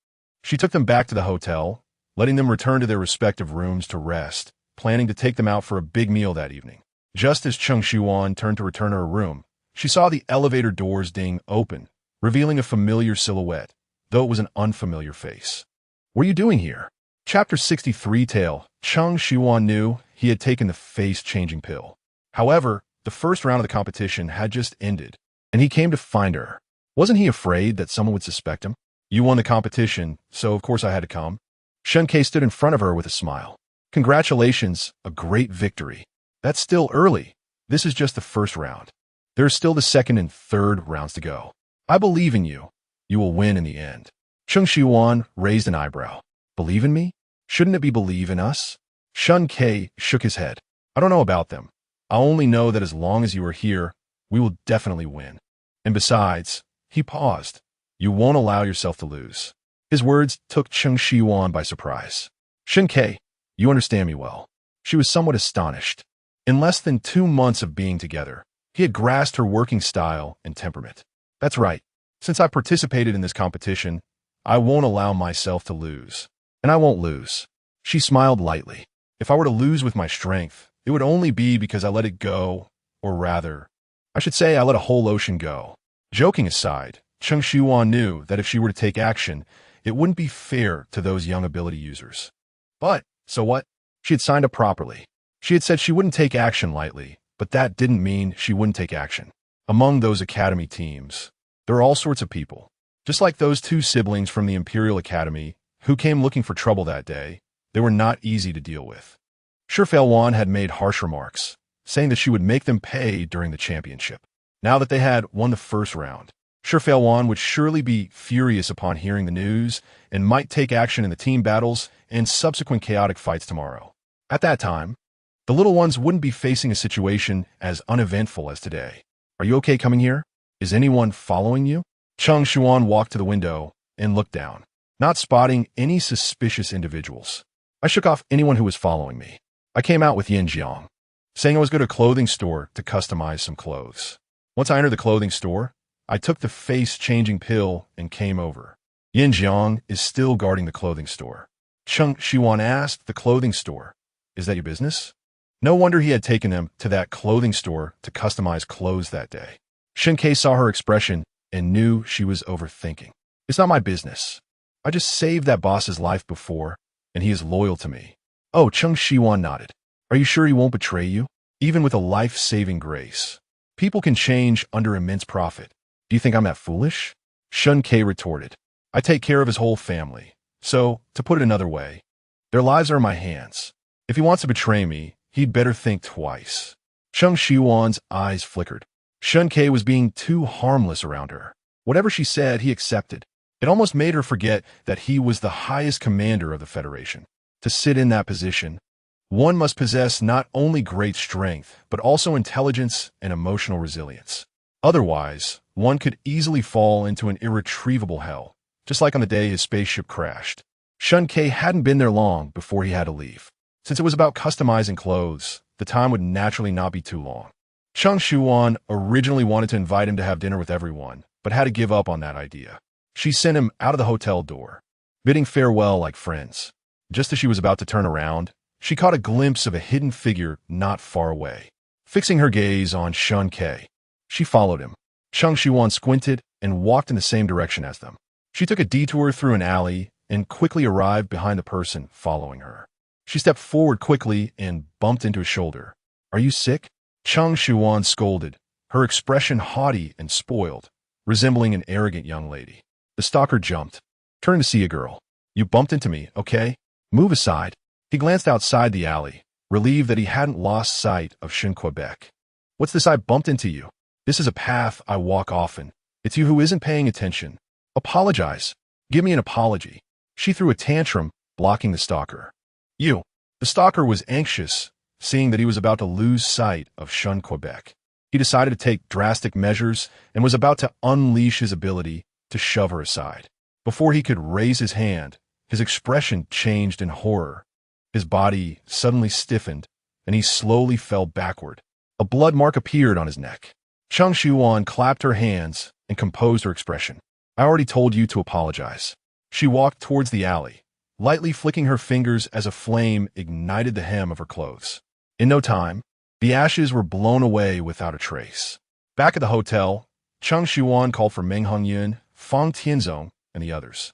[SPEAKER 1] She took them back to the hotel, letting them return to their respective rooms to rest, planning to take them out for a big meal that evening. Just as Cheng Shiyuan turned to return to her room, she saw the elevator doors ding open, revealing a familiar silhouette, though it was an unfamiliar face. What are you doing here? Chapter 63 Tale. Cheng Shiyuan knew he had taken the face-changing pill. However, the first round of the competition had just ended, and he came to find her. Wasn't he afraid that someone would suspect him? You won the competition, so of course I had to come. Shen Que stood in front of her with a smile. Congratulations, a great victory. That's still early. This is just the first round. There are still the second and third rounds to go. I believe in you. You will win in the end. Cheng Shiyuan raised an eyebrow. Believe in me? Shouldn't it be believe in us? Shen Que shook his head. I don't know about them. I only know that as long as you are here, we will definitely win. And besides, he paused. You won't allow yourself to lose. His words took Cheng Shiyuan by surprise. Shen Que, you understand me well. She was somewhat astonished. In less than 2 months of being together, he had grasped her working style and temperament. That's right. Since I participated in this competition, I won't allow myself to lose. And I won't lose. She smiled lightly. If I were to lose with my strength, it would only be because I let it go, or rather, I should say I let a whole ocean go. Joking aside, Cheng Shiyuan knew that if she were to take action, it wouldn't be fair to those young ability users. But, so what? She had signed up properly. She had said she wouldn't take action lightly, but that didn't mean she wouldn't take action. Among those academy teams, there are all sorts of people. Just like those 2 siblings from the Imperial Academy who came looking for trouble that day, they were not easy to deal with. Wan had made harsh remarks, saying that she would make them pay during the championship. Now that they had won the first round, Shiyuan would surely be furious upon hearing the news and might take action in the team battles and subsequent chaotic fights tomorrow. At that time, the little ones wouldn't be facing a situation as uneventful as today. Are you okay coming here? Is anyone following you? Cheng Shiyuan walked to the window and looked down, not spotting any suspicious individuals. I shook off anyone who was following me. I came out with Yin saying I was going to a clothing store to customize some clothes. Once I entered the clothing store, I took the face-changing pill and came over. Yin is still guarding the clothing store. Cheng Shiyuan asked the clothing store, "Is that your business?" No wonder he had taken them to that clothing store to customize clothes that day. Shen Que saw her expression and knew she was overthinking. It's not my business. I just saved that boss's life before, and he is loyal to me. Oh, Cheng Shiyuan nodded. Are you sure he won't betray you? Even with a life-saving grace. People can change under immense profit. Do you think I'm that foolish? Shen Que retorted. I take care of his whole family. So, to put it another way, their lives are in my hands. If he wants to betray me, he'd better think twice. Cheng Shiyuan's eyes flickered. Shen Que was being too harmless around her. Whatever she said, he accepted. It almost made her forget that he was the highest commander of the Federation. To sit in that position, one must possess not only great strength, but also intelligence and emotional resilience. Otherwise, one could easily fall into an irretrievable hell, just like on the day his spaceship crashed. Shen Que hadn't been there long before he had to leave. Since it was about customizing clothes, the time would naturally not be too long. Cheng Shiyuan originally wanted to invite him to have dinner with everyone, but had to give up on that idea. She sent him out of the hotel door, bidding farewell like friends. Just as she was about to turn around, she caught a glimpse of a hidden figure not far away. Fixing her gaze on Shen Que, she followed him. Cheng Shiyuan squinted and walked in the same direction as them. She took a detour through an alley and quickly arrived behind the person following her. She stepped forward quickly and bumped into his shoulder. Are you sick? Cheng Shiyuan scolded, her expression haughty and spoiled, resembling an arrogant young lady. The stalker jumped. Turn to see a girl. You bumped into me, okay? Move aside. He glanced outside the alley, relieved that he hadn't lost sight of Shen Que. What's this? I bumped into you. This is a path I walk often. It's you who isn't paying attention. Apologize. Give me an apology. She threw a tantrum, blocking the stalker. You. The stalker was anxious, seeing that he was about to lose sight of Shen Que. He decided to take drastic measures and was about to unleash his ability to shove her aside. Before he could raise his hand, his expression changed in horror. His body suddenly stiffened, and he slowly fell backward. A blood mark appeared on his neck. Cheng Shiyuan clapped her hands and composed her expression. I already told you to apologize. She walked towards the alley, lightly flicking her fingers as a flame ignited the hem of her clothes. In no time, the ashes were blown away without a trace. Back at the hotel, Cheng Shiyuan called for Meng Hongyun, Fang Tianzong, and the others.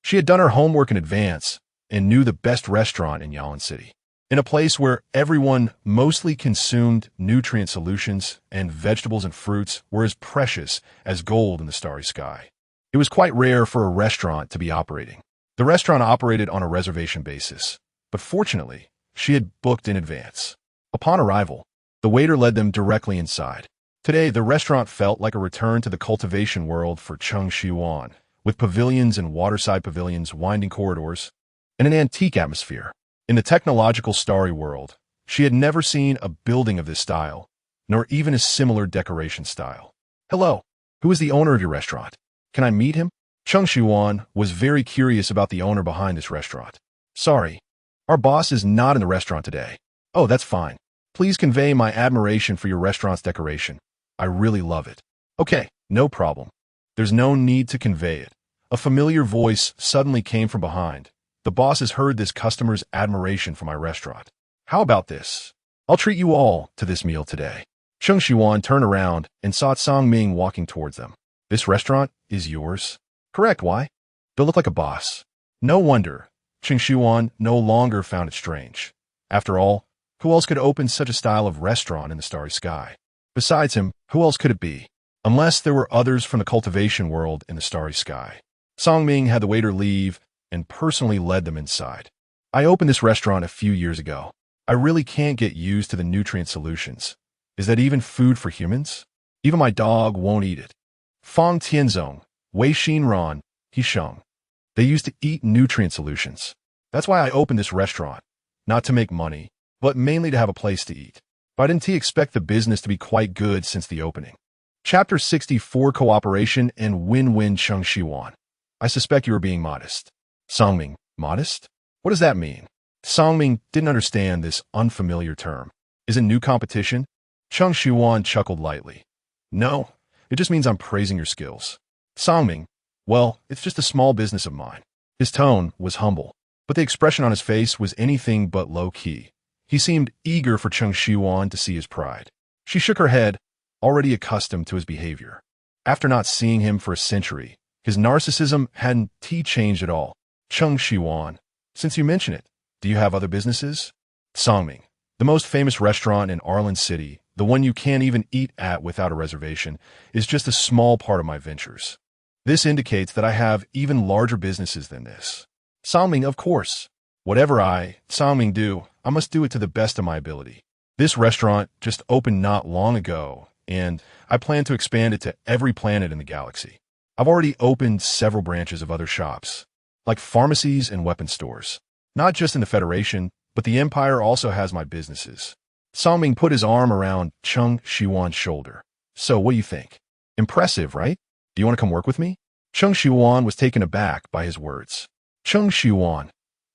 [SPEAKER 1] She had done her homework in advance and knew the best restaurant in Yaolan City, in a place where everyone mostly consumed nutrient solutions and vegetables and fruits were as precious as gold in the starry sky. It was quite rare for a restaurant to be operating. The restaurant operated on a reservation basis, but fortunately, she had booked in advance. Upon arrival, the waiter led them directly inside. Today, the restaurant felt like a return to the cultivation world for Cheng Shiyuan, with pavilions and waterside pavilions, winding corridors, and an antique atmosphere. In the technological starry world, she had never seen a building of this style, nor even a similar decoration style. Hello, who is the owner of your restaurant? Can I meet him? Cheng Shiyuan was very curious about the owner behind this restaurant. Sorry, our boss is not in the restaurant today. Oh, that's fine. Please convey my admiration for your restaurant's decoration. I really love it. Okay, no problem. There's no need to convey it. A familiar voice suddenly came from behind. The boss has heard this customer's admiration for my restaurant. How about this? I'll treat you all to this meal today. Cheng Shiyuan turned around and saw Song Ming walking towards them. This restaurant is yours? Correct, why? They look like a boss. No wonder. Cheng Shiyuan no longer found it strange. After all, who else could open such a style of restaurant in the starry sky? Besides him, who else could it be? Unless there were others from the cultivation world in the starry sky. Song Ming had the waiter leave and personally led them inside. I opened this restaurant a few years ago. I really can't get used to the nutrient solutions. Is that even food for humans? Even my dog won't eat it. Fang Tianzong, Wei Xinran, Hisheng. They used to eat nutrient solutions. That's why I opened this restaurant. Not to make money, but mainly to have a place to eat. But I didn't expect the business to be quite good since the opening. Chapter 64, Cooperation and Win-Win. Cheng Shiyuan. I suspect you are being modest. Songming, modest? What does that mean? Songming didn't understand this unfamiliar term. Is it new competition? Cheng Shiyuan chuckled lightly. No, it just means I'm praising your skills. Songming, well, it's just a small business of mine. His tone was humble, but the expression on his face was anything but low-key. He seemed eager for Cheng Shiyuan to see his pride. She shook her head, already accustomed to his behavior. After not seeing him for a century, his narcissism hadn't changed at all. Cheng Shiyuan, since you mention it, do you have other businesses? Songming, the most famous restaurant in Arlen City, the one you can't even eat at without a reservation, is just a small part of my ventures. This indicates that I have even larger businesses than this. Songming, of course. Whatever Songming do, I must do it to the best of my ability. This restaurant just opened not long ago, and I plan to expand it to every planet in the galaxy. I've already opened several branches of other shops, like pharmacies and weapon stores. Not just in the Federation, but the Empire also has my businesses. Songming put his arm around Cheng Shiyuan's shoulder. So what do you think? Impressive, right? Do you want to come work with me? Cheng Shiyuan was taken aback by his words. Cheng Shiyuan,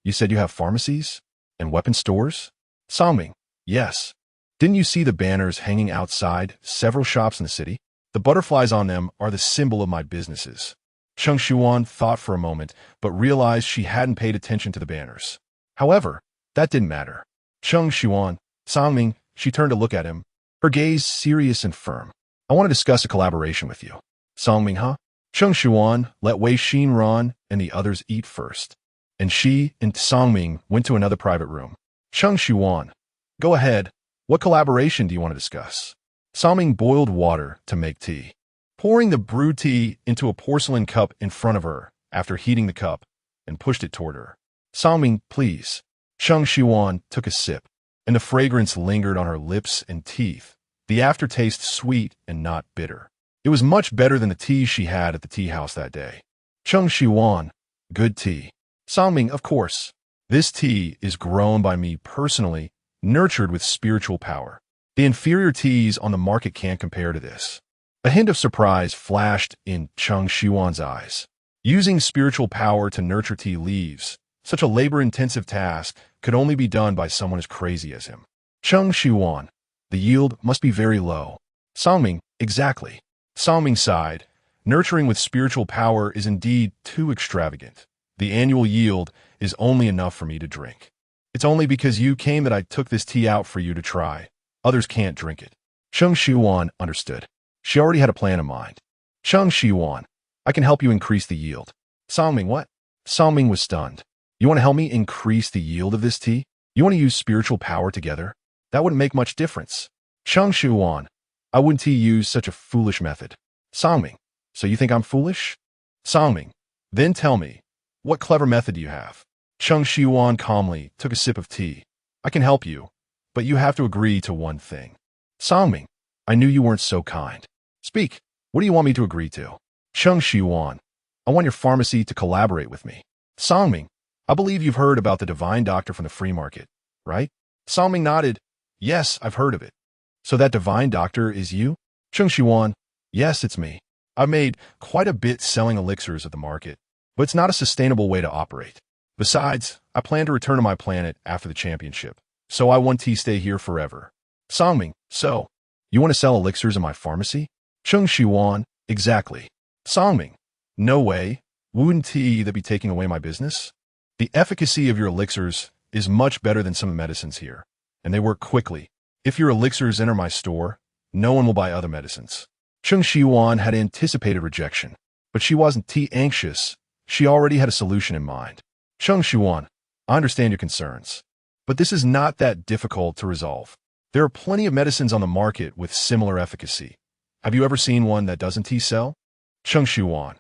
[SPEAKER 1] you said you have pharmacies and weapon stores? Songming, yes. Didn't you see the banners hanging outside several shops in the city? The butterflies on them are the symbol of my businesses. Cheng Shiyuan thought for a moment, but realized she hadn't paid attention to the banners. However, that didn't matter. Cheng Shiyuan, Songming, she turned to look at him, her gaze serious and firm. I want to discuss a collaboration with you. Songming, huh? Cheng Shiyuan let Wei Xinran and the others eat first, and she and Songming went to another private room. Cheng Shiyuan, go ahead. What collaboration do you want to discuss? Songming boiled water to make tea, pouring the brewed tea into a porcelain cup in front of her after heating the cup, and pushed it toward her. Songming, please. Cheng Shiyuan took a sip, and the fragrance lingered on her lips and teeth, the aftertaste sweet and not bitter. It was much better than the tea she had at the tea house that day. Cheng Shiyuan, good tea. Songming, of course. This tea is grown by me personally, nurtured with spiritual power. The inferior teas on the market can't compare to this. A hint of surprise flashed in Cheng Shiyuan's eyes. Using spiritual power to nurture tea leaves, such a labor-intensive task, could only be done by someone as crazy as him. Cheng Shiyuan, the yield must be very low. Songming, exactly. Songming sighed. Nurturing with spiritual power is indeed too extravagant. The annual yield is only enough for me to drink. It's only because you came that I took this tea out for you to try. Others can't drink it. Cheng Shiyuan understood. She already had a plan in mind. Cheng Shiyuan, I can help you increase the yield. Songming, what? Songming was stunned. You want to help me increase the yield of this tea? You want to use spiritual power together? That wouldn't make much difference. Cheng Shiyuan, I wouldn't use such a foolish method. Songming, so you think I'm foolish? Songming, then tell me, what clever method do you have? Cheng Shiyuan calmly took a sip of tea. I can help you, but you have to agree to one thing. Songming, I knew you weren't so kind. Speak, what do you want me to agree to? Cheng Shiyuan, I want your pharmacy to collaborate with me. Songming, I believe you've heard about the divine doctor from the free market, right? Songming nodded. Yes, I've heard of it. So that divine doctor is you? Cheng Shiyuan, yes, it's me. I've made quite a bit selling elixirs at the market, but it's not a sustainable way to operate. Besides, I plan to return to my planet after the championship, so I want to stay here forever. Songming, so, you want to sell elixirs in my pharmacy? Cheng Shiyuan, exactly. Songming, no way. Wouldn't that be taking away my business? The efficacy of your elixirs is much better than some medicines here, and they work quickly. If your elixirs enter my store, no one will buy other medicines. Cheng Shiyuan had anticipated rejection, but she wasn't anxious. She already had a solution in mind. Cheng Shiyuan, I understand your concerns, but this is not that difficult to resolve. There are plenty of medicines on the market with similar efficacy. Have you ever seen one that doesn't sell? Cheng Shiyuan,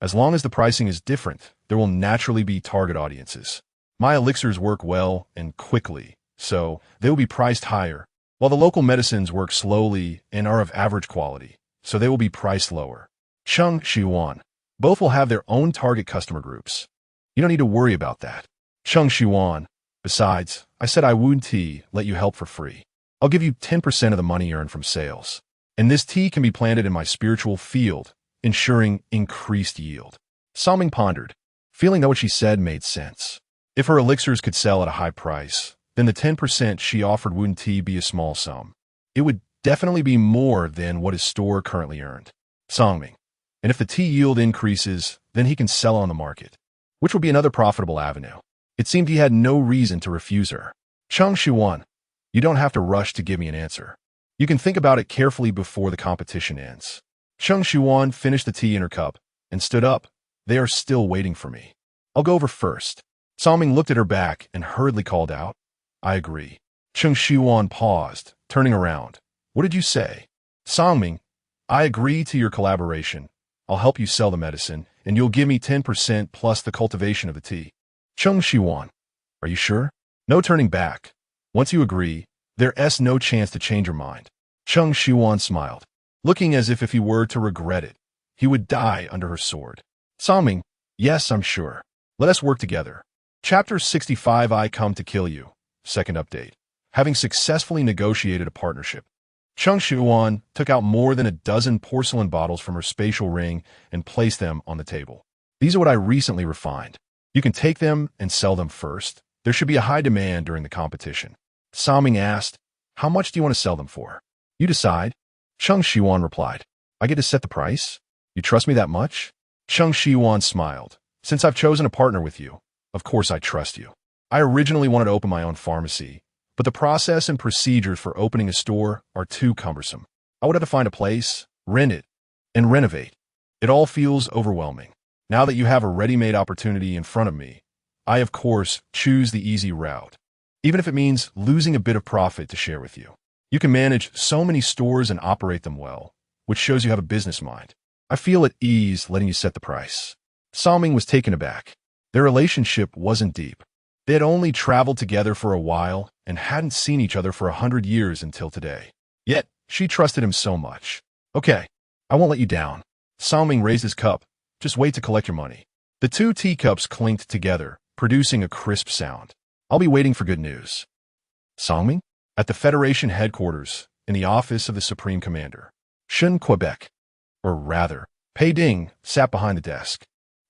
[SPEAKER 1] as long as the pricing is different, there will naturally be target audiences. My elixirs work well and quickly, so they will be priced higher, while the local medicines work slowly and are of average quality, so they will be priced lower. Cheng Shiyuan. Both will have their own target customer groups. You don't need to worry about that. Cheng Shiyuan. Besides, I said I wouldn't let you help for free. I'll give you 10% of the money earned from sales. And this tea can be planted in my spiritual field, ensuring increased yield. Salming pondered, feeling that what she said made sense. If her elixirs could sell at a high price, then the 10% she offered wouldn't be a small sum. It would definitely be more than what his store currently earned. Songming. And if the tea yield increases, then he can sell on the market, which would be another profitable avenue. It seemed he had no reason to refuse her. Cheng Shiyuan. You don't have to rush to give me an answer. You can think about it carefully before the competition ends. Cheng Shiyuan finished the tea in her cup and stood up. They are still waiting for me. I'll go over first. Salming looked at her back and hurriedly called out, I agree. Cheng Shiyuan paused, turning around. What did you say? Salming, I agree to your collaboration. I'll help you sell the medicine, and you'll give me 10% plus the cultivation of the tea. Cheng Shiyuan, are you sure? No turning back. Once you agree, there's no chance to change your mind. Cheng Shiyuan smiled, looking as if he were to regret it, he would die under her sword. Salming, yes, I'm sure. Let us work together. Chapter 65 I Come to Kill You. Second update. Having successfully negotiated a partnership, Cheng Shiyuan took out more than a dozen porcelain bottles from her spatial ring and placed them on the table. These are what I recently refined. You can take them and sell them first. There should be a high demand during the competition. Salming asked, how much do you want to sell them for? You decide. Cheng Shiyuan replied, I get to set the price? You trust me that much? Cheng Shiyuan smiled. Since I've chosen a partner with you, of course I trust you. I originally wanted to open my own pharmacy, but the process and procedures for opening a store are too cumbersome. I would have to find a place, rent it, and renovate. It all feels overwhelming. Now that you have a ready-made opportunity in front of me, I, of course, choose the easy route, even if it means losing a bit of profit to share with you. You can manage so many stores and operate them well, which shows you have a business mind. I feel at ease letting you set the price. Salming was taken aback. Their relationship wasn't deep. They had only traveled together for a while and hadn't seen each other for 100 years until today. Yet, she trusted him so much. Okay, I won't let you down. Salming raised his cup. Just wait to collect your money. The two teacups clinked together, producing a crisp sound. I'll be waiting for good news. Salming? At the Federation headquarters, in the office of the Supreme Commander, Shen Que, or rather, Pei Ding, sat behind the desk,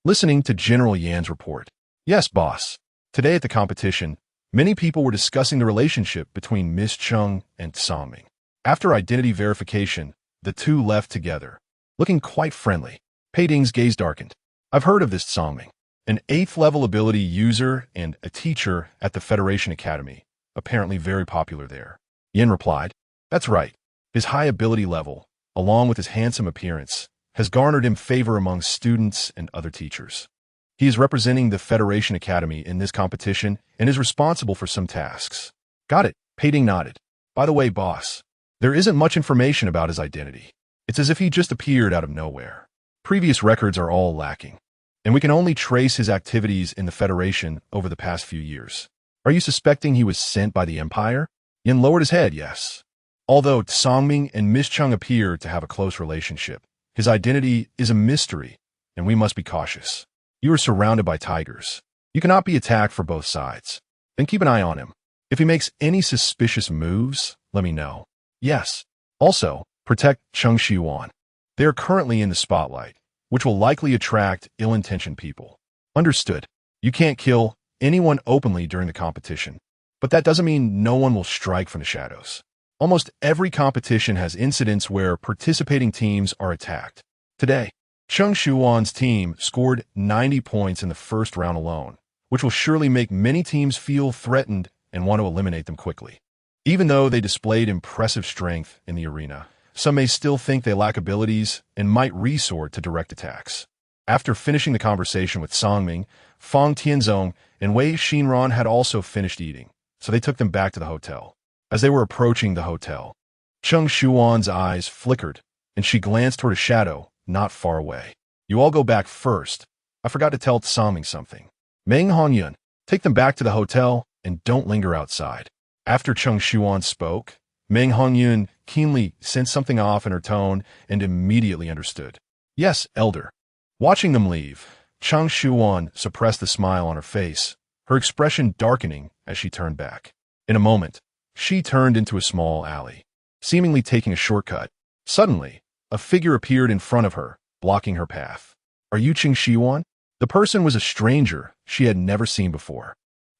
[SPEAKER 1] listening to General Yan's report. Yes, boss. Today at the competition, many people were discussing the relationship between Miss Cheng and Salming. After identity verification, the two left together, looking quite friendly. Pei Ding's gaze darkened. I've heard of this Salming, an 8th level ability user and a teacher at the Federation Academy, apparently very popular there. Yan replied, that's right. His high ability level, along with his handsome appearance, has garnered him favor among students and other teachers. He is representing the Federation Academy in this competition and is responsible for some tasks. Got it, Pei Ding nodded. By the way, boss, there isn't much information about his identity. It's as if he just appeared out of nowhere. Previous records are all lacking, and we can only trace his activities in the Federation over the past few years. Are you suspecting he was sent by the Empire? Yan lowered his head, yes. Although Salming and Miss Cheng appear to have a close relationship, his identity is a mystery, and we must be cautious. You are surrounded by tigers. You cannot be attacked for both sides. Then keep an eye on him. If he makes any suspicious moves, let me know. Yes. Also, protect Cheng Shiyuan. They are currently in the spotlight, which will likely attract ill-intentioned people. Understood. You can't kill anyone openly during the competition, but that doesn't mean no one will strike from the shadows. Almost every competition has incidents where participating teams are attacked. Today, Cheng Shiyuan's team scored 90 points in the first round alone, which will surely make many teams feel threatened and want to eliminate them quickly. Even though they displayed impressive strength in the arena, some may still think they lack abilities and might resort to direct attacks. After finishing the conversation with Songming, Fang Tianzong and Wei Xinran had also finished eating, so they took them back to the hotel. As they were approaching the hotel, Cheng Shiyuan's eyes flickered, and she glanced toward a shadow not far away. You all go back first. I forgot to tell Songming something. Meng Hongyun, take them back to the hotel and don't linger outside. After Cheng Shiyuan spoke, Meng Hongyun keenly sensed something off in her tone and immediately understood. Yes, elder. Watching them leave, Cheng Shiyuan suppressed the smile on her face, her expression darkening as she turned back. In a moment, she turned into a small alley, seemingly taking a shortcut. Suddenly, a figure appeared in front of her, blocking her path. Are you Cheng Shiyuan? The person was a stranger she had never seen before.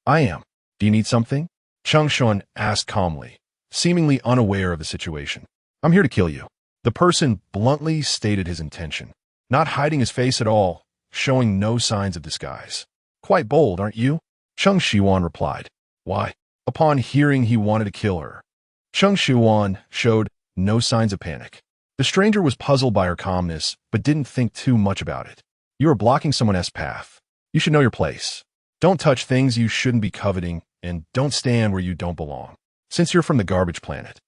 [SPEAKER 1] I am. Do you need something? Cheng Shiyuan asked calmly, seemingly unaware of the situation. I'm here to kill you. The person bluntly stated his intention, not hiding his face at all, showing no signs of disguise. Quite bold, aren't you? Cheng Shiyuan replied. Why? Upon hearing he wanted to kill her, Cheng Shiyuan showed no signs of panic. The stranger was puzzled by her calmness, but didn't think too much about it. You are blocking someone's path. You should know your place. Don't touch things you shouldn't be coveting, and don't stand where you don't belong. Since you're from the garbage planet,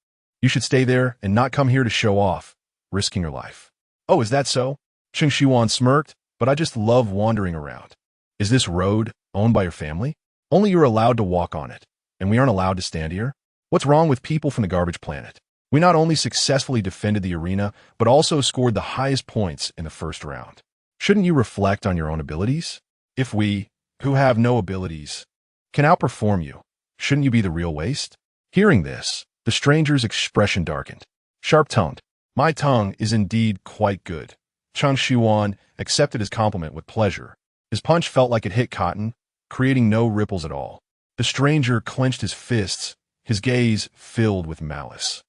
[SPEAKER 1] you should stay there and not come here to show off, risking your life. Oh, is that so? Cheng Shiyuan smirked, but I just love wandering around. Is this road owned by your family? Only you're allowed to walk on it, and we aren't allowed to stand here? What's wrong with people from the garbage planet? We not only successfully defended the arena, but also scored the highest points in the first round. Shouldn't you reflect on your own abilities? If we, who have no abilities, can outperform you, shouldn't you be the real waste? Hearing this, the stranger's expression darkened. Sharp-tongued. My tongue is indeed quite good. Cheng Shiyuan accepted his compliment with pleasure. His punch felt like it hit cotton, creating no ripples at all. The stranger clenched his fists, his gaze filled with malice.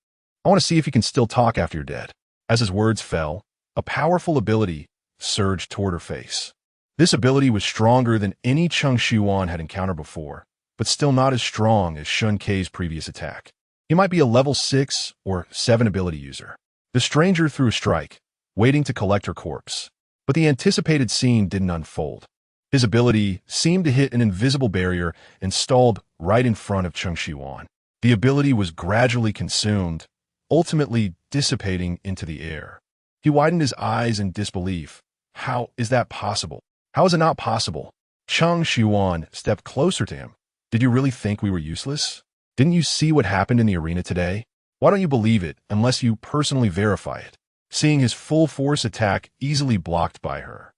[SPEAKER 1] I want to see if you can still talk after you're dead. As his words fell, a powerful ability surged toward her face. This ability was stronger than any Cheng Shiyuan had encountered before, but still not as strong as Shen Ke's previous attack. He might be a level 6 or 7 ability user. The stranger threw a strike, waiting to collect her corpse. But the anticipated scene didn't unfold. His ability seemed to hit an invisible barrier and stalled right in front of Cheng Shiyuan. The ability was gradually consumed, ultimately dissipating into the air. He widened his eyes in disbelief. How is that possible? How is it not possible? Cheng Shiyuan stepped closer to him. Did you really think we were useless? Didn't you see what happened in the arena today? Why don't you believe it unless you personally verify it? Seeing his full force attack easily blocked by her,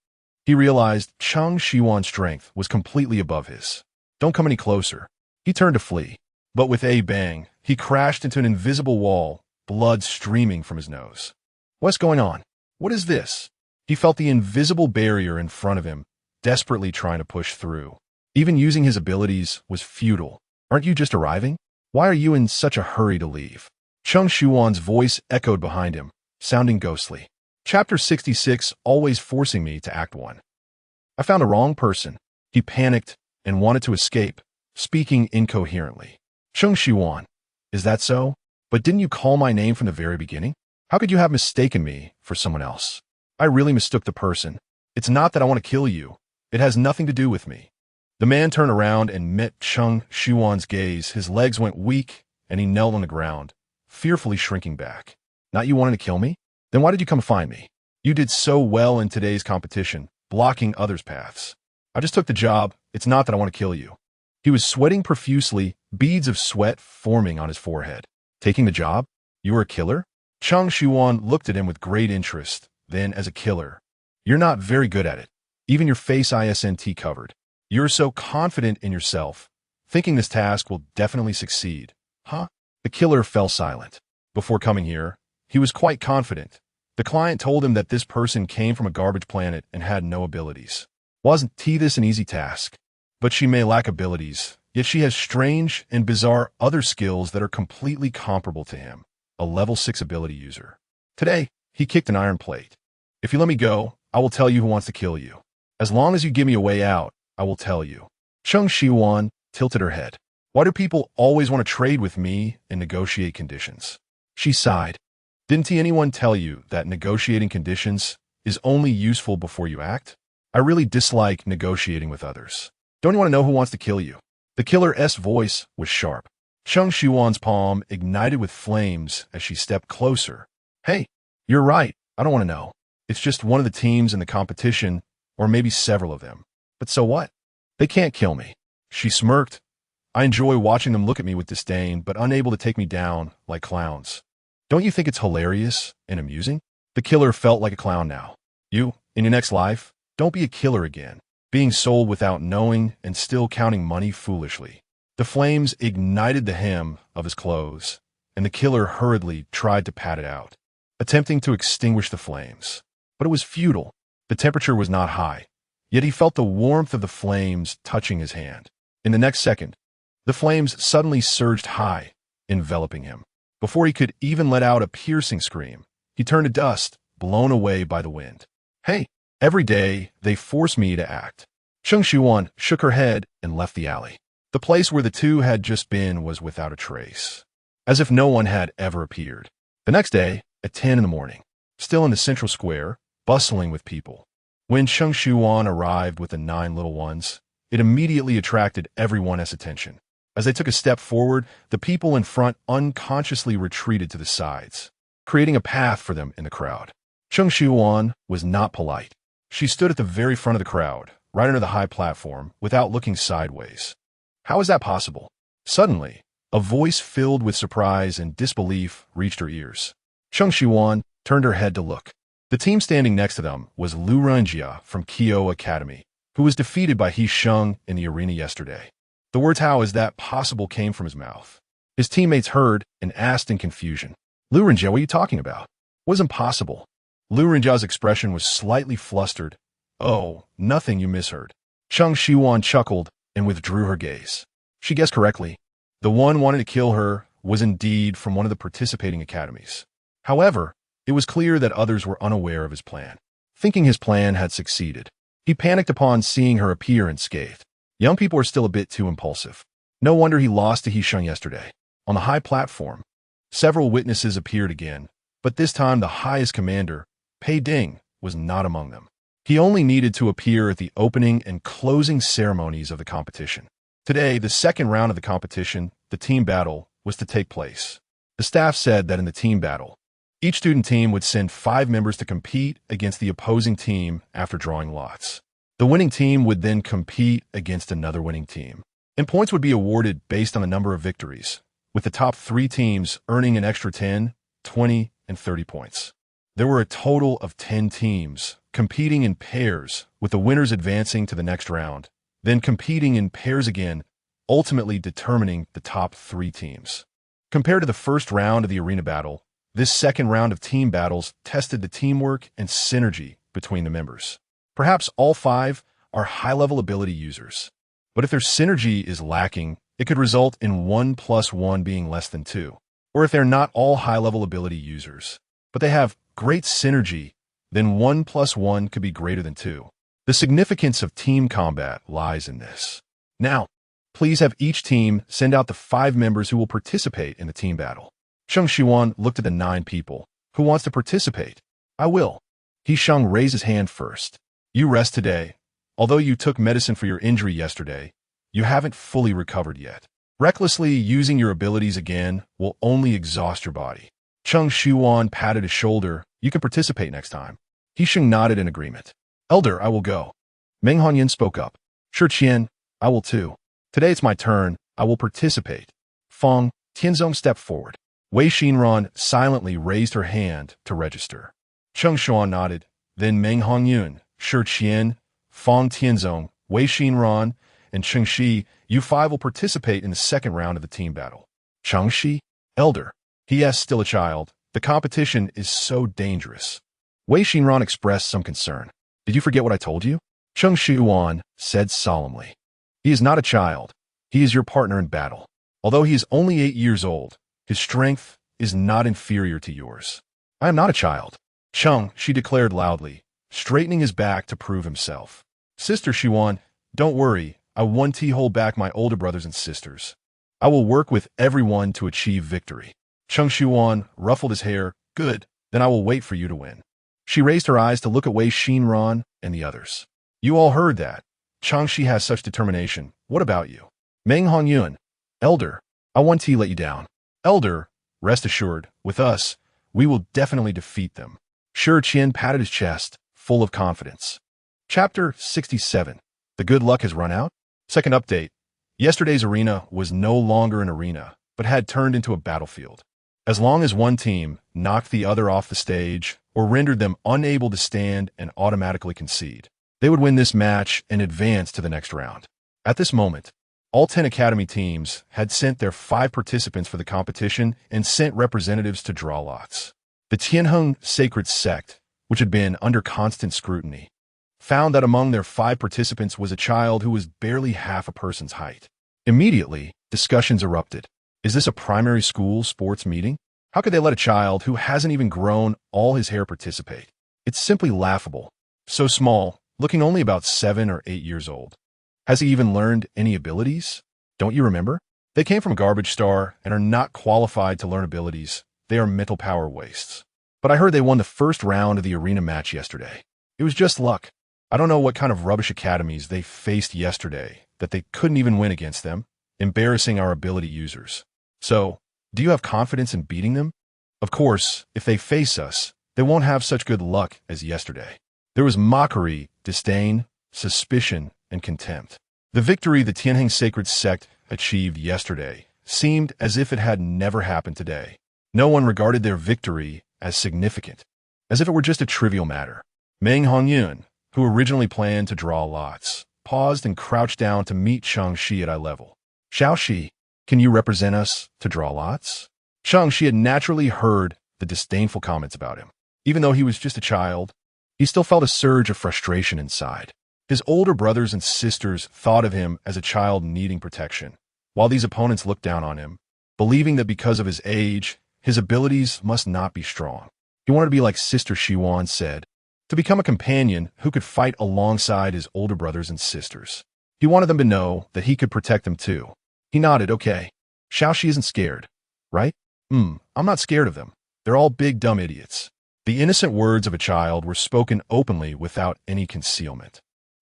[SPEAKER 1] he realized Cheng Shiyuan's strength was completely above his. Don't come any closer. He turned to flee, but with a bang, he crashed into an invisible wall, blood streaming from his nose. What's going on? What is this? He felt the invisible barrier in front of him, desperately trying to push through. Even using his abilities was futile. Aren't you just arriving? Why are you in such a hurry to leave? Cheng Shiyuan's voice echoed behind him, sounding ghostly. Chapter 66, always forcing me to act one. I found a wrong person. He panicked and wanted to escape, speaking incoherently. Cheng Shiyuan, is that so? But didn't you call my name from the very beginning? How could you have mistaken me for someone else? I really mistook the person. It's not that I want to kill you. It has nothing to do with me. The man turned around and met Cheng Shiyuan's gaze. His legs went weak, and he knelt on the ground, fearfully shrinking back. Not you wanting to kill me? Then why did you come find me? You did so well in today's competition, blocking others' paths. I just took the job. It's not that I want to kill you. He was sweating profusely, beads of sweat forming on his forehead. Taking the job? You were a killer? Cheng Shiyuan looked at him with great interest. Then, as a killer, you're not very good at it. Even your face isn't covered. You're so confident in yourself, thinking this task will definitely succeed. Huh? The killer fell silent. Before coming here, he was quite confident. The client told him that this person came from a garbage planet and had no abilities. Wasn't this an easy task? But she may lack abilities, yet she has strange and bizarre other skills that are completely comparable to him, a level 6 ability user. Today, he kicked an iron plate. If you let me go, I will tell you who wants to kill you. As long as you give me a way out, I will tell you. Cheng Shiyuan tilted her head. Why do people always want to trade with me and negotiate conditions? She sighed. Didn't anyone tell you that negotiating conditions is only useful before you act? I really dislike negotiating with others. Don't you want to know who wants to kill you? The killer's voice was sharp. Cheng Shiyuan's palm ignited with flames as she stepped closer. Hey, you're right. I don't want to know. It's just one of the teams in the competition, or maybe several of them. But so what? They can't kill me. She smirked. I enjoy watching them look at me with disdain, but unable to take me down like clowns. Don't you think it's hilarious and amusing? The killer felt like a clown now. You, in your next life, don't be a killer again, being sold without knowing and still counting money foolishly. The flames ignited the hem of his clothes, and the killer hurriedly tried to pat it out, attempting to extinguish the flames. But it was futile. The temperature was not high, yet he felt the warmth of the flames touching his hand. In the next second, the flames suddenly surged high, enveloping him. Before he could even let out a piercing scream, he turned to dust, blown away by the wind. Hey, every day they force me to act. Cheng Shiyuan shook her head and left the alley. The place where the two had just been was without a trace, as if no one had ever appeared. The next day, at 10 in the morning, still in the central square, bustling with people. When Cheng Shiyuan arrived with the 9 little ones, it immediately attracted everyone's attention. As they took a step forward, the people in front unconsciously retreated to the sides, creating a path for them in the crowd. Cheng Shiyuan was not polite. She stood at the very front of the crowd, right under the high platform, without looking sideways. How is that possible? Suddenly, a voice filled with surprise and disbelief reached her ears. Cheng Shiyuan turned her head to look. The team standing next to them was Xianxia from Kyo Academy, who was defeated by He Sheng in the arena yesterday. The words "how is that possible" came from his mouth. His teammates heard and asked in confusion, "Xianxia, what are you talking about? It was impossible." Xianxia's expression was slightly flustered. "Oh, nothing, you misheard." Cheng Shiyuan chuckled and withdrew her gaze. She guessed correctly. The one wanting to kill her was indeed from one of the participating academies. However, it was clear that others were unaware of his plan. Thinking his plan had succeeded, he panicked upon seeing her appear unscathed. Young people are still a bit too impulsive. No wonder he lost to He Sheng yesterday. On the high platform, several witnesses appeared again, but this time the highest commander, Pei Ding, was not among them. He only needed to appear at the opening and closing ceremonies of the competition. Today, the second round of the competition, the team battle, was to take place. The staff said that in the team battle, each student team would send 5 members to compete against the opposing team after drawing lots. The winning team would then compete against another winning team, and points would be awarded based on the number of victories, with the top 3 teams earning an extra 10, 20, and 30 points. There were a total of 10 teams competing in pairs, with the winners advancing to the next round, then competing in pairs again, ultimately determining the top 3 teams. Compared to the first round of the arena battle, this second round of team battles tested the teamwork and synergy between the members. Perhaps all 5 are high-level ability users, but if their synergy is lacking, it could result in 1 + 1 being less than 2. Or if they're not all high-level ability users, but they have great synergy, then 1 + 1 could be greater than 2. The significance of team combat lies in this. Now, please have each team send out the 5 members who will participate in the team battle. Cheng Shiyuan looked at the 9 people. Who wants to participate? I will. He Sheng raised his hand first. You rest today. Although you took medicine for your injury yesterday, you haven't fully recovered yet. Recklessly using your abilities again will only exhaust your body. Cheng Shiyuan patted his shoulder. You can participate next time. He Sheng nodded in agreement. Elder, I will go. Meng Hongyan spoke up. Sure, Qian, I will too. Today it's my turn. I will participate. Feng Tianzong stepped forward. Wei Xinran silently raised her hand to register. Cheng Shiyuan nodded. Then Meng Hongyun, Shi Qian, Feng Tianzong, Wei Xinran, and Cheng Shi, you 5 will participate in the second round of the team battle. Cheng Shi? Elder. He is still a child. The competition is so dangerous. Wei Xinran expressed some concern. Did you forget what I told you? Cheng Shiyuan said solemnly. He is not a child. He is your partner in battle. Although he is only 8 years old, his strength is not inferior to yours. I am not a child. Cheng, she declared loudly, straightening his back to prove himself. Sister Shiyuan, don't worry. I won't hold back my older brothers and sisters. I will work with everyone to achieve victory. Cheng Shiyuan ruffled his hair. Good, then I will wait for you to win. She raised her eyes to look at Wei Xinran and the others. You all heard that. Cheng Shi has such determination. What about you? Meng Hongyun. Elder, I won't let you down. Elder, rest assured, with us, we will definitely defeat them. Shi Qian patted his chest, full of confidence. Chapter 67. The good luck has run out? Second update. Yesterday's arena was no longer an arena, but had turned into a battlefield. As long as one team knocked the other off the stage or rendered them unable to stand and automatically concede. They would win this match and advance to the next round. At this moment, all 10 academy teams had sent their 5 participants for the competition and sent representatives to draw lots. The Tianheng sacred sect, which had been under constant scrutiny, found that among their 5 participants was a child who was barely half a person's height. Immediately, discussions erupted. Is this a primary school sports meeting? How could they let a child who hasn't even grown all his hair participate? It's simply laughable. So small, looking only about 7 or 8 years old. Has he even learned any abilities? Don't you remember? They came from Garbage Star and are not qualified to learn abilities. They are mental power wastes. But I heard they won the first round of the arena match yesterday. It was just luck. I don't know what kind of rubbish academies they faced yesterday that they couldn't even win against them, embarrassing our ability users. So, do you have confidence in beating them? Of course, if they face us, they won't have such good luck as yesterday. There was mockery, disdain, suspicion, and contempt. The victory the Tianheng sacred sect achieved yesterday seemed as if it had never happened today. No one regarded their victory as significant, as if it were just a trivial matter. Meng Hongyun, who originally planned to draw lots, paused and crouched down to meet Cheng Shiyuan at eye level. Xiaoxi, can you represent us to draw lots? Cheng Shiyuan had naturally heard the disdainful comments about him. Even though he was just a child, he still felt a surge of frustration inside. His older brothers and sisters thought of him as a child needing protection, while these opponents looked down on him, believing that because of his age, his abilities must not be strong. He wanted to be like Sister Shiyuan said, to become a companion who could fight alongside his older brothers and sisters. He wanted them to know that he could protect them too. He nodded, okay. Xiaoxi isn't scared, right? I'm not scared of them. They're all big dumb idiots. The innocent words of a child were spoken openly without any concealment.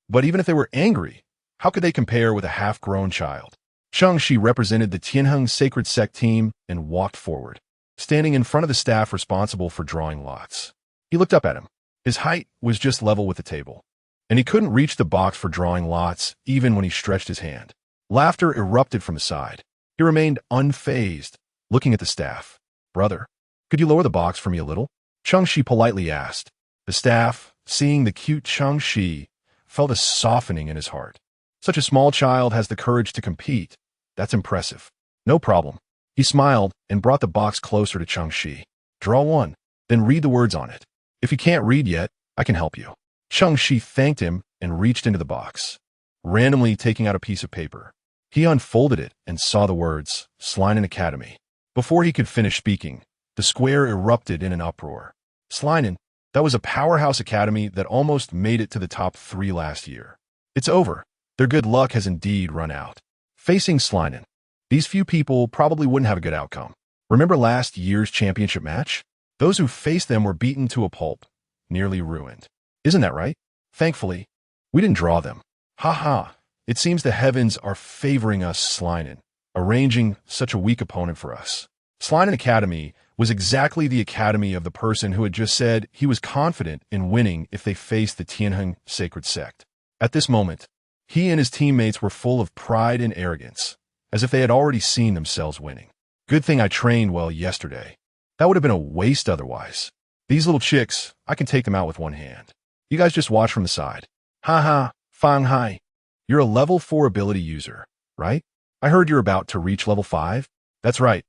[SPEAKER 1] But even if they were angry, how could they compare with a half-grown child? Cheng Shi represented the Tianheng sacred sect team and walked forward, standing in front of the staff responsible for drawing lots. He looked up at him. His height was just level with the table, and he couldn't reach the box for drawing lots even when he stretched his hand. Laughter erupted from his side. He remained unfazed, looking at the staff. Brother, could you lower the box for me a little? Cheng Shi politely asked. The staff, seeing the cute Cheng Shi, felt a softening in his heart. Such a small child has the courage to compete. That's impressive. No problem. He smiled and brought the box closer to Cheng Shi. Draw one, then read the words on it. If you can't read yet, I can help you. Cheng Shi thanked him and reached into the box, randomly taking out a piece of paper. He unfolded it and saw the words, Slinen Academy. Before he could finish speaking, the square erupted in an uproar. Slinen, that was a powerhouse academy that almost made it to the top 3 last year. It's over. Their good luck has indeed run out. Facing Slinen, these few people probably wouldn't have a good outcome. Remember last year's championship match? Those who faced them were beaten to a pulp, nearly ruined. Isn't that right? Thankfully, we didn't draw them. Ha ha. It seems the heavens are favoring us, Slinen, arranging such a weak opponent for us. Slinen Academy was exactly the academy of the person who had just said he was confident in winning if they faced the Tianheng sacred sect. At this moment, he and his teammates were full of pride and arrogance, as if they had already seen themselves winning. Good thing I trained well yesterday. That would have been a waste otherwise. These little chicks, I can take them out with one hand. You guys just watch from the side. Ha ha, Fang Hai. You're a level 4 ability user, right? I heard you're about to reach level 5? That's right.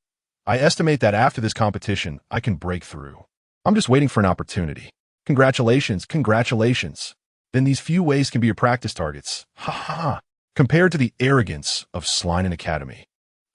[SPEAKER 1] I estimate that after this competition, I can break through. I'm just waiting for an opportunity. Congratulations, congratulations. Then these few ways can be your practice targets. Ha ha. Compared to the arrogance of Slinen Academy.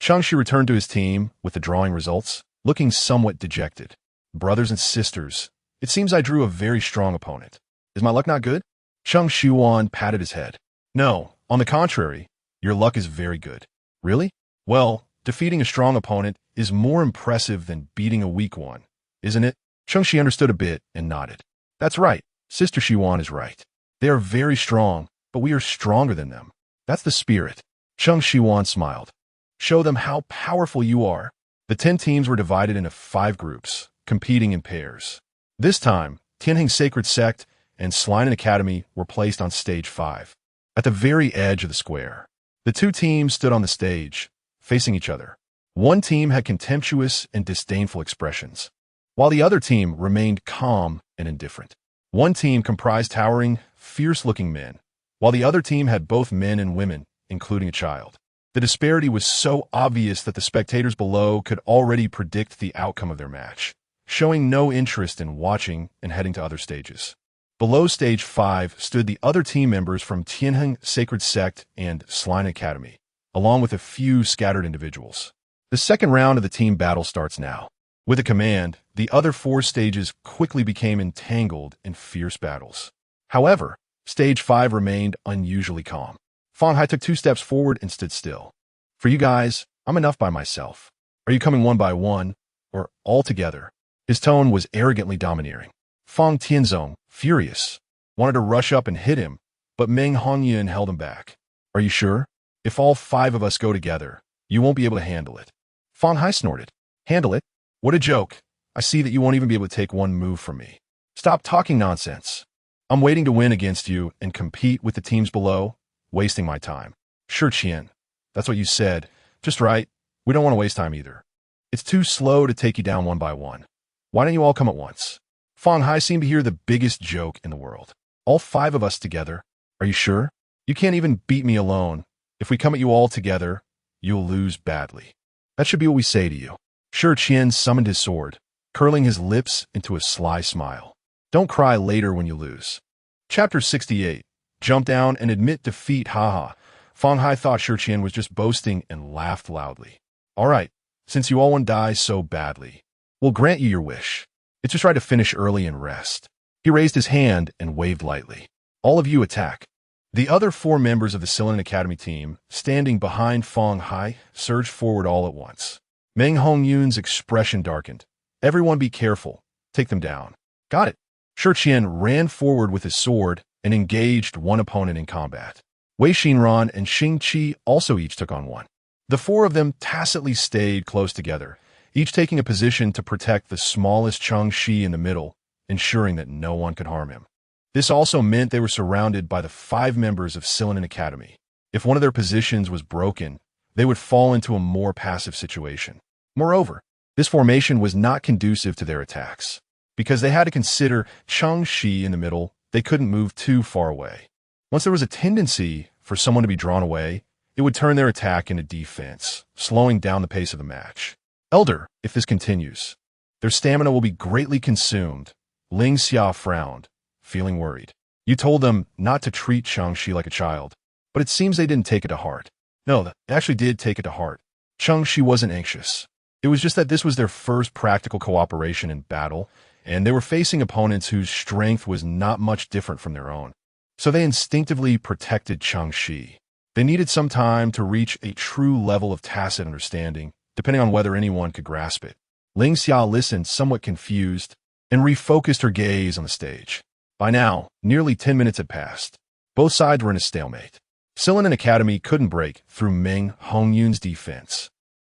[SPEAKER 1] Cheng Shi returned to his team with the drawing results, looking somewhat dejected. Brothers and sisters, it seems I drew a very strong opponent. Is my luck not good? Cheng Shiyuan patted his head. No, on the contrary, your luck is very good. Really? Well, defeating a strong opponent is more impressive than beating a weak one, isn't it? Cheng Shi understood a bit and nodded. That's right. Sister Shiyuan is right. They are very strong, but we are stronger than them. That's the spirit. Cheng Shiyuan smiled. Show them how powerful you are. The 10 teams were divided into 5 groups, competing in pairs. This time, Tianheng Sacred Sect and Slinen Academy were placed on stage 5. At the very edge of the square, the 2 teams stood on the stage, facing each other. One team had contemptuous and disdainful expressions. while the other team remained calm and indifferent. One team comprised towering, fierce-looking men, while the other team had both men and women, including a child. The disparity was so obvious that the spectators below could already predict the outcome of their match, showing no interest in watching and heading to other stages. Below Stage 5 stood the other team members from Tianheng Sacred Sect and Slian Academy, along with a few scattered individuals. The second round of the team battle starts now. With a command, the other 4 stages quickly became entangled in fierce battles. However, Stage 5 remained unusually calm. Fang Hai took 2 steps forward and stood still. For you guys, I'm enough by myself. Are you coming one by one, or all together? His tone was arrogantly domineering. Fang Tianzong, furious, wanted to rush up and hit him, but Meng Hongyun held him back. Are you sure? If all 5 of us go together, you won't be able to handle it. Fang Hai snorted. Handle it? What a joke. I see that you won't even be able to take one move from me. Stop talking nonsense. I'm waiting to win against you and compete with the teams below, wasting my time. Sure, Qian. That's what you said. Just right. We don't want to waste time either. It's too slow to take you down one by one. Why don't you all come at once? Fang Hai seemed to hear the biggest joke in the world. All 5 of us together? Are you sure? You can't even beat me alone. If we come at you all together, you'll lose badly. That should be what we say to you. Sure, Qian summoned his sword, curling his lips into a sly smile. Don't cry later when you lose. Chapter 68. Jump down and admit defeat, haha. Fang Hai thought Shi Qian was just boasting and laughed loudly. All right, since you all want to die so badly, we'll grant you your wish. It's just right to finish early and rest. He raised his hand and waved lightly. All of you attack. The other 4 members of the Silian Academy team, standing behind Fang Hai, surged forward all at once. Meng Hongyun's expression darkened. Everyone be careful. Take them down. Got it. Shi Qian ran forward with his sword and engaged one opponent in combat. Wei Xinran and Xing Qi also each took on one. The 4 of them tacitly stayed close together, each taking a position to protect the smallest Cheng Shi in the middle, ensuring that no one could harm him. This also meant they were surrounded by the 5 members of Silian Academy. If one of their positions was broken, they would fall into a more passive situation. Moreover, this formation was not conducive to their attacks. Because they had to consider Cheng Shi in the middle, they couldn't move too far away. Once there was a tendency for someone to be drawn away, it would turn their attack into defense, slowing down the pace of the match. Elder, if this continues, their stamina will be greatly consumed. Ling Xia frowned, feeling worried. You told them not to treat Cheng Shi like a child, but it seems they didn't take it to heart. No, they actually did take it to heart. Cheng Shi wasn't anxious. It was just that this was their first practical cooperation in battle, and they were facing opponents whose strength was not much different from their own. So they instinctively protected Cheng Shi. They needed some time to reach a true level of tacit understanding, depending on whether anyone could grasp it. Ling Xia listened somewhat confused and refocused her gaze on the stage. By now, nearly 10 minutes had passed. Both sides were in a stalemate. Silian Academy couldn't break through Meng Hongyun's defense,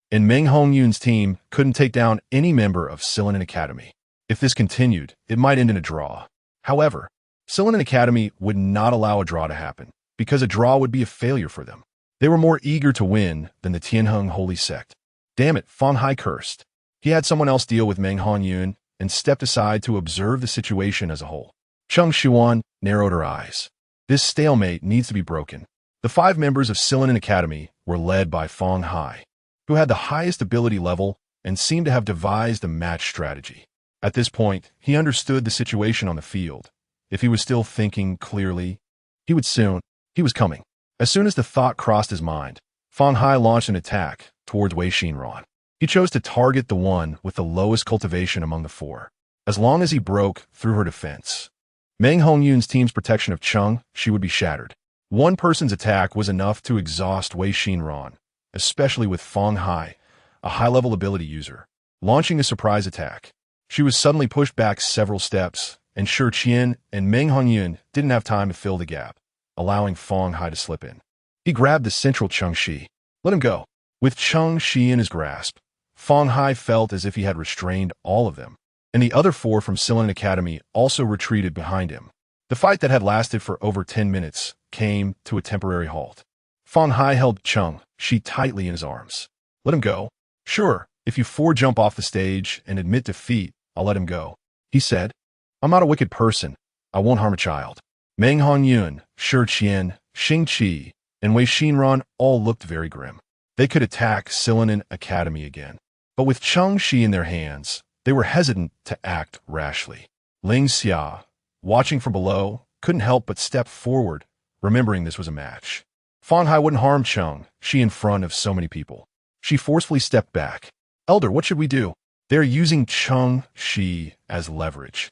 [SPEAKER 1] and Meng Hongyun's team couldn't take down any member of Silian Academy. If this continued, it might end in a draw. However, Silian Academy would not allow a draw to happen, because a draw would be a failure for them. They were more eager to win than the Tianheng Holy Sect. Damn it, Fang Hai cursed. He had someone else deal with Meng Hongyun and stepped aside to observe the situation as a whole. Cheng Shiyuan narrowed her eyes. This stalemate needs to be broken. The 5 members of Silian Academy were led by Fang Hai, who had the highest ability level and seemed to have devised a match strategy. At this point, he understood the situation on the field. If he was still thinking clearly, he was coming. As soon as the thought crossed his mind, Fang Hai launched an attack towards Wei Xinran. He chose to target the one with the lowest cultivation among the 4, as long as he broke through her defense. Meng Hongyun's team's protection of Cheng Shi would be shattered. One person's attack was enough to exhaust Wei Xinran, especially with Fang Hai, a high-level ability user, launching a surprise attack. She was suddenly pushed back several steps, and Shi Qian and Meng Hongyun didn't have time to fill the gap, allowing Fang Hai to slip in. He grabbed the central Cheng Shi. Let him go. With Cheng Shi in his grasp, Fang Hai felt as if he had restrained all of them, and the other 4 from Silian Academy also retreated behind him. The fight that had lasted for over 10 minutes came to a temporary halt. Fang Hai held Cheng Shi tightly in his arms. Let him go. Sure, if you 4 jump off the stage and admit defeat, I'll let him go. He said, I'm not a wicked person. I won't harm a child. Meng Hongyun, Shi Qian, Xing Qi, and Wei Xinran all looked very grim. They could attack Xilan'an Academy again. But with Cheng Shi in their hands, they were hesitant to act rashly. Xianxia, watching from below, couldn't help but step forward, remembering this was a match. Fang Hai wouldn't harm Cheng Shi in front of so many people. She forcefully stepped back. Elder, what should we do? They're using Cheng Shi as leverage.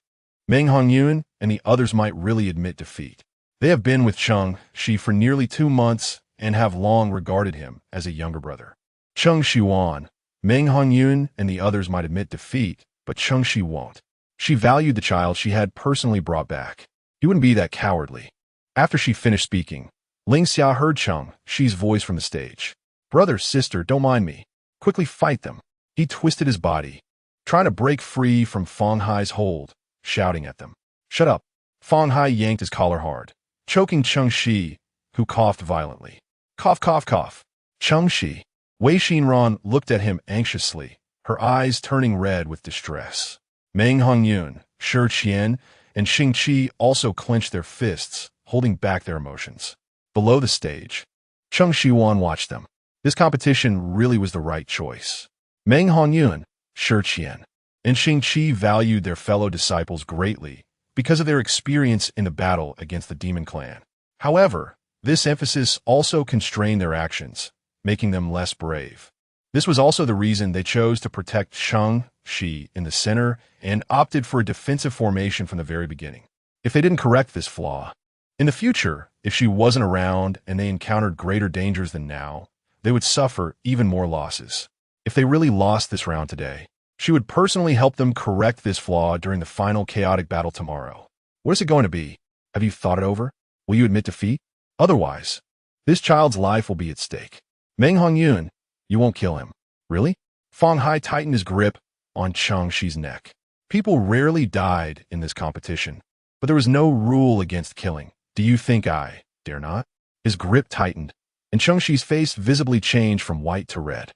[SPEAKER 1] Meng Hongyun and the others might really admit defeat. They have been with Cheng Shi for nearly 2 months and have long regarded him as a younger brother. Cheng Shiyuan, Meng Hongyun and the others might admit defeat, but Cheng Shi won't. She valued the child she had personally brought back. He wouldn't be that cowardly. After she finished speaking, Xianxia heard Cheng Shi's voice from the stage. Brother, sister, don't mind me. Quickly fight them. He twisted his body, trying to break free from Fang Hai's hold, shouting at them. Shut up. Fang Hai yanked his collar hard, choking Cheng Shi, who coughed violently. Cough, cough, cough. Cheng Shi. Wei Xinran looked at him anxiously, her eyes turning red with distress. Meng Hongyun, Shi Qian, and Xing Qi also clenched their fists, holding back their emotions. Below the stage, Cheng Shiyuan watched them. This competition really was the right choice. Meng Hongyun, Shi Qian, and Xing Qi valued their fellow disciples greatly because of their experience in the battle against the demon clan. However, this emphasis also constrained their actions, making them less brave. This was also the reason they chose to protect Cheng Shi in the center and opted for a defensive formation from the very beginning. If they didn't correct this flaw, in the future, if she wasn't around and they encountered greater dangers than now, they would suffer even more losses. If they really lost this round today, she would personally help them correct this flaw during the final chaotic battle tomorrow. What is it going to be? Have you thought it over? Will you admit defeat? Otherwise, this child's life will be at stake. Meng Hongyun, you won't kill him. Really? Fang Hai tightened his grip on Cheng Shi's neck. People rarely died in this competition, but there was no rule against killing. Do you think I dare not? His grip tightened, and Cheng Shi's face visibly changed from white to red.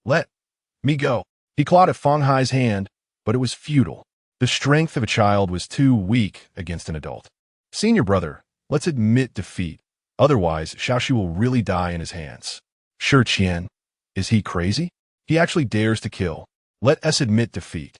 [SPEAKER 1] Let me go. He clawed at Fang Hai's hand, but it was futile. The strength of a child was too weak against an adult. Senior brother, let's admit defeat. Otherwise, Xiaoxi will really die in his hands. Shi Qian, is he crazy? He actually dares to kill. Let us admit defeat.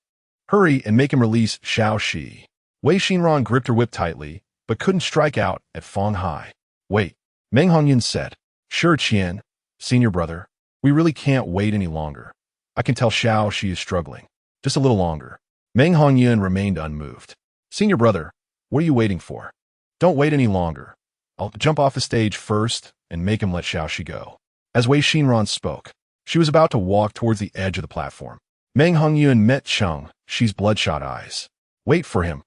[SPEAKER 1] Hurry and make him release Xiaoxi. Wei Xinran gripped her whip tightly, but couldn't strike out at Fang Hai. Wait, Meng Hongyun said. Shi Qian, senior brother, we really can't wait any longer. I can tell Xiaoxi is struggling. Just a little longer. Meng Hongyun remained unmoved. Senior brother, what are you waiting for? Don't wait any longer. I'll jump off the stage first and make him let Xiaoxi go. As Wei Xinran spoke, she was about to walk towards the edge of the platform. Meng Hongyun met Cheng Shi's bloodshot eyes. Wait for him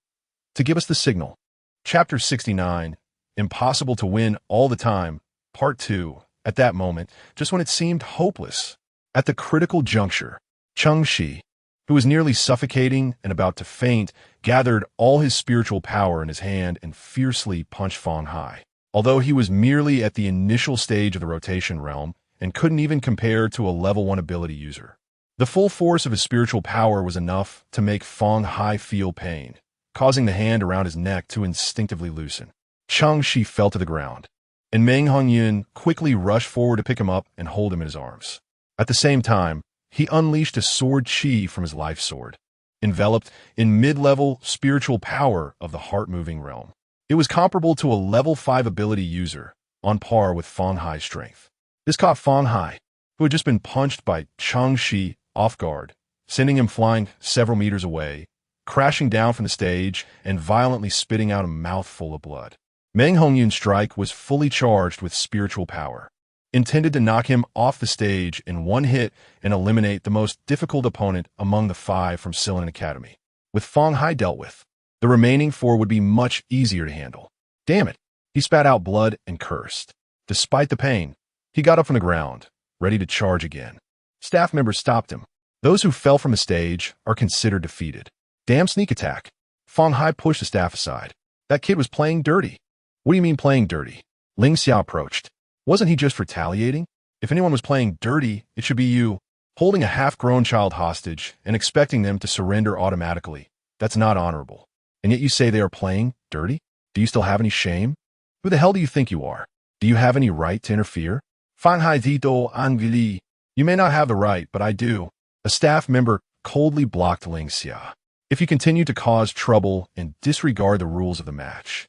[SPEAKER 1] to give us the signal. Chapter 69, Impossible to Win All the Time, Part 2. At that moment, just when it seemed hopeless, at the critical juncture, Cheng Shi, who was nearly suffocating and about to faint, gathered all his spiritual power in his hand and fiercely punched Fang Hai. Although he was merely at the initial stage of the rotation realm and couldn't even compare to a level 1 ability user, the full force of his spiritual power was enough to make Fang Hai feel pain, causing the hand around his neck to instinctively loosen. Cheng Shi fell to the ground, and Meng Hongyun quickly rushed forward to pick him up and hold him in his arms. At the same time, he unleashed a sword chi from his life sword, enveloped in mid-level spiritual power of the heart-moving realm. It was comparable to a level 5 ability user, on par with Fang Hai's strength. This caught Fang Hai, who had just been punched by Cheng Shi, off guard, sending him flying several meters away, crashing down from the stage and violently spitting out a mouthful of blood. Meng Hongyun's strike was fully charged with spiritual power, intended to knock him off the stage in one hit and eliminate the most difficult opponent among the 5 from Xilan'an Academy. With Fang Hai dealt with, the remaining 4 would be much easier to handle. Damn it! He spat out blood and cursed. Despite the pain, he got up from the ground, ready to charge again. Staff members stopped him. Those who fell from the stage are considered defeated. Damn sneak attack. Fang Hai pushed the staff aside. That kid was playing dirty. What do you mean playing dirty? Xianxia approached. Wasn't he just retaliating? If anyone was playing dirty, it should be you. Holding a half-grown child hostage and expecting them to surrender automatically, that's not honorable. And yet you say they are playing dirty? Do you still have any shame? Who the hell do you think you are? Do you have any right to interfere? Fanhai dito angili. You may not have the right, but I do. A staff member coldly blocked Xianxia. If you continue to cause trouble and disregard the rules of the match,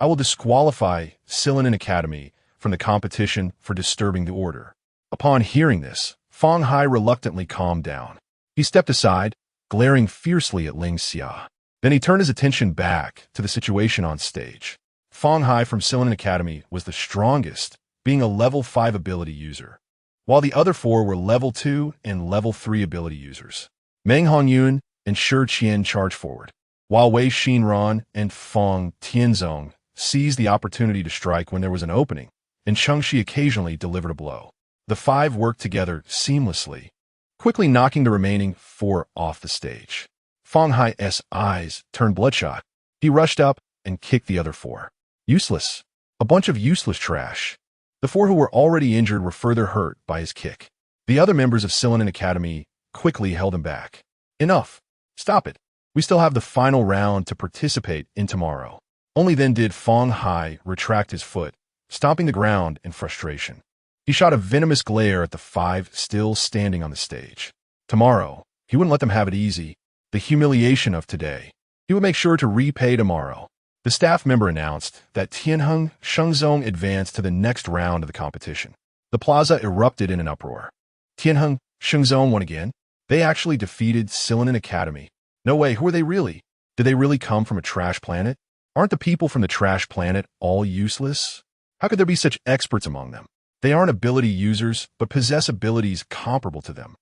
[SPEAKER 1] I will disqualify Xianxia Academy from the competition for disturbing the order. Upon hearing this, Fang Hai reluctantly calmed down. He stepped aside, glaring fiercely at Xianxia. Then he turned his attention back to the situation on stage. Fang Hai from Xianxia Academy was the strongest, being a level 5 ability user, while the other 4 were level 2 and level 3 ability users. Meng Hongyun and Shi Qian charged forward, while Wei Xinran and Feng Tianzong seized the opportunity to strike when there was an opening, and Cheng Shi occasionally delivered a blow. The 5 worked together seamlessly, quickly knocking the remaining 4 off the stage. Fang Hai's eyes turned bloodshot. He rushed up and kicked the other 4. Useless. A bunch of useless trash. The 4 who were already injured were further hurt by his kick. The other members of Xianxia Academy quickly held him back. Enough. Stop it. We still have the final round to participate in tomorrow. Only then did Fang Hai retract his foot, stomping the ground in frustration. He shot a venomous glare at the 5 still standing on the stage. Tomorrow, he wouldn't let them have it easy. The humiliation of today, he would make sure to repay tomorrow. The staff member announced that Tianheng Shengzong advanced to the next round of the competition. The plaza erupted in an uproar. Tianheng Shengzong won again. They actually defeated Xianxia Academy. No way, who are they really? Did they really come from a trash planet? Aren't the people from the trash planet all useless? How could there be such experts among them? They aren't ability users, but possess abilities comparable to them.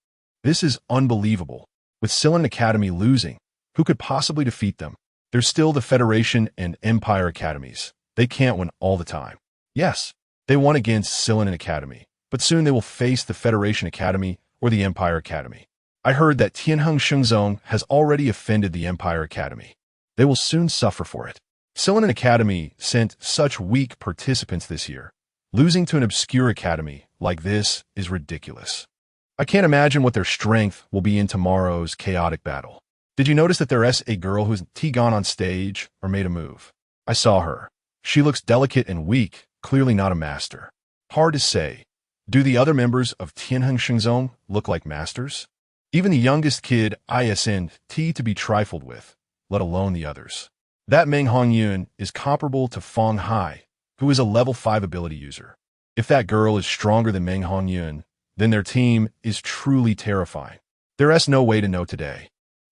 [SPEAKER 1] This is unbelievable. With Xianxia Academy losing, who could possibly defeat them? There's still the Federation and Empire Academies. They can't win all the time. Yes, they won against Xianxia Academy, but soon they will face the Federation Academy or the Empire Academy. I heard that Tianheng Shengzong has already offended the Empire Academy. They will soon suffer for it. Xianxia Academy sent such weak participants this year. Losing to an obscure academy like this is ridiculous. I can't imagine what their strength will be in tomorrow's chaotic battle. Did you notice that there's a girl who's gone on stage or made a move? I saw her. She looks delicate and weak, clearly not a master. Hard to say. Do the other members of Tianheng Shengzong look like masters? Even the youngest kid Isekai'd to be trifled with, let alone the others. That Meng Hongyun is comparable to Fang Hai, who is a level 5 ability user. If that girl is stronger than Meng Hongyun, then their team is truly terrifying. There's no way to know today.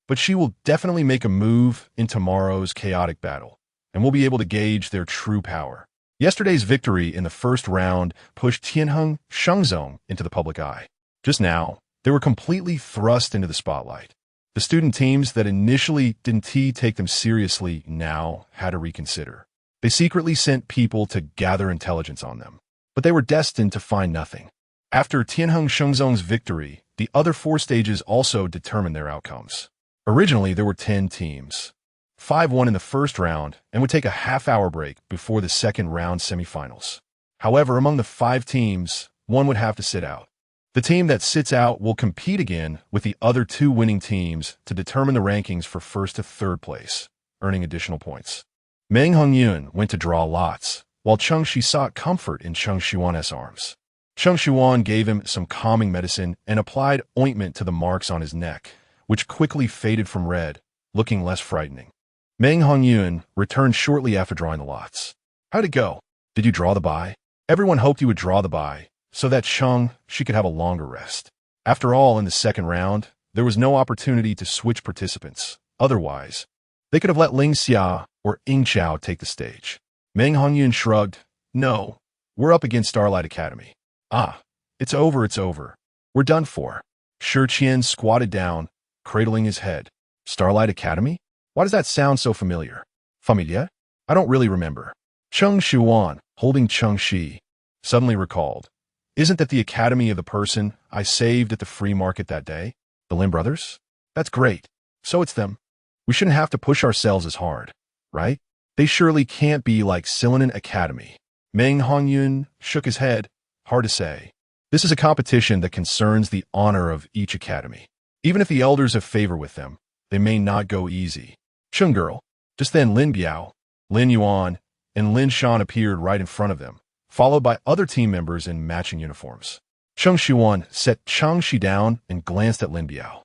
[SPEAKER 1] But she will definitely make a move in tomorrow's chaotic battle, and we'll be able to gauge their true power. Yesterday's victory in the first round pushed Tianheng Shengzong into the public eye. Just now, they were completely thrust into the spotlight. The student teams that initially didn't take them seriously now had to reconsider. They secretly sent people to gather intelligence on them, but they were destined to find nothing. After Tianheng Shengzong's victory, the other 4 stages also determined their outcomes. Originally, there were 10 teams. 5 won in the first round and would take a half-hour break before the second round semifinals. However, among the 5 teams, 1 would have to sit out. The team that sits out will compete again with the other 2 winning teams to determine the rankings for first to third place, earning additional points. Meng Hongyun went to draw lots, while Cheng Shi sought comfort in Cheng Shiyuan's arms. Cheng Shiyuan gave him some calming medicine and applied ointment to the marks on his neck, which quickly faded from red, looking less frightening. Meng Hongyun returned shortly after drawing the lots. How'd it go? Did you draw the bye? Everyone hoped you would draw the bye, so that she could have a longer rest. After all, in the second round, there was no opportunity to switch participants. Otherwise, they could have let Xianxia or Yingqiao take the stage. Meng Hongyun shrugged. No, we're up against Starlight Academy. Ah, it's over. We're done for. Shi Qian squatted down, cradling his head. Starlight Academy? Why does that sound so familiar? Familiar? I don't really remember. Cheng Shiyuan, holding Cheng Shi, suddenly recalled. Isn't that the academy of the person I saved at the free market that day? The Lin brothers? That's great. So it's them. We shouldn't have to push ourselves as hard, right? They surely can't be like Xianxia Academy. Meng Hongyun shook his head. Hard to say. This is a competition that concerns the honor of each academy. Even if the elders have favor with them, they may not go easy. Cheng Girl. Just then Lin Biao, Lin Yuan, and Lin Shan appeared right in front of them, followed by other team members in matching uniforms. Cheng Shiyuan set Cheng Shi down and glanced at Lin Biao.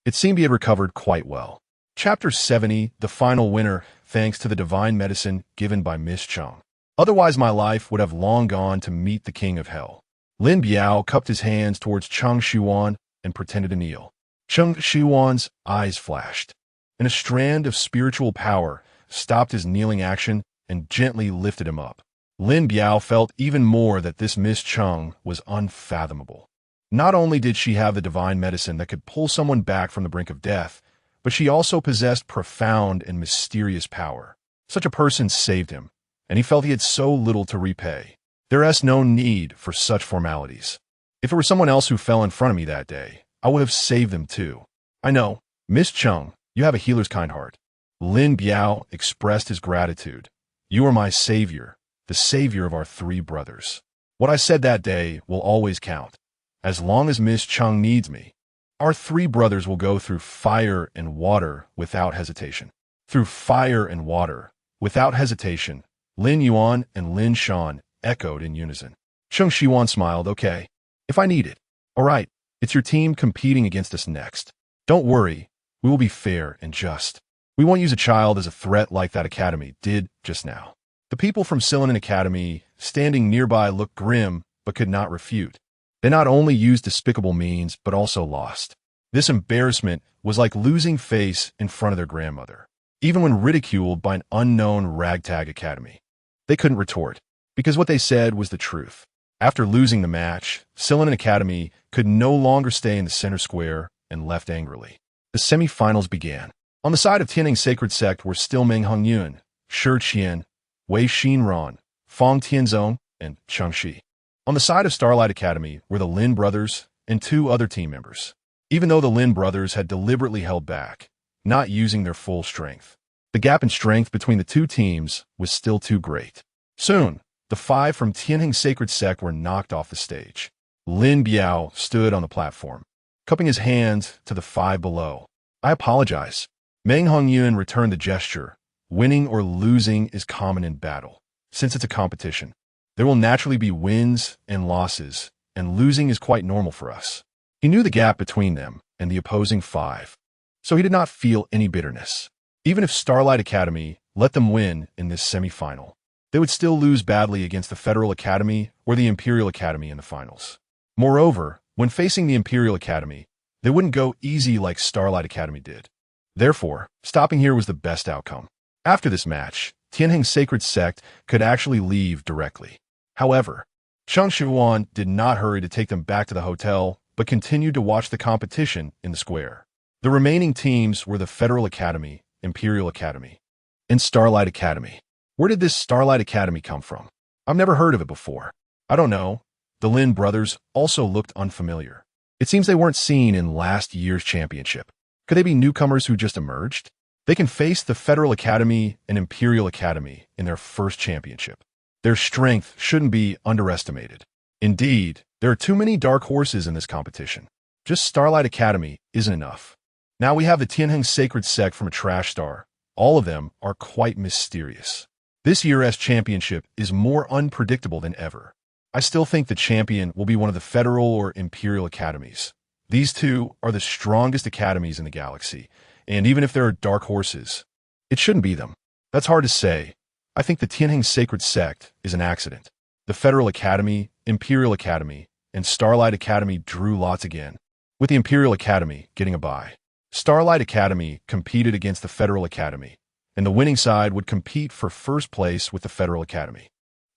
[SPEAKER 1] It seemed he had recovered quite well. Chapter 70, the final winner, thanks to the divine medicine given by Miss Cheng. Otherwise my life would have long gone to meet the king of hell. Lin Biao cupped his hands towards Cheng Shiyuan and pretended to kneel. Cheng Shiyuan's eyes flashed, and a strand of spiritual power stopped his kneeling action and gently lifted him up. Lin Biao felt even more that this Miss Cheng was unfathomable. Not only did she have the divine medicine that could pull someone back from the brink of death, but she also possessed profound and mysterious power. Such a person saved him, and he felt he had so little to repay. There is no need for such formalities. If it were someone else who fell in front of me that day, I would have saved them too. I know, Miss Cheng, you have a healer's kind heart. Lin Biao expressed his gratitude. You are my savior, the savior of our three brothers. What I said that day will always count. As long as Miss Cheng needs me, our three brothers will go through fire and water without hesitation. Through fire and water, without hesitation, Lin Yuan and Lin Shan echoed in unison. Cheng Shiyuan smiled. Okay, if I need it. All right, it's your team competing against us next. Don't worry, we will be fair and just. We won't use a child as a threat like that academy did just now. The people from Silenin Academy standing nearby looked grim but could not refute. They not only used despicable means but also lost. This embarrassment was like losing face in front of their grandmother. Even when ridiculed by an unknown ragtag academy, they couldn't retort, because what they said was the truth. After losing the match, Silenin Academy could no longer stay in the center square and left angrily. The semi-finals began. On the side of Tianheng's sacred sect were still Meng Hongyuan, Shi Qian, Wei Xinran, Fang Tianzong, and Cheng Shi. On the side of Starlight Academy were the Lin brothers and two other team members. Even though the Lin brothers had deliberately held back, not using their full strength, the gap in strength between the two teams was still too great. Soon, the five from Tianheng's sacred sect were knocked off the stage. Lin Biao stood on the platform, cupping his hands to the five below. I apologize. Meng Hongyuan returned the gesture. Winning or losing is common in battle. Since it's a competition, there will naturally be wins and losses, and losing is quite normal for us. He knew the gap between them and the opposing five, so he did not feel any bitterness. Even if Starlight Academy let them win in this semi-final, they would still lose badly against the Federal Academy or the Imperial Academy in the finals. Moreover, when facing the Imperial Academy, they wouldn't go easy like Starlight Academy did. Therefore, stopping here was the best outcome. After this match, Tianheng's sacred sect could actually leave directly. However, Cheng Shiyuan did not hurry to take them back to the hotel, but continued to watch the competition in the square. The remaining teams were the Federal Academy, Imperial Academy, and Starlight Academy. Where did this Starlight Academy come from? I've never heard of it before. I don't know. The Lin brothers also looked unfamiliar. It seems they weren't seen in last year's championship. Could they be newcomers who just emerged? They can face the Federal Academy and Imperial Academy in their first championship. Their strength shouldn't be underestimated. Indeed, there are too many dark horses in this competition. Just Starlight Academy isn't enough. Now we have the Tianheng Sacred Sect from a trash star. All of them are quite mysterious. This year's championship is more unpredictable than ever. I still think the champion will be one of the Federal or Imperial Academies. These two are the strongest academies in the galaxy, and even if there are dark horses, it shouldn't be them. That's hard to say. I think the Tianheng Sacred Sect is an accident. The Federal Academy, Imperial Academy, and Starlight Academy drew lots again, with the Imperial Academy getting a bye. Starlight Academy competed against the Federal Academy, and the winning side would compete for first place with the Federal Academy.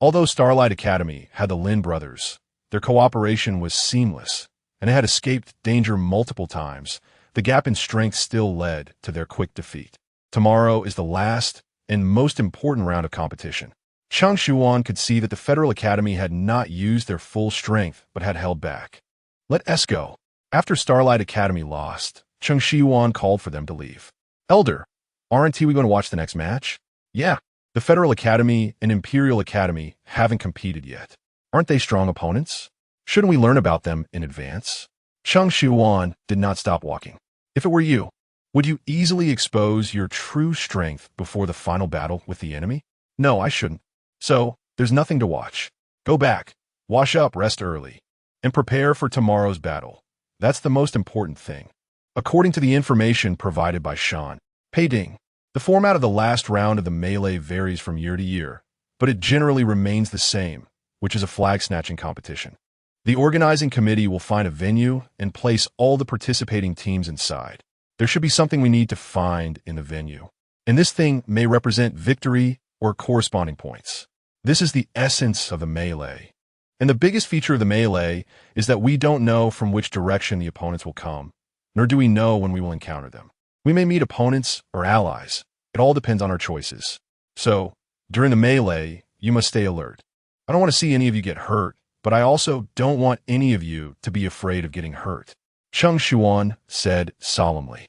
[SPEAKER 1] Although Starlight Academy had the Lin brothers, their cooperation was seamless, and they had escaped danger multiple times. The gap in strength still led to their quick defeat. Tomorrow is the last and most important round of competition. Cheng Shiyuan could see that the Federal Academy had not used their full strength but had held back. Let us go. After Starlight Academy lost, Cheng Shiyuan called for them to leave. Elder, aren't we going to watch the next match? Yeah. The Federal Academy and Imperial Academy haven't competed yet. Aren't they strong opponents? Shouldn't we learn about them in advance? Cheng Shiyuan did not stop walking. If it were you, would you easily expose your true strength before the final battle with the enemy? No, I shouldn't. So, there's nothing to watch. Go back, wash up, rest early, and prepare for tomorrow's battle. That's the most important thing. According to the information provided by Shen Que, the format of the last round of the melee varies from year to year, but it generally remains the same, which is a flag-snatching competition. The organizing committee will find a venue and place all the participating teams inside. There should be something we need to find in the venue, and this thing may represent victory or corresponding points. This is the essence of the melee. And the biggest feature of the melee is that we don't know from which direction the opponents will come, nor do we know when we will encounter them. We may meet opponents or allies. It all depends on our choices. So, during the melee, you must stay alert. I don't want to see any of you get hurt, but I also don't want any of you to be afraid of getting hurt. Cheng Shiyuan said solemnly.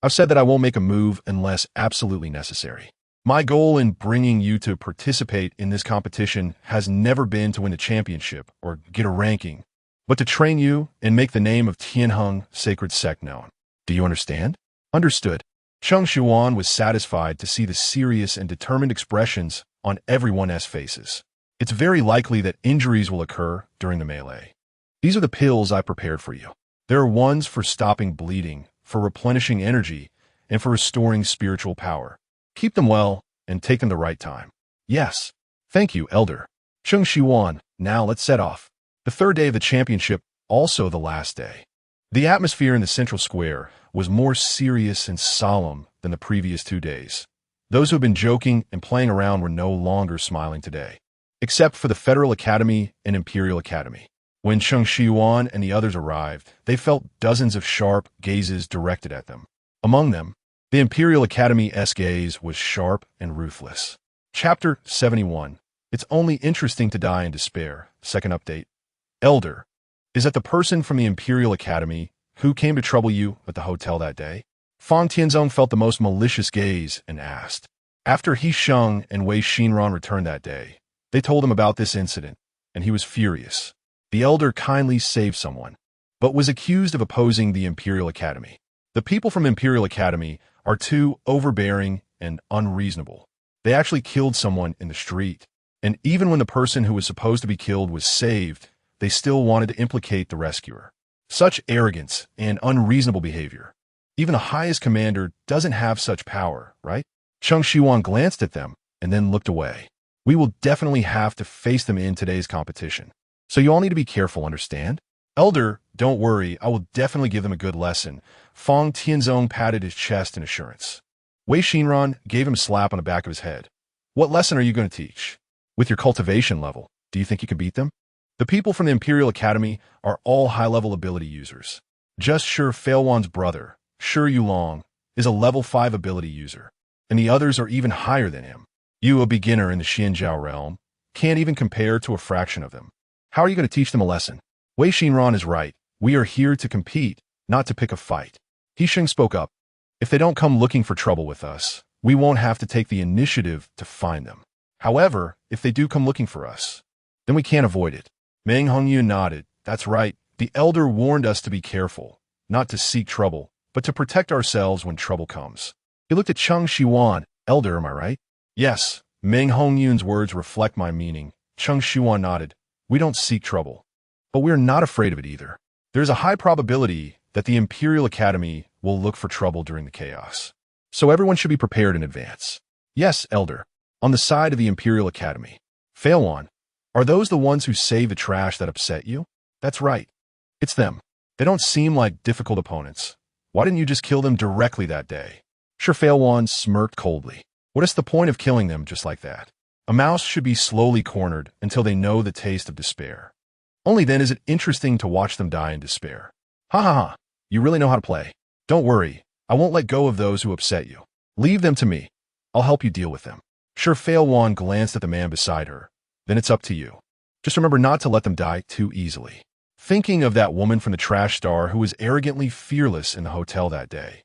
[SPEAKER 1] I've said that I won't make a move unless absolutely necessary. My goal in bringing you to participate in this competition has never been to win the championship or get a ranking, but to train you and make the name of Tianheng sacred sect known. Do you understand? Understood. Cheng Shiyuan was satisfied to see the serious and determined expressions on everyone's faces. It's very likely that injuries will occur during the melee. These are the pills I prepared for you. There are ones for stopping bleeding, for replenishing energy, and for restoring spiritual power. Keep them well and take them the right time. Yes. Thank you, Elder. Cheng Shiyuan, now let's set off. The third day of the championship, also the last day. The atmosphere in the central square was more serious and solemn than the previous 2 days. Those who had been joking and playing around were no longer smiling today, except for the Federal Academy and Imperial Academy. When Cheng Shiyuan and the others arrived, they felt dozens of sharp gazes directed at them. Among them, the Imperial Academy's gaze was sharp and ruthless. Chapter 71. It's only interesting to die in despair. Second update. Elder, is that the person from the Imperial Academy who came to trouble you at the hotel that day? Fang Tianzong felt the most malicious gaze and asked. After He Sheng and Wei Xinran returned that day, they told him about this incident, and he was furious. The elder kindly saved someone, but was accused of opposing the Imperial Academy. The people from Imperial Academy are too overbearing and unreasonable. They actually killed someone in the street, and even when the person who was supposed to be killed was saved, they still wanted to implicate the rescuer. Such arrogance and unreasonable behavior. Even the highest commander doesn't have such power, right? Cheng Shiyuan glanced at them and then looked away. We will definitely have to face them in today's competition. So you all need to be careful, understand? Elder, don't worry, I will definitely give them a good lesson. Fang Tianzong patted his chest in assurance. Wei Xinran gave him a slap on the back of his head. What lesson are you going to teach? With your cultivation level, do you think you can beat them? The people from the Imperial Academy are all high-level ability users. Just Shi Failwan's brother, Shi Yulong, is a level 5 ability user, and the others are even higher than him. You, a beginner in the Xianxia realm, can't even compare to a fraction of them. How are you going to teach them a lesson? Wei Xinran is right. We are here to compete, not to pick a fight. He Sheng spoke up. If they don't come looking for trouble with us, we won't have to take the initiative to find them. However, if they do come looking for us, then we can't avoid it. Meng Hongyu nodded. That's right. The elder warned us to be careful, not to seek trouble, but to protect ourselves when trouble comes. He looked at Cheng Shiyuan. Elder, am I right? Yes. Meng Hongyun's words reflect my meaning. Cheng Shiyuan nodded. We don't seek trouble, but we're not afraid of it either. There's a high probability that the Imperial Academy will look for trouble during the chaos. So everyone should be prepared in advance. Yes, Elder. On the side of the Imperial Academy. Failwan, are those the ones who save the trash that upset you? That's right. It's them. They don't seem like difficult opponents. Why didn't you just kill them directly that day? Shi Failwan smirked coldly. What is the point of killing them just like that? A mouse should be slowly cornered until they know the taste of despair. Only then is it interesting to watch them die in despair. Ha ha ha. You really know how to play. Don't worry. I won't let go of those who upset you. Leave them to me. I'll help you deal with them. Shi Failwan glanced at the man beside her. Then it's up to you. Just remember not to let them die too easily. Thinking of that woman from the trash star who was arrogantly fearless in the hotel that day,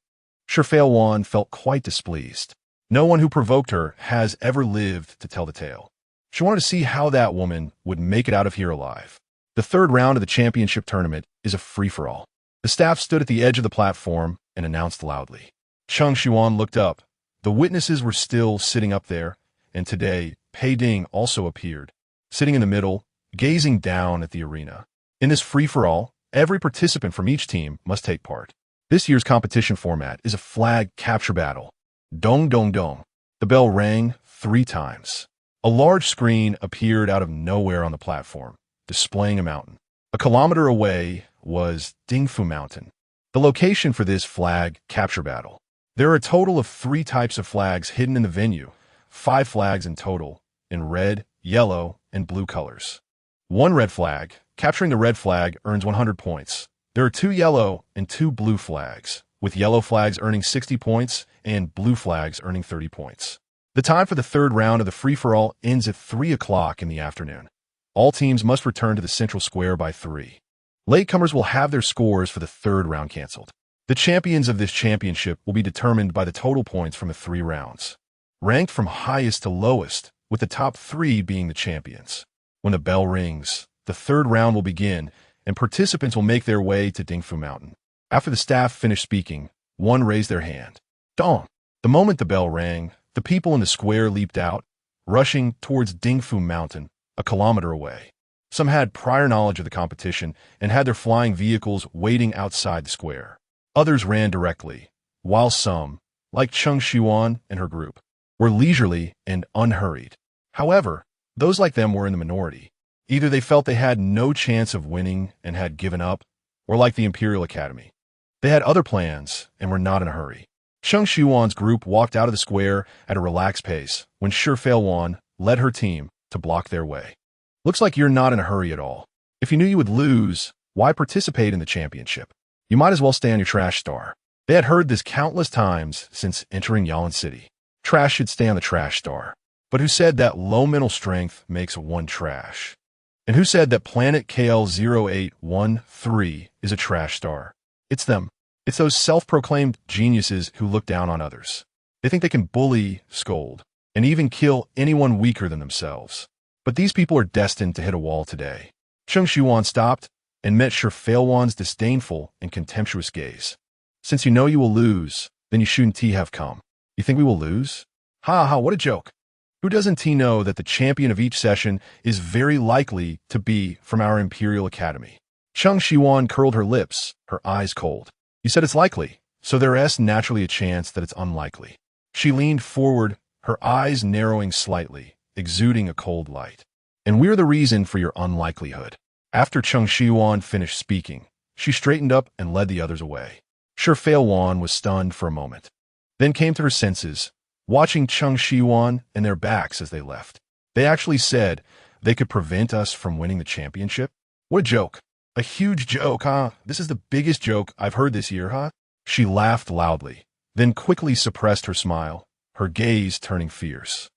[SPEAKER 1] Shi Failwan felt quite displeased. No one who provoked her has ever lived to tell the tale. She wanted to see how that woman would make it out of here alive. The third round of the championship tournament is a free-for-all. The staff stood at the edge of the platform and announced loudly. Cheng Shiyuan looked up. The witnesses were still sitting up there, and today, Pei Ding also appeared, sitting in the middle, gazing down at the arena. In this free-for-all, every participant from each team must take part. This year's competition format is a flag capture battle. Dong dong dong. The bell rang 3 times. A large screen appeared out of nowhere on the platform, displaying a mountain. A kilometer away was Dingfu Mountain, the location for this flag capture battle. There are a total of 3 types of flags hidden in the venue, 5 flags in total, in red, yellow, and blue colors. 1 red flag. Capturing the red flag earns 100 points. There are 2 yellow and 2 blue flags, with yellow flags earning 60 points and blue flags earning 30 points. The time for the third round of the free-for-all ends at 3 o'clock in the afternoon. All teams must return to the central square by 3. Latecomers will have their scores for the third round canceled. The champions of this championship will be determined by the total points from the 3 rounds, ranked from highest to lowest, with the top 3 being the champions. When the bell rings, the third round will begin, and participants will make their way to Dingfu Mountain. After the staff finished speaking, one raised their hand. Dong! The moment the bell rang, the people in the square leaped out, rushing towards Dingfu Mountain, a kilometer away. Some had prior knowledge of the competition and had their flying vehicles waiting outside the square. Others ran directly, while some, like Cheng Shiyuan and her group, were leisurely and unhurried. However, those like them were in the minority. Either they felt they had no chance of winning and had given up, or like the Imperial Academy, they had other plans and were not in a hurry. Cheng Shiyuan's group walked out of the square at a relaxed pace when Shi Feilwan led her team to block their way. Looks like you're not in a hurry at all. If you knew you would lose, why participate in the championship? You might as well stay on your trash star. They had heard this countless times since entering Yalan City. Trash should stay on the trash star. But who said that low mental strength makes one trash? And who said that planet KL0813 is a trash star? It's them. It's those self-proclaimed geniuses who look down on others. They think they can bully, scold, and even kill anyone weaker than themselves. But these people are destined to hit a wall today. Cheng Shiyuan stopped and met Shi Feilwan's disdainful and contemptuous gaze. Since you know you will lose, then you shouldn't have come. You think we will lose? Ha ha, what a joke. Who doesn't know that the champion of each session is very likely to be from our Imperial Academy? Cheng Shiyuan curled her lips, her eyes cold. You said it's likely, so there is naturally a chance that it's unlikely. She leaned forward, her eyes narrowing slightly, exuding a cold light. And we're the reason for your unlikelihood. After Cheng Shiyuan finished speaking, she straightened up and led the others away. Shi Feilwan was stunned for a moment, then came to her senses, watching Cheng Shiyuan and their backs as they left. They actually said they could prevent us from winning the championship? What a joke. A huge joke, huh? This is the biggest joke I've heard this year, huh? She laughed loudly, then quickly suppressed her smile, her gaze turning fierce.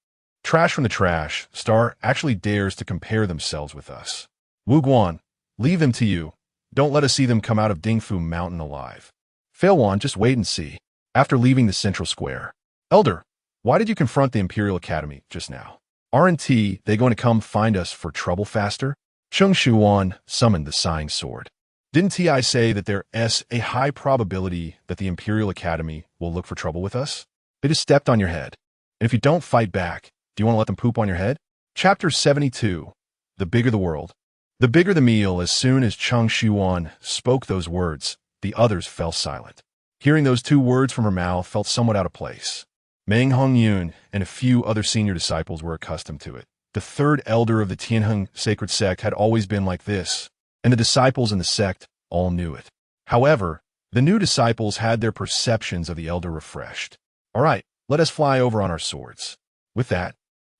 [SPEAKER 1] Trash from the trash, Star actually dares to compare themselves with us. Wu Guan, leave them to you. Don't let us see them come out of Dingfu Mountain alive. Feilwan, just wait and see. After leaving the central square. Elder, why did you confront the Imperial Academy just now? Aren't they going to come find us for trouble faster? Cheng Shiyuan summoned the sighing sword. Didn't I say that there is a high probability that the Imperial Academy will look for trouble with us? They just stepped on your head. And if you don't fight back, do you want to let them poop on your head? Chapter 72. The bigger the world. The bigger the meal. As soon as Cheng Shiyuan spoke those words, the others fell silent. Hearing those 2 words from her mouth felt somewhat out of place. Meng Hongyun and a few other senior disciples were accustomed to it. The third elder of the Tianheng sacred sect had always been like this, and the disciples in the sect all knew it. However, the new disciples had their perceptions of the elder refreshed. All right, let us fly over on our swords. With that,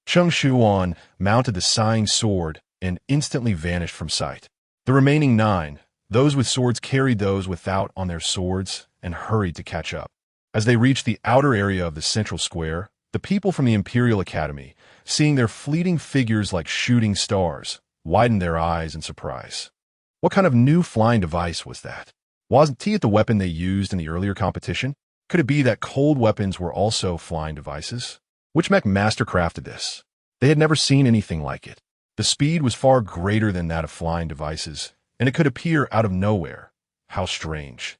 [SPEAKER 1] Cheng Shiyuan mounted the sighing sword and instantly vanished from sight. The remaining 9, those with swords, carried those without on their swords and hurried to catch up. As they reached the outer area of the central square, the people from the Imperial Academy, seeing their fleeting figures like shooting stars, widened their eyes in surprise. What kind of new flying device was that? Wasn't it the weapon they used in the earlier competition? Could it be that cold weapons were also flying devices? Which mech master crafted this? They had never seen anything like it. The speed was far greater than that of flying devices, and it could appear out of nowhere. How strange.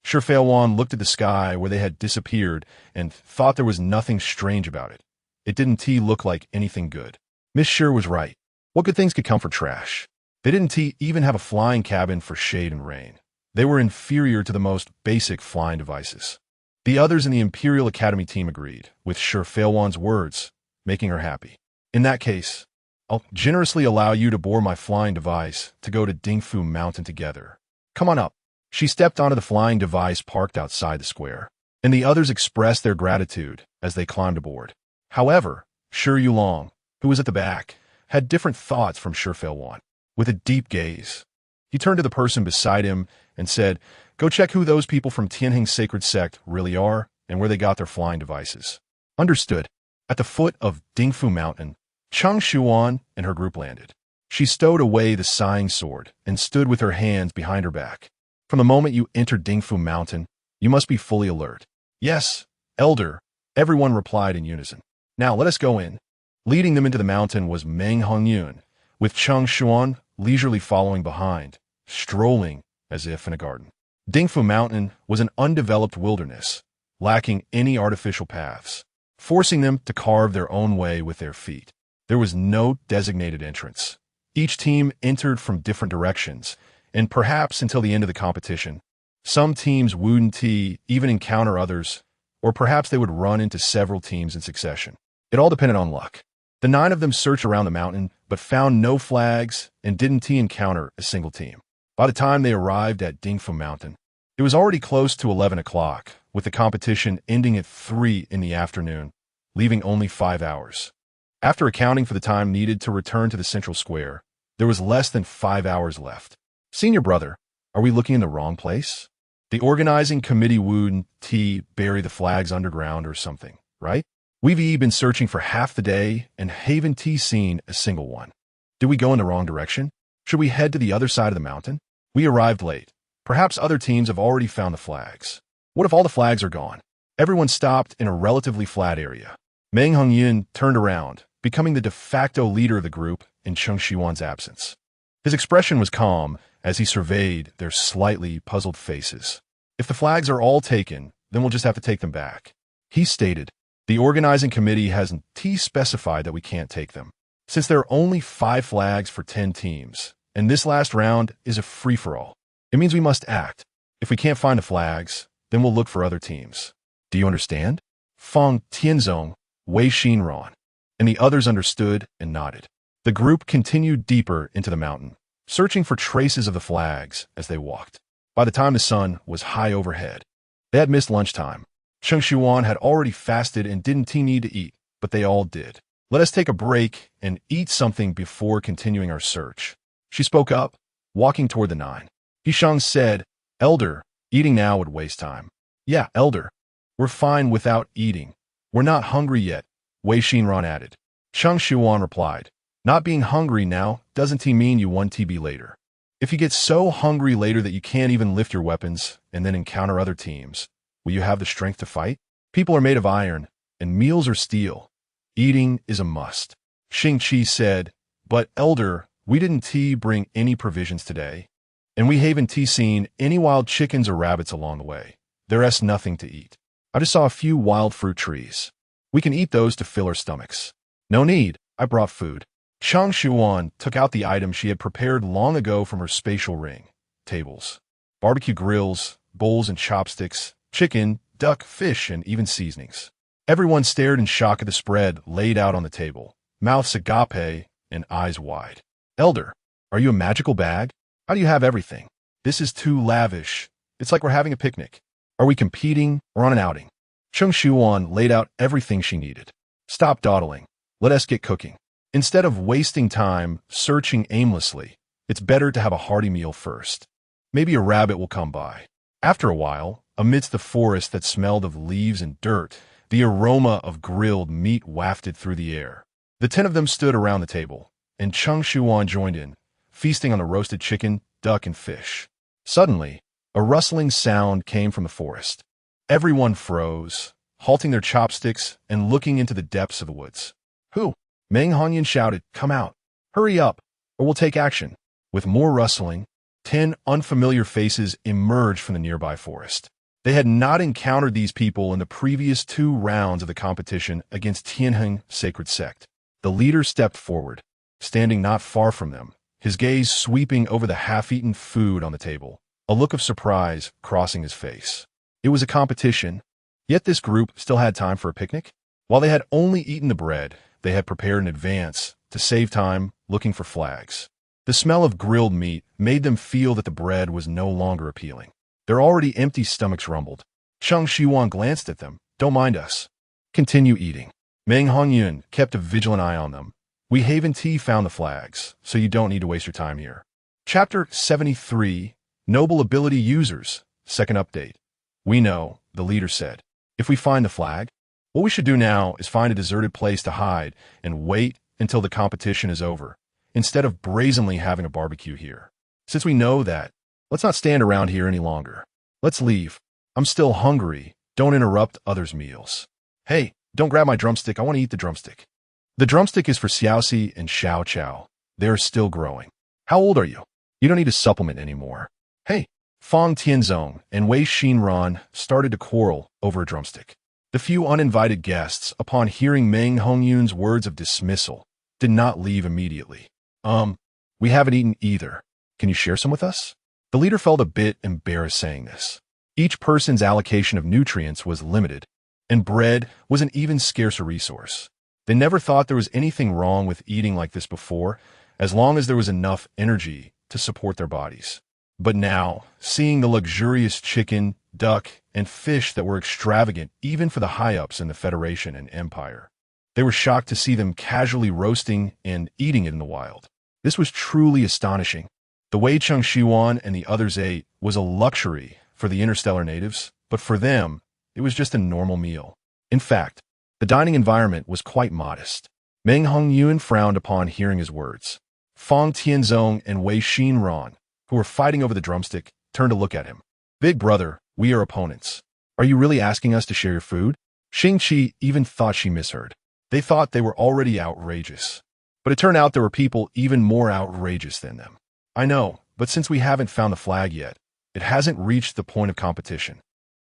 [SPEAKER 1] Shen Que looked at the sky where they had disappeared and thought there was nothing strange about it. It didn't look like anything good. Miss Sure was right. What good things could come from trash? They didn't even have a flying cabin for shade and rain. They were inferior to the most basic flying devices. The others in the Imperial Academy team agreed, with Shen Ke's words, making her happy. In that case, I'll generously allow you to board my flying device to go to Dingfu Mountain together. Come on up. She stepped onto the flying device parked outside the square, and the others expressed their gratitude as they climbed aboard. However, Shiyuan, who was at the back, had different thoughts from Shen Que. With a deep gaze, he turned to the person beside him and said, "Go check who those people from Tianheng's sacred sect really are and where they got their flying devices." Understood. At the foot of Dingfu Mountain, Cheng Shiyuan and her group landed. She stowed away the sighing sword and stood with her hands behind her back. From the moment you enter Dingfu Mountain, you must be fully alert. Yes, Elder, everyone replied in unison. Now let us go in. Leading them into the mountain was Meng Hongyun, with Cheng Shiyuan leisurely following behind, strolling as if in a garden. Dingfu Mountain was an undeveloped wilderness, lacking any artificial paths, forcing them to carve their own way with their feet. There was no designated entrance. Each team entered from different directions, and perhaps until the end of the competition, some teams wouldn't even encounter others, or perhaps they would run into several teams in succession. It all depended on luck. The 9 of them searched around the mountain, but found no flags and didn't encounter a single team. By the time they arrived at Dingfu Mountain, it was already close to 11 o'clock, with the competition ending at 3 in the afternoon, leaving only 5 hours. After accounting for the time needed to return to the central square, there was less than 5 hours left. Senior brother, are we looking in the wrong place? The organizing committee wouldn't bury the flags underground or something, right? We've been searching for half the day and haven't seen a single one. Did we go in the wrong direction? Should we head to the other side of the mountain? We arrived late. Perhaps other teams have already found the flags. What if all the flags are gone? Everyone stopped in a relatively flat area. Meng Hongyun turned around, becoming the de facto leader of the group in Cheng Shiyuan's absence. His expression was calm as he surveyed their slightly puzzled faces. If the flags are all taken, then we'll just have to take them back. He stated, the organizing committee hasn't specified that we can't take them, since there are only 5 flags for 10 teams, and this last round is a free-for-all. It means we must act. If we can't find the flags, then we'll look for other teams. Do you understand? Feng Tianzong, Wei Xinran, and the others understood and nodded. The group continued deeper into the mountain, searching for traces of the flags as they walked. By the time the sun was high overhead, they had missed lunchtime. Cheng Shiyuan had already fasted and didn't need to eat, but they all did. Let us take a break and eat something before continuing our search. She spoke up, walking toward the 9. Yishang said, Elder, eating now would waste time. Yeah, Elder. We're fine without eating. We're not hungry yet, Wei Xinran added. Cheng Shiyuan replied, not being hungry now doesn't mean you won't be later. If you get so hungry later that you can't even lift your weapons and then encounter other teams, will you have the strength to fight? People are made of iron, and meals are steel. Eating is a must. Xing Qi said, but Elder, we didn't bring any provisions today, and we haven't seen any wild chickens or rabbits along the way. There's nothing to eat. I just saw a few wild fruit trees. We can eat those to fill our stomachs. No need, I brought food. Cheng Shiyuan took out the item she had prepared long ago from her spatial ring. Tables, barbecue grills, bowls and chopsticks, chicken, duck, fish, and even seasonings. Everyone stared in shock at the spread laid out on the table, mouths agape and eyes wide. Elder, are you a magical bag? How do you have everything? This is too lavish. It's like we're having a picnic. Are we competing or on an outing? Cheng Shiyuan laid out everything she needed. Stop dawdling. Let us get cooking. Instead of wasting time searching aimlessly, it's better to have a hearty meal first. Maybe a rabbit will come by. After a while, amidst the forest that smelled of leaves and dirt, the aroma of grilled meat wafted through the air. The 10 of them stood around the table, and Cheng Shiyuan joined in, feasting on the roasted chicken, duck, and fish. Suddenly, a rustling sound came from the forest. Everyone froze, halting their chopsticks and looking into the depths of the woods. Who? Meng Hongyun shouted, come out. Hurry up, or we'll take action. With more rustling, 10 unfamiliar faces emerged from the nearby forest. They had not encountered these people in the previous 2 rounds of the competition against Tianheng Sacred Sect. The leader stepped forward, standing not far from them, his gaze sweeping over the half-eaten food on the table, a look of surprise crossing his face. It was a competition, yet this group still had time for a picnic. While they had only eaten the bread, they had prepared in advance to save time looking for flags. The smell of grilled meat made them feel that the bread was no longer appealing. Their already empty stomachs rumbled. Cheng Shiyuan glanced at them. Don't mind us. Continue eating. Meng Hongyun kept a vigilant eye on them. We Haven Tea found the flags, so you don't need to waste your time here. Chapter 73, Noble Ability Users, Second Update. We know, the leader said. If we find the flag, what we should do now is find a deserted place to hide and wait until the competition is over, instead of brazenly having a barbecue here. Since we know that, let's not stand around here any longer. Let's leave. I'm still hungry. Don't interrupt others' meals. Hey, don't grab my drumstick. I want to eat the drumstick. The drumstick is for Xiaoxia and Xiao. They are still growing. How old are you? You don't need a supplement anymore. Hey, Fang Tianzong and Wei Xinran started to quarrel over a drumstick. The few uninvited guests, upon hearing Meng Hongyun's words of dismissal, did not leave immediately. We haven't eaten either. Can you share some with us? The leader felt a bit embarrassed saying this. Each person's allocation of nutrients was limited, and bread was an even scarcer resource. They never thought there was anything wrong with eating like this before, as long as there was enough energy to support their bodies. But now, seeing the luxurious chicken, duck, and fish that were extravagant even for the high-ups in the Federation and Empire, they were shocked to see them casually roasting and eating it in the wild. This was truly astonishing. The way Cheng Shiyuan and the others ate was a luxury for the interstellar natives, but for them, it was just a normal meal. In fact, the dining environment was quite modest. Meng Hongyun frowned upon hearing his words. Fang Tianzong and Wei Xinran, who were fighting over the drumstick, turned to look at him. Big brother, we are opponents. Are you really asking us to share your food? Xianxia even thought she misheard. They thought they were already outrageous. But it turned out there were people even more outrageous than them. I know, but since we haven't found the flag yet, it hasn't reached the point of competition.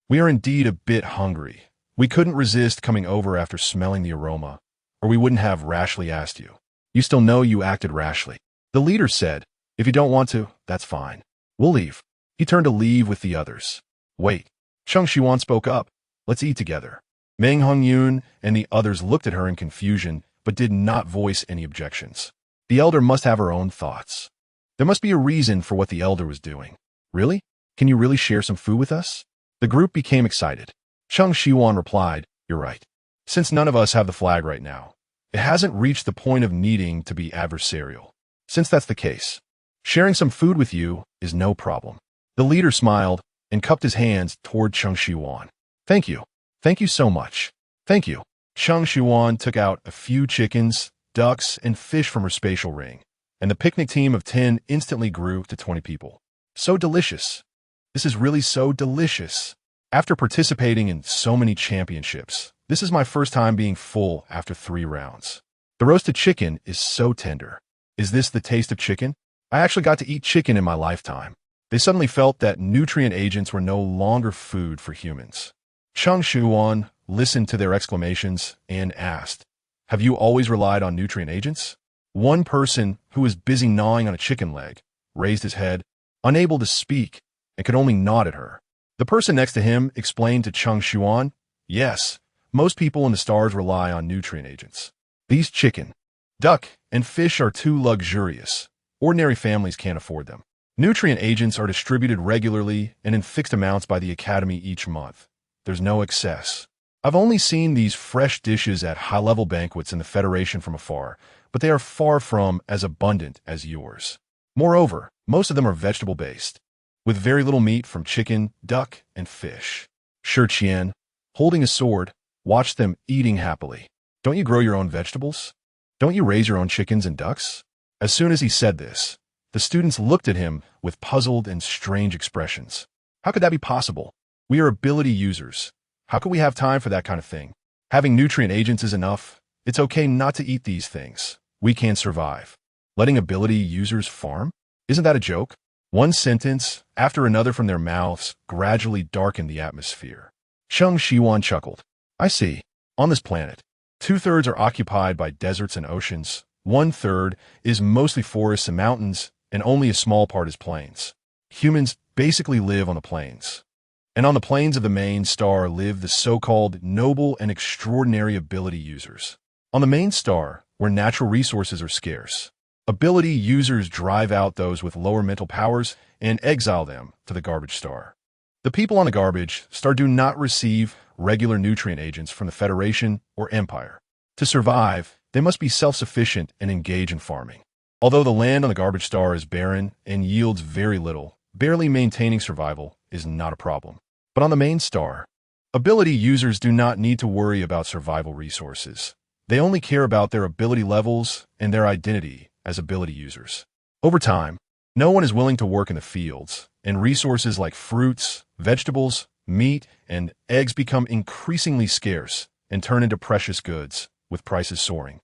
[SPEAKER 1] We are indeed a bit hungry. We couldn't resist coming over after smelling the aroma, or we wouldn't have rashly asked you. You still know you acted rashly. The leader said, if you don't want to, that's fine. We'll leave. He turned to leave with the others. Wait. Cheng Shiyuan spoke up. Let's eat together. Meng Hongyun and the others looked at her in confusion, but did not voice any objections. The elder must have her own thoughts. There must be a reason for what the elder was doing. Really? Can you really share some food with us? The group became excited. Cheng Shiyuan replied, you're right. Since none of us have the flag right now, it hasn't reached the point of needing to be adversarial. Since that's the case, sharing some food with you is no problem. The leader smiled and cupped his hands toward Cheng Shiyuan. Thank you. Thank you so much. Thank you. Cheng Shiyuan took out a few chickens, ducks, and fish from her spatial ring, and the picnic team of 10 instantly grew to 20 people. So delicious. This is really so delicious. After participating in so many championships, this is my first time being full after 3 rounds. The roasted chicken is so tender. Is this the taste of chicken? I actually got to eat chicken in my lifetime. They suddenly felt that nutrient agents were no longer food for humans. Cheng Shiyuan listened to their exclamations and asked, have you always relied on nutrient agents? One person who was busy gnawing on a chicken leg raised his head, unable to speak, and could only nod at her. The person next to him explained to Cheng Shiyuan, yes, most people in the stars rely on nutrient agents. These chicken, duck, and fish are too luxurious. Ordinary families can't afford them. Nutrient agents are distributed regularly and in fixed amounts by the Academy each month. There's no excess. I've only seen these fresh dishes at high-level banquets in the Federation from afar, but they are far from as abundant as yours. Moreover, most of them are vegetable-based, with very little meat from chicken, duck, and fish. Shi Qian, holding a sword, watched them eating happily. Don't you grow your own vegetables? Don't you raise your own chickens and ducks? As soon as he said this, the students looked at him with puzzled and strange expressions. How could that be possible? We are ability users. How could we have time for that kind of thing? Having nutrient agents is enough. It's okay not to eat these things. We can survive. Letting ability users farm? Isn't that a joke? One sentence after another from their mouths gradually darkened the atmosphere. Cheng Shiyuan chuckled. I see. On this planet, 2/3 are occupied by deserts and oceans, 1/3 is mostly forests and mountains, and only a small part is plains. Humans basically live on the plains. And on the plains of the main star live the so-called noble and extraordinary ability users. On the main star, where natural resources are scarce, ability users drive out those with lower mental powers and exile them to the garbage star. The people on the garbage star do not receive regular nutrient agents from the Federation or Empire. To survive, they must be self-sufficient and engage in farming. Although the land on the garbage star is barren and yields very little, barely maintaining survival is not a problem. But on the main star, ability users do not need to worry about survival resources. They only care about their ability levels and their identity as ability users. Over time, no one is willing to work in the fields, and resources like fruits, vegetables, meat, and eggs become increasingly scarce and turn into precious goods, with prices soaring.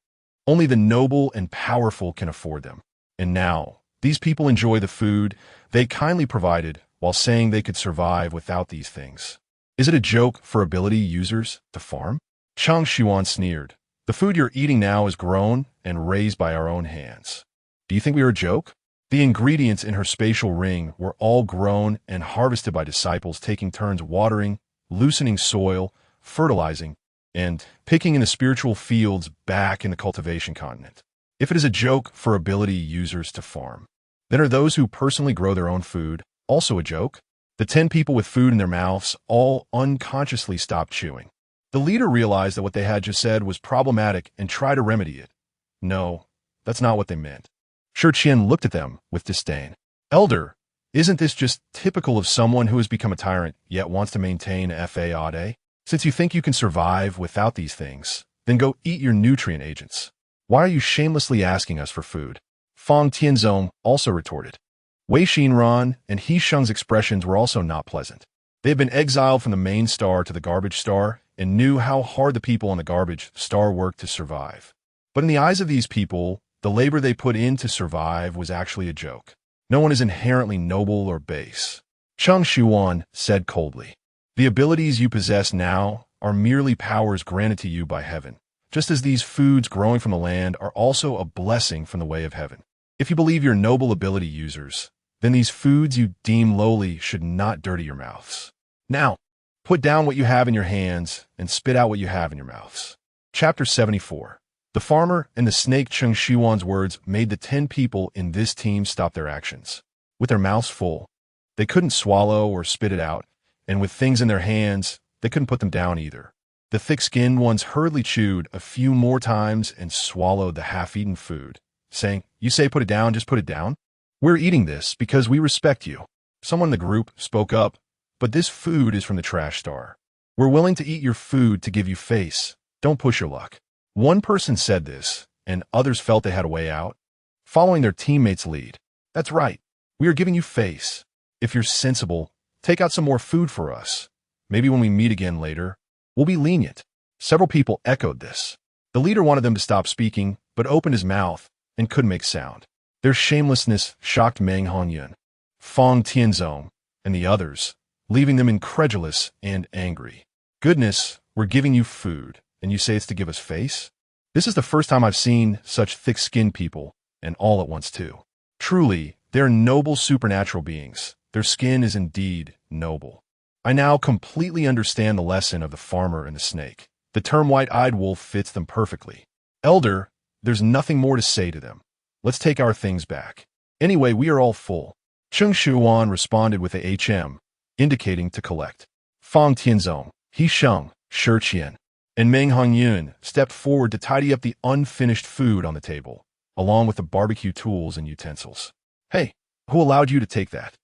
[SPEAKER 1] Only the noble and powerful can afford them. And now, these people enjoy the food they kindly provided while saying they could survive without these things. Is it a joke for ability users to farm? Cheng Shiyuan sneered. The food you're eating now is grown and raised by our own hands. Do you think we are a joke? The ingredients in her spatial ring were all grown and harvested by disciples taking turns watering, loosening soil, fertilizing, and picking in the spiritual fields back in the cultivation continent. If it is a joke for ability users to farm, then are those who personally grow their own food also a joke? The 10 people with food in their mouths all unconsciously stopped chewing. The leader realized that what they had just said was problematic and tried to remedy it. No, that's not what they meant. Shi Qian looked at them with disdain. Elder, isn't this just typical of someone who has become a tyrant yet wants to maintain Taotie-A? Since you think you can survive without these things, then go eat your nutrient agents. Why are you shamelessly asking us for food? Fang Tianzong also retorted. Wei Xinran and He Sheng's expressions were also not pleasant. They had been exiled from the main star to the garbage star and knew how hard the people on the garbage star worked to survive. But in the eyes of these people, the labor they put in to survive was actually a joke. No one is inherently noble or base. Cheng Shiyuan said coldly. The abilities you possess now are merely powers granted to you by heaven, just as these foods growing from the land are also a blessing from the way of heaven. If you believe you're noble ability users, then these foods you deem lowly should not dirty your mouths. Now, put down what you have in your hands and spit out what you have in your mouths. Chapter 74. The farmer and the snake. Cheng Shiyuan's words made the 10 people in this team stop their actions. With their mouths full, they couldn't swallow or spit it out, and with things in their hands, they couldn't put them down either. The thick-skinned ones hurriedly chewed a few more times and swallowed the half-eaten food, saying, "You say put it down, just put it down? We're eating this because we respect you." Someone in the group spoke up, "But this food is from the trash star. We're willing to eat your food to give you face. Don't push your luck." One person said this, and others felt they had a way out, following their teammates' lead. "That's right. We are giving you face. If you're sensible, take out some more food for us. Maybe when we meet again later, we'll be lenient." Several people echoed this. The leader wanted them to stop speaking, but opened his mouth and couldn't make sound. Their shamelessness shocked Meng Hongyun, Fang Tianzong, and the others, leaving them incredulous and angry. "Goodness, we're giving you food, and you say it's to give us face? This is the first time I've seen such thick-skinned people, and all at once too. Truly, they're noble supernatural beings. Their skin is indeed noble. I now completely understand the lesson of the farmer and the snake. The term white-eyed wolf fits them perfectly. Elder, there's nothing more to say to them. Let's take our things back. Anyway, we are all full." Cheng Shiyuan responded with a HM, indicating to collect. Fang Tianzong, He Sheng, Shi Qian, and Meng Hongyun stepped forward to tidy up the unfinished food on the table, along with the barbecue tools and utensils. "Hey, who allowed you to take that?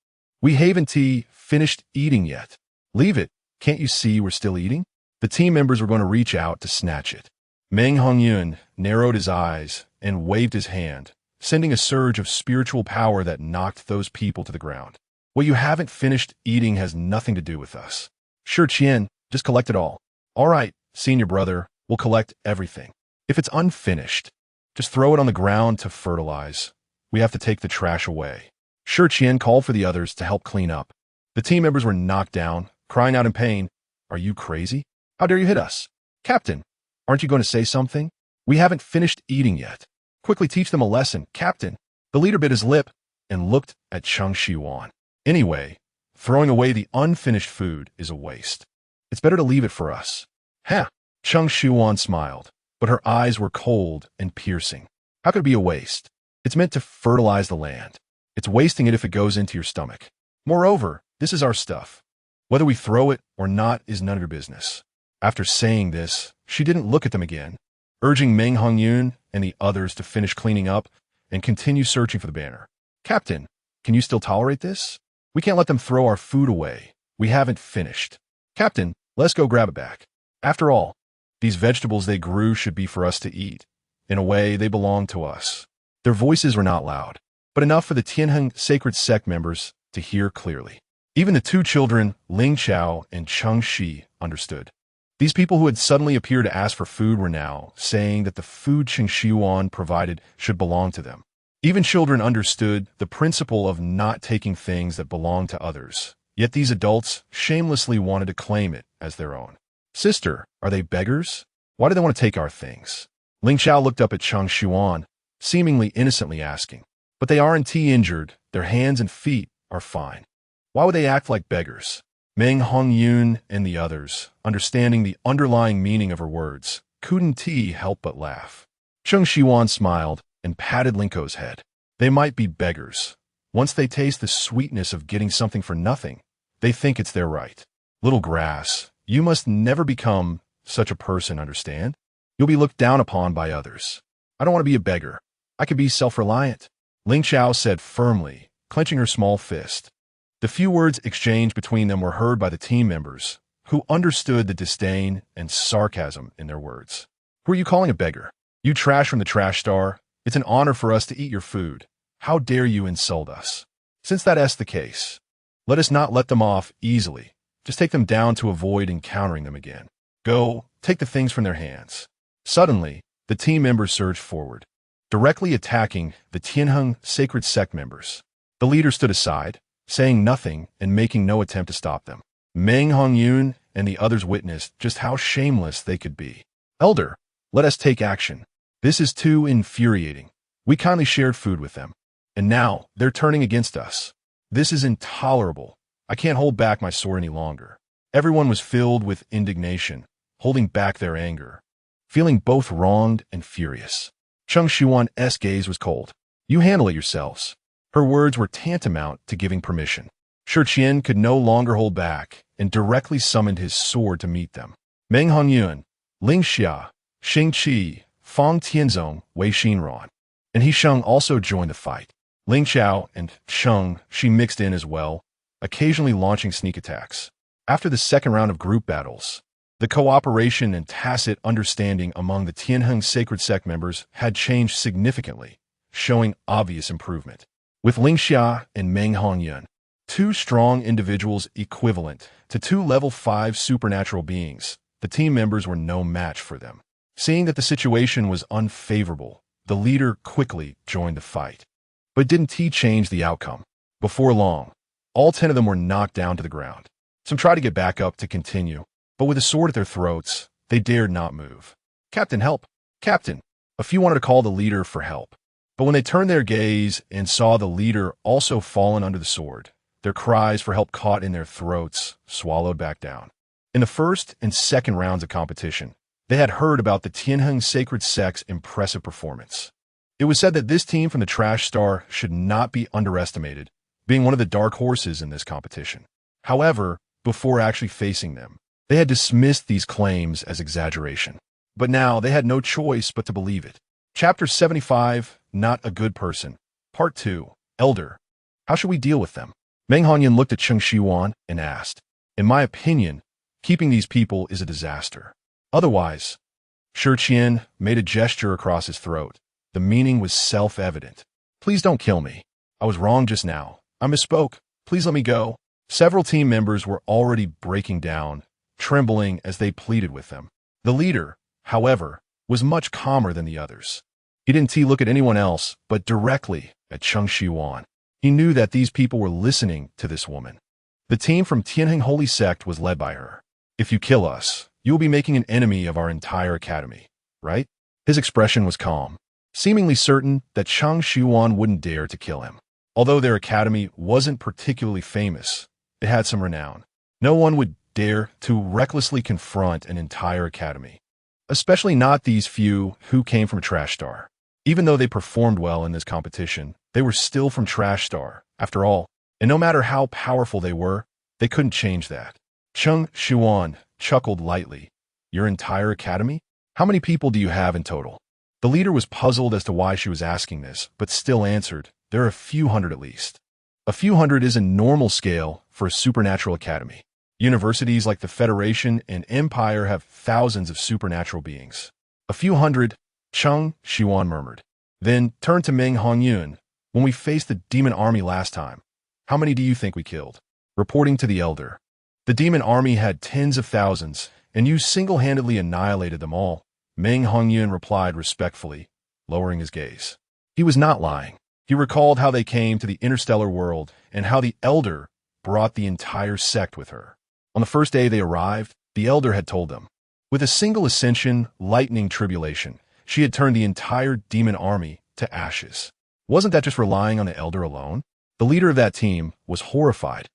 [SPEAKER 1] We haven't finished eating yet. Leave it. Can't you see we're still eating?" The team members were going to reach out to snatch it. Meng Hongyun narrowed his eyes and waved his hand, sending a surge of spiritual power that knocked those people to the ground. "What you haven't finished eating has nothing to do with us. Shi Qian, just collect it all." "All right, senior brother, we'll collect everything. If it's unfinished, Just throw it on the ground to fertilize. We have to take the trash away. Shi Qian called for the others to help clean up. The team members were knocked down, crying out in pain. Are you crazy? How dare you hit us? Captain, aren't you going to say something? We haven't finished eating yet. Quickly teach them a lesson, Captain. The leader bit his lip and looked at Cheng Shiyuan. Anyway, throwing away the unfinished food is a waste. It's better to leave it for us. Ha! Cheng Shiyuan smiled, but her eyes were cold and piercing. How could it be a waste? It's meant to fertilize the land. It's wasting it if it goes into your stomach. Moreover, this is our stuff. Whether we throw it or not is none of your business. After saying this, she didn't look at them again, urging Meng Hongyun and the others to finish cleaning up and continue searching for the banner. Captain, can you still tolerate this? We can't let them throw our food away. We haven't finished. Captain, let's go grab it back. After all, these vegetables they grew should be for us to eat. In a way, they belong to us. Their voices were not loud, but enough for the Tianheng sacred sect members to hear clearly. Even the two children, Ling Chao and Cheng Shi, understood. These people who had suddenly appeared to ask for food were now saying that the food Cheng Shiyuan provided should belong to them. Even children understood the principle of not taking things that belong to others, yet these adults shamelessly wanted to claim it as their own. Sister, are they beggars? Why do they want to take our things? Ling Chao looked up at Cheng Shiyuan, seemingly innocently asking. But they aren't injured, their hands and feet are fine. Why would they act like beggars? Meng Hongyun and the others, understanding the underlying meaning of her words, couldn't help but laugh. Cheng Shiyuan smiled and patted Linko's head. They might be beggars. Once they taste the sweetness of getting something for nothing, they think it's their right. Little grass, you must never become such a person, understand? You'll be looked down upon by others. I don't want to be a beggar. I can be self-reliant. Ling Chao said firmly, clenching her small fist. The few words exchanged between them were heard by the team members, who understood the disdain and sarcasm in their words. Who are you calling a beggar? You trash from the trash star. It's an honor for us to eat your food. How dare you insult us? Since that's the case, let us not let them off easily. Just take them down to avoid encountering them again. Go, take the things from their hands. Suddenly, the team members surged forward, directly attacking the Tianheng sacred sect members. The leader stood aside, saying nothing and making no attempt to stop them. Meng Hongyun and the others witnessed just how shameless they could be. Elder, let us take action. This is too infuriating. We kindly shared food with them, and now they're turning against us. This is intolerable. I can't hold back my sword any longer. Everyone was filled with indignation, holding back their anger, feeling both wronged and furious. Cheng Shiyuan's gaze was cold. You handle it yourselves. Her words were tantamount to giving permission. Shi Qian could no longer hold back and directly summoned his sword to meet them. Meng Hongyun, Ling Xia, Xing Qi, Fang Tianzong, Wei Xinran, and He Sheng also joined the fight. Ling Chao and Sheng Shi mixed in as well, occasionally launching sneak attacks. After the second round of group battles, the cooperation and tacit understanding among the Tianheng sacred sect members had changed significantly, showing obvious improvement. With Ling Xia and Meng Hongyun, two strong individuals equivalent to two level 5 supernatural beings, the team members were no match for them. Seeing that the situation was unfavorable, the leader quickly joined the fight. But didn't he change the outcome? Before long, all 10 of them were knocked down to the ground. Some tried to get back up to continue, but with a sword at their throats, they dared not move. Captain, help! Captain! A few wanted to call the leader for help. But when they turned their gaze and saw the leader also fallen under the sword, their cries for help caught in their throats, swallowed back down. In the first and second rounds of competition, they had heard about the Tianheng sacred sect's impressive performance. It was said that this team from the Trash Star should not be underestimated, being one of the dark horses in this competition. However, before actually facing them, they had dismissed these claims as exaggeration. But now they had no choice but to believe it. Chapter 75, Not a Good Person. Part 2, Elder. How should we deal with them? Meng Hongyun looked at Cheng Shiyuan and asked, In my opinion, keeping these people is a disaster. Otherwise, Shi Qian made a gesture across his throat. The meaning was self-evident. Please don't kill me. I was wrong just now. I misspoke. Please let me go. Several team members were already breaking down, trembling as they pleaded with them. The leader, however, was much calmer than the others. He He didn't look at anyone else, but directly at Cheng Shiyuan. He knew that these people were listening to this woman. The team from Tianheng Holy Sect was led by her. If you kill us, you will be making an enemy of our entire academy, right? His expression was calm, seemingly certain that Cheng Shiyuan wouldn't dare to kill him. Although their academy wasn't particularly famous, it had some renown. No one would dare to recklessly confront an entire academy, especially not these few who came from Trash Star. Even though they performed well in this competition, they were still from Trash Star, after all, and no matter how powerful they couldn't change that. Cheng Shiyuan chuckled lightly. Your entire academy? How many people do you have in total? The leader was puzzled as to why she was asking this, but still answered, there are a few hundred at least. A few hundred is a normal scale for a supernatural academy. Universities like the Federation and Empire have thousands of supernatural beings. A few hundred, Cheng Shiyuan murmured. Then turned to Meng Hongyun. When we faced the demon army last time, how many do you think we killed? Reporting to the elder. The demon army had tens of thousands, and you single-handedly annihilated them all. Meng Hongyun replied respectfully, lowering his gaze. He was not lying. He recalled how they came to the interstellar world and how the elder brought the entire sect with her. On the first day they arrived, the elder had told them, with a single ascension, lightning tribulation, she had turned the entire demon army to ashes. Wasn't that just relying on the elder alone? The leader of that team was horrified.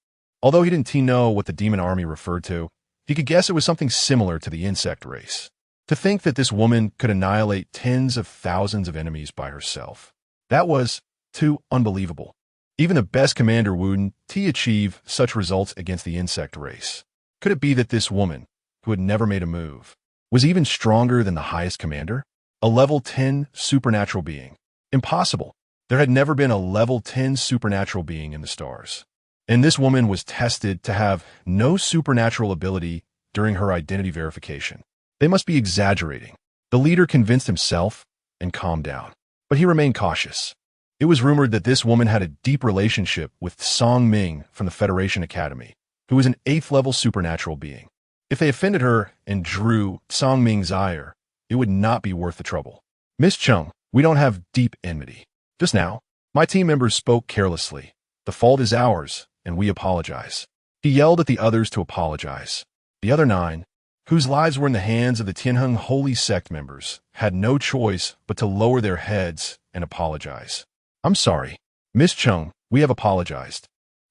[SPEAKER 1] Although he didn't know what the demon army referred to, he could guess it was something similar to the insect race. To think that this woman could annihilate tens of thousands of enemies by herself. That was too unbelievable. Even the best commander wouldn't achieve such results against the insect race. Could it be that this woman, who had never made a move, was even stronger than the highest commander? A level 10 supernatural being. Impossible. There had never been a level 10 supernatural being in the stars. And this woman was tested to have no supernatural ability during her identity verification. They must be exaggerating. The leader convinced himself and calmed down. But he remained cautious. It was rumored that this woman had a deep relationship with Song Ming from the Federation Academy, who was an 8th level supernatural being. If they offended her and drew Song Ming's ire, it would not be worth the trouble. Miss Cheng, we don't have deep enmity. Just now, my team members spoke carelessly. The fault is ours, and we apologize. He yelled at the others to apologize. The other 9, whose lives were in the hands of the Tianheng Holy Sect members, had no choice but to lower their heads and apologize. I'm sorry. Miss Cheng, we have apologized.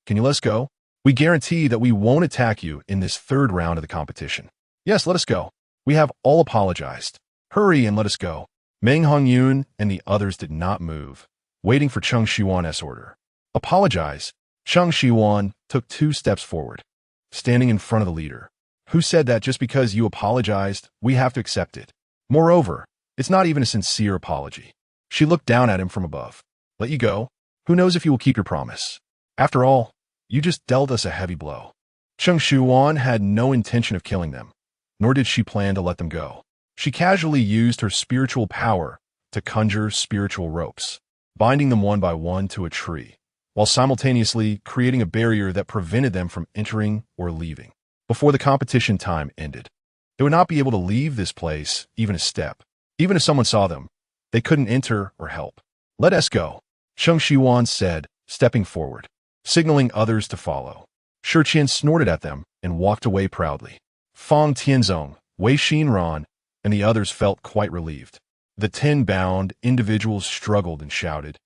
[SPEAKER 1] Can you let us go? We guarantee that we won't attack you in this 3rd round of the competition. Yes, let us go. We have all apologized. Hurry and let us go. Meng Hongyun and the others did not move, waiting for Cheng Shiyuan's order. Apologize. Cheng Shiyuan took 2 steps forward, standing in front of the leader. Who said that just because you apologized, we have to accept it? Moreover, it's not even a sincere apology. She looked down at him from above. Let you go? Who knows if you will keep your promise? After all, you just dealt us a heavy blow. Cheng Shiyuan had no intention of killing them, nor did she plan to let them go. She casually used her spiritual power to conjure spiritual ropes, binding them one by one to a tree, while simultaneously creating a barrier that prevented them from entering or leaving. Before the competition time ended, they would not be able to leave this place even a step. Even if someone saw them, they couldn't enter or help. Let us go, Cheng Shiyuan said, stepping forward, signaling others to follow. Shi Qian snorted at them and walked away proudly. Fang Tianzong, Wei Xinran, and the others felt quite relieved. The 10 bound individuals struggled and shouted,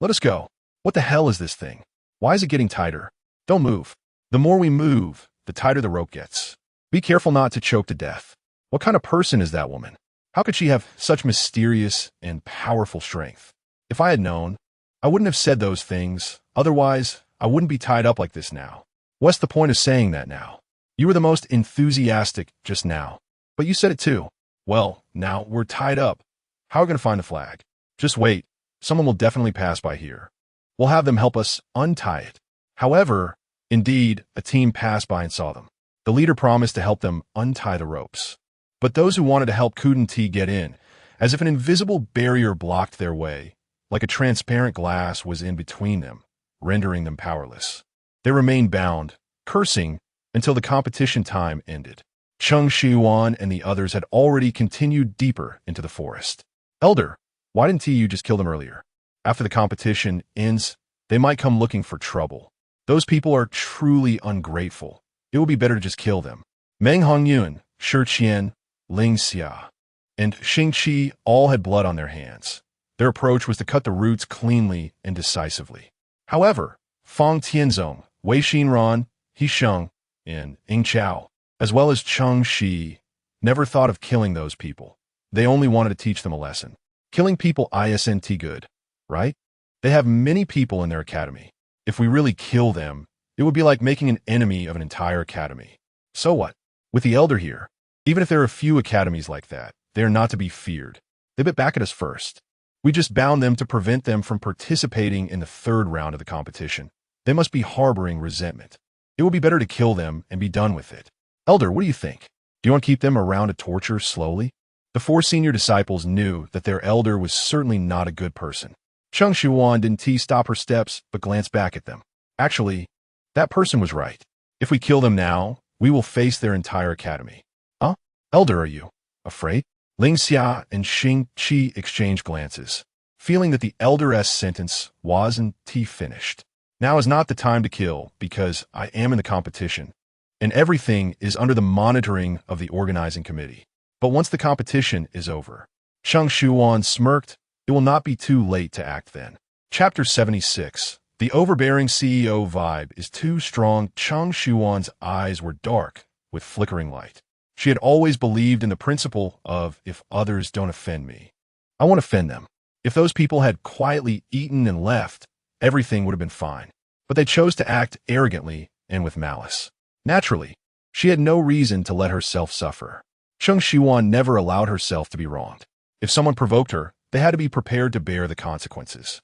[SPEAKER 1] Let us go. What the hell is this thing? Why is it getting tighter? Don't move. The more we move, the tighter the rope gets. Be careful not to choke to death. What kind of person is that woman? How could she have such mysterious and powerful strength? If I had known, I wouldn't have said those things. Otherwise, I wouldn't be tied up like this now. What's the point of saying that now? You were the most enthusiastic just now. But you said it too. Well, now we're tied up. How are we going to find the flag? Just wait. Someone will definitely pass by here. We'll have them help us untie it. However, indeed, a team passed by and saw them. The leader promised to help them untie the ropes. But those who wanted to help couldn't get in, as if an invisible barrier blocked their way, like a transparent glass was in between them, rendering them powerless. They remained bound, cursing, until the competition time ended. Cheng Shiyuan and the others had already continued deeper into the forest. Elder, Why didn't you just kill them earlier? After the competition ends, they might come looking for trouble. Those people are truly ungrateful. It would be better to just kill them. Meng Hongyuan, Shi Qian, Ling Xia, and Xing Qi all had blood on their hands. Their approach was to cut the roots cleanly and decisively. However, Fang Tianzong, Wei Xinran, He Sheng, and Ying Chao, as well as Cheng Shi, never thought of killing those people. They only wanted to teach them a lesson. Killing people isn't good, right? They have many people in their academy. If we really kill them, it would be like making an enemy of an entire academy. So what? With the Elder here, even if there are a few academies like that, they are not to be feared. They bit back at us first. We just bound them to prevent them from participating in the third round of the competition. They must be harboring resentment. It would be better to kill them and be done with it. Elder, what do you think? Do you want to keep them around to torture slowly? The 4 senior disciples knew that their elder was certainly not a good person. Cheng Shiyuan didn't stop her steps, but glanced back at them. Actually, that person was right. If we kill them now, we will face their entire academy. Huh? Elder, are you afraid? Ling Xia and Xing Qi exchanged glances, feeling that the elder's sentence wasn't finished. Now is not the time to kill, because I am in the competition, and everything is under the monitoring of the organizing committee. But once the competition is over, Cheng Shiyuan smirked, it will not be too late to act then. Chapter 76. The overbearing CEO vibe is too strong. Cheng Shiyuan's eyes were dark, with flickering light. She had always believed in the principle of, if others don't offend me, I won't offend them. If those people had quietly eaten and left, everything would have been fine. But they chose to act arrogantly and with malice. Naturally, she had no reason to let herself suffer. Cheng Shiyuan never allowed herself to be wronged. If someone provoked her, they had to be prepared to bear the consequences.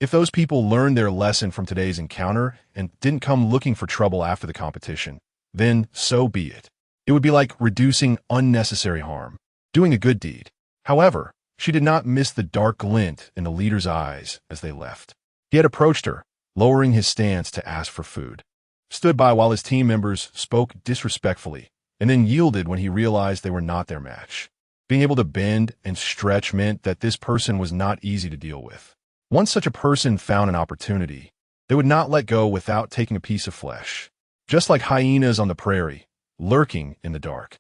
[SPEAKER 1] If those people learned their lesson from today's encounter and didn't come looking for trouble after the competition, then so be it. It would be like reducing unnecessary harm, doing a good deed. However, she did not miss the dark glint in the leader's eyes as they left. He had approached her, lowering his stance to ask for food, stood by while his team members spoke disrespectfully, and then yielded when he realized they were not their match. Being able to bend and stretch meant that this person was not easy to deal with. Once such a person found an opportunity, they would not let go without taking a piece of flesh. Just like hyenas on the prairie, lurking in the dark,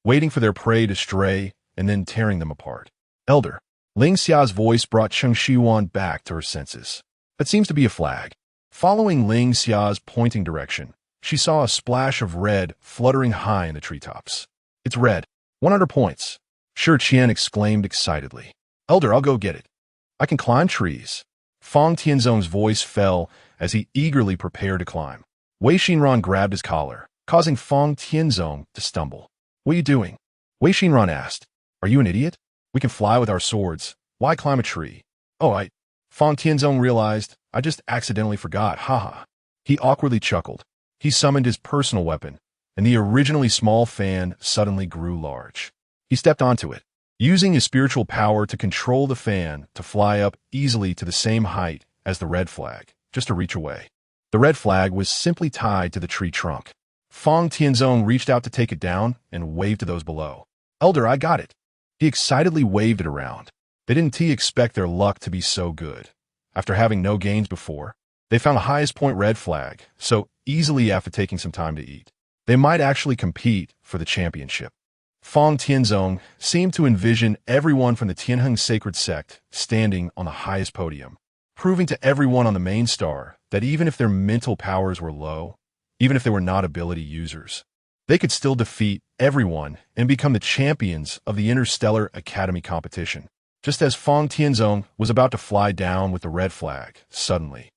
[SPEAKER 1] waiting for their prey to stray and then tearing them apart. Elder, Ling Xia's voice brought Cheng Shiyuan back to her senses. That seems to be a flag. Following Ling Xia's pointing direction, she saw a splash of red fluttering high in the treetops. It's red. 100 points. Shi Qian exclaimed excitedly. Elder, I'll go get it. I can climb trees. Fang Tianzong's voice fell as he eagerly prepared to climb. Wei Xinran grabbed his collar, causing Fang Tianzong to stumble. What are you doing? Wei Xinran asked. Are you an idiot? We can fly with our swords. Why climb a tree? Oh, Fang Tianzong realized, I just accidentally forgot, haha. He awkwardly chuckled. He summoned his personal weapon, and the originally small fan suddenly grew large. He stepped onto it, using his spiritual power to control the fan to fly up easily to the same height as the red flag, just to reach away. The red flag was simply tied to the tree trunk. Fang Tianzong reached out to take it down and waved to those below. Elder, I got it. He excitedly waved it around. They didn't expect their luck to be so good. After having no gains before, they found the highest point red flag so easily after taking some time to eat. They might actually compete for the championship. Fang Tianzong seemed to envision everyone from the Tianheng sacred sect standing on the highest podium, proving to everyone on the main star that even if their mental powers were low, even if they were not ability users, they could still defeat everyone and become the champions of the Interstellar Academy competition. Just as Fang Tianzong was about to fly down with the red flag, suddenly,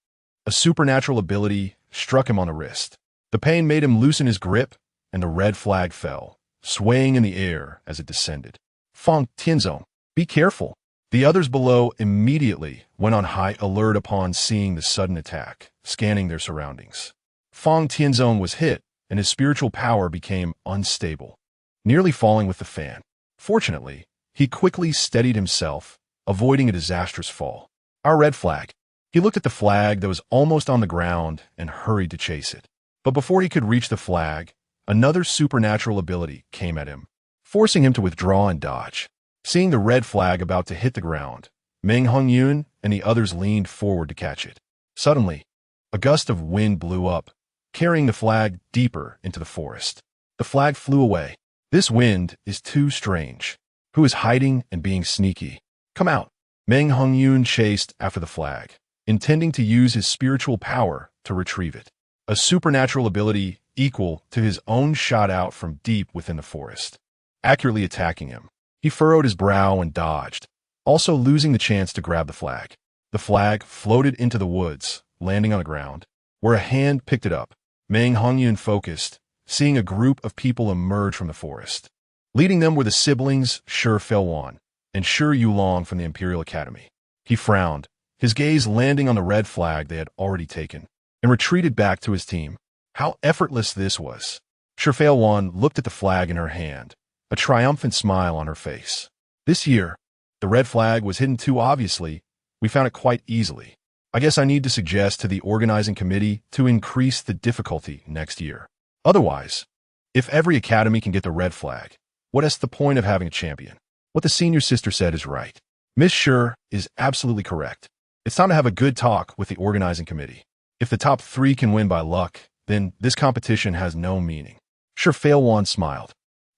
[SPEAKER 1] a supernatural ability struck him on the wrist. The pain made him loosen his grip, and the red flag fell, swaying in the air as it descended. Fang Tianzong, be careful. The others below immediately went on high alert upon seeing the sudden attack, scanning their surroundings. Fang Tianzong was hit, and his spiritual power became unstable, nearly falling with the fan. Fortunately, he quickly steadied himself, avoiding a disastrous fall. Our red flag. He looked at the flag that was almost on the ground and hurried to chase it. But before he could reach the flag, another supernatural ability came at him, forcing him to withdraw and dodge. Seeing the red flag about to hit the ground, Meng Hongyun and the others leaned forward to catch it. Suddenly, a gust of wind blew up, carrying the flag deeper into the forest. The flag flew away. This wind is too strange. Who is hiding and being sneaky? Come out. Meng Hongyun chased after the flag, intending to use his spiritual power to retrieve it. A supernatural ability equal to his own shot out from deep within the forest, accurately attacking him. He furrowed his brow and dodged, also losing the chance to grab the flag. The flag floated into the woods, landing on the ground, where a hand picked it up. Meng Hongyun focused, seeing a group of people emerge from the forest. Leading them were the siblings Shi Feiwan and Shi Yulong from the Imperial Academy. He frowned, his gaze landing on the red flag they had already taken, and retreated back to his team. How effortless this was. Shi Feiwan looked at the flag in her hand, a triumphant smile on her face. This year, the red flag was hidden too obviously. We found it quite easily. I guess I need to suggest to the organizing committee to increase the difficulty next year. Otherwise, if every academy can get the red flag, what is the point of having a champion? What the senior sister said is right. Miss Shi is absolutely correct. It's time to have a good talk with the organizing committee. If the top 3 can win by luck, then this competition has no meaning. Shi Feiwan smiled,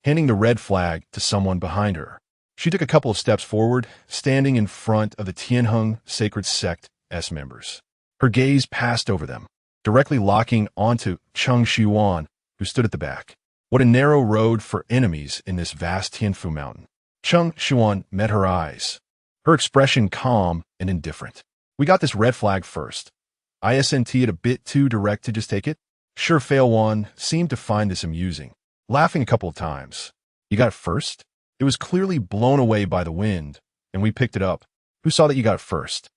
[SPEAKER 1] handing the red flag to someone behind her. She took a couple of steps forward, standing in front of the Tianheng Sacred Sect members. Her gaze passed over them, directly locking onto Cheng Shiyuan, who stood at the back. What a narrow road for enemies in this vast Tianfu mountain. Cheng Shiyuan met her eyes, her expression calm and indifferent. We got this red flag first. Isn't it a bit too direct to just take it? Shi Feiwan seemed to find this amusing, laughing a couple of times. You got it first? It was clearly blown away by the wind, and we picked it up. Who saw that you got it first?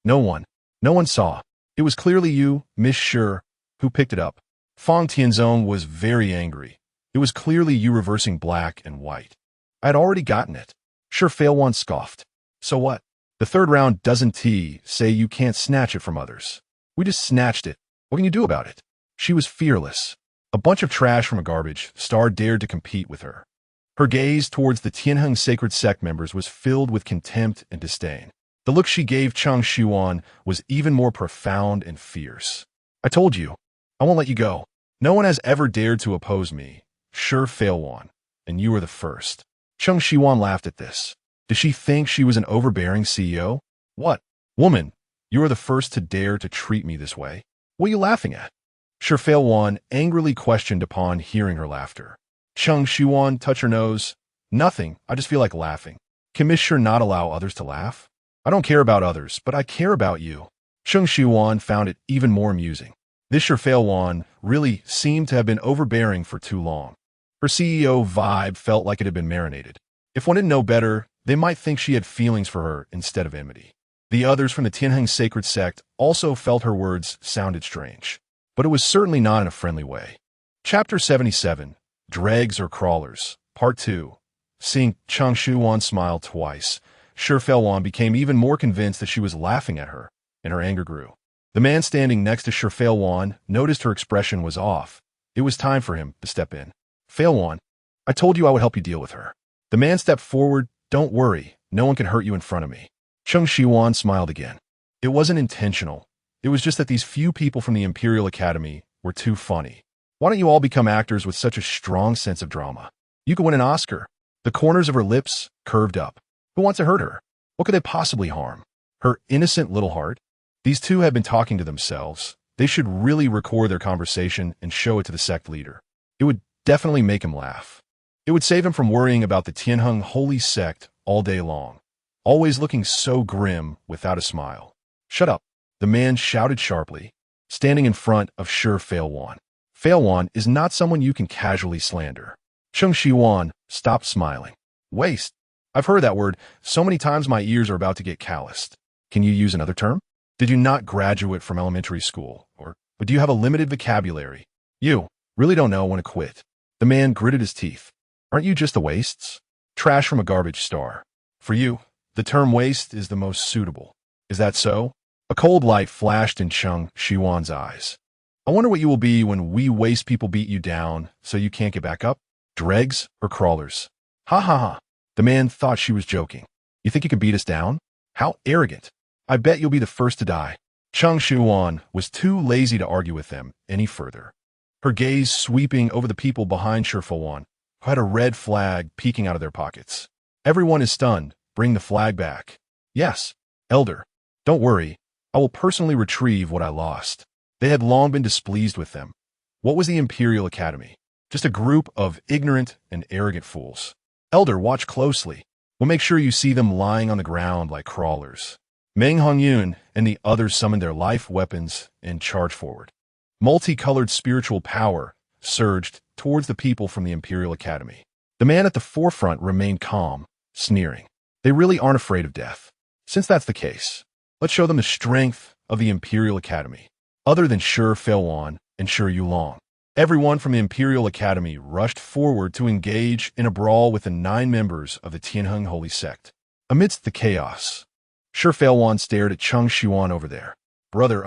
[SPEAKER 1] No one. No one saw. It was clearly you, Miss Shi, who picked it up. Fang Tianzong was very angry. It was clearly you reversing black and white. I had already gotten it. Shi Feiwan scoffed. So what? The third round doesn't say you can't snatch it from others. We just snatched it. What can you do about it? She was fearless. A bunch of trash from a garbage star dared to compete with her. Her gaze towards the Tianheng Sacred Sect members was filled with contempt and disdain. The look she gave Cheng Shiyuan was even more profound and fierce. I told you, I won't let you go. No one has ever dared to oppose me, Shi Feiwan, and you were the first. Cheng Shiyuan laughed at this. Did she think she was an overbearing CEO? What? Woman, you are the first to dare to treat me this way. What are you laughing at? Shi Feiwan angrily questioned upon hearing her laughter. Cheng Shiyuan touched her nose. Nothing, I just feel like laughing. Can Miss Shi not allow others to laugh? I don't care about others, but I care about you. Cheng Shiyuan found it even more amusing. This Shi Feiwan really seemed to have been overbearing for too long. Her CEO vibe felt like it had been marinated. If one didn't know better, they might think she had feelings for her instead of enmity. The others from the Tianheng Sacred Sect also felt her words sounded strange, but it was certainly not in a friendly way. Chapter 77, Dregs or Crawlers, Part 2. Seeing Cheng Shiyuan smile twice, Shi Feiwan became even more convinced that she was laughing at her, and her anger grew. The man standing next to Shi Feiwan noticed her expression was off. It was time for him to step in. Feiwan, I told you I would help you deal with her. The man stepped forward. Don't worry, no one can hurt you in front of me. Cheng Shiyuan smiled again. It wasn't intentional. It was just that these few people from the Imperial Academy were too funny. Why don't you all become actors with such a strong sense of drama? You could win an Oscar. The corners of her lips curved up. Who wants to hurt her? What could they possibly harm? Her innocent little heart? These two had been talking to themselves. They should really record their conversation and show it to the sect leader. It would definitely make him laugh. It would save him from worrying about the Tianheng Holy Sect all day long, always looking so grim without a smile. Shut up, the man shouted sharply, standing in front of Shi Feiwan. Feiwan is not someone you can casually slander. Cheng Shiyuan stopped smiling. Waste. I've heard that word so many times my ears are about to get calloused. Can you use another term? Did you not graduate from elementary school? Or do you have a limited vocabulary? You really don't know when to quit. The man gritted his teeth. Aren't you just the wastes? Trash from a garbage star. For you, the term waste is the most suitable. Is that so? A cold light flashed in Cheng Shiyuan's eyes. I wonder what you will be when we waste people beat you down so you can't get back up? Dregs or crawlers? Ha ha ha. The man thought she was joking. You think you can beat us down? How arrogant. I bet you'll be the first to die. Cheng Shiyuan was too lazy to argue with them any further. Her gaze sweeping over the people behind Shi Fewan, who had a red flag peeking out of their pockets. Everyone is stunned. Bring the flag back. Yes, Elder. Don't worry. I will personally retrieve what I lost. They had long been displeased with them. What was the Imperial Academy? Just a group of ignorant and arrogant fools. Elder, watch closely. We'll make sure you see them lying on the ground like crawlers. Meng Hongyun and the others summoned their life weapons and charged forward. Multicolored spiritual power surged towards the people from the Imperial Academy. The man at the forefront remained calm, sneering. They really aren't afraid of death. Since that's the case, let's show them the strength of the Imperial Academy. Other than Shi Fewan and Shi Yulong, everyone from the Imperial Academy rushed forward to engage in a brawl with the 9 members of the Tianheng Holy Sect. Amidst the chaos, Shi Fewan stared at Cheng Shiyuan over there. Brother,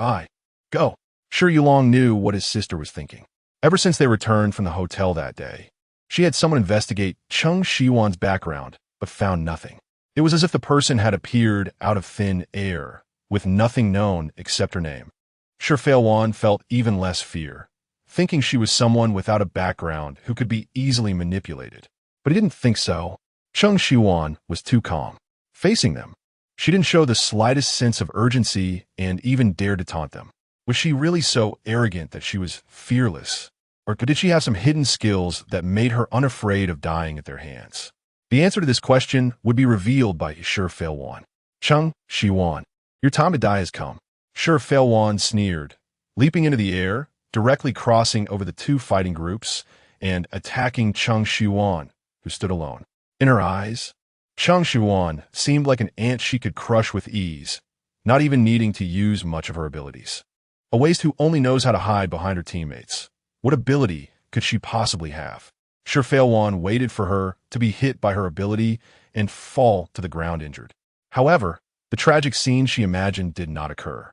[SPEAKER 1] go. Shi Yulong knew what his sister was thinking. Ever since they returned from the hotel that day, she had someone investigate Cheng Shiyuan's background, but found nothing. It was as if the person had appeared out of thin air, with nothing known except her name. Shi Fewan felt even less fear, thinking she was someone without a background who could be easily manipulated. But he didn't think so. Cheng Shiyuan was too calm. Facing them, she didn't show the slightest sense of urgency and even dared to taunt them. Was she really so arrogant that she was fearless? Or did she have some hidden skills that made her unafraid of dying at their hands? The answer to this question would be revealed by Shi Fewan. Cheng Shiyuan, your time to die has come. Shi Fewan sneered, leaping into the air, directly crossing over the 2 fighting groups and attacking Cheng Shiyuan, who stood alone. In her eyes, Cheng Shiyuan seemed like an ant she could crush with ease, not even needing to use much of her abilities. A waste who only knows how to hide behind her teammates. What ability could she possibly have? Shi Fewan waited for her to be hit by her ability and fall to the ground injured. However, the tragic scene she imagined did not occur.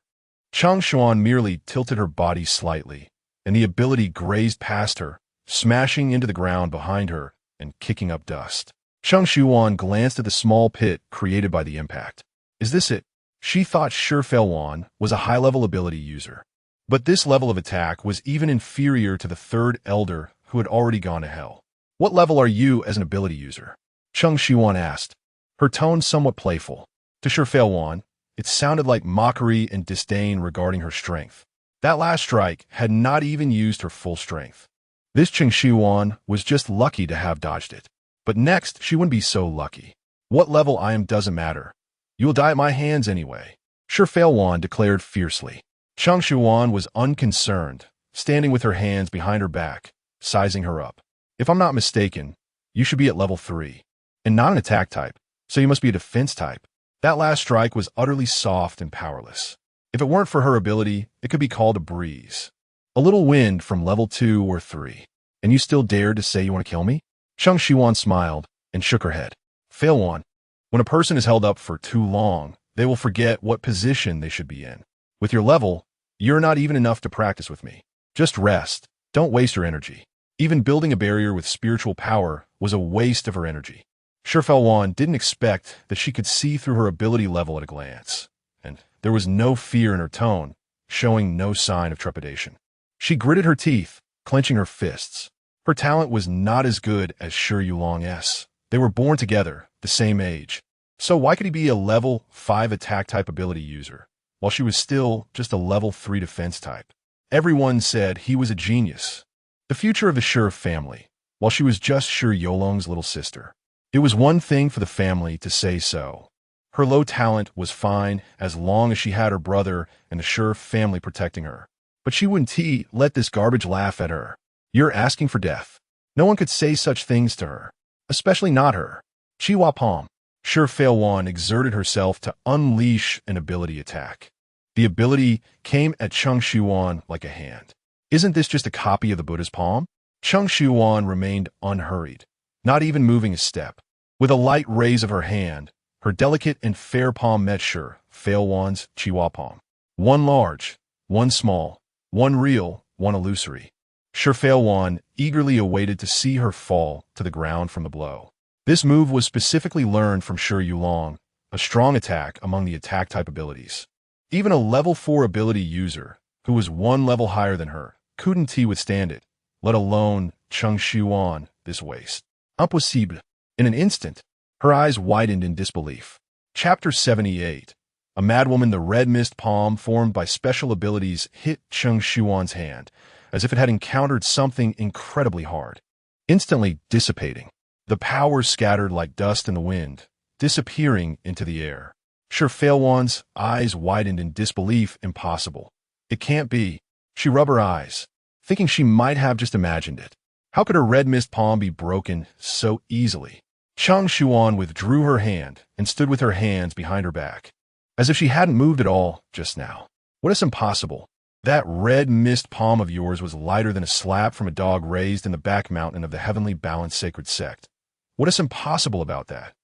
[SPEAKER 1] Cheng Shiyuan merely tilted her body slightly, and the ability grazed past her, smashing into the ground behind her and kicking up dust. Cheng Shiyuan glanced at the small pit created by the impact. Is this it? She thought Shi Fewan was a high-level ability user. But this level of attack was even inferior to the 3rd elder who had already gone to hell. What level are you as an ability user? Cheng Shiyuan asked, her tone somewhat playful. To Shi Fewan, it sounded like mockery and disdain regarding her strength. That last strike had not even used her full strength. This Cheng Shiyuan was just lucky to have dodged it. But next, she wouldn't be so lucky. What level I am doesn't matter. You will die at my hands anyway. Shi Fewan declared fiercely. Cheng Shiyuan was unconcerned, standing with her hands behind her back, sizing her up. If I'm not mistaken, you should be at level 3, and not an attack type, so you must be a defense type. That last strike was utterly soft and powerless. If it weren't for her ability, it could be called a breeze. A little wind from level 2 or 3. And you still dared to say you want to kill me? Cheng Shiyuan smiled and shook her head. Fewan, when a person is held up for too long, they will forget what position they should be in. With your level, you're not even enough to practice with me. Just rest. Don't waste your energy. Even building a barrier with spiritual power was a waste of her energy. Shi Fewan didn't expect that she could see through her ability level at a glance, and there was no fear in her tone, showing no sign of trepidation. She gritted her teeth, clenching her fists. Her talent was not as good as Shi Yulong's. They were born together, the same age. So why could he be a level 5 attack type ability user, while she was still just a level 3 defense type? Everyone said he was a genius. The future of the Shi family, while she was just Shi Yulong's little sister. It was one thing for the family to say so. Her low talent was fine as long as she had her brother and the Shi family protecting her. But she wouldn't let this garbage laugh at her. You're asking for death. No one could say such things to her, especially not her. Chihuahua Palm. Shi Fewan exerted herself to unleash an ability attack. The ability came at Cheng Shiyuan like a hand. Isn't this just a copy of the Buddha's palm? Cheng Shiyuan remained unhurried, not even moving a step. With a light raise of her hand, her delicate and fair palm met Shi Fewan's Chihuahua palm. One large, one small, one real, one illusory. Shi Fewan eagerly awaited to see her fall to the ground from the blow. This move was specifically learned from Shi Yulong, a strong attack among the attack type abilities. Even a level 4 ability user, who was one level higher than her, couldn't withstand it, let alone Cheng Shiyuan, this waste. Impossible. In an instant, her eyes widened in disbelief. Chapter 78. A madwoman, the red mist palm formed by special abilities hit Cheng Shiyuan's hand, as if it had encountered something incredibly hard. Instantly dissipating. The power scattered like dust in the wind, disappearing into the air. Sure Failwan's eyes widened in disbelief. Impossible. It can't be. She rubbed her eyes, thinking she might have just imagined it. How could her red mist palm be broken so easily? Cheng Shiyuan withdrew her hand and stood with her hands behind her back, as if she hadn't moved at all just now. What is impossible? That red mist palm of yours was lighter than a slap from a dog raised in the back mountain of the heavenly balanced sacred sect. What is impossible about that?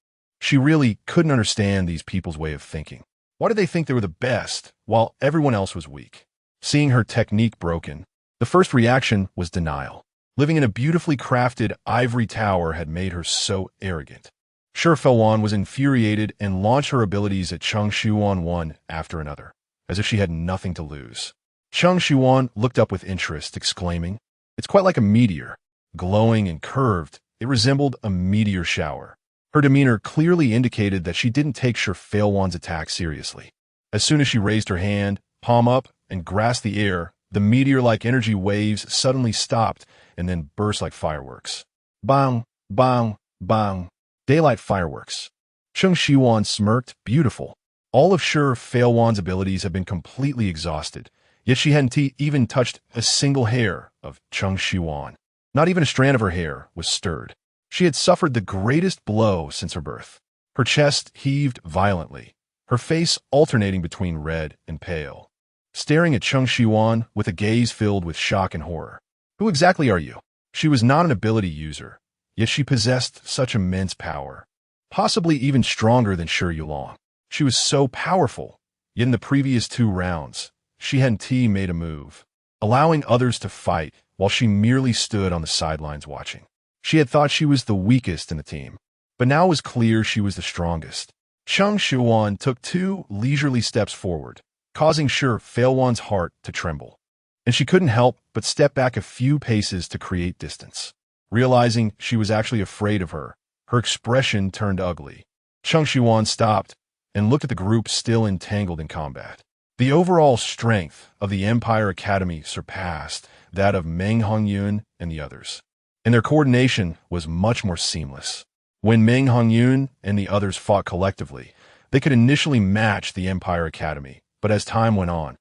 [SPEAKER 1] She really couldn't understand these people's way of thinking. Why did they think they were the best, while everyone else was weak? Seeing her technique broken, the first reaction was denial. Living in a beautifully crafted ivory tower had made her so arrogant. Sure Failwan was infuriated and launched her abilities at Cheng Shiyuan one after another, as if she had nothing to lose. Cheng Shiyuan looked up with interest, exclaiming, "It's quite like a meteor. Glowing and curved, it resembled a meteor shower." Her demeanor clearly indicated that she didn't take Sure Failwan's attack seriously. As soon as she raised her hand, palm up, and grasped the air, the meteor-like energy waves suddenly stopped and then burst like fireworks. Bang, bang, bang. Daylight fireworks. Cheng Shiyuan smirked, beautiful. All of Sure Failwan's abilities had been completely exhausted, yet she hadn't even touched a single hair of Cheng Shiyuan. Not even a strand of her hair was stirred. She had suffered the greatest blow since her birth. Her chest heaved violently, her face alternating between red and pale, staring at Cheng Shiyuan with a gaze filled with shock and horror. Who exactly are you? She was not an ability user, yet she possessed such immense power, possibly even stronger than Sure Yulong. She was so powerful, yet in the previous 2 rounds, she hadn't made a move, allowing others to fight while she merely stood on the sidelines watching. She had thought she was the weakest in the team, but now it was clear she was the strongest. Cheng Shiyuan took 2 leisurely steps forward, causing Sure Failwan's heart to tremble, and she couldn't help but step back a few paces to create distance. Realizing she was actually afraid of her, her expression turned ugly. Cheng Shiyuan stopped and looked at the group still entangled in combat. The overall strength of the Empire Academy surpassed that of Meng Hongyun and the others, and their coordination was much more seamless. When Meng Hongyun and the others fought collectively, they could initially match the Empire Academy, but as time went on,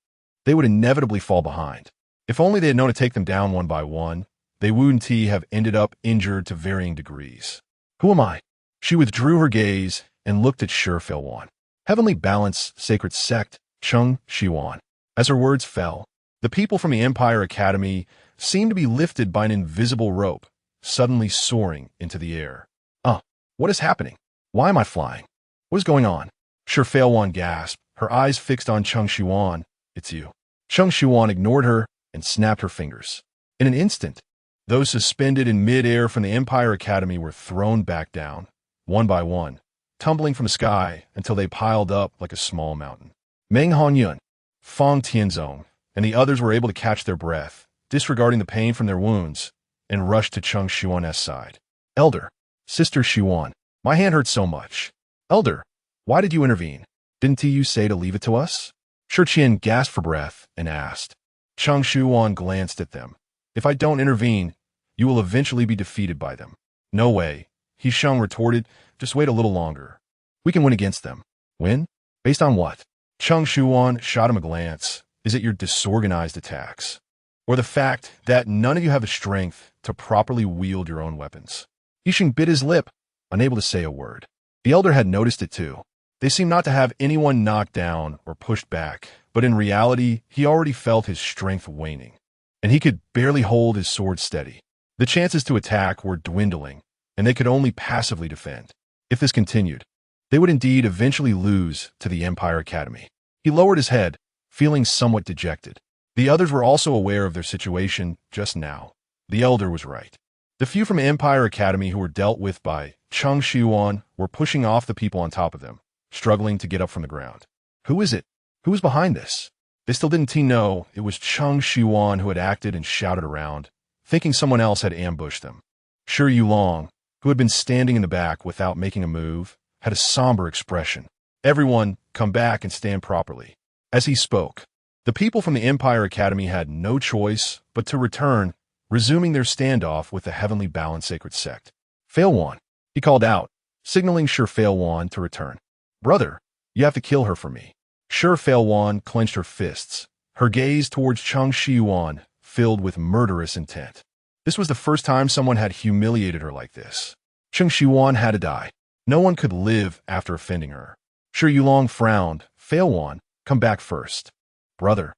[SPEAKER 1] they would inevitably fall behind. If only they had known to take them down one by one, they wouldn't have ended up injured to varying degrees. Who am I? She withdrew her gaze and looked at Sure Failwan. Heavenly Balanced Sacred Sect, Cheng Shiyuan. As her words fell, the people from the Empire Academy seemed to be lifted by an invisible rope, suddenly soaring into the air. What is happening? Why am I flying? What is going on? Sure Failwan gasped, her eyes fixed on Cheng Shiyuan. It's you. Cheng Shiyuan ignored her and snapped her fingers. In an instant, those suspended in mid-air from the Empire Academy were thrown back down, one by one, tumbling from the sky until they piled up like a small mountain. Meng Hongyun, Fang Tianzong, and the others were able to catch their breath, disregarding the pain from their wounds, and rushed to Cheng Shiyuan's side. Elder, Sister Shiyuan, my hand hurts so much. Elder, why did you intervene? Didn't you say to leave it to us? Shiqian gasped for breath and asked. Cheng Shiyuan glanced at them. If I don't intervene, you will eventually be defeated by them. No way, He Sheng retorted. Just wait a little longer. We can win against them. Win? Based on what? Cheng Shiyuan shot him a glance. Is it your disorganized attacks? Or the fact that none of you have the strength to properly wield your own weapons? Yixing bit his lip, unable to say a word. The elder had noticed it too. They seemed not to have anyone knocked down or pushed back, but in reality, he already felt his strength waning, and he could barely hold his sword steady. The chances to attack were dwindling, and they could only passively defend. If this continued, they would indeed eventually lose to the Empire Academy. He lowered his head, feeling somewhat dejected. The others were also aware of their situation just now. The elder was right. The few from Empire Academy who were dealt with by Cheng Shiyuan were pushing off the people on top of them, struggling to get up from the ground. Who is it? Who was behind this? They still didn't know it was Cheng Shiyuan who had acted and shouted around, thinking someone else had ambushed them. Shi Yulong, who had been standing in the back without making a move, had a somber expression. Everyone, come back and stand properly. As he spoke, the people from the Empire Academy had no choice but to return, resuming their standoff with the heavenly balanced sacred sect. Failwan, he called out, signaling Shi Failwan to return. Brother, you have to kill her for me. Shi Failwan clenched her fists, her gaze towards Cheng Shiyuan filled with murderous intent. This was the first time someone had humiliated her like this. Cheng Shiyuan had to die. No one could live after offending her. Shi Yulong frowned. Failwan, come back first. Brother,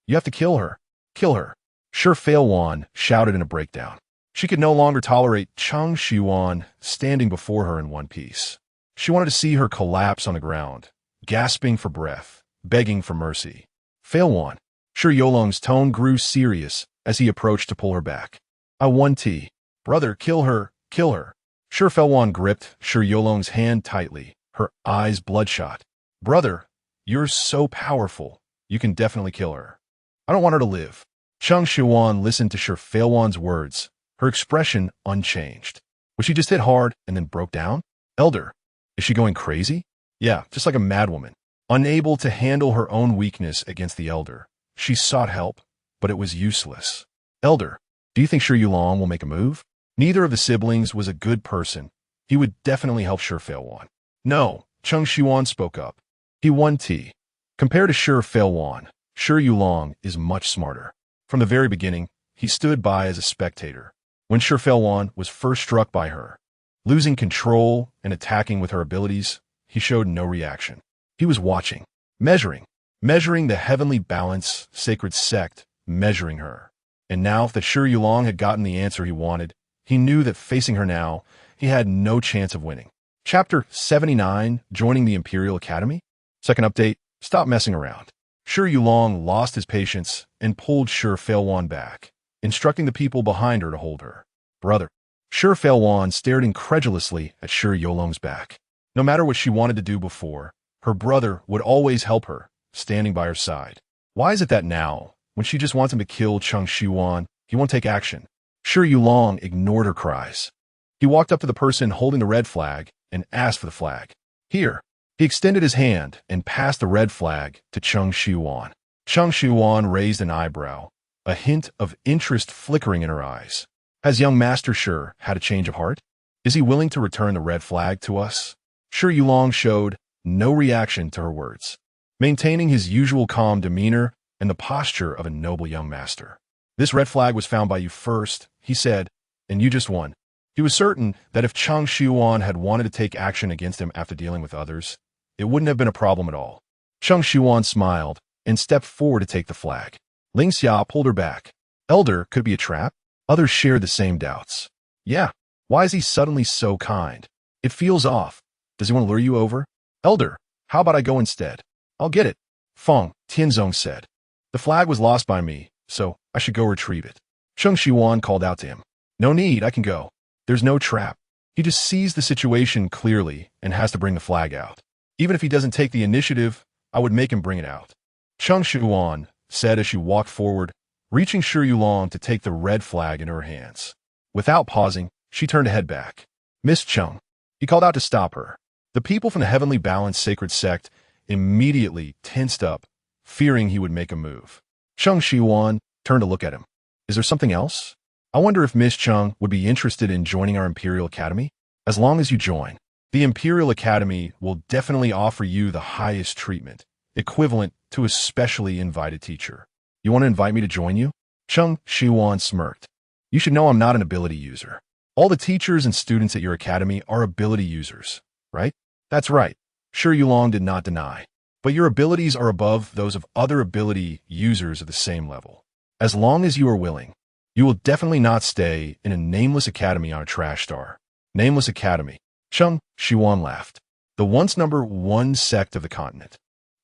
[SPEAKER 1] you have to kill her. Kill her. Shi Failwan shouted in a breakdown. She could no longer tolerate Cheng Shiyuan standing before her in one piece. She wanted to see her collapse on the ground, gasping for breath, begging for mercy. Failwan. Shi Yulong's tone grew serious as he approached to pull her back. I want tea. Brother, kill her. Kill her. Shi Failwan gripped Shi Yulong's hand tightly, her eyes bloodshot. Brother, you're so powerful. You can definitely kill her. I don't want her to live. Cheng Shiyuan listened to Shi Failwan's words, her expression unchanged. Was she just hit hard and then broke down? Elder, is she going crazy? Yeah, just like a madwoman. Unable to handle her own weakness against the elder, she sought help, but it was useless. Elder, do you think Shi Yulong will make a move? Neither of the siblings was a good person. He would definitely help Shi Failwan. No, Cheng Shiyuan spoke up. He won tea. Compared to Shi Failwan, Shi Yulong is much smarter. From the very beginning, he stood by as a spectator. When Shi Failwan was first struck by her, losing control and attacking with her abilities, he showed no reaction. He was watching, measuring the heavenly balance, sacred sect, measuring her. And now that Shi Yulong had gotten the answer he wanted, he knew that facing her now, he had no chance of winning. Chapter 79, Joining the Imperial Academy? Second update, stop messing around. Shi Yulong lost his patience and pulled Shi Failwan back, instructing the people behind her to hold her. Brother. Shi Failwan stared incredulously at Shi Yulong's back. No matter what she wanted to do before, her brother would always help her, standing by her side. Why is it that now, when she just wants him to kill Cheng Shiyuan, he won't take action? Shi Yulong ignored her cries. He walked up to the person holding the red flag and asked for the flag. Here. He extended his hand and passed the red flag to Cheng Shiyuan. Cheng Shiyuan raised an eyebrow, a hint of interest flickering in her eyes. Has young Master Shi had a change of heart? Is he willing to return the red flag to us? Shi Yulong showed no reaction to her words, maintaining his usual calm demeanor and the posture of a noble young master. This red flag was found by you first, he said, and you just won. He was certain that if Cheng Shiyuan had wanted to take action against him after dealing with others, it wouldn't have been a problem at all. Cheng Shiyuan smiled and stepped forward to take the flag. Xianxia pulled her back. Elder, could it be a trap? Others shared the same doubts. Yeah, why is he suddenly so kind? It feels off. Does he want to lure you over? Elder, how about I go instead? I'll get it. Feng, Tianzong said. The flag was lost by me, so I should go retrieve it. Cheng Shiyuan called out to him. No need, I can go. There's no trap. He just sees the situation clearly and has to bring the flag out. Even if he doesn't take the initiative, I would make him bring it out. Cheng Shiyuan said as she walked forward, reaching Shi Yulong to take the red flag into her hands. Without pausing, she turned to head back. Miss Cheng. He called out to stop her. The people from the heavenly balanced sacred sect immediately tensed up, fearing he would make a move. Cheng Shiyuan turned to look at him. Is there something else? I wonder if Miss Cheng would be interested in joining our Imperial Academy? As long as you join, the Imperial Academy will definitely offer you the highest treatment, equivalent to a specially invited teacher. You want to invite me to join you? Cheng Shiyuan smirked. You should know I'm not an ability user. All the teachers and students at your academy are ability users, right? That's right. Shi Yulong did not deny. But your abilities are above those of other ability users of the same level. As long as you are willing, you will definitely not stay in a nameless academy on a trash star. Nameless academy. Cheng Shiyuan laughed. The once #1 sect of the continent,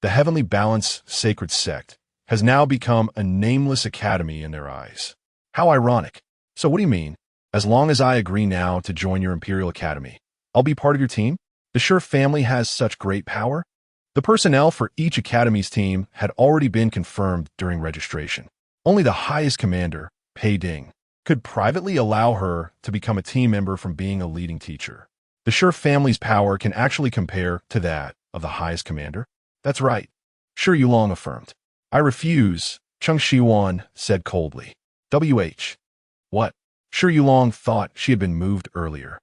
[SPEAKER 1] the heavenly balance sacred sect, has now become a nameless academy in their eyes. How ironic. So what do you mean? As long as I agree now to join your Imperial Academy, I'll be part of your team? The Sure family has such great power? The personnel for each academy's team had already been confirmed during registration. Only the highest commander, Pei Ding, could privately allow her to become a team member from being a leading teacher. The Sure family's power can actually compare to that of the highest commander? That's right, Sure Yulong affirmed. I refuse, Cheng Shiyuan said coldly. What? Sure Yulong thought she had been moved earlier,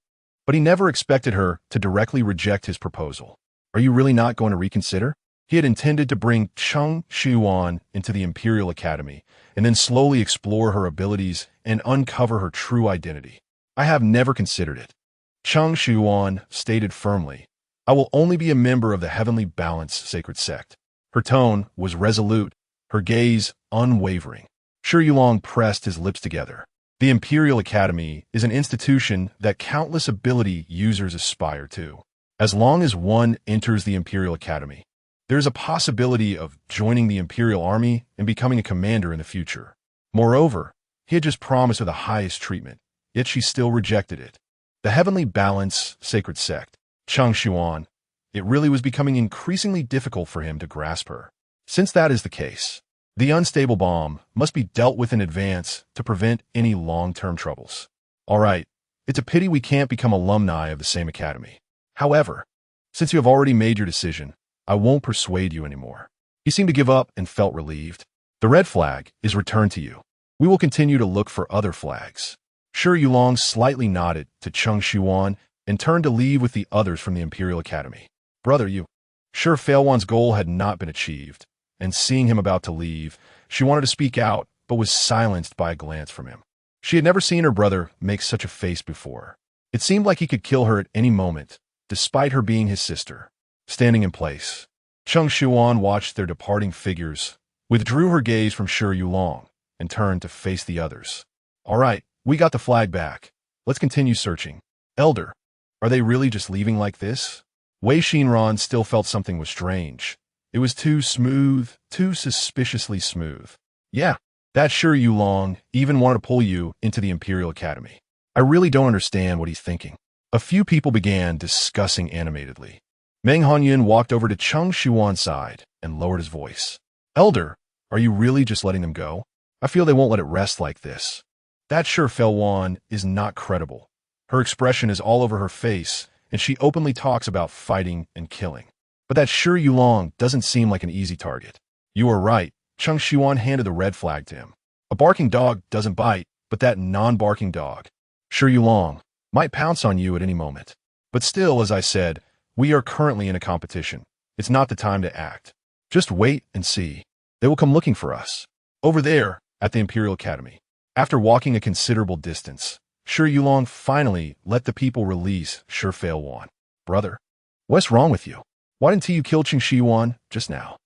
[SPEAKER 1] but he never expected her to directly reject his proposal. Are you really not going to reconsider? He had intended to bring Cheng Shiyuan into the Imperial Academy and then slowly explore her abilities and uncover her true identity. I have never considered it. Cheng Shiyuan stated firmly, I will only be a member of the Heavenly Balance Sacred Sect. Her tone was resolute, her gaze unwavering. Sure Yulong pressed his lips together. The Imperial Academy is an institution that countless ability users aspire to. As long as one enters the Imperial Academy, there is a possibility of joining the Imperial Army and becoming a commander in the future. Moreover, he had just promised her the highest treatment, yet she still rejected it. The Heavenly Balance Sacred Sect, Cheng Shiyuan, it really was becoming increasingly difficult for him to grasp her. Since that is the case, the unstable bomb must be dealt with in advance to prevent any long-term troubles. All right, it's a pity we can't become alumni of the same academy. However, since you have already made your decision, I won't persuade you anymore. He seemed to give up and felt relieved. The red flag is returned to you. We will continue to look for other flags. Sure Yulong slightly nodded to Cheng Shiyuan and turned to leave with the others from the Imperial Academy. Brother, you. Sure Failwan's goal had not been achieved, and seeing him about to leave, she wanted to speak out, but was silenced by a glance from him. She had never seen her brother make such a face before. It seemed like he could kill her at any moment, despite her being his sister. Standing in place, Cheng Shiyuan watched their departing figures, withdrew her gaze from Sure Yulong, and turned to face the others. All right, we got the flag back. Let's continue searching. Elder, are they really just leaving like this? Wei Xinran still felt something was strange. It was too smooth, too suspiciously smooth. Yeah, that Sure Yulong even wanted to pull you into the Imperial Academy. I really don't understand what he's thinking. A few people began discussing animatedly. Meng Honyun walked over to Cheng Shiyuan's side and lowered his voice. Elder, are you really just letting them go? I feel they won't let it rest like this. That Sure Failwan is not credible. Her expression is all over her face, and she openly talks about fighting and killing. But that Sure Yulong doesn't seem like an easy target. You are right. Cheng Shiyuan handed the red flag to him. A barking dog doesn't bite, but that non-barking dog, Sure Yulong, might pounce on you at any moment. But still, as I said, we are currently in a competition. It's not the time to act. Just wait and see. They will come looking for us. Over there, at the Imperial Academy. After walking a considerable distance, Sure Yulong finally let the people release Sure Failwan. Brother, what's wrong with you? Why didn't you kill Cheng Shiyuan just now?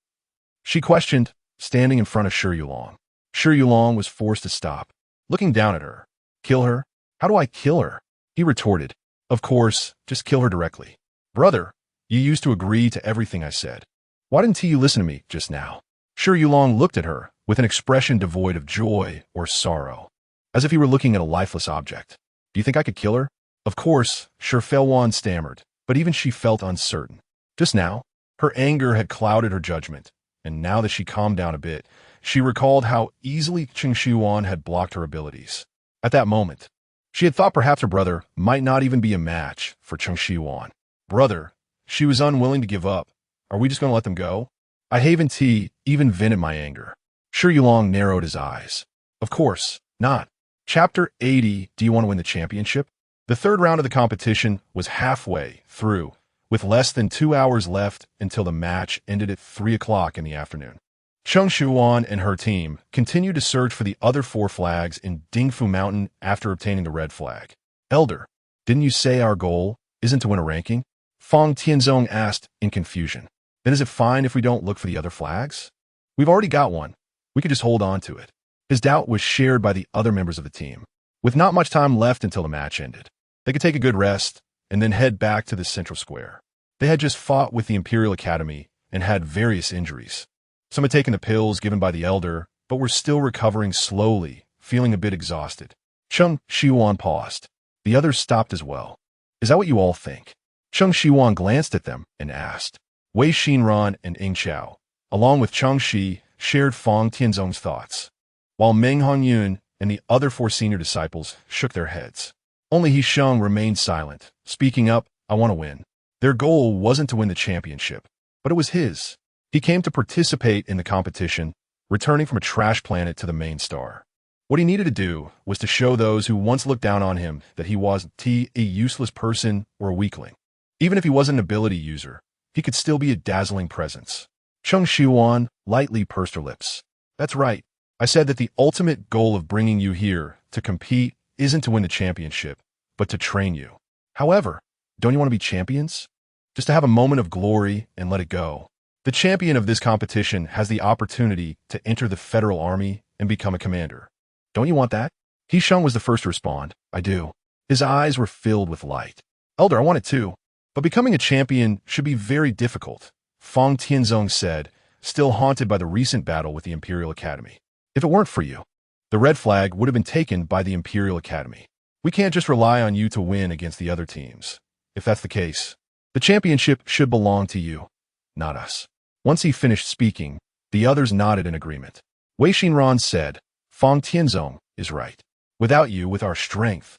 [SPEAKER 1] She questioned, standing in front of Sure Yulong. Sure Yulong was forced to stop, looking down at her. Kill her? How do I kill her? He retorted. Of course, just kill her directly. Brother, you used to agree to everything I said. Why didn't you listen to me just now? Sure Yulong looked at her with an expression devoid of joy or sorrow, as if he were looking at a lifeless object. Do you think I could kill her? Of course, Sure Failwan stammered, but even she felt uncertain. Just now, her anger had clouded her judgment, and now that she calmed down a bit, she recalled how easily Cheng Shiyuan had blocked her abilities. At that moment, she had thought perhaps her brother might not even be a match for Cheng Shiyuan. Brother, she was unwilling to give up. Are we just going to let them go? I haven't even vented my anger. Sure Yulong narrowed his eyes. Of course, not. Chapter 80, do you want to win the championship? The third round of the competition was halfway through, with less than 2 hours left until the match ended at 3 o'clock in the afternoon. Cheng Shiyuan and her team continued to search for the other 4 flags in Dingfu Mountain after obtaining the red flag. Elder, didn't you say our goal isn't to win a ranking? Fang Tianzong asked in confusion. Then is it fine if we don't look for the other flags? We've already got one. We could just hold on to it. His doubt was shared by the other members of the team. With not much time left until the match ended, they could take a good rest and then head back to the central square. They had just fought with the Imperial Academy and had various injuries. Some had taken the pills given by the elder, but were still recovering slowly, feeling a bit exhausted. Cheng Shiyuan paused. The others stopped as well. Is that what you all think? Cheng Shiyuan glanced at them and asked. Wei Xinran and Ying Xiao, along with Cheng Shi, shared Fang Tianzong's thoughts, while Meng Hongyun and the other 4 senior disciples shook their heads. Only He Sheng remained silent, speaking up, I want to win. Their goal wasn't to win the championship, but it was his. He came to participate in the competition, returning from a trash planet to the main star. What he needed to do was to show those who once looked down on him that he wasn't a useless person or a weakling. Even if he wasn't an ability user, he could still be a dazzling presence. Cheng Shiyuan lightly pursed her lips. That's right. I said that the ultimate goal of bringing you here to compete isn't to win the championship, but to train you. However, don't you want to be champions? Just to have a moment of glory and let it go. The champion of this competition has the opportunity to enter the federal army and become a commander. Don't you want that? He Sheng was the first to respond. I do. His eyes were filled with light. Elder, I want it too. But becoming a champion should be very difficult, Fang Tianzong said, still haunted by the recent battle with the Imperial Academy. If it weren't for you, the red flag would have been taken by the Imperial Academy. We can't just rely on you to win against the other teams. If that's the case, the championship should belong to you, not us. Once he finished speaking, the others nodded in agreement. Wei Xinran said, Fang Tianzong is right. Without you, with our strength,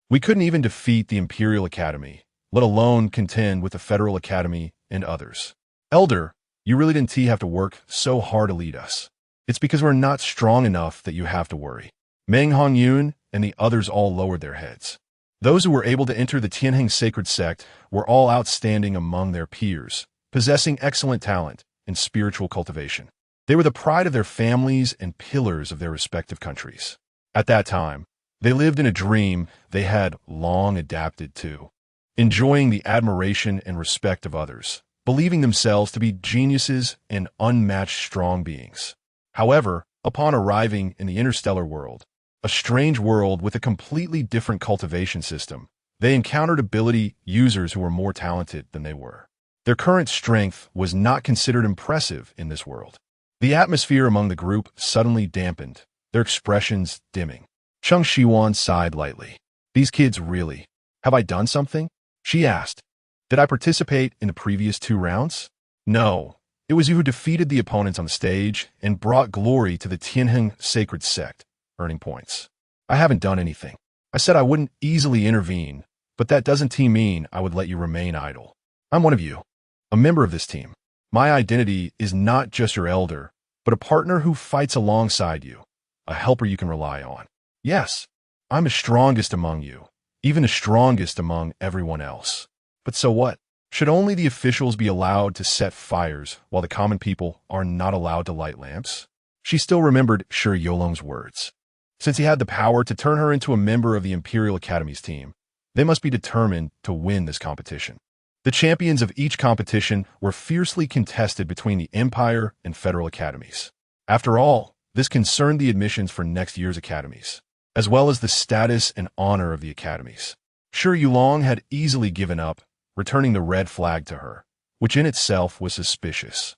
[SPEAKER 1] we couldn't even defeat the Imperial Academy, let alone contend with the Federal Academy and others. Elder, you really didn't have to work so hard to lead us. It's because we're not strong enough that you have to worry. Meng Hongyun and the others all lowered their heads. Those who were able to enter the Tianheng sacred sect were all outstanding among their peers, possessing excellent talent and spiritual cultivation. They were the pride of their families and pillars of their respective countries. At that time, they lived in a dream they had long adapted to, enjoying the admiration and respect of others, believing themselves to be geniuses and unmatched strong beings. However, upon arriving in the interstellar world, a strange world with a completely different cultivation system, they encountered ability users who were more talented than they were. Their current strength was not considered impressive in this world. The atmosphere among the group suddenly dampened, their expressions dimming. Cheng Shiyuan sighed lightly. These kids really. Have I done something? She asked. Did I participate in the previous 2 rounds? No. It was you who defeated the opponents on the stage and brought glory to the Tianheng sacred sect, earning points. I haven't done anything. I said I wouldn't easily intervene, but that doesn't mean I would let you remain idle. I'm one of you, a member of this team. My identity is not just your elder, but a partner who fights alongside you, a helper you can rely on. Yes, I'm the strongest among you, even the strongest among everyone else. But so what? Should only the officials be allowed to set fires while the common people are not allowed to light lamps? She still remembered Shi Yolong's words. Since he had the power to turn her into a member of the Imperial Academy's team, they must be determined to win this competition. The champions of each competition were fiercely contested between the Empire and Federal Academies. After all, this concerned the admissions for next year's academies, as well as the status and honor of the academies. Shi Yulong had easily given up, returning the red flag to her, which in itself was suspicious.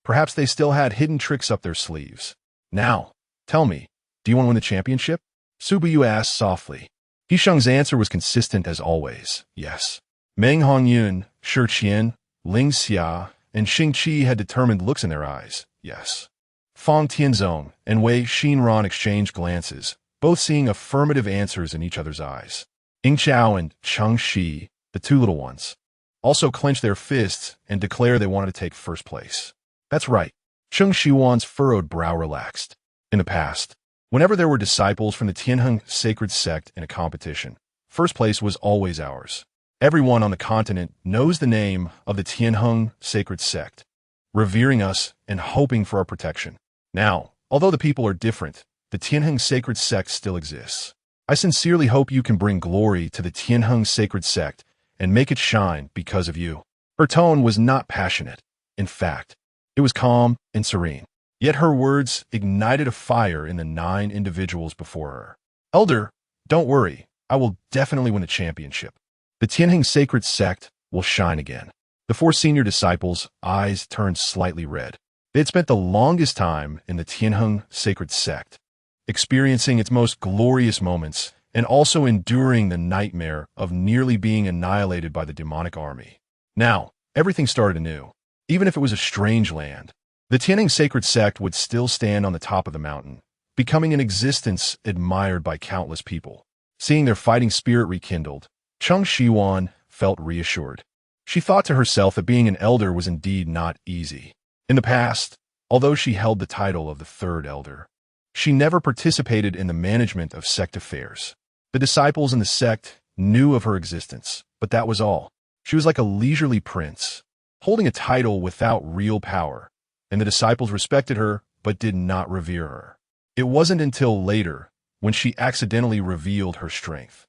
[SPEAKER 1] Perhaps they still had hidden tricks up their sleeves. Now, tell me, do you want to win the championship? Su Buyu asked softly. He Sheng's answer was consistent as always, yes. Meng Hongyun, Shi Qian, Ling Xia, and Xing Qi had determined looks in their eyes, yes. Fang Tianzong and Wei Xinran exchanged glances, both seeing affirmative answers in each other's eyes. Ying Xiao and Cheng Shi, the 2 little ones, also clenched their fists and declared they wanted to take first place. That's right. Cheng Shiyuan's furrowed brow relaxed. In the past, whenever there were disciples from the Tianheng sacred sect in a competition, first place was always ours. Everyone on the continent knows the name of the Tianheng sacred sect, revering us and hoping for our protection. Now, although the people are different, the Tianheng sacred sect still exists. I sincerely hope you can bring glory to the Tianheng sacred sect and make it shine because of you. Her tone was not passionate. In fact, it was calm and serene. Yet her words ignited a fire in the 9 individuals before her. Elder, don't worry. I will definitely win the championship. The Tianheng sacred sect will shine again. The 4 senior disciples' eyes turned slightly red. They had spent the longest time in the Tianheng sacred sect, experiencing its most glorious moments and also enduring the nightmare of nearly being annihilated by the demonic army. Now, everything started anew. Even if it was a strange land, the Tianning sacred sect would still stand on the top of the mountain, becoming an existence admired by countless people. Seeing their fighting spirit rekindled, Cheng Shiyuan felt reassured. She thought to herself that being an elder was indeed not easy. In the past, although she held the title of the third elder, she never participated in the management of sect affairs. The disciples in the sect knew of her existence, but that was all. She was like a leisurely prince, holding a title without real power, and the disciples respected her but did not revere her. It wasn't until later, when she accidentally revealed her strength,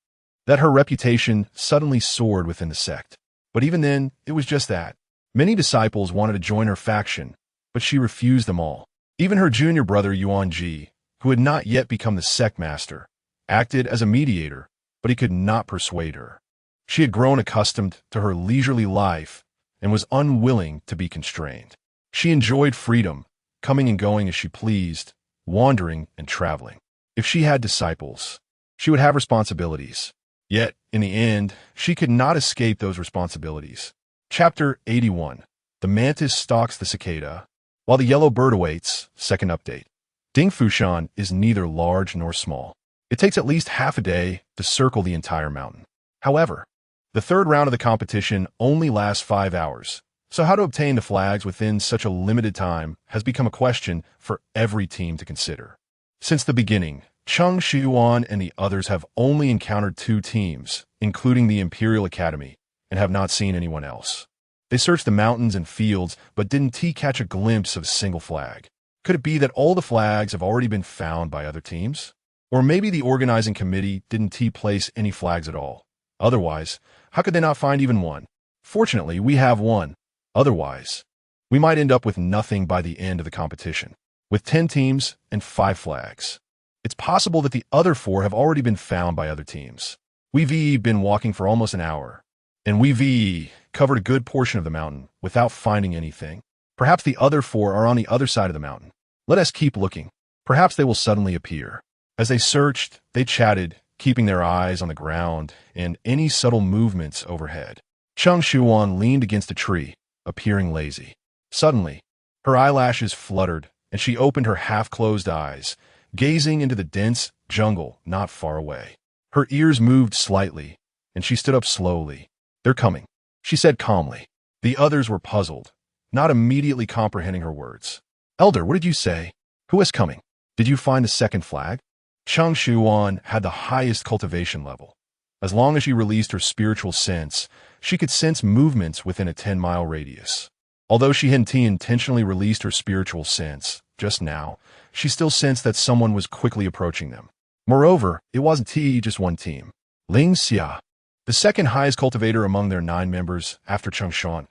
[SPEAKER 1] that her reputation suddenly soared within the sect. But even then, it was just that. Many disciples wanted to join her faction, but she refused them all. Even her junior brother Yuan Ji, who had not yet become the sect master, acted as a mediator, but he could not persuade her. She had grown accustomed to her leisurely life and was unwilling to be constrained. She enjoyed freedom, coming and going as she pleased, wandering and traveling. If she had disciples, she would have responsibilities. Yet, in the end, she could not escape those responsibilities. Chapter 81. The mantis stalks the cicada, while the yellow bird awaits. Second update. Ding Fushan is neither large nor small. It takes at least half a day to circle the entire mountain. However, the third round of the competition only lasts 5 hours, so how to obtain the flags within such a limited time has become a question for every team to consider. Since the beginning, Cheng Shiyuan and the others have only encountered 2 teams, including the Imperial Academy, and have not seen anyone else. They searched the mountains and fields, but didn't catch a glimpse of a single flag. Could it be that all the flags have already been found by other teams? Or maybe the organizing committee didn't place any flags at all. Otherwise, how could they not find even one? Fortunately, we have one. Otherwise, we might end up with nothing by the end of the competition. With 10 teams and 5 flags, it's possible that the other 4 have already been found by other teams. We've been walking for almost an hour, and we've covered a good portion of the mountain without finding anything. Perhaps the other 4 are on the other side of the mountain. Let us keep looking. Perhaps they will suddenly appear. As they searched, they chatted, keeping their eyes on the ground and any subtle movements overhead. Cheng Shiyuan leaned against a tree, appearing lazy. Suddenly, her eyelashes fluttered, and she opened her half-closed eyes, gazing into the dense jungle not far away. Her ears moved slightly, and she stood up slowly. "They're coming," she said calmly. The others were puzzled, not immediately comprehending her words. "Elder, what did you say? Who is coming? Did you find the second flag?" Cheng Shiyuan had the highest cultivation level. As long as she released her spiritual sense, she could sense movements within a 10-mile radius. Although she hadn't intentionally released her spiritual sense, just now, she still sensed that someone was quickly approaching them. Moreover, it wasn't just one team. Xianxia, the second highest cultivator among their 9 members after Cheng Shiyuan,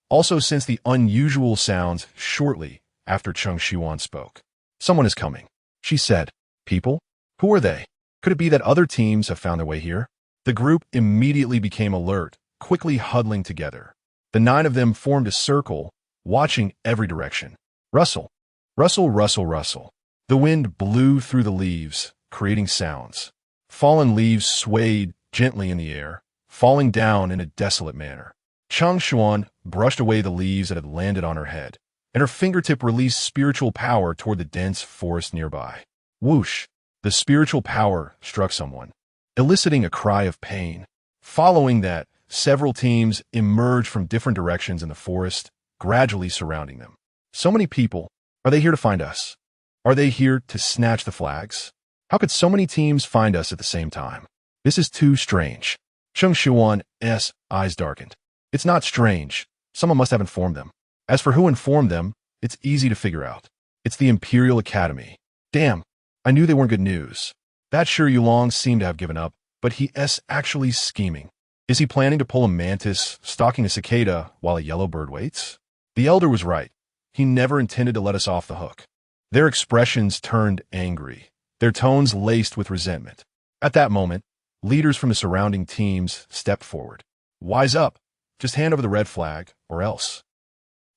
[SPEAKER 1] also sensed the unusual sounds shortly after Cheng Shiyuan spoke. "Someone is coming," she said. "People? Who are they? Could it be that other teams have found their way here?" The group immediately became alert, quickly huddling together. The 9 of them formed a circle, watching every direction. Rustle, rustle, rustle, rustle. The wind blew through the leaves, creating sounds. Fallen leaves swayed gently in the air, falling down in a desolate manner. Cheng Shiyuan brushed away the leaves that had landed on her head, and her fingertip released spiritual power toward the dense forest nearby. Whoosh! The spiritual power struck someone, eliciting a cry of pain. Following that, several teams emerged from different directions in the forest, gradually surrounding them. So many people. Are they here to find us? Are they here to snatch the flags? How could so many teams find us at the same time? This is too strange. Cheng Shiyuan's eyes darkened. It's not strange. Someone must have informed them. As for who informed them, it's easy to figure out. It's the Imperial Academy. Damn, I knew they weren't good news. That sure Yulong seemed to have given up, but he's actually scheming. Is he planning to pull a mantis, stalking a cicada while a yellow bird waits? The elder was right. He never intended to let us off the hook. Their expressions turned angry, their tones laced with resentment. At that moment, leaders from the surrounding teams stepped forward. Wise up. Just hand over the red flag, or else.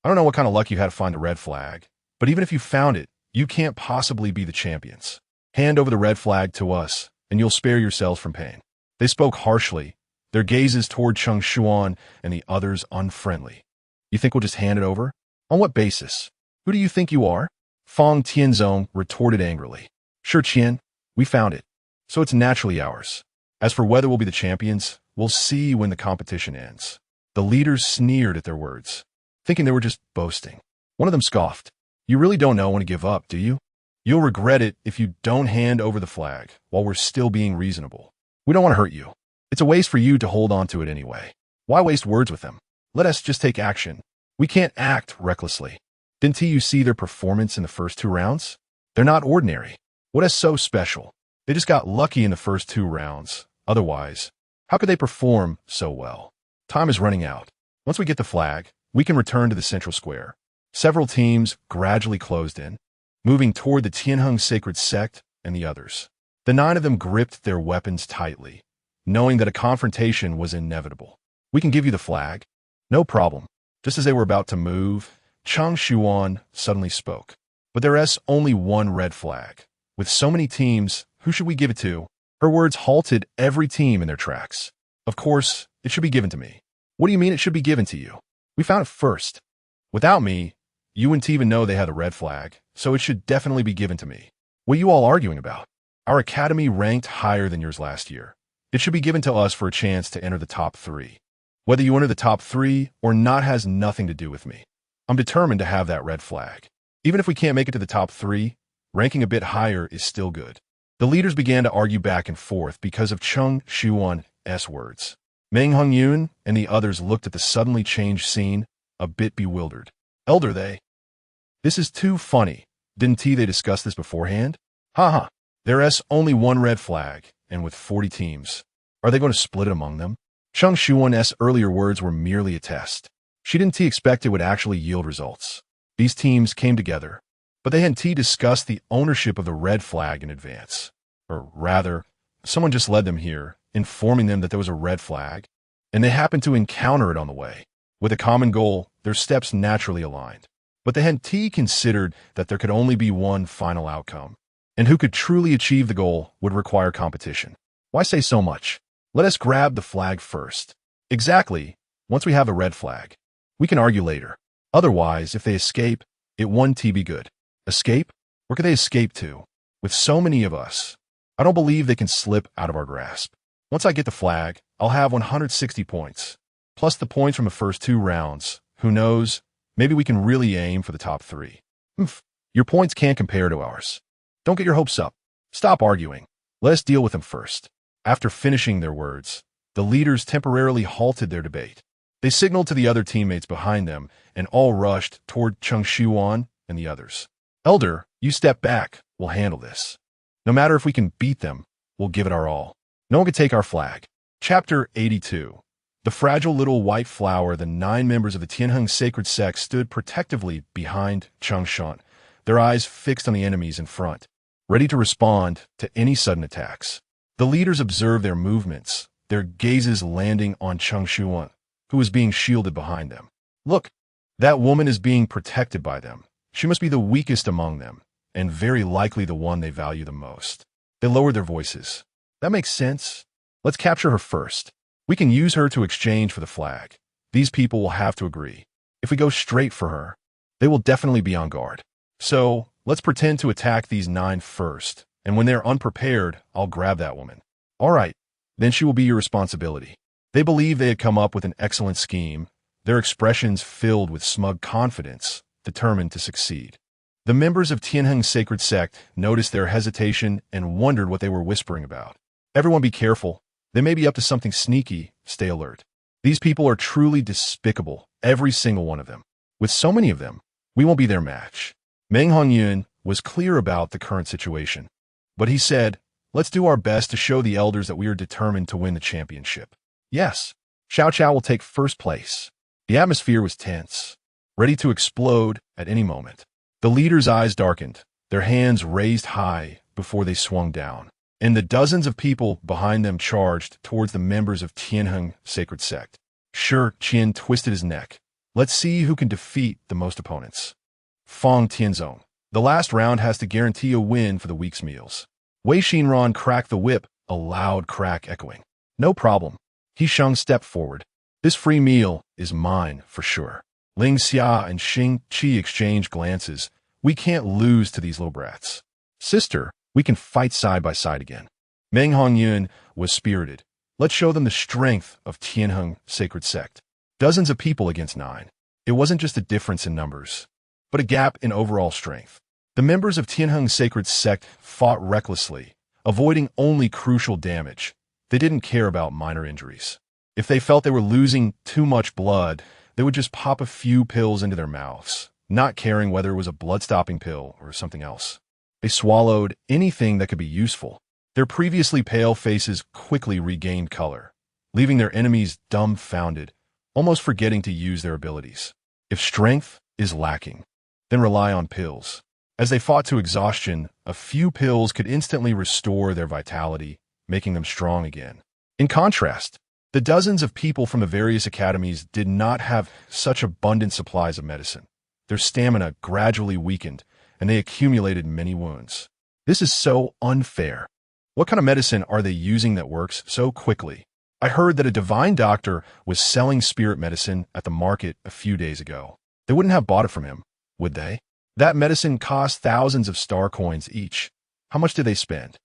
[SPEAKER 1] I don't know what kind of luck you had to find the red flag, but even if you found it, you can't possibly be the champions. Hand over the red flag to us, and you'll spare yourselves from pain. They spoke harshly, their gazes toward Cheng Shiyuan and the others unfriendly. You think we'll just hand it over? On what basis? Who do you think you are? Fang Tianzong retorted angrily. Sure, Qian, we found it, so it's naturally ours. As for whether we'll be the champions, we'll see when the competition ends. The leaders sneered at their words, thinking they were just boasting. One of them scoffed. You really don't know when to give up, do you? You'll regret it if you don't hand over the flag while we're still being reasonable. We don't want to hurt you. It's a waste for you to hold on to it anyway. Why waste words with them? Let us just take action. We can't act recklessly. Didn't you see their performance in the first 2 rounds? They're not ordinary. What is so special? They just got lucky in the first 2 rounds. Otherwise, how could they perform so well? Time is running out. Once we get the flag, we can return to the central square. Several teams gradually closed in, moving toward the Tianheng sacred sect and the others. The 9 of them gripped their weapons tightly, knowing that a confrontation was inevitable. We can give you the flag. No problem. Just as they were about to move, Cheng Shiyuan suddenly spoke. But there is only one red flag. With so many teams, who should we give it to? Her words halted every team in their tracks. Of course, it should be given to me. What do you mean it should be given to you? We found it first. Without me, you wouldn't even know they had a red flag, so it should definitely be given to me. What are you all arguing about? Our academy ranked higher than yours last year. It should be given to us for a chance to enter the top 3. Whether you enter the top 3 or not has nothing to do with me. I'm determined to have that red flag. Even if we can't make it to the top 3, ranking a bit higher is still good. The leaders began to argue back and forth because of Cheng Shiyuan's words. Meng Hongyun and the others looked at the suddenly changed scene, a bit bewildered. Elder, this is too funny. Didn't they discuss this beforehand? Haha. There is only one red flag, and with 40 teams. Are they going to split it among them? Cheng Shiyuan's earlier words were merely a test. She didn't expect it would actually yield results. These teams came together, but they hadn't discussed the ownership of the red flag in advance. Or rather, someone just led them here, informing them that there was a red flag, and they happened to encounter it on the way. With a common goal, their steps naturally aligned. But they hadn't considered that there could only be one final outcome, and who could truly achieve the goal would require competition. Why say so much? Let us grab the flag first. Exactly. Once we have a red flag, we can argue later. Otherwise, if they escape, it won't be good. Escape? Where could they escape to? With so many of us, I don't believe they can slip out of our grasp. Once I get the flag, I'll have 160 points. Plus the points from the first 2 rounds. Who knows? Maybe we can really aim for the top 3. Your points can't compare to ours. Don't get your hopes up. Stop arguing. Let us deal with them first. After finishing their words, the leaders temporarily halted their debate. They signaled to the other teammates behind them and all rushed toward Cheng Shiyuan and the others. Elder, you step back. We'll handle this. No matter if we can beat them, we'll give it our all. No one can take our flag. Chapter 82. The fragile little white flower, the 9 members of the Tianheng sacred sect stood protectively behind Cheng Shiyuan, their eyes fixed on the enemies in front, ready to respond to any sudden attacks. The leaders observed their movements, their gazes landing on Cheng Shiyuan, who was being shielded behind them. Look, that woman is being protected by them. She must be the weakest among them, and very likely the one they value the most. They lowered their voices. That makes sense. Let's capture her first. We can use her to exchange for the flag. These people will have to agree. If we go straight for her, they will definitely be on guard. So, let's pretend to attack these 9 first, and when they're unprepared, I'll grab that woman. All right, then she will be your responsibility. They believed they had come up with an excellent scheme, their expressions filled with smug confidence, determined to succeed. The members of Tianheng's sacred sect noticed their hesitation and wondered what they were whispering about. Everyone be careful. They may be up to something sneaky. Stay alert. These people are truly despicable, every single one of them. With so many of them, we won't be their match. Meng Hongyun was clear about the current situation, but he said, let's do our best to show the elders that we are determined to win the championship. Yes, Xiao will take first place. The atmosphere was tense, ready to explode at any moment. The leaders' eyes darkened, their hands raised high before they swung down, and the dozens of people behind them charged towards the members of Tianheng sacred sect. Sure, Qian twisted his neck. Let's see who can defeat the most opponents. Fang Tianzong. The last round has to guarantee a win for the week's meals. Wei Xinran cracked the whip, a loud crack echoing. No problem. Sheng stepped forward. This free meal is mine, for sure. Xianxia and Shen Que exchanged glances. We can't lose to these little brats. Sister, we can fight side by side again. Meng Hongyun was spirited. Let's show them the strength of Tianheng sacred sect. Dozens of people against 9. It wasn't just a difference in numbers, but a gap in overall strength. The members of Tianheng sacred sect fought recklessly, avoiding only crucial damage. They didn't care about minor injuries. If they felt they were losing too much blood, they would just pop a few pills into their mouths, not caring whether it was a blood-stopping pill or something else. They swallowed anything that could be useful. Their previously pale faces quickly regained color, leaving their enemies dumbfounded, almost forgetting to use their abilities. If strength is lacking, then rely on pills. As they fought to exhaustion, a few pills could instantly restore their vitality, making them strong again. In contrast, the dozens of people from the various academies did not have such abundant supplies of medicine. Their stamina gradually weakened, and they accumulated many wounds. This is so unfair. What kind of medicine are they using that works so quickly? I heard that a divine doctor was selling spirit medicine at the market a few days ago. They wouldn't have bought it from him, would they? That medicine cost thousands of star coins each. How much did they spend?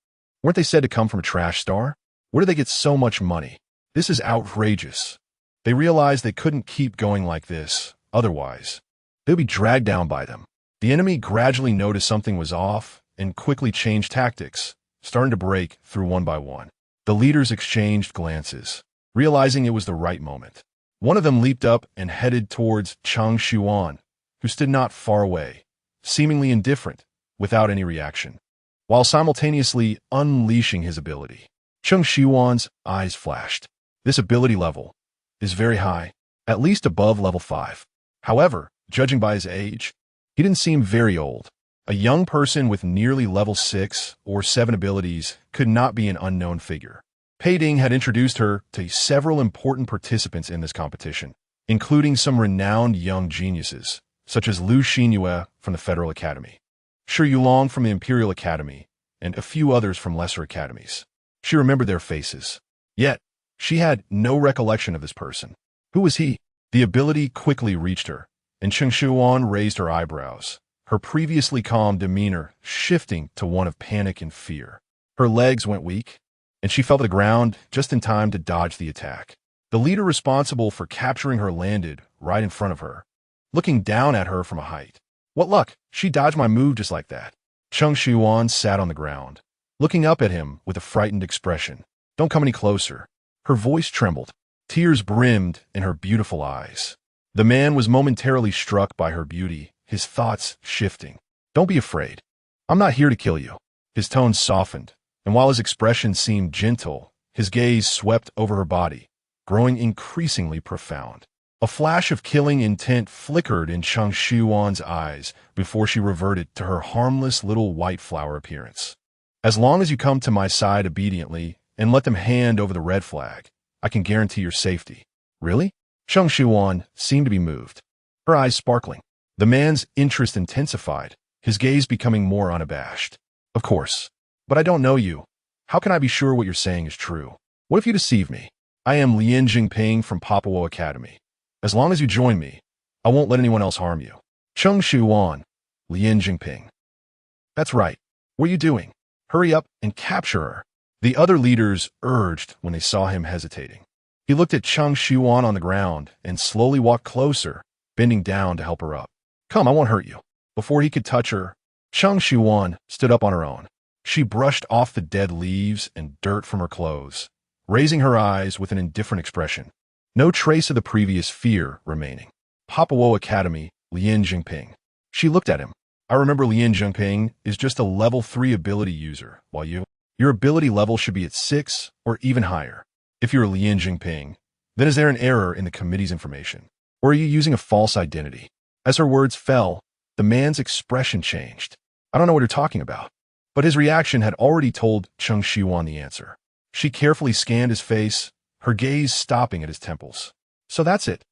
[SPEAKER 1] Weren't they said to come from a trash star? Where do they get so much money? This is outrageous. They realized they couldn't keep going like this. Otherwise, they'd be dragged down by them. The enemy gradually noticed something was off and quickly changed tactics, starting to break through one by one. The leaders exchanged glances, realizing it was the right moment. One of them leaped up and headed towards Cheng Shiyuan, who stood not far away, seemingly indifferent, without any reaction, while simultaneously unleashing his ability. Cheng Shiyuan's eyes flashed. This ability level is very high, at least above level 5. However, judging by his age, he didn't seem very old. A young person with nearly level 6 or 7 abilities could not be an unknown figure. Pei Ding had introduced her to several important participants in this competition, including some renowned young geniuses, such as Lu Xinyue from the Federal Academy, Shi Yulong from the Imperial Academy, and a few others from lesser academies. She remembered their faces. Yet, she had no recollection of this person. Who was he? The ability quickly reached her, and Cheng Shiyuan raised her eyebrows, her previously calm demeanor shifting to one of panic and fear. Her legs went weak, and she fell to the ground just in time to dodge the attack. The leader responsible for capturing her landed right in front of her, looking down at her from a height. What luck! She dodged my move just like that. Cheng Shiyuan sat on the ground, looking up at him with a frightened expression. Don't come any closer. Her voice trembled. Tears brimmed in her beautiful eyes. The man was momentarily struck by her beauty, his thoughts shifting. Don't be afraid. I'm not here to kill you. His tone softened, and while his expression seemed gentle, his gaze swept over her body, growing increasingly profound. A flash of killing intent flickered in Cheng Shiyuan's eyes before she reverted to her harmless little white flower appearance. As long as you come to my side obediently and let them hand over the red flag, I can guarantee your safety. Really? Cheng Shiyuan seemed to be moved, her eyes sparkling. The man's interest intensified, his gaze becoming more unabashed. Of course, but I don't know you. How can I be sure what you're saying is true? What if you deceive me? I am Lian Jingping from Taotie-A Academy. As long as you join me, I won't let anyone else harm you. Cheng Shiyuan, Lian Jingping. That's right. What are you doing? Hurry up and capture her. The other leaders urged when they saw him hesitating. He looked at Cheng Shiyuan on the ground and slowly walked closer, bending down to help her up. Come, I won't hurt you. Before he could touch her, Cheng Shiyuan stood up on her own. She brushed off the dead leaves and dirt from her clothes, raising her eyes with an indifferent expression. No trace of the previous fear remaining. Taotie-A Academy, Lian Jingping. She looked at him. I remember Lian Jingping is just a level 3 ability user, while your ability level should be at 6 or even higher. If you're Lian Jingping, then is there an error in the committee's information? Or are you using a false identity? As her words fell, the man's expression changed. I don't know what you're talking about. But his reaction had already told Cheng Shiyuan the answer. She carefully scanned his face, her gaze stopping at his temples. So that's it.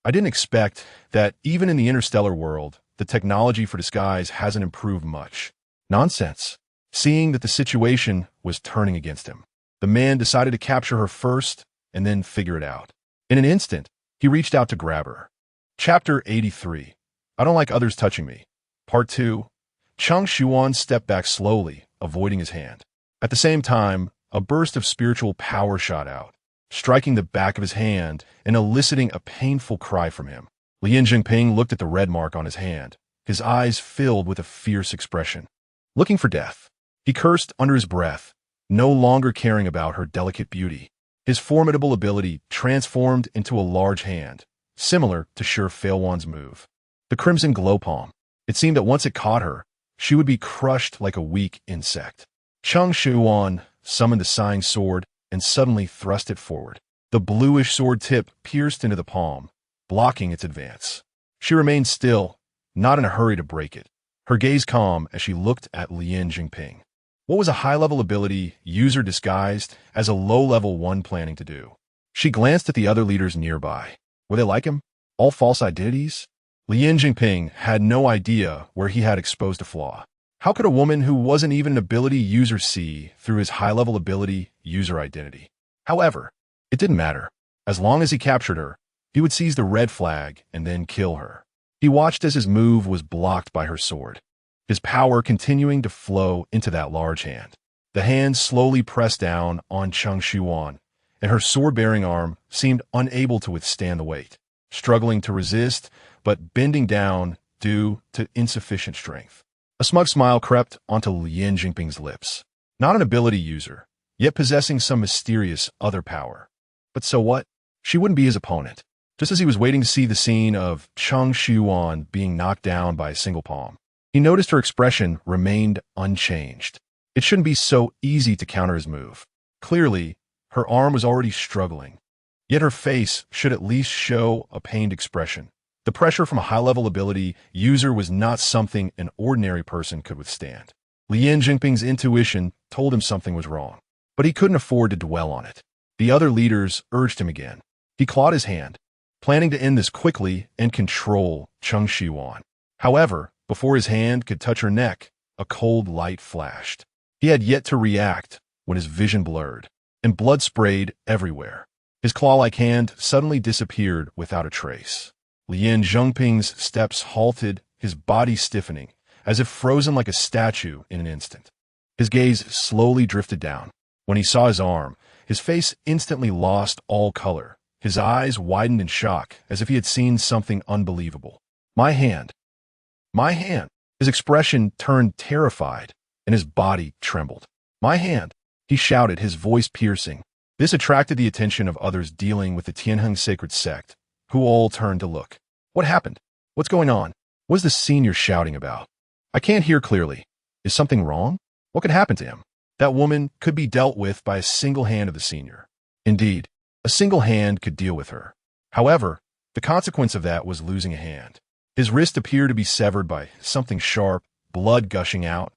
[SPEAKER 1] I didn't expect that even in the interstellar world, the technology for disguise hasn't improved much. Nonsense. Seeing that the situation was turning against him, the man decided to capture her first and then figure it out. In an instant, he reached out to grab her. Chapter 83. I don't like others touching me. Part 2. Cheng Shiyuan stepped back slowly, avoiding his hand. At the same time, a burst of spiritual power shot out, striking the back of his hand and eliciting a painful cry from him. Lian Jingping looked at the red mark on his hand, his eyes filled with a fierce expression. Looking for death, he cursed under his breath, no longer caring about her delicate beauty. His formidable ability transformed into a large hand, similar to Shi Feilwan's move. The crimson glow palm. It seemed that once it caught her, she would be crushed like a weak insect. Cheng Shiyuan summoned the sighing sword and suddenly thrust it forward. The bluish sword tip pierced into the palm, blocking its advance. She remained still, not in a hurry to break it, her gaze calm as she looked at Lian Jingping. What was a high-level ability user disguised as a low-level one planning to do? She glanced at the other leaders nearby. Were they like him? All false identities? Lian Jingping had no idea where he had exposed a flaw. How could a woman who wasn't even an ability user see through his high-level ability user identity? However, it didn't matter. As long as he captured her, he would seize the red flag and then kill her. He watched as his move was blocked by her sword, his power continuing to flow into that large hand. The hand slowly pressed down on Cheng Shiyuan, and her sword-bearing arm seemed unable to withstand the weight, struggling to resist, but bending down due to insufficient strength. A smug smile crept onto Lian Jingping's lips. Not an ability user, yet possessing some mysterious other power. But so what? She wouldn't be his opponent. Just as he was waiting to see the scene of Cheng Shiyuan being knocked down by a single palm, he noticed her expression remained unchanged. It shouldn't be so easy to counter his move. Clearly, her arm was already struggling, yet her face should at least show a pained expression. The pressure from a high-level ability user was not something an ordinary person could withstand. Lian Jingping's intuition told him something was wrong, but he couldn't afford to dwell on it. The other leaders urged him again. He clawed his hand, planning to end this quickly and control Cheng Shiyuan. However, before his hand could touch her neck, a cold light flashed. He had yet to react when his vision blurred, and blood sprayed everywhere. His claw-like hand suddenly disappeared without a trace. Lian Jingping's steps halted, his body stiffening, as if frozen like a statue in an instant. His gaze slowly drifted down. When he saw his arm, his face instantly lost all color. His eyes widened in shock, as if he had seen something unbelievable. My hand. My hand. His expression turned terrified, and his body trembled. My hand. He shouted, his voice piercing. This attracted the attention of others dealing with the Tianheng sacred sect, who all turned to look. What happened? What's going on? What is the senior shouting about? I can't hear clearly. Is something wrong? What could happen to him? That woman could be dealt with by a single hand of the senior. Indeed, a single hand could deal with her. However, the consequence of that was losing a hand. His wrist appeared to be severed by something sharp, blood gushing out,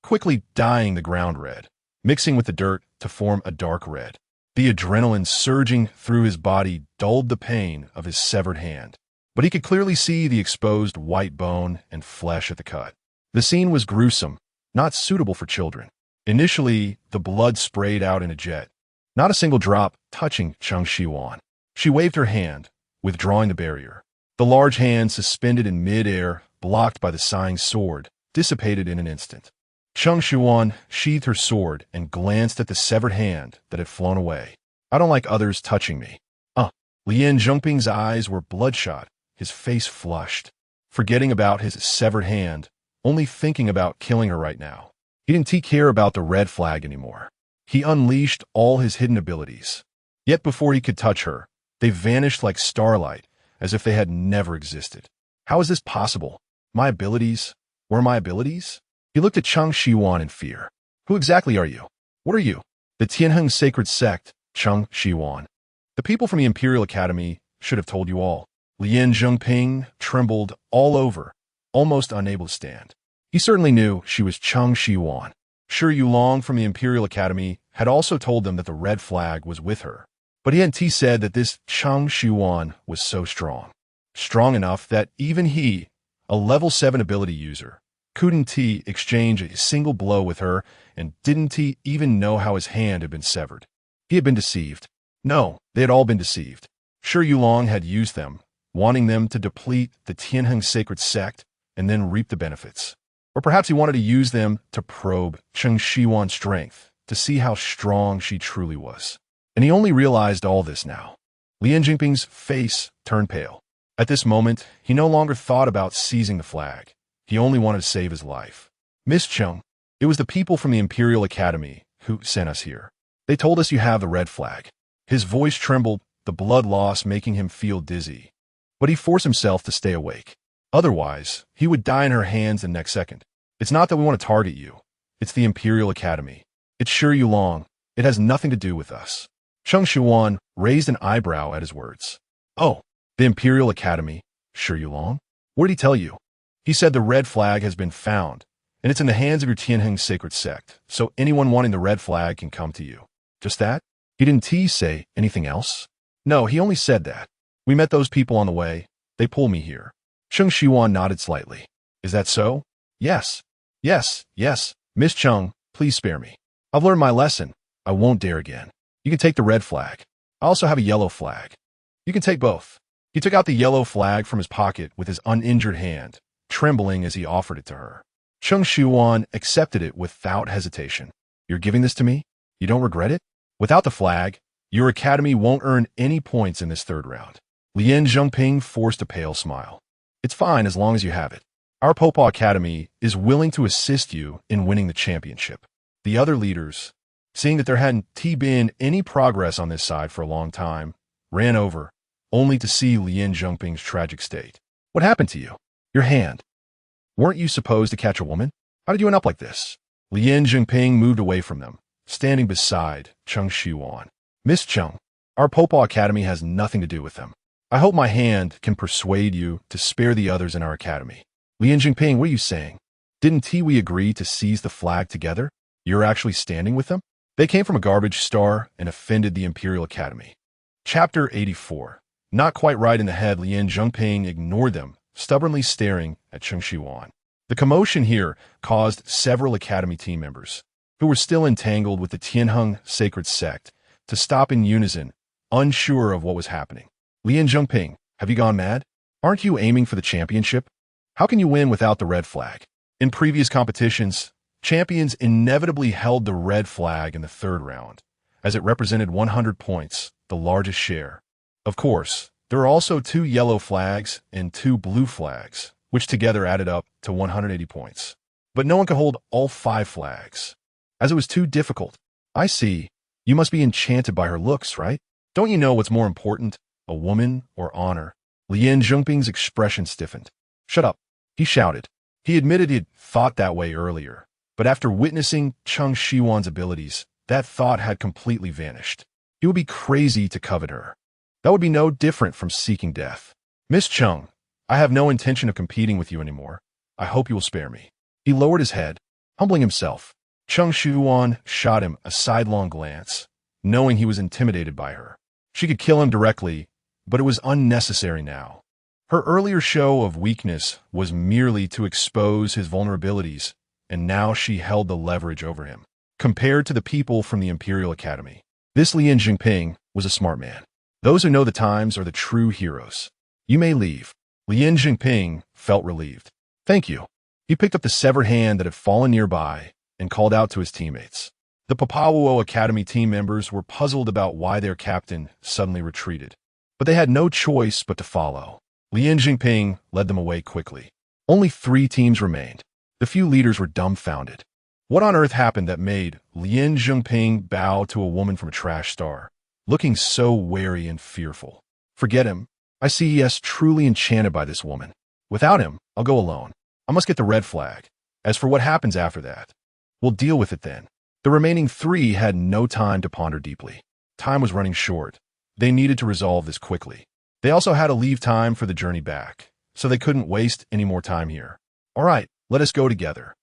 [SPEAKER 1] quickly dyeing the ground red, mixing with the dirt to form a dark red. The adrenaline surging through his body dulled the pain of his severed hand, but he could clearly see the exposed white bone and flesh at the cut. The scene was gruesome, not suitable for children. Initially, the blood sprayed out in a jet, not a single drop touching Cheng Shiyuan. She waved her hand, withdrawing the barrier. The large hand, suspended in mid-air, blocked by the sighing sword, dissipated in an instant. Cheng Shiyuan sheathed her sword and glanced at the severed hand that had flown away. I don't like others touching me. Lian Jingping's eyes were bloodshot, his face flushed, forgetting about his severed hand, only thinking about killing her right now. He didn't care about the red flag anymore. He unleashed all his hidden abilities. Yet before he could touch her, they vanished like starlight, as if they had never existed. How is this possible? My abilities? Were my abilities? He looked at Cheng Shiyuan in fear. Who exactly are you? What are you? The Tianheng sacred sect, Cheng Shiyuan. The people from the Imperial Academy should have told you all. Lian Jingping trembled all over, almost unable to stand. He certainly knew she was Cheng Shiyuan. Shi Yulong from the Imperial Academy had also told them that the red flag was with her. But he hadn't said that this Cheng Shiyuan was so strong. Strong enough that even he, a level 7 ability user, couldn't exchange a single blow with her, and didn't even know how his hand had been severed. He had been deceived. No, They had all been deceived. Sure, Yulong had used them, wanting them to deplete the Tianheng sacred sect and then reap the benefits. Or perhaps he wanted to use them to probe Cheng Shiyuan's strength, to see how strong she truly was. And he only realized all this now. Lian Jingping's face turned pale. At this moment, he no longer thought about seizing the flag. He only wanted to save his life. Miss Cheng, it was the people from the Imperial Academy who sent us here. They told us you have the red flag. His voice trembled, the blood loss making him feel dizzy. But he forced himself to stay awake. Otherwise, he would die in her hands the next second. It's not that we want to target you. It's the Imperial Academy. It's Shi Yulong. It has nothing to do with us. Cheng Shiyuan raised an eyebrow at his words. Oh, the Imperial Academy, Shi Yulong? What did he tell you? He said the red flag has been found, and it's in the hands of your Tianheng sacred sect, so anyone wanting the red flag can come to you. Just that? He didn't say anything else? No, he only said that. We met those people on the way. They pulled me here. Cheng Shiyuan nodded slightly. Is that so? Yes. Yes. Miss Cheng, please spare me. I've learned my lesson. I won't dare again. You can take the red flag. I also have a yellow flag. You can take both. He took out the yellow flag from his pocket with his uninjured hand, trembling as he offered it to her. Cheng Shiyuan accepted it without hesitation. You're giving this to me? You don't regret it? Without the flag, your academy won't earn any points in this third round. Lian Zhengping forced a pale smile. It's fine as long as you have it. Our Taotie-A Academy is willing to assist you in winning the championship. The other leaders, seeing that there hadn't been any progress on this side for a long time, ran over, only to see Lian Zhengping's tragic state. What happened to you? Your hand. Weren't you supposed to catch a woman? How did you end up like this? Lian Zhengping moved away from them, standing beside Cheng Shiyuan. Miss Cheng, our Taotie-A Academy has nothing to do with them. I hope my hand can persuade you to spare the others in our academy. Lian Zhengping, what are you saying? Didn't we agree to seize the flag together? You're actually standing with them? They came from a garbage star and offended the Imperial Academy. Chapter 84. Not quite right in the head, Lian Zhengping ignored them, stubbornly staring at Cheng Shiyuan. The commotion here caused several academy team members, who were still entangled with the Tianheng sacred sect, to stop in unison, unsure of what was happening. Lian Zhengping, have you gone mad? Aren't you aiming for the championship? How can you win without the red flag? In previous competitions, champions inevitably held the red flag in the third round, as it represented 100 points, the largest share. Of course, there are also 2 yellow flags and 2 blue flags, which together added up to 180 points. But no one could hold all 5 flags, as it was too difficult. I see. You must be enchanted by her looks, right? Don't you know what's more important, a woman or honor? Lian Zhengping's expression stiffened. Shut up, he shouted. He admitted he'd thought that way earlier, but after witnessing Cheng Shiyuan's abilities, that thought had completely vanished. He would be crazy to covet her. That would be no different from seeking death. Miss Cheng, I have no intention of competing with you anymore. I hope you will spare me. He lowered his head, humbling himself. Cheng Shiyuan shot him a sidelong glance, knowing he was intimidated by her. She could kill him directly, but it was unnecessary now. Her earlier show of weakness was merely to expose his vulnerabilities, and now she held the leverage over him. Compared to the people from the Imperial Academy, this Lian Zhengping was a smart man. Those who know the times are the true heroes. You may leave. Lian Zhengping felt relieved. Thank you. He picked up the severed hand that had fallen nearby and called out to his teammates. The Taotie-A Academy team members were puzzled about why their captain suddenly retreated, but they had no choice but to follow. Lian Zhengping led them away quickly. Only 3 teams remained. The few leaders were dumbfounded. What on earth happened that made Lian Zhengping bow to a woman from a trash star, looking so wary and fearful? Forget him. I see he is truly enchanted by this woman. Without him, I'll go alone. I must get the red flag. As for what happens after that, we'll deal with it then. The remaining 3 had no time to ponder deeply. Time was running short. They needed to resolve this quickly. They also had to leave time for the journey back, so they couldn't waste any more time here. All right, let us go together.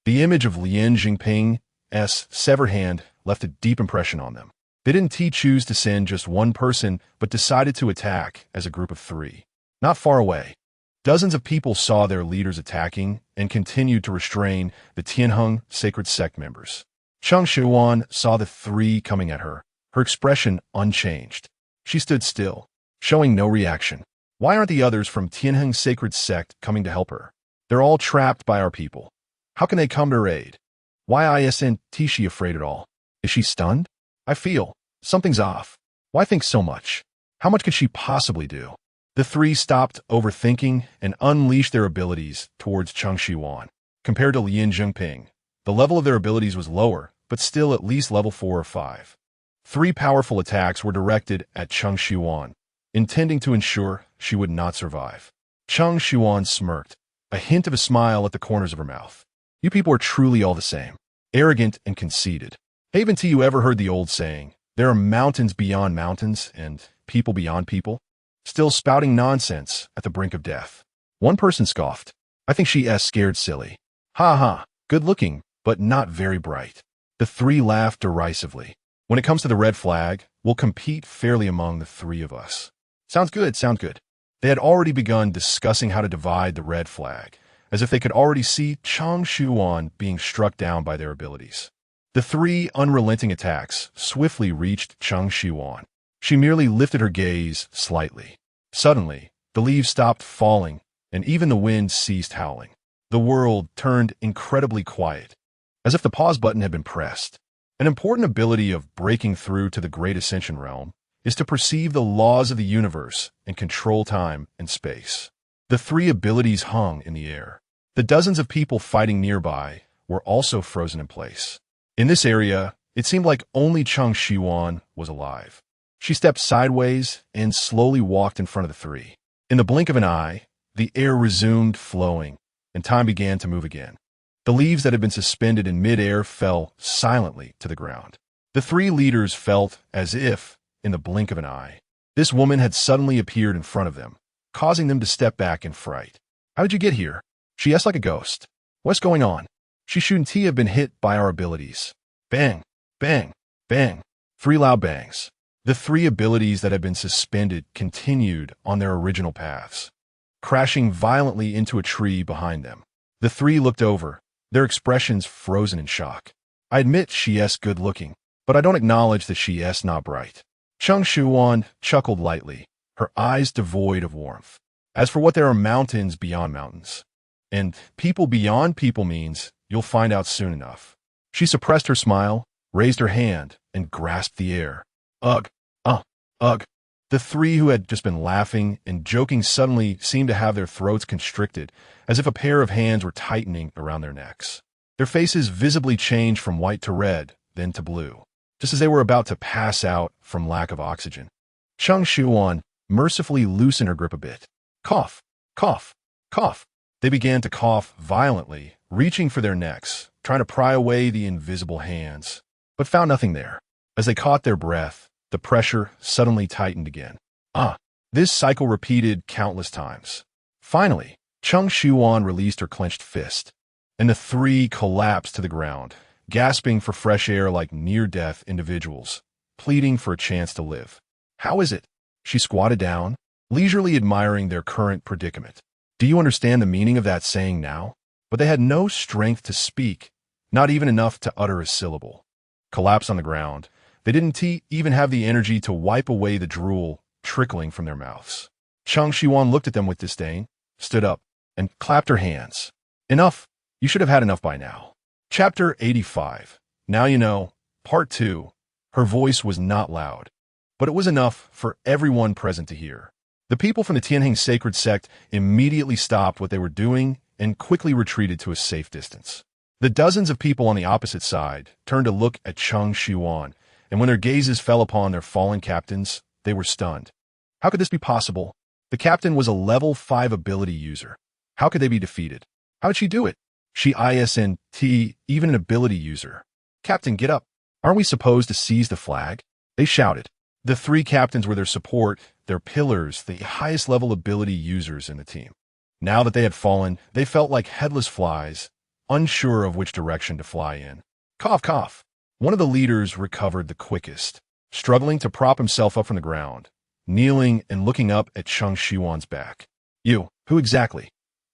[SPEAKER 1] The image of Lian Zhengping's severed hand left a deep impression on them. They didn't choose to send just one person, but decided to attack as a group of 3. Not far away, dozens of people saw their leaders attacking and continued to restrain the Tianheng sacred sect members. Cheng Shiyuan saw the 3 coming at her, her expression unchanged. She stood still, showing no reaction. Why aren't the others from Tianheng's sacred sect coming to help her? They're all trapped by our people. How can they come to her aid? Why isn't she afraid at all? Is she stunned? I feel something's off. Why think so much? How much could she possibly do? The three stopped overthinking and unleashed their abilities towards Cheng Shiyuan. Compared to Lin Zhengping, the level of their abilities was lower, but still at least level 4 or 5. 3 powerful attacks were directed at Cheng Shiyuan, intending to ensure she would not survive. Cheng Shiyuan smirked, a hint of a smile at the corners of her mouth. You people are truly all the same, arrogant and conceited. Haven't you ever heard the old saying, there are mountains beyond mountains and people beyond people? Still spouting nonsense at the brink of death. One person scoffed. I think she's scared silly. Ha ha, good looking, but not very bright. The 3 laughed derisively. When it comes to the red flag, we'll compete fairly among the 3 of us. Sounds good, sounds good. They had already begun discussing how to divide the red flag, as if they could already see Cheng Shiyuan being struck down by their abilities. The 3 unrelenting attacks swiftly reached Cheng Shiyuan. She merely lifted her gaze slightly. Suddenly, the leaves stopped falling, and even the wind ceased howling. The world turned incredibly quiet, as if the pause button had been pressed. An important ability of breaking through to the great ascension realm is to perceive the laws of the universe and control time and space. The 3 abilities hung in the air. The dozens of people fighting nearby were also frozen in place. In this area, it seemed like only Cheng Shiyuan was alive. She stepped sideways and slowly walked in front of the 3. In the blink of an eye, the air resumed flowing, and time began to move again. The leaves that had been suspended in mid-air fell silently to the ground. The 3 leaders felt as if, in the blink of an eye, this woman had suddenly appeared in front of them, causing them to step back in fright. How did you get here? She asked like a ghost. What's going on? She shouldn't have been hit by our abilities. Bang, bang, bang. 3 loud bangs. The 3 abilities that had been suspended continued on their original paths, crashing violently into a tree behind them. The 3 looked over, their expressions frozen in shock. I admit she's good looking, but I don't acknowledge that she's not bright. Cheng Shiyuan chuckled lightly, her eyes devoid of warmth. As for what there are mountains beyond mountains, and people beyond people means, you'll find out soon enough. She suppressed her smile, raised her hand, and grasped the air. Ugh. Ugh. The 3 who had just been laughing and joking suddenly seemed to have their throats constricted, as if a pair of hands were tightening around their necks. Their faces visibly changed from white to red, then to blue, just as they were about to pass out from lack of oxygen. Cheng Shiyuan mercifully loosened her grip a bit. Cough, cough, cough. They began to cough violently, reaching for their necks, trying to pry away the invisible hands, but found nothing there. As they caught their breath, the pressure suddenly tightened again. This cycle repeated countless times. Finally, Cheng Shiyuan released her clenched fist, and the 3 collapsed to the ground, gasping for fresh air like near-death individuals, pleading for a chance to live. How is it? She squatted down, leisurely admiring their current predicament. Do you understand the meaning of that saying now? But they had no strength to speak, not even enough to utter a syllable. Collapsed on the ground, they didn't even have the energy to wipe away the drool trickling from their mouths. Cheng Shiyuan looked at them with disdain, stood up, and clapped her hands. Enough. You should have had enough by now. Chapter 85. Now you know. Part 2. Her voice was not loud, but it was enough for everyone present to hear. The people from the Tianheng sacred sect immediately stopped what they were doing and quickly retreated to a safe distance. The dozens of people on the opposite side turned to look at Cheng Shiyuan, and when their gazes fell upon their fallen captains, they were stunned. How could this be possible? The captain was a level 5 ability user. How could they be defeated? How did she do it? She isn't even an ability user. Captain, get up. Aren't we supposed to seize the flag? They shouted. The 3 captains were their support, their pillars, the highest level ability users in the team. Now that they had fallen, they felt like headless flies, unsure of which direction to fly in. Cough, cough. One of the leaders recovered the quickest, struggling to prop himself up from the ground, kneeling and looking up at Cheng Shiyuan's back. You, who exactly?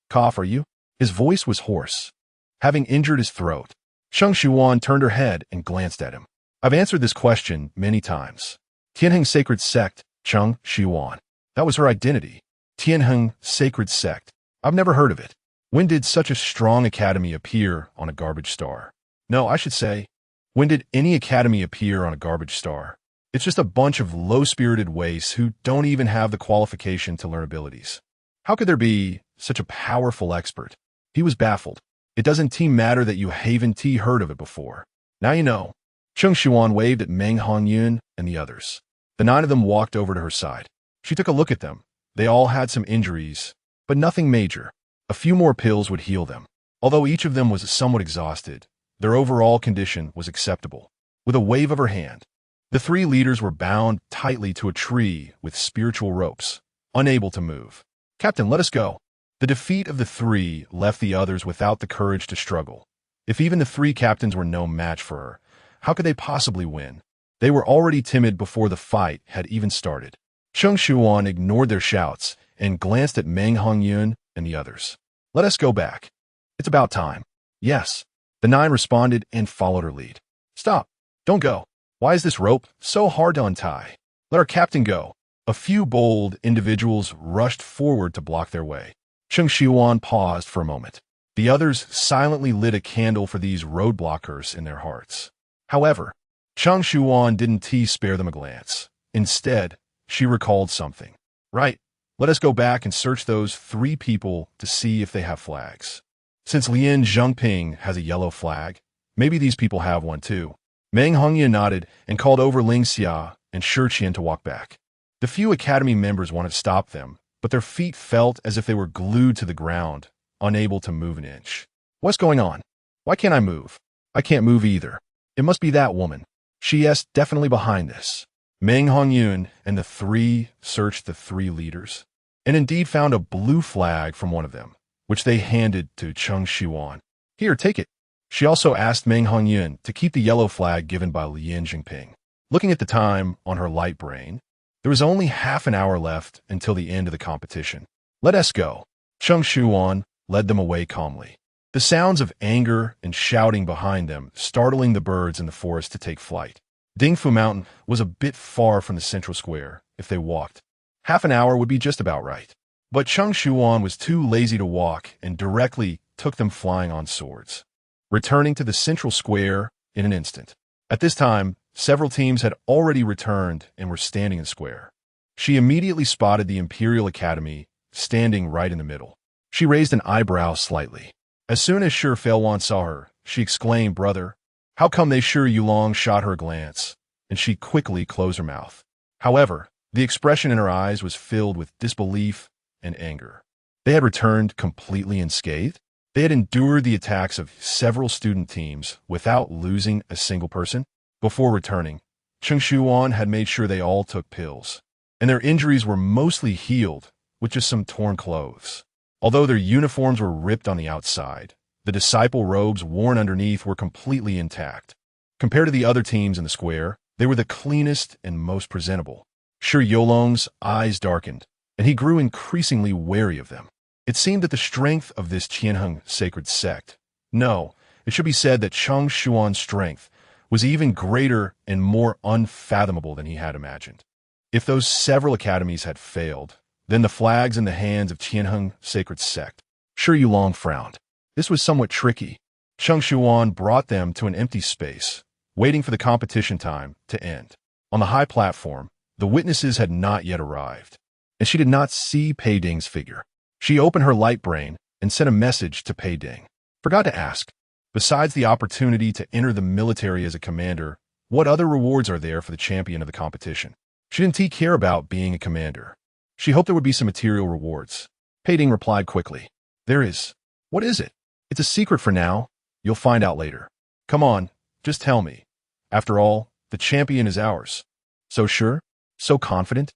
[SPEAKER 1] Cough, are you? His voice was hoarse, having injured his throat. Cheng Shiyuan turned her head and glanced at him. I've answered this question many times. Tianheng sacred sect, Cheng Shiyuan. That was her identity. Tianheng Sacred Sect. I've never heard of it. When did such a strong academy appear on a garbage star? No, I should say, when did any academy appear on a garbage star? It's just a bunch of low-spirited wastes who don't even have the qualification to learn abilities. How could there be such a powerful expert? He was baffled. It doesn't matter that you haven't heard of it before. Now you know. Cheng Shiyuan waved at Meng Hongyun and the others. The 9 of them walked over to her side. She took a look at them. They all had some injuries, but nothing major. A few more pills would heal them. Although each of them was somewhat exhausted, their overall condition was acceptable. With a wave of her hand, the 3 leaders were bound tightly to a tree with spiritual ropes, unable to move. Captain, let us go. The defeat of the 3 left the others without the courage to struggle. If even the 3 captains were no match for her, how could they possibly win? They were already timid before the fight had even started. Cheng Shiyuan ignored their shouts and glanced at Meng Hongyun and the others. Let us go back. It's about time. Yes. The 9 responded and followed her lead. Stop. Don't go. Why is this rope so hard to untie? Let our captain go. A few bold individuals rushed forward to block their way. Cheng Shiyuan paused for a moment. The others silently lit a candle for these roadblockers in their hearts. However, Cheng Shiyuan didn't spare them a glance. Instead, she recalled something. Right. Let us go back and search those 3 people to see if they have flags. Since Lian Zhengping has a yellow flag, maybe these people have one too. Meng Hongyun nodded and called over Xianxia and Shiqian to walk back. The few academy members wanted to stop them, but their feet felt as if they were glued to the ground, unable to move an inch. What's going on? Why can't I move? I can't move either. It must be that woman. She's definitely behind this. Meng Hongyun and the 3 searched the 3 leaders, and indeed found a blue flag from one of them, which they handed to Cheng Shiyuan. Here, take it. She also asked Meng Hongyun to keep the yellow flag given by Lian Zhengping. Looking at the time on her light brain, there was only half an hour left until the end of the competition. Let us go. Cheng Shiyuan led them away calmly. The sounds of anger and shouting behind them startling the birds in the forest to take flight. Dingfu Mountain was a bit far from the central square if they walked. Half an hour would be just about right. But Cheng Shiyuan was too lazy to walk and directly took them flying on swords, returning to the central square in an instant. At this time, several teams had already returned and were standing in the square. She immediately spotted the Imperial Academy standing right in the middle. She raised an eyebrow slightly. As soon as Shi Feilwan saw her, she exclaimed, "Brother, how come they Shi Yulong shot her a glance?" And she quickly closed her mouth. However, the expression in her eyes was filled with disbelief and anger. They had returned completely unscathed. They had endured the attacks of several student teams without losing a single person. Before returning, Cheng Shiyuan had made sure they all took pills, and their injuries were mostly healed with just some torn clothes. Although their uniforms were ripped on the outside, the disciple robes worn underneath were completely intact. Compared to the other teams in the square, they were the cleanest and most presentable. Shi Yolong's eyes darkened, and he grew increasingly wary of them. It seemed that the strength of this Tianheng sacred sect, no, it should be said that Cheng Shiyuan's strength was even greater and more unfathomable than he had imagined. If those several academies had failed, then the flags in the hands of Tianheng sacred sect. Shi Yulong frowned. This was somewhat tricky. Cheng Shiyuan brought them to an empty space, waiting for the competition time to end. On the high platform, the witnesses had not yet arrived, and she did not see Pei Ding's figure. She opened her light brain and sent a message to Pei Ding. Forgot to ask, besides the opportunity to enter the military as a commander, what other rewards are there for the champion of the competition? She didn't care about being a commander. She hoped there would be some material rewards. Pei Ding replied quickly. There is. What is it? It's a secret for now. You'll find out later. Come on, just tell me. After all, the champion is ours. So sure? So confident?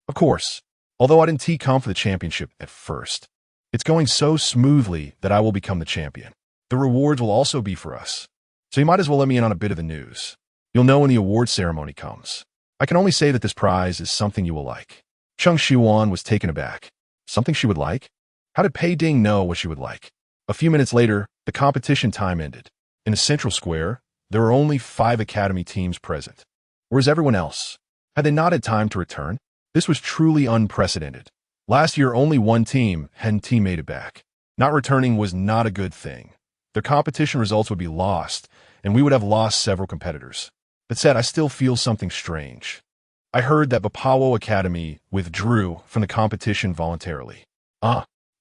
[SPEAKER 1] Of course. Although I didn't come for the championship at first. It's going so smoothly that I will become the champion. The rewards will also be for us. So you might as well let me in on a bit of the news. You'll know when the award ceremony comes. I can only say that this prize is something you will like. Cheng Shiyuan was taken aback. Something she would like? How did Pei Ding know what she would like? A few minutes later, the competition time ended. In the central square, there were only 5 academy teams present. Whereas everyone else, had they not had time to return? This was truly unprecedented. Last year, only one team hadn't made it back. Not returning was not a good thing. Their competition results would be lost, and we would have lost several competitors. That said, I still feel something strange. I heard that Bapawo Academy withdrew from the competition voluntarily.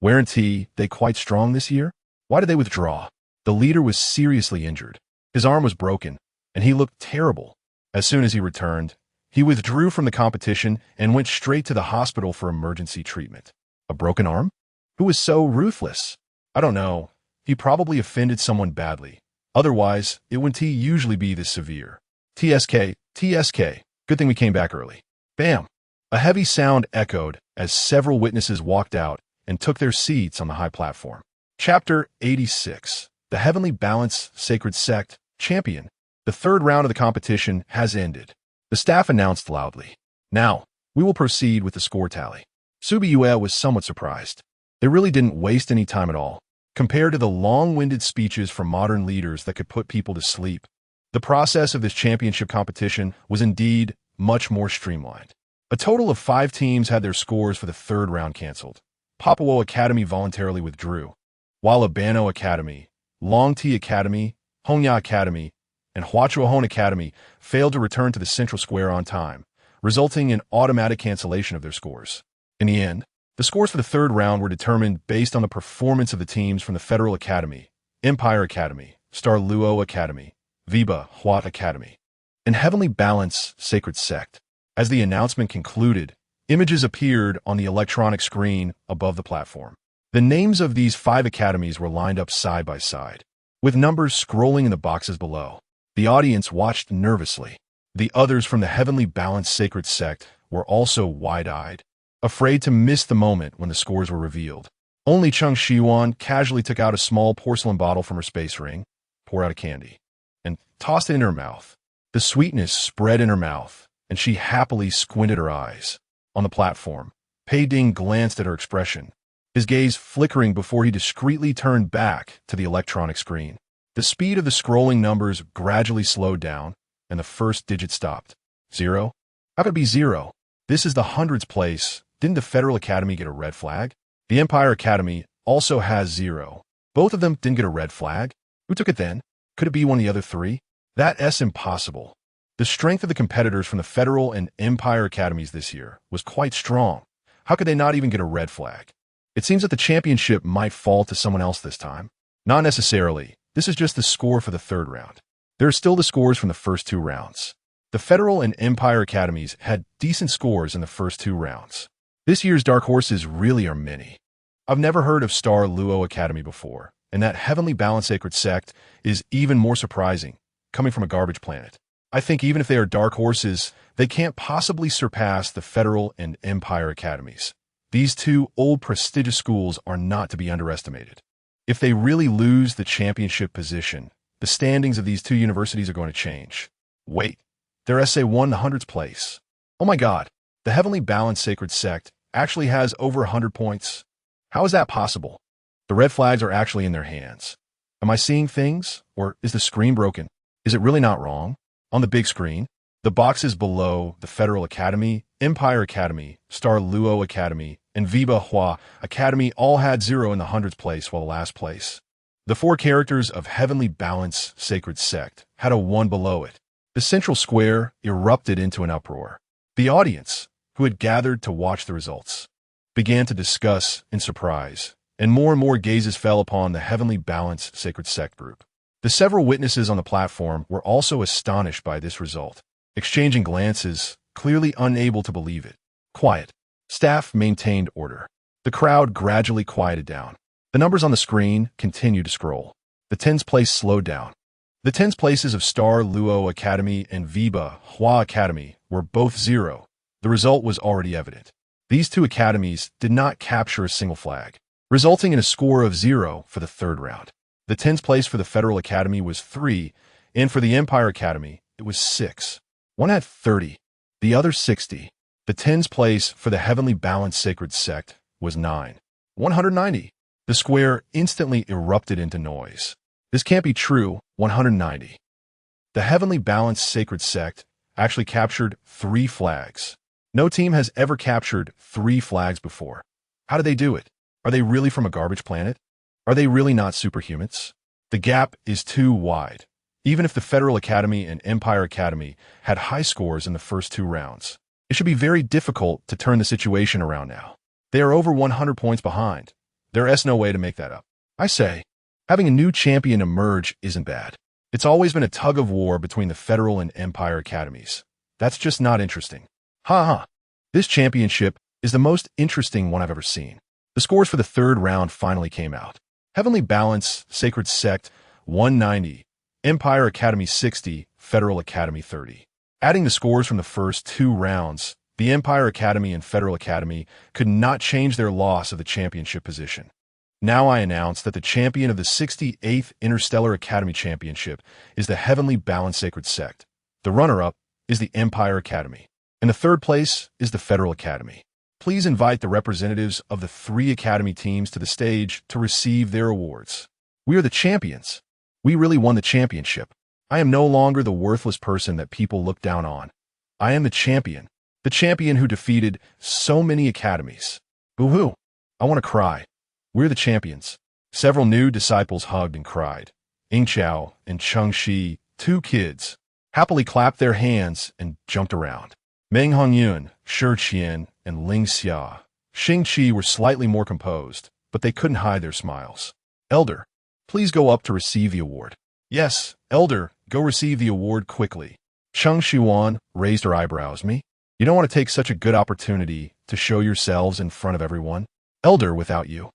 [SPEAKER 1] Weren't they quite strong this year? Why did they withdraw? The leader was seriously injured. His arm was broken, and he looked terrible. As soon as he returned, he withdrew from the competition and went straight to the hospital for emergency treatment. A broken arm? Who was so ruthless? I don't know. He probably offended someone badly. Otherwise, it wouldn't usually be this severe. TSK. Good thing we came back early. Bam! A heavy sound echoed as several witnesses walked out and took their seats on the high platform. Chapter 86. The Heavenly Balance Sacred Sect Champion. The third round of the competition has ended. The staff announced loudly. Now, we will proceed with the score tally. Subiyue was somewhat surprised. They really didn't waste any time at all. Compared to the long-winded speeches from modern leaders that could put people to sleep, the process of this championship competition was indeed much more streamlined. A total of 5 teams had their scores for the third round canceled. Papawo Academy voluntarily withdrew, while Abano Academy, Longti Academy, Hongya Academy, and Huachuahon Academy failed to return to the central square on time, resulting in automatic cancellation of their scores. In the end, the scores for the third round were determined based on the performance of the teams from the Federal Academy, Empire Academy, Star Luo Academy, Viba Huat Academy, and Heavenly Balance Sacred Sect. As the announcement concluded, images appeared on the electronic screen above the platform. The names of these 5 academies were lined up side by side, with numbers scrolling in the boxes below. The audience watched nervously. The others from the Heavenly Balance Sacred Sect were also wide-eyed, afraid to miss the moment when the scores were revealed. Only Cheng Shiyuan casually took out a small porcelain bottle from her space ring, poured out a candy, and tossed it in her mouth. The sweetness spread in her mouth, and she happily squinted her eyes. On the platform, Pei Ding glanced at her expression, his gaze flickering before he discreetly turned back to the electronic screen. The speed of the scrolling numbers gradually slowed down, and the first digit stopped. 0? How could it be 0? This is the hundreds place. Didn't the Federal Academy get a red flag? The Empire Academy also has 0. Both of them didn't get a red flag. Who took it then? Could it be one of the other 3? That's impossible. The strength of the competitors from the Federal and Empire Academies this year was quite strong. How could they not even get a red flag? It seems that the championship might fall to someone else this time. Not necessarily. This is just the score for the third round. There are still the scores from the first 2 rounds. The Federal and Empire Academies had decent scores in the first 2 rounds. This year's dark horses really are many. I've never heard of Star Luo Academy before, and that Heavenly Balance Sacred Sect is even more surprising, coming from a garbage planet. I think even if they are dark horses, they can't possibly surpass the Federal and Empire Academies. These 2 old prestigious schools are not to be underestimated. If they really lose the championship position, the standings of these 2 universities are going to change. Wait, their essay won the hundreds place. Oh my god, the Heavenly Balance Sacred Sect actually has over 100 points. How is that possible? The red flags are actually in their hands. Am I seeing things, or is the screen broken? Is it really not wrong? On the big screen, the boxes below the Federal Academy, Empire Academy, Star Luo Academy, and Viba Hua Academy all had 0 in the hundreds place, while the last place. The 4 characters of Heavenly Balance Sacred Sect had a 1 below it. The central square erupted into an uproar. The audience, who had gathered to watch the results, began to discuss in surprise, and more gazes fell upon the Heavenly Balance Sacred Sect group. The several witnesses on the platform were also astonished by this result, exchanging glances, clearly unable to believe it. Quiet. Staff maintained order. The crowd gradually quieted down. The numbers on the screen continued to scroll. The 10s place slowed down. The 10s places of Star Luo Academy and Viba Hua Academy were both 0. The result was already evident. These 2 academies did not capture a single flag, resulting in a score of 0 for the third round. The 10s place for the Federal Academy was 3, and for the Empire Academy, it was 6. One had 30, the other 60. The 10s place for the Heavenly Balance Sacred Sect was 9. 190. The square instantly erupted into noise. This can't be true. 190. The Heavenly Balance Sacred Sect actually captured 3 flags. No team has ever captured 3 flags before. How do they do it? Are they really from a garbage planet? Are they really not superhumans? The gap is too wide. Even if the Federal Academy and Empire Academy had high scores in the first 2 rounds, it should be very difficult to turn the situation around now. They are over 100 points behind. There's no way to make that up. I say, having a new champion emerge isn't bad. It's always been a tug-of-war between the Federal and Empire Academies. That's just not interesting. Ha. This championship is the most interesting one I've ever seen. The scores for the 3rd round finally came out. Heavenly Balance, Sacred Sect, 190, Empire Academy 60, Federal Academy 30. Adding the scores from the first 2 rounds, the Empire Academy and Federal Academy could not change their loss of the championship position. Now I announce that the champion of the 68th Interstellar Academy Championship is the Heavenly Balance Sacred Sect. The runner-up is the Empire Academy, and the 3rd place is the Federal Academy. Please invite the representatives of the 3 Academy teams to the stage to receive their awards. We are the champions. We really won the championship. I am no longer the worthless person that people look down on. I am the champion who defeated so many academies. Boo-hoo. I want to cry. We're the champions. Several new disciples hugged and cried. Yingqiao and Cheng Shiyuan, 2 kids, happily clapped their hands and jumped around. Meng Hongyun, Shi Qian, and Xianxia, Xing Qi were slightly more composed, but they couldn't hide their smiles. Elder, please go up to receive the award. Yes, Elder, go receive the award quickly. Cheng Shiyuan raised her eyebrows. Me? You don't want to take such a good opportunity to show yourselves in front of everyone? Elder, without you,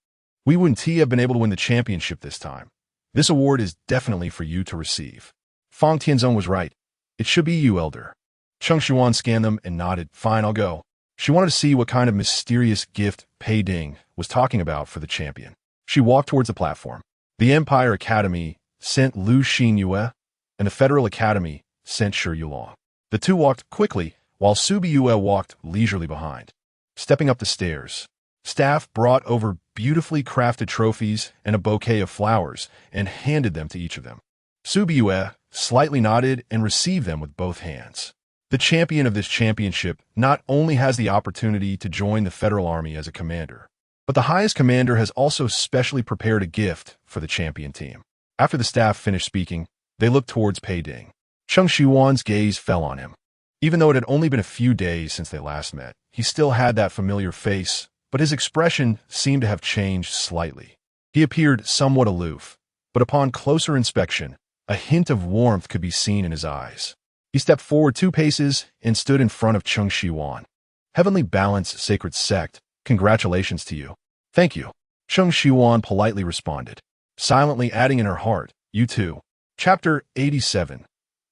[SPEAKER 1] we wouldn't have been able to win the championship this time. This award is definitely for you to receive. Fang Tianzong was right. It should be you, Elder. Cheng Shiyuan scanned them and nodded. Fine, I'll go. She wanted to see what kind of mysterious gift Pei Ding was talking about for the champion. She walked towards the platform. The Empire Academy sent Lu Xinyue, and the Federal Academy sent Shi Yulong. The 2 walked quickly, while Su Biyue walked leisurely behind. Stepping up the stairs, staff brought over beautifully crafted trophies and a bouquet of flowers and handed them to each of them. Su Biyue slightly nodded and received them with both hands. The champion of this championship not only has the opportunity to join the Federal Army as a commander, but the highest commander has also specially prepared a gift for the champion team. After the staff finished speaking, they looked towards Pei Ding. Cheng Shiyuan's gaze fell on him. Even though it had only been a few days since they last met, he still had that familiar face, but his expression seemed to have changed slightly. He appeared somewhat aloof, but upon closer inspection, a hint of warmth could be seen in his eyes. He stepped forward 2 paces and stood in front of Cheng Shiyuan. Heavenly Balance Sacred Sect, congratulations to you. Thank you. Cheng Shiyuan politely responded, silently adding in her heart, you too. Chapter 87.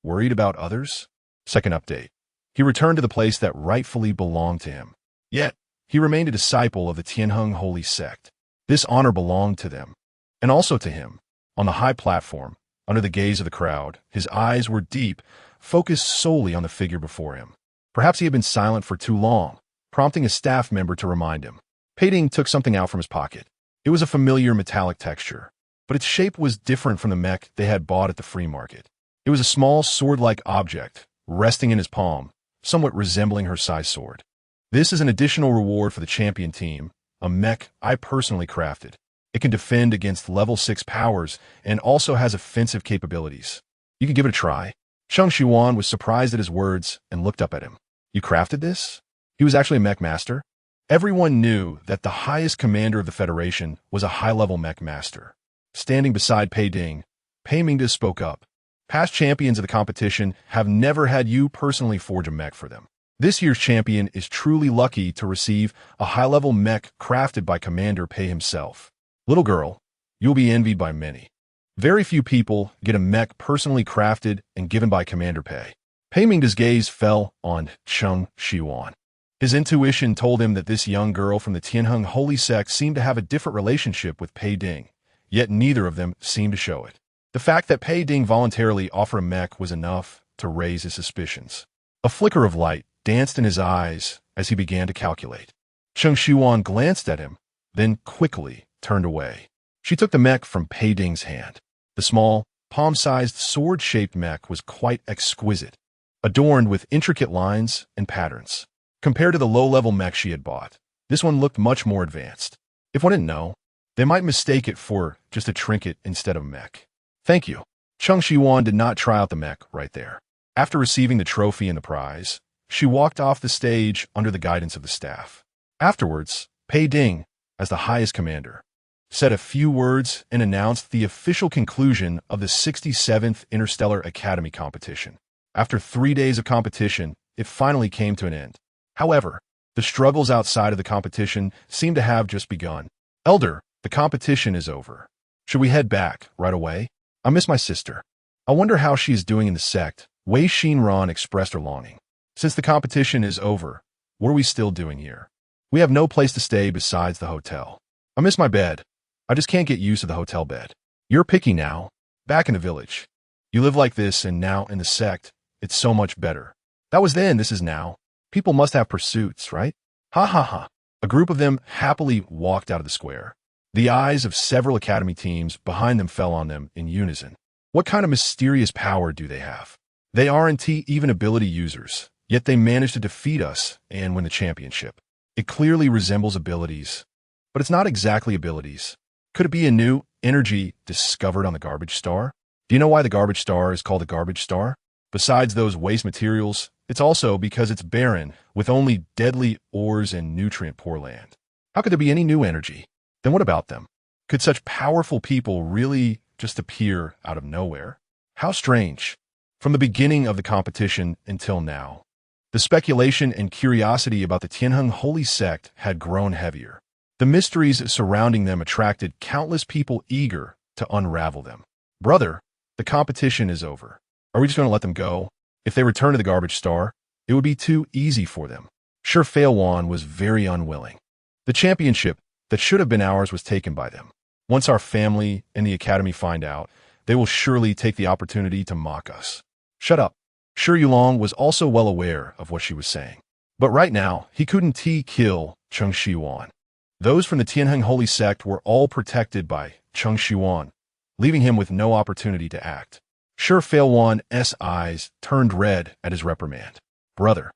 [SPEAKER 1] Worried about others? Second update. He returned to the place that rightfully belonged to him. Yet, he remained a disciple of the Tianheng Holy Sect. This honor belonged to them, and also to him. On the high platform, under the gaze of the crowd, his eyes were deep, focused solely on the figure before him. Perhaps he had been silent for too long, prompting a staff member to remind him. Pei Ding took something out from his pocket. It was a familiar metallic texture, but its shape was different from the mech they had bought at the free market. It was a small sword-like object, resting in his palm, somewhat resembling her size sword. This is an additional reward for the champion team, a mech I personally crafted. It can defend against level 6 powers and also has offensive capabilities. You can give it a try. Cheng Shiyuan was surprised at his words and looked up at him. You crafted this? He was actually a mech master. Everyone knew that the highest commander of the Federation was a high-level mech master. Standing beside Pei Ding, Pei Mingda spoke up. Past champions of the competition have never had you personally forge a mech for them. This year's champion is truly lucky to receive a high-level mech crafted by Commander Pei himself. Little girl, you'll be envied by many. Very few people get a mech personally crafted and given by Commander Pei. Pei Mingda's gaze fell on Cheng Shiyuan. His intuition told him that this young girl from the Tianheng Holy Sect seemed to have a different relationship with Pei Ding, yet neither of them seemed to show it. The fact that Pei Ding voluntarily offered a mech was enough to raise his suspicions. A flicker of light danced in his eyes as he began to calculate. Cheng Shiyuan glanced at him, then quickly turned away. She took the mech from Pei Ding's hand. The small, palm-sized, sword-shaped mech was quite exquisite, adorned with intricate lines and patterns. Compared to the low-level mech she had bought, this one looked much more advanced. If one didn't know, they might mistake it for just a trinket instead of a mech. Thank you. Cheng Shiyuan did not try out the mech right there. After receiving the trophy and the prize, she walked off the stage under the guidance of the staff. Afterwards, Pei Ding, as the highest commander, said a few words and announced the official conclusion of the 67th Interstellar Academy competition. After 3 days of competition, it finally came to an end. However, the struggles outside of the competition seemed to have just begun. Elder, the competition is over. Should we head back right away? I miss my sister. I wonder how she is doing in the sect. Wei Xinran expressed her longing. Since the competition is over, what are we still doing here? We have no place to stay besides the hotel. I miss my bed. I just can't get used to the hotel bed. You're picky now. Back in the village. You live like this, and now in the sect, it's so much better. That was then, this is now. People must have pursuits, right? Ha ha ha. A group of them happily walked out of the square. The eyes of several academy teams behind them fell on them in unison. What kind of mysterious power do they have? They aren't even ability users, yet they managed to defeat us and win the championship. It clearly resembles abilities, but it's not exactly abilities. Could it be a new energy discovered on the garbage star? Do you know why the garbage star is called the garbage star? Besides those waste materials, it's also because it's barren, with only deadly ores and nutrient-poor land. How could there be any new energy? Then what about them? Could such powerful people really just appear out of nowhere? How strange. From the beginning of the competition until now, the speculation and curiosity about the Tianheng Holy Sect had grown heavier. The mysteries surrounding them attracted countless people eager to unravel them. Brother, the competition is over. Are we just going to let them go? If they return to the garbage star, it would be too easy for them. Sure, Failwan was very unwilling. The championship that should have been ours was taken by them. Once our family and the academy find out, they will surely take the opportunity to mock us. Shut up. Shi Yulong was also well aware of what she was saying. But right now, he couldn't kill Cheng Shiyuan. Those from the Tianheng Holy Sect were all protected by Cheng Shiyuan, leaving him with no opportunity to act. Sure, Failwan's eyes turned red at his reprimand. Brother,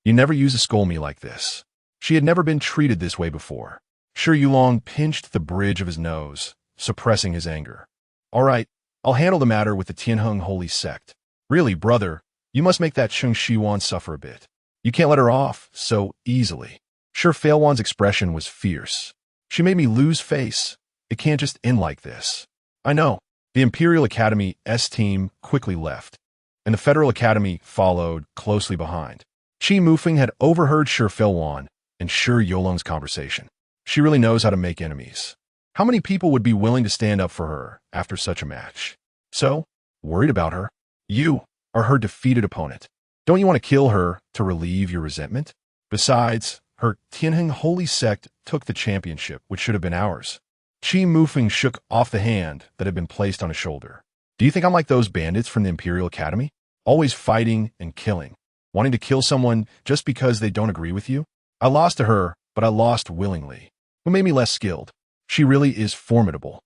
[SPEAKER 1] you never used to scold me like this. She had never been treated this way before. Shi Yulong pinched the bridge of his nose, suppressing his anger. All right, I'll handle the matter with the Tianheng Holy Sect. Really, brother, you must make that Cheng Shiyuan suffer a bit. You can't let her off so easily. Sure, Failwan's expression was fierce. She made me lose face. It can't just end like this. I know. The Imperial Academy's team quickly left, and the Federal Academy followed closely behind. Qi Mufeng had overheard Shi Failwan and Shi Yolong's conversation. She really knows how to make enemies. How many people would be willing to stand up for her after such a match? So, worried about her? You are her defeated opponent. Don't you want to kill her to relieve your resentment? Besides, her Tianheng Holy Sect took the championship, which should have been ours. Qi Mufeng shook off the hand that had been placed on his shoulder. Do you think I'm like those bandits from the Imperial Academy? Always fighting and killing. Wanting to kill someone just because they don't agree with you? I lost to her, but I lost willingly. What made me less skilled? She really is formidable.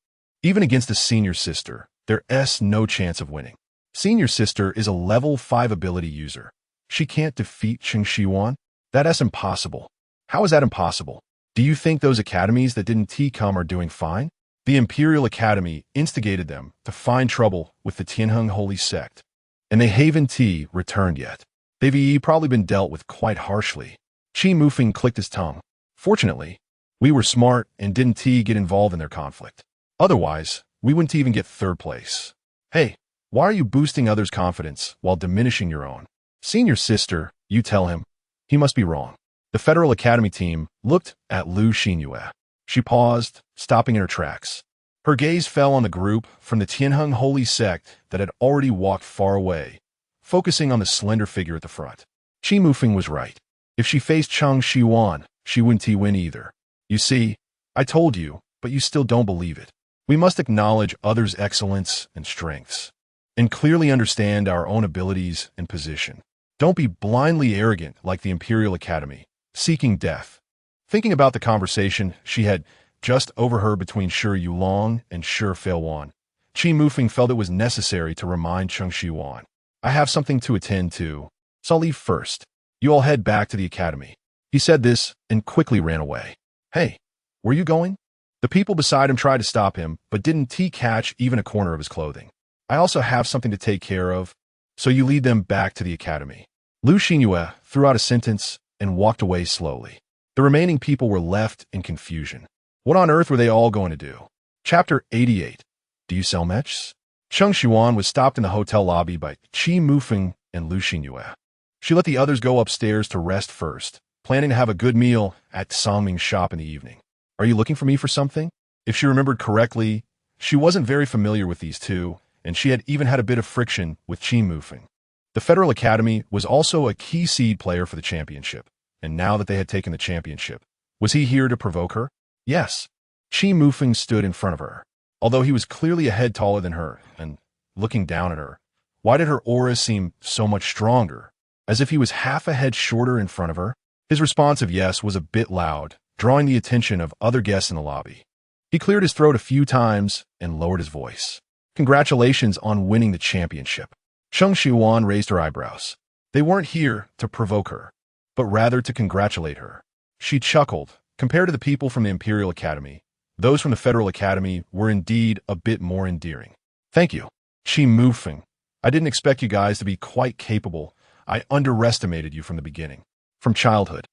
[SPEAKER 1] Even against a senior sister, there's no chance of winning. Senior sister is a level 5 ability user. She can't defeat Cheng Shiyuan? That's impossible. How is that impossible? Do you think those academies that didn't come are doing fine? The Imperial Academy instigated them to find trouble with the Tianheng Holy Sect, and they haven't returned yet. They've probably been dealt with quite harshly. Qi Mufeng clicked his tongue. Fortunately, we were smart and didn't get involved in their conflict. Otherwise, we wouldn't even get third place. Hey, why are you boosting others' confidence while diminishing your own? Senior sister, you tell him. He must be wrong. The Federal Academy team looked at Lu Xinyue. She paused, stopping in her tracks. Her gaze fell on the group from the Tianheng Holy Sect that had already walked far away, focusing on the slender figure at the front. Qi Mufeng was right. If she faced Cheng Shiyuan, she wouldn't win either. You see, I told you, but you still don't believe it. We must acknowledge others' excellence and strengths, and clearly understand our own abilities and position. Don't be blindly arrogant like the Imperial Academy, seeking death. Thinking about the conversation she had just overheard between Shi Yulong and Shi Failwan, Qi Mufeng felt it was necessary to remind Cheng Shiyuan. I have something to attend to, so I'll leave first. You all head back to the academy. He said this and quickly ran away. Hey, where are you going? The people beside him tried to stop him, but didn't catch even a corner of his clothing. I also have something to take care of, so you lead them back to the academy. Xianxia threw out a sentence and walked away slowly. The remaining people were left in confusion. What on earth were they all going to do? Chapter 88. Do you sell mechs? Cheng Shiyuan was stopped in the hotel lobby by Qi Mufeng and Xianxia. She let the others go upstairs to rest first, planning to have a good meal at Songming's shop in the evening. Are you looking for me for something? If she remembered correctly, she wasn't very familiar with these two, and she had even had a bit of friction with Qi Mufeng. The Federal Academy was also a key seed player for the championship, and now that they had taken the championship, was he here to provoke her? Yes. Qi Mufeng stood in front of her. Although he was clearly a head taller than her, and looking down at her, why did her aura seem so much stronger, as if he was half a head shorter in front of her? His response of yes was a bit loud, drawing the attention of other guests in the lobby. He cleared his throat a few times and lowered his voice. Congratulations on winning the championship. Cheng Shiyuan raised her eyebrows. They weren't here to provoke her, but rather to congratulate her. She chuckled. Compared to the people from the Imperial Academy, those from the Federal Academy were indeed a bit more endearing. Thank you. Qi Mufeng. I didn't expect you guys to be quite capable. I underestimated you from the beginning. From childhood.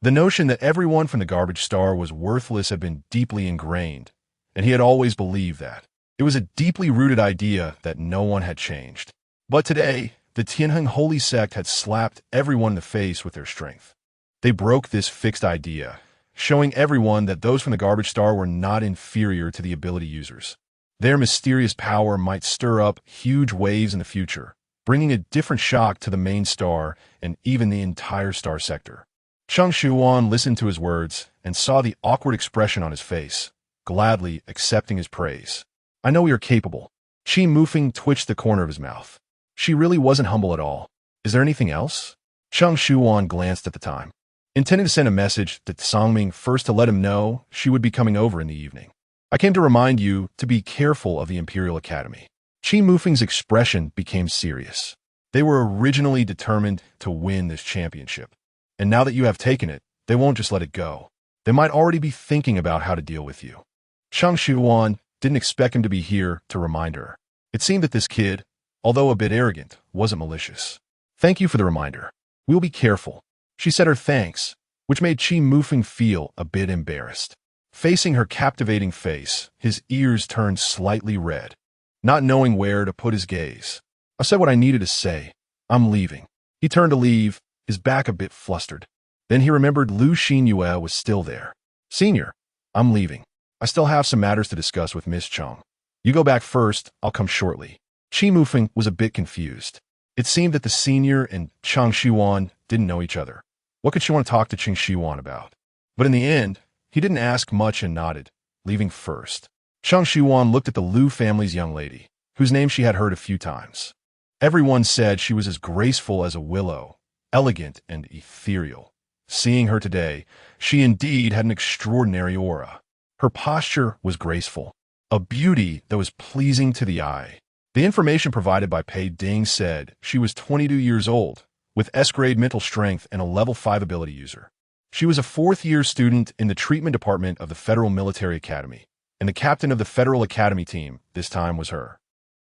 [SPEAKER 1] The notion that everyone from the garbage star was worthless had been deeply ingrained, and he had always believed that. It was a deeply rooted idea that no one had changed. But today, the Tianheng Holy Sect had slapped everyone in the face with their strength. They broke this fixed idea, showing everyone that those from the garbage star were not inferior to the ability users. Their mysterious power might stir up huge waves in the future, bringing a different shock to the main star and even the entire star sector. Cheng Shiyuan listened to his words and saw the awkward expression on his face, gladly accepting his praise. I know you're capable. Qi Mufeng twitched the corner of his mouth. She really wasn't humble at all. Is there anything else? Cheng Shiyuan glanced at the time, intending to send a message to Songming first to let him know she would be coming over in the evening. I came to remind you to be careful of the Imperial Academy. Qi Mufeng's expression became serious. They were originally determined to win this championship, and now that you have taken it, they won't just let it go. They might already be thinking about how to deal with you. Cheng Shiyuan didn't expect him to be here to remind her. It seemed that this kid, although a bit arrogant, wasn't malicious. Thank you for the reminder. We'll be careful. She said her thanks, which made Qi Mufeng feel a bit embarrassed. Facing her captivating face, his ears turned slightly red, not knowing where to put his gaze. I said what I needed to say. I'm leaving. He turned to leave, his back a bit flustered. Then he remembered Xianxia was still there. Senior, I'm leaving. I still have some matters to discuss with Miss Cheng. You go back first, I'll come shortly. Qi Mufeng was a bit confused. It seemed that the senior and Cheng Shiyuan didn't know each other. What could she want to talk to Cheng Shiyuan about? But in the end, he didn't ask much and nodded, leaving first. Cheng Shiyuan looked at the Liu family's young lady, whose name she had heard a few times. Everyone said she was as graceful as a willow, elegant and ethereal. Seeing her today, she indeed had an extraordinary aura. Her posture was graceful, a beauty that was pleasing to the eye. The information provided by Pei Ding said she was 22 years old, with S-grade mental strength and a level 5 ability user. She was a fourth-year student in the treatment department of the Federal Military Academy, and the captain of the Federal Academy team this time was her.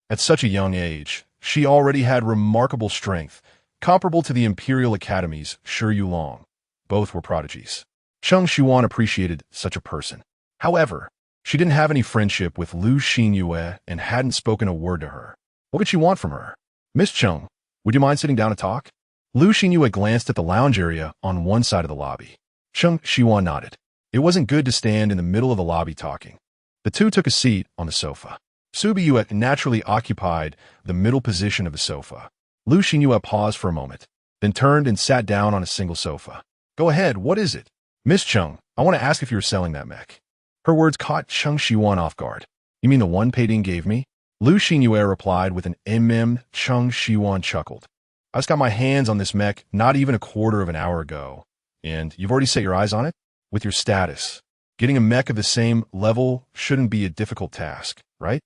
[SPEAKER 1] At such a young age, she already had remarkable strength, comparable to the Imperial Academy's Shi Yulong. Both were prodigies. Cheng Shiyuan appreciated such a person. However, she didn't have any friendship with Xianxia and hadn't spoken a word to her. What could she want from her? Miss Cheng, would you mind sitting down and talk? Xianxia glanced at the lounge area on one side of the lobby. Cheng Shiyuan nodded. It wasn't good to stand in the middle of the lobby talking. The two took a seat on the sofa. Subiyue naturally occupied the middle position of the sofa. Xianxia paused for a moment, then turned and sat down on a single sofa. Go ahead, what is it? Miss Cheng, I want to ask if you're selling that mech. Her words caught Cheng Shiyuan off guard. You mean the one Pei Ding gave me? Xianxia replied with an Cheng Shiyuan chuckled. I just got my hands on this mech not even a quarter of an hour ago. And you've already set your eyes on it? With your status. Getting a mech of the same level shouldn't be a difficult task, right?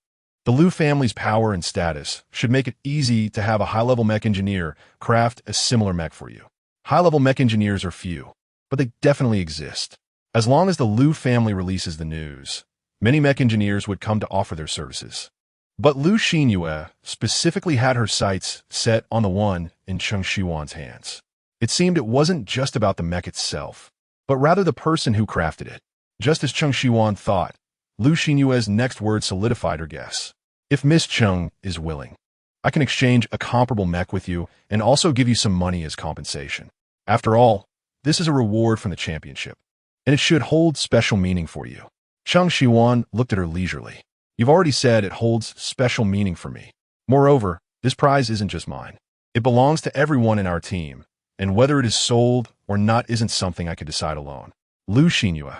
[SPEAKER 1] The Liu family's power and status should make it easy to have a high-level mech engineer craft a similar mech for you. High-level mech engineers are few, but they definitely exist. As long as the Liu family releases the news, many mech engineers would come to offer their services. But Liu Xinyu specifically had her sights set on the one in Cheng Shiyuan's hands. It seemed it wasn't just about the mech itself, but rather the person who crafted it. Just as Cheng Shiyuan thought, Liu Xinyue's next words solidified her guess. If Miss Cheng is willing, I can exchange a comparable mech with you and also give you some money as compensation. After all, this is a reward from the championship, and it should hold special meaning for you. Cheng Shiyuan looked at her leisurely. You've already said it holds special meaning for me. Moreover, this prize isn't just mine. It belongs to everyone in our team, and whether it is sold or not isn't something I could decide alone. Liu Xinyu,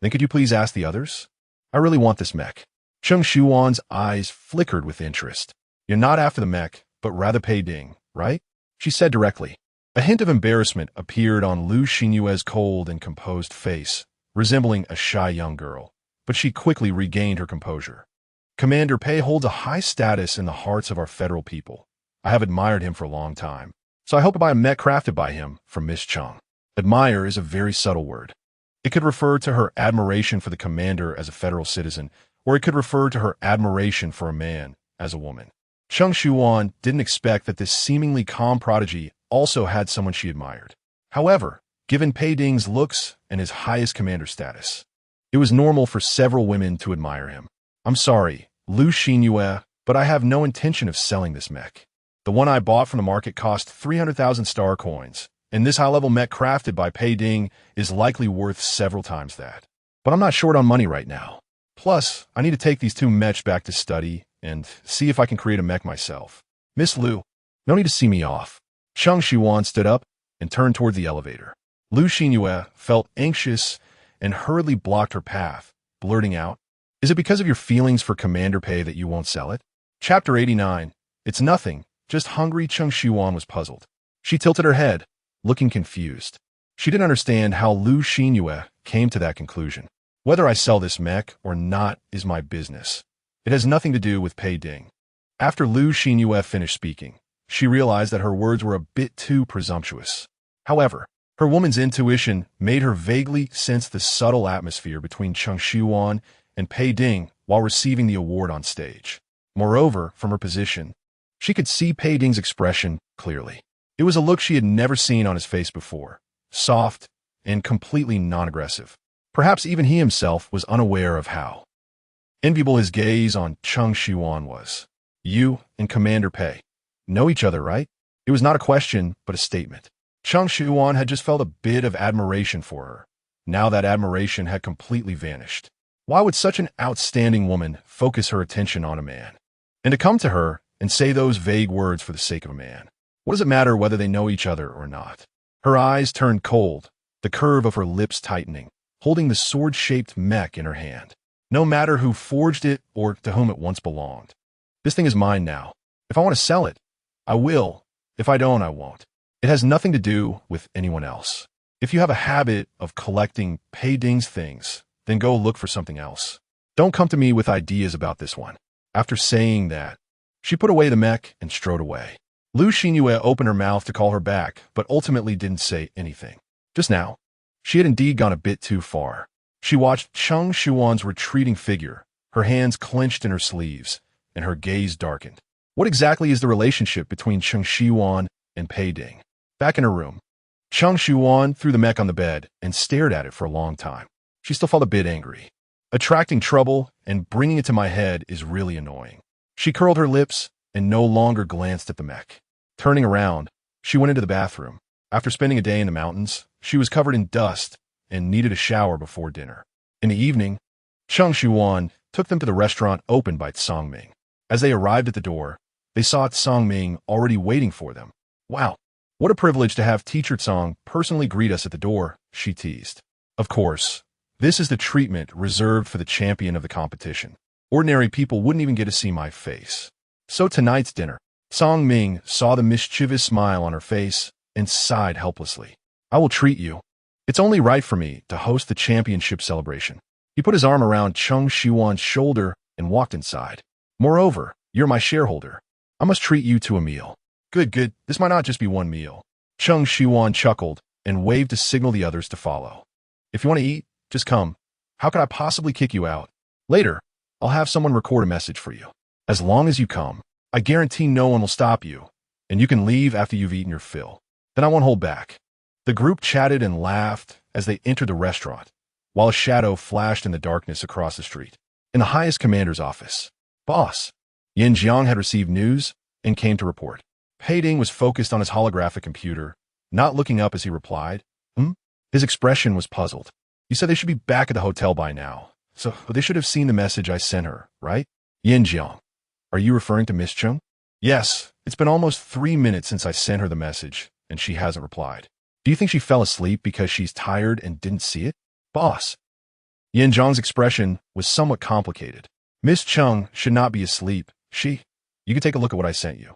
[SPEAKER 1] then could you please ask the others? I really want this mech. Cheng Shiyuan's eyes flickered with interest. You're not after the mech, but rather Pei Ding, right? She said directly. A hint of embarrassment appeared on Liu Xinyue's cold and composed face, resembling a shy young girl, but she quickly regained her composure. Commander Pei holds a high status in the hearts of our federal people. I have admired him for a long time, so I hope to buy a mech crafted by him from Miss Cheng. Admire is a very subtle word. It could refer to her admiration for the commander as a federal citizen, or it could refer to her admiration for a man as a woman. Cheng Shiyuan didn't expect that this seemingly calm prodigy also had someone she admired. However, given Pei Ding's looks and his highest commander status, it was normal for several women to admire him. I'm sorry, Liu Xinyu, but I have no intention of selling this mech. The one I bought from the market cost 300,000 star coins, and this high-level mech crafted by Pei Ding is likely worth several times that. But I'm not short on money right now. Plus, I need to take these two mechs back to study and see if I can create a mech myself. Miss Liu, no need to see me off. Cheng Shiyuan stood up and turned toward the elevator. Liu Xinyu felt anxious and hurriedly blocked her path, blurting out, Is it because of your feelings for Commander Pei that you won't sell it? Chapter 89. It's nothing, just hungry. Cheng Shiyuan was puzzled. She tilted her head, looking confused. She didn't understand how Liu Xinyu came to that conclusion. Whether I sell this mech or not is my business. It has nothing to do with Pei Ding. After Liu Xinyu finished speaking, she realized that her words were a bit too presumptuous. However, her woman's intuition made her vaguely sense the subtle atmosphere between Cheng Shiyuan and Pei Ding while receiving the award on stage. Moreover, from her position, she could see Pei Ding's expression clearly. It was a look she had never seen on his face before, soft and completely non-aggressive. Perhaps even he himself was unaware of how enviable his gaze on Cheng Shiyuan was. You and Commander Pei know each other, right? It was not a question, but a statement. Cheng Shiyuan had just felt a bit of admiration for her. Now that admiration had completely vanished. Why would such an outstanding woman focus her attention on a man? And to come to her and say those vague words for the sake of a man. What does it matter whether they know each other or not? Her eyes turned cold, the curve of her lips tightening, holding the sword-shaped mech in her hand. No matter who forged it or to whom it once belonged. This thing is mine now. If I want to sell it, I will. If I don't, I won't. It has nothing to do with anyone else. If you have a habit of collecting Pei Ding's things, then go look for something else. Don't come to me with ideas about this one. After saying that, she put away the mech and strode away. Liu Xinyu opened her mouth to call her back, but ultimately didn't say anything. Just now, she had indeed gone a bit too far. She watched Cheng Shiyuan's retreating figure, her hands clenched in her sleeves, and her gaze darkened. What exactly is the relationship between Cheng Shiyuan and Pei Ding? Back in her room, Cheng Shiyuan threw the mech on the bed and stared at it for a long time. She still felt a bit angry. Attracting trouble and bringing it to my head is really annoying. She curled her lips and no longer glanced at the mech. Turning around, she went into the bathroom. After spending a day in the mountains, she was covered in dust and needed a shower before dinner. In the evening, Cheng Shiyuan took them to the restaurant opened by Tsongming. As they arrived at the door, they saw Tsongming already waiting for them. Wow, what a privilege to have Teacher Tsong personally greet us at the door, she teased. Of course, this is the treatment reserved for the champion of the competition. Ordinary people wouldn't even get to see my face. So tonight's dinner, Tsongming saw the mischievous smile on her face and sighed helplessly. I will treat you. It's only right for me to host the championship celebration. He put his arm around Cheng Shiyuan's shoulder and walked inside. Moreover, you're my shareholder. I must treat you to a meal. Good, this might not just be one meal. Cheng Shiyuan chuckled and waved to signal the others to follow. If you want to eat, just come. How could I possibly kick you out? Later, I'll have someone record a message for you. As long as you come, I guarantee no one will stop you, and you can leave after you've eaten your fill. Then I won't hold back. The group chatted and laughed as they entered the restaurant, while a shadow flashed in the darkness across the street. In the highest commander's office, Boss Yin Jiang had received news and came to report. Pei Ding was focused on his holographic computer, not looking up as he replied. His expression was puzzled. You said they should be back at the hotel by now, so they should have seen the message I sent her, right? Yin Jiang, are you referring to Miss Cheng? Yes, it's been almost 3 minutes since I sent her the message, and she hasn't replied. Do you think she fell asleep because she's tired and didn't see it? Boss. Yin Jiang's expression was somewhat complicated. Miss Cheng should not be asleep. You can take a look at what I sent you.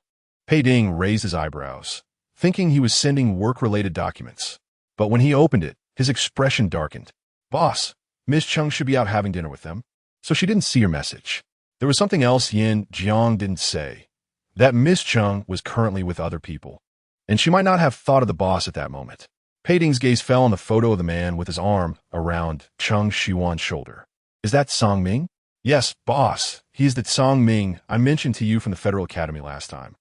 [SPEAKER 1] Pei Ding raised his eyebrows, thinking he was sending work-related documents. But when he opened it, his expression darkened. Boss, Miss Cheng should be out having dinner with them, so she didn't see your message. There was something else Yin Jiang didn't say, that Miss Cheng was currently with other people, and she might not have thought of the boss at that moment. Pei Ding's gaze fell on the photo of the man with his arm around Cheng Shiyuan's shoulder. Is that Song Ming? Yes, boss. He is the Song Ming I mentioned to you from the Federal Academy last time.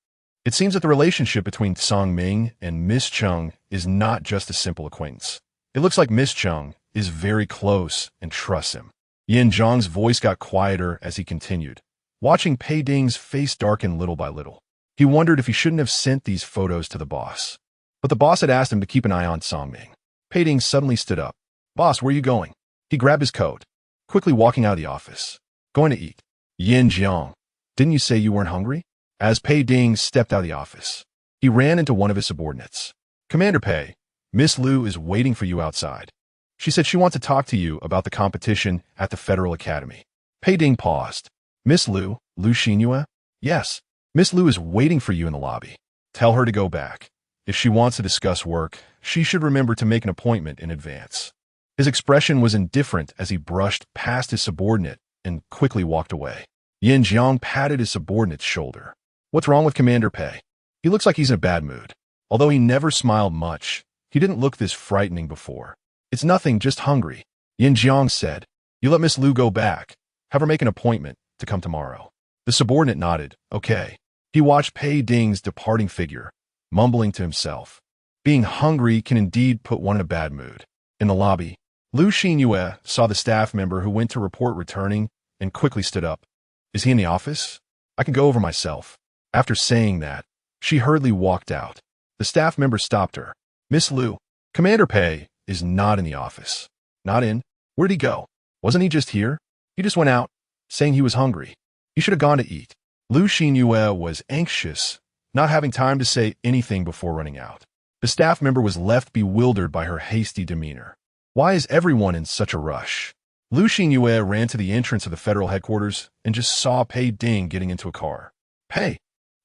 [SPEAKER 1] It seems that the relationship between Song Ming and Miss Cheng is not just a simple acquaintance. It looks like Miss Cheng is very close and trusts him. Yin Jiang's voice got quieter as he continued, watching Pei Ding's face darken little by little. He wondered if he shouldn't have sent these photos to the boss. But the boss had asked him to keep an eye on Song Ming. Pei Ding suddenly stood up. Boss, where are you going? He grabbed his coat, quickly walking out of the office. Going to eat. Yin Jiang, didn't you say you weren't hungry? As Pei Ding stepped out of the office, he ran into one of his subordinates. Commander Pei, Miss Liu is waiting for you outside. She said she wants to talk to you about the competition at the Federal Academy. Pei Ding paused. Miss Liu Xianxia? Yes. Miss Liu is waiting for you in the lobby. Tell her to go back. If she wants to discuss work, she should remember to make an appointment in advance. His expression was indifferent as he brushed past his subordinate and quickly walked away. Yin Jiang patted his subordinate's shoulder. What's wrong with Commander Pei? He looks like he's in a bad mood. Although he never smiled much, he didn't look this frightening before. It's nothing, just hungry. Yin Jiang said, You let Miss Liu go back. Have her make an appointment to come tomorrow. The subordinate nodded. Okay. He watched Pei Ding's departing figure, mumbling to himself. Being hungry can indeed put one in a bad mood. In the lobby, Liu Xinyu saw the staff member who went to report returning and quickly stood up. Is he in the office? I can go over myself. After saying that, she hurriedly walked out. The staff member stopped her. Miss Liu, Commander Pei is not in the office. Not in? Where'd he go? Wasn't he just here? He just went out, saying he was hungry. He should have gone to eat. Liu Xinyu was anxious, not having time to say anything before running out. The staff member was left bewildered by her hasty demeanor. Why is everyone in such a rush? Liu Xinyu ran to the entrance of the federal headquarters and just saw Pei Ding getting into a car. Pei!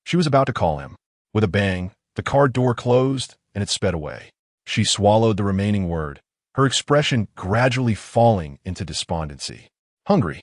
[SPEAKER 1] She was about to call him. With a bang, the car door closed and it sped away. She swallowed the remaining word, her expression gradually falling into despondency. Hungry.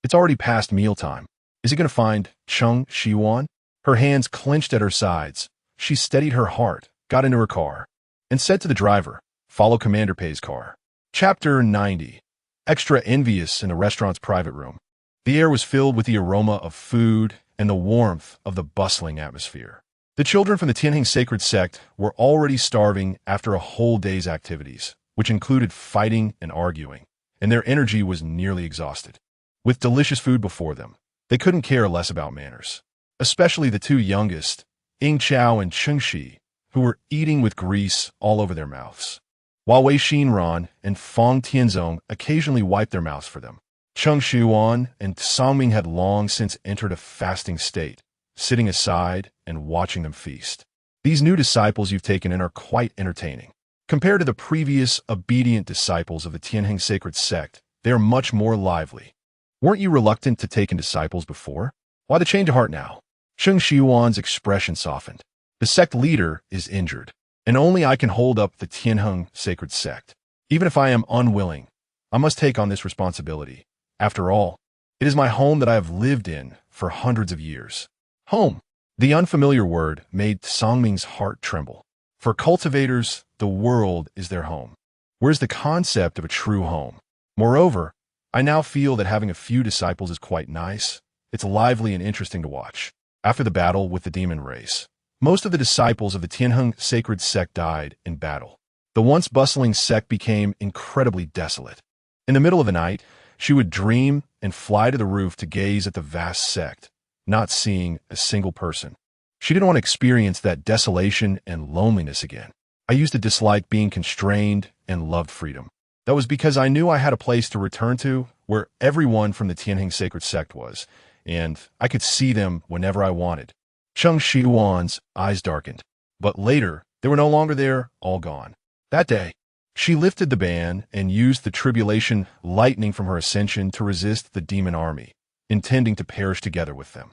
[SPEAKER 1] It's already past mealtime. Is he going to find Cheng Shiyuan? Her hands clenched at her sides. She steadied her heart, got into her car, and said to the driver, Follow Commander Pei's car. Chapter 90. Extra envious in the restaurant's private room. The air was filled with the aroma of food and the warmth of the bustling atmosphere. The children from the Tianheng sacred sect were already starving after a whole day's activities, which included fighting and arguing, and their energy was nearly exhausted. With delicious food before them, they couldn't care less about manners, especially the two youngest, Ying Chao and Cheng Shi, who were eating with grease all over their mouths, while Wei Xinran and Fang Tianzong occasionally wiped their mouths for them. Cheng Shiyuan and Song Ming had long since entered a fasting state, sitting aside and watching them feast. These new disciples you've taken in are quite entertaining. Compared to the previous obedient disciples of the Tianheng sacred sect, they are much more lively. Weren't you reluctant to take in disciples before? Why the change of heart now? Cheng Shiyuan's expression softened. The sect leader is injured, and only I can hold up the Tianheng sacred sect. Even if I am unwilling, I must take on this responsibility. After all, it is my home that I have lived in for hundreds of years. Home. The unfamiliar word made Song Ming's heart tremble. For cultivators, the world is their home. Where's the concept of a true home? Moreover, I now feel that having a few disciples is quite nice. It's lively and interesting to watch. After the battle with the demon race, most of the disciples of the Tianheng sacred sect died in battle. The once bustling sect became incredibly desolate. In the middle of the night, she would dream and fly to the roof to gaze at the vast sect, not seeing a single person. She didn't want to experience that desolation and loneliness again. I used to dislike being constrained and loved freedom. That was because I knew I had a place to return to where everyone from the Tianheng sacred sect was, and I could see them whenever I wanted. Cheng Shiyuan's eyes darkened, but later they were no longer there, all gone. That day, she lifted the ban and used the tribulation lightning from her ascension to resist the demon army, intending to perish together with them.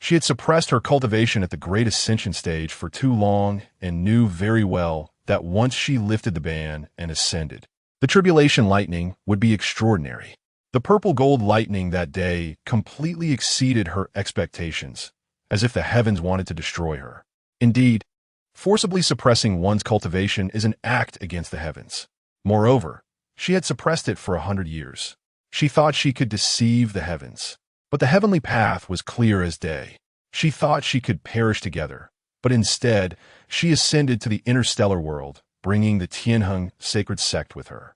[SPEAKER 1] She had suppressed her cultivation at the great ascension stage for too long and knew very well that once she lifted the ban and ascended, the tribulation lightning would be extraordinary. The purple gold lightning that day completely exceeded her expectations, as if the heavens wanted to destroy her. Indeed, forcibly suppressing one's cultivation is an act against the heavens. Moreover, she had suppressed it for 100 years. She thought she could deceive the heavens, but the heavenly path was clear as day. She thought she could perish together, but instead, she ascended to the interstellar world, bringing the Tianheng sacred sect with her.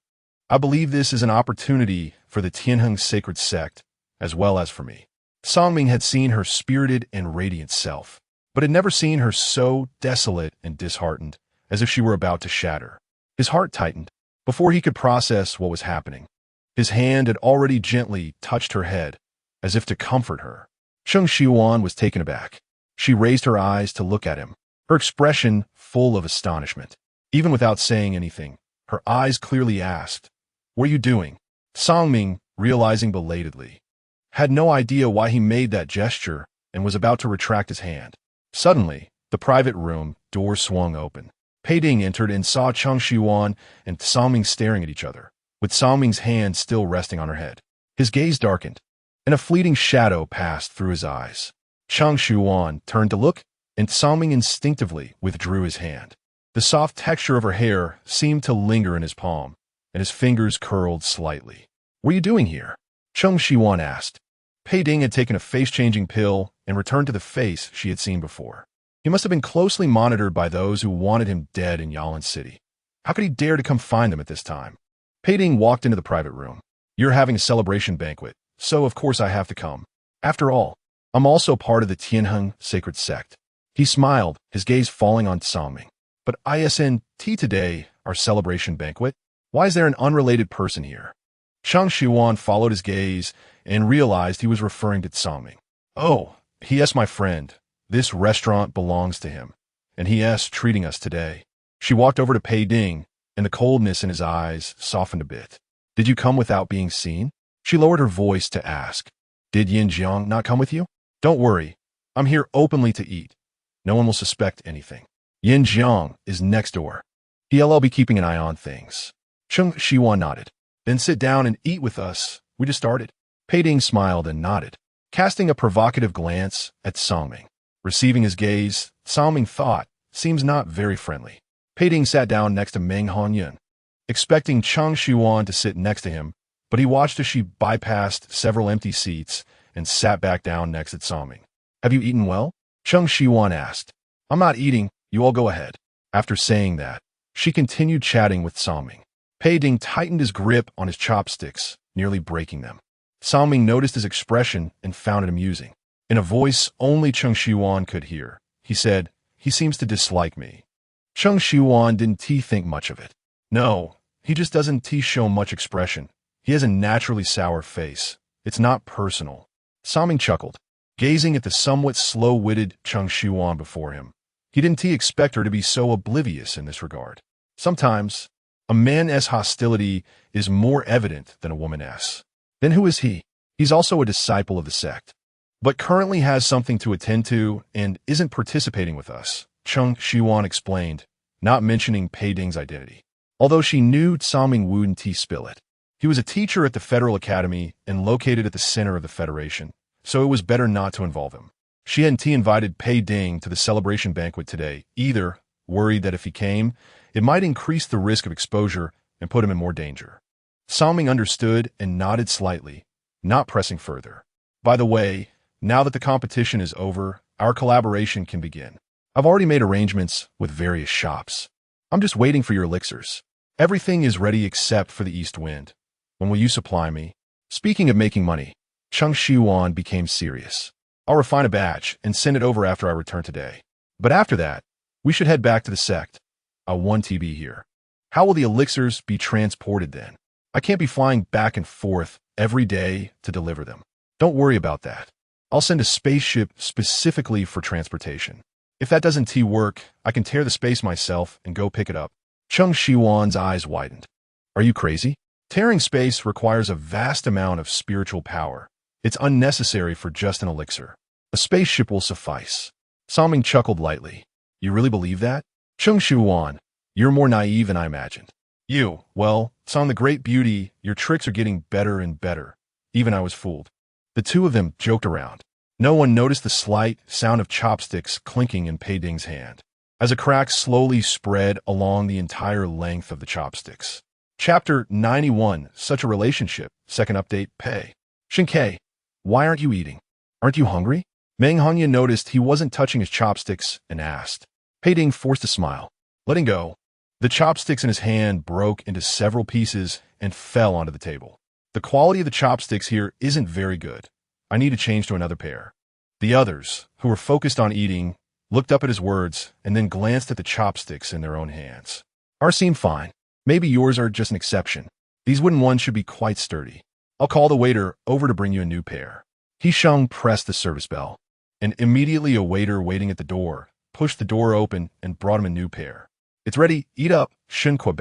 [SPEAKER 1] I believe this is an opportunity for the Tianheng sacred sect, as well as for me. Songming had seen her spirited and radiant self, but had never seen her so desolate and disheartened, as if she were about to shatter. His heart tightened. Before he could process what was happening, his hand had already gently touched her head, as if to comfort her. Cheng Shiyuan was taken aback. She raised her eyes to look at him, her expression full of astonishment. Even without saying anything, her eyes clearly asked, "What are you doing?" Songming, realizing belatedly, had no idea why he made that gesture and was about to retract his hand. Suddenly, the private room door swung open. Pei Ding entered and saw Cheng Shiyuan and Songming staring at each other, with Songming's hand still resting on her head. His gaze darkened, and a fleeting shadow passed through his eyes. Cheng Shiyuan turned to look, and Songming instinctively withdrew his hand. The soft texture of her hair seemed to linger in his palm, and his fingers curled slightly. "What are you doing here?" Cheng Shiyuan asked. Pei Ding had taken a face-changing pill and returned to the face she had seen before. He must have been closely monitored by those who wanted him dead in Yalan City. How could he dare to come find them at this time? Pei Ding walked into the private room. "You're having a celebration banquet, so of course I have to come. After all, I'm also part of the Tianheng sacred sect." He smiled, his gaze falling on Songming. "But isn't today our celebration banquet? Why is there an unrelated person here?" Cheng Shiyuan followed his gaze and realized he was referring to Songming. "Oh, he is my friend. This restaurant belongs to him, and he is treating us today." She walked over to Pei Ding, and the coldness in his eyes softened a bit. "Did you come without being seen?" She lowered her voice to ask. "Did Yin Jiang not come with you?" "Don't worry. I'm here openly to eat. No one will suspect anything. Yin Jiang is next door. He'll be keeping an eye on things." Cheng Shiyuan nodded. "Then sit down and eat with us. We just started." Pei Ding smiled and nodded, casting a provocative glance at Songming. Receiving his gaze, Songming thought, seems not very friendly. Pei Ding sat down next to Meng Honyun, expecting Cheng Shiyuan to sit next to him, but he watched as she bypassed several empty seats and sat back down next to Songming. "Have you eaten well?" Cheng Shiyuan asked. "I'm not eating, you all go ahead." After saying that, she continued chatting with Songming. Pei Ding tightened his grip on his chopsticks, nearly breaking them. Songming noticed his expression and found it amusing. In a voice only Cheng Shiyuan could hear, he said, "He seems to dislike me." Cheng Shiyuan didn't think much of it. "No, he just doesn't show much expression. He has a naturally sour face. It's not personal." Songming chuckled, gazing at the somewhat slow-witted Cheng Shiyuan before him. He didn't expect her to be so oblivious in this regard. Sometimes, a man's hostility is more evident than a woman's. Then who is he? He's also a disciple of the sect, but currently has something to attend to and isn't participating with us, Cheng Shiyuan explained, not mentioning Pei Ding's identity. Although she knew Songming wouldn't spill it. He was a teacher at the Federal Academy and located at the center of the Federation, so it was better not to involve him. She hadn't invited Pei Ding to the celebration banquet today either, worried that if he came, it might increase the risk of exposure and put him in more danger. Songming understood and nodded slightly, not pressing further. By the way, now that the competition is over, our collaboration can begin. I've already made arrangements with various shops. I'm just waiting for your elixirs. Everything is ready except for the east wind. When will you supply me? Speaking of making money, Cheng Shiyuan became serious. I'll refine a batch and send it over after I return today. But after that, we should head back to the sect. A 1TB here. How will the elixirs be transported then? I can't be flying back and forth every day to deliver them. Don't worry about that. I'll send a spaceship specifically for transportation. If that doesn't work, I can tear the space myself and go pick it up. Cheng Shiyuan's eyes widened. Are you crazy? Tearing space requires a vast amount of spiritual power. It's unnecessary for just an elixir. A spaceship will suffice. Songming chuckled lightly. You really believe that? Cheng Shiyuan, you're more naive than I imagined. Well, Song the Great Beauty, your tricks are getting better and better. Even I was fooled. The two of them joked around. No one noticed the slight sound of chopsticks clinking in Pei Ding's hand, as a crack slowly spread along the entire length of the chopsticks. Chapter 91, Such a Relationship, second update, Pei. Shen Que, why aren't you eating? Aren't you hungry? Meng Hanya noticed he wasn't touching his chopsticks and asked. Pei Ding forced a smile. Letting go, the chopsticks in his hand broke into several pieces and fell onto the table. The quality of the chopsticks here isn't very good. I need to change to another pair. The others, who were focused on eating, looked up at his words and then glanced at the chopsticks in their own hands. Ours seem fine. Maybe yours are just an exception. These wooden ones should be quite sturdy. I'll call the waiter over to bring you a new pair. Hisheng pressed the service bell, and immediately a waiter waiting at the door pushed the door open and brought him a new pair. It's ready. Eat up, Shen Que.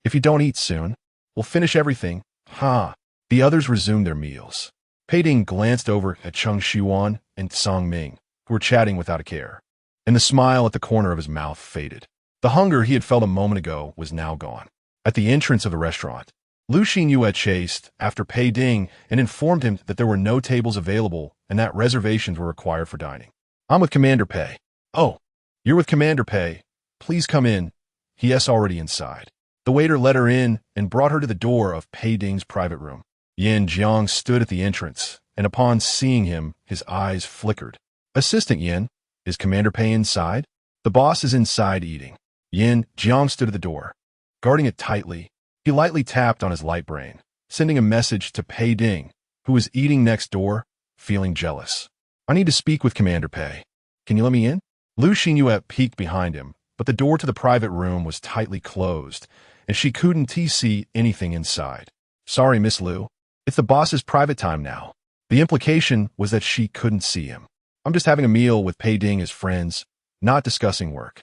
[SPEAKER 1] If you don't eat soon, we'll finish everything. Ha! The others resumed their meals. Pei Ding glanced over at Cheng Shiyuan and Songming, who were chatting without a care, and the smile at the corner of his mouth faded. The hunger he had felt a moment ago was now gone. At the entrance of the restaurant, Xianxia chased after Pei Ding and informed him that there were no tables available and that reservations were required for dining. I'm with Commander Pei. Oh, you're with Commander Pei. Please come in. He is already inside. The waiter let her in and brought her to the door of Pei Ding's private room. Yin Jiang stood at the entrance, and upon seeing him, his eyes flickered. Assistant Yin, is Commander Pei inside? The boss is inside eating. Yin Jiang stood at the door. Guarding it tightly, he lightly tapped on his light brain, sending a message to Pei Ding, who was eating next door, feeling jealous. I need to speak with Commander Pei. Can you let me in? Xianxia peeked behind him, but the door to the private room was tightly closed, and she couldn't see anything inside. Sorry, Miss Liu. It's the boss's private time now. The implication was that she couldn't see him. I'm just having a meal with Pei Ding as friends, not discussing work.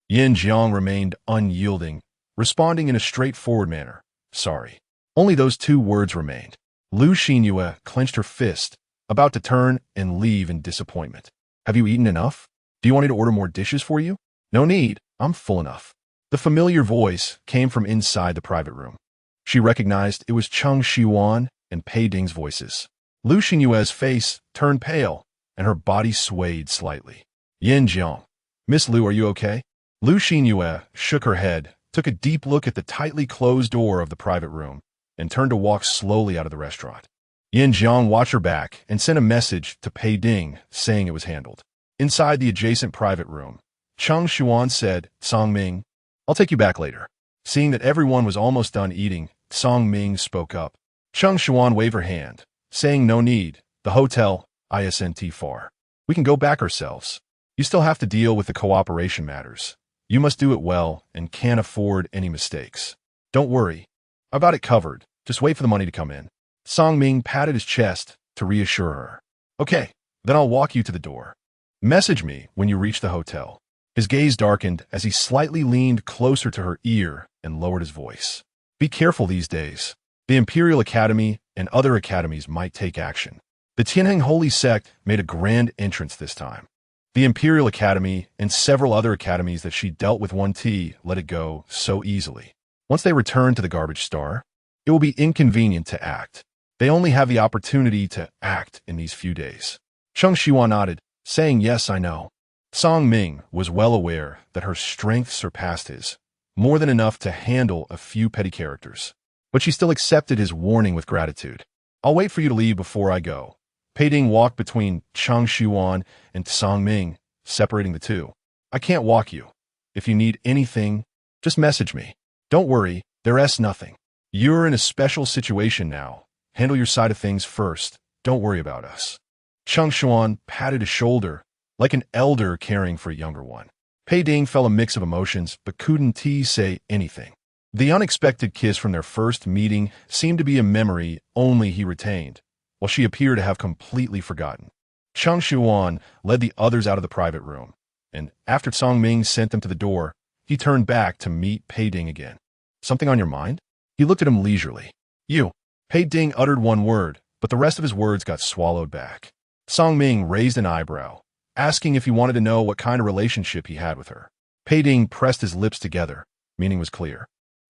[SPEAKER 1] Yin Jiang remained unyielding, responding in a straightforward manner. Sorry. Only those two words remained. Xianxia clenched her fist, about to turn and leave in disappointment. Have you eaten enough? Do you want me to order more dishes for you? No need. I'm full enough. The familiar voice came from inside the private room. She recognized it was Cheng Shiyuan and Pei Ding's voices. Xianxia's face turned pale, and her body swayed slightly. Yin Jiang. Miss Liu, are you okay? Xianxia shook her head, took a deep look at the tightly closed door of the private room, and turned to walk slowly out of the restaurant. Yin Jiang watched her back and sent a message to Pei Ding saying it was handled. Inside the adjacent private room, Cheng Shiyuan said, Songming, I'll take you back later. Seeing that everyone was almost done eating, Songming spoke up. Cheng Shiyuan waved her hand, saying no need. The hotel isn't far. We can go back ourselves. You still have to deal with the cooperation matters. You must do it well and can't afford any mistakes. Don't worry. I've got it covered. Just wait for the money to come in. Songming patted his chest to reassure her. Okay, then I'll walk you to the door. Message me when you reach the hotel. His gaze darkened as he slightly leaned closer to her ear and lowered his voice. Be careful these days. The Imperial Academy and other academies might take action. The Tianheng Holy Sect made a grand entrance this time. The Imperial Academy and several other academies that she dealt with 1T let it go so easily. Once they return to the garbage star, it will be inconvenient to act. They only have the opportunity to act in these few days. Cheng Shiyuan nodded, saying yes, I know. Song Ming was well aware that her strength surpassed his, more than enough to handle a few petty characters. But she still accepted his warning with gratitude. I'll wait for you to leave before I go. Pei Ding walked between Cheng Shiyuan and Song Ming, separating the two. I can't walk you. If you need anything, just message me. Don't worry, there's nothing. You're in a special situation now. Handle your side of things first. Don't worry about us. Cheng Shiyuan patted his shoulder, like an elder caring for a younger one. Pei Ding felt a mix of emotions, but couldn't say anything. The unexpected kiss from their first meeting seemed to be a memory only he retained, while she appeared to have completely forgotten. Cheng Shiyuan led the others out of the private room, and after Song Ming sent them to the door, he turned back to meet Pei Ding again. Something on your mind? He looked at him leisurely. You. Pei Ding uttered one word, but the rest of his words got swallowed back. Song Ming raised an eyebrow, asking if he wanted to know what kind of relationship he had with her. Pei Ding pressed his lips together. Meaning was clear.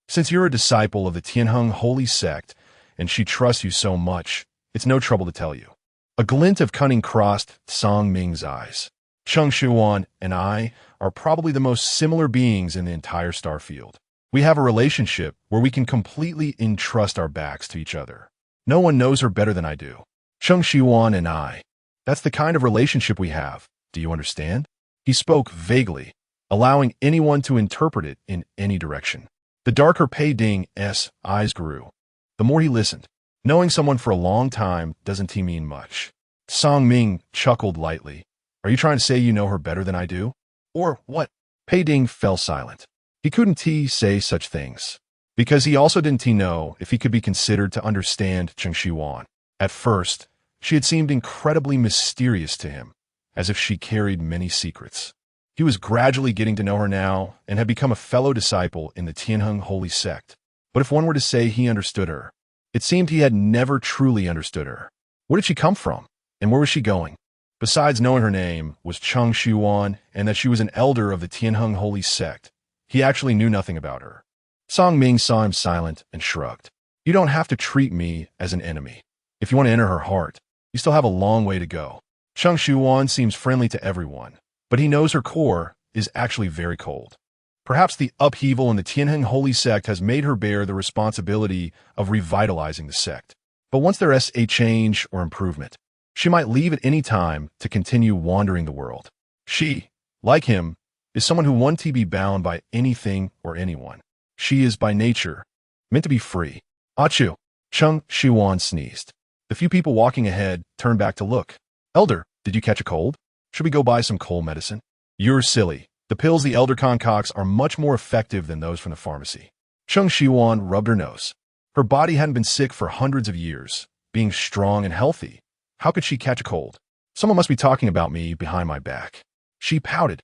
[SPEAKER 1] Since you're a disciple of the Tianheng holy sect, and she trusts you so much, it's no trouble to tell you. A glint of cunning crossed Song Ming's eyes. Cheng Shiyuan and I are probably the most similar beings in the entire star field. We have a relationship where we can completely entrust our backs to each other. No one knows her better than I do. Cheng Shiyuan and I. That's the kind of relationship we have. Do you understand? He spoke vaguely, allowing anyone to interpret it in any direction. The darker Pei Ding's eyes grew. The more he listened. Knowing someone for a long time doesn't mean much. Song Ming chuckled lightly. Are you trying to say you know her better than I do? Or what? Pei Ding fell silent. He couldn't say such things, because he also didn't know if he could be considered to understand Cheng Shiyuan. At first, she had seemed incredibly mysterious to him, as if she carried many secrets. He was gradually getting to know her now and had become a fellow disciple in the Tianheng holy sect. But if one were to say he understood her, it seemed he had never truly understood her. Where did she come from? And where was she going? Besides knowing her name was Cheng Shiyuan and that she was an elder of the Tianheng holy sect, he actually knew nothing about her. Song Ming saw him silent and shrugged. You don't have to treat me as an enemy. If you want to enter her heart, you still have a long way to go. Cheng Shiyuan seems friendly to everyone, but he knows her core is actually very cold. Perhaps the upheaval in the Tianheng holy sect has made her bear the responsibility of revitalizing the sect. But once there is a change or improvement, she might leave at any time to continue wandering the world. She, like him, is someone who won't be bound by anything or anyone. She is, by nature, meant to be free. Achoo! Cheng Shiyuan sneezed. The few people walking ahead turned back to look. Elder, did you catch a cold? Should we go buy some cold medicine? You're silly. The pills the elder concocts are much more effective than those from the pharmacy. Cheng Shiyuan rubbed her nose. Her body hadn't been sick for hundreds of years, being strong and healthy. How could she catch a cold? Someone must be talking about me behind my back. She pouted,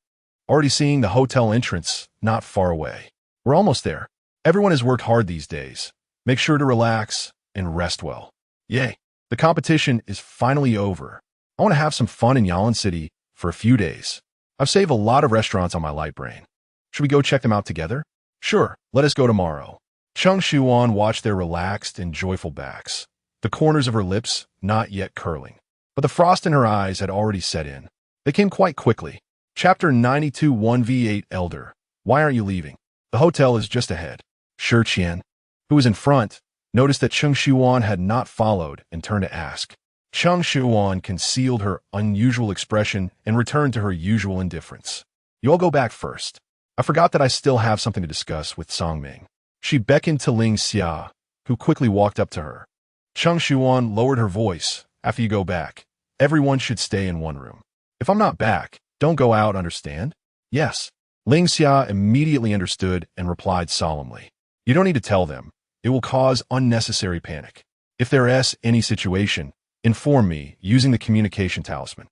[SPEAKER 1] already seeing the hotel entrance not far away. We're almost there. Everyone has worked hard these days. Make sure to relax and rest well. Yay! The competition is finally over. I want to have some fun in Yalan City for a few days. I've saved a lot of restaurants on my light brain. Should we go check them out together? Sure, let us go tomorrow. Cheng Shiyuan watched their relaxed and joyful backs, the corners of her lips not yet curling. But the frost in her eyes had already set in. They came quite quickly. Chapter 92 1v8 Elder. Why aren't you leaving? The hotel is just ahead. Shi Qian, who was in front, noticed that Cheng Shiyuan had not followed and turned to ask. Cheng Shiyuan concealed her unusual expression and returned to her usual indifference. You all go back first. I forgot that I still have something to discuss with Song Ming. She beckoned to Xianxia, who quickly walked up to her. Cheng Shiyuan lowered her voice. After you go back, everyone should stay in one room. If I'm not back, don't go out, understand? Yes. Xianxia immediately understood and replied solemnly. You don't need to tell them. It will cause unnecessary panic. If there is any situation, inform me using the communication talisman.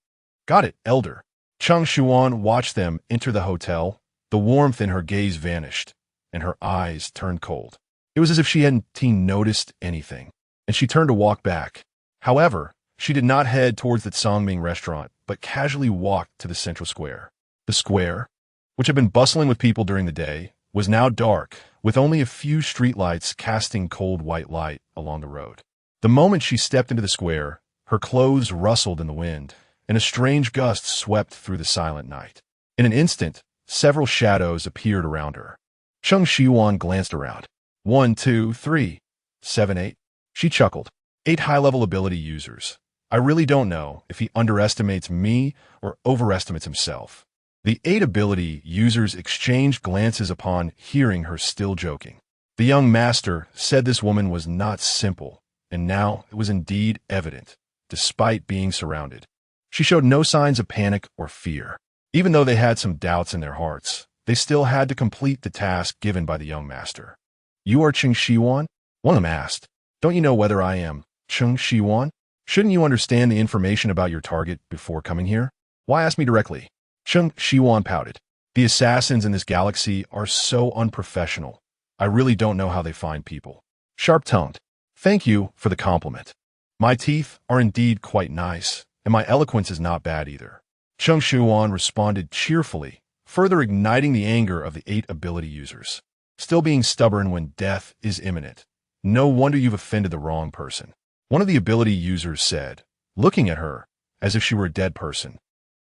[SPEAKER 1] Got it, Elder. Cheng Shiyuan watched them enter the hotel. The warmth in her gaze vanished, and her eyes turned cold. It was as if she hadn't noticed anything, and she turned to walk back. However, she did not head towards the Songming restaurant, but casually walked to the central square. The square, which had been bustling with people during the day, was now dark, with only a few streetlights casting cold white light along the road. The moment she stepped into the square, her clothes rustled in the wind, and a strange gust swept through the silent night. In an instant, several shadows appeared around her. Cheng Shiyuan glanced around. 1, 2, 3, 7, 8. She chuckled. 8 high-level ability users. I really don't know if he underestimates me or overestimates himself. The 8 ability users exchanged glances upon hearing her still joking. The young master said this woman was not simple, and now it was indeed evident, despite being surrounded. She showed no signs of panic or fear. Even though they had some doubts in their hearts, they still had to complete the task given by the young master. You are Cheng Shiyuan? One of them asked. Don't you know whether I am Cheng Shiyuan? Shouldn't you understand the information about your target before coming here? Why ask me directly? Cheng Shiyuan pouted. The assassins in this galaxy are so unprofessional. I really don't know how they find people. Sharp-tongued. Thank you for the compliment. My teeth are indeed quite nice, and my eloquence is not bad either. Cheng Shiyuan responded cheerfully, further igniting the anger of the 8 ability users. Still being stubborn when death is imminent. No wonder you've offended the wrong person. One of the ability users said, looking at her as if she were a dead person.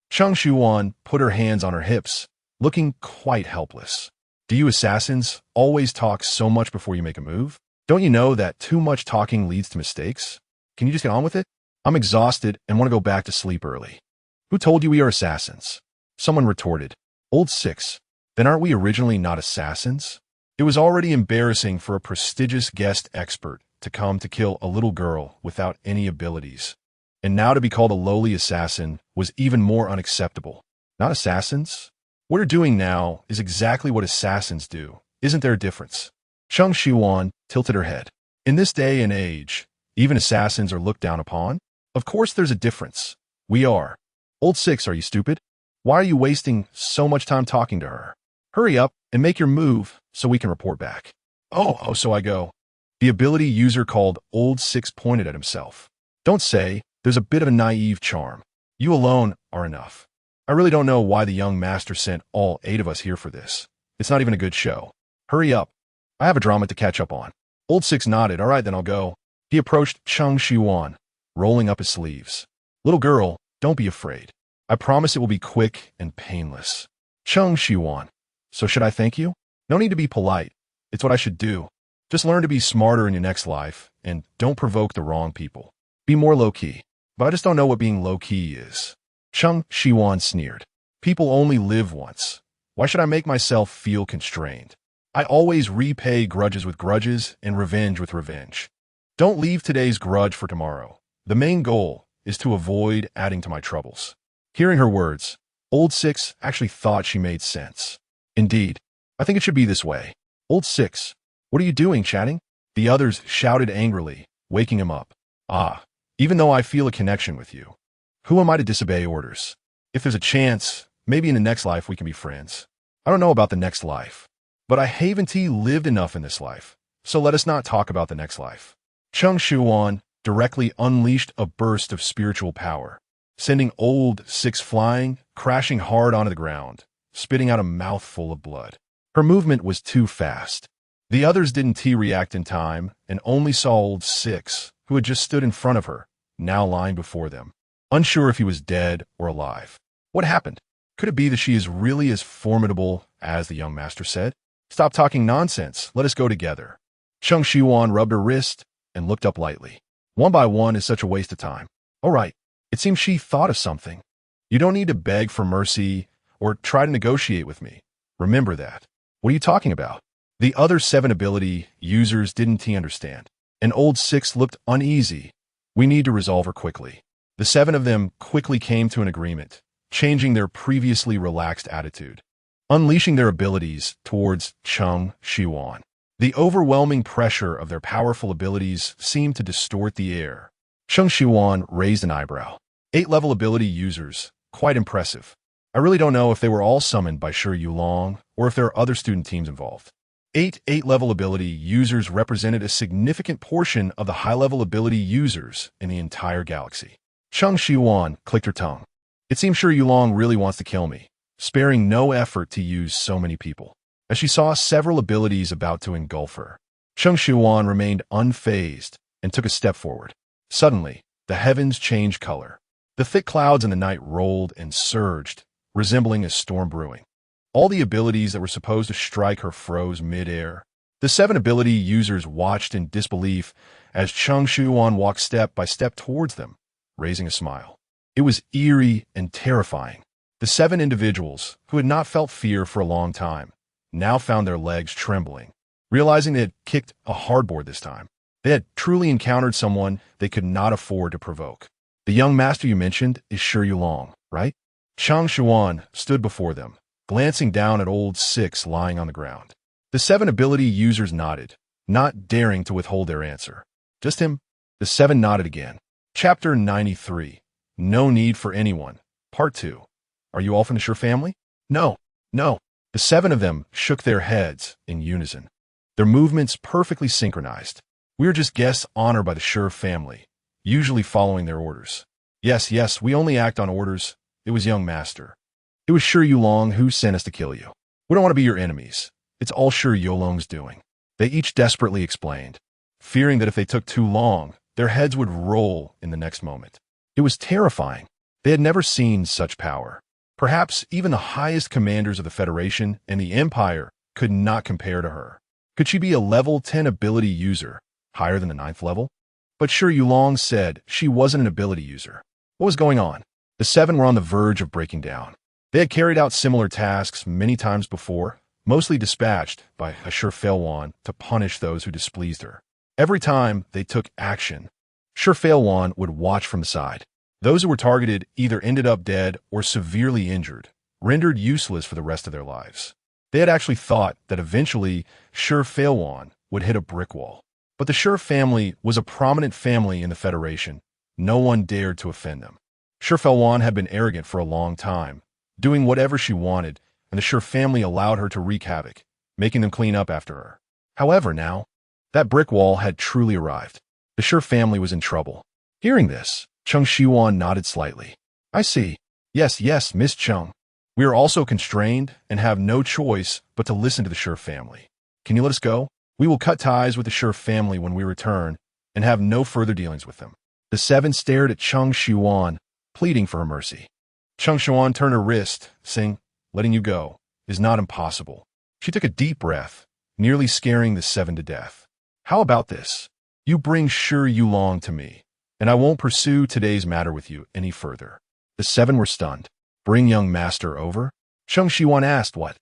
[SPEAKER 1] Cheng Shiyuan put her hands on her hips, looking quite helpless. Do you assassins always talk so much before you make a move? Don't you know that too much talking leads to mistakes? Can you just get on with it? I'm exhausted and want to go back to sleep early. Who told you we are assassins? Someone retorted. Old 6. Then aren't we originally not assassins? It was already embarrassing for a prestigious guest expert to come to kill a little girl without any abilities. And now to be called a lowly assassin was even more unacceptable. Not assassins? What you're doing now is exactly what assassins do. Isn't there a difference? Cheng Shiyuan tilted her head. In this day and age, even assassins are looked down upon? Of course there's a difference. We are. Old 6, are you stupid? Why are you wasting so much time talking to her? Hurry up and make your move so we can report back. Oh, so I go. The ability user called Old 6 pointed at himself. Don't say, there's a bit of a naive charm. You alone are enough. I really don't know why the young master sent all 8 of us here for this. It's not even a good show. Hurry up. I have a drama to catch up on. Old 6 nodded. All right, then I'll go. He approached Cheng Shiyuan, rolling up his sleeves. Little girl, don't be afraid. I promise it will be quick and painless. Cheng Shiyuan. So should I thank you? No need to be polite. It's what I should do. Just learn to be smarter in your next life, and don't provoke the wrong people. Be more low-key. But I just don't know what being low-key is. Cheng Shiyuan sneered. People only live once. Why should I make myself feel constrained? I always repay grudges with grudges and revenge with revenge. Don't leave today's grudge for tomorrow. The main goal is to avoid adding to my troubles. Hearing her words, Old 6 actually thought she made sense. Indeed, I think it should be this way. Old 6, what are you doing, chatting? The others shouted angrily, waking him up. Even though I feel a connection with you. Who am I to disobey orders? If there's a chance, maybe in the next life we can be friends. I don't know about the next life, but I haven't lived enough in this life, so let us not talk about the next life. Cheng Shiyuan directly unleashed a burst of spiritual power, sending Old 6 flying, crashing hard onto the ground, spitting out a mouthful of blood. Her movement was too fast. The others didn't react in time and only saw Old 6, who had just stood in front of her, now lying before them, unsure if he was dead or alive. What happened? Could it be that she is really as formidable as the young master said? Stop talking nonsense. Let us go together. Cheng Shiyuan rubbed her wrist and looked up lightly. One by one is such a waste of time. All right. It seems she thought of something. You don't need to beg for mercy or try to negotiate with me. Remember that. What are you talking about? The other 7 ability users didn't understand. And Old 6 looked uneasy. We need to resolve her quickly. The 7 of them quickly came to an agreement, changing their previously relaxed attitude, unleashing their abilities towards Cheng Shiyuan. The overwhelming pressure of their powerful abilities seemed to distort the air. Cheng Shiyuan raised an eyebrow. 8-level ability users, quite impressive. I really don't know if they were all summoned by Shi Yulong or if there are other student teams involved. 8-level ability users represented a significant portion of the high-level ability users in the entire galaxy. Cheng Shiyuan clicked her tongue. It seems Shi Yulong really wants to kill me, sparing no effort to use so many people. As she saw several abilities about to engulf her, Cheng Shiyuan remained unfazed and took a step forward. Suddenly, the heavens changed color. The thick clouds in the night rolled and surged, resembling a storm brewing. All the abilities that were supposed to strike her froze mid-air. The 7 ability users watched in disbelief as Cheng Shiyuan walked step by step towards them, raising a smile. It was eerie and terrifying. The 7 individuals, who had not felt fear for a long time, now found their legs trembling, realizing they had kicked a hardboard this time. They had truly encountered someone they could not afford to provoke. The young master you mentioned is Shi Yulong, right? Cheng Shiyuan stood before them, glancing down at old 6 lying on the ground. The 7 ability users nodded, not daring to withhold their answer. Just him? The 7 nodded again. Chapter 93. No Need for Anyone. Part 2. Are you all from the Shi family? No. The 7 of them shook their heads in unison, their movements perfectly synchronized. We are just guests honored by the Shi family, usually following their orders. Yes, we only act on orders. It was young master. It was Shi Yulong who sent us to kill you. We don't want to be your enemies. It's all Shi Yulong's doing. They each desperately explained, fearing that if they took too long, their heads would roll in the next moment. It was terrifying. They had never seen such power. Perhaps even the highest commanders of the Federation and the Empire could not compare to her. Could she be a level 10 ability user, higher than the 9th level? But Shi Yulong said she wasn't an ability user. What was going on? The 7 were on the verge of breaking down. They had carried out similar tasks many times before, mostly dispatched by a Shi Yulong to punish those who displeased her. Every time they took action, Shi Yulong would watch from the side. Those who were targeted either ended up dead or severely injured, rendered useless for the rest of their lives. They had actually thought that eventually Shi Yulong would hit a brick wall. But the Shi family was a prominent family in the Federation. No one dared to offend them. Shi Yulong had been arrogant for a long time, doing whatever she wanted, and the Shi family allowed her to wreak havoc, making them clean up after her. However, now, that brick wall had truly arrived. The Shi family was in trouble. Hearing this, Cheng Shiyuan nodded slightly. I see. Yes, Miss Cheng. We are also constrained and have no choice but to listen to the Shi family. Can you let us go? We will cut ties with the Shi family when we return and have no further dealings with them. The 7 stared at Cheng Shiyuan, pleading for her mercy. Cheng Shiyuan turned her wrist, saying, letting you go is not impossible. She took a deep breath, nearly scaring the 7 to death. How about this? You bring Shi Yulong to me, and I won't pursue today's matter with you any further. The 7 were stunned. Bring young master over? Cheng Shiyuan asked, what?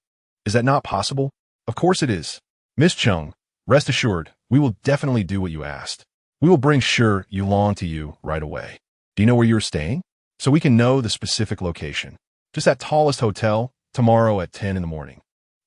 [SPEAKER 1] Is that not possible? Of course it is. Miss Cheng, rest assured, we will definitely do what you asked. We will bring Shi Yulong to you right away. Do you know where you're staying? So we can know the specific location. Just that tallest hotel, tomorrow at 10 in the morning.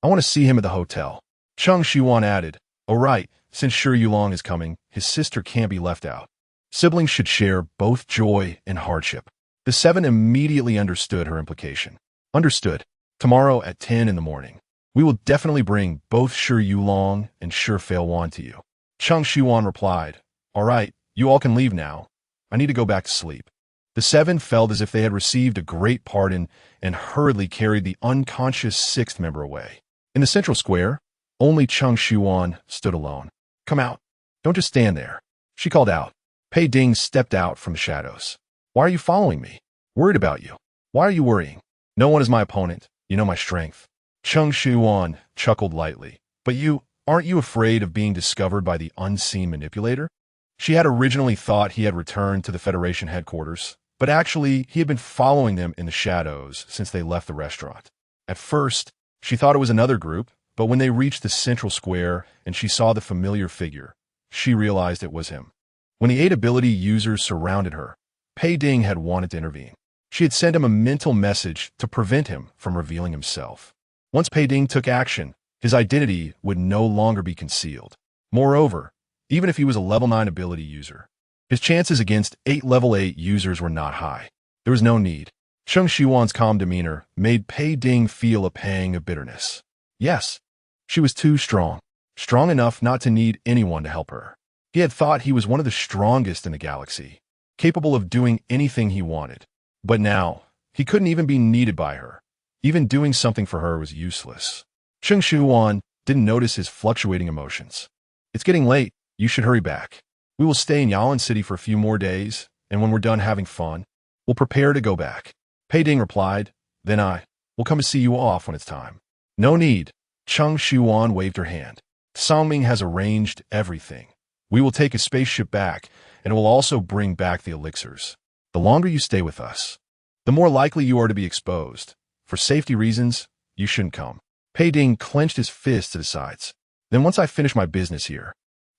[SPEAKER 1] I want to see him at the hotel. Cheng Shiyuan added, oh right, since Shi Yulong is coming, his sister can't be left out. Siblings should share both joy and hardship. The 7 immediately understood her implication. Understood. Tomorrow at 10 in the morning. We will definitely bring both Shi Yulong and Shi Yulong to you. Cheng Shiyuan replied, all right, you all can leave now. I need to go back to sleep. The 7 felt as if they had received a great pardon and hurriedly carried the unconscious 6th member away. In the central square, only Cheng Shiyuan stood alone. Come out. Don't just stand there. She called out. Pei Ding stepped out from the shadows. Why are you following me? Worried about you. Why are you worrying? No one is my opponent. You know my strength. Cheng Shiyuan chuckled lightly. But aren't you afraid of being discovered by the unseen manipulator? She had originally thought he had returned to the Federation headquarters, but actually he had been following them in the shadows since they left the restaurant. At first, she thought it was another group, but when they reached the central square and she saw the familiar figure, she realized it was him. When the 8 ability users surrounded her, Pei Ding had wanted to intervene. She had sent him a mental message to prevent him from revealing himself. Once Pei Ding took action, his identity would no longer be concealed. Moreover, even if he was a level 9 ability user, his chances against 8 level 8 users were not high. There was no need. Cheng Shiyuan's calm demeanor made Pei Ding feel a pang of bitterness. Yes, she was too strong. Strong enough not to need anyone to help her. He had thought he was one of the strongest in the galaxy, capable of doing anything he wanted. But now, he couldn't even be needed by her. Even doing something for her was useless. Cheng Shiyuan didn't notice his fluctuating emotions. It's getting late. You should hurry back. We will stay in Yalan City for a few more days, and when we're done having fun, we'll prepare to go back. Pei Ding replied, then We'll come to see you off when it's time. No need. Cheng Shiyuan waved her hand. Songming has arranged everything. We will take a spaceship back, and it will also bring back the elixirs. The longer you stay with us, the more likely you are to be exposed. For safety reasons, you shouldn't come. Pei Ding clenched his fists to the sides. Then once I finish my business here,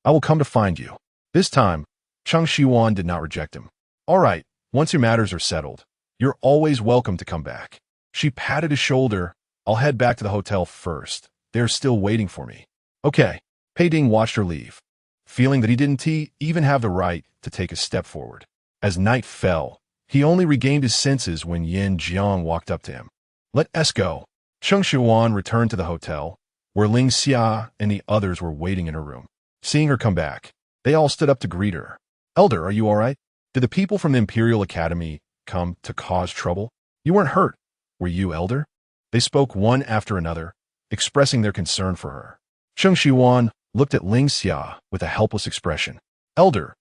[SPEAKER 1] I will come to find you. This time, Cheng Shiyuan did not reject him. All right, once your matters are settled, you're always welcome to come back. She patted his shoulder. I'll head back to the hotel first. They're still waiting for me. Okay. Pei Ding watched her leave, feeling that he didn't even have the right to take a step forward. As night fell, he only regained his senses when Yin Jiang walked up to him. Let us go. Cheng Shiyuan returned to the hotel, where Xianxia and the others were waiting in her room. Seeing her come back, they all stood up to greet her. Elder, are you all right? Did the people from the Imperial Academy come to cause trouble? You weren't hurt, were you, Elder? They spoke one after another, expressing their concern for her. Cheng Shiyuan looked at Xianxia with a helpless expression. Elder,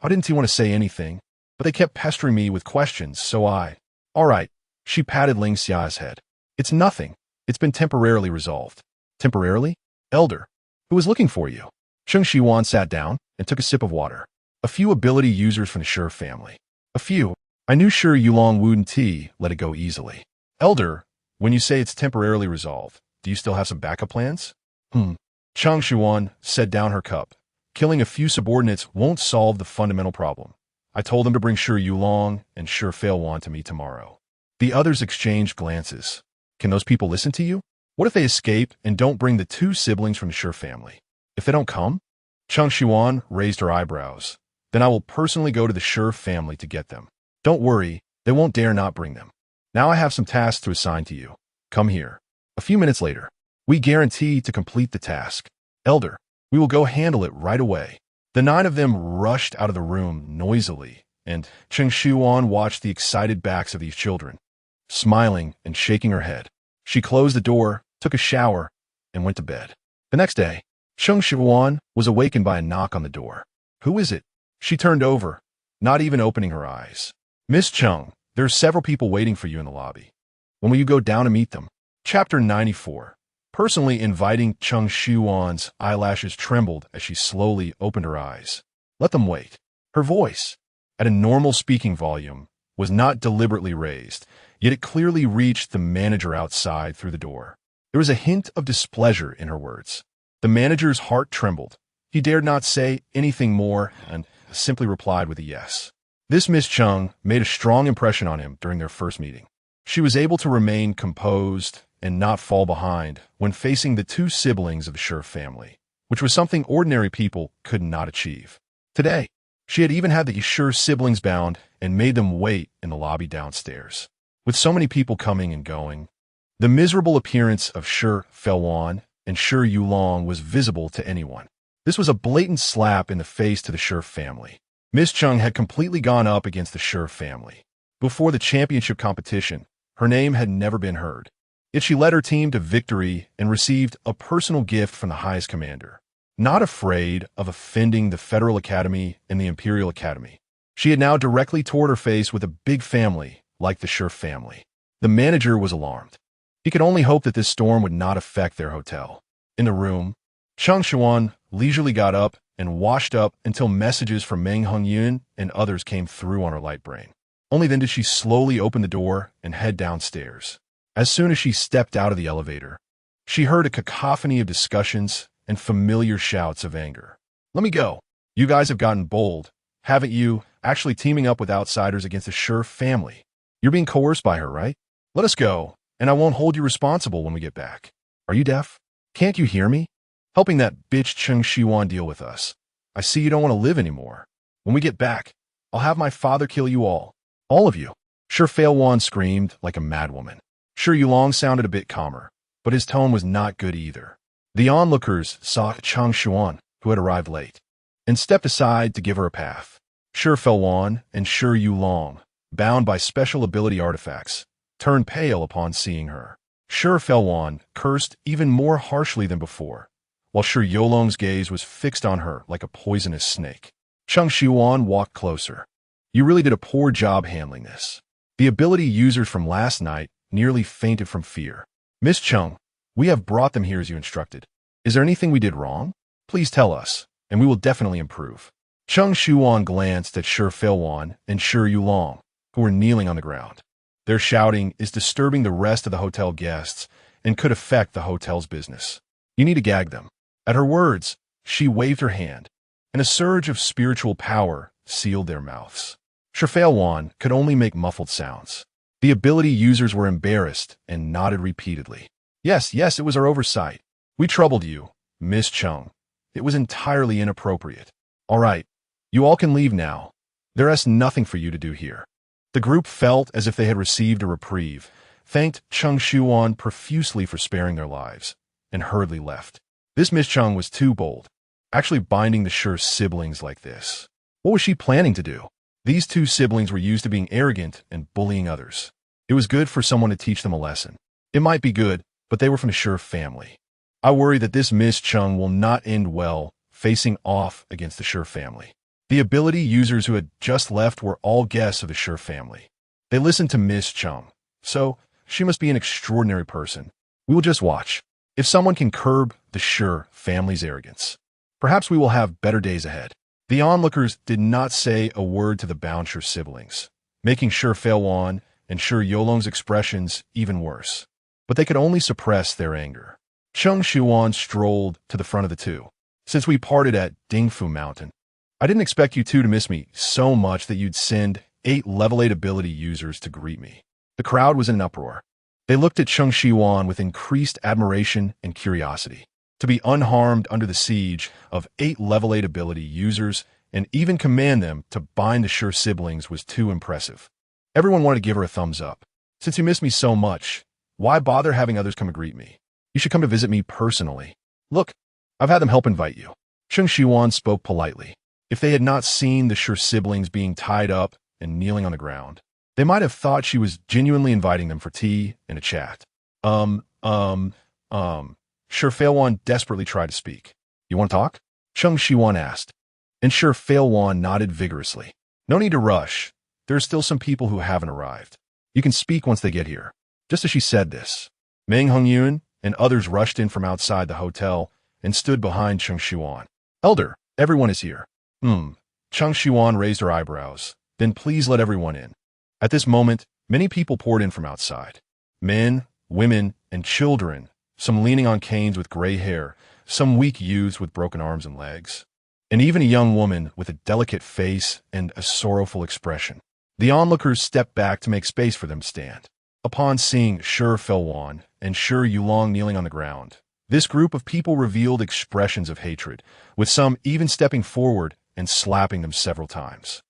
[SPEAKER 1] I didn't want to say anything, but they kept pestering me with questions, so I... All right, she patted Xia's head. It's nothing. It's been temporarily resolved. Temporarily? Elder, who was looking for you? Cheng Shiyuan sat down and took a sip of water. A few ability users from the Shi family. A few. I knew Shi Yulong wouldn't let it go easily. Elder, when you say it's temporarily resolved, do you still have some backup plans? Cheng Shiyuan set down her cup. Killing a few subordinates won't solve the fundamental problem. I told them to bring Shi Yulong and Shi Failwan to me tomorrow. The others exchanged glances. Can those people listen to you? What if they escape and don't bring the two siblings from the Shi family? If they don't come? Cheng Shiyuan raised her eyebrows. Then I will personally go to the Shi family to get them. Don't worry, they won't dare not bring them. Now I have some tasks to assign to you. Come here. A few minutes later, we guarantee to complete the task. Elder, we will go handle it right away. The 9 of them rushed out of the room noisily, and Cheng Shiyuan watched the excited backs of these children. Smiling and shaking her head, she closed the door, took a shower, and went to bed. The next day, Cheng Shiyuan was awakened by a knock on the door. Who is it? She turned over, not even opening her eyes. Miss Cheng, there are several people waiting for you in the lobby. When will you go down to meet them? Chapter 94. Personally inviting Cheng Shiyuan's eyelashes trembled as she slowly opened her eyes. Let them wait. Her voice, at a normal speaking volume, was not deliberately raised, yet it clearly reached the manager outside through the door. There was a hint of displeasure in her words. The manager's heart trembled. He dared not say anything more and simply replied with a yes. This Miss Cheng made a strong impression on him during their first meeting. She was able to remain composed and not fall behind when facing the two siblings of the Shi family, which was something ordinary people could not achieve. Today, she had even had the Shi siblings bound and made them wait in the lobby downstairs. With so many people coming and going, the miserable appearance of Shi Failwan and Shi Yulong was visible to anyone. This was a blatant slap in the face to the Shi family. Miss Cheng had completely gone up against the Shi family. Before the championship competition, her name had never been heard. Yet she led her team to victory and received a personal gift from the highest commander. Not afraid of offending the Federal Academy and the Imperial Academy, she had now directly toward her face with a big family like the Shi family. The manager was alarmed. He could only hope that this storm would not affect their hotel. In the room, Cheng Shiyuan leisurely got up and washed up until messages from Meng Hongyun and others came through on her light brain. Only then did she slowly open the door and head downstairs. As soon as she stepped out of the elevator, she heard a cacophony of discussions and familiar shouts of anger. Let me go. You guys have gotten bold, haven't you, actually teaming up with outsiders against the Shi family? You're being coerced by her, right? Let us go, and I won't hold you responsible when we get back. Are you deaf? Can't you hear me? Helping that bitch Cheng Shiyuan deal with us. I see you don't want to live anymore. When we get back, I'll have my father kill you all. All of you. Shi Failwan screamed like a madwoman. Shi Yulong sounded a bit calmer, but his tone was not good either. The onlookers saw Cheng Shiyuan, who had arrived late, and stepped aside to give her a path. Shi Failwan and Shi Yulong, bound by special ability artifacts, turned pale upon seeing her. Shi Failwan cursed even more harshly than before, while Shi Yulong's gaze was fixed on her like a poisonous snake. Cheng Shiyuan walked closer. You really did a poor job handling this. The ability users from last night nearly fainted from fear. Miss Cheng, we have brought them here as you instructed. Is there anything we did wrong? Please tell us, and we will definitely improve. Cheng Shiyuan glanced at Shi Feilwan and Shi Yulong, who were kneeling on the ground. Their shouting is disturbing the rest of the hotel guests and could affect the hotel's business. You need to gag them. At her words, she waved her hand, and a surge of spiritual power sealed their mouths. Shi Feilwan could only make muffled sounds. The ability users were embarrassed and nodded repeatedly. Yes, it was our oversight. We troubled you, Miss Cheng. It was entirely inappropriate. All right, you all can leave now. There is nothing for you to do here. The group felt as if they had received a reprieve, thanked Cheng Shiyuan profusely for sparing their lives, and hurriedly left. This Miss Cheng was too bold, actually binding the Shi siblings like this. What was she planning to do? These two siblings were used to being arrogant and bullying others. It was good for someone to teach them a lesson. It might be good, but they were from the Shi family. I worry that this Miss Cheng will not end well facing off against the Shi family. The ability users who had just left were all guests of the Shi family. They listened to Miss Cheng, so she must be an extraordinary person. We will just watch. If someone can curb the Shi family's arrogance, perhaps we will have better days ahead. The onlookers did not say a word to the bound Shi siblings, making Shi Feilwan and Shi Yolong's expressions even worse. But they could only suppress their anger. Cheng Shiyuan strolled to the front of the two. Since we parted at Dingfu Mountain, I didn't expect you two to miss me so much that you'd send 8 level 8 ability users to greet me. The crowd was in an uproar. They looked at Cheng Shiyuan with increased admiration and curiosity. To be unharmed under the siege of 8 level 8 ability users and even command them to bind the Shi siblings was too impressive. Everyone wanted to give her a thumbs up. Since you missed me so much, why bother having others come and greet me? You should come to visit me personally. Look, I've had them help invite you. Cheng Shiyuan spoke politely. If they had not seen the Shi siblings being tied up and kneeling on the ground, they might have thought she was genuinely inviting them for tea and a chat. Shi Feilwan desperately tried to speak. You want to talk? Cheng Shiyuan asked, and Shi Feilwan nodded vigorously. No need to rush. There are still some people who haven't arrived. You can speak once they get here. Just as she said this, Meng Hongyun and others rushed in from outside the hotel and stood behind Cheng Shiyuan. Elder, everyone is here. Cheng Shiyuan raised her eyebrows. Then please let everyone in. At this moment, many people poured in from outside. Men, women, and children, some leaning on canes with gray hair, some weak youths with broken arms and legs, and even a young woman with a delicate face and a sorrowful expression. The onlookers stepped back to make space for them to stand. Upon seeing Shi Feilwan and Shi Yulong kneeling on the ground, this group of people revealed expressions of hatred, with some even stepping forward and slapping them several times.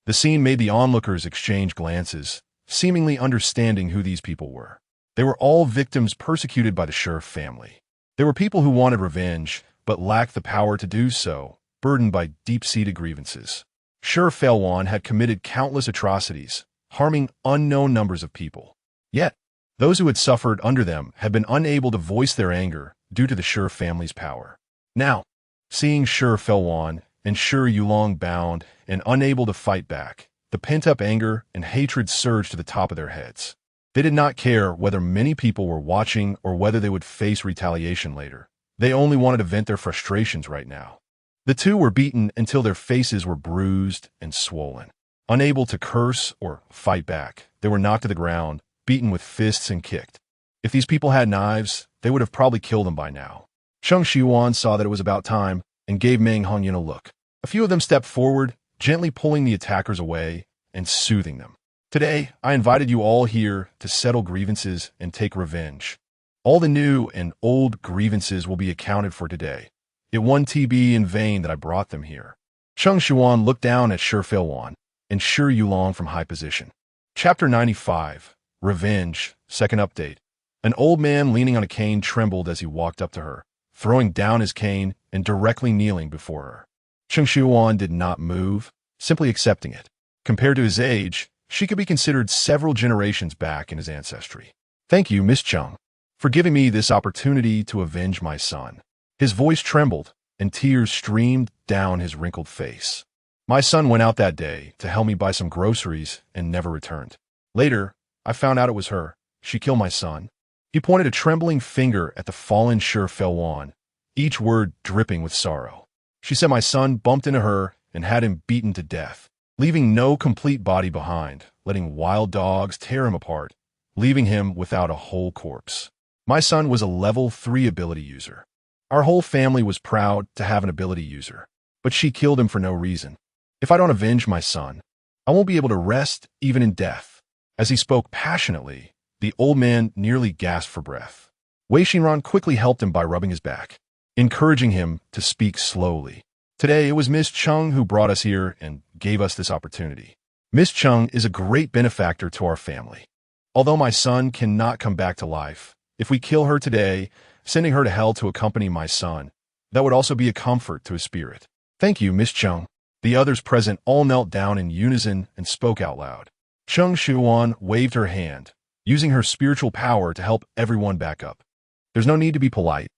[SPEAKER 1] The scene made the onlookers exchange glances, seemingly understanding who these people were. They were all victims persecuted by the Shi family. They were people who wanted revenge, but lacked the power to do so, burdened by deep-seated grievances. Shi Feilwan had committed countless atrocities, harming unknown numbers of people. Yet, those who had suffered under them had been unable to voice their anger due to the Shi family's power. Now, seeing Shi Feilwan and Shi Yulong bound and unable to fight back, the pent-up anger and hatred surged to the top of their heads. They did not care whether many people were watching or whether they would face retaliation later. They only wanted to vent their frustrations right now. The two were beaten until their faces were bruised and swollen. Unable to curse or fight back, they were knocked to the ground, beaten with fists and kicked. If these people had knives, they would have probably killed them by now. Cheng Shiyuan saw that it was about time and gave Meng Hongyun a look. A few of them stepped forward, gently pulling the attackers away and soothing them. Today, I invited you all here to settle grievances and take revenge. All the new and old grievances will be accounted for today. It won't be in vain that I brought them here. Cheng Shiyuan looked down at Shi Feilwan and Shi Yulong from high position. Chapter 95. Revenge, second update. An old man leaning on a cane trembled as he walked up to her, throwing down his cane and directly kneeling before her. Cheng Shiyuan did not move, simply accepting it. Compared to his age, she could be considered several generations back in his ancestry. Thank you, Miss Cheng, for giving me this opportunity to avenge my son. His voice trembled, and tears streamed down his wrinkled face. My son went out that day to help me buy some groceries and never returned. Later, I found out it was her. She killed my son. He pointed a trembling finger at the fallen Shen Que, each word dripping with sorrow. She said my son bumped into her and had him beaten to death, leaving no complete body behind, letting wild dogs tear him apart, leaving him without a whole corpse. My son was a level 3 ability user. Our whole family was proud to have an ability user, but she killed him for no reason. If I don't avenge my son, I won't be able to rest even in death. As he spoke passionately, the old man nearly gasped for breath. Wei Xinran quickly helped him by rubbing his back, encouraging him to speak slowly. Today, it was Miss Cheng who brought us here and gave us this opportunity. Miss Cheng is a great benefactor to our family. Although my son cannot come back to life, if we kill her today, sending her to hell to accompany my son, that would also be a comfort to his spirit. Thank you, Miss Cheng. The others present all knelt down in unison and spoke out loud. Cheng Shiyuan waved her hand, using her spiritual power to help everyone back up. There's no need to be polite.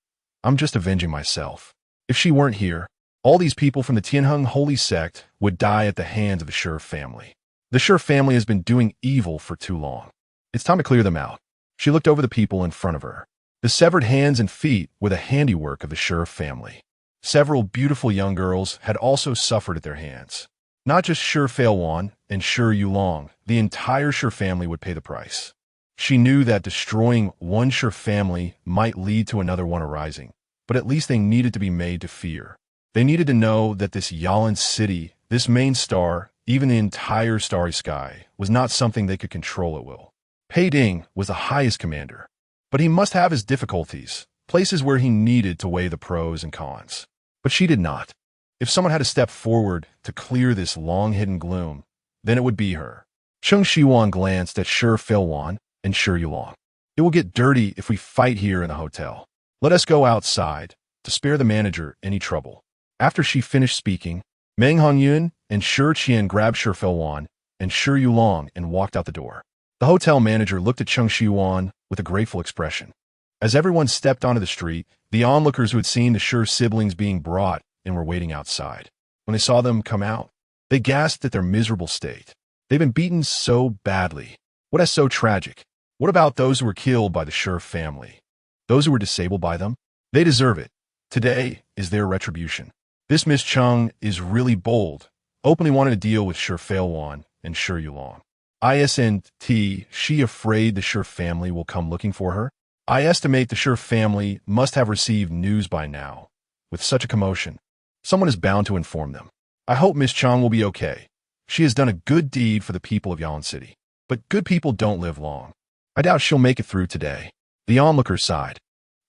[SPEAKER 1] I'm just avenging myself. If she weren't here, all these people from the Tianheng holy sect would die at the hands of the Shi family. The Shi family has been doing evil for too long. It's time to clear them out. She looked over the people in front of her. The severed hands and feet were the handiwork of the Shi family. Several beautiful young girls had also suffered at their hands. Not just Shi Feilwan and Shi Yulong, the entire Shi family would pay the price. She knew that destroying one Shi family might lead to another one arising, but at least they needed to be made to fear. They needed to know that this Yalan city, this main star, even the entire starry sky, was not something they could control at will. Pei Ding was the highest commander, but he must have his difficulties, places where he needed to weigh the pros and cons. But she did not. If someone had to step forward to clear this long-hidden gloom, then it would be her. Cheng Shiyuan glanced at Shi Feilwan and Shi Yulong. It will get dirty if we fight here in the hotel. Let us go outside to spare the manager any trouble. After she finished speaking, Meng Hongyun and Shi Qian grabbed Shi Feilwan and Shi Yulong and walked out the door. The hotel manager looked at Cheng Shiyuan with a grateful expression. As everyone stepped onto the street, the onlookers who had seen the Shi siblings being brought and were waiting outside. When they saw them come out, they gasped at their miserable state. They've been beaten so badly. What is so tragic? What about those who were killed by the Shi family? Those who were disabled by them? They deserve it. Today is their retribution. This Miss Cheng is really bold, openly wanted to deal with Shi Feilwan and Shi Yulong. Isn't she afraid the Shi family will come looking for her? I estimate the Shi family must have received news by now. With such a commotion, someone is bound to inform them. I hope Miss Cheng will be okay. She has done a good deed for the people of Yalan City. But good people don't live long. I doubt she'll make it through today. The onlookers sighed.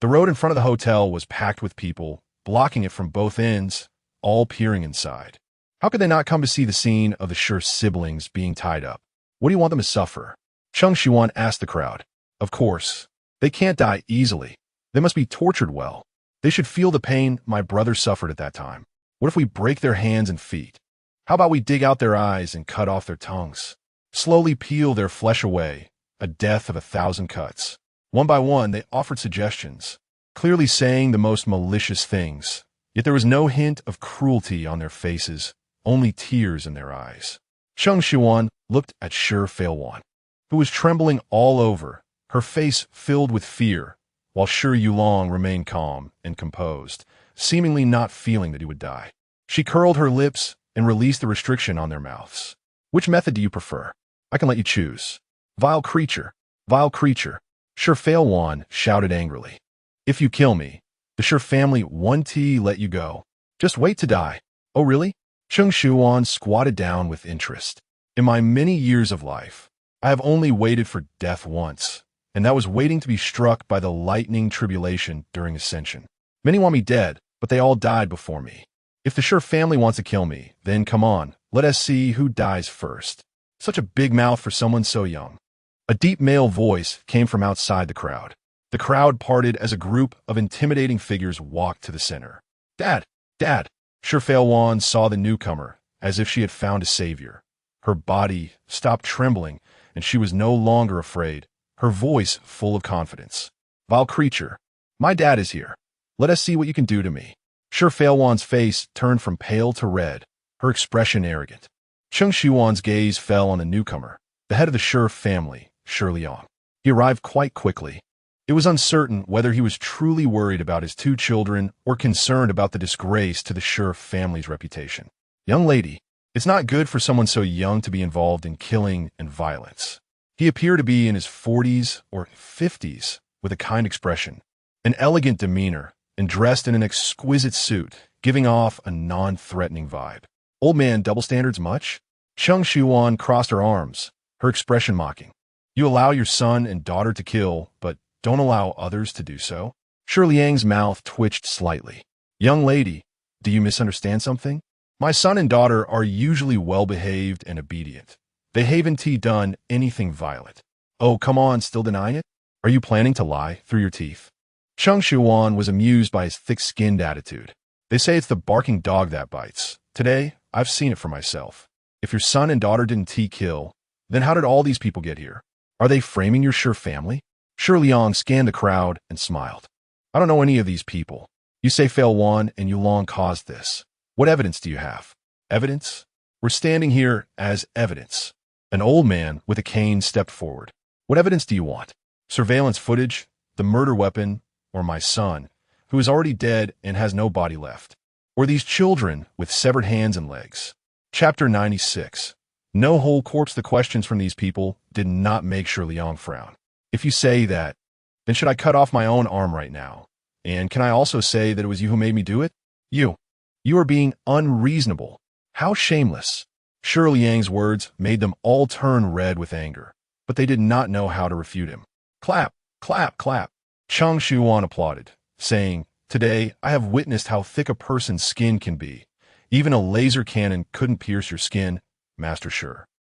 [SPEAKER 1] The road in front of the hotel was packed with people, blocking it from both ends, all peering inside. How could they not come to see the scene of the Shi siblings being tied up? What do you want them to suffer? Cheng Shiyuan asked the crowd. Of course. They can't die easily. They must be tortured well. They should feel the pain my brother suffered at that time. What if we break their hands and feet? How about we dig out their eyes and cut off their tongues? Slowly peel their flesh away, a death of 1,000 cuts. One by one, they offered suggestions, clearly saying the most malicious things. Yet there was no hint of cruelty on their faces, only tears in their eyes. Cheng Shiyuan looked at Shi Feilwan, who was trembling all over, her face filled with fear, while Shi Yulong remained calm and composed, seemingly not feeling that he would die. She curled her lips and released the restriction on their mouths. Which method do you prefer? I can let you choose. Vile creature, vile creature, Shi Feilwan shouted angrily. If you kill me, the Shi family won't let you go. Just wait to die. Oh really? Cheng Shiyuan squatted down with interest. In my many years of life, I have only waited for death once, and that was waiting to be struck by the lightning tribulation during ascension. Many want me dead, but they all died before me. If the Shi family wants to kill me, then come on, let us see who dies first. Such a big mouth for someone so young. A deep male voice came from outside the crowd. The crowd parted as a group of intimidating figures walked to the center. Dad! Dad! Shi Feilwan saw the newcomer, as if she had found a savior. Her body stopped trembling, and she was no longer afraid, her voice full of confidence. Vile creature, my dad is here. Let us see what you can do to me. Shi Feilwan's face turned from pale to red, her expression arrogant. Cheng Shiyuan's gaze fell on the newcomer, the head of the Shi family, Shi Liang. He arrived quite quickly. It was uncertain whether he was truly worried about his 2 children or concerned about the disgrace to the Shi family's reputation. Young lady, it's not good for someone so young to be involved in killing and violence. He appeared to be in his 40s or 50s with a kind expression, an elegant demeanor, and dressed in an exquisite suit, giving off a non-threatening vibe. Old man double standards much? Cheng Shiyuan crossed her arms, her expression mocking. You allow your son and daughter to kill, but don't allow others to do so? Shi Liang's mouth twitched slightly. Young lady, do you misunderstand something? My son and daughter are usually well-behaved and obedient. They haven't done anything violent. Oh, come on, still denying it? Are you planning to lie through your teeth? Cheng Shiyuan was amused by his thick-skinned attitude. They say it's the barking dog that bites. Today, I've seen it for myself. If your son and daughter didn't kill, then how did all these people get here? Are they framing your Shi family? Shi Liang scanned the crowd and smiled. I don't know any of these people. You say Fail Wan and Yulong caused this. What evidence do you have? Evidence? We're standing here as evidence. An old man with a cane stepped forward. What evidence do you want? Surveillance footage, the murder weapon, or my son, who is already dead and has no body left? Or these children with severed hands and legs? Chapter 96. No whole corpse. The questions from these people did not make Shi Liang frown. If you say that, then should I cut off my own arm right now? And can I also say that it was you who made me do it? You are being unreasonable. How shameless. Shi Liang's words made them all turn red with anger, but they did not know how to refute him. Clap, clap, clap. Cheng Shiyuan applauded, saying, Today I have witnessed how thick a person's skin can be. Even a laser cannon couldn't pierce your skin, Master Shi.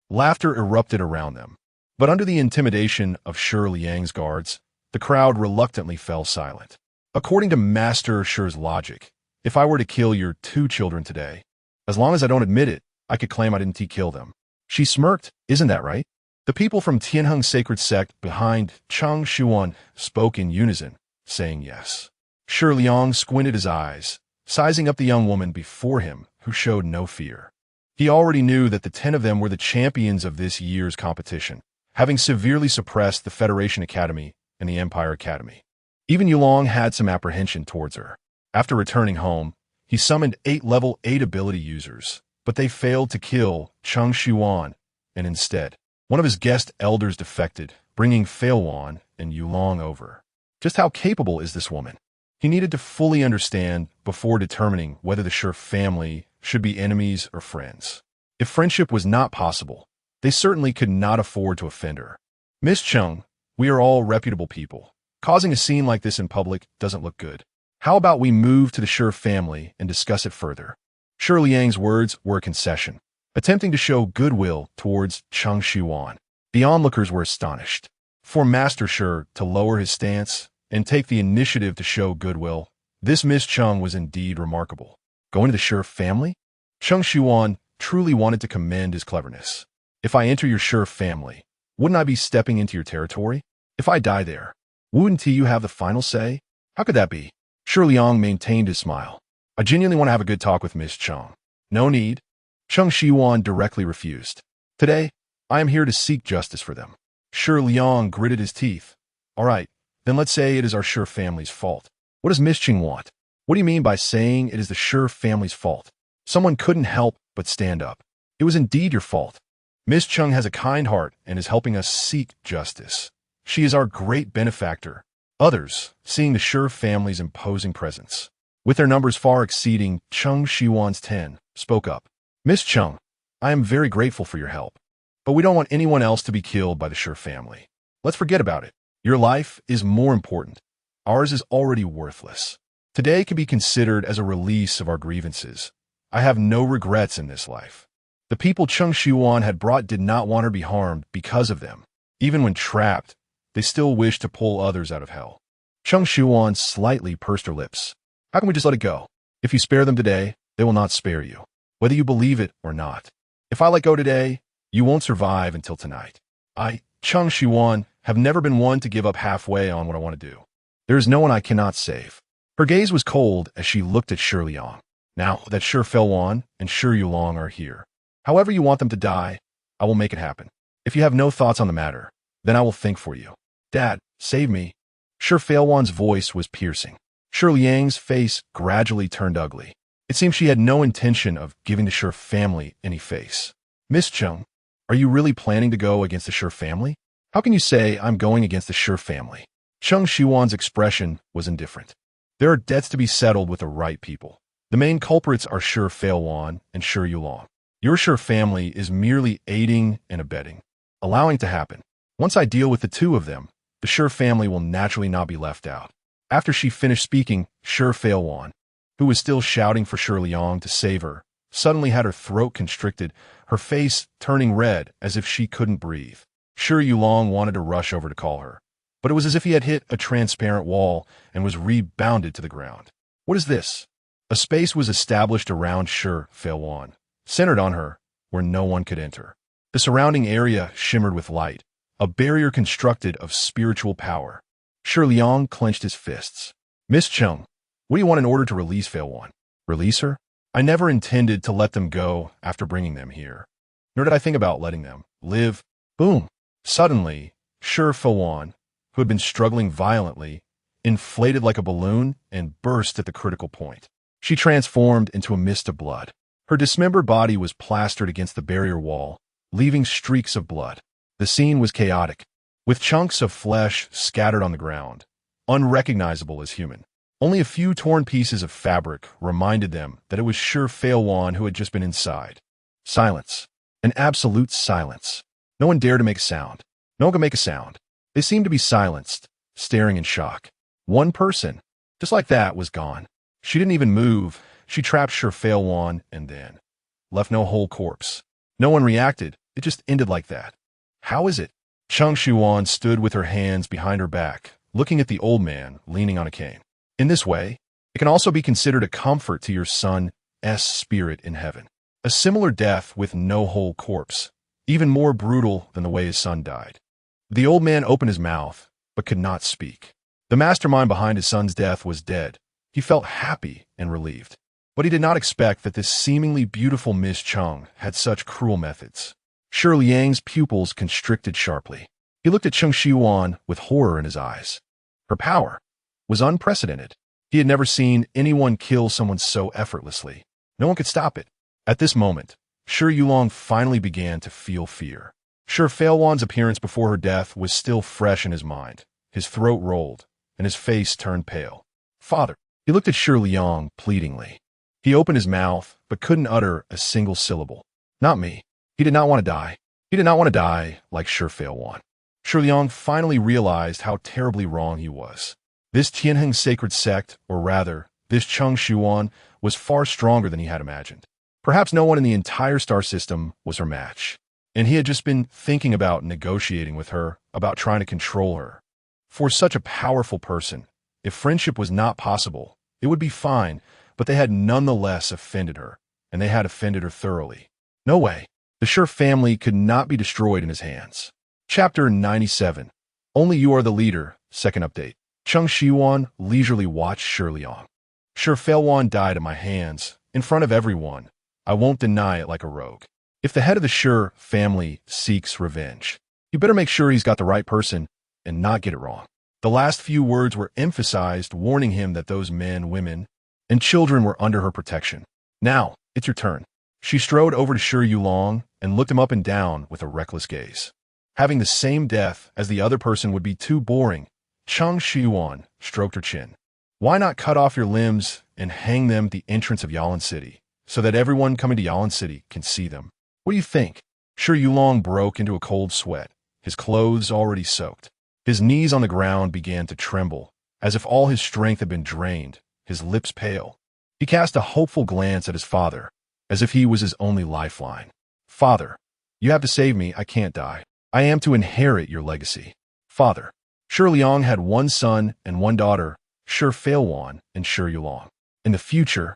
[SPEAKER 1] Laughter erupted around them. But under the intimidation of Shi Liang's guards, the crowd reluctantly fell silent. According to Master Shi's logic, if I were to kill your 2 children today, as long as I don't admit it, I could claim I didn't kill them. She smirked. Isn't that right? The people from Tianheng's sacred sect behind Cheng Shiyuan spoke in unison, saying yes. Shi Liang squinted his eyes, sizing up the young woman before him, who showed no fear. He already knew that the 10 of them were the champions of this year's competition, having severely suppressed the Federation Academy and the Empire Academy. Even Yulong had some apprehension towards her. After returning home, he summoned 8 level 8 ability users, but they failed to kill Cheng Shiyuan, and instead, one of his guest elders defected, bringing Fail Wan and Yulong over. Just how capable is this woman? He needed to fully understand before determining whether the Shi family should be enemies or friends. If friendship was not possible, they certainly could not afford to offend her. Miss Cheng, we are all reputable people. Causing a scene like this in public doesn't look good. How about we move to the Shi family and discuss it further? Shi Liang's words were a concession, attempting to show goodwill towards Cheng Shiyuan. The onlookers were astonished. For Master Shi to lower his stance and take the initiative to show goodwill, this Miss Cheng was indeed remarkable. Going to the Shi family? Cheng Shiyuan truly wanted to commend his cleverness. If I enter your Shi family, wouldn't I be stepping into your territory? If I die there, wouldn't you have the final say? How could that be? Shi Liang maintained his smile. I genuinely want to have a good talk with Miss Cheng. No need. Cheng Shiyuan directly refused. Today, I am here to seek justice for them. Shi Liang gritted his teeth. All right, then let's say it is our Shi family's fault. What does Miss Cheng want? What do you mean by saying it is the Shi family's fault? Someone couldn't help but stand up. It was indeed your fault. Miss Cheng has a kind heart and is helping us seek justice. She is our great benefactor. Others, seeing the Shi family's imposing presence, with their numbers far exceeding Cheng Shiyuan's 10, spoke up. Miss Cheng, I am very grateful for your help, but we don't want anyone else to be killed by the Shi family. Let's forget about it. Your life is more important. Ours is already worthless. Today can be considered as a release of our grievances. I have no regrets in this life. The people Cheng Shiyuan had brought did not want her to be harmed because of them. Even when trapped, they still wished to pull others out of hell. Cheng Shiyuan slightly pursed her lips. How can we just let it go? If you spare them today, they will not spare you, whether you believe it or not. If I let go today, you won't survive until tonight. I, Cheng Shiyuan, have never been one to give up halfway on what I want to do. There is no one I cannot save. Her gaze was cold as she looked at Shi Liang. Now that Shi Failwan and Shi Yulong are here, however you want them to die, I will make it happen. If you have no thoughts on the matter, then I will think for you. Dad, save me. Shi Failwan's voice was piercing. Shi Liang's face gradually turned ugly. It seemed she had no intention of giving the Shi family any face. Miss Cheng, are you really planning to go against the Shi family? How can you say I'm going against the Shi family? Cheng Shiyuan's expression was indifferent. There are debts to be settled with the right people. The main culprits are Shi Failwan and Shi Yulong. Your Shi family is merely aiding and abetting, allowing to happen. Once I deal with the two of them, the Shi family will naturally not be left out. After she finished speaking, Shi Failwan, who was still shouting for Shi Liang to save her, suddenly had her throat constricted, her face turning red as if she couldn't breathe. Shi Yulong wanted to rush over to call her, but it was as if he had hit a transparent wall and was rebounded to the ground. What is this? A space was established around Shi Failwan, centered on her, where no one could enter. The surrounding area shimmered with light, a barrier constructed of spiritual power. Shi Liang clenched his fists. Miss Cheng, what do you want in order to release Failwan? Release her? I never intended to let them go after bringing them here. Nor did I think about letting them live. Boom! Suddenly, Shi Failwan, who had been struggling violently, inflated like a balloon and burst at the critical point. She transformed into a mist of blood. Her dismembered body was plastered against the barrier wall, leaving streaks of blood. The scene was chaotic, with chunks of flesh scattered on the ground, unrecognizable as human. Only a few torn pieces of fabric reminded them that it was Shi Failwan who had just been inside. Silence. An absolute silence. No one dared to make a sound. No one could make a sound. They seemed to be silenced, staring in shock. One person, just like that, was gone. She didn't even move. She trapped Shi Failwan and then left no whole corpse. No one reacted. It just ended like that. How is it? Cheng Shiyuan stood with her hands behind her back, looking at the old man leaning on a cane. In this way, it can also be considered a comfort to your son's spirit in heaven. A similar death with no whole corpse, even more brutal than the way his son died. The old man opened his mouth, but could not speak. The mastermind behind his son's death was dead. He felt happy and relieved. But he did not expect that this seemingly beautiful Miss Cheng had such cruel methods. Shi Liang's pupils constricted sharply. He looked at Cheng Shiyuan with horror in his eyes. Her power was unprecedented. He had never seen anyone kill someone so effortlessly. No one could stop it. At this moment, Shi Yulong finally began to feel fear. Shi Failwan's appearance before her death was still fresh in his mind. His throat rolled, and his face turned pale. Father. He looked at Shi Liang pleadingly. He opened his mouth, but couldn't utter a single syllable. Not me. He did not want to die. He did not want to die like Shi Failwan. Shi Liang finally realized how terribly wrong he was. This Tianheng sacred sect, or rather, this Cheng Shiyuan, was far stronger than he had imagined. Perhaps no one in the entire star system was her match, and he had just been thinking about negotiating with her, about trying to control her. For such a powerful person, if friendship was not possible, it would be fine, but they had nonetheless offended her, and they had offended her thoroughly. No way. The Shi family could not be destroyed in his hands. Chapter 97. Only you are the leader. Second update. Cheng Shiyuan leisurely watched Shi Liang. Shi Failwan died at my hands, in front of everyone. I won't deny it like a rogue. If the head of the Shi family seeks revenge, you better make sure he's got the right person and not get it wrong. The last few words were emphasized, warning him that those men, women, and children were under her protection. Now, it's your turn. She strode over to Shi Yulong and looked him up and down with a reckless gaze. Having the same death as the other person would be too boring. Cheng Shiyuan stroked her chin. Why not cut off your limbs and hang them at the entrance of Yalan City, so that everyone coming to Yalan City can see them? What do you think? Shi Yulong broke into a cold sweat, his clothes already soaked. His knees on the ground began to tremble, as if all his strength had been drained, his lips pale. He cast a hopeful glance at his father, as if he was his only lifeline. Father, you have to save me, I can't die. I am to inherit your legacy. Father. Shi Liang had one son and one daughter, Shi Failwan and Shi Yulong. In the future,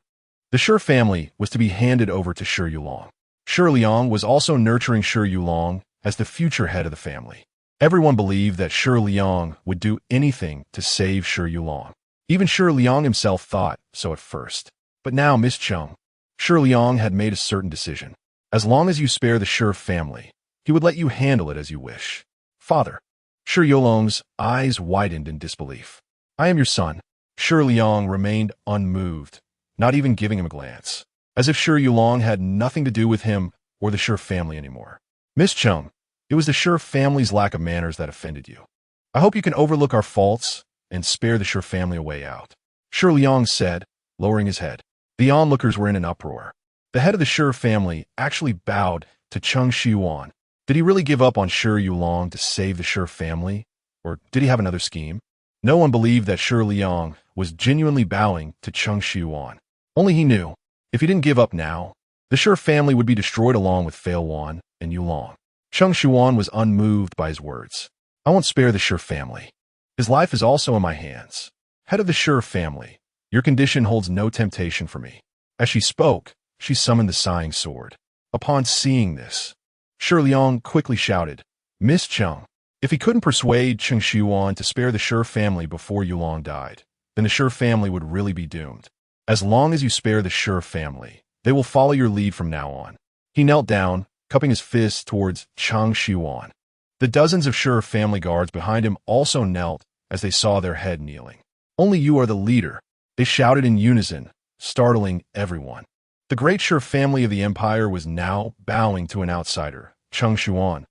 [SPEAKER 1] the Shi family was to be handed over to Shi Yulong. Shi Liang was also nurturing Shi Yulong as the future head of the family. Everyone believed that Shi Liang would do anything to save Shi Yulong. Even Shi Liang himself thought so at first. But now, Miss Cheng, Shi Liang had made a certain decision. As long as you spare the Shi family, he would let you handle it as you wish. Father. Shi Yulong's eyes widened in disbelief. I am your son. Shi Liang remained unmoved, not even giving him a glance, as if Shi Yulong had nothing to do with him or the Shi family anymore. Miss Cheng, it was the Shi family's lack of manners that offended you. I hope you can overlook our faults and spare the Shi family a way out, Shi Liang said, lowering his head. The onlookers were in an uproar. The head of the Shi family actually bowed to Cheng Shiyuan. Did he really give up on Shi Yulong to save the Shi family, or did he have another scheme? No one believed that Shi Liang was genuinely bowing to Cheng Shiyuan. Only he knew, if he didn't give up now, the Shi family would be destroyed along with Failwan and Yulong. Cheng Shiyuan was unmoved by his words. I won't spare the Shi family. His life is also in my hands. Head of the Shi family, your condition holds no temptation for me. As she spoke, she summoned the sighing sword. Upon seeing this, Shi Liang quickly shouted, Miss Cheng. If he couldn't persuade Cheng Shiyuan to spare the Shi family before Yulong died, then the Shi family would really be doomed. As long as you spare the Shi family, they will follow your lead from now on. He knelt down, cupping his fist towards Cheng Shiyuan. The dozens of Shi family guards behind him also knelt as they saw their head kneeling. Only you are the leader, they shouted in unison, startling everyone. The great Shi family of the empire was now bowing to an outsider, Cheng Shiyuan.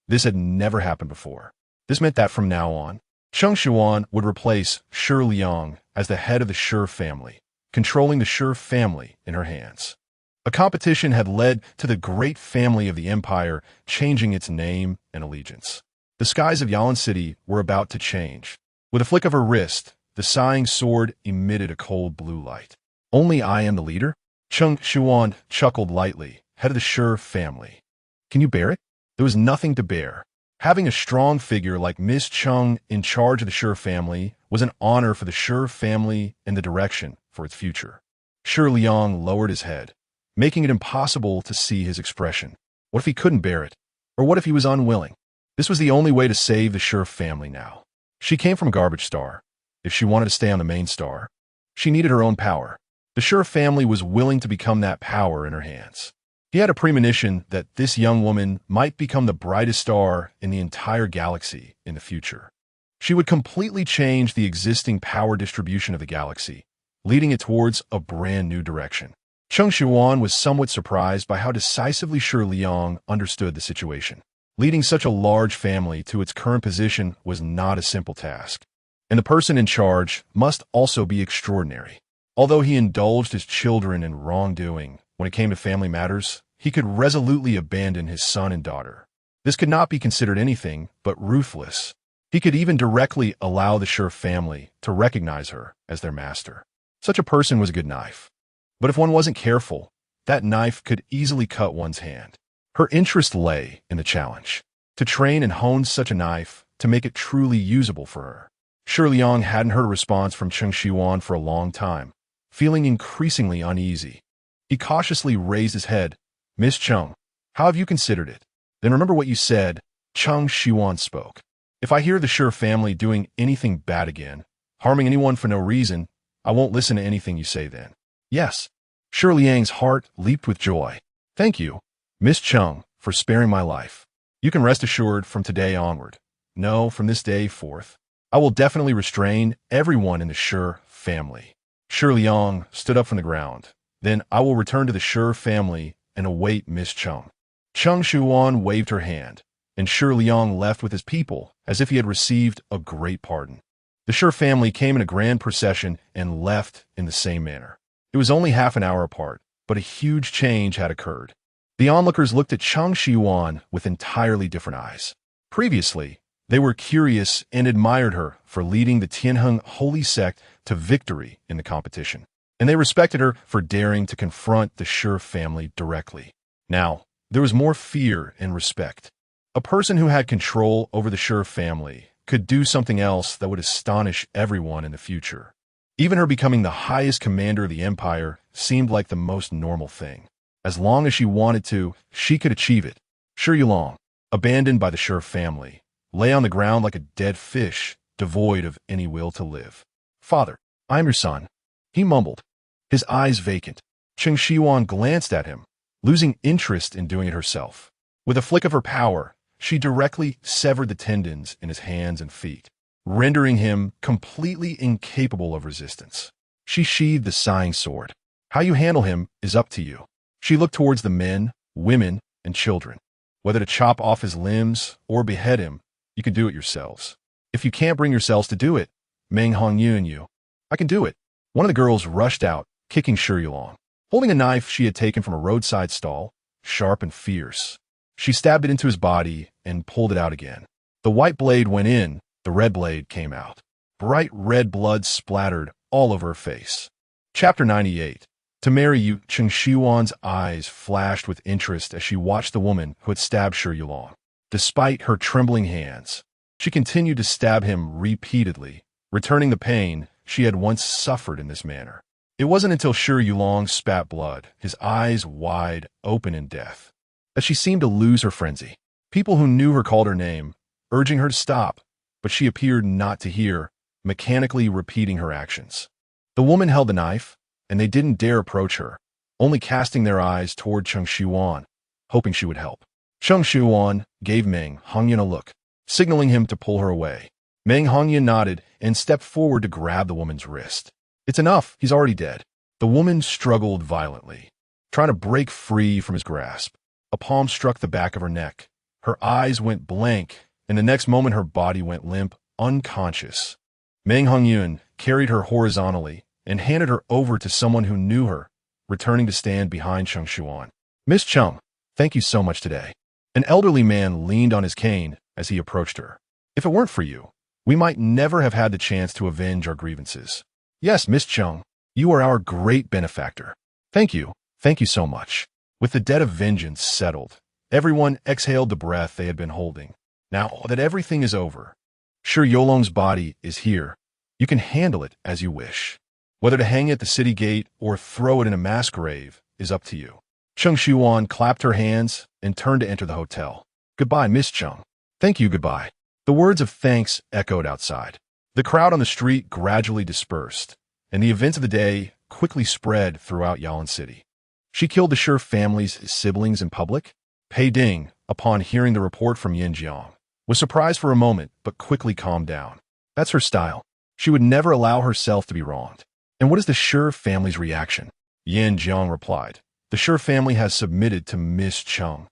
[SPEAKER 1] This had never happened before. This meant that from now on, Cheng Shiyuan would replace Shi Liang as the head of the Shi family, controlling the Shi family in her hands. A competition had led to the great family of the empire changing its name and allegiance. The skies of Yalan City were about to change. With a flick of her wrist, the sighing sword emitted a cold blue light. Only I am the leader? Cheng Shiyuan chuckled lightly, head of the Shi family. Can you bear it? There was nothing to bear. Having a strong figure like Miss Cheng in charge of the Shi family was an honor for the Shi family and the direction for its future. Shi Liang lowered his head, making it impossible to see his expression. What if he couldn't bear it? Or what if he was unwilling? This was the only way to save the Shi family now. She came from a garbage star. If she wanted to stay on the main star, she needed her own power. The Shi family was willing to become that power in her hands. He had a premonition that this young woman might become the brightest star in the entire galaxy in the future. She would completely change the existing power distribution of the galaxy, leading it towards a brand new direction. Cheng Shiyuan was somewhat surprised by how decisively Shi Liang understood the situation. Leading such a large family to its current position was not a simple task, and the person in charge must also be extraordinary. Although he indulged his children in wrongdoing, when it came to family matters, he could resolutely abandon his son and daughter. This could not be considered anything but ruthless. He could even directly allow the Shi family to recognize her as their master. Such a person was a good knife. But if one wasn't careful, that knife could easily cut one's hand. Her interest lay in the challenge, to train and hone such a knife to make it truly usable for her. Shi Liang hadn't heard a response from Cheng Shiyuan for a long time, feeling increasingly uneasy. He cautiously raised his head. Miss Cheng, how have you considered it? Then remember what you said. Cheng Shiyuan spoke. If I hear the Shi family doing anything bad again, harming anyone for no reason, I won't listen to anything you say then. Yes. Shi Liang's heart leaped with joy. Thank you, Miss Cheng, for sparing my life. You can rest assured from today onward. No, from this day forth, I will definitely restrain everyone in the Shi family. Shi Liang stood up from the ground. Then I will return to the Shi family and await Miss Cheng. Cheng Shiyuan waved her hand, and Shi Liang left with his people as if he had received a great pardon. The Shi family came in a grand procession and left in the same manner. It was only half an hour apart, but a huge change had occurred. The onlookers looked at Cheng Shiyuan with entirely different eyes. Previously, they were curious and admired her for leading the Tianheng holy sect to victory in the competition, and they respected her for daring to confront the Shi family directly. Now, there was more fear and respect. A person who had control over the Shi family could do something else that would astonish everyone in the future. Even her becoming the highest commander of the empire seemed like the most normal thing. As long as she wanted to, she could achieve it. Shi Yulong, abandoned by the Shi family, lay on the ground like a dead fish, devoid of any will to live. Father, I am your son, he mumbled, his eyes vacant. Cheng Shiyuan glanced at him, losing interest in doing it herself. With a flick of her power, she directly severed the tendons in his hands and feet, rendering him completely incapable of resistance. She sheathed the sighing sword. How you handle him is up to you. She looked towards the men, women, and children. Whether to chop off his limbs or behead him, you can do it yourselves. If you can't bring yourselves to do it, Meng Hongyun and you, I can do it. One of the girls rushed out, kicking Shiyuan, holding a knife she had taken from a roadside stall, sharp and fierce. She stabbed it into his body and pulled it out again. The white blade went in, the red blade came out. Bright red blood splattered all over her face. Chapter 98. To marry you, Cheng Shiyuan's eyes flashed with interest as she watched the woman who had stabbed Shiyuan. Despite her trembling hands, she continued to stab him repeatedly, returning the pain she had once suffered in this manner. It wasn't until Shiyuan spat blood, his eyes wide open in death, that she seemed to lose her frenzy. People who knew her called her name, urging her to stop, but she appeared not to hear, mechanically repeating her actions. The woman held the knife, and they didn't dare approach her, only casting their eyes toward Cheng Shiyuan, hoping she would help. Cheng Shiyuan gave Meng Hongyun a look, signaling him to pull her away. Meng Hongyun nodded and stepped forward to grab the woman's wrist. It's enough, he's already dead. The woman struggled violently, trying to break free from his grasp. A palm struck the back of her neck. Her eyes went blank, and the next moment her body went limp, unconscious. Meng Hongyun carried her horizontally and handed her over to someone who knew her, returning to stand behind Cheng Shiyuan. Miss Cheng, thank you so much today. An elderly man leaned on his cane as he approached her. If it weren't for you, we might never have had the chance to avenge our grievances. Yes, Miss Cheng, you are our great benefactor. Thank you so much. With the debt of vengeance settled, everyone exhaled the breath they had been holding. Now that everything is over, Yolong's body is here. You can handle it as you wish. Whether to hang it at the city gate or throw it in a mass grave is up to you. Cheng Shiyuan clapped her hands and turned to enter the hotel. Goodbye, Miss Cheng. Thank you, goodbye. The words of thanks echoed outside. The crowd on the street gradually dispersed, and the events of the day quickly spread throughout Yalan City. She killed the Shi family's siblings in public. Pei Ding, upon hearing the report from Yin Jiang, was surprised for a moment but quickly calmed down. That's her style. She would never allow herself to be wronged. And what is the Shi family's reaction? Yin Jiang replied, the Shi family has submitted to Miss Cheng,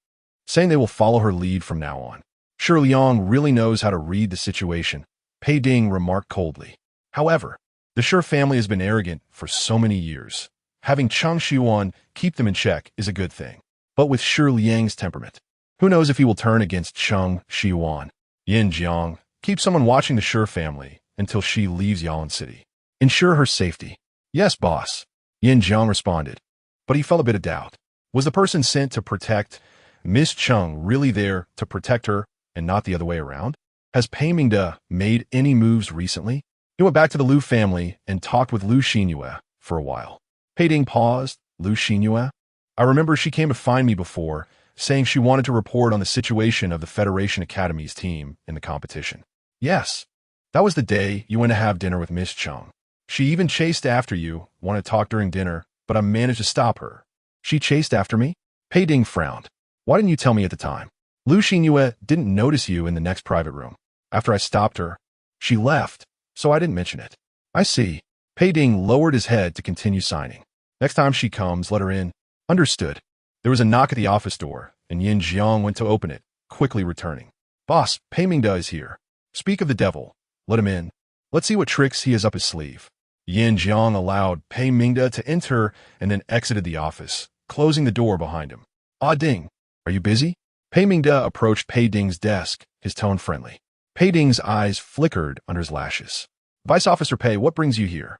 [SPEAKER 1] saying they will follow her lead from now on. Shi Liang really knows how to read the situation, Pei Ding remarked coldly. However, the Shi family has been arrogant for so many years. Having Cheng Shiyuan keep them in check is a good thing. But with Shi Liang's temperament, who knows if he will turn against Cheng Shiyuan? Yin Jiang, keep someone watching the Shi family until she leaves Yalan City. Ensure her safety. Yes, boss, Yin Jiang responded, but he felt a bit of doubt. Was the person sent to protect Miss Cheng really there to protect her and not the other way around? Has Pei Mingde made any moves recently? He went back to the Liu family and talked with Liu Xinyue for a while. Pei Ding paused. Liu Xinyue? I remember she came to find me before, saying she wanted to report on the situation of the Federation Academy's team in the competition. Yes, that was the day you went to have dinner with Miss Cheng. She even chased after you, wanted to talk during dinner, but I managed to stop her. She chased after me? Pei Ding frowned. Why didn't you tell me at the time? Liu Xinyue didn't notice you in the next private room. After I stopped her, she left, so I didn't mention it. I see. Pei Ding lowered his head to continue signing. Next time she comes, let her in. Understood. There was a knock at the office door, and Yin Jiang went to open it, quickly returning. Boss, Pei Mingde is here. Speak of the devil. Let him in. Let's see what tricks he has up his sleeve. Yin Jiang allowed Pei Mingde to enter and then exited the office, closing the door behind him. Ah Ding, are you busy? Pei Mingde approached Pei Ding's desk, his tone friendly. Pei Ding's eyes flickered under his lashes. Vice Officer Pei, what brings you here?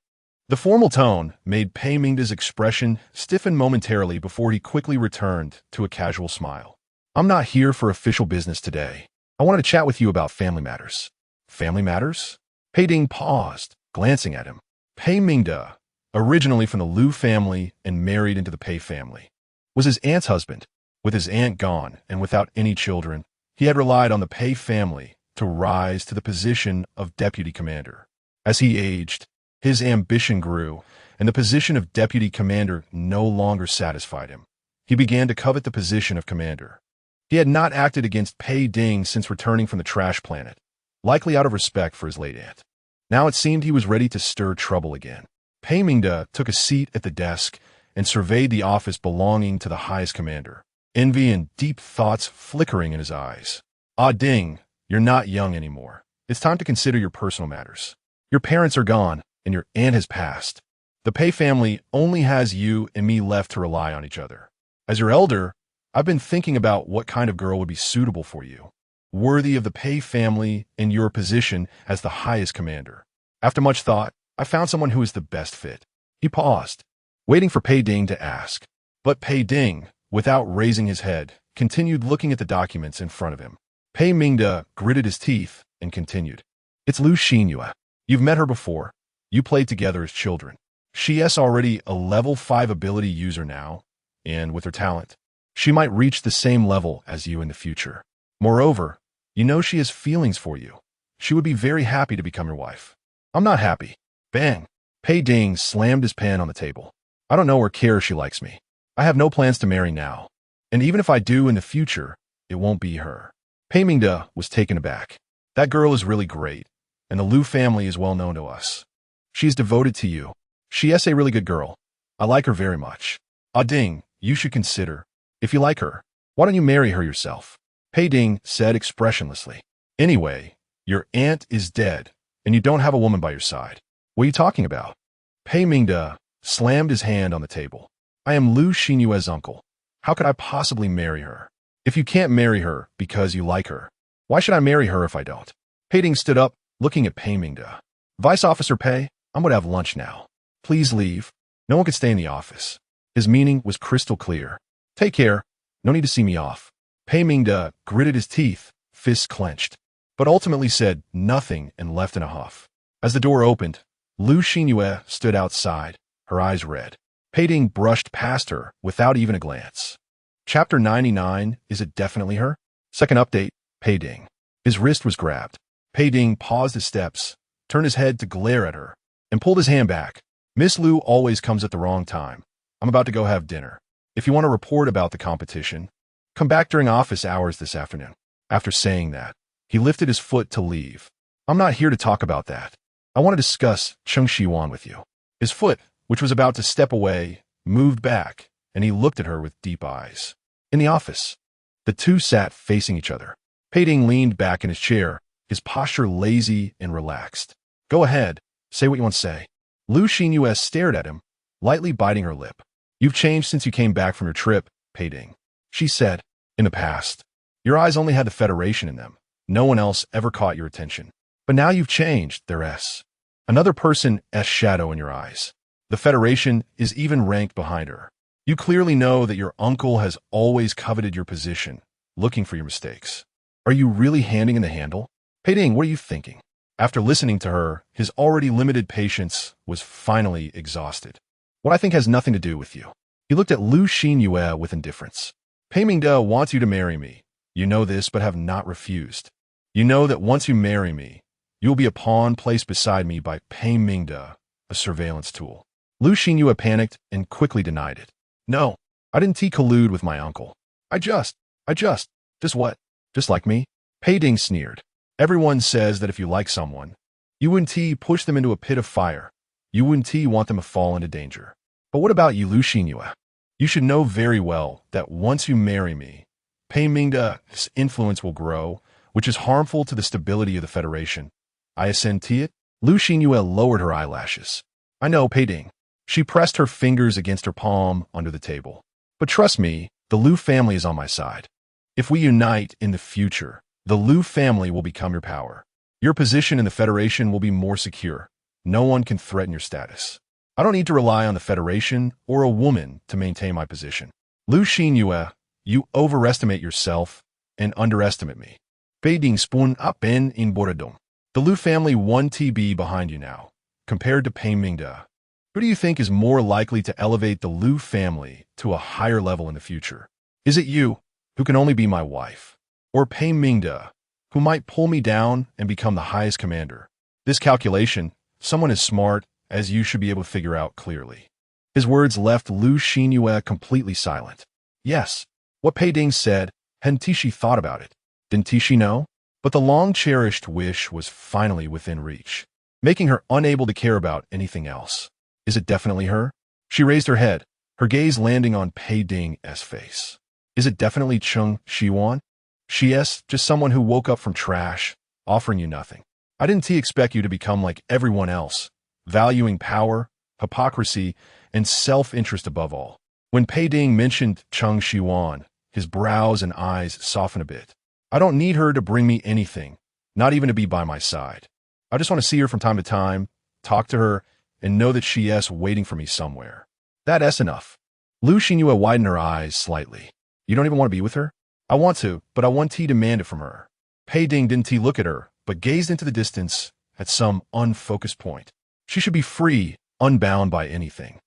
[SPEAKER 1] The formal tone made Pei Mingde's expression stiffen momentarily before he quickly returned to a casual smile. I'm not here for official business today. I wanted to chat with you about family matters. Family matters? Pei Ding paused, glancing at him. Pei Mingde, originally from the Liu family and married into the Pei family, was his aunt's husband. With his aunt gone and without any children, he had relied on the Pei family to rise to the position of deputy commander. As he aged, his ambition grew, and the position of deputy commander no longer satisfied him. He began to covet the position of commander. He had not acted against Pei Ding since returning from the trash planet, likely out of respect for his late aunt. Now it seemed he was ready to stir trouble again. Pei Mingde took a seat at the desk and surveyed the office belonging to the highest commander, envy and deep thoughts flickering in his eyes. Ah Ding, you're not young anymore. It's time to consider your personal matters. Your parents are gone, and your aunt has passed. The Pei family only has you and me left to rely on each other. As your elder, I've been thinking about what kind of girl would be suitable for you, worthy of the Pei family and your position as the highest commander. After much thought, I found someone who is the best fit. He paused, waiting for Pei Ding to ask. But Pei Ding, without raising his head, continued looking at the documents in front of him. Pei Mingde gritted his teeth and continued. It's Lu Xinyue. You've met her before. You played together as children. She is already a level 5 ability user now, and with her talent, she might reach the same level as you in the future. Moreover, you know she has feelings for you. She would be very happy to become your wife. I'm not happy. Bang! Pei Ding slammed his pen on the table. I don't know or care if she likes me. I have no plans to marry now. And even if I do in the future, it won't be her. Pei Mingde was taken aback. That girl is really great, and the Lu family is well known to us. She is devoted to you. She is a really good girl. I like her very much. Ah Ding, you should consider. If you like her, why don't you marry her yourself? Pei Ding said expressionlessly. Anyway, your aunt is dead, and you don't have a woman by your side. What are you talking about? Pei Mingde slammed his hand on the table. I am Lu Xinyue's uncle. How could I possibly marry her? If you can't marry her because you like her, why should I marry her if I don't? Pei Ding stood up, looking at Pei Mingde. Vice Officer Pei, I'm going to have lunch now. Please leave. No one can stay in the office. His meaning was crystal clear. Take care. No need to see me off. Pei Mingde gritted his teeth, fists clenched, but ultimately said nothing and left in a huff. As the door opened, Lu Xinyue stood outside, her eyes red. Pei Ding brushed past her without even a glance. Chapter 99, is it definitely her? Second update, Pei Ding. His wrist was grabbed. Pei Ding paused his steps, turned his head to glare at her, and pulled his hand back. Miss Lu always comes at the wrong time. I'm about to go have dinner. If you want to report about the competition, come back during office hours this afternoon. After saying that, he lifted his foot to leave. I'm not here to talk about that. I want to discuss Cheng Shiyuan with you. His foot, which was about to step away, moved back, and he looked at her with deep eyes. In the office, the two sat facing each other. Pei Ding leaned back in his chair, his posture lazy and relaxed. Go ahead, say what you want to say. Lu Xinyue stared at him, lightly biting her lip. You've changed since you came back from your trip, Pei Ding. She said, in the past, your eyes only had the Federation in them. No one else ever caught your attention. But now you've changed, there's another person's shadow in your eyes. The Federation is even ranked behind her. You clearly know that your uncle has always coveted your position, looking for your mistakes. Are you really handing in the handle? Pei Ding, what are you thinking? After listening to her, his already limited patience was finally exhausted. What I think has nothing to do with you. He looked at Lu Xinyue with indifference. Pei Mingde wants you to marry me. You know this, but have not refused. You know that once you marry me, you will be a pawn placed beside me by Pei Mingde, a surveillance tool. Lu Xinyue panicked and quickly denied it. No, I didn't collude with my uncle. Just what? Just like me? Pei Ding sneered. Everyone says that if you like someone, you wouldn't push them into a pit of fire. You wouldn't want them to fall into danger. But what about you, Lu Xinyue? You should know very well that once you marry me, Pei Mingde's influence will grow, which is harmful to the stability of the Federation. Isekai'd? Lu Xinyue lowered her eyelashes. I know, Pei Ding. She pressed her fingers against her palm under the table. But trust me, the Lu family is on my side. If we unite in the future, the Lu family will become your power. Your position in the Federation will be more secure. No one can threaten your status. I don't need to rely on the Federation or a woman to maintain my position. Lu Xinyue, you overestimate yourself and underestimate me. Pei Ding spun up in boredom. The Lu family 1 TB behind you now, compared to Pei Mingde. Who do you think is more likely to elevate the Lu family to a higher level in the future? Is it you, who can only be my wife, or Pei Mingde, who might pull me down and become the highest commander? This calculation, someone as smart as you should be able to figure out clearly. His words left Lu Xinyue completely silent. Yes, what Pei Ding said Hadn't Tishi thought about it? Didn't Tishi know? But the long-cherished wish was finally within reach, making her unable to care about anything else. Is it definitely her? She raised her head, her gaze landing on Pei Ding's face. Is it definitely Cheng Shiyuan? She's just someone who woke up from trash, offering you nothing. I didn't expect you to become like everyone else, valuing power, hypocrisy, and self-interest above all. When Pei Ding mentioned Cheng Shiyuan, his brows and eyes softened a bit. I don't need her to bring me anything, not even to be by my side. I just want to see her from time to time, talk to her, and know that she's waiting for me somewhere. That's enough. Lu Xinhua widened her eyes slightly. You don't even want to be with her? I want to, but I want to demand it from her. Pei Ding didn't look at her, but gazed into the distance at some unfocused point. She should be free, unbound by anything.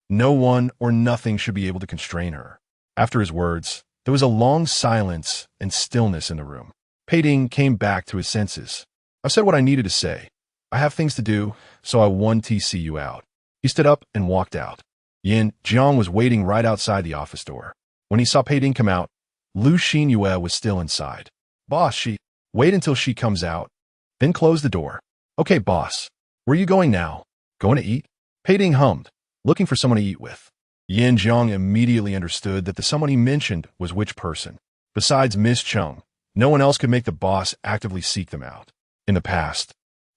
[SPEAKER 1] No one or nothing should be able to constrain her. After his words, there was a long silence and stillness in the room. Pei Ding came back to his senses. I've said what I needed to say. I have things to do, so I want to see you out. He stood up and walked out. Yin Jiang was waiting right outside the office door. When he saw Pei Ding come out, Lu Xinhua was still inside. Boss, wait until she comes out, then close the door. Okay, boss. Where are you going now? Going to eat? Pei Ding hummed, looking for someone to eat with. Yin Jiang immediately understood that the someone he mentioned was which person. Besides Miss Cheng, no one else could make the boss actively seek them out. In the past,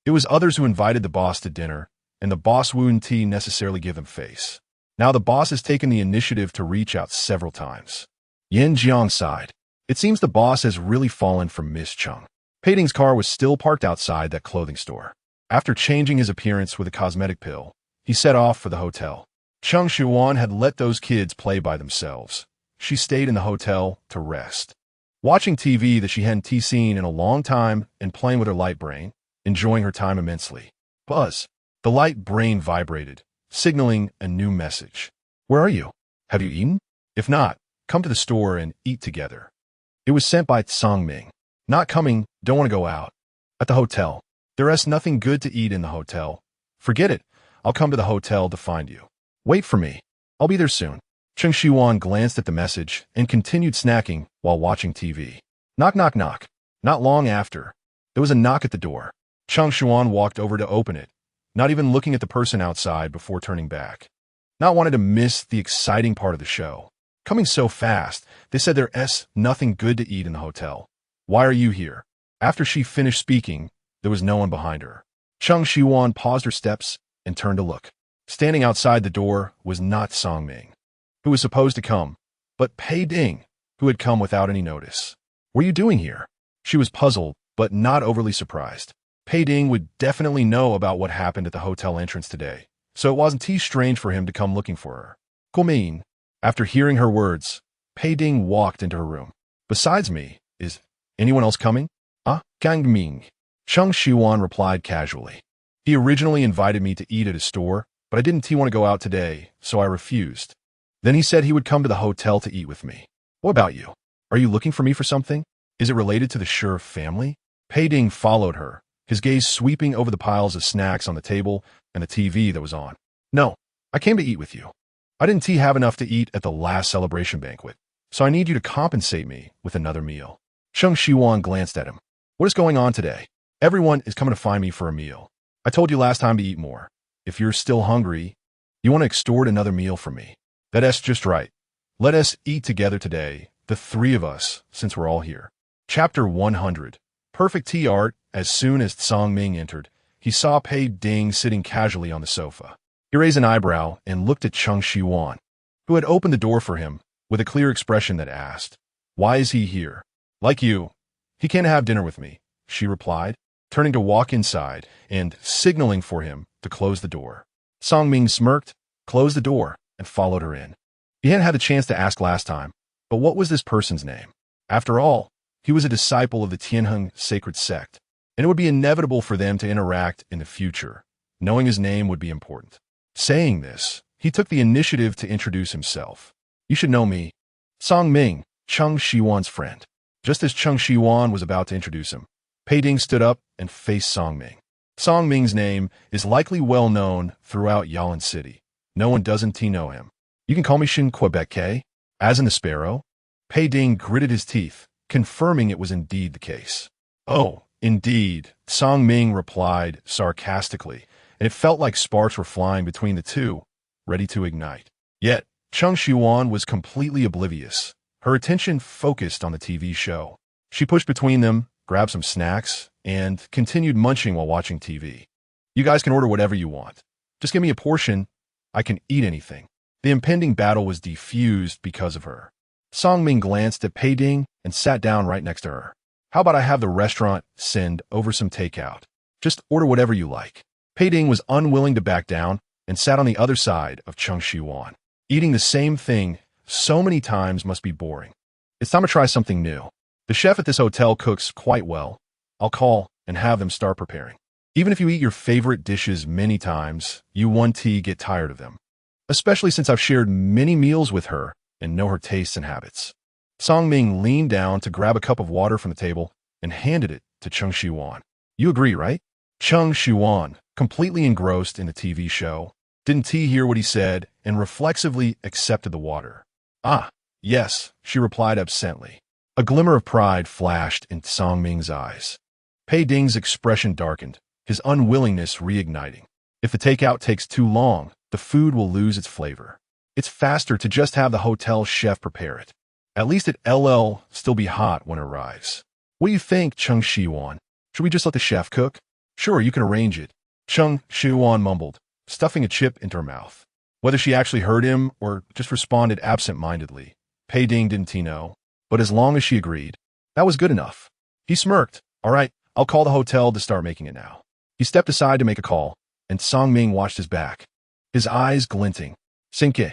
[SPEAKER 1] it was others who invited the boss to dinner, and the boss wouldn't necessarily give them face. Now the boss has taken the initiative to reach out several times. Yin Jiang sighed. It seems the boss has really fallen for Miss Cheng. Pei Ding's car was still parked outside that clothing store. After changing his appearance with a cosmetic pill, he set off for the hotel. Cheng Shiyuan had let those kids play by themselves. She stayed in the hotel to rest, watching TV that she hadn't seen in a long time and playing with her light brain, enjoying her time immensely. Buzz. The light brain vibrated, signaling a new message. Where are you? Have you eaten? If not, come to the store and eat together. It was sent by Song Ming. Not coming, don't want to go out. At the hotel. There's nothing good to eat in the hotel. Forget it. I'll come to the hotel to find you. Wait for me. I'll be there soon. Cheng Shiyuan glanced at the message and continued snacking while watching TV. Knock, knock, knock. Not long after, there was a knock at the door. Cheng Shiyuan walked over to open it, not even looking at the person outside before turning back. Not wanting to miss the exciting part of the show. Coming so fast, they said there's nothing good to eat in the hotel. Why are you here? After she finished speaking, there was no one behind her. Cheng Shiyuan paused her steps and turned to look. Standing outside the door was not Song Ming, who was supposed to come, but Pei Ding, who had come without any notice. What are you doing here? She was puzzled, but not overly surprised. Pei Ding would definitely know about what happened at the hotel entrance today, so it wasn't too strange for him to come looking for her. Guomin. After hearing her words, Pei Ding walked into her room. Besides me, is anyone else coming? Gang Ming. Cheng Shiyuan replied casually. He originally invited me to eat at his store, but I didn't want to go out today, so I refused. Then he said he would come to the hotel to eat with me. What about you? Are you looking for me for something? Is it related to the Shur family? Pei Ding followed her, his gaze sweeping over the piles of snacks on the table and the TV that was on. No, I came to eat with you. I didn't have enough to eat at the last celebration banquet, so I need you to compensate me with another meal. Cheng Shiyuan glanced at him. What is going on today? Everyone is coming to find me for a meal. I told you last time to eat more. If you're still hungry, you want to extort another meal from me. That's just right. Let us eat together today, the three of us, since we're all here. Chapter 100. Perfect tea art. As soon as Song Ming entered, he saw Pei Ding sitting casually on the sofa. He raised an eyebrow and looked at Cheng Shiyuan, who had opened the door for him, with a clear expression that asked, "Why is he here?" "Like you. He can't have dinner with me," she replied, turning to walk inside and signaling for him to close the door. Song Ming smirked, closed the door, and followed her in. He hadn't had a chance to ask last time, but what was this person's name? After all, he was a disciple of the Tianheng sacred sect, and it would be inevitable for them to interact in the future. Knowing his name would be important. Saying this, he took the initiative to introduce himself. "You should know me. Song Ming, Cheng Shiyuan's friend." Just as Cheng Shiyuan was about to introduce him, Pei Ding stood up and faced Song Ming. Song Ming's name is likely well known throughout Yalan City. No one doesn't know him. "You can call me Shen Que, as in the sparrow." Pei Ding gritted his teeth, confirming it was indeed the case. "Oh, indeed," Song Ming replied sarcastically, and it felt like sparks were flying between the two, ready to ignite. Yet, Cheng Shiyuan was completely oblivious. Her attention focused on the TV show. She pushed between them, grabbed some snacks, and continued munching while watching TV. "You guys can order whatever you want. Just give me a portion. I can eat anything." The impending battle was defused because of her. Song Ming glanced at Pei Ding and sat down right next to her. "How about I have the restaurant send over some takeout? Just order whatever you like." Pei Ding was unwilling to back down and sat on the other side of Cheng Shiyuan. Eating the same thing so many times must be boring. "It's time to try something new. The chef at this hotel cooks quite well. I'll call and have them start preparing." Even if you eat your favorite dishes many times, you one tea get tired of them. Especially since I've shared many meals with her and know her tastes and habits. Song Ming leaned down to grab a cup of water from the table and handed it to Cheng Shiyuan. "You agree, right?" Cheng Shiyuan, completely engrossed in the TV show, didn't hear what he said and reflexively accepted the water. "Ah, yes," she replied absently. A glimmer of pride flashed in Song Ming's eyes. Pei Ding's expression darkened, his unwillingness reigniting. If the takeout takes too long, the food will lose its flavor. It's faster to just have the hotel chef prepare it. At least it'll still be hot when it arrives. "What do you think, Cheng Shiyuan? Should we just let the chef cook?" "Sure, you can arrange it," Cheng Shiyuan mumbled, stuffing a chip into her mouth. Whether she actually heard him or just responded absent-mindedly, Pei Ding didn't know. But as long as she agreed, that was good enough. He smirked. "All right, I'll call the hotel to start making it now." He stepped aside to make a call, and Song Ming watched his back, his eyes glinting. Shen Que.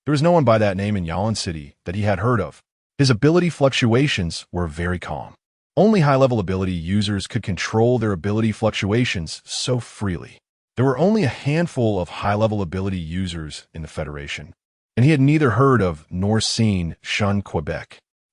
[SPEAKER 1] There was no one by that name in Yalan City that he had heard of. His ability fluctuations were very calm. Only high-level ability users could control their ability fluctuations so freely. There were only a handful of high-level ability users in the Federation, and he had neither heard of nor seen Shen Que.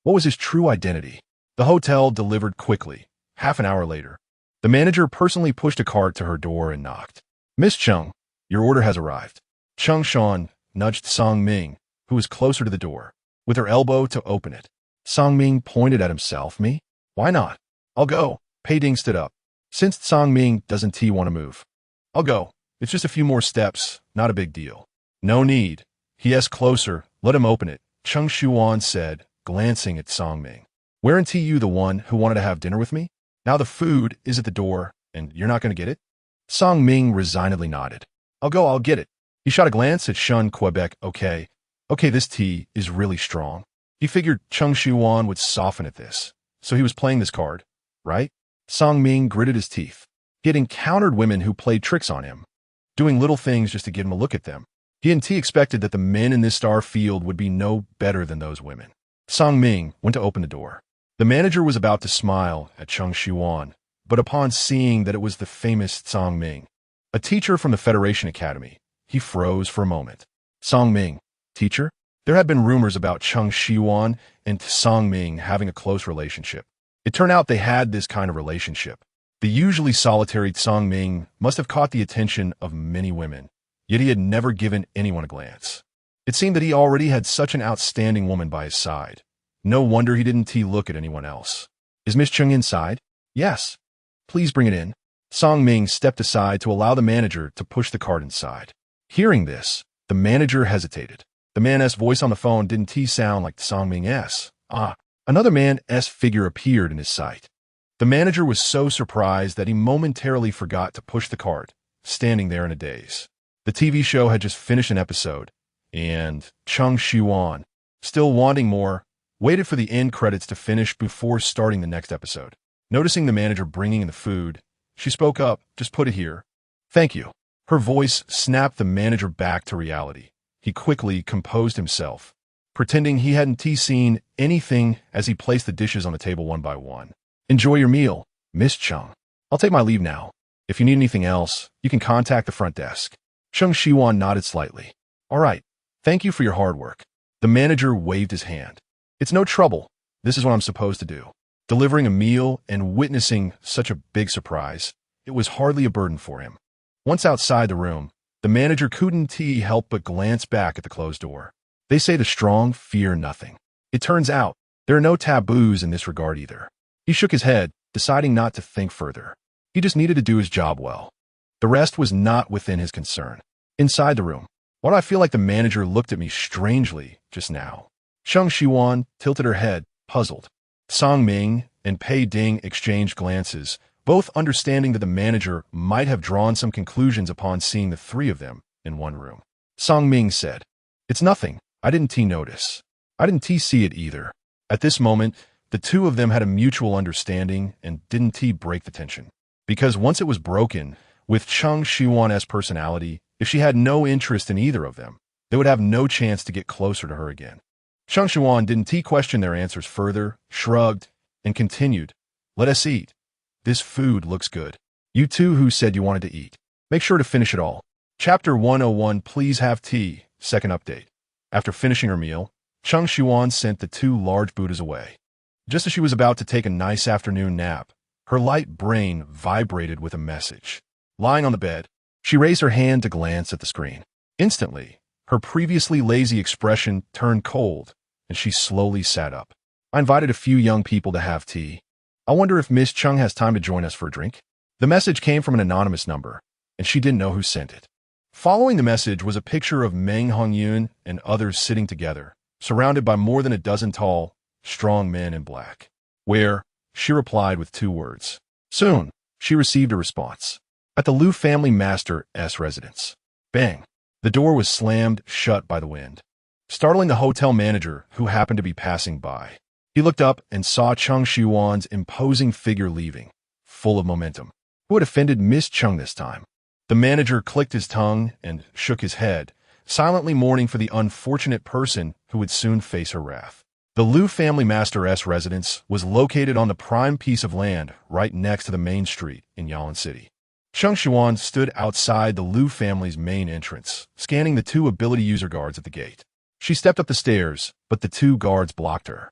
[SPEAKER 1] What was his true identity? The hotel delivered quickly. Half an hour later, the manager personally pushed a cart to her door and knocked. "Miss Cheng, your order has arrived." Cheng Shiyuan nudged Song Ming, who was closer to the door, with her elbow to open it. Song Ming pointed at himself. "Me? Why not? I'll go." Pei Ding stood up. "Since Song Ming doesn't want to move, I'll go. It's just a few more steps, not a big deal." "No need." He asked closer. "Let him open it," Cheng Shiyuan said, glancing at Song Ming. "Weren't you the one who wanted to have dinner with me? Now the food is at the door, and you're not going to get it?" Song Ming resignedly nodded. I'll get it." He shot a glance at Shen Que. Okay, this tea is really strong." He figured Cheng Shiyuan would soften at this, so he was playing this card, right? Song Ming gritted his teeth. He had encountered women who played tricks on him, doing little things just to get him a look at them. He and T expected that the men in this star field would be no better than those women. Song Ming went to open the door. The manager was about to smile at Cheng Shiyuan, but upon seeing that it was the famous Song Ming, a teacher from the Federation Academy, he froze for a moment. Song Ming, teacher? There had been rumors about Cheng Shiyuan and Song Ming having a close relationship. It turned out they had this kind of relationship. The usually solitary Song Ming must have caught the attention of many women, yet he had never given anyone a glance. It seemed that he already had such an outstanding woman by his side. No wonder he didn't look at anyone else. "Is Miss Cheng inside?" "Yes." "Please bring it in." Song Ming stepped aside to allow the manager to push the cart inside. Hearing this, the manager hesitated. The man's voice on the phone didn't sound like Song Ming's. Another man's figure appeared in his sight. The manager was so surprised that he momentarily forgot to push the cart, standing there in a daze. The TV show had just finished an episode, and Cheng Shiyuan, still wanting more, waited for the end credits to finish before starting the next episode. Noticing the manager bringing in the food, she spoke up. "Just put it here." "Thank you." Her voice snapped the manager back to reality. He quickly composed himself, pretending he hadn't seen anything as he placed the dishes on the table one by one. "Enjoy your meal, Miss Cheng. I'll take my leave now. If you need anything else, you can contact the front desk." Cheng Shiyuan nodded slightly. "All right. Thank you for your hard work." The manager waved his hand. "It's no trouble. This is what I'm supposed to do." Delivering a meal and witnessing such a big surprise, it was hardly a burden for him. Once outside the room, the manager couldn't help but glance back at the closed door. They say the strong fear nothing. It turns out, There are no taboos in this regard either. He shook his head, deciding not to think further. He just needed to do his job well. The rest was not within his concern. Inside the room, why do I feel like the manager looked at me strangely just now? Cheng Shiyuan tilted her head, puzzled. Song Ming and Pei Ding exchanged glances, both understanding that the manager might have drawn some conclusions upon seeing the three of them in one room. Song Ming said, "It's nothing. I didn't notice. I didn't see it either." At this moment, the two of them had a mutual understanding and didn't break the tension. Because once it was broken, with Cheng Shiyuan's personality, if she had no interest in either of them, they would have no chance to get closer to her again. Cheng Shiyuan didn't question their answers further, shrugged, and continued, "Let us eat. This food looks good. You two who said you wanted to eat, make sure to finish it all." Chapter 101, Please have tea. Second update. After finishing her meal, Cheng Shiyuan sent the two large Buddhas away. Just as she was about to take a nice afternoon nap, her light brain vibrated with a message. Lying on the bed, she raised her hand to glance at the screen. Instantly, her previously lazy expression turned cold, and she slowly sat up. "I invited a few young people to have tea. I wonder if Miss Cheng has time to join us for a drink?" The message came from an anonymous number, and she didn't know who sent it. Following the message was a picture of Meng Hongyun and others sitting together, surrounded by more than a dozen tall, strong men in black. "Where?" she replied with 2 words. Soon, she received a response. "At the Liu family master's residence." Bang! The door was slammed shut by the wind, startling the hotel manager who happened to be passing by. He looked up and saw Cheng Shiyuan's imposing figure leaving, full of momentum. Who had offended Miss Cheng this time? The manager clicked his tongue and shook his head, silently mourning for the unfortunate person who would soon face her wrath. The Liu family master's residence was located on the prime piece of land right next to the main street in Yalan City. Cheng Shiyuan stood outside the Liu family's main entrance, scanning the 2 ability user guards at the gate. She stepped up the stairs, but the 2 guards blocked her.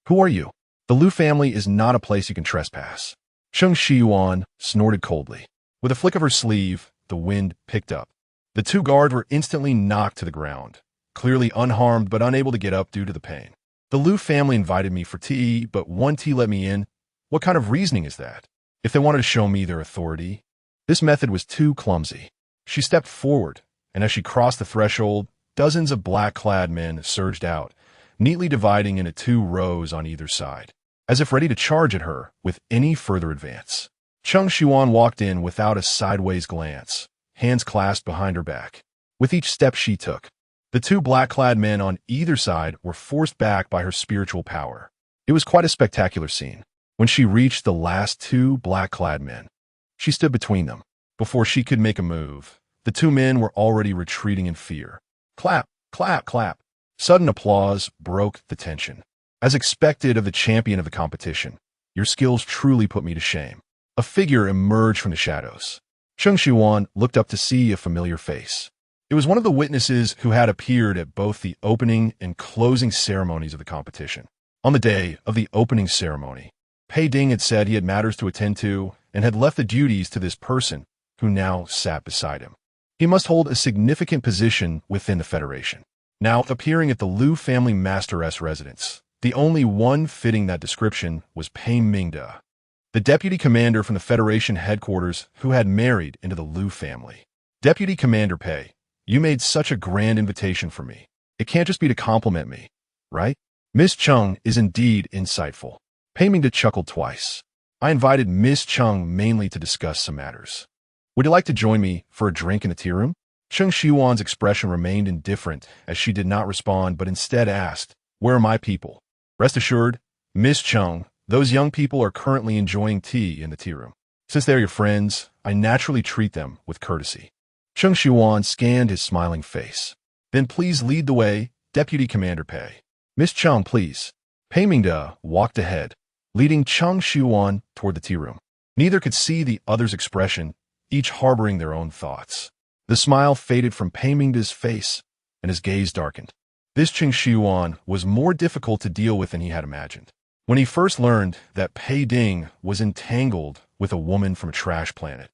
[SPEAKER 1] "Who are you? The Liu family is not a place you can trespass." Cheng Shiyuan snorted coldly. With a flick of her sleeve, the wind picked up. The 2 guards were instantly knocked to the ground, clearly unharmed but unable to get up due to the pain. "The Liu family invited me for tea, but one tea let me in. What kind of reasoning is that? If they wanted to show me their authority?" This method was too clumsy. She stepped forward, and as she crossed the threshold, dozens of black-clad men surged out, neatly dividing into 2 rows on either side, as if ready to charge at her with any further advance. Cheng Shiyuan walked in without a sideways glance, hands clasped behind her back. With each step she took, the 2 black-clad men on either side were forced back by her spiritual power. It was quite a spectacular scene. When she reached the last 2 black-clad men, she stood between them. Before she could make a move, the 2 men were already retreating in fear. Clap, clap, clap. Sudden applause broke the tension. "As expected of the champion of the competition, your skills truly put me to shame." A figure emerged from the shadows. Cheng Shiyuan looked up to see a familiar face. It was one of the witnesses who had appeared at both the opening and closing ceremonies of the competition. On the day of the opening ceremony, Pei Ding had said he had matters to attend to and had left the duties to this person who now sat beside him. He must hold a significant position within the Federation. Now appearing at the Liu family master's residence, the only one fitting that description was Pei Mingda, the deputy commander from the Federation headquarters who had married into the Liu family. "Deputy Commander Pei, you made such a grand invitation for me. It can't just be to compliment me, right? Miss Cheng is indeed insightful." Pei Mingda chuckled twice. "I invited Miss Cheng mainly to discuss some matters. Would you like to join me for a drink in the tea room?" Cheng Shiyuan's expression remained indifferent as she did not respond but instead asked, "Where are my people?" "Rest assured, Miss Cheng, those young people are currently enjoying tea in the tea room. Since they are your friends, I naturally treat them with courtesy." Cheng Shiyuan scanned his smiling face. "Then please lead the way, Deputy Commander Pei." "Miss Cheng, please." Pei Mingda walked ahead, leading Cheng Shiyuan toward the tea room. Neither could see the other's expression, each harboring their own thoughts. The smile faded from Pei Mingda's face, and his gaze darkened. This Cheng Shiyuan was more difficult to deal with than he had imagined. When he first learned that Pei Ding was entangled with a woman from a trash planet,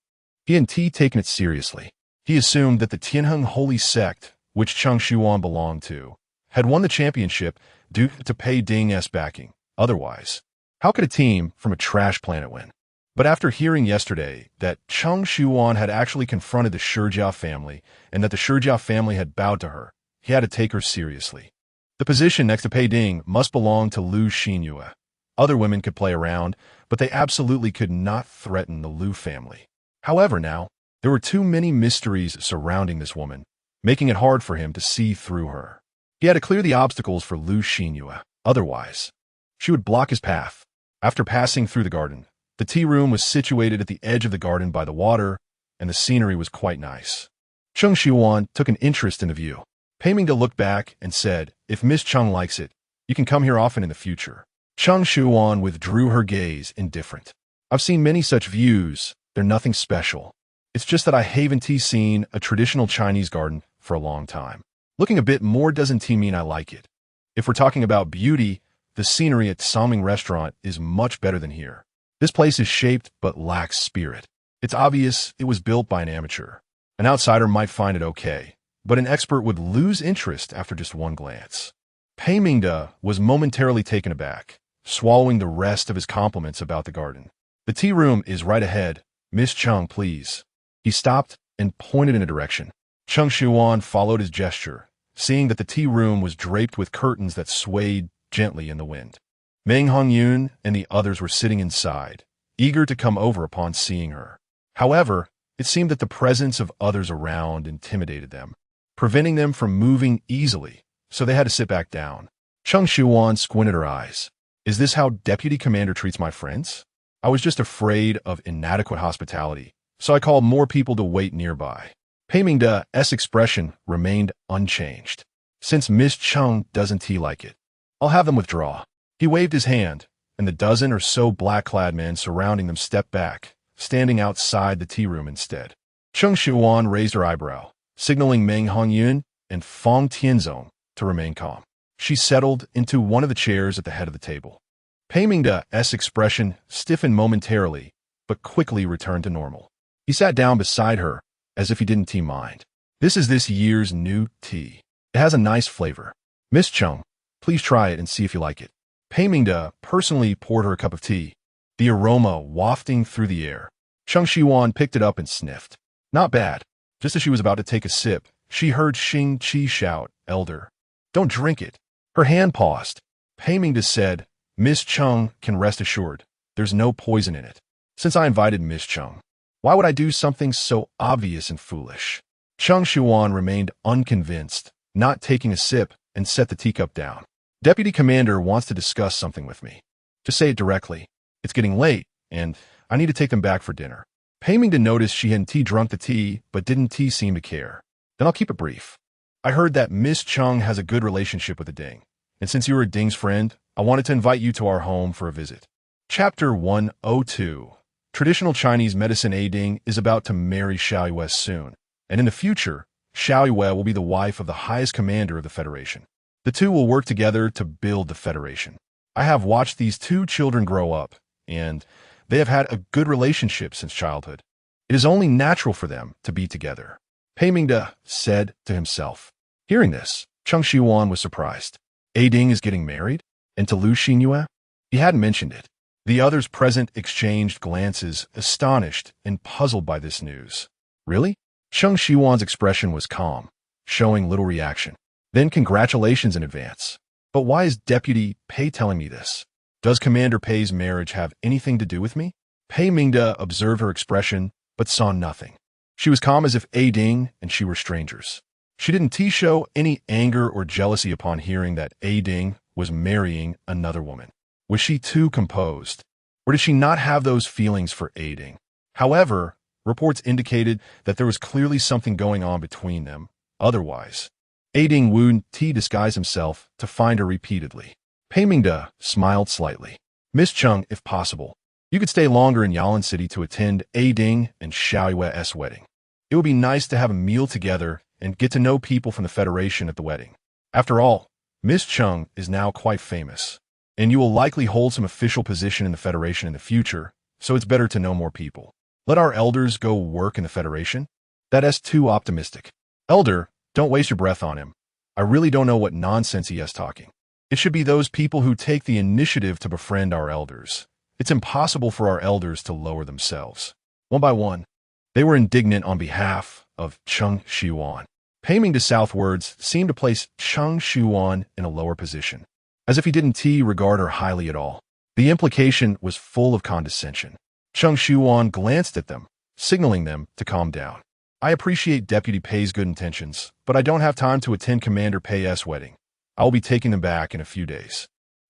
[SPEAKER 1] he hadn't taken it seriously. He assumed that the Tianheng holy sect, which Cheng Shiyuan belonged to, had won the championship due to Pei Ding's backing, Otherwise, how could a team from a trash planet win? But after hearing yesterday that Cheng Shiyuan had actually confronted the Shijia family and that the Shijia family had bowed to her, he had to take her seriously. The position next to Pei Ding must belong to Lu Xinyue. Other women could play around, but they absolutely could not threaten the Lu family. However, now, there were too many mysteries surrounding this woman, making it hard for him to see through her. He had to clear the obstacles for Lu Xinyue. Otherwise, she would block his path. After passing through the garden, the tea room was situated at the edge of the garden by the water, and the scenery was quite nice. Cheng Shiyuan took an interest in the view. Pei Mingde looked back and said, "If Miss Cheng likes it, you can come here often in the future." Cheng Shiyuan withdrew her gaze, indifferent. "I've seen many such views. They're nothing special. It's just that I haven't seen a traditional Chinese garden for a long time. Looking a bit more doesn't mean I like it. If we're talking about beauty, the scenery at Saming Restaurant is much better than here. This place is shaped but lacks spirit. It's obvious it was built by an amateur. An outsider might find it okay, but an expert would lose interest after just one glance." Pei Mingde was momentarily taken aback, swallowing the rest of his compliments about the garden. "The tea room is right ahead. Miss Cheng, please." He stopped and pointed in a direction. Cheng Shiyuan followed his gesture, seeing that the tea room was draped with curtains that swayed gently in the wind. Meng Hongyun and the others were sitting inside, eager to come over upon seeing her. However, it seemed that the presence of others around intimidated them, preventing them from moving easily, so they had to sit back down. Cheng Shiyuan squinted her eyes. "Is this how Deputy Commander treats my friends? I was just afraid of inadequate hospitality, so I called more people to wait nearby." Pei Mingde's expression remained unchanged. "Since Miss Cheng doesn't like it, I'll have them withdraw." He waved his hand, and the dozen or so black-clad men surrounding them stepped back, standing outside the tea room instead. Cheng Shiyuan raised her eyebrow, signaling Meng Hongyun and Feng Tianzong to remain calm. She settled into one of the chairs at the head of the table. Pei Mingde's expression stiffened momentarily, but quickly returned to normal. He sat down beside her, as if he didn't mind. "This is this year's new tea. It has a nice flavor. Miss Cheng, please try it and see if you like it." Pei Mingde personally poured her a cup of tea, the aroma wafting through the air. Cheng Shiyuan picked it up and sniffed. Not bad. Just as she was about to take a sip, she heard Xing Qi shout, "Elder, don't drink it." Her hand paused. Pei Mingde said, "Miss Cheng can rest assured. There's no poison in it. Since I invited Miss Cheng, why would I do something so obvious and foolish?" Cheng Shiyuan remained unconvinced, not taking a sip, and set the teacup down. "Deputy Commander wants to discuss something with me. Just say it directly. It's getting late, and I need to take them back for dinner." Pei Mingde noticed she hadn't drunk the tea, but didn't seem to care. "Then I'll keep it brief. I heard that Miss Cheng has a good relationship with the Ding, and since you were Ding's friend, I wanted to invite you to our home for a visit." Chapter 102. Traditional Chinese medicine A Ding is about to marry Xiaoyue soon, and in the future, Xiaoyue will be the wife of the highest commander of the Federation. The two will work together to build the Federation. I have watched these two children grow up, and they have had a good relationship since childhood. It is only natural for them to be together, Pei Mingde said to himself. Hearing this, Cheng Shiyuan was surprised. A Ding is getting married? And to Lu Xinyue? He hadn't mentioned it. The others present exchanged glances, astonished and puzzled by this news. Really? Cheng Shiyuan's expression was calm, showing little reaction. Then congratulations in advance. But why is Deputy Pei telling me this? Does Commander Pei's marriage have anything to do with me? Pei Mingde observed her expression, but saw nothing. She was calm as if A Ding and she were strangers. She didn't show any anger or jealousy upon hearing that A Ding was marrying another woman. Was she too composed? Or did she not have those feelings for A Ding? However, reports indicated that there was clearly something going on between them. Otherwise, A Ding would disguise himself to find her repeatedly. Pei Mingde smiled slightly. Miss Cheng, if possible, you could stay longer in Yalan City to attend A Ding and Xiaoyue's wedding. It would be nice to have a meal together and get to know people from the Federation at the wedding. After all, Miss Cheng is now quite famous, and you will likely hold some official position in the Federation in the future, so it's better to know more people. Let our elders go work in the Federation? That is too optimistic. Elder, don't waste your breath on him. I really don't know what nonsense he is talking. It should be those people who take the initiative to befriend our elders. It's impossible for our elders to lower themselves. One by one, they were indignant on behalf of Cheng Shiyuan. Pei Mingda southwards seemed to place Cheng Shiyuan in a lower position, as if he didn't regard her highly at all. The implication was full of condescension. Cheng Shiyuan glanced at them, signaling them to calm down. I appreciate Deputy Pei's good intentions, but I don't have time to attend Commander Pei's wedding. I will be taking them back in a few days.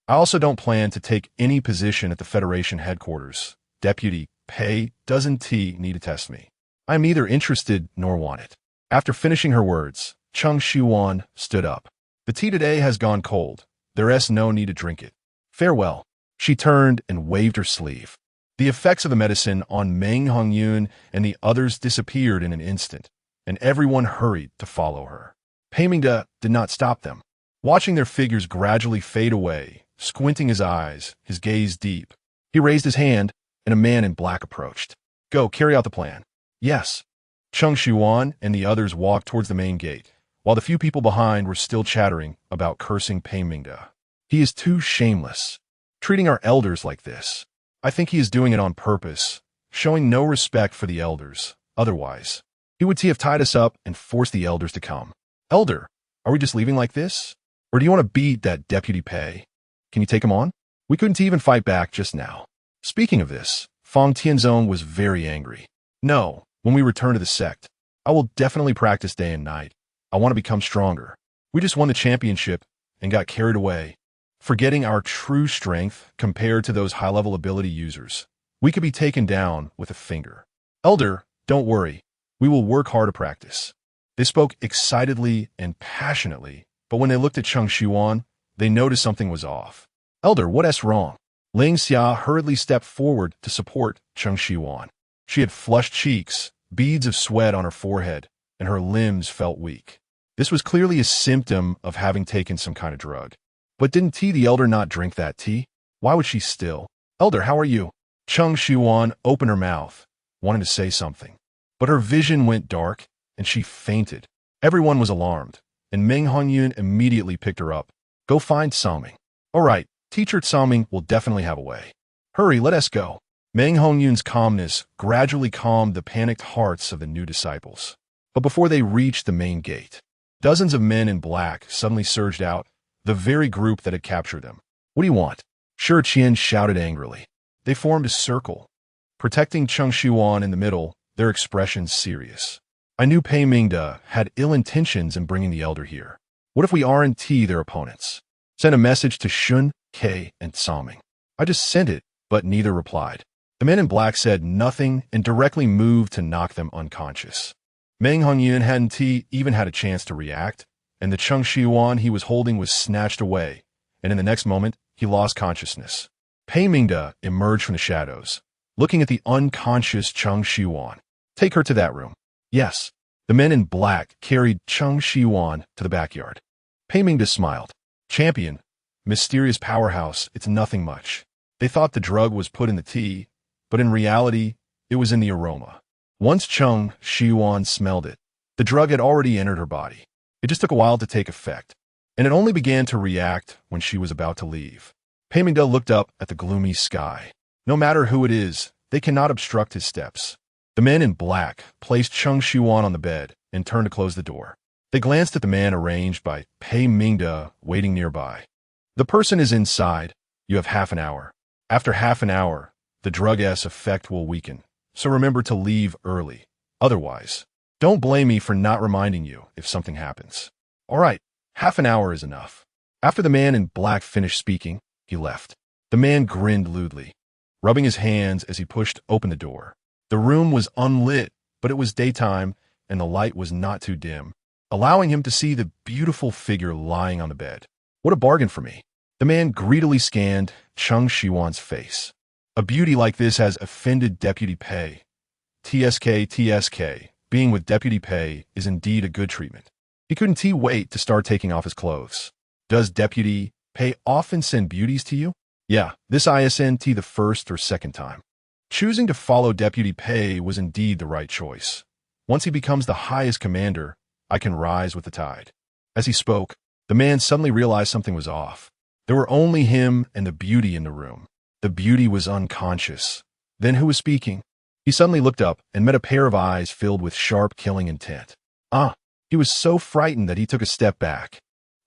[SPEAKER 1] I also don't plan to take any position at the Federation headquarters. Deputy Pei doesn't need to test me. I am neither interested nor want it. After finishing her words, Cheng Shiyuan stood up. The tea today has gone cold. There's no need to drink it. Farewell. She turned and waved her sleeve. The effects of the medicine on Meng Hongyun and the others disappeared in an instant, and everyone hurried to follow her. Pei Mingda did not stop them. Watching their figures gradually fade away, squinting his eyes, his gaze deep, he raised his hand, and a man in black approached. Go, carry out the plan. Yes. Cheng Shiyuan and the others walked towards the main gate, while the few people behind were still chattering about cursing Pei Mingda. He is too shameless, treating our elders like this. I think he is doing it on purpose, showing no respect for the elders. Otherwise, he would have tied us up and forced the elders to come. Elder, are we just leaving like this? Or do you want to beat that Deputy Pei? Can you take him on? We couldn't even fight back just now. Speaking of this, Fang Tianzong was very angry. No, when we return to the sect, I will definitely practice day and night. I want to become stronger. We just won the championship and got carried away, forgetting our true strength compared to those high-level ability users. We could be taken down with a finger. Elder, don't worry. We will work hard to practice. They spoke excitedly and passionately, but when they looked at Cheng Shiyuan, they noticed something was off. Elder, what's wrong? Xianxia hurriedly stepped forward to support Cheng Shiyuan. She had flushed cheeks, beads of sweat on her forehead, and her limbs felt weak. This was clearly a symptom of having taken some kind of drug. But didn't the elder not drink that tea? Why would she still? Elder, how are you? Cheng Shiyuan opened her mouth, wanting to say something. But her vision went dark, and she fainted. Everyone was alarmed, and Meng Hongyun immediately picked her up. Go find Saming. All right, Teacher Saming will definitely have a way. Hurry, let us go. Meng Hongyun's calmness gradually calmed the panicked hearts of the new disciples. But before they reached the main gate, dozens of men in black suddenly surged out, the very group that had captured them. What do you want? Shi Qian shouted angrily. They formed a circle, protecting Cheng Shiyuan in the middle, their expressions serious. I knew Pei Mingda had ill intentions in bringing the elder here. What if we aren't their opponents? Send a message to Shen Que and Saming. I just sent it, but neither replied. The men in black said nothing and directly moved to knock them unconscious. Meng Hongyun hadn't even had a chance to react, and the Cheng Shiyuan he was holding was snatched away, and in the next moment, he lost consciousness. Pei Mingda emerged from the shadows, looking at the unconscious Cheng Shiyuan. Take her to that room. Yes. The men in black carried Cheng Shiyuan to the backyard. Pei Mingda smiled. Champion, mysterious powerhouse, it's nothing much. They thought the drug was put in the tea, but in reality, it was in the aroma. Once Cheng Shiyuan smelled it, the drug had already entered her body. It just took a while to take effect, and it only began to react when she was about to leave. Pei Mingda looked up at the gloomy sky. No matter who it is, they cannot obstruct his steps. The men in black placed Cheng Shiyuan on the bed and turned to close the door. They glanced at the man arranged by Pei Mingda waiting nearby. The person is inside. You have half an hour. After half an hour, the drug's effect will weaken, so remember to leave early. Otherwise, don't blame me for not reminding you if something happens. All right, half an hour is enough. After the man in black finished speaking, he left. The man grinned lewdly, rubbing his hands as he pushed open the door. The room was unlit, but it was daytime, and the light was not too dim, allowing him to see the beautiful figure lying on the bed. What a bargain for me. The man greedily scanned Cheng Shiyuan's face. A beauty like this has offended Deputy Pei. TSK, being with Deputy Pei is indeed a good treatment. He couldn't wait to start taking off his clothes. Does Deputy Pei often send beauties to you? Yeah, this isn't the first or second time. Choosing to follow Deputy Pei was indeed the right choice. Once he becomes the highest commander, I can rise with the tide. As he spoke, the man suddenly realized something was off. There were only him and the beauty in the room. The beauty was unconscious. Then who was speaking? He suddenly looked up and met a pair of eyes filled with sharp, killing intent. He was so frightened that he took a step back,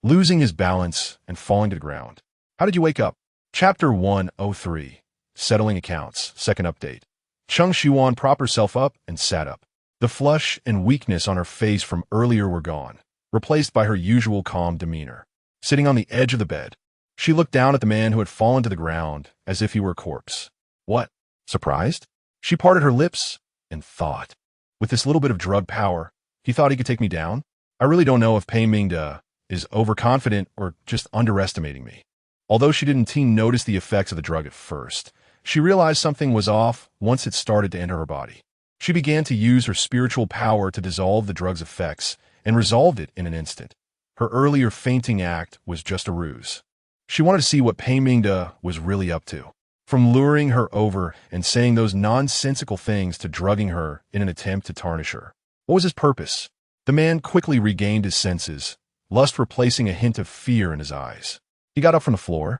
[SPEAKER 1] losing his balance and falling to the ground. How did you wake up? Chapter 103. Settling Accounts. Second update. Cheng Shiyuan propped herself up and sat up. The flush and weakness on her face from earlier were gone, replaced by her usual calm demeanor. Sitting on the edge of the bed, she looked down at the man who had fallen to the ground as if he were a corpse. What? Surprised? She parted her lips and thought. With this little bit of drug power, he thought he could take me down? I really don't know if Pei Mingde is overconfident or just underestimating me. Although she didn't notice the effects of the drug at first, she realized something was off once it started to enter her body. She began to use her spiritual power to dissolve the drug's effects and resolved it in an instant. Her earlier fainting act was just a ruse. She wanted to see what Pei Mingde was really up to. From luring her over and saying those nonsensical things to drugging her in an attempt to tarnish her. What was his purpose? The man quickly regained his senses, lust replacing a hint of fear in his eyes. He got up from the floor,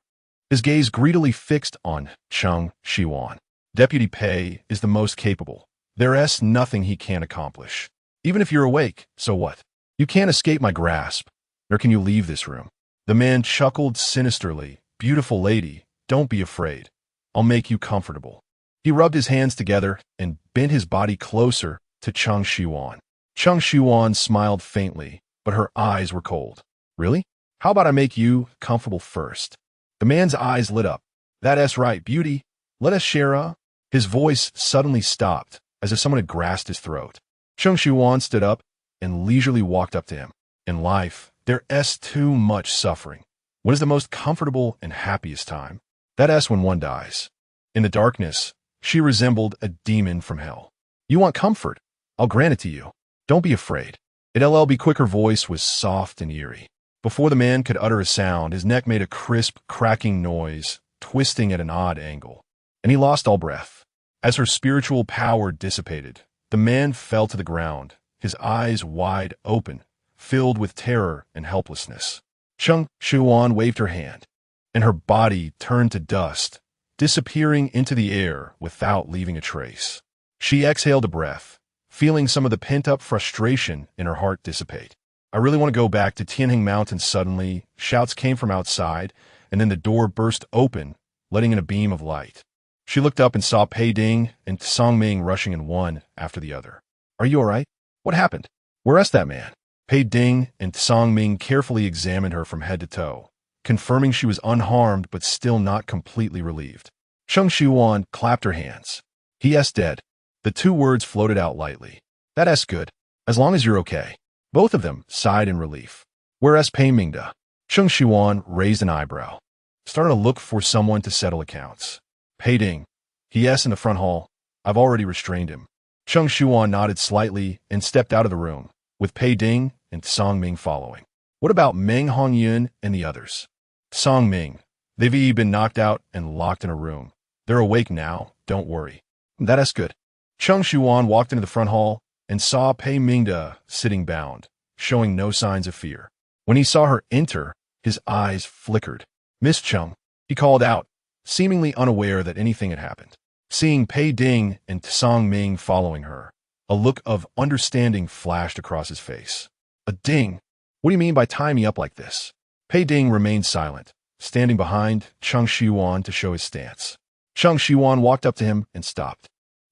[SPEAKER 1] his gaze greedily fixed on Cheng Shiyuan. Deputy Pei is the most capable. There's nothing he can't accomplish. Even if you're awake, so what? You can't escape my grasp, nor can you leave this room. The man chuckled sinisterly. Beautiful lady, don't be afraid. I'll make you comfortable. He rubbed his hands together and bent his body closer to Cheng Shiyuan. Cheng Shiyuan smiled faintly, but her eyes were cold. Really? How about I make you comfortable first? The man's eyes lit up. That's right, beauty. Let us share a... His voice suddenly stopped, as if someone had grasped his throat. Cheng Shiyuan stood up and leisurely walked up to him. In life, there's too much suffering. When is the most comfortable and happiest time? That's when one dies. In the darkness, she resembled a demon from hell. You want comfort? I'll grant it to you. Don't be afraid. It'll be quick. Her voice was soft and eerie. Before the man could utter a sound, his neck made a crisp, cracking noise, twisting at an odd angle, and he lost all breath. As her spiritual power dissipated, the man fell to the ground, his eyes wide open, filled with terror and helplessness. Cheng Shiyuan waved her hand, and her body turned to dust, disappearing into the air without leaving a trace. She exhaled a breath, feeling some of the pent-up frustration in her heart dissipate. I really want to go back to Tianheng Mountain. Suddenly, shouts came from outside, and then the door burst open, letting in a beam of light. She looked up and saw Pei Ding and Songming rushing in one after the other. Are you all right? What happened? Where's that man? Pei Ding and Songming carefully examined her from head to toe, confirming she was unharmed but still not completely relieved. Cheng Shiyuan clapped her hands. He's dead. The two words floated out lightly. That's good, as long as you're okay. Both of them sighed in relief. Whereas Pei Mingde? Cheng Shiyuan raised an eyebrow, started to look for someone to settle accounts. Pei Ding. He's in the front hall. I've already restrained him. Cheng Shiyuan nodded slightly and stepped out of the room, with Pei Ding and Songming following. What about Meng Hongyun and the others? Songming. They've been knocked out and locked in a room. They're awake now, don't worry. That's good. Cheng Shiyuan walked into the front hall and saw Pei Mingde sitting bound, showing no signs of fear. When he saw her enter, his eyes flickered. Miss Cheng, he called out, seemingly unaware that anything had happened. Seeing Pei Ding and Songming following her, a look of understanding flashed across his face. A ding? What do you mean by tying me up like this? Pei Ding remained silent, standing behind Cheng Shiyuan to show his stance. Cheng Shiyuan walked up to him and stopped.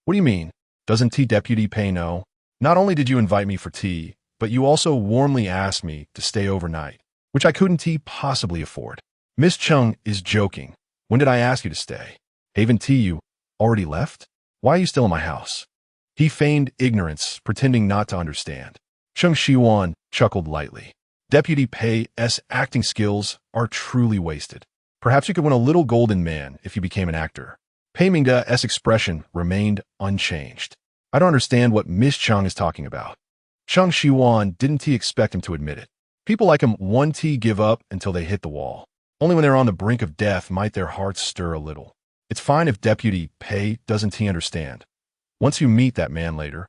[SPEAKER 1] What do you mean? Doesn't Deputy Pei know? Not only did you invite me for tea, but you also warmly asked me to stay overnight, which I couldn't possibly afford. Miss Cheng is joking. When did I ask you to stay? Haven't you already left? Why are you still in my house? He feigned ignorance, pretending not to understand. Cheng Shiyuan chuckled lightly. Deputy Pei's acting skills are truly wasted. Perhaps you could win a little golden man if you became an actor. Pei Mingde's expression remained unchanged. I don't understand what Miss Cheng is talking about. Cheng Shiyuan didn't expect him to admit it. People like him won't give up until they hit the wall. Only when they're on the brink of death might their hearts stir a little. It's fine if Deputy Pei doesn't understand. Once you meet that man later,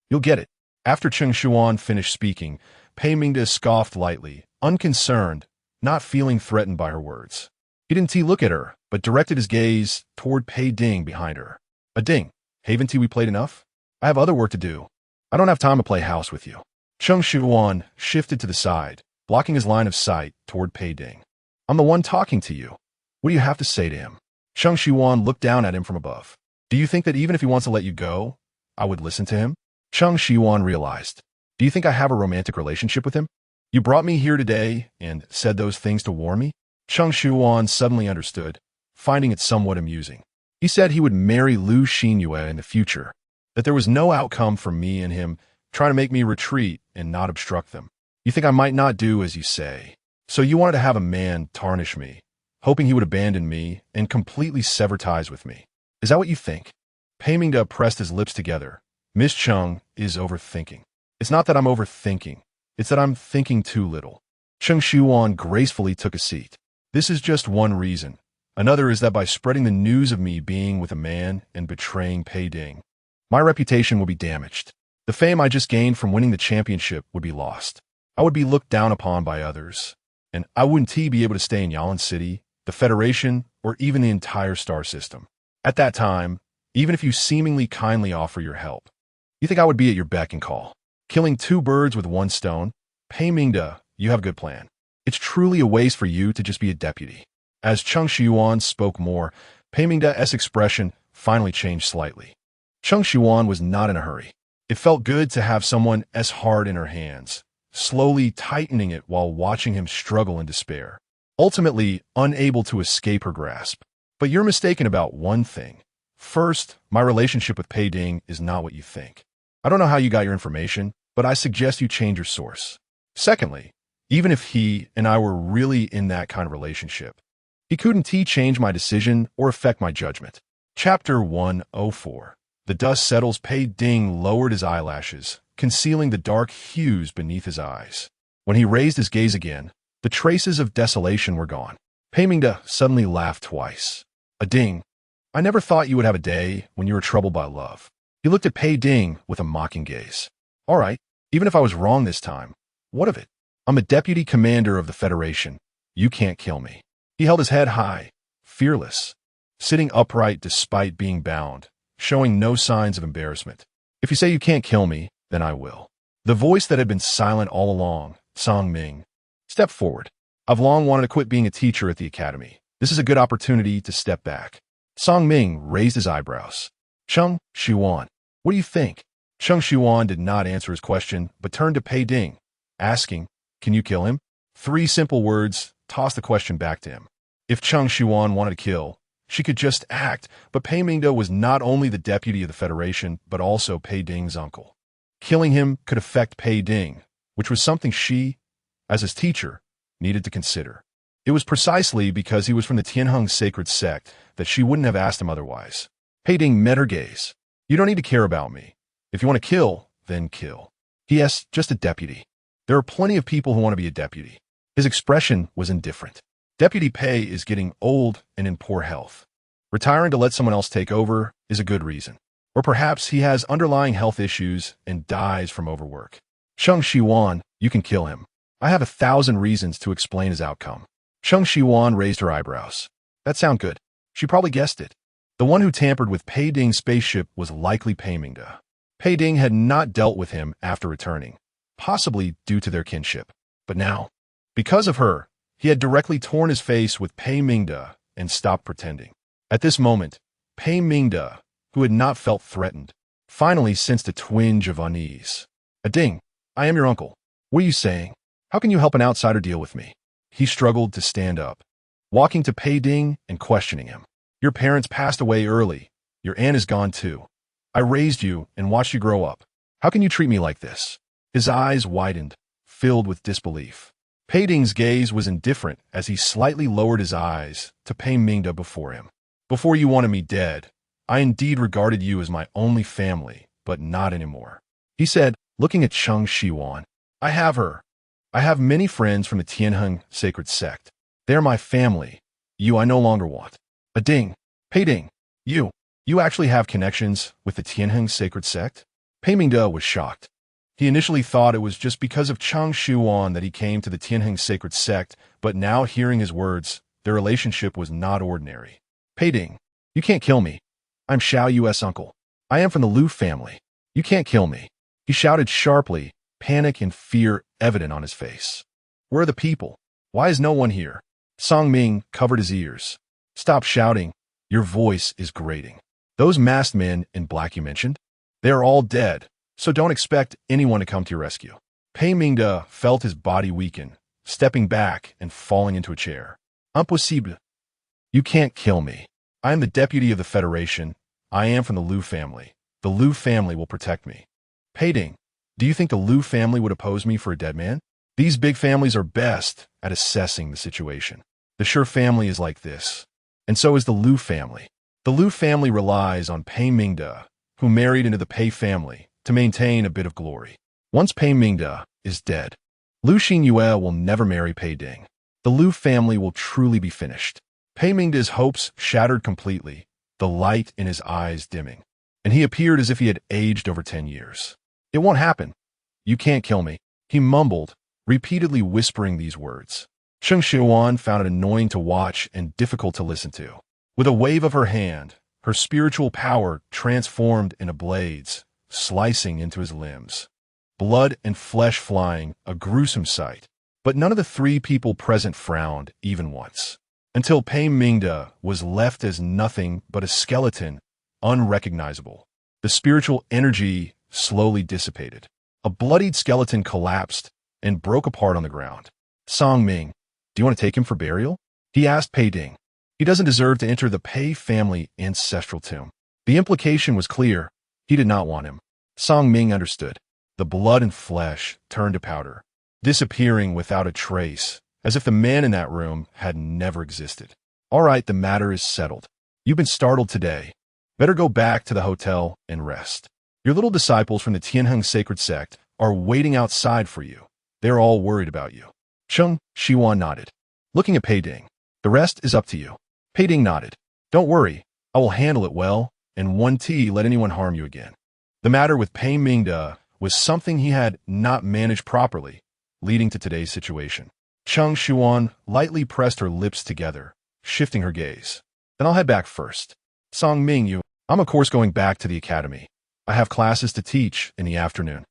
[SPEAKER 1] you'll get it. After Cheng Shiyuan finished speaking, Pei Mingde scoffed lightly, unconcerned, not feeling threatened by her words. He didn't look at her, but directed his gaze toward Pei Ding behind her. A ding. Haven't we played enough? I have other work to do. I don't have time to play house with you. Cheng Shiyuan shifted to the side, blocking his line of sight toward Pei Ding. I'm the one talking to you. What do you have to say to him? Cheng Shiyuan looked down at him from above. Do you think that even if he wants to let you go, I would listen to him? Cheng Shiyuan realized. Do you think I have a romantic relationship with him? You brought me here today and said those things to warn me? Cheng Shiyuan suddenly understood, finding it somewhat amusing. He said he would marry Lu Xinyue in the future, that there was no outcome for me and him trying to make me retreat and not obstruct them. You think I might not do as you say. So you wanted to have a man tarnish me, hoping he would abandon me and completely sever ties with me. Is that what you think? Pei Mingde pressed his lips together. Miss Cheng is overthinking. It's not that I'm overthinking. It's that I'm thinking too little. Cheng Shiyuan gracefully took a seat. This is just one reason. Another is that by spreading the news of me being with a man and betraying Pei Ding, my reputation will be damaged. The fame I just gained from winning the championship would be lost. I would be looked down upon by others, and I wouldn't be able to stay in Yalan City, the Federation, or even the entire star system. At that time, even if you seemingly kindly offer your help, you think I would be at your beck and call. Killing two birds with one stone? Pei Mingde, you have a good plan. It's truly a waste for you to just be a deputy. As Cheng Shiyuan spoke more, Pei Mingde's expression finally changed slightly. Cheng Shiyuan was not in a hurry. It felt good to have someone as hard in her hands, slowly tightening it while watching him struggle in despair, ultimately unable to escape her grasp. But you're mistaken about one thing. First, my relationship with Pei Ding is not what you think. I don't know how you got your information, but I suggest you change your source. Secondly, even if he and I were really in that kind of relationship, he couldn't change my decision or affect my judgment. Chapter 104. The dust settles. Pei Ding lowered his eyelashes, concealing the dark hues beneath his eyes. When he raised his gaze again, the traces of desolation were gone. Pei Mingde suddenly laughed twice. A ding. I never thought you would have a day when you were troubled by love. He looked at Pei Ding with a mocking gaze. All right, even if I was wrong this time, what of it? I'm a deputy commander of the Federation. You can't kill me. He held his head high, fearless, sitting upright despite being bound, showing no signs of embarrassment. If you say you can't kill me, then I will. The voice that had been silent all along, Song Ming, stepped forward. I've long wanted to quit being a teacher at the academy. This is a good opportunity to step back. Song Ming raised his eyebrows. Cheng Shiyuan, what do you think? Cheng Shiyuan did not answer his question, but turned to Pei Ding, asking, can you kill him? 3 simple words tossed the question back to him. If Cheng Shiyuan wanted to kill, she could just act, but Pei Mingde was not only the deputy of the Federation, but also Pei Ding's uncle. Killing him could affect Pei Ding, which was something she, as his teacher, needed to consider. It was precisely because he was from the Tianheng sacred sect that she wouldn't have asked him otherwise. Pei Ding met her gaze. You don't need to care about me. If you want to kill, then kill. P.S. Just a deputy. There are plenty of people who want to be a deputy. His expression was indifferent. Deputy Pei is getting old and in poor health. Retiring to let someone else take over is a good reason. Or perhaps he has underlying health issues and dies from overwork. Cheng Shiyuan, you can kill him. I have 1,000 reasons to explain his outcome. Cheng Shiyuan raised her eyebrows. That sounds good. She probably guessed it. The one who tampered with Pei Ding's spaceship was likely Pei Mingde. Pei Ding had not dealt with him after returning, possibly due to their kinship. But now, because of her, he had directly torn his face with Pei Mingde and stopped pretending. At this moment, Pei Mingde, who had not felt threatened, finally sensed a twinge of unease. A ding. I am your uncle. What are you saying? How can you help an outsider deal with me? He struggled to stand up, walking to Pei Ding and questioning him. Your parents passed away early. Your aunt is gone too. I raised you and watched you grow up. How can you treat me like this? His eyes widened, filled with disbelief. Pei Ding's gaze was indifferent as he slightly lowered his eyes to Pei Mingde before him. Before you wanted me dead, I indeed regarded you as my only family, but not anymore. He said, looking at Cheng Shiyuan. I have her. I have many friends from the Tianheng sacred sect. They are my family. You I no longer want. A ding. Pei Ding. You actually have connections with the Tianheng sacred sect? Pei Mingde was shocked. He initially thought it was just because of Cheng Shiyuan that he came to the Tianheng sacred sect, but now hearing his words, their relationship was not ordinary. Pei Ding, you can't kill me. I'm Xiao Yu's uncle. I am from the Lu family. You can't kill me. He shouted sharply, panic and fear evident on his face. Where are the people? Why is no one here? Song Ming covered his ears. Stop shouting. Your voice is grating. Those masked men in black you mentioned? They are all dead, so don't expect anyone to come to your rescue. Pei Mingde felt his body weaken, stepping back and falling into a chair. Impossible. You can't kill me. I am the deputy of the Federation. I am from the Lu family. The Lu family will protect me. Pei Ding, do you think the Lu family would oppose me for a dead man? These big families are best at assessing the situation. The Shi family is like this, and so is the Lu family. The Lu family relies on Pei Mingde, who married into the Pei family, to maintain a bit of glory. Once Pei Mingde is dead, Lu Xinyue will never marry Pei Ding. The Lu family will truly be finished. Pei Mingde's hopes shattered completely, the light in his eyes dimming, and he appeared as if he had aged over 10 years. It won't happen. You can't kill me, he mumbled, repeatedly whispering these words. Cheng Shiyuan found it annoying to watch and difficult to listen to. With a wave of her hand, her spiritual power transformed into blades, slicing into his limbs. Blood and flesh flying, a gruesome sight. But none of the three people present frowned even once, until Pei Mingde was left as nothing but a skeleton, unrecognizable. The spiritual energy slowly dissipated. A bloodied skeleton collapsed and broke apart on the ground. Song Ming, do you want to take him for burial? He asked Pei Ding. He doesn't deserve to enter the Pei family ancestral tomb. The implication was clear. He did not want him. Song Ming understood. The blood and flesh turned to powder, disappearing without a trace, as if the man in that room had never existed. All right, the matter is settled. You've been startled today. Better go back to the hotel and rest. Your little disciples from the Tianheng sacred sect are waiting outside for you. They're all worried about you. Cheng Shiyuan nodded, looking at Pei Ding. The rest is up to you. Pei Ding nodded. Don't worry, I will handle it well, and won't let anyone harm you again. The matter with Pei Mingde was something he had not managed properly, leading to today's situation. Cheng Shiyuan lightly pressed her lips together, shifting her gaze. Then I'll head back first. Song Ming, I'm of course going back to the academy. I have classes to teach in the afternoon.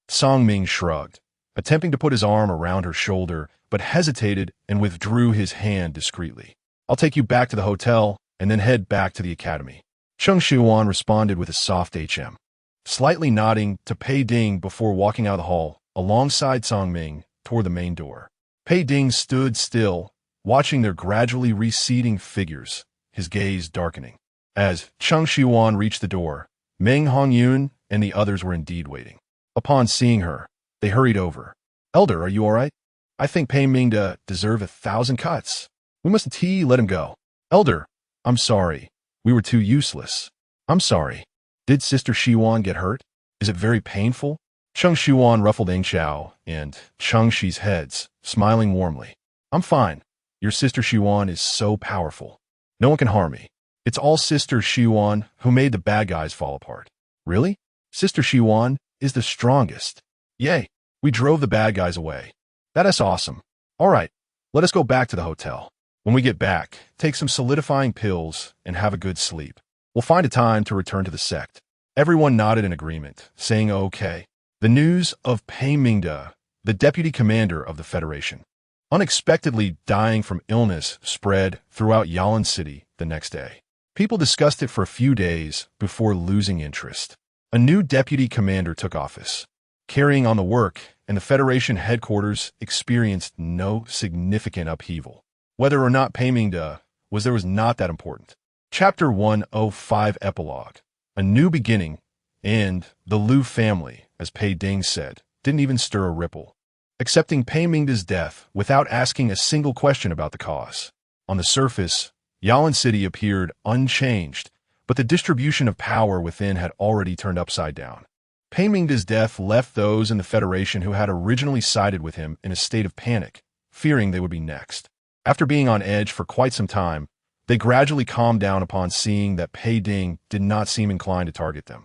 [SPEAKER 1] Song Ming shrugged, attempting to put his arm around her shoulder, but hesitated and withdrew his hand discreetly. I'll take you back to the hotel and then head back to the academy. Cheng Shiyuan responded with a soft HM, slightly nodding to Pei Ding before walking out of the hall, alongside Song Ming, toward the main door. Pei Ding stood still, watching their gradually receding figures, his gaze darkening. As Cheng Shiyuan reached the door, Meng Hongyun and the others were indeed waiting. Upon seeing her, they hurried over. Elder, are you all right? I think Pei Mingde deserve 1,000 cuts. We must let him go. Elder, I'm sorry. We were too useless. I'm sorry. Did Sister Shiyuan get hurt? Is it very painful? Cheng Shiyuan ruffled Eng Xiao and Cheng Shi's heads, smiling warmly. I'm fine. Your Sister Shiyuan is so powerful. No one can harm me. It's all Sister Shiyuan who made the bad guys fall apart. Really? Sister Shiyuan is the strongest. Yay, we drove the bad guys away. That is awesome. All right, let us go back to the hotel. When we get back, take some solidifying pills and have a good sleep. We'll find a time to return to the sect. Everyone nodded in agreement, saying okay. The news of Pei Mingde, the deputy commander of the Federation, unexpectedly dying from illness, spread throughout Yalan City the next day. People discussed it for a few days before losing interest. A new deputy commander took office, carrying on the work, and the Federation headquarters experienced no significant upheaval. Whether or not Pei Mingde was not that important. Chapter 105 Epilogue. A new beginning, and the Lu family, as Pei Ding said, didn't even stir a ripple, accepting Pei Mingde's death without asking a single question about the cause. On the surface, Yalan City appeared unchanged, but the distribution of power within had already turned upside down. Pei Mingde's death left those in the Federation who had originally sided with him in a state of panic, fearing they would be next. After being on edge for quite some time, they gradually calmed down upon seeing that Pei Ding did not seem inclined to target them.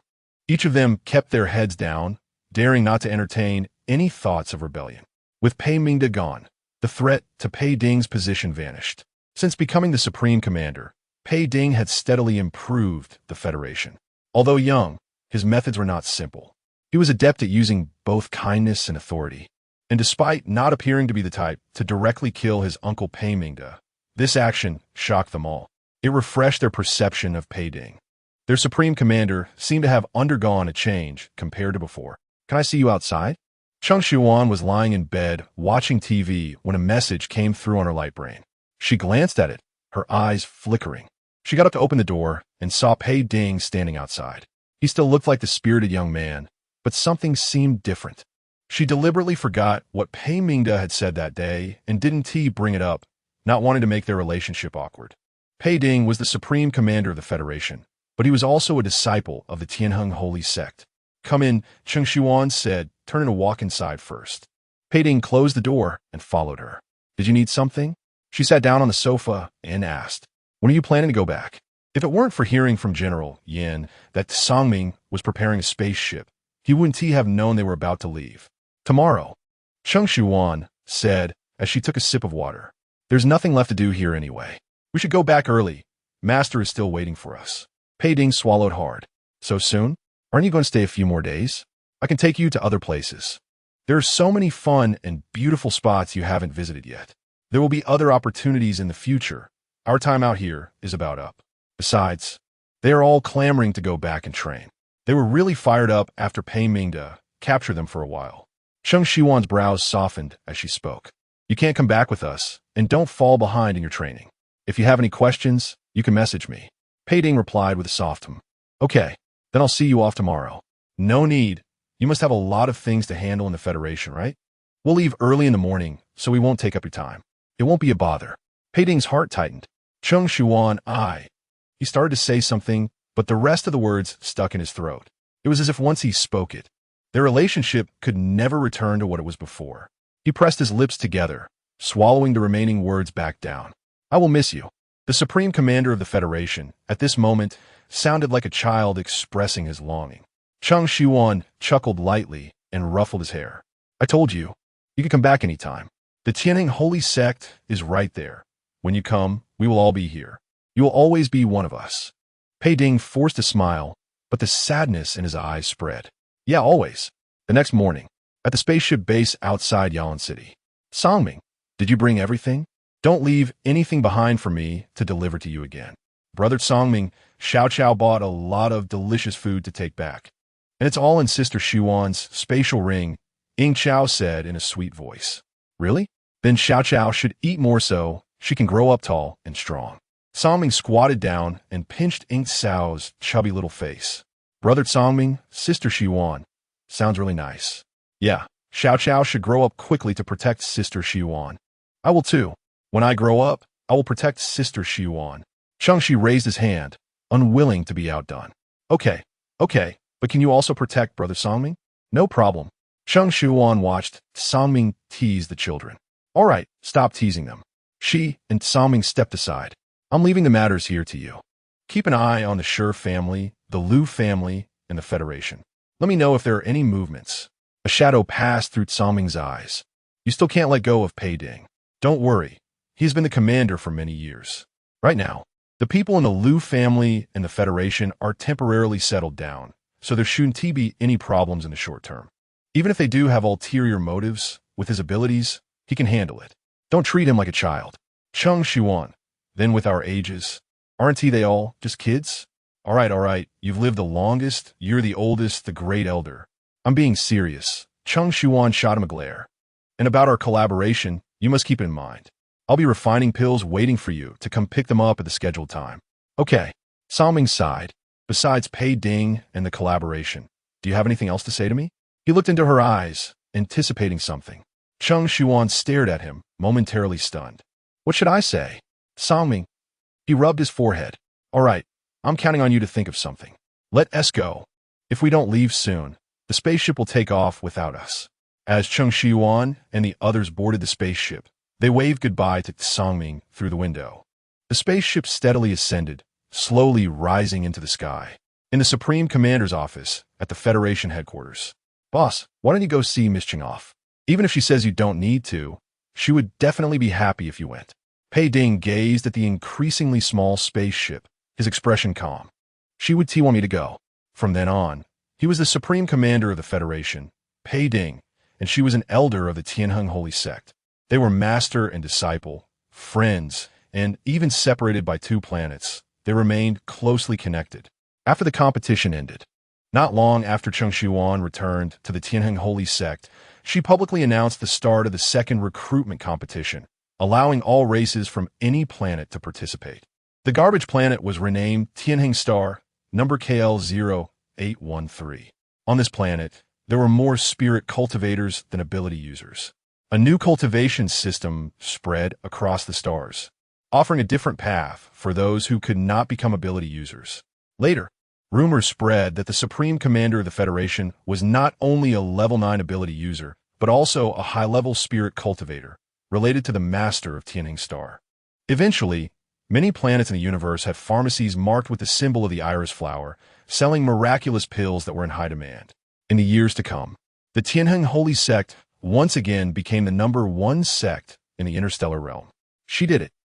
[SPEAKER 1] Each of them kept their heads down, daring not to entertain any thoughts of rebellion. With Pei Mingde gone, the threat to Pei Ding's position vanished. Since becoming the Supreme Commander, Pei Ding had steadily improved the Federation. Although young, his methods were not simple. He was adept at using both kindness and authority. And despite not appearing to be the type to directly kill his uncle Pei Mingde, this action shocked them all. It refreshed their perception of Pei Ding. Their Supreme Commander seemed to have undergone a change compared to before. Can I see you outside? Cheng Shiyuan was lying in bed, watching TV, when a message came through on her light brain. She glanced at it, her eyes flickering. She got up to open the door and saw Pei Ding standing outside. He still looked like the spirited young man, but something seemed different. She deliberately forgot what Pei Mingde had said that day and didn't bring it up, not wanting to make their relationship awkward. Pei Ding was the Supreme Commander of the Federation, but he was also a disciple of the Tianheng Holy Sect. Come in, Cheng Shiyuan said, turning to walk inside first. Pei Ding closed the door and followed her. Did you need something? She sat down on the sofa and asked, when are you planning to go back? If it weren't for hearing from General Yan that Songming was preparing a spaceship, he wouldn't have known they were about to leave. Tomorrow, Cheng Shiyuan said as she took a sip of water. There's nothing left to do here anyway. We should go back early. Master is still waiting for us. Pei Ding swallowed hard. So soon? Aren't you going to stay a few more days? I can take you to other places. There are so many fun and beautiful spots you haven't visited yet. There will be other opportunities in the future. Our time out here is about up. Besides, they are all clamoring to go back and train. They were really fired up after Pei Mingde captured them for a while. Cheng Shiyuan's brows softened as she spoke. You can't come back with us, and don't fall behind in your training. If you have any questions, you can message me. Pei Ding replied with a soft Okay, then I'll see you off tomorrow. No need. You must have a lot of things to handle in the Federation, right? We'll leave early in the morning, so we won't take up your time. It won't be a bother. Pei Ding's heart tightened. Cheng Shiyuan, He started to say something, but the rest of the words stuck in his throat. It was as if once he spoke it, their relationship could never return to what it was before. He pressed his lips together, swallowing the remaining words back down. I will miss you. The Supreme Commander of the Federation, at this moment, sounded like a child expressing his longing. Cheng Shiyuan chuckled lightly and ruffled his hair. I told you, you can come back anytime. The Tianheng Holy Sect is right there. When you come, we will all be here. You will always be one of us. Pei Ding forced a smile, but the sadness in his eyes spread. Yeah, always. The next morning, at the spaceship base outside Yalan City. Songming, did you bring everything? Don't leave anything behind for me to deliver to you again. Brother Songming, Xiao bought a lot of delicious food to take back. And it's all in Sister Shiyuan's spatial ring, Ying Chao said in a sweet voice. Really? Then Xiao should eat more so she can grow up tall and strong. Songming squatted down and pinched Ying Chao's chubby little face. Brother Songming, Sister Shiyuan. Sounds really nice. Yeah, Xiao should grow up quickly to protect Sister Shiyuan. I will too. When I grow up, I will protect Sister Shiyuan. Cheng Shi raised his hand, unwilling to be outdone. Okay, but can you also protect Brother Songming? No problem. Cheng Shiyuan watched Songming tease the children. All right, stop teasing them. She and Songming stepped aside. I'm leaving the matters here to you. Keep an eye on the Shi family, the Liu family, and the Federation. Let me know if there are any movements. A shadow passed through Songming's eyes. You still can't let go of Pei Ding. Don't worry. He has been the commander for many years. Right now, the people in the Liu family and the Federation are temporarily settled down, so there shouldn't be any problems in the short term. Even if they do have ulterior motives, with his abilities, he can handle it. Don't treat him like a child. Cheng Shiyuan. Then with our ages, aren't they all just kids? All right, you've lived the longest, you're the oldest, the great elder. I'm being serious. Cheng Shiyuan shot him a glare. And about our collaboration, you must keep in mind. I'll be refining pills waiting for you to come pick them up at the scheduled time. Okay. Songming sighed. Besides Pei Ding and the collaboration, do you have anything else to say to me? He looked into her eyes, anticipating something. Cheng Shiyuan stared at him, momentarily stunned. What should I say? Songming. He rubbed his forehead. All right, I'm counting on you to think of something. Let us go. If we don't leave soon, the spaceship will take off without us. As Cheng Shiyuan and the others boarded the spaceship, they waved goodbye to Songming through the window. The spaceship steadily ascended, slowly rising into the sky. In the Supreme Commander's office at the Federation headquarters. Boss, why don't you go see Miss Ching off? Even if she says you don't need to, she would definitely be happy if you went. Pei Ding gazed at the increasingly small spaceship, his expression calm. She would want me to go. From then on, he was the supreme commander of the Federation, Pei Ding, and she was an elder of the Tianheng Holy Sect. They were master and disciple, friends, and even separated by 2 planets, they remained closely connected. After the competition ended, not long after Cheng Shiyuan returned to the Tianheng Holy Sect, she publicly announced the start of the second recruitment competition, allowing all races from any planet to participate. The garbage planet was renamed Tianheng Star, number KL0813. On this planet, there were more spirit cultivators than ability users. A new cultivation system spread across the stars, offering a different path for those who could not become ability users. Later, rumors spread that the Supreme Commander of the Federation was not only a level 9 ability user, but also a high-level spirit cultivator, related to the Master of Tianheng Star. Eventually, many planets in the universe had pharmacies marked with the symbol of the iris flower, selling miraculous pills that were in high demand. In the years to come, the Tianheng Holy Sect once again became the number 1 sect in the interstellar realm. She did it.